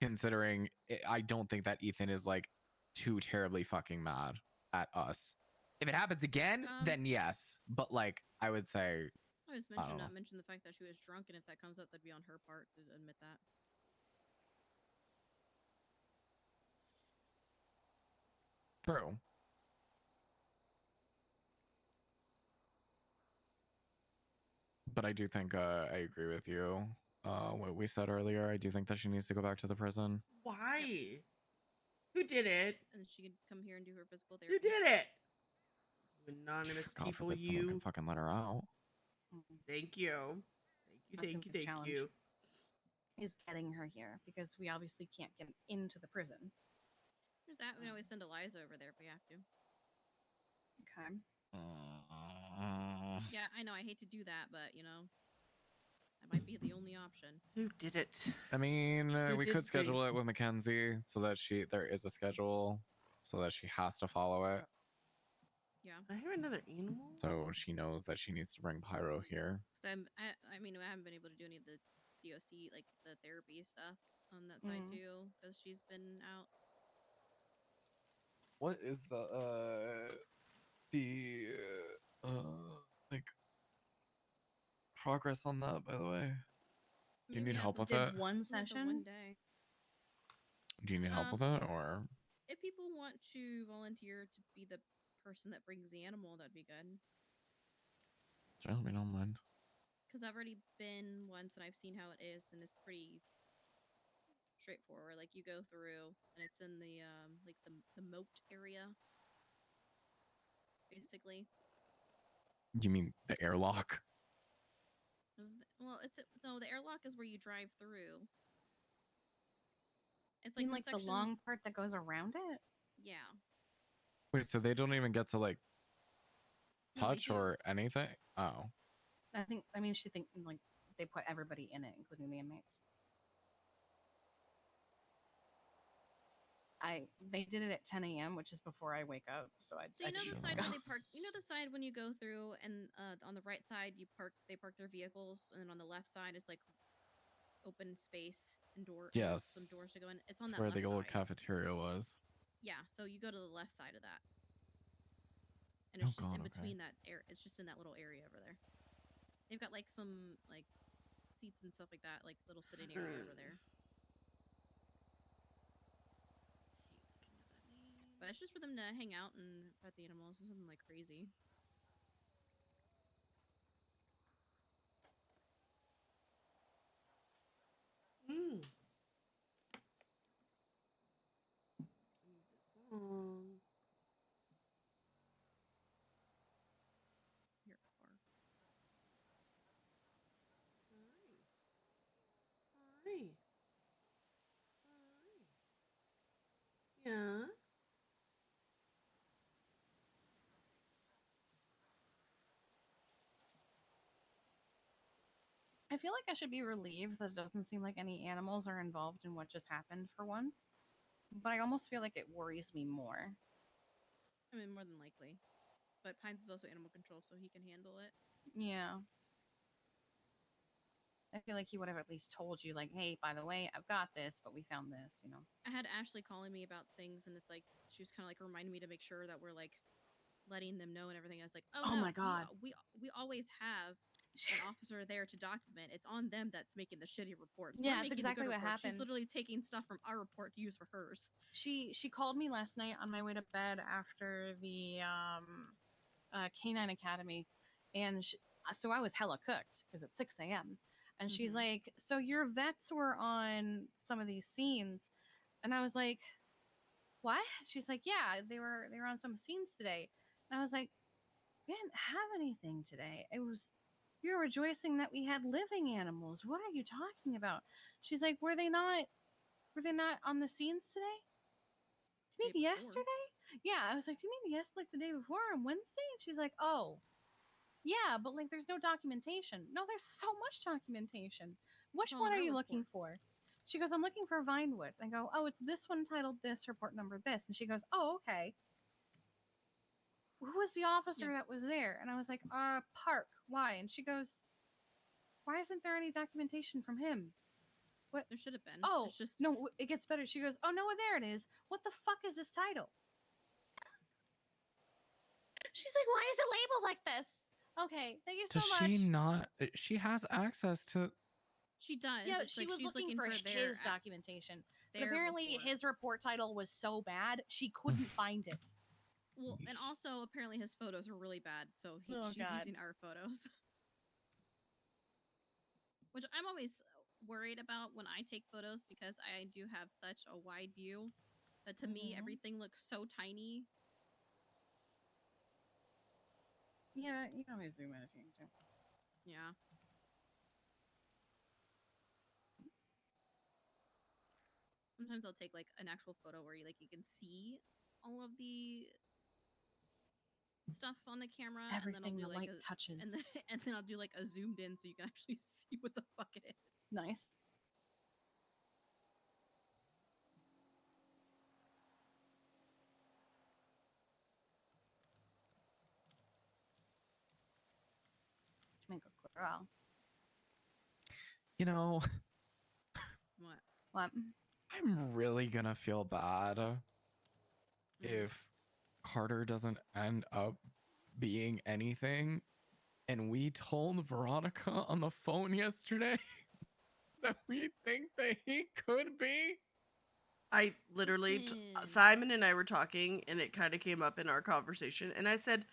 considering I don't think that Ethan is like too terribly fucking mad at us. If it happens again, then yes. But like, I would say, I was I don't know. mention the fact that she was drunk, and if that comes up, that'd be on her part to admit that. True. But I do think I agree with you. What we said earlier, I do think that she needs to go back to the prison. Why? Who did it? And she could come here and do her physical therapy. Who did it? You anonymous God people, forbid someone can you. fucking let her out. Thank you. Thank you. Is getting her here because we obviously can't get into the prison. There's that. We can always send Eliza over there if we have to. Okay. Yeah, I know. I hate to do that, but you know, that might be the only option. Who did it? I mean, Who we did could schedule things? it with Mackenzie so that there is a schedule so that she has to follow it. Yeah. I hear another animal. So she knows that she needs to bring Pyro here. So I mean, I haven't been able to do any of the DOC, like the therapy stuff on that side too, because she's been out. What is the like progress on that, by the way? Do you need help with it? One One session. day. Do you need help with it, or If people want to volunteer to be the person that brings the animal, that'd be good. I don't mind. Because I've already been once and I've seen how it is, and it's pretty straightforward. Like you go through, and it's in the like the moat area, basically. You mean the airlock? Well, no, the airlock is where you drive through. It's You like mean like the long part that goes around it? Yeah. Wait, so they don't even get to like No, they touch do. or anything? Oh. I mean, she think like they put everybody in it, including the inmates. They did it at 10 a.m., which is before I wake up. So you know the side where they park. You know the side when you go through, and on the right side they park their vehicles, and then on the left side it's like open space and Yes. some doors to go in. It's on It's that where left the old side. cafeteria was. Yeah, so you go to the left side of that. and it's Oh, just in God, okay. between that air. It's just in that little area over there. They've got like some like seats and stuff like that, like little sitting area over there. But it's just for them to hang out and pet the animals. It's nothing like crazy. Mm. Song. Here, far. Hi. Hi. Yeah. I feel like I should be relieved that it doesn't seem like any animals are involved in what just happened for once. But I almost feel like it worries me more. I mean, more than likely. But Pines is also animal control, so he can handle it. Yeah. I feel like he would have at least told you, like, hey, by the way, I've got this, but we found this, you know. I had Ashley calling me about things, and it's like she was kind of like reminding me to make sure that we're like letting them know and everything. I was like, oh no, my God. we always have an officer there to document. It's on them that's making the shitty reports. Yeah, We're that's making the exactly good what reports. happened. She's literally taking stuff from our report to use for hers. She called me last night on my way to bed after the Canine Academy, and so I was hella cooked because it's 6 a.m. And she's like, "So your vets were on some of these scenes," and I was like, "What?" She's like, "Yeah, they were on some scenes today," and I was like, "We didn't have anything today. It was." We were rejoicing that we had living animals. What are you talking about? She's like, were they not on the scenes today? Maybe yesterday? Yeah, I was like, do you mean yes, like the day before on Wednesday? And she's like, oh, yeah, but like there's no documentation. No, there's so much documentation. Which one are you looking for? She goes, I'm looking for Vinewood. I go, oh, it's this one titled this, report number this. And she goes, oh, okay. Who was the officer that was there? And I was like, Park. Why? And she goes, why isn't there any documentation from him? What? There should have been. Oh, it's just no, it gets better. She goes, oh, no, there it is. What the fuck is this title? She's like, why is it labeled like this? Okay, thank you so Does much. she not? She has access to. She does. Yeah, it's she like was she's looking for his documentation. But their apparently report. his report title was so bad, she couldn't find it. Well, and also apparently his photos are really bad, so she's using our photos. Which I'm always worried about when I take photos because I do have such a wide view that to me everything looks so tiny. Yeah, you can always zoom in if you need to. Yeah. Sometimes I'll take like an actual photo where you can see all of the stuff on the camera, Everything and then I'll do the like light touches. and then I'll do like a zoomed in so you can actually see what the fuck it is. Nice. Girl. You know, What? I'm really gonna feel bad if Carter doesn't end up being anything. And we told Veronica on the phone yesterday that we think that he could be. I literally, Simon and I were talking, and it kind of came up in our conversation, and I said,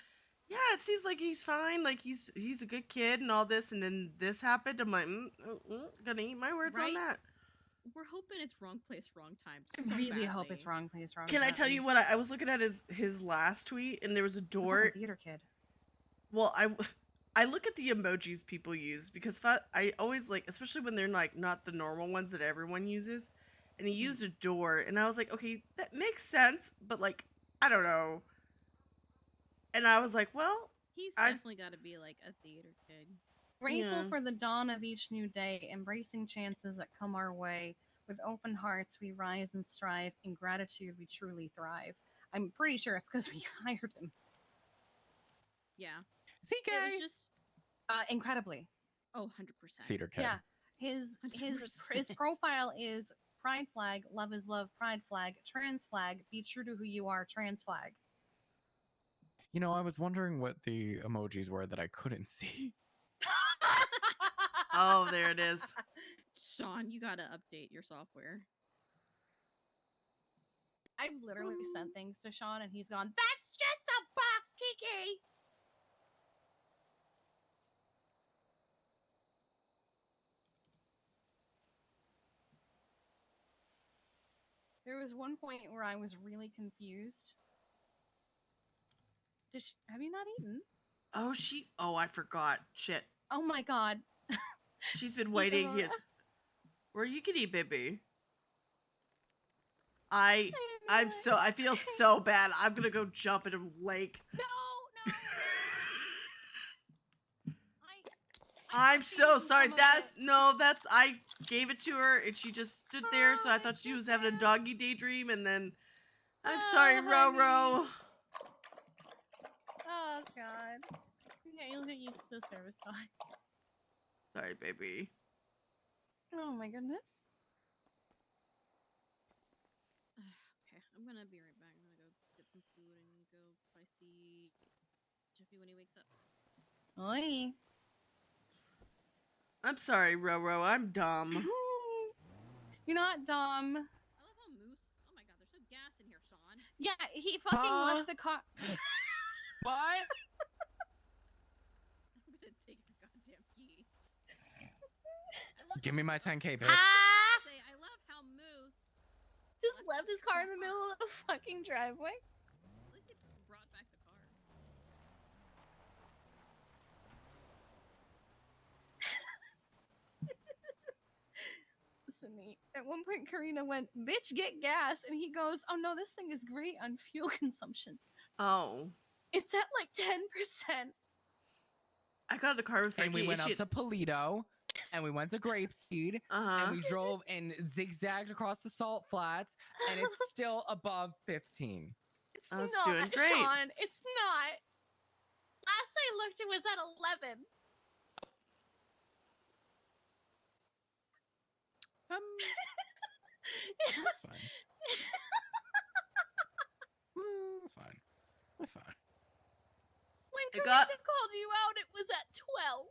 "Yeah, it seems like he's fine. Like he's a good kid and all this." And then this happened. I'm like, gonna eat my words on that. We're hoping it's wrong place, wrong time. I really hope it's wrong place, wrong Can time. I tell you what? I was looking at his last tweet, and there was a door. It's a theater kid. Well, I look at the emojis people use because I always like, especially when they're like not the normal ones that everyone uses. And he used a door, and I was like, okay, that makes sense, but like, I don't know. And I was like, well, he's definitely got to be like a theater kid. Grateful for the dawn of each new day, embracing chances that come our way. With open hearts, we rise and strive. In gratitude, we truly thrive. I'm pretty sure it's because we hired him. Yeah. Is he gay? It was just incredibly. Oh, 100%. Theater kid. Yeah. His profile is pride flag, love is love, pride flag, trans flag, be true to who you are, trans flag. You know, I was wondering what the emojis were that I couldn't see. Oh, there it is. Sean, you gotta update your software. I've literally sent things to Sean and he's gone, that's just a box, Kiki! There was one point where I was really confused. Have you not eaten? Oh, I forgot. Shit. Oh my god. She's been waiting here. Where you can eat, baby. I feel so bad. I'm gonna go jump in a lake. No. I'm so sorry. I gave it to her and she just stood there, so I thought she was having a doggy daydream, and then I'm sorry, Roro. Oh god. Okay, you'll get used to service dog. Sorry, baby. Oh my goodness. Okay, I'm gonna be right back. I'm gonna go get some food and go if I see Jeffy when he wakes up. Oi. I'm sorry, Roro. I'm dumb. You're not dumb. I love how Moose. Oh my god, there's no gas in here, Sean. Yeah, he fucking left the car. What? I'm gonna take your goddamn key. Give me my 10K, bitch. I love how Moose just left his car in the middle of the fucking driveway. At least he brought back the car. Listen, at one point, Karina went, "Bitch, get gas," and he goes, "Oh no, this thing is great on fuel consumption. Oh. It's at like 10%." I got in the car with Frankie. And we went up to Polito, and we went to Grapeseed, and we drove and zigzagged across the salt flats, and it's still above 15. It's I was not, doing great. Sean. It's not. Last I looked, it was at 11. That's fine. That's fine. That's fine. When Karina called you out, it was at 12.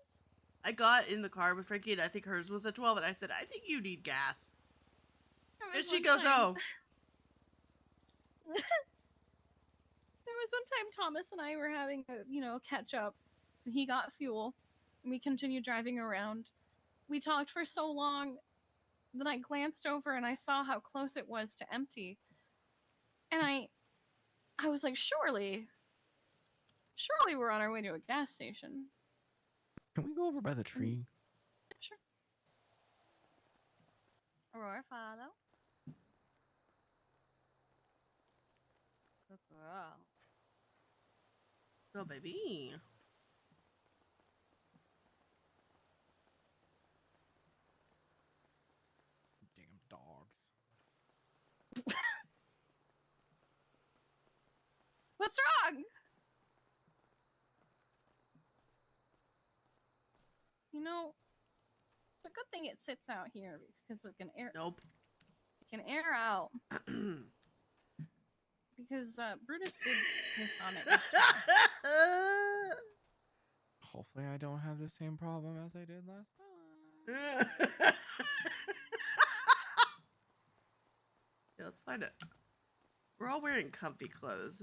I got in the car with Frankie, and I think hers was at 12, and I said, I think you need gas. And she goes, oh. There was one time Thomas and I were having a catch up. He got fuel, and we continued driving around. We talked for so long. Then I glanced over and I saw how close it was to empty. And I was like, surely we're on our way to a gas station. Can we go over by the tree? Sure. Aurora, follow. Good girl. Go, baby. Damn dogs. What's wrong? It's a good thing it sits out here because it can air. Nope. It can air out. Because Brutus did piss on it yesterday. Hopefully I don't have the same problem as I did last time. Yeah, let's find it. We're all wearing comfy clothes.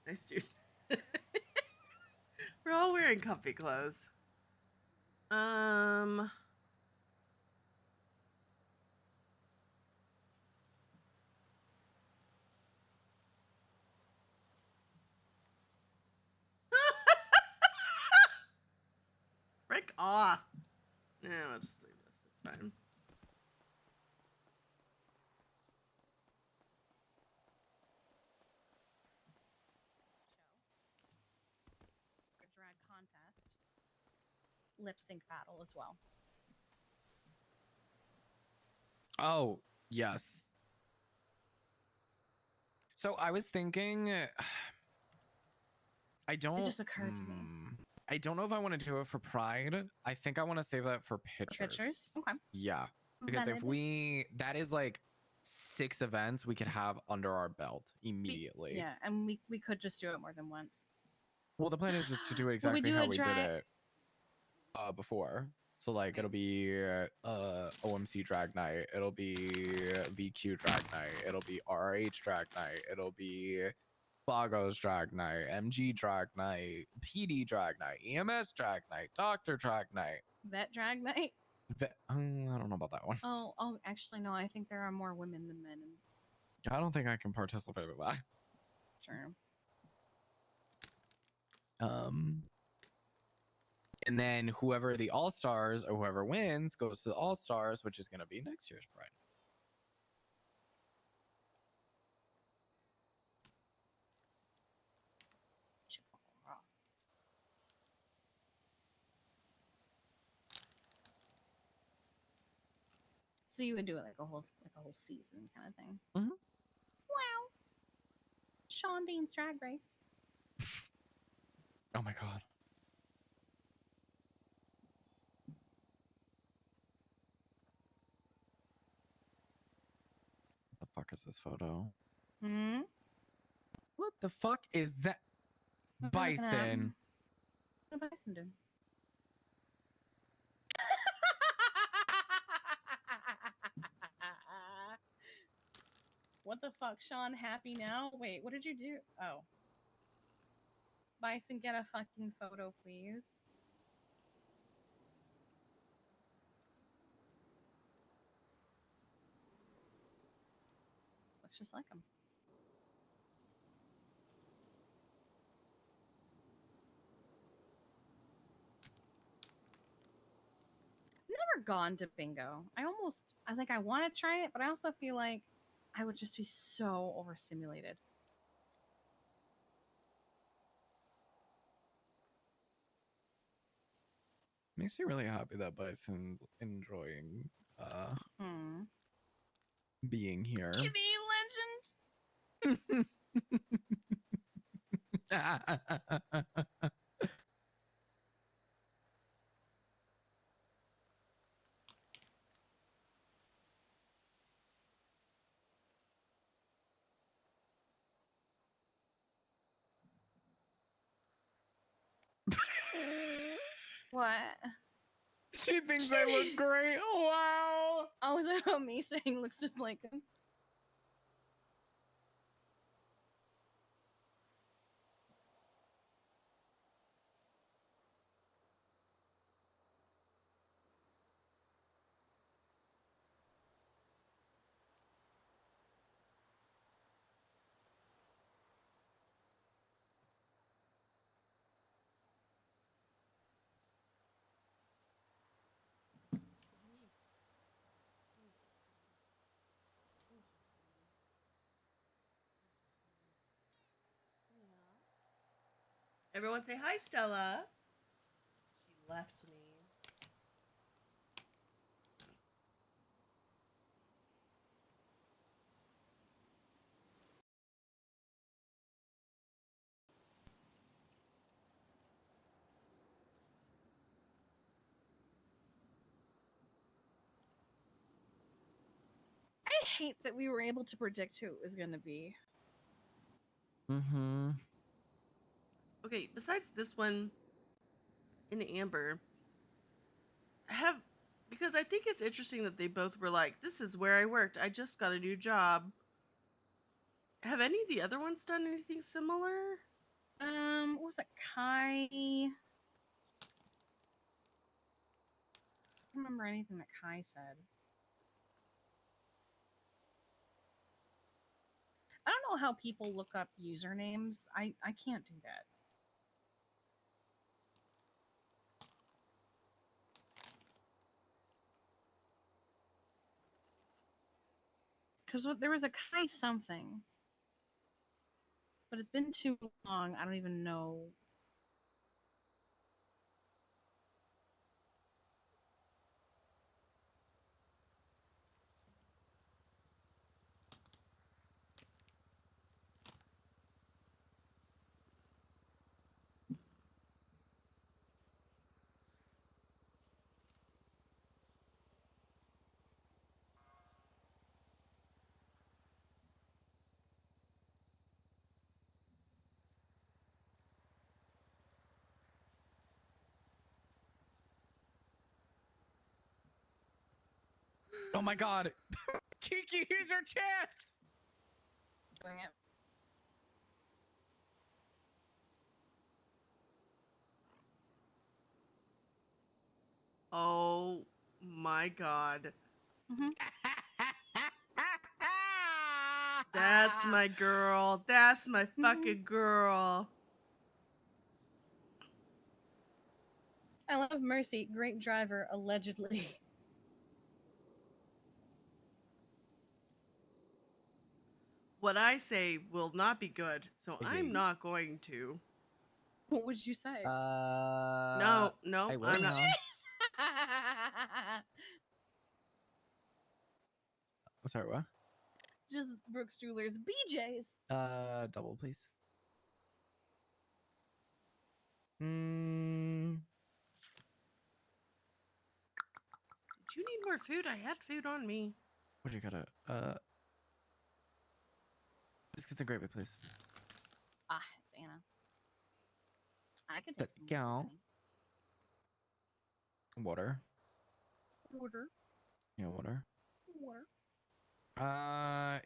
Nice, dude. We're all wearing comfy clothes. Frick off. Yeah, I'll just leave this. It's fine. Drag contest. Lip sync battle as well. Oh, yes. So I was thinking, I don't. It just occurred to me. I don't know if I want to do it for Pride. I think I want to save that for pictures. Pictures? Okay. Yeah, because if Valid. that is like 6 events we could have under our belt immediately. Yeah, and we could just do it more than once. Well, the plan is to do it Will we exactly do how a we did dry- it before. So like it'll be OMC drag night, it'll be VQ drag night, it'll be RH drag night, it'll be Bogos drag night, MG drag night, PD drag night, EMS drag night, Doctor drag night. Vet drag night? I don't know about that one. Oh, actually no. I think there are more women than men. I don't think I can participate in that. Sure. And then whoever the All Stars or whoever wins goes to the All Stars, which is going to be next year's Pride. So you would do it like a whole season kind of thing. Mm-hmm. Wow. Sean Dean's Drag Race. Oh my god. What the fuck is this photo? Hmm. What the fuck is that? Bison. What did Bison do? What the fuck, Sean? Happy now? Wait, what did you do? Oh. Bison, get a fucking photo, please. Looks just like him. Never gone to bingo. I want to try it, but I also feel like I would just be so overstimulated. Makes me really happy that Bison's enjoying being here. Kitty legend. What? She thinks I look great. Wow. Oh, is that what me saying looks just like him? Everyone say hi, Stella. She left me. I hate that we were able to predict who it was going to be. Mm-hmm. Okay, besides this one in Amber, because I think it's interesting that they both were like, this is where I worked. I just got a new job. Have any of the other ones done anything similar? What was it? Kai? I don't remember anything that Kai said. I don't know how people look up usernames. I can't do that. Because there was a Kai something. But it's been too long. I don't even know. Oh my god. Kiki, here's your chance. Doing it. Oh my god. That's my girl. That's my fucking girl. I love Mercy, great driver, allegedly. What I say will not be good, so I'm not going to. What would you say? No, no, I will I'm not. now. Sorry, what? Just Brooks Jewelers, BJ's. Double, please. Mm. Did you need more food? I had food on me. What do you gotta? Biscuits and gravy, please. Ah, it's Anna. I could take Let's some go. Water. water. Yeah, water. Water.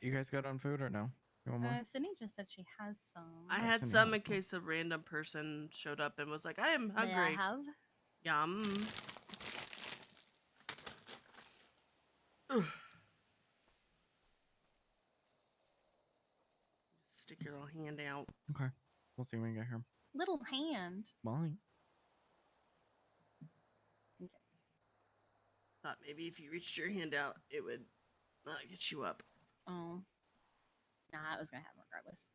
You guys got on food or no? You want more? Sydney just said she has some. I had some in case a random person showed up and was like, I am May I hungry. have? Yum. Ugh. Stick your little hand out. Okay. We'll see when we get here. Little hand. Bye. Okay. Thought maybe if you reached your hand out, it would get you up. Oh. Nah, I was gonna have him regardless.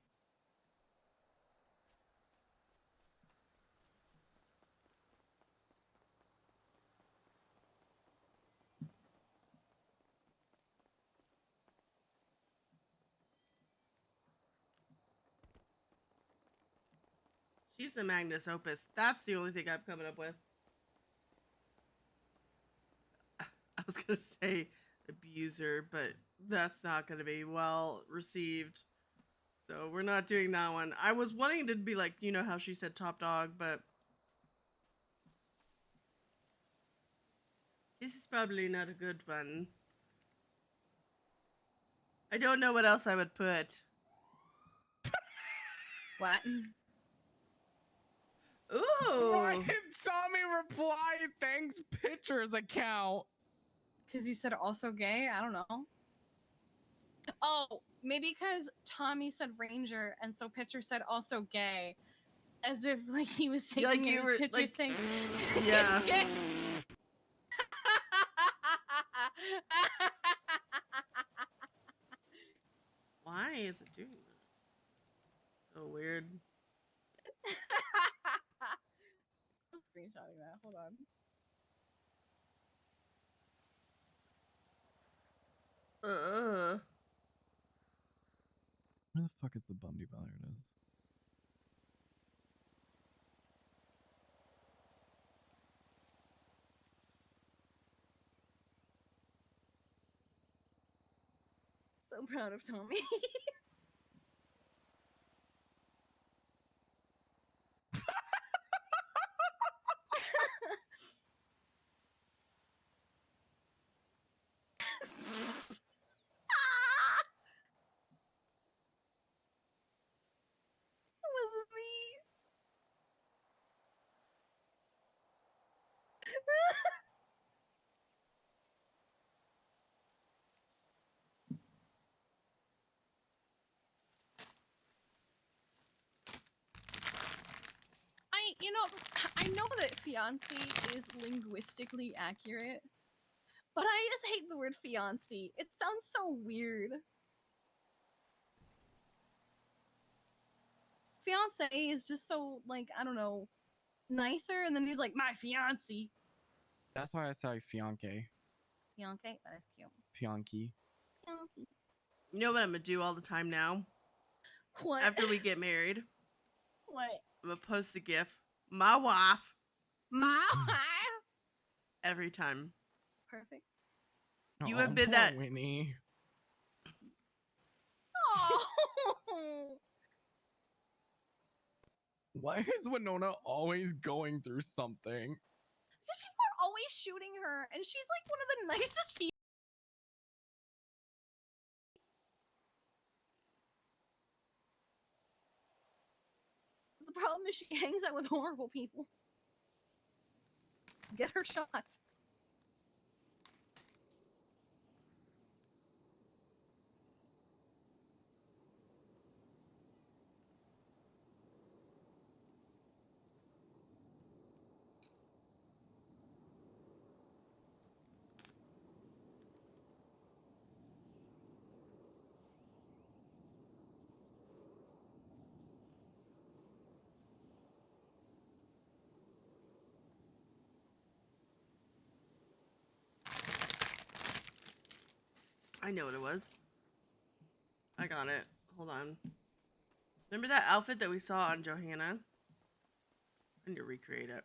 She's the Magnus Opus. That's the only thing I'm coming up with. I was gonna say abuser, but that's not gonna be well received. So we're not doing that one. I was wanting to be like, you know how she said top dog, but this is probably not a good one. I don't know what else I would put. What? Ooh. Why did Tommy reply thanks pictures account? Because you said also gay? I don't know. Oh, maybe because Tommy said ranger and so Pitcher said also gay. As if like he was taking Like in you his were, picture like, saying yeah. gay. Why is it doing that? So weird. I'm screenshotting that. Hold on. Where the fuck is the Bundy bar? It is. So proud of Tommy. It wasn't me. I know that fiancé is linguistically accurate, but I just hate the word fiancé. It sounds so weird. Fiancé is just so like I don't know, nicer, and then he's like my fiancé. That's why I say fiancé. Fiancé, that is cute. Fianky. Fiancé. You know what I'm gonna do all the time now? What? After we get married, What? I'm gonna post the gif. My wife. My wife. Every time. Perfect. You Oh, have been poor that. Winnie. Oh. Why is Winona always going through something? People are always shooting her, and she's like one of the nicest people. problem is she hangs out with horrible people. Get her shot. I know what it was. I got it. Hold on. Remember that outfit that we saw on Johanna? I need to recreate it.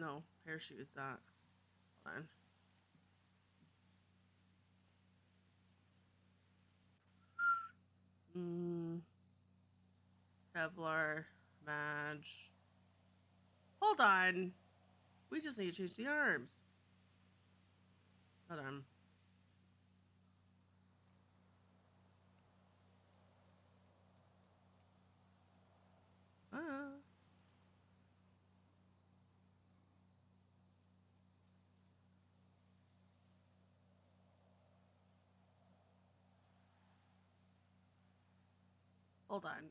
No, parachute is that. Hold on. Kevlar, Madge. Hold on. We just need to change the arms. Hold on. Hold on.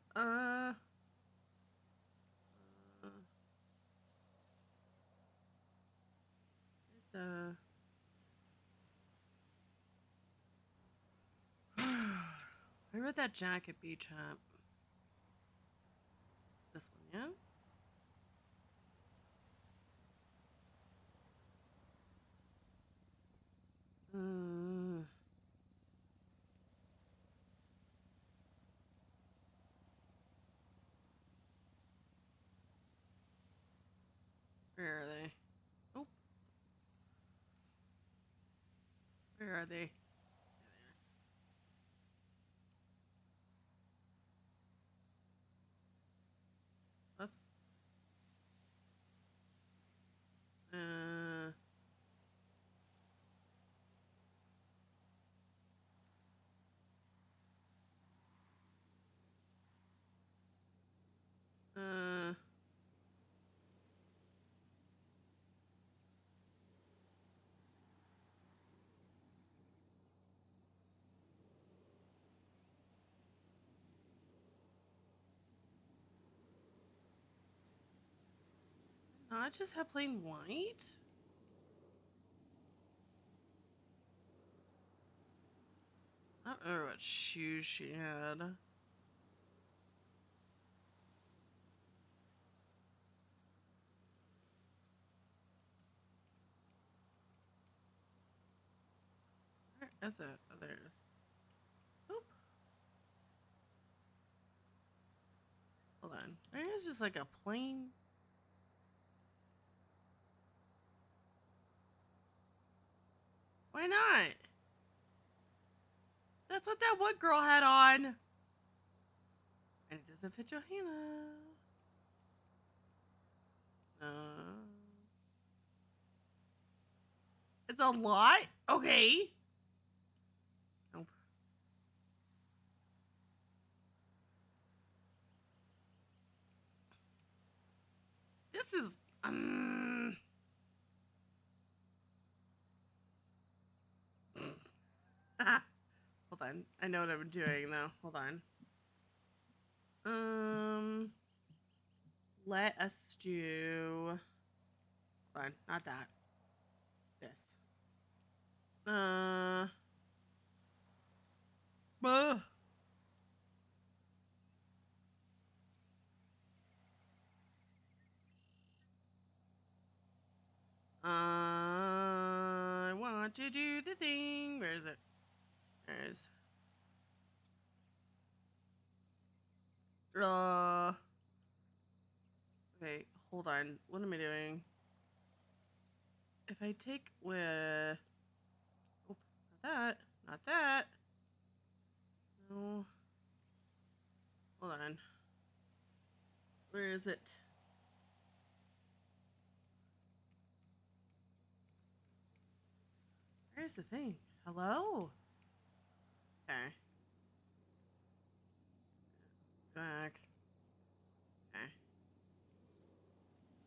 Where would that jacket be, chap? This one, yeah? Where are they? Oh. Where are they? Oops. Not just have plain white? I don't remember what shoes she had. Where is it? Oh, there it is. Oop. Hold on. There is just like a plain. Why not? That's what that one girl had on. And it doesn't fit Johanna. No. It's a lot? Okay. Nope. This is. Hold on. I know what I'm doing though. Hold on. Let us do. Hold on. Not that. This. I want to do the thing. Where is it? There's. Okay, hold on. What am I doing? If I take with. Oh, not that. Not that. No. Hold on. Where is it? Where's the thing? Hello? Okay. Back. Okay.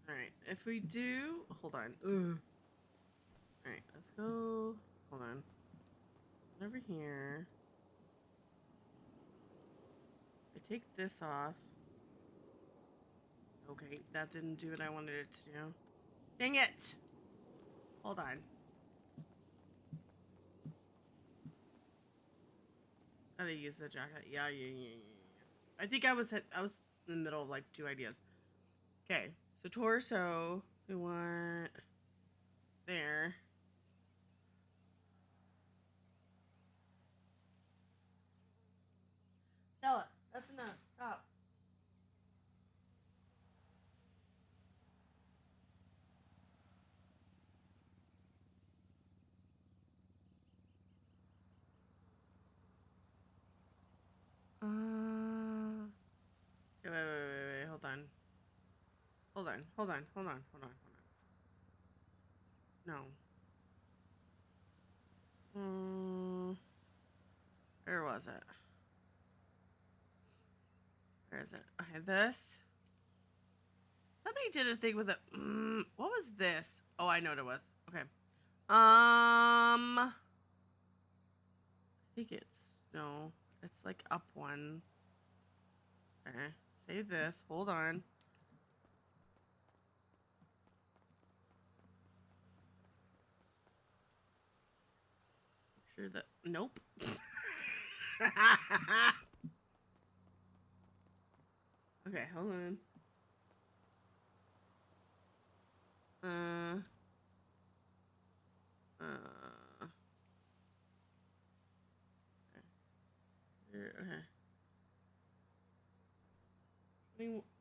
Alright, if we do... Hold on. Ugh. Alright, let's go... Hold on. Over here. I take this off. Okay, that didn't do what I wanted it to do. Dang it! Hold on. Gotta use the jacket. Yeah. I think I was in the middle of like 2 ideas. Okay, so torso. We want there. Stella, that's enough. Stop. Wait. Hold on. Hold on. No. Where was it? Where is it? Okay, this. Somebody did a thing with it. What was this? Oh, I know what it was. Okay. I think it's no. It's like up one. Okay. Save this. Hold on. Sure that. Nope. Okay, hold on. Okay.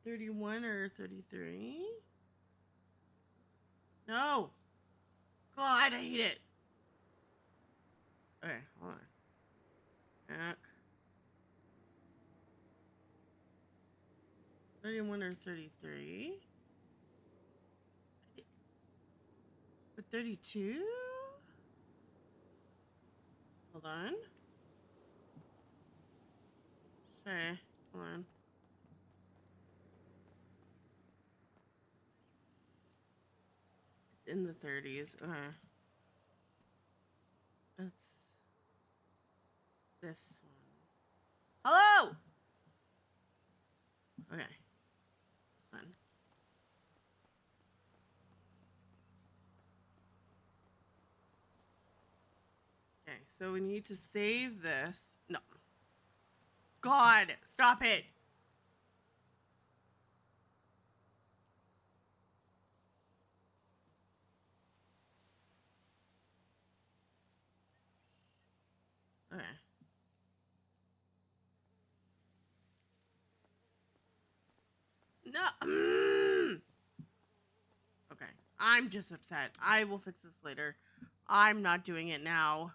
31 or 33? No. God, I hate it. Okay, hold on. Back. 31 or 33? But 32? Hold on. Sorry. Hold on. It's in the 30s. Okay. That's this one. Hello! Okay. This one. Okay, so we need to save this. No. God, stop it. Okay. No. Okay. I'm just upset. I will fix this later. I'm not doing it now.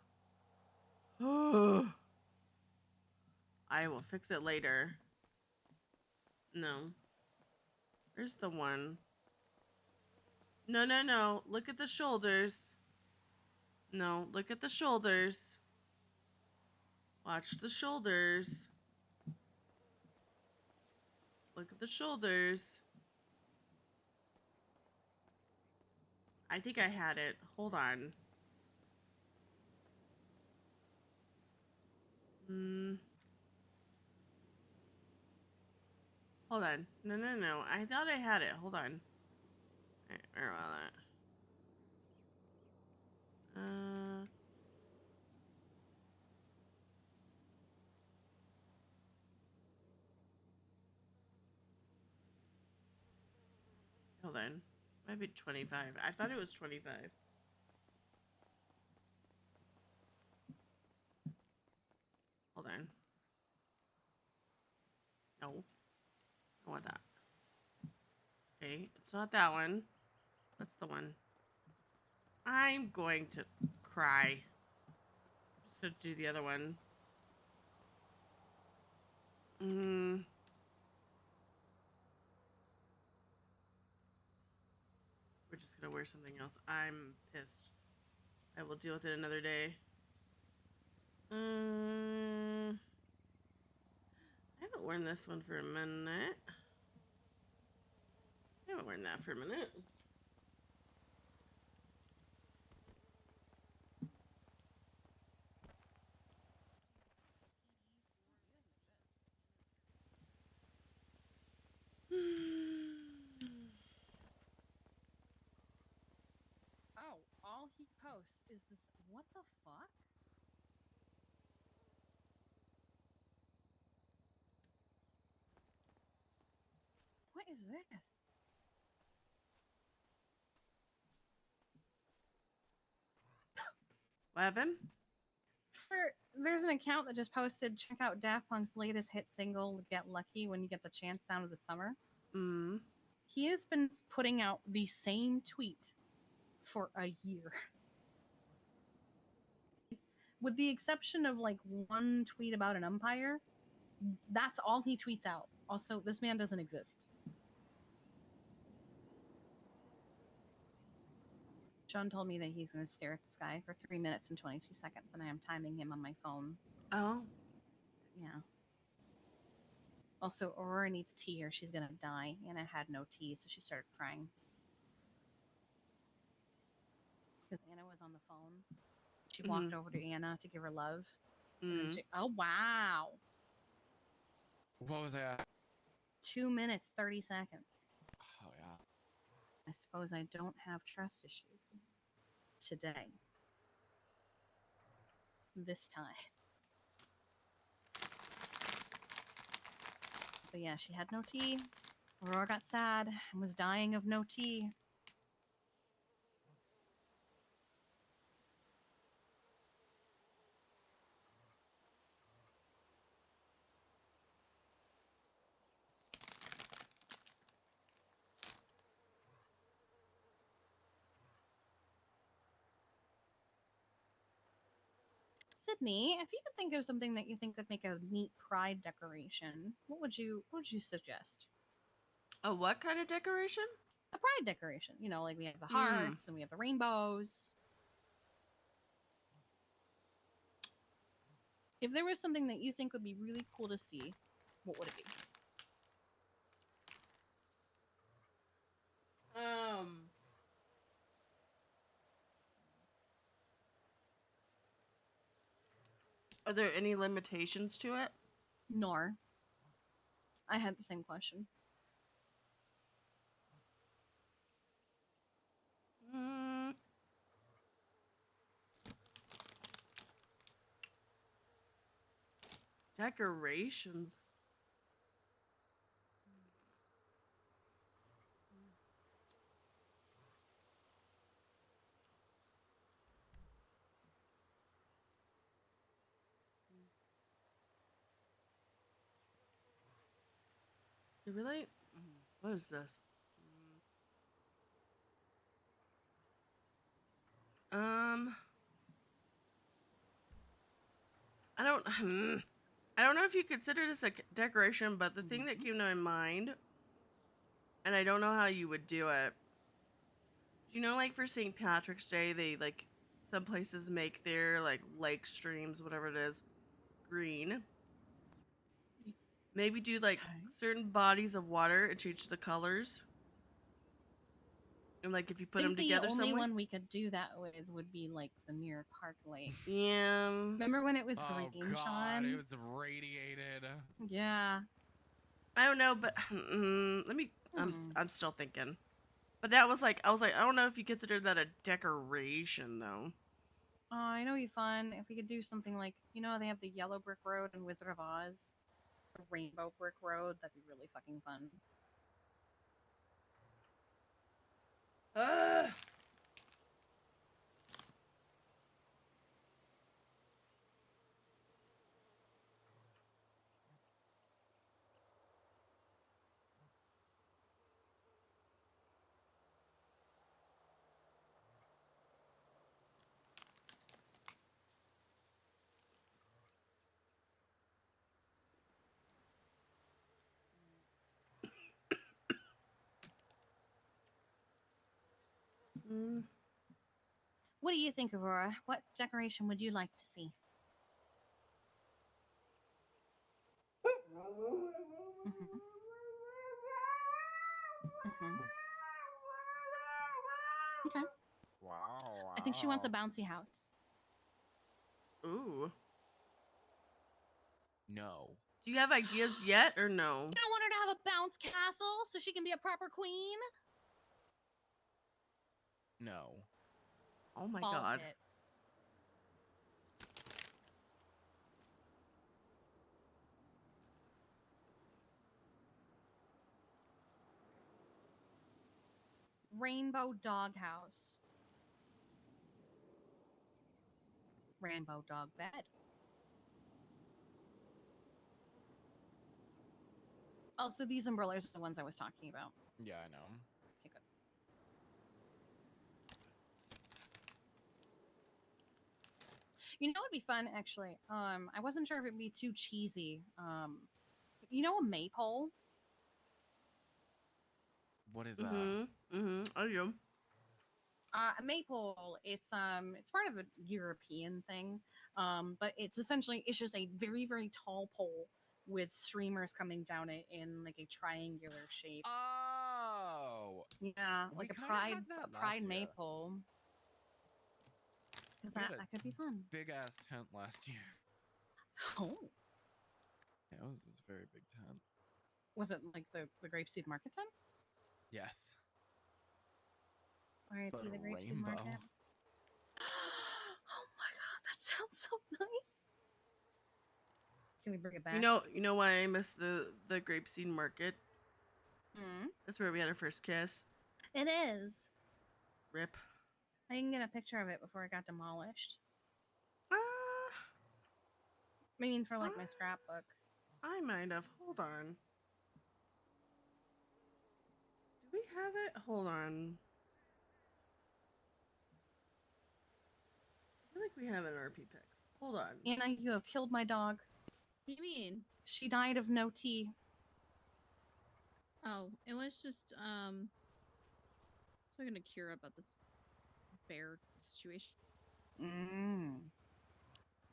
I will fix it later. No. Where's the one? No. Look at the shoulders. No, look at the shoulders. Watch the shoulders. Look at the shoulders. I think I had it. Hold on. Hold on. No. I thought I had it. Hold on. Alright, where was that? Hold on. Might be 25. I thought it was 25. Hold on. No. I want that. Okay, it's not that one. What's the one? I'm going to cry. I'm just gonna do the other one. just gonna wear something else. I'm pissed. I will deal with it another day. I haven't worn this one for a minute. I haven't worn that for a minute. Oh, all he posts is this. What the fuck? What is this? What happened? There's an account that just posted, check out Daft Punk's latest hit single, Get Lucky, when you get the chance, Sound of the Summer. He has been putting out the same tweet for a year. With the exception of like one tweet about an umpire, that's all he tweets out. Also, this man doesn't exist. Sean told me that he's going to stare at the sky for 3 minutes and 22 seconds, and I am timing him on my phone. Oh. Yeah. Also, Aurora needs tea or she's going to die. Anna had no tea, so she started crying. Because Anna was on the phone. She walked over to Anna to give her love. And then oh, wow. What was that? 2 minutes, 30 seconds. Oh, yeah. I suppose I don't have trust issues today. This time. But yeah, she had no tea. Aurora got sad and was dying of no tea. Sydney, if you could think of something that you think would make a neat pride decoration, what would you suggest? A what kind of decoration? A pride decoration. You know, like we have the hearts and we have the rainbows. If there was something that you think would be really cool to see, what would it be? Are there any limitations to it? Nor. I had the same question. Decorations. You really? What is this? I don't know if you consider this a decoration, but the thing that came to my mind, and I don't know how you would do it. You know, like for St. Patrick's Day, they like some places make their like lake streams, whatever it is, green. Maybe do like certain bodies of water and change the colors. And like if you put them together the somewhere. only one we could do that with would be like the Mirror Park Lake. Yeah. Remember when it was green, God, Sean? it was radiated. Yeah. I don't know, but let me. I'm still thinking. But that was like I was like I don't know if you consider that a decoration though. Oh, I know you fun. If we could do something like, you know, they have the yellow brick road in Wizard of Oz, the rainbow brick road. That'd be really fucking fun. Mm. What do you think, Aurora? What decoration would you like to see? Mm-hmm. Mm-hmm. Okay. Wow. I think she wants a bouncy house. Ooh. No. Do you have ideas yet or no? You don't want her to have a bounce castle so she can be a proper queen? No. Oh my Ball god. pit. Rainbow doghouse. Rainbow dog bed. Oh, so these umbrellas are the ones I was talking about. Yeah, I know. Okay, good. You know what would be fun, actually? I wasn't sure if it'd be too cheesy. You know a maypole? What is that? Mm-hmm. Mm-hmm. I do. A maypole, it's part of a European thing, but it's just a very, very tall pole with streamers coming down it in like a triangular shape. Oh, yeah, we like a kinda pride had that pride last year. maypole. Because We had that a could be fun. big ass tent last year. Oh, Yeah, it was this very big tent. was it like the grapeseed market tent? Yes. R.I.P. But the a grapeseed rainbow. market. Oh my god, that sounds so nice. Can we bring it back? You know why I miss the grapeseed market? That's where we had our first kiss. It is. Rip. I didn't get a picture of it before it got demolished. I mean, for like my scrapbook. I might have. Hold on. Do we have it? Hold on. I feel like we have an RP pics. Hold on. Anna, you have killed my dog. What do you mean? She died of no tea. Oh, it was just talking to Kira about this bear situation.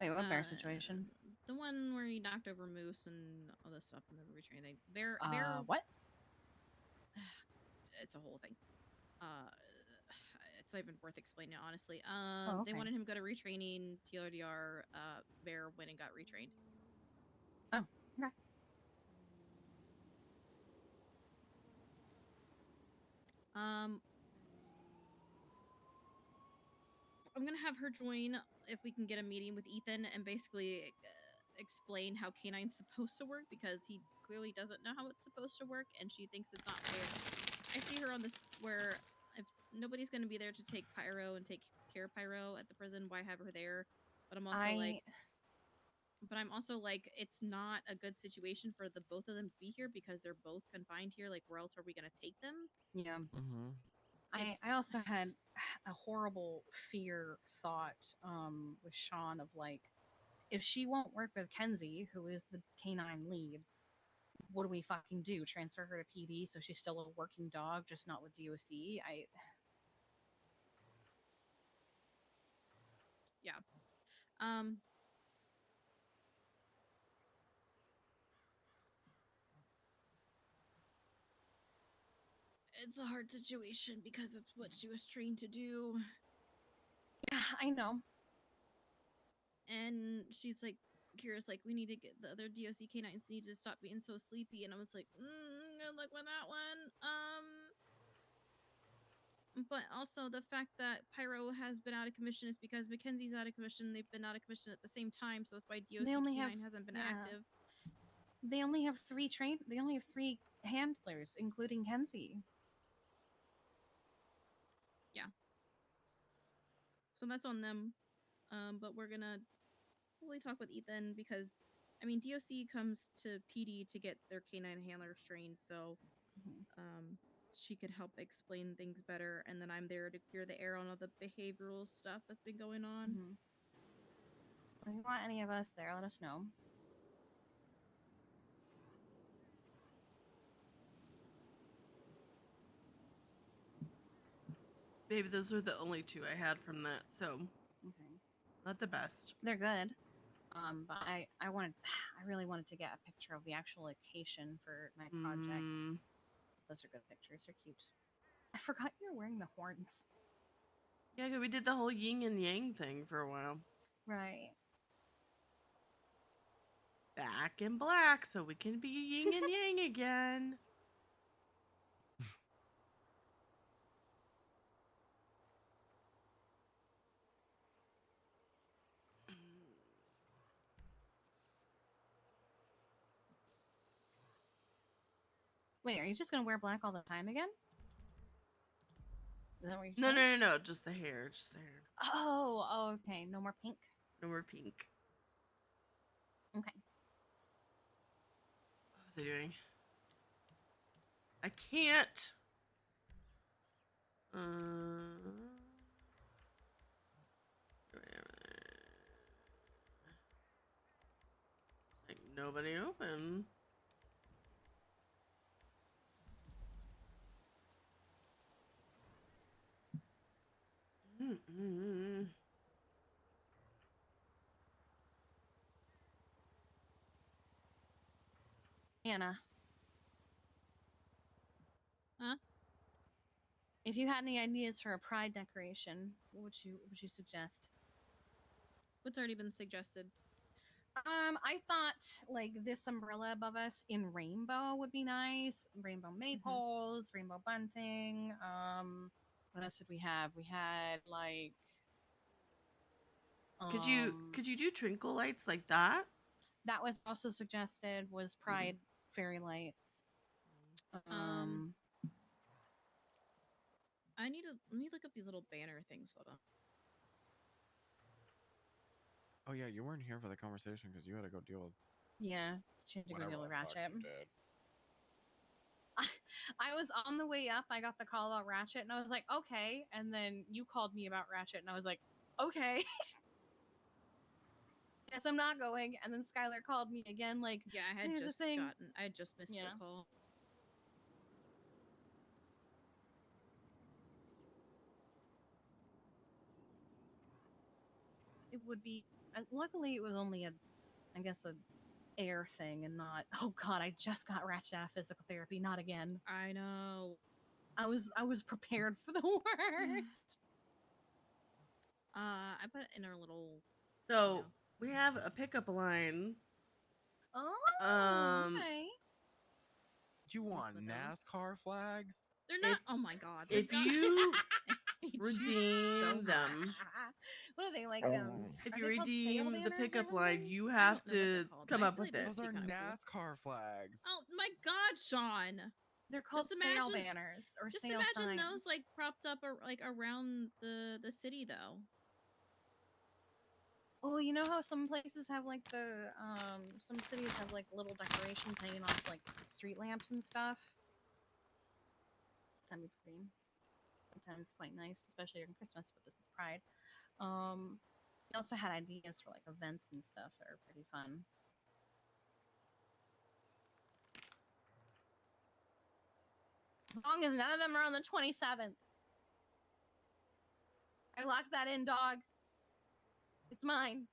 Wait, what bear situation? The one where he knocked over Moose and all this stuff in the retraining thing. Bear. What? It's a whole thing. It's not even worth explaining, honestly. Oh, okay. They wanted him to go to retraining. TLDR. Bear went and got retrained. Oh, okay. I'm gonna have her join if we can get a meeting with Ethan and basically explain how K9's supposed to work, because he clearly doesn't know how it's supposed to work, and she thinks it's not fair. I see her on this where if nobody's gonna be there to take Pyro and take care of Pyro at the prison, why have her there? But I'm also like, it's not a good situation for the both of them to be here because they're both confined here. Like, where else are we gonna take them? Yeah. Mm-hmm. I also had a horrible fear thought with Sean of like, if she won't work with Kenzie, who is the canine lead, what do we fucking do? Transfer her to PD so she's still a working dog, just not with DOC? Yeah. It's a hard situation because it's what she was trained to do. Yeah, I know. And she's like, Kira's like, we need to get the other DOC canines need to stop being so sleepy. And I was like, good luck with that one. But also the fact that Pyro has been out of commission is because Mackenzie's out of commission. They've been out of commission at the same time, so that's why DOC canine hasn't been active. They only have three handlers, including Kenzie. Yeah. So that's on them. But we're gonna probably talk with Ethan because, I mean, DOC comes to PD to get their canine handlers trained, so she could help explain things better, and then I'm there to clear the air on all the behavioral stuff that's been going on. If you want any of us there, let us know. Baby, those were the only 2 I had from that, so Okay. not the best. They're good. But I really wanted to get a picture of the actual location for my project. Those are good pictures. They're cute. I forgot you were wearing the horns. Yeah, 'cause we did the whole yin and yang thing for a while. Right. Back in black, so we can be yin and yang again. Wait, are you just gonna wear black all the time again? Is that what you're No, saying? no, just the hair, just the hair. Oh, okay. No more pink. No more pink. Okay. What was I doing? I can't. Like nobody open. Anna. Huh? If you had any ideas for a pride decoration, what would you suggest? What's already been suggested? I thought like this umbrella above us in rainbow would be nice. Rainbow maples, rainbow bunting. What else did we have? We had like Could you do twinkle lights like that? That was also suggested was pride fairy lights. I need to let me look up these little banner things. Hold on. Oh yeah, you weren't here for the conversation because you had to go deal with. Yeah, she had to go whatever deal with the fuck Ratchet. you did. I was on the way up. I got the call about Ratchet, and I was like, okay. And then you called me about Ratchet, and I was like, okay. Guess I'm not going. And then Skylar called me again, like, yeah, I had just missed your call. It would be. Luckily, it was only a air thing and not. Oh God, I just got Ratchet out of physical therapy. Not again. I know. I was prepared for the worst. I put it in our little. So we have a pickup line. Oh, okay. You want NASCAR flags? They're not. Oh my God. If you so redeem them, what are they like? if you redeem the pickup line, you have to come up with it. Those are NASCAR flags. Oh my God, Sean! They're called sale banners or just sale imagine signs. those like propped up like around the city though. Oh, you know how some places have like some cities have like little decorations hanging off like street lamps and stuff. That'd be pretty. Sometimes it's quite nice, especially during Christmas. But this is Pride. We also had ideas for like events and stuff that are pretty fun. As long as none of them are on the 27th. I locked that in, dog. It's mine.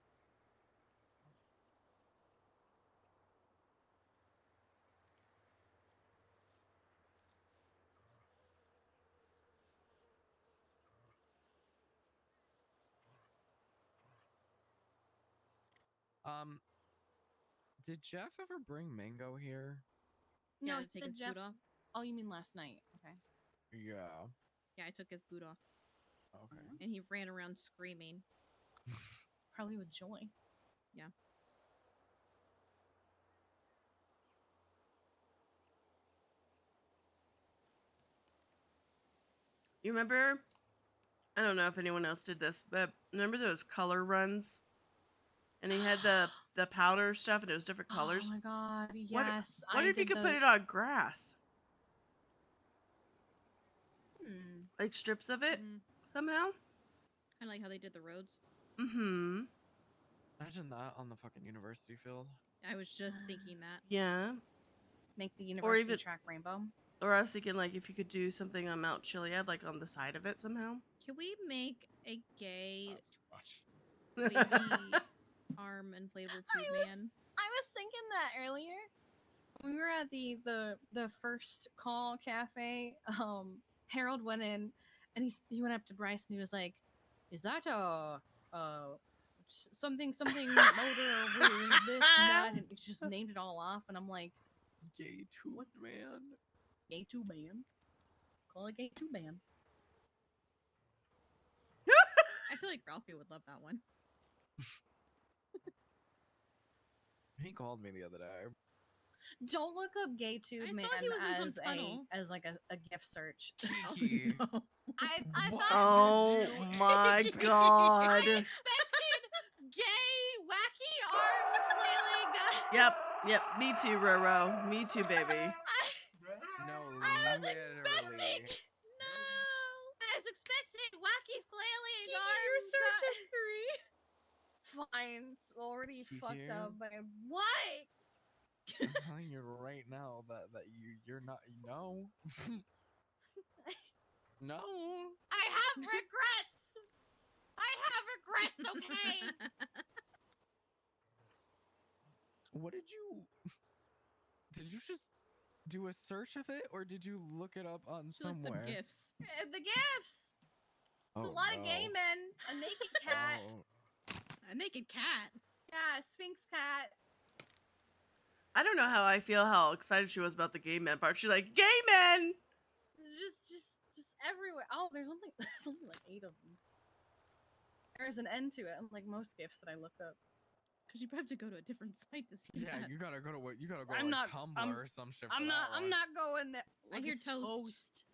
Did Jeff ever bring Mango here? No, Yeah, it to take said his Jeff. boot off. Oh, you mean last night? Okay. Yeah. Yeah, I took his boot off. Okay. And he ran around screaming. Probably with joy. Yeah. You remember? I don't know if anyone else did this, but remember those color runs? And he had the powder stuff, and it was different colors. Oh my God! Yes. What if you could put it on grass? Like strips of it somehow. Kind of like how they did the roads. Imagine that on the fucking university field. I was just thinking that. Yeah. Make the university track rainbow. Or I was thinking like if you could do something on Mount Chiliad, like on the side of it somehow. Can we make a gay That's too much. wavy arm inflatable tube man? I was thinking that earlier. When we were at the first call cafe, Harold went in and he went up to Bryce and he was like, "Is that something motor with this and that?" And he just named it all off, and I'm like, Gay tube man. "Gay tube man? Call it gay tube man." I feel like Ralphie would love that one. He called me the other day. Don't look up gay tube I man saw he was in some as tunnel. as like a gift search. Kiki. I thought. Oh my god. Expected gay wacky arm flailing guy. Yep. Me too, Roro. Me too, baby. No, I was literally. expecting. No, I was expecting wacky flailing Kiki, arm. your search guy. history. It's fine. It's already Kiki? fucked up. But what? I'm telling you right now that you're not. No. No. I have regrets. I have regrets. Okay. What did you? Did you just do a search of it, or did you look it up on She looked somewhere? up gifts. The gifts. Oh, There's a lot of no. gay men. A naked cat. Oh. A naked cat. Yeah, a Sphinx cat. I don't know how I feel how excited she was about the gay men part. She's like, gay men! Just everywhere. Oh, there's only like 8 of them. There's an end to it, unlike most gifts that I looked up. Because you have to go to a different site to see Yeah, that. you gotta go to what? You gotta go I'm to not- Tumblr I'm- or some shit. I'm not going there. I Look, hear it's toast.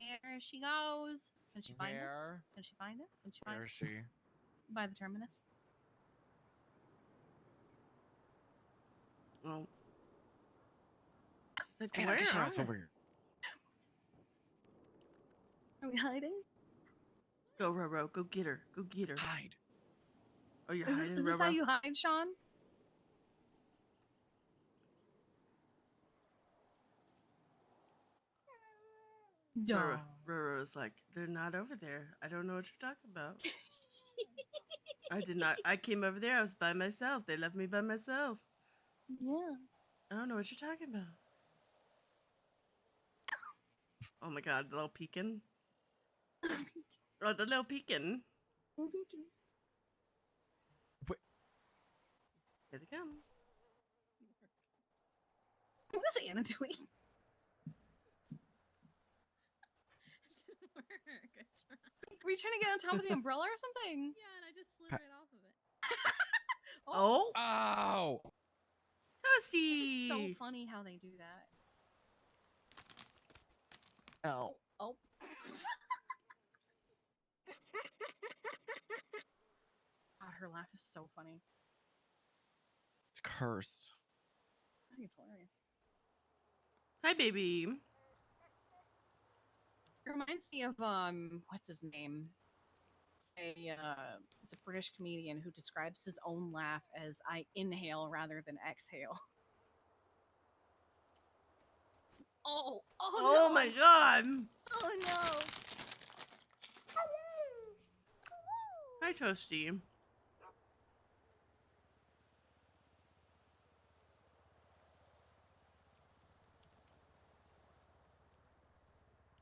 There she goes. Can she find us? Where? Can she find us? Can she Where find is us? she? By the terminus. Oh. She's like, Anna, where? get your ass over here. Are we hiding? Go, Roro. Go get her. Go get her. Hide. Oh, you're Is hiding, this Roro? how you hide, Sean? Roro's like, they're not over there. I don't know what you're talking about. I did not. I came over there. I was by myself. They left me by myself. Yeah. I don't know what you're talking about. Oh my god, the little peekin. Oh, the little peekin. Wait. Here they come. What's Anna doing? Were you trying to get on top of the umbrella or something? Yeah, and I just slid right off of it. Oh. Oh. Toasty. It's so funny how they do that. Oh. Oh. God, her laugh is so funny. It's cursed. I think it's hilarious. Hi, baby. It reminds me of what's his name? It's a British comedian who describes his own laugh as "I inhale rather than exhale." Oh Oh no. my god. Oh no! Hi, Toasty.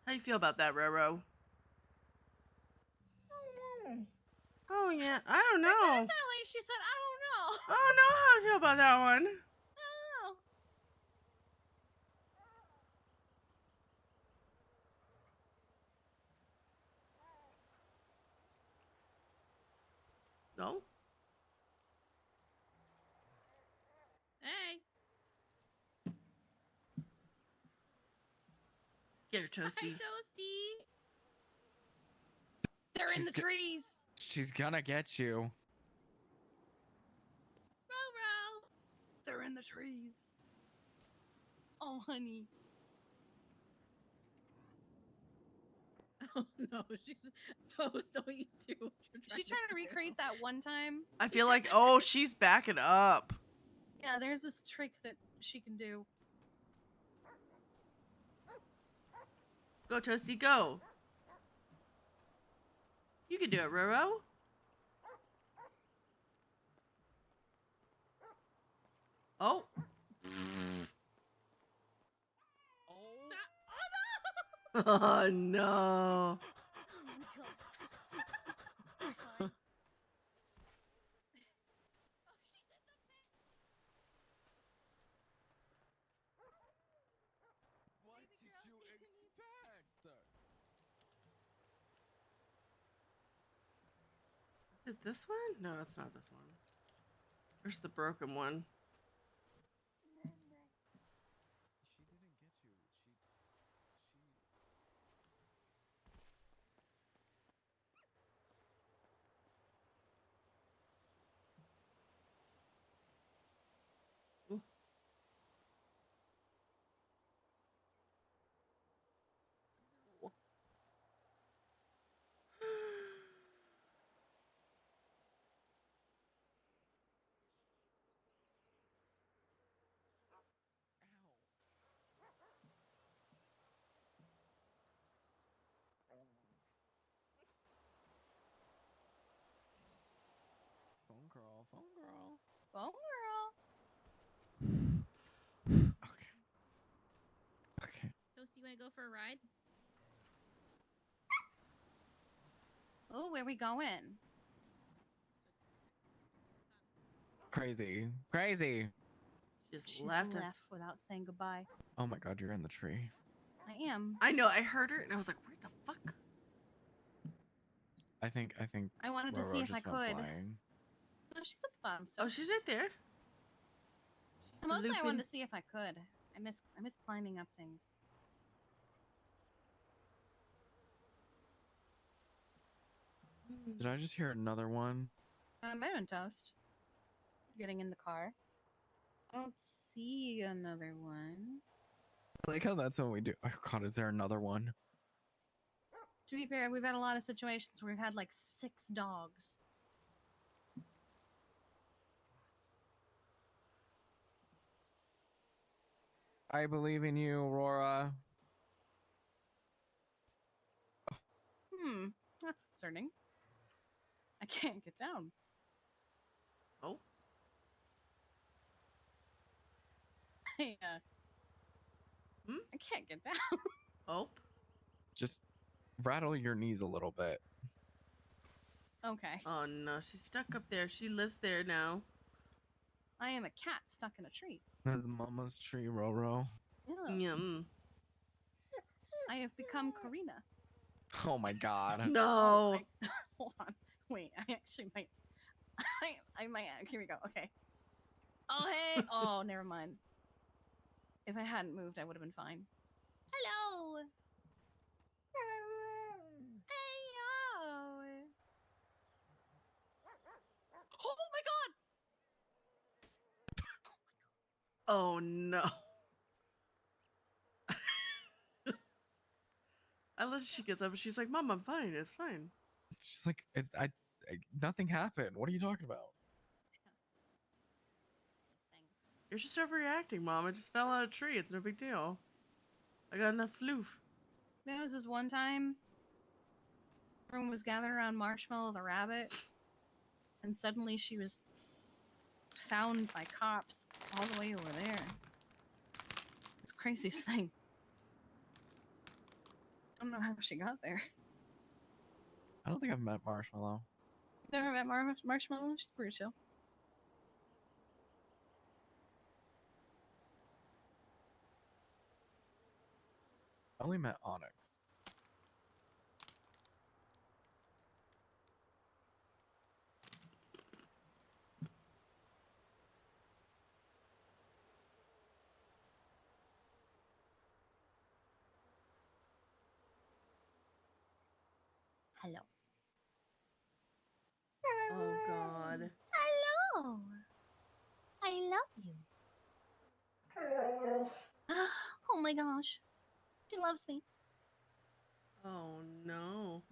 How you feel about that, Roro? Oh yeah, I don't know. It sounded like she said, "I don't know." I don't know how I feel about that one. I don't know. No? Hey. Get her, Toasty. Hi, Toasty. They're in the She's trees. She's gonna get you. Roro. They're in the trees. Oh, honey. Oh no, she's Toast. Don't eat too. She tried to recreate that one time. I feel like, oh, she's backing up. Yeah, there's this trick that she can do. Go, Toasty, go. You can do it, Roro. Oh. Oh no. What did you expect? Is it this one? No, it's not this one. Where's the broken one? She didn't get you. Phone girl, phone girl. Phone girl. Okay. Okay. Toasty, you want to go for a ride? Oh, where we going? Crazy. Crazy. Just She's left left us. without saying goodbye. Oh my god, you're in the tree. I am. I know, I heard her and I was like, where the fuck? I think I wanted to Roro see if I just went could. flying. No, she's at the bottom. So Oh, she's right there. mostly I looping. wanted to see if I could. I miss climbing up things. Did I just hear another one? Might have been Toast. Getting in the car. I don't see another one. I like how that's what we do. Oh god, is there another one? To be fair, we've had a lot of situations where we've had like 6 dogs. I believe in you, Aurora. That's concerning. I can't get down. Oh. Yeah. I can't get down. Oh. Just rattle your knees a little bit. Okay. Oh no, she's stuck up there. She lives there now. I am a cat stuck in a tree. That's Mama's tree, Roro. Yeah. Yum. I have become Karina. Oh my god. No. Hold on. Wait, I actually might. I might. Here we go. Okay. Oh, hey. Oh, never mind. If I hadn't moved, I would have been fine. Hello. Hello. Oh my god. Oh no. I love she gets up and she's like, Mom, I'm fine. It's fine. She's like, nothing happened. What are you talking about? You're just overreacting, Mom. I just fell out of a tree. It's no big deal. I got enough floof. There was this one time everyone was gathered around Marshmallow the rabbit, and suddenly she was found by cops all the way over there. It's the craziest thing. I don't know how she got there. I don't think I've met Marshmallow. Never met Marshmallow? She's pretty chill. I only met Onyx. Hello. Oh god. Hello. I love you. Oh my gosh. She loves me. Oh no.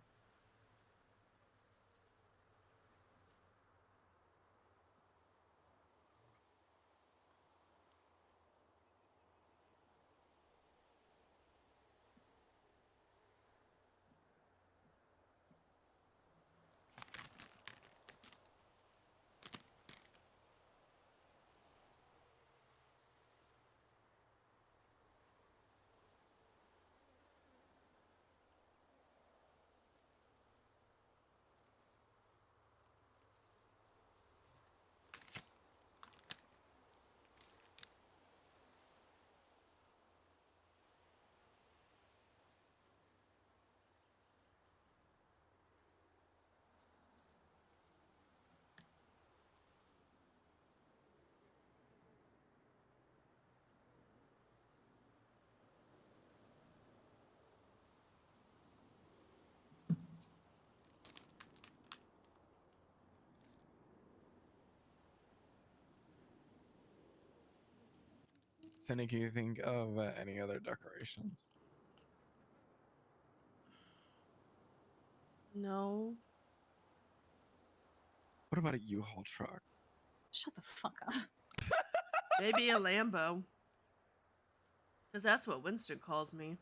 Cynic, you think of any other decorations? No. What about a U-Haul truck? Shut the fuck up. Maybe a Lambo. Because that's what Winston calls me.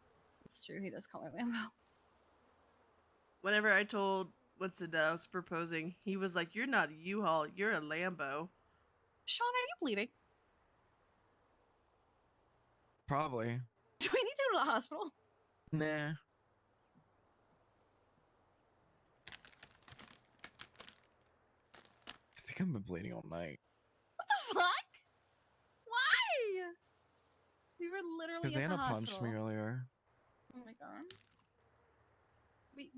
It's true, he does call me Lambo. Whenever I told Winston that I was proposing, he was like, "You're not a U-Haul, you're a Lambo." Sean, are you bleeding? Probably. Do we need to go to the hospital? Nah. I think I've been bleeding all night. What the fuck? Why? We were literally Because at the Anna hospital. punched me earlier. Oh my god.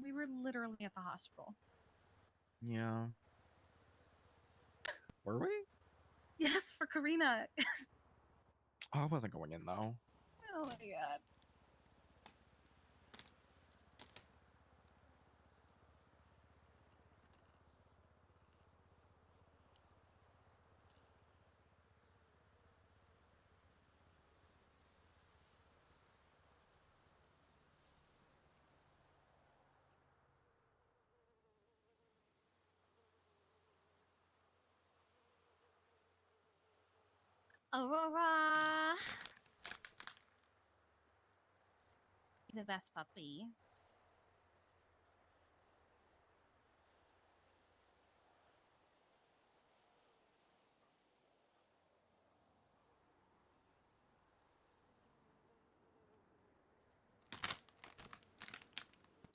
We were literally at the hospital. Yeah. Were we? Yes, for Karina. Oh, I wasn't going in though. Oh my god. Aurora. The best puppy.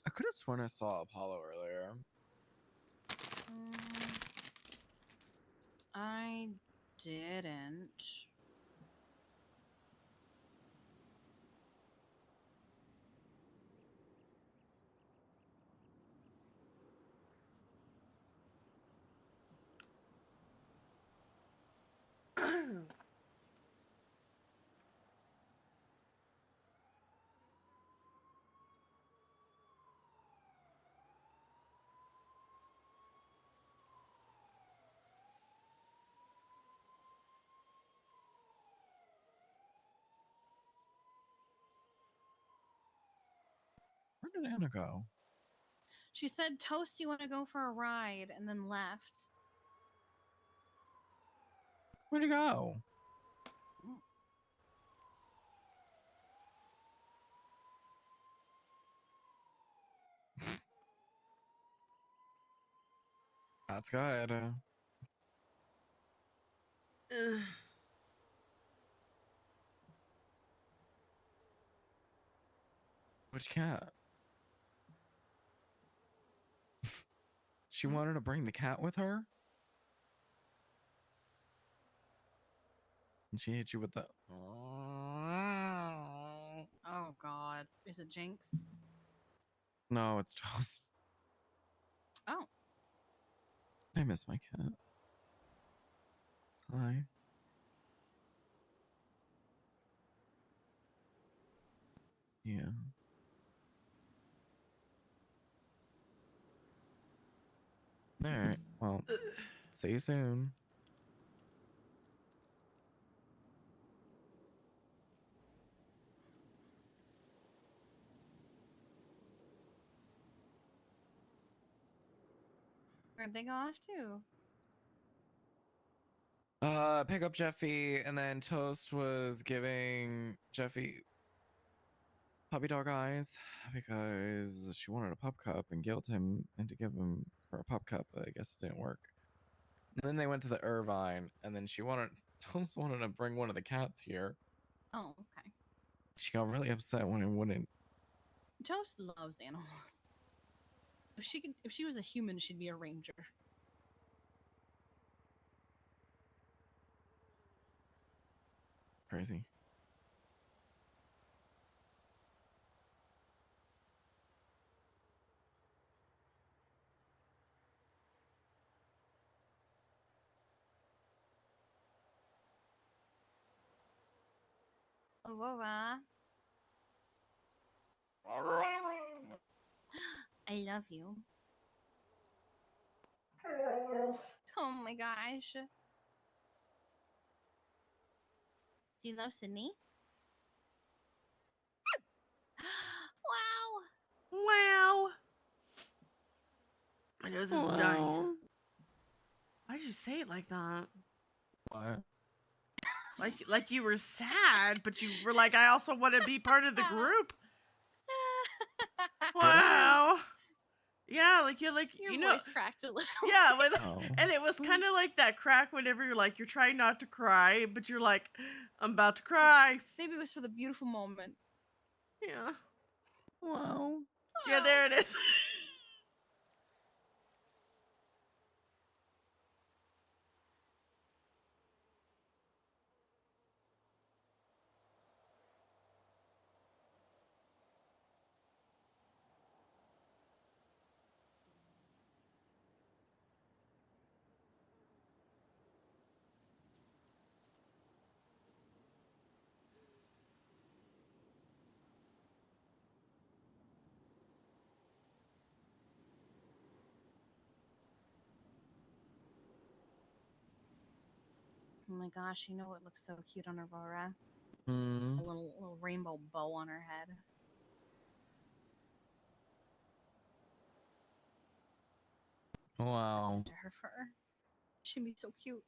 I could have sworn I saw Apollo earlier. I didn't. Where did Anna go? She said, Toast, you want to go for a ride? And then left. Where'd you go? That's good. Which cat? She wanted to bring the cat with her? And she hit you with the... Oh god. Is it Jinx? No, it's Toast. Oh. I miss my cat. Hi. Yeah. Alright, well, see you soon. Where'd they go off to? Pick up Jeffy, and then Toast was giving Jeffy puppy dog eyes because she wanted a pup cup and guilt him into give him her a pup cup, but I guess it didn't work. And then they went to the Irvine, and then Toast wanted to bring one of the cats here. Oh, okay. She got really upset when it wouldn't. Toast loves animals. If she was a human, she'd be a ranger. Crazy. Aurora. I love you. Oh my gosh. Do you love Sydney? Wow. Wow. My nose is dying. Why'd you say it like that? What? Like you were sad, but you were like, I also want to be part of the group. Wow. Yeah, like you're like Your you know. voice cracked a little. Yeah, Oh. and it was kind of like that crack whenever you're like you're trying not to cry, but you're like, I'm about to cry. Maybe it was for the beautiful moment. Yeah. Wow. Yeah, there it is. Oh my gosh, you know what looks so cute on Aurora? Hmm. A little rainbow bow on her head. Wow. To her fur. She'd be so cute.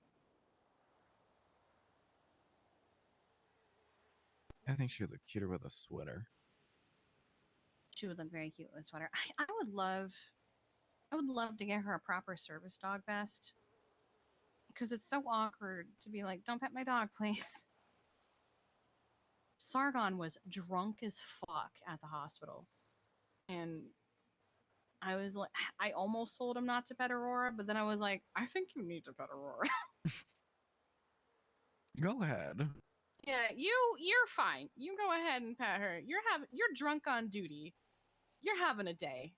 I think she would look cuter with a sweater. She would look very cute with a sweater. I would love to get her a proper service dog vest. Because it's so awkward to be like, don't pet my dog, please. Sargon was drunk as fuck at the hospital. And I was like, I almost told him not to pet Aurora, but then I was like, I think you need to pet Aurora. Go ahead. Yeah, you're fine. You go ahead and pet her. You're drunk on duty. You're having a day.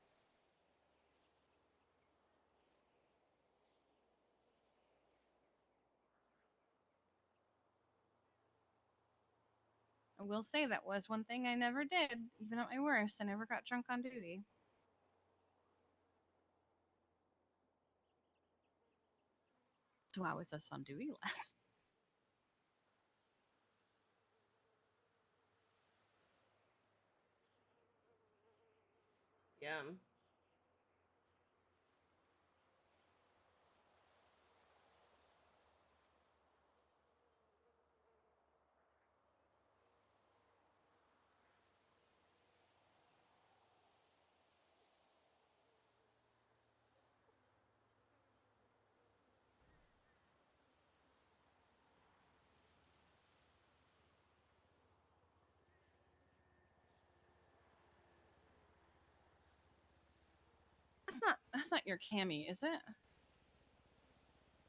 I will say that was one thing I never did, even at my worst. I never got drunk on duty. So I was just on duty less. Yeah. That's not your Cammy, is it?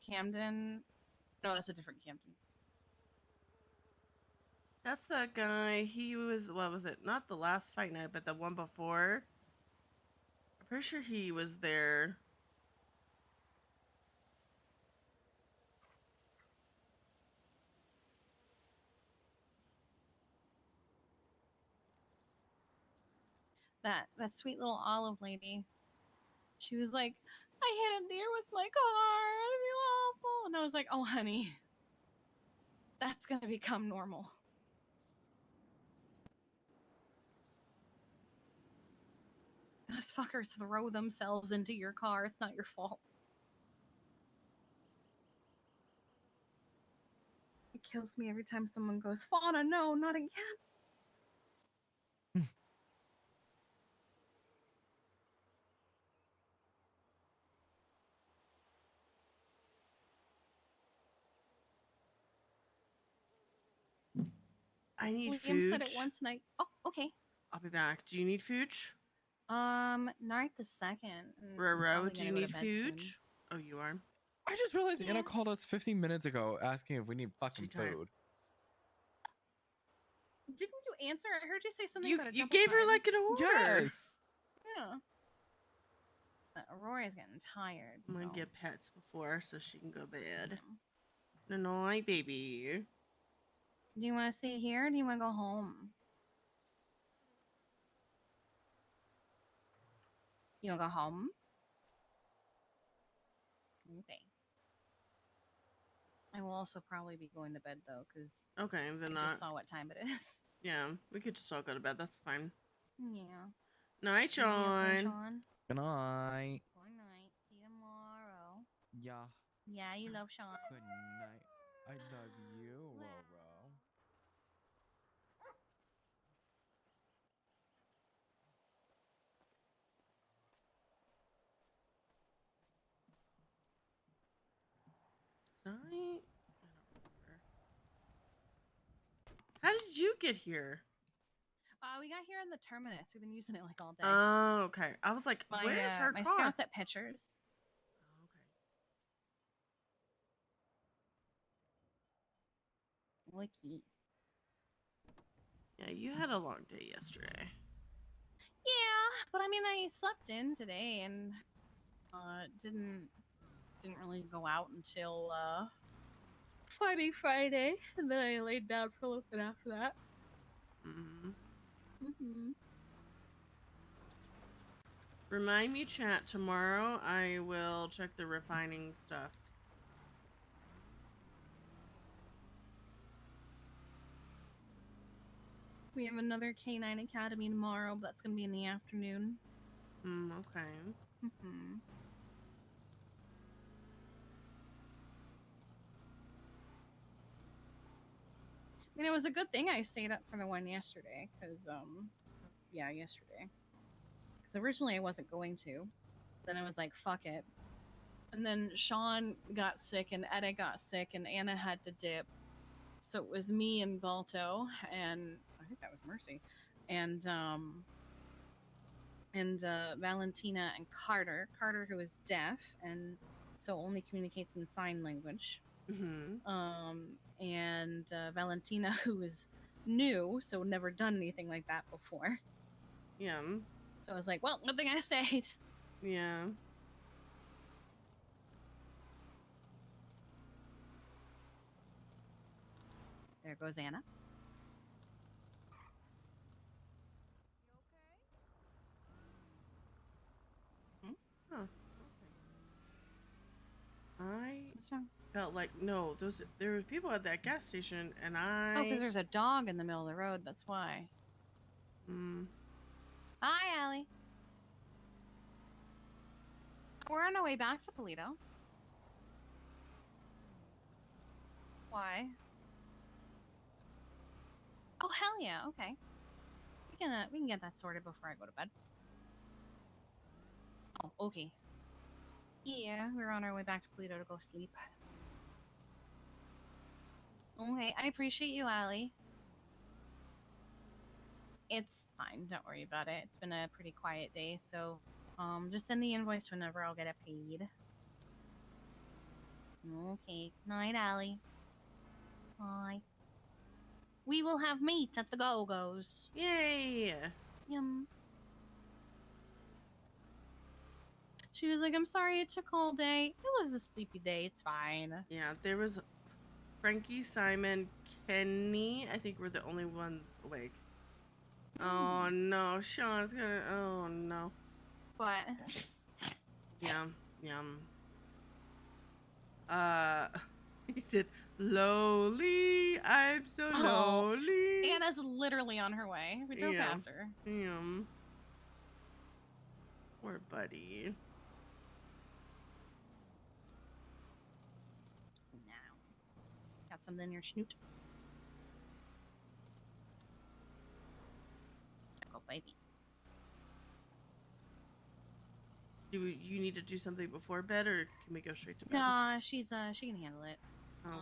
Camden? No, that's a different Camden. That's that guy. He was what was it? Not the last fight night, but the one before. I'm pretty sure he was there. That sweet little olive lady. She was like, I hit a deer with my car. I feel awful. And I was like, oh, honey, that's going to become normal. Those fuckers throw themselves into your car. It's not your fault. It kills me every time someone goes, Fauna, no, not again. I need William food. said it once night. Oh, okay. I'll be back. Do you need food? Not the second. Roro, do you need food? Oh, you are. I just realized Anna called us 15 minutes ago asking if we need fucking food. Didn't you answer? I heard you say something about a You double gave her time. like an order. Yes. Yeah. Aurora's getting tired. I'm gonna so- get pets before so she can go to bed. No, baby. Do you want to stay here or do you want to go home? You want to go home? Okay. I will also probably be going to bed though, because Okay, then I not. just saw what time it is. Yeah, we could just all go to bed. That's fine. Yeah. Night, You be okay, Sean. Sean? Good night. Good night. See you tomorrow. Yeah. Yeah, you love Sean. Good night. I love you, Roro. Night. How did you get here? We got here in the terminus. We've been using it like all day. Oh, okay. I was like, My, where's her my car? scouts at pictures. Wiki. Yeah, you had a long day yesterday. Yeah, but I mean, I slept in today and didn't really go out until Friday, and then I laid down for a little bit after that. Remind me, chat, tomorrow I will check the refining stuff. We have another K9 Academy tomorrow, but that's gonna be in the afternoon. Okay. I mean, it was a good thing I stayed up for the one yesterday, because yesterday. Because originally I wasn't going to. Then I was like, fuck it. And then Sean got sick, and Etta got sick, and Anna had to dip. So it was me and Balto, and I think that was Mercy, and Valentina and Carter. Carter, who is deaf and so only communicates in sign language. And Valentina, who is new, so never done anything like that before. Yeah. So I was like, well, good thing I stayed. Yeah. There goes Anna. Huh. I felt like there were people at that gas station, and Oh, because there's a dog in the middle of the road. That's why. Hi, Allie. We're on our way back to Polito. Why? Oh, hell yeah. Okay. We can get that sorted before I go to bed. Oh, okay. Yeah, we're on our way back to Polito to go sleep. Okay, I appreciate you, Allie. It's fine. Don't worry about it. It's been a pretty quiet day, so just send the invoice whenever I'll get it paid. Okay. Night, Allie. Bye. We will have meat at the Go-Go's. Yay! Yum. She was like, I'm sorry it took all day. It was a sleepy day. It's fine. Yeah, there was Frankie, Simon, Kenny. I think we're the only ones awake. Oh no, Sean's gonna. Oh no. What? Yum, yum. He said, "Lowly, I'm so lonely." Anna's literally on her way. We drove past her. Yum. Poor buddy. Now, got something in your snoot. Go, baby. Do you need to do something before bed, or can we go straight to bed? Nah, she can handle it. Okay.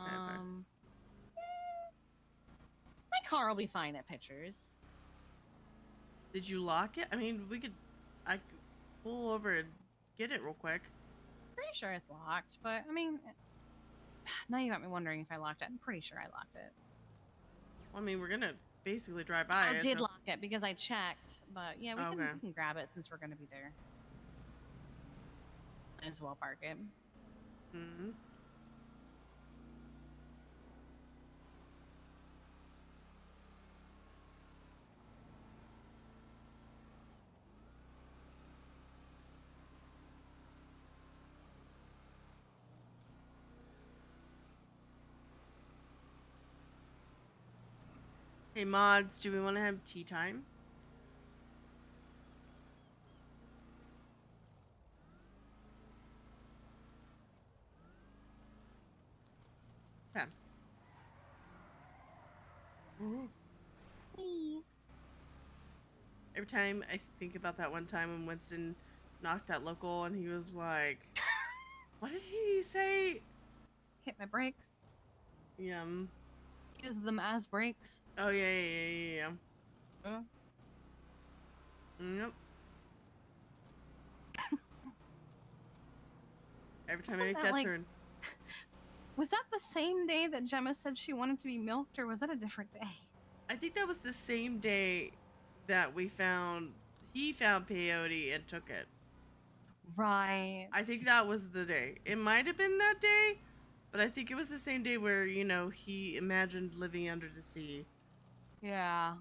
My car will be fine at pictures. Did you lock it? I mean, I could pull over and get it real quick. Pretty sure it's locked, but I mean, now you got me wondering if I locked it. I'm pretty sure I locked it. Well, I mean, we're gonna basically drive by. I did lock it because I checked, but yeah, we can grab it since we're gonna be there. Might as well park it. Hey mods, do we want to have tea time? Okay. Every time I think about that one time when Winston knocked that local and he was like, what did he say? Hit my brakes. Yeah. Use them as brakes. Oh, yeah. Yep. Every time I make that turn. Was that the same day that Gemma said she wanted to be milked, or was that a different day? I think that was the same day that he found peyote and took it. Right. I think that was the day. It might have been that day, but I think it was the same day where, he imagined living under the sea. Yeah.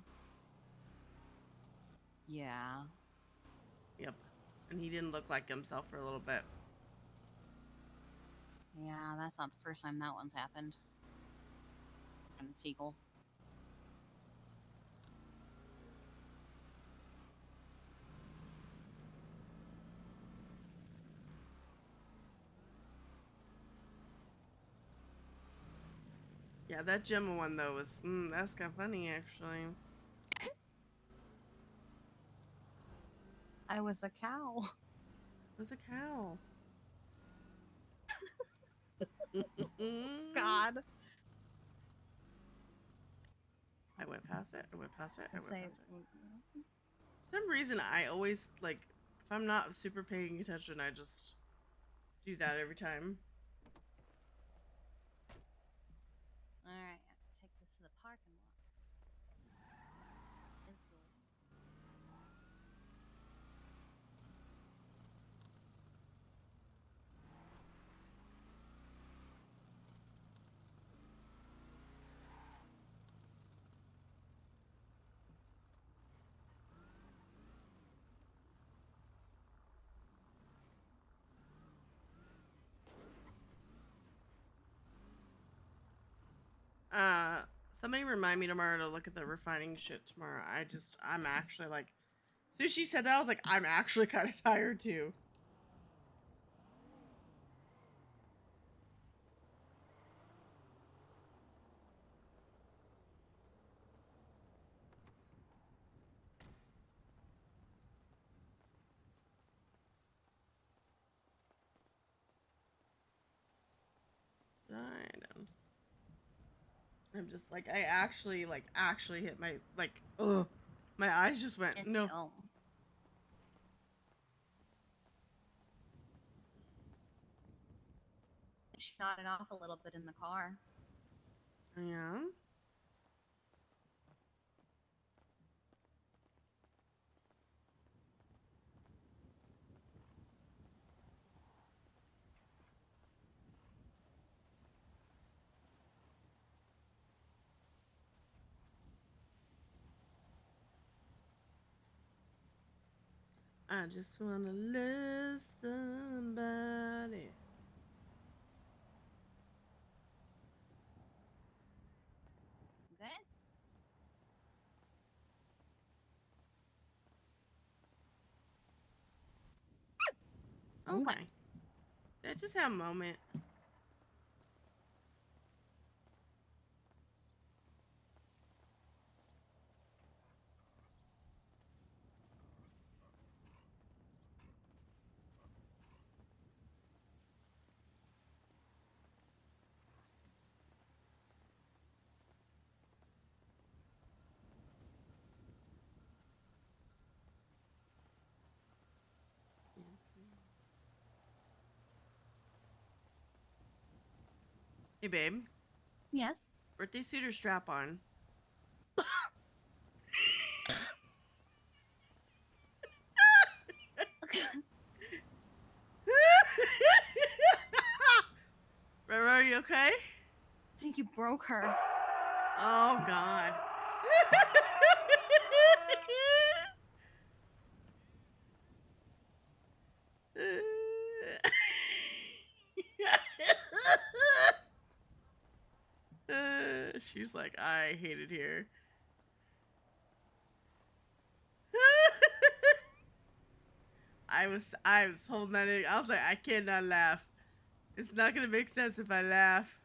Yeah. Yep. And he didn't look like himself for a little bit. Yeah, that's not the first time that one's happened. And Seagull. Yeah, that Gemma one though was that's kind of funny actually. I was a cow. It was a cow. God. I went past it. I went past it. For some reason, I always if I'm not super paying attention, I just do that every time. All right, take this to the parking lot. Let's go. Somebody remind me tomorrow to look at the refining shit tomorrow. I'm actually as soon as she said that, I was like, I'm actually kind of tired too. I know. I'm just I actually hit my ugh. My eyes just went no. She nodded off a little bit in the car. Yeah. I just wanna love somebody. Good? Okay. So I just had a moment. Hey, babe. Yes. Birthday suit or strap on? Rara, are you okay? I think you broke her. Oh, God. She's like, I hate it here. I was holding that in. I was like, I cannot laugh. It's not gonna make sense if I laugh.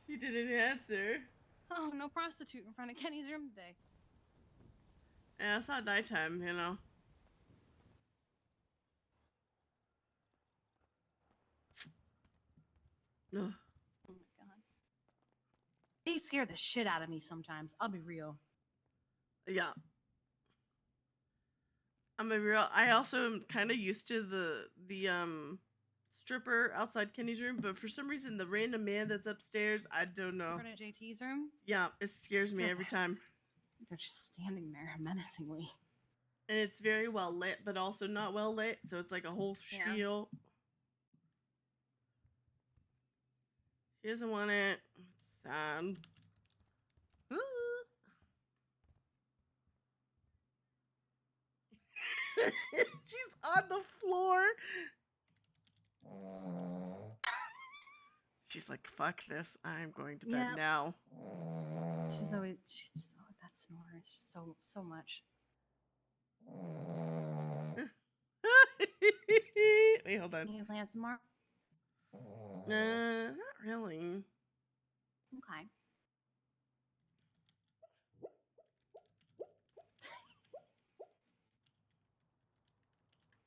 She didn't answer. Oh, no prostitute in front of Kenny's room today. Yeah, it's not nighttime, you know. Ugh. Oh my god. They scare the shit out of me sometimes. I'll be real. Yeah. I'm a real. I also am kind of used to the stripper outside Kenny's room, but for some reason the random man that's upstairs, I don't know. In front of JT's room? Yeah, it scares me Feels every like- time. They're just standing there menacingly. And it's very well lit, but also not well lit, so it's like a whole Yeah. spiel. She doesn't want it. It's sad. She's on the floor. She's like, fuck this. I'm going to bed Yeah. now. She's always that snore is just so much. Wait, hold on. Can you play some more? Not really. Okay.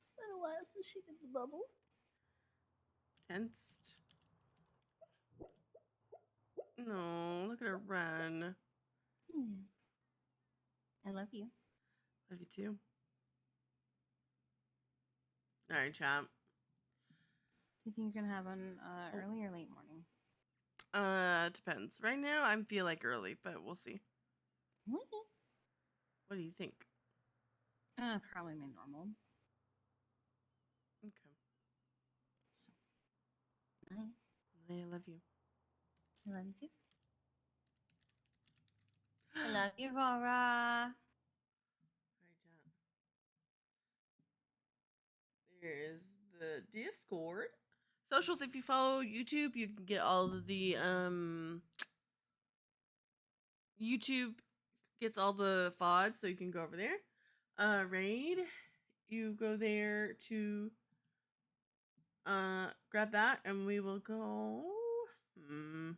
It's been a while since she did the bubbles. Tensed. No, look at her run. I love you. Love you too. All right, champ. Do you think you're gonna have an early or late morning? Depends. Right now, I feel like early, but we'll see. Okay. What do you think? Probably my normal. Okay. Night. I love you. I love you too. I love you, Rora. There's the Discord. Socials, if you follow YouTube, you can get all of the YouTube gets all the FODs, so you can go over there. Raid, you go there to grab that, and we will go. Who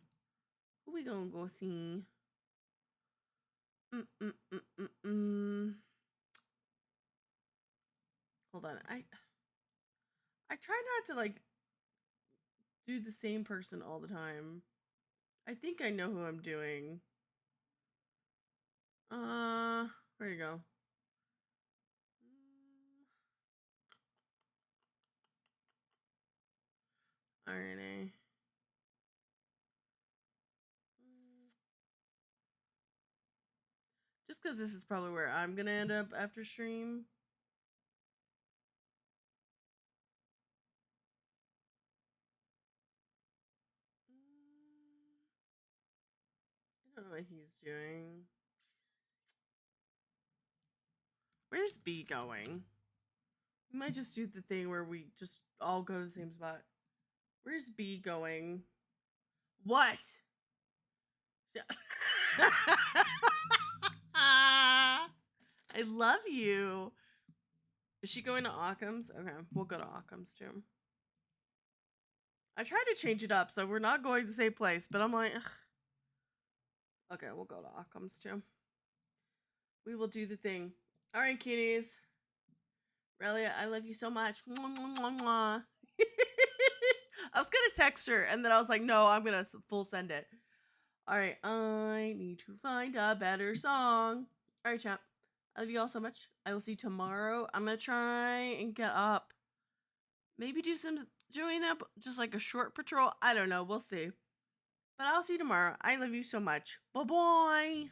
we gonna go see? Hold on, I try not to like do the same person all the time. I think I know who I'm doing. Where you go? RNA. Just because this is probably where I'm gonna end up after stream. I don't know what he's doing. Where's B going? We might just do the thing where we just all go to the same spot. Where's B going? What? I love you. Is she going to Occam's? Okay, we'll go to Occam's too. I tried to change it up, so we're not going to the same place, but I'm like, ugh. Okay, we'll go to Occam's too. We will do the thing. All right, kitties. Relia, I love you so much. Mwah, mwah, mwah, mwah. I was gonna text her, and then I was like, no, I'm gonna full send it. All right, I need to find a better song. All right, champ. I love you all so much. I will see you tomorrow. I'm gonna try and get up. Maybe do some join up, just like a short patrol. I don't know. We'll see. But I'll see you tomorrow. I love you so much. Bye bye.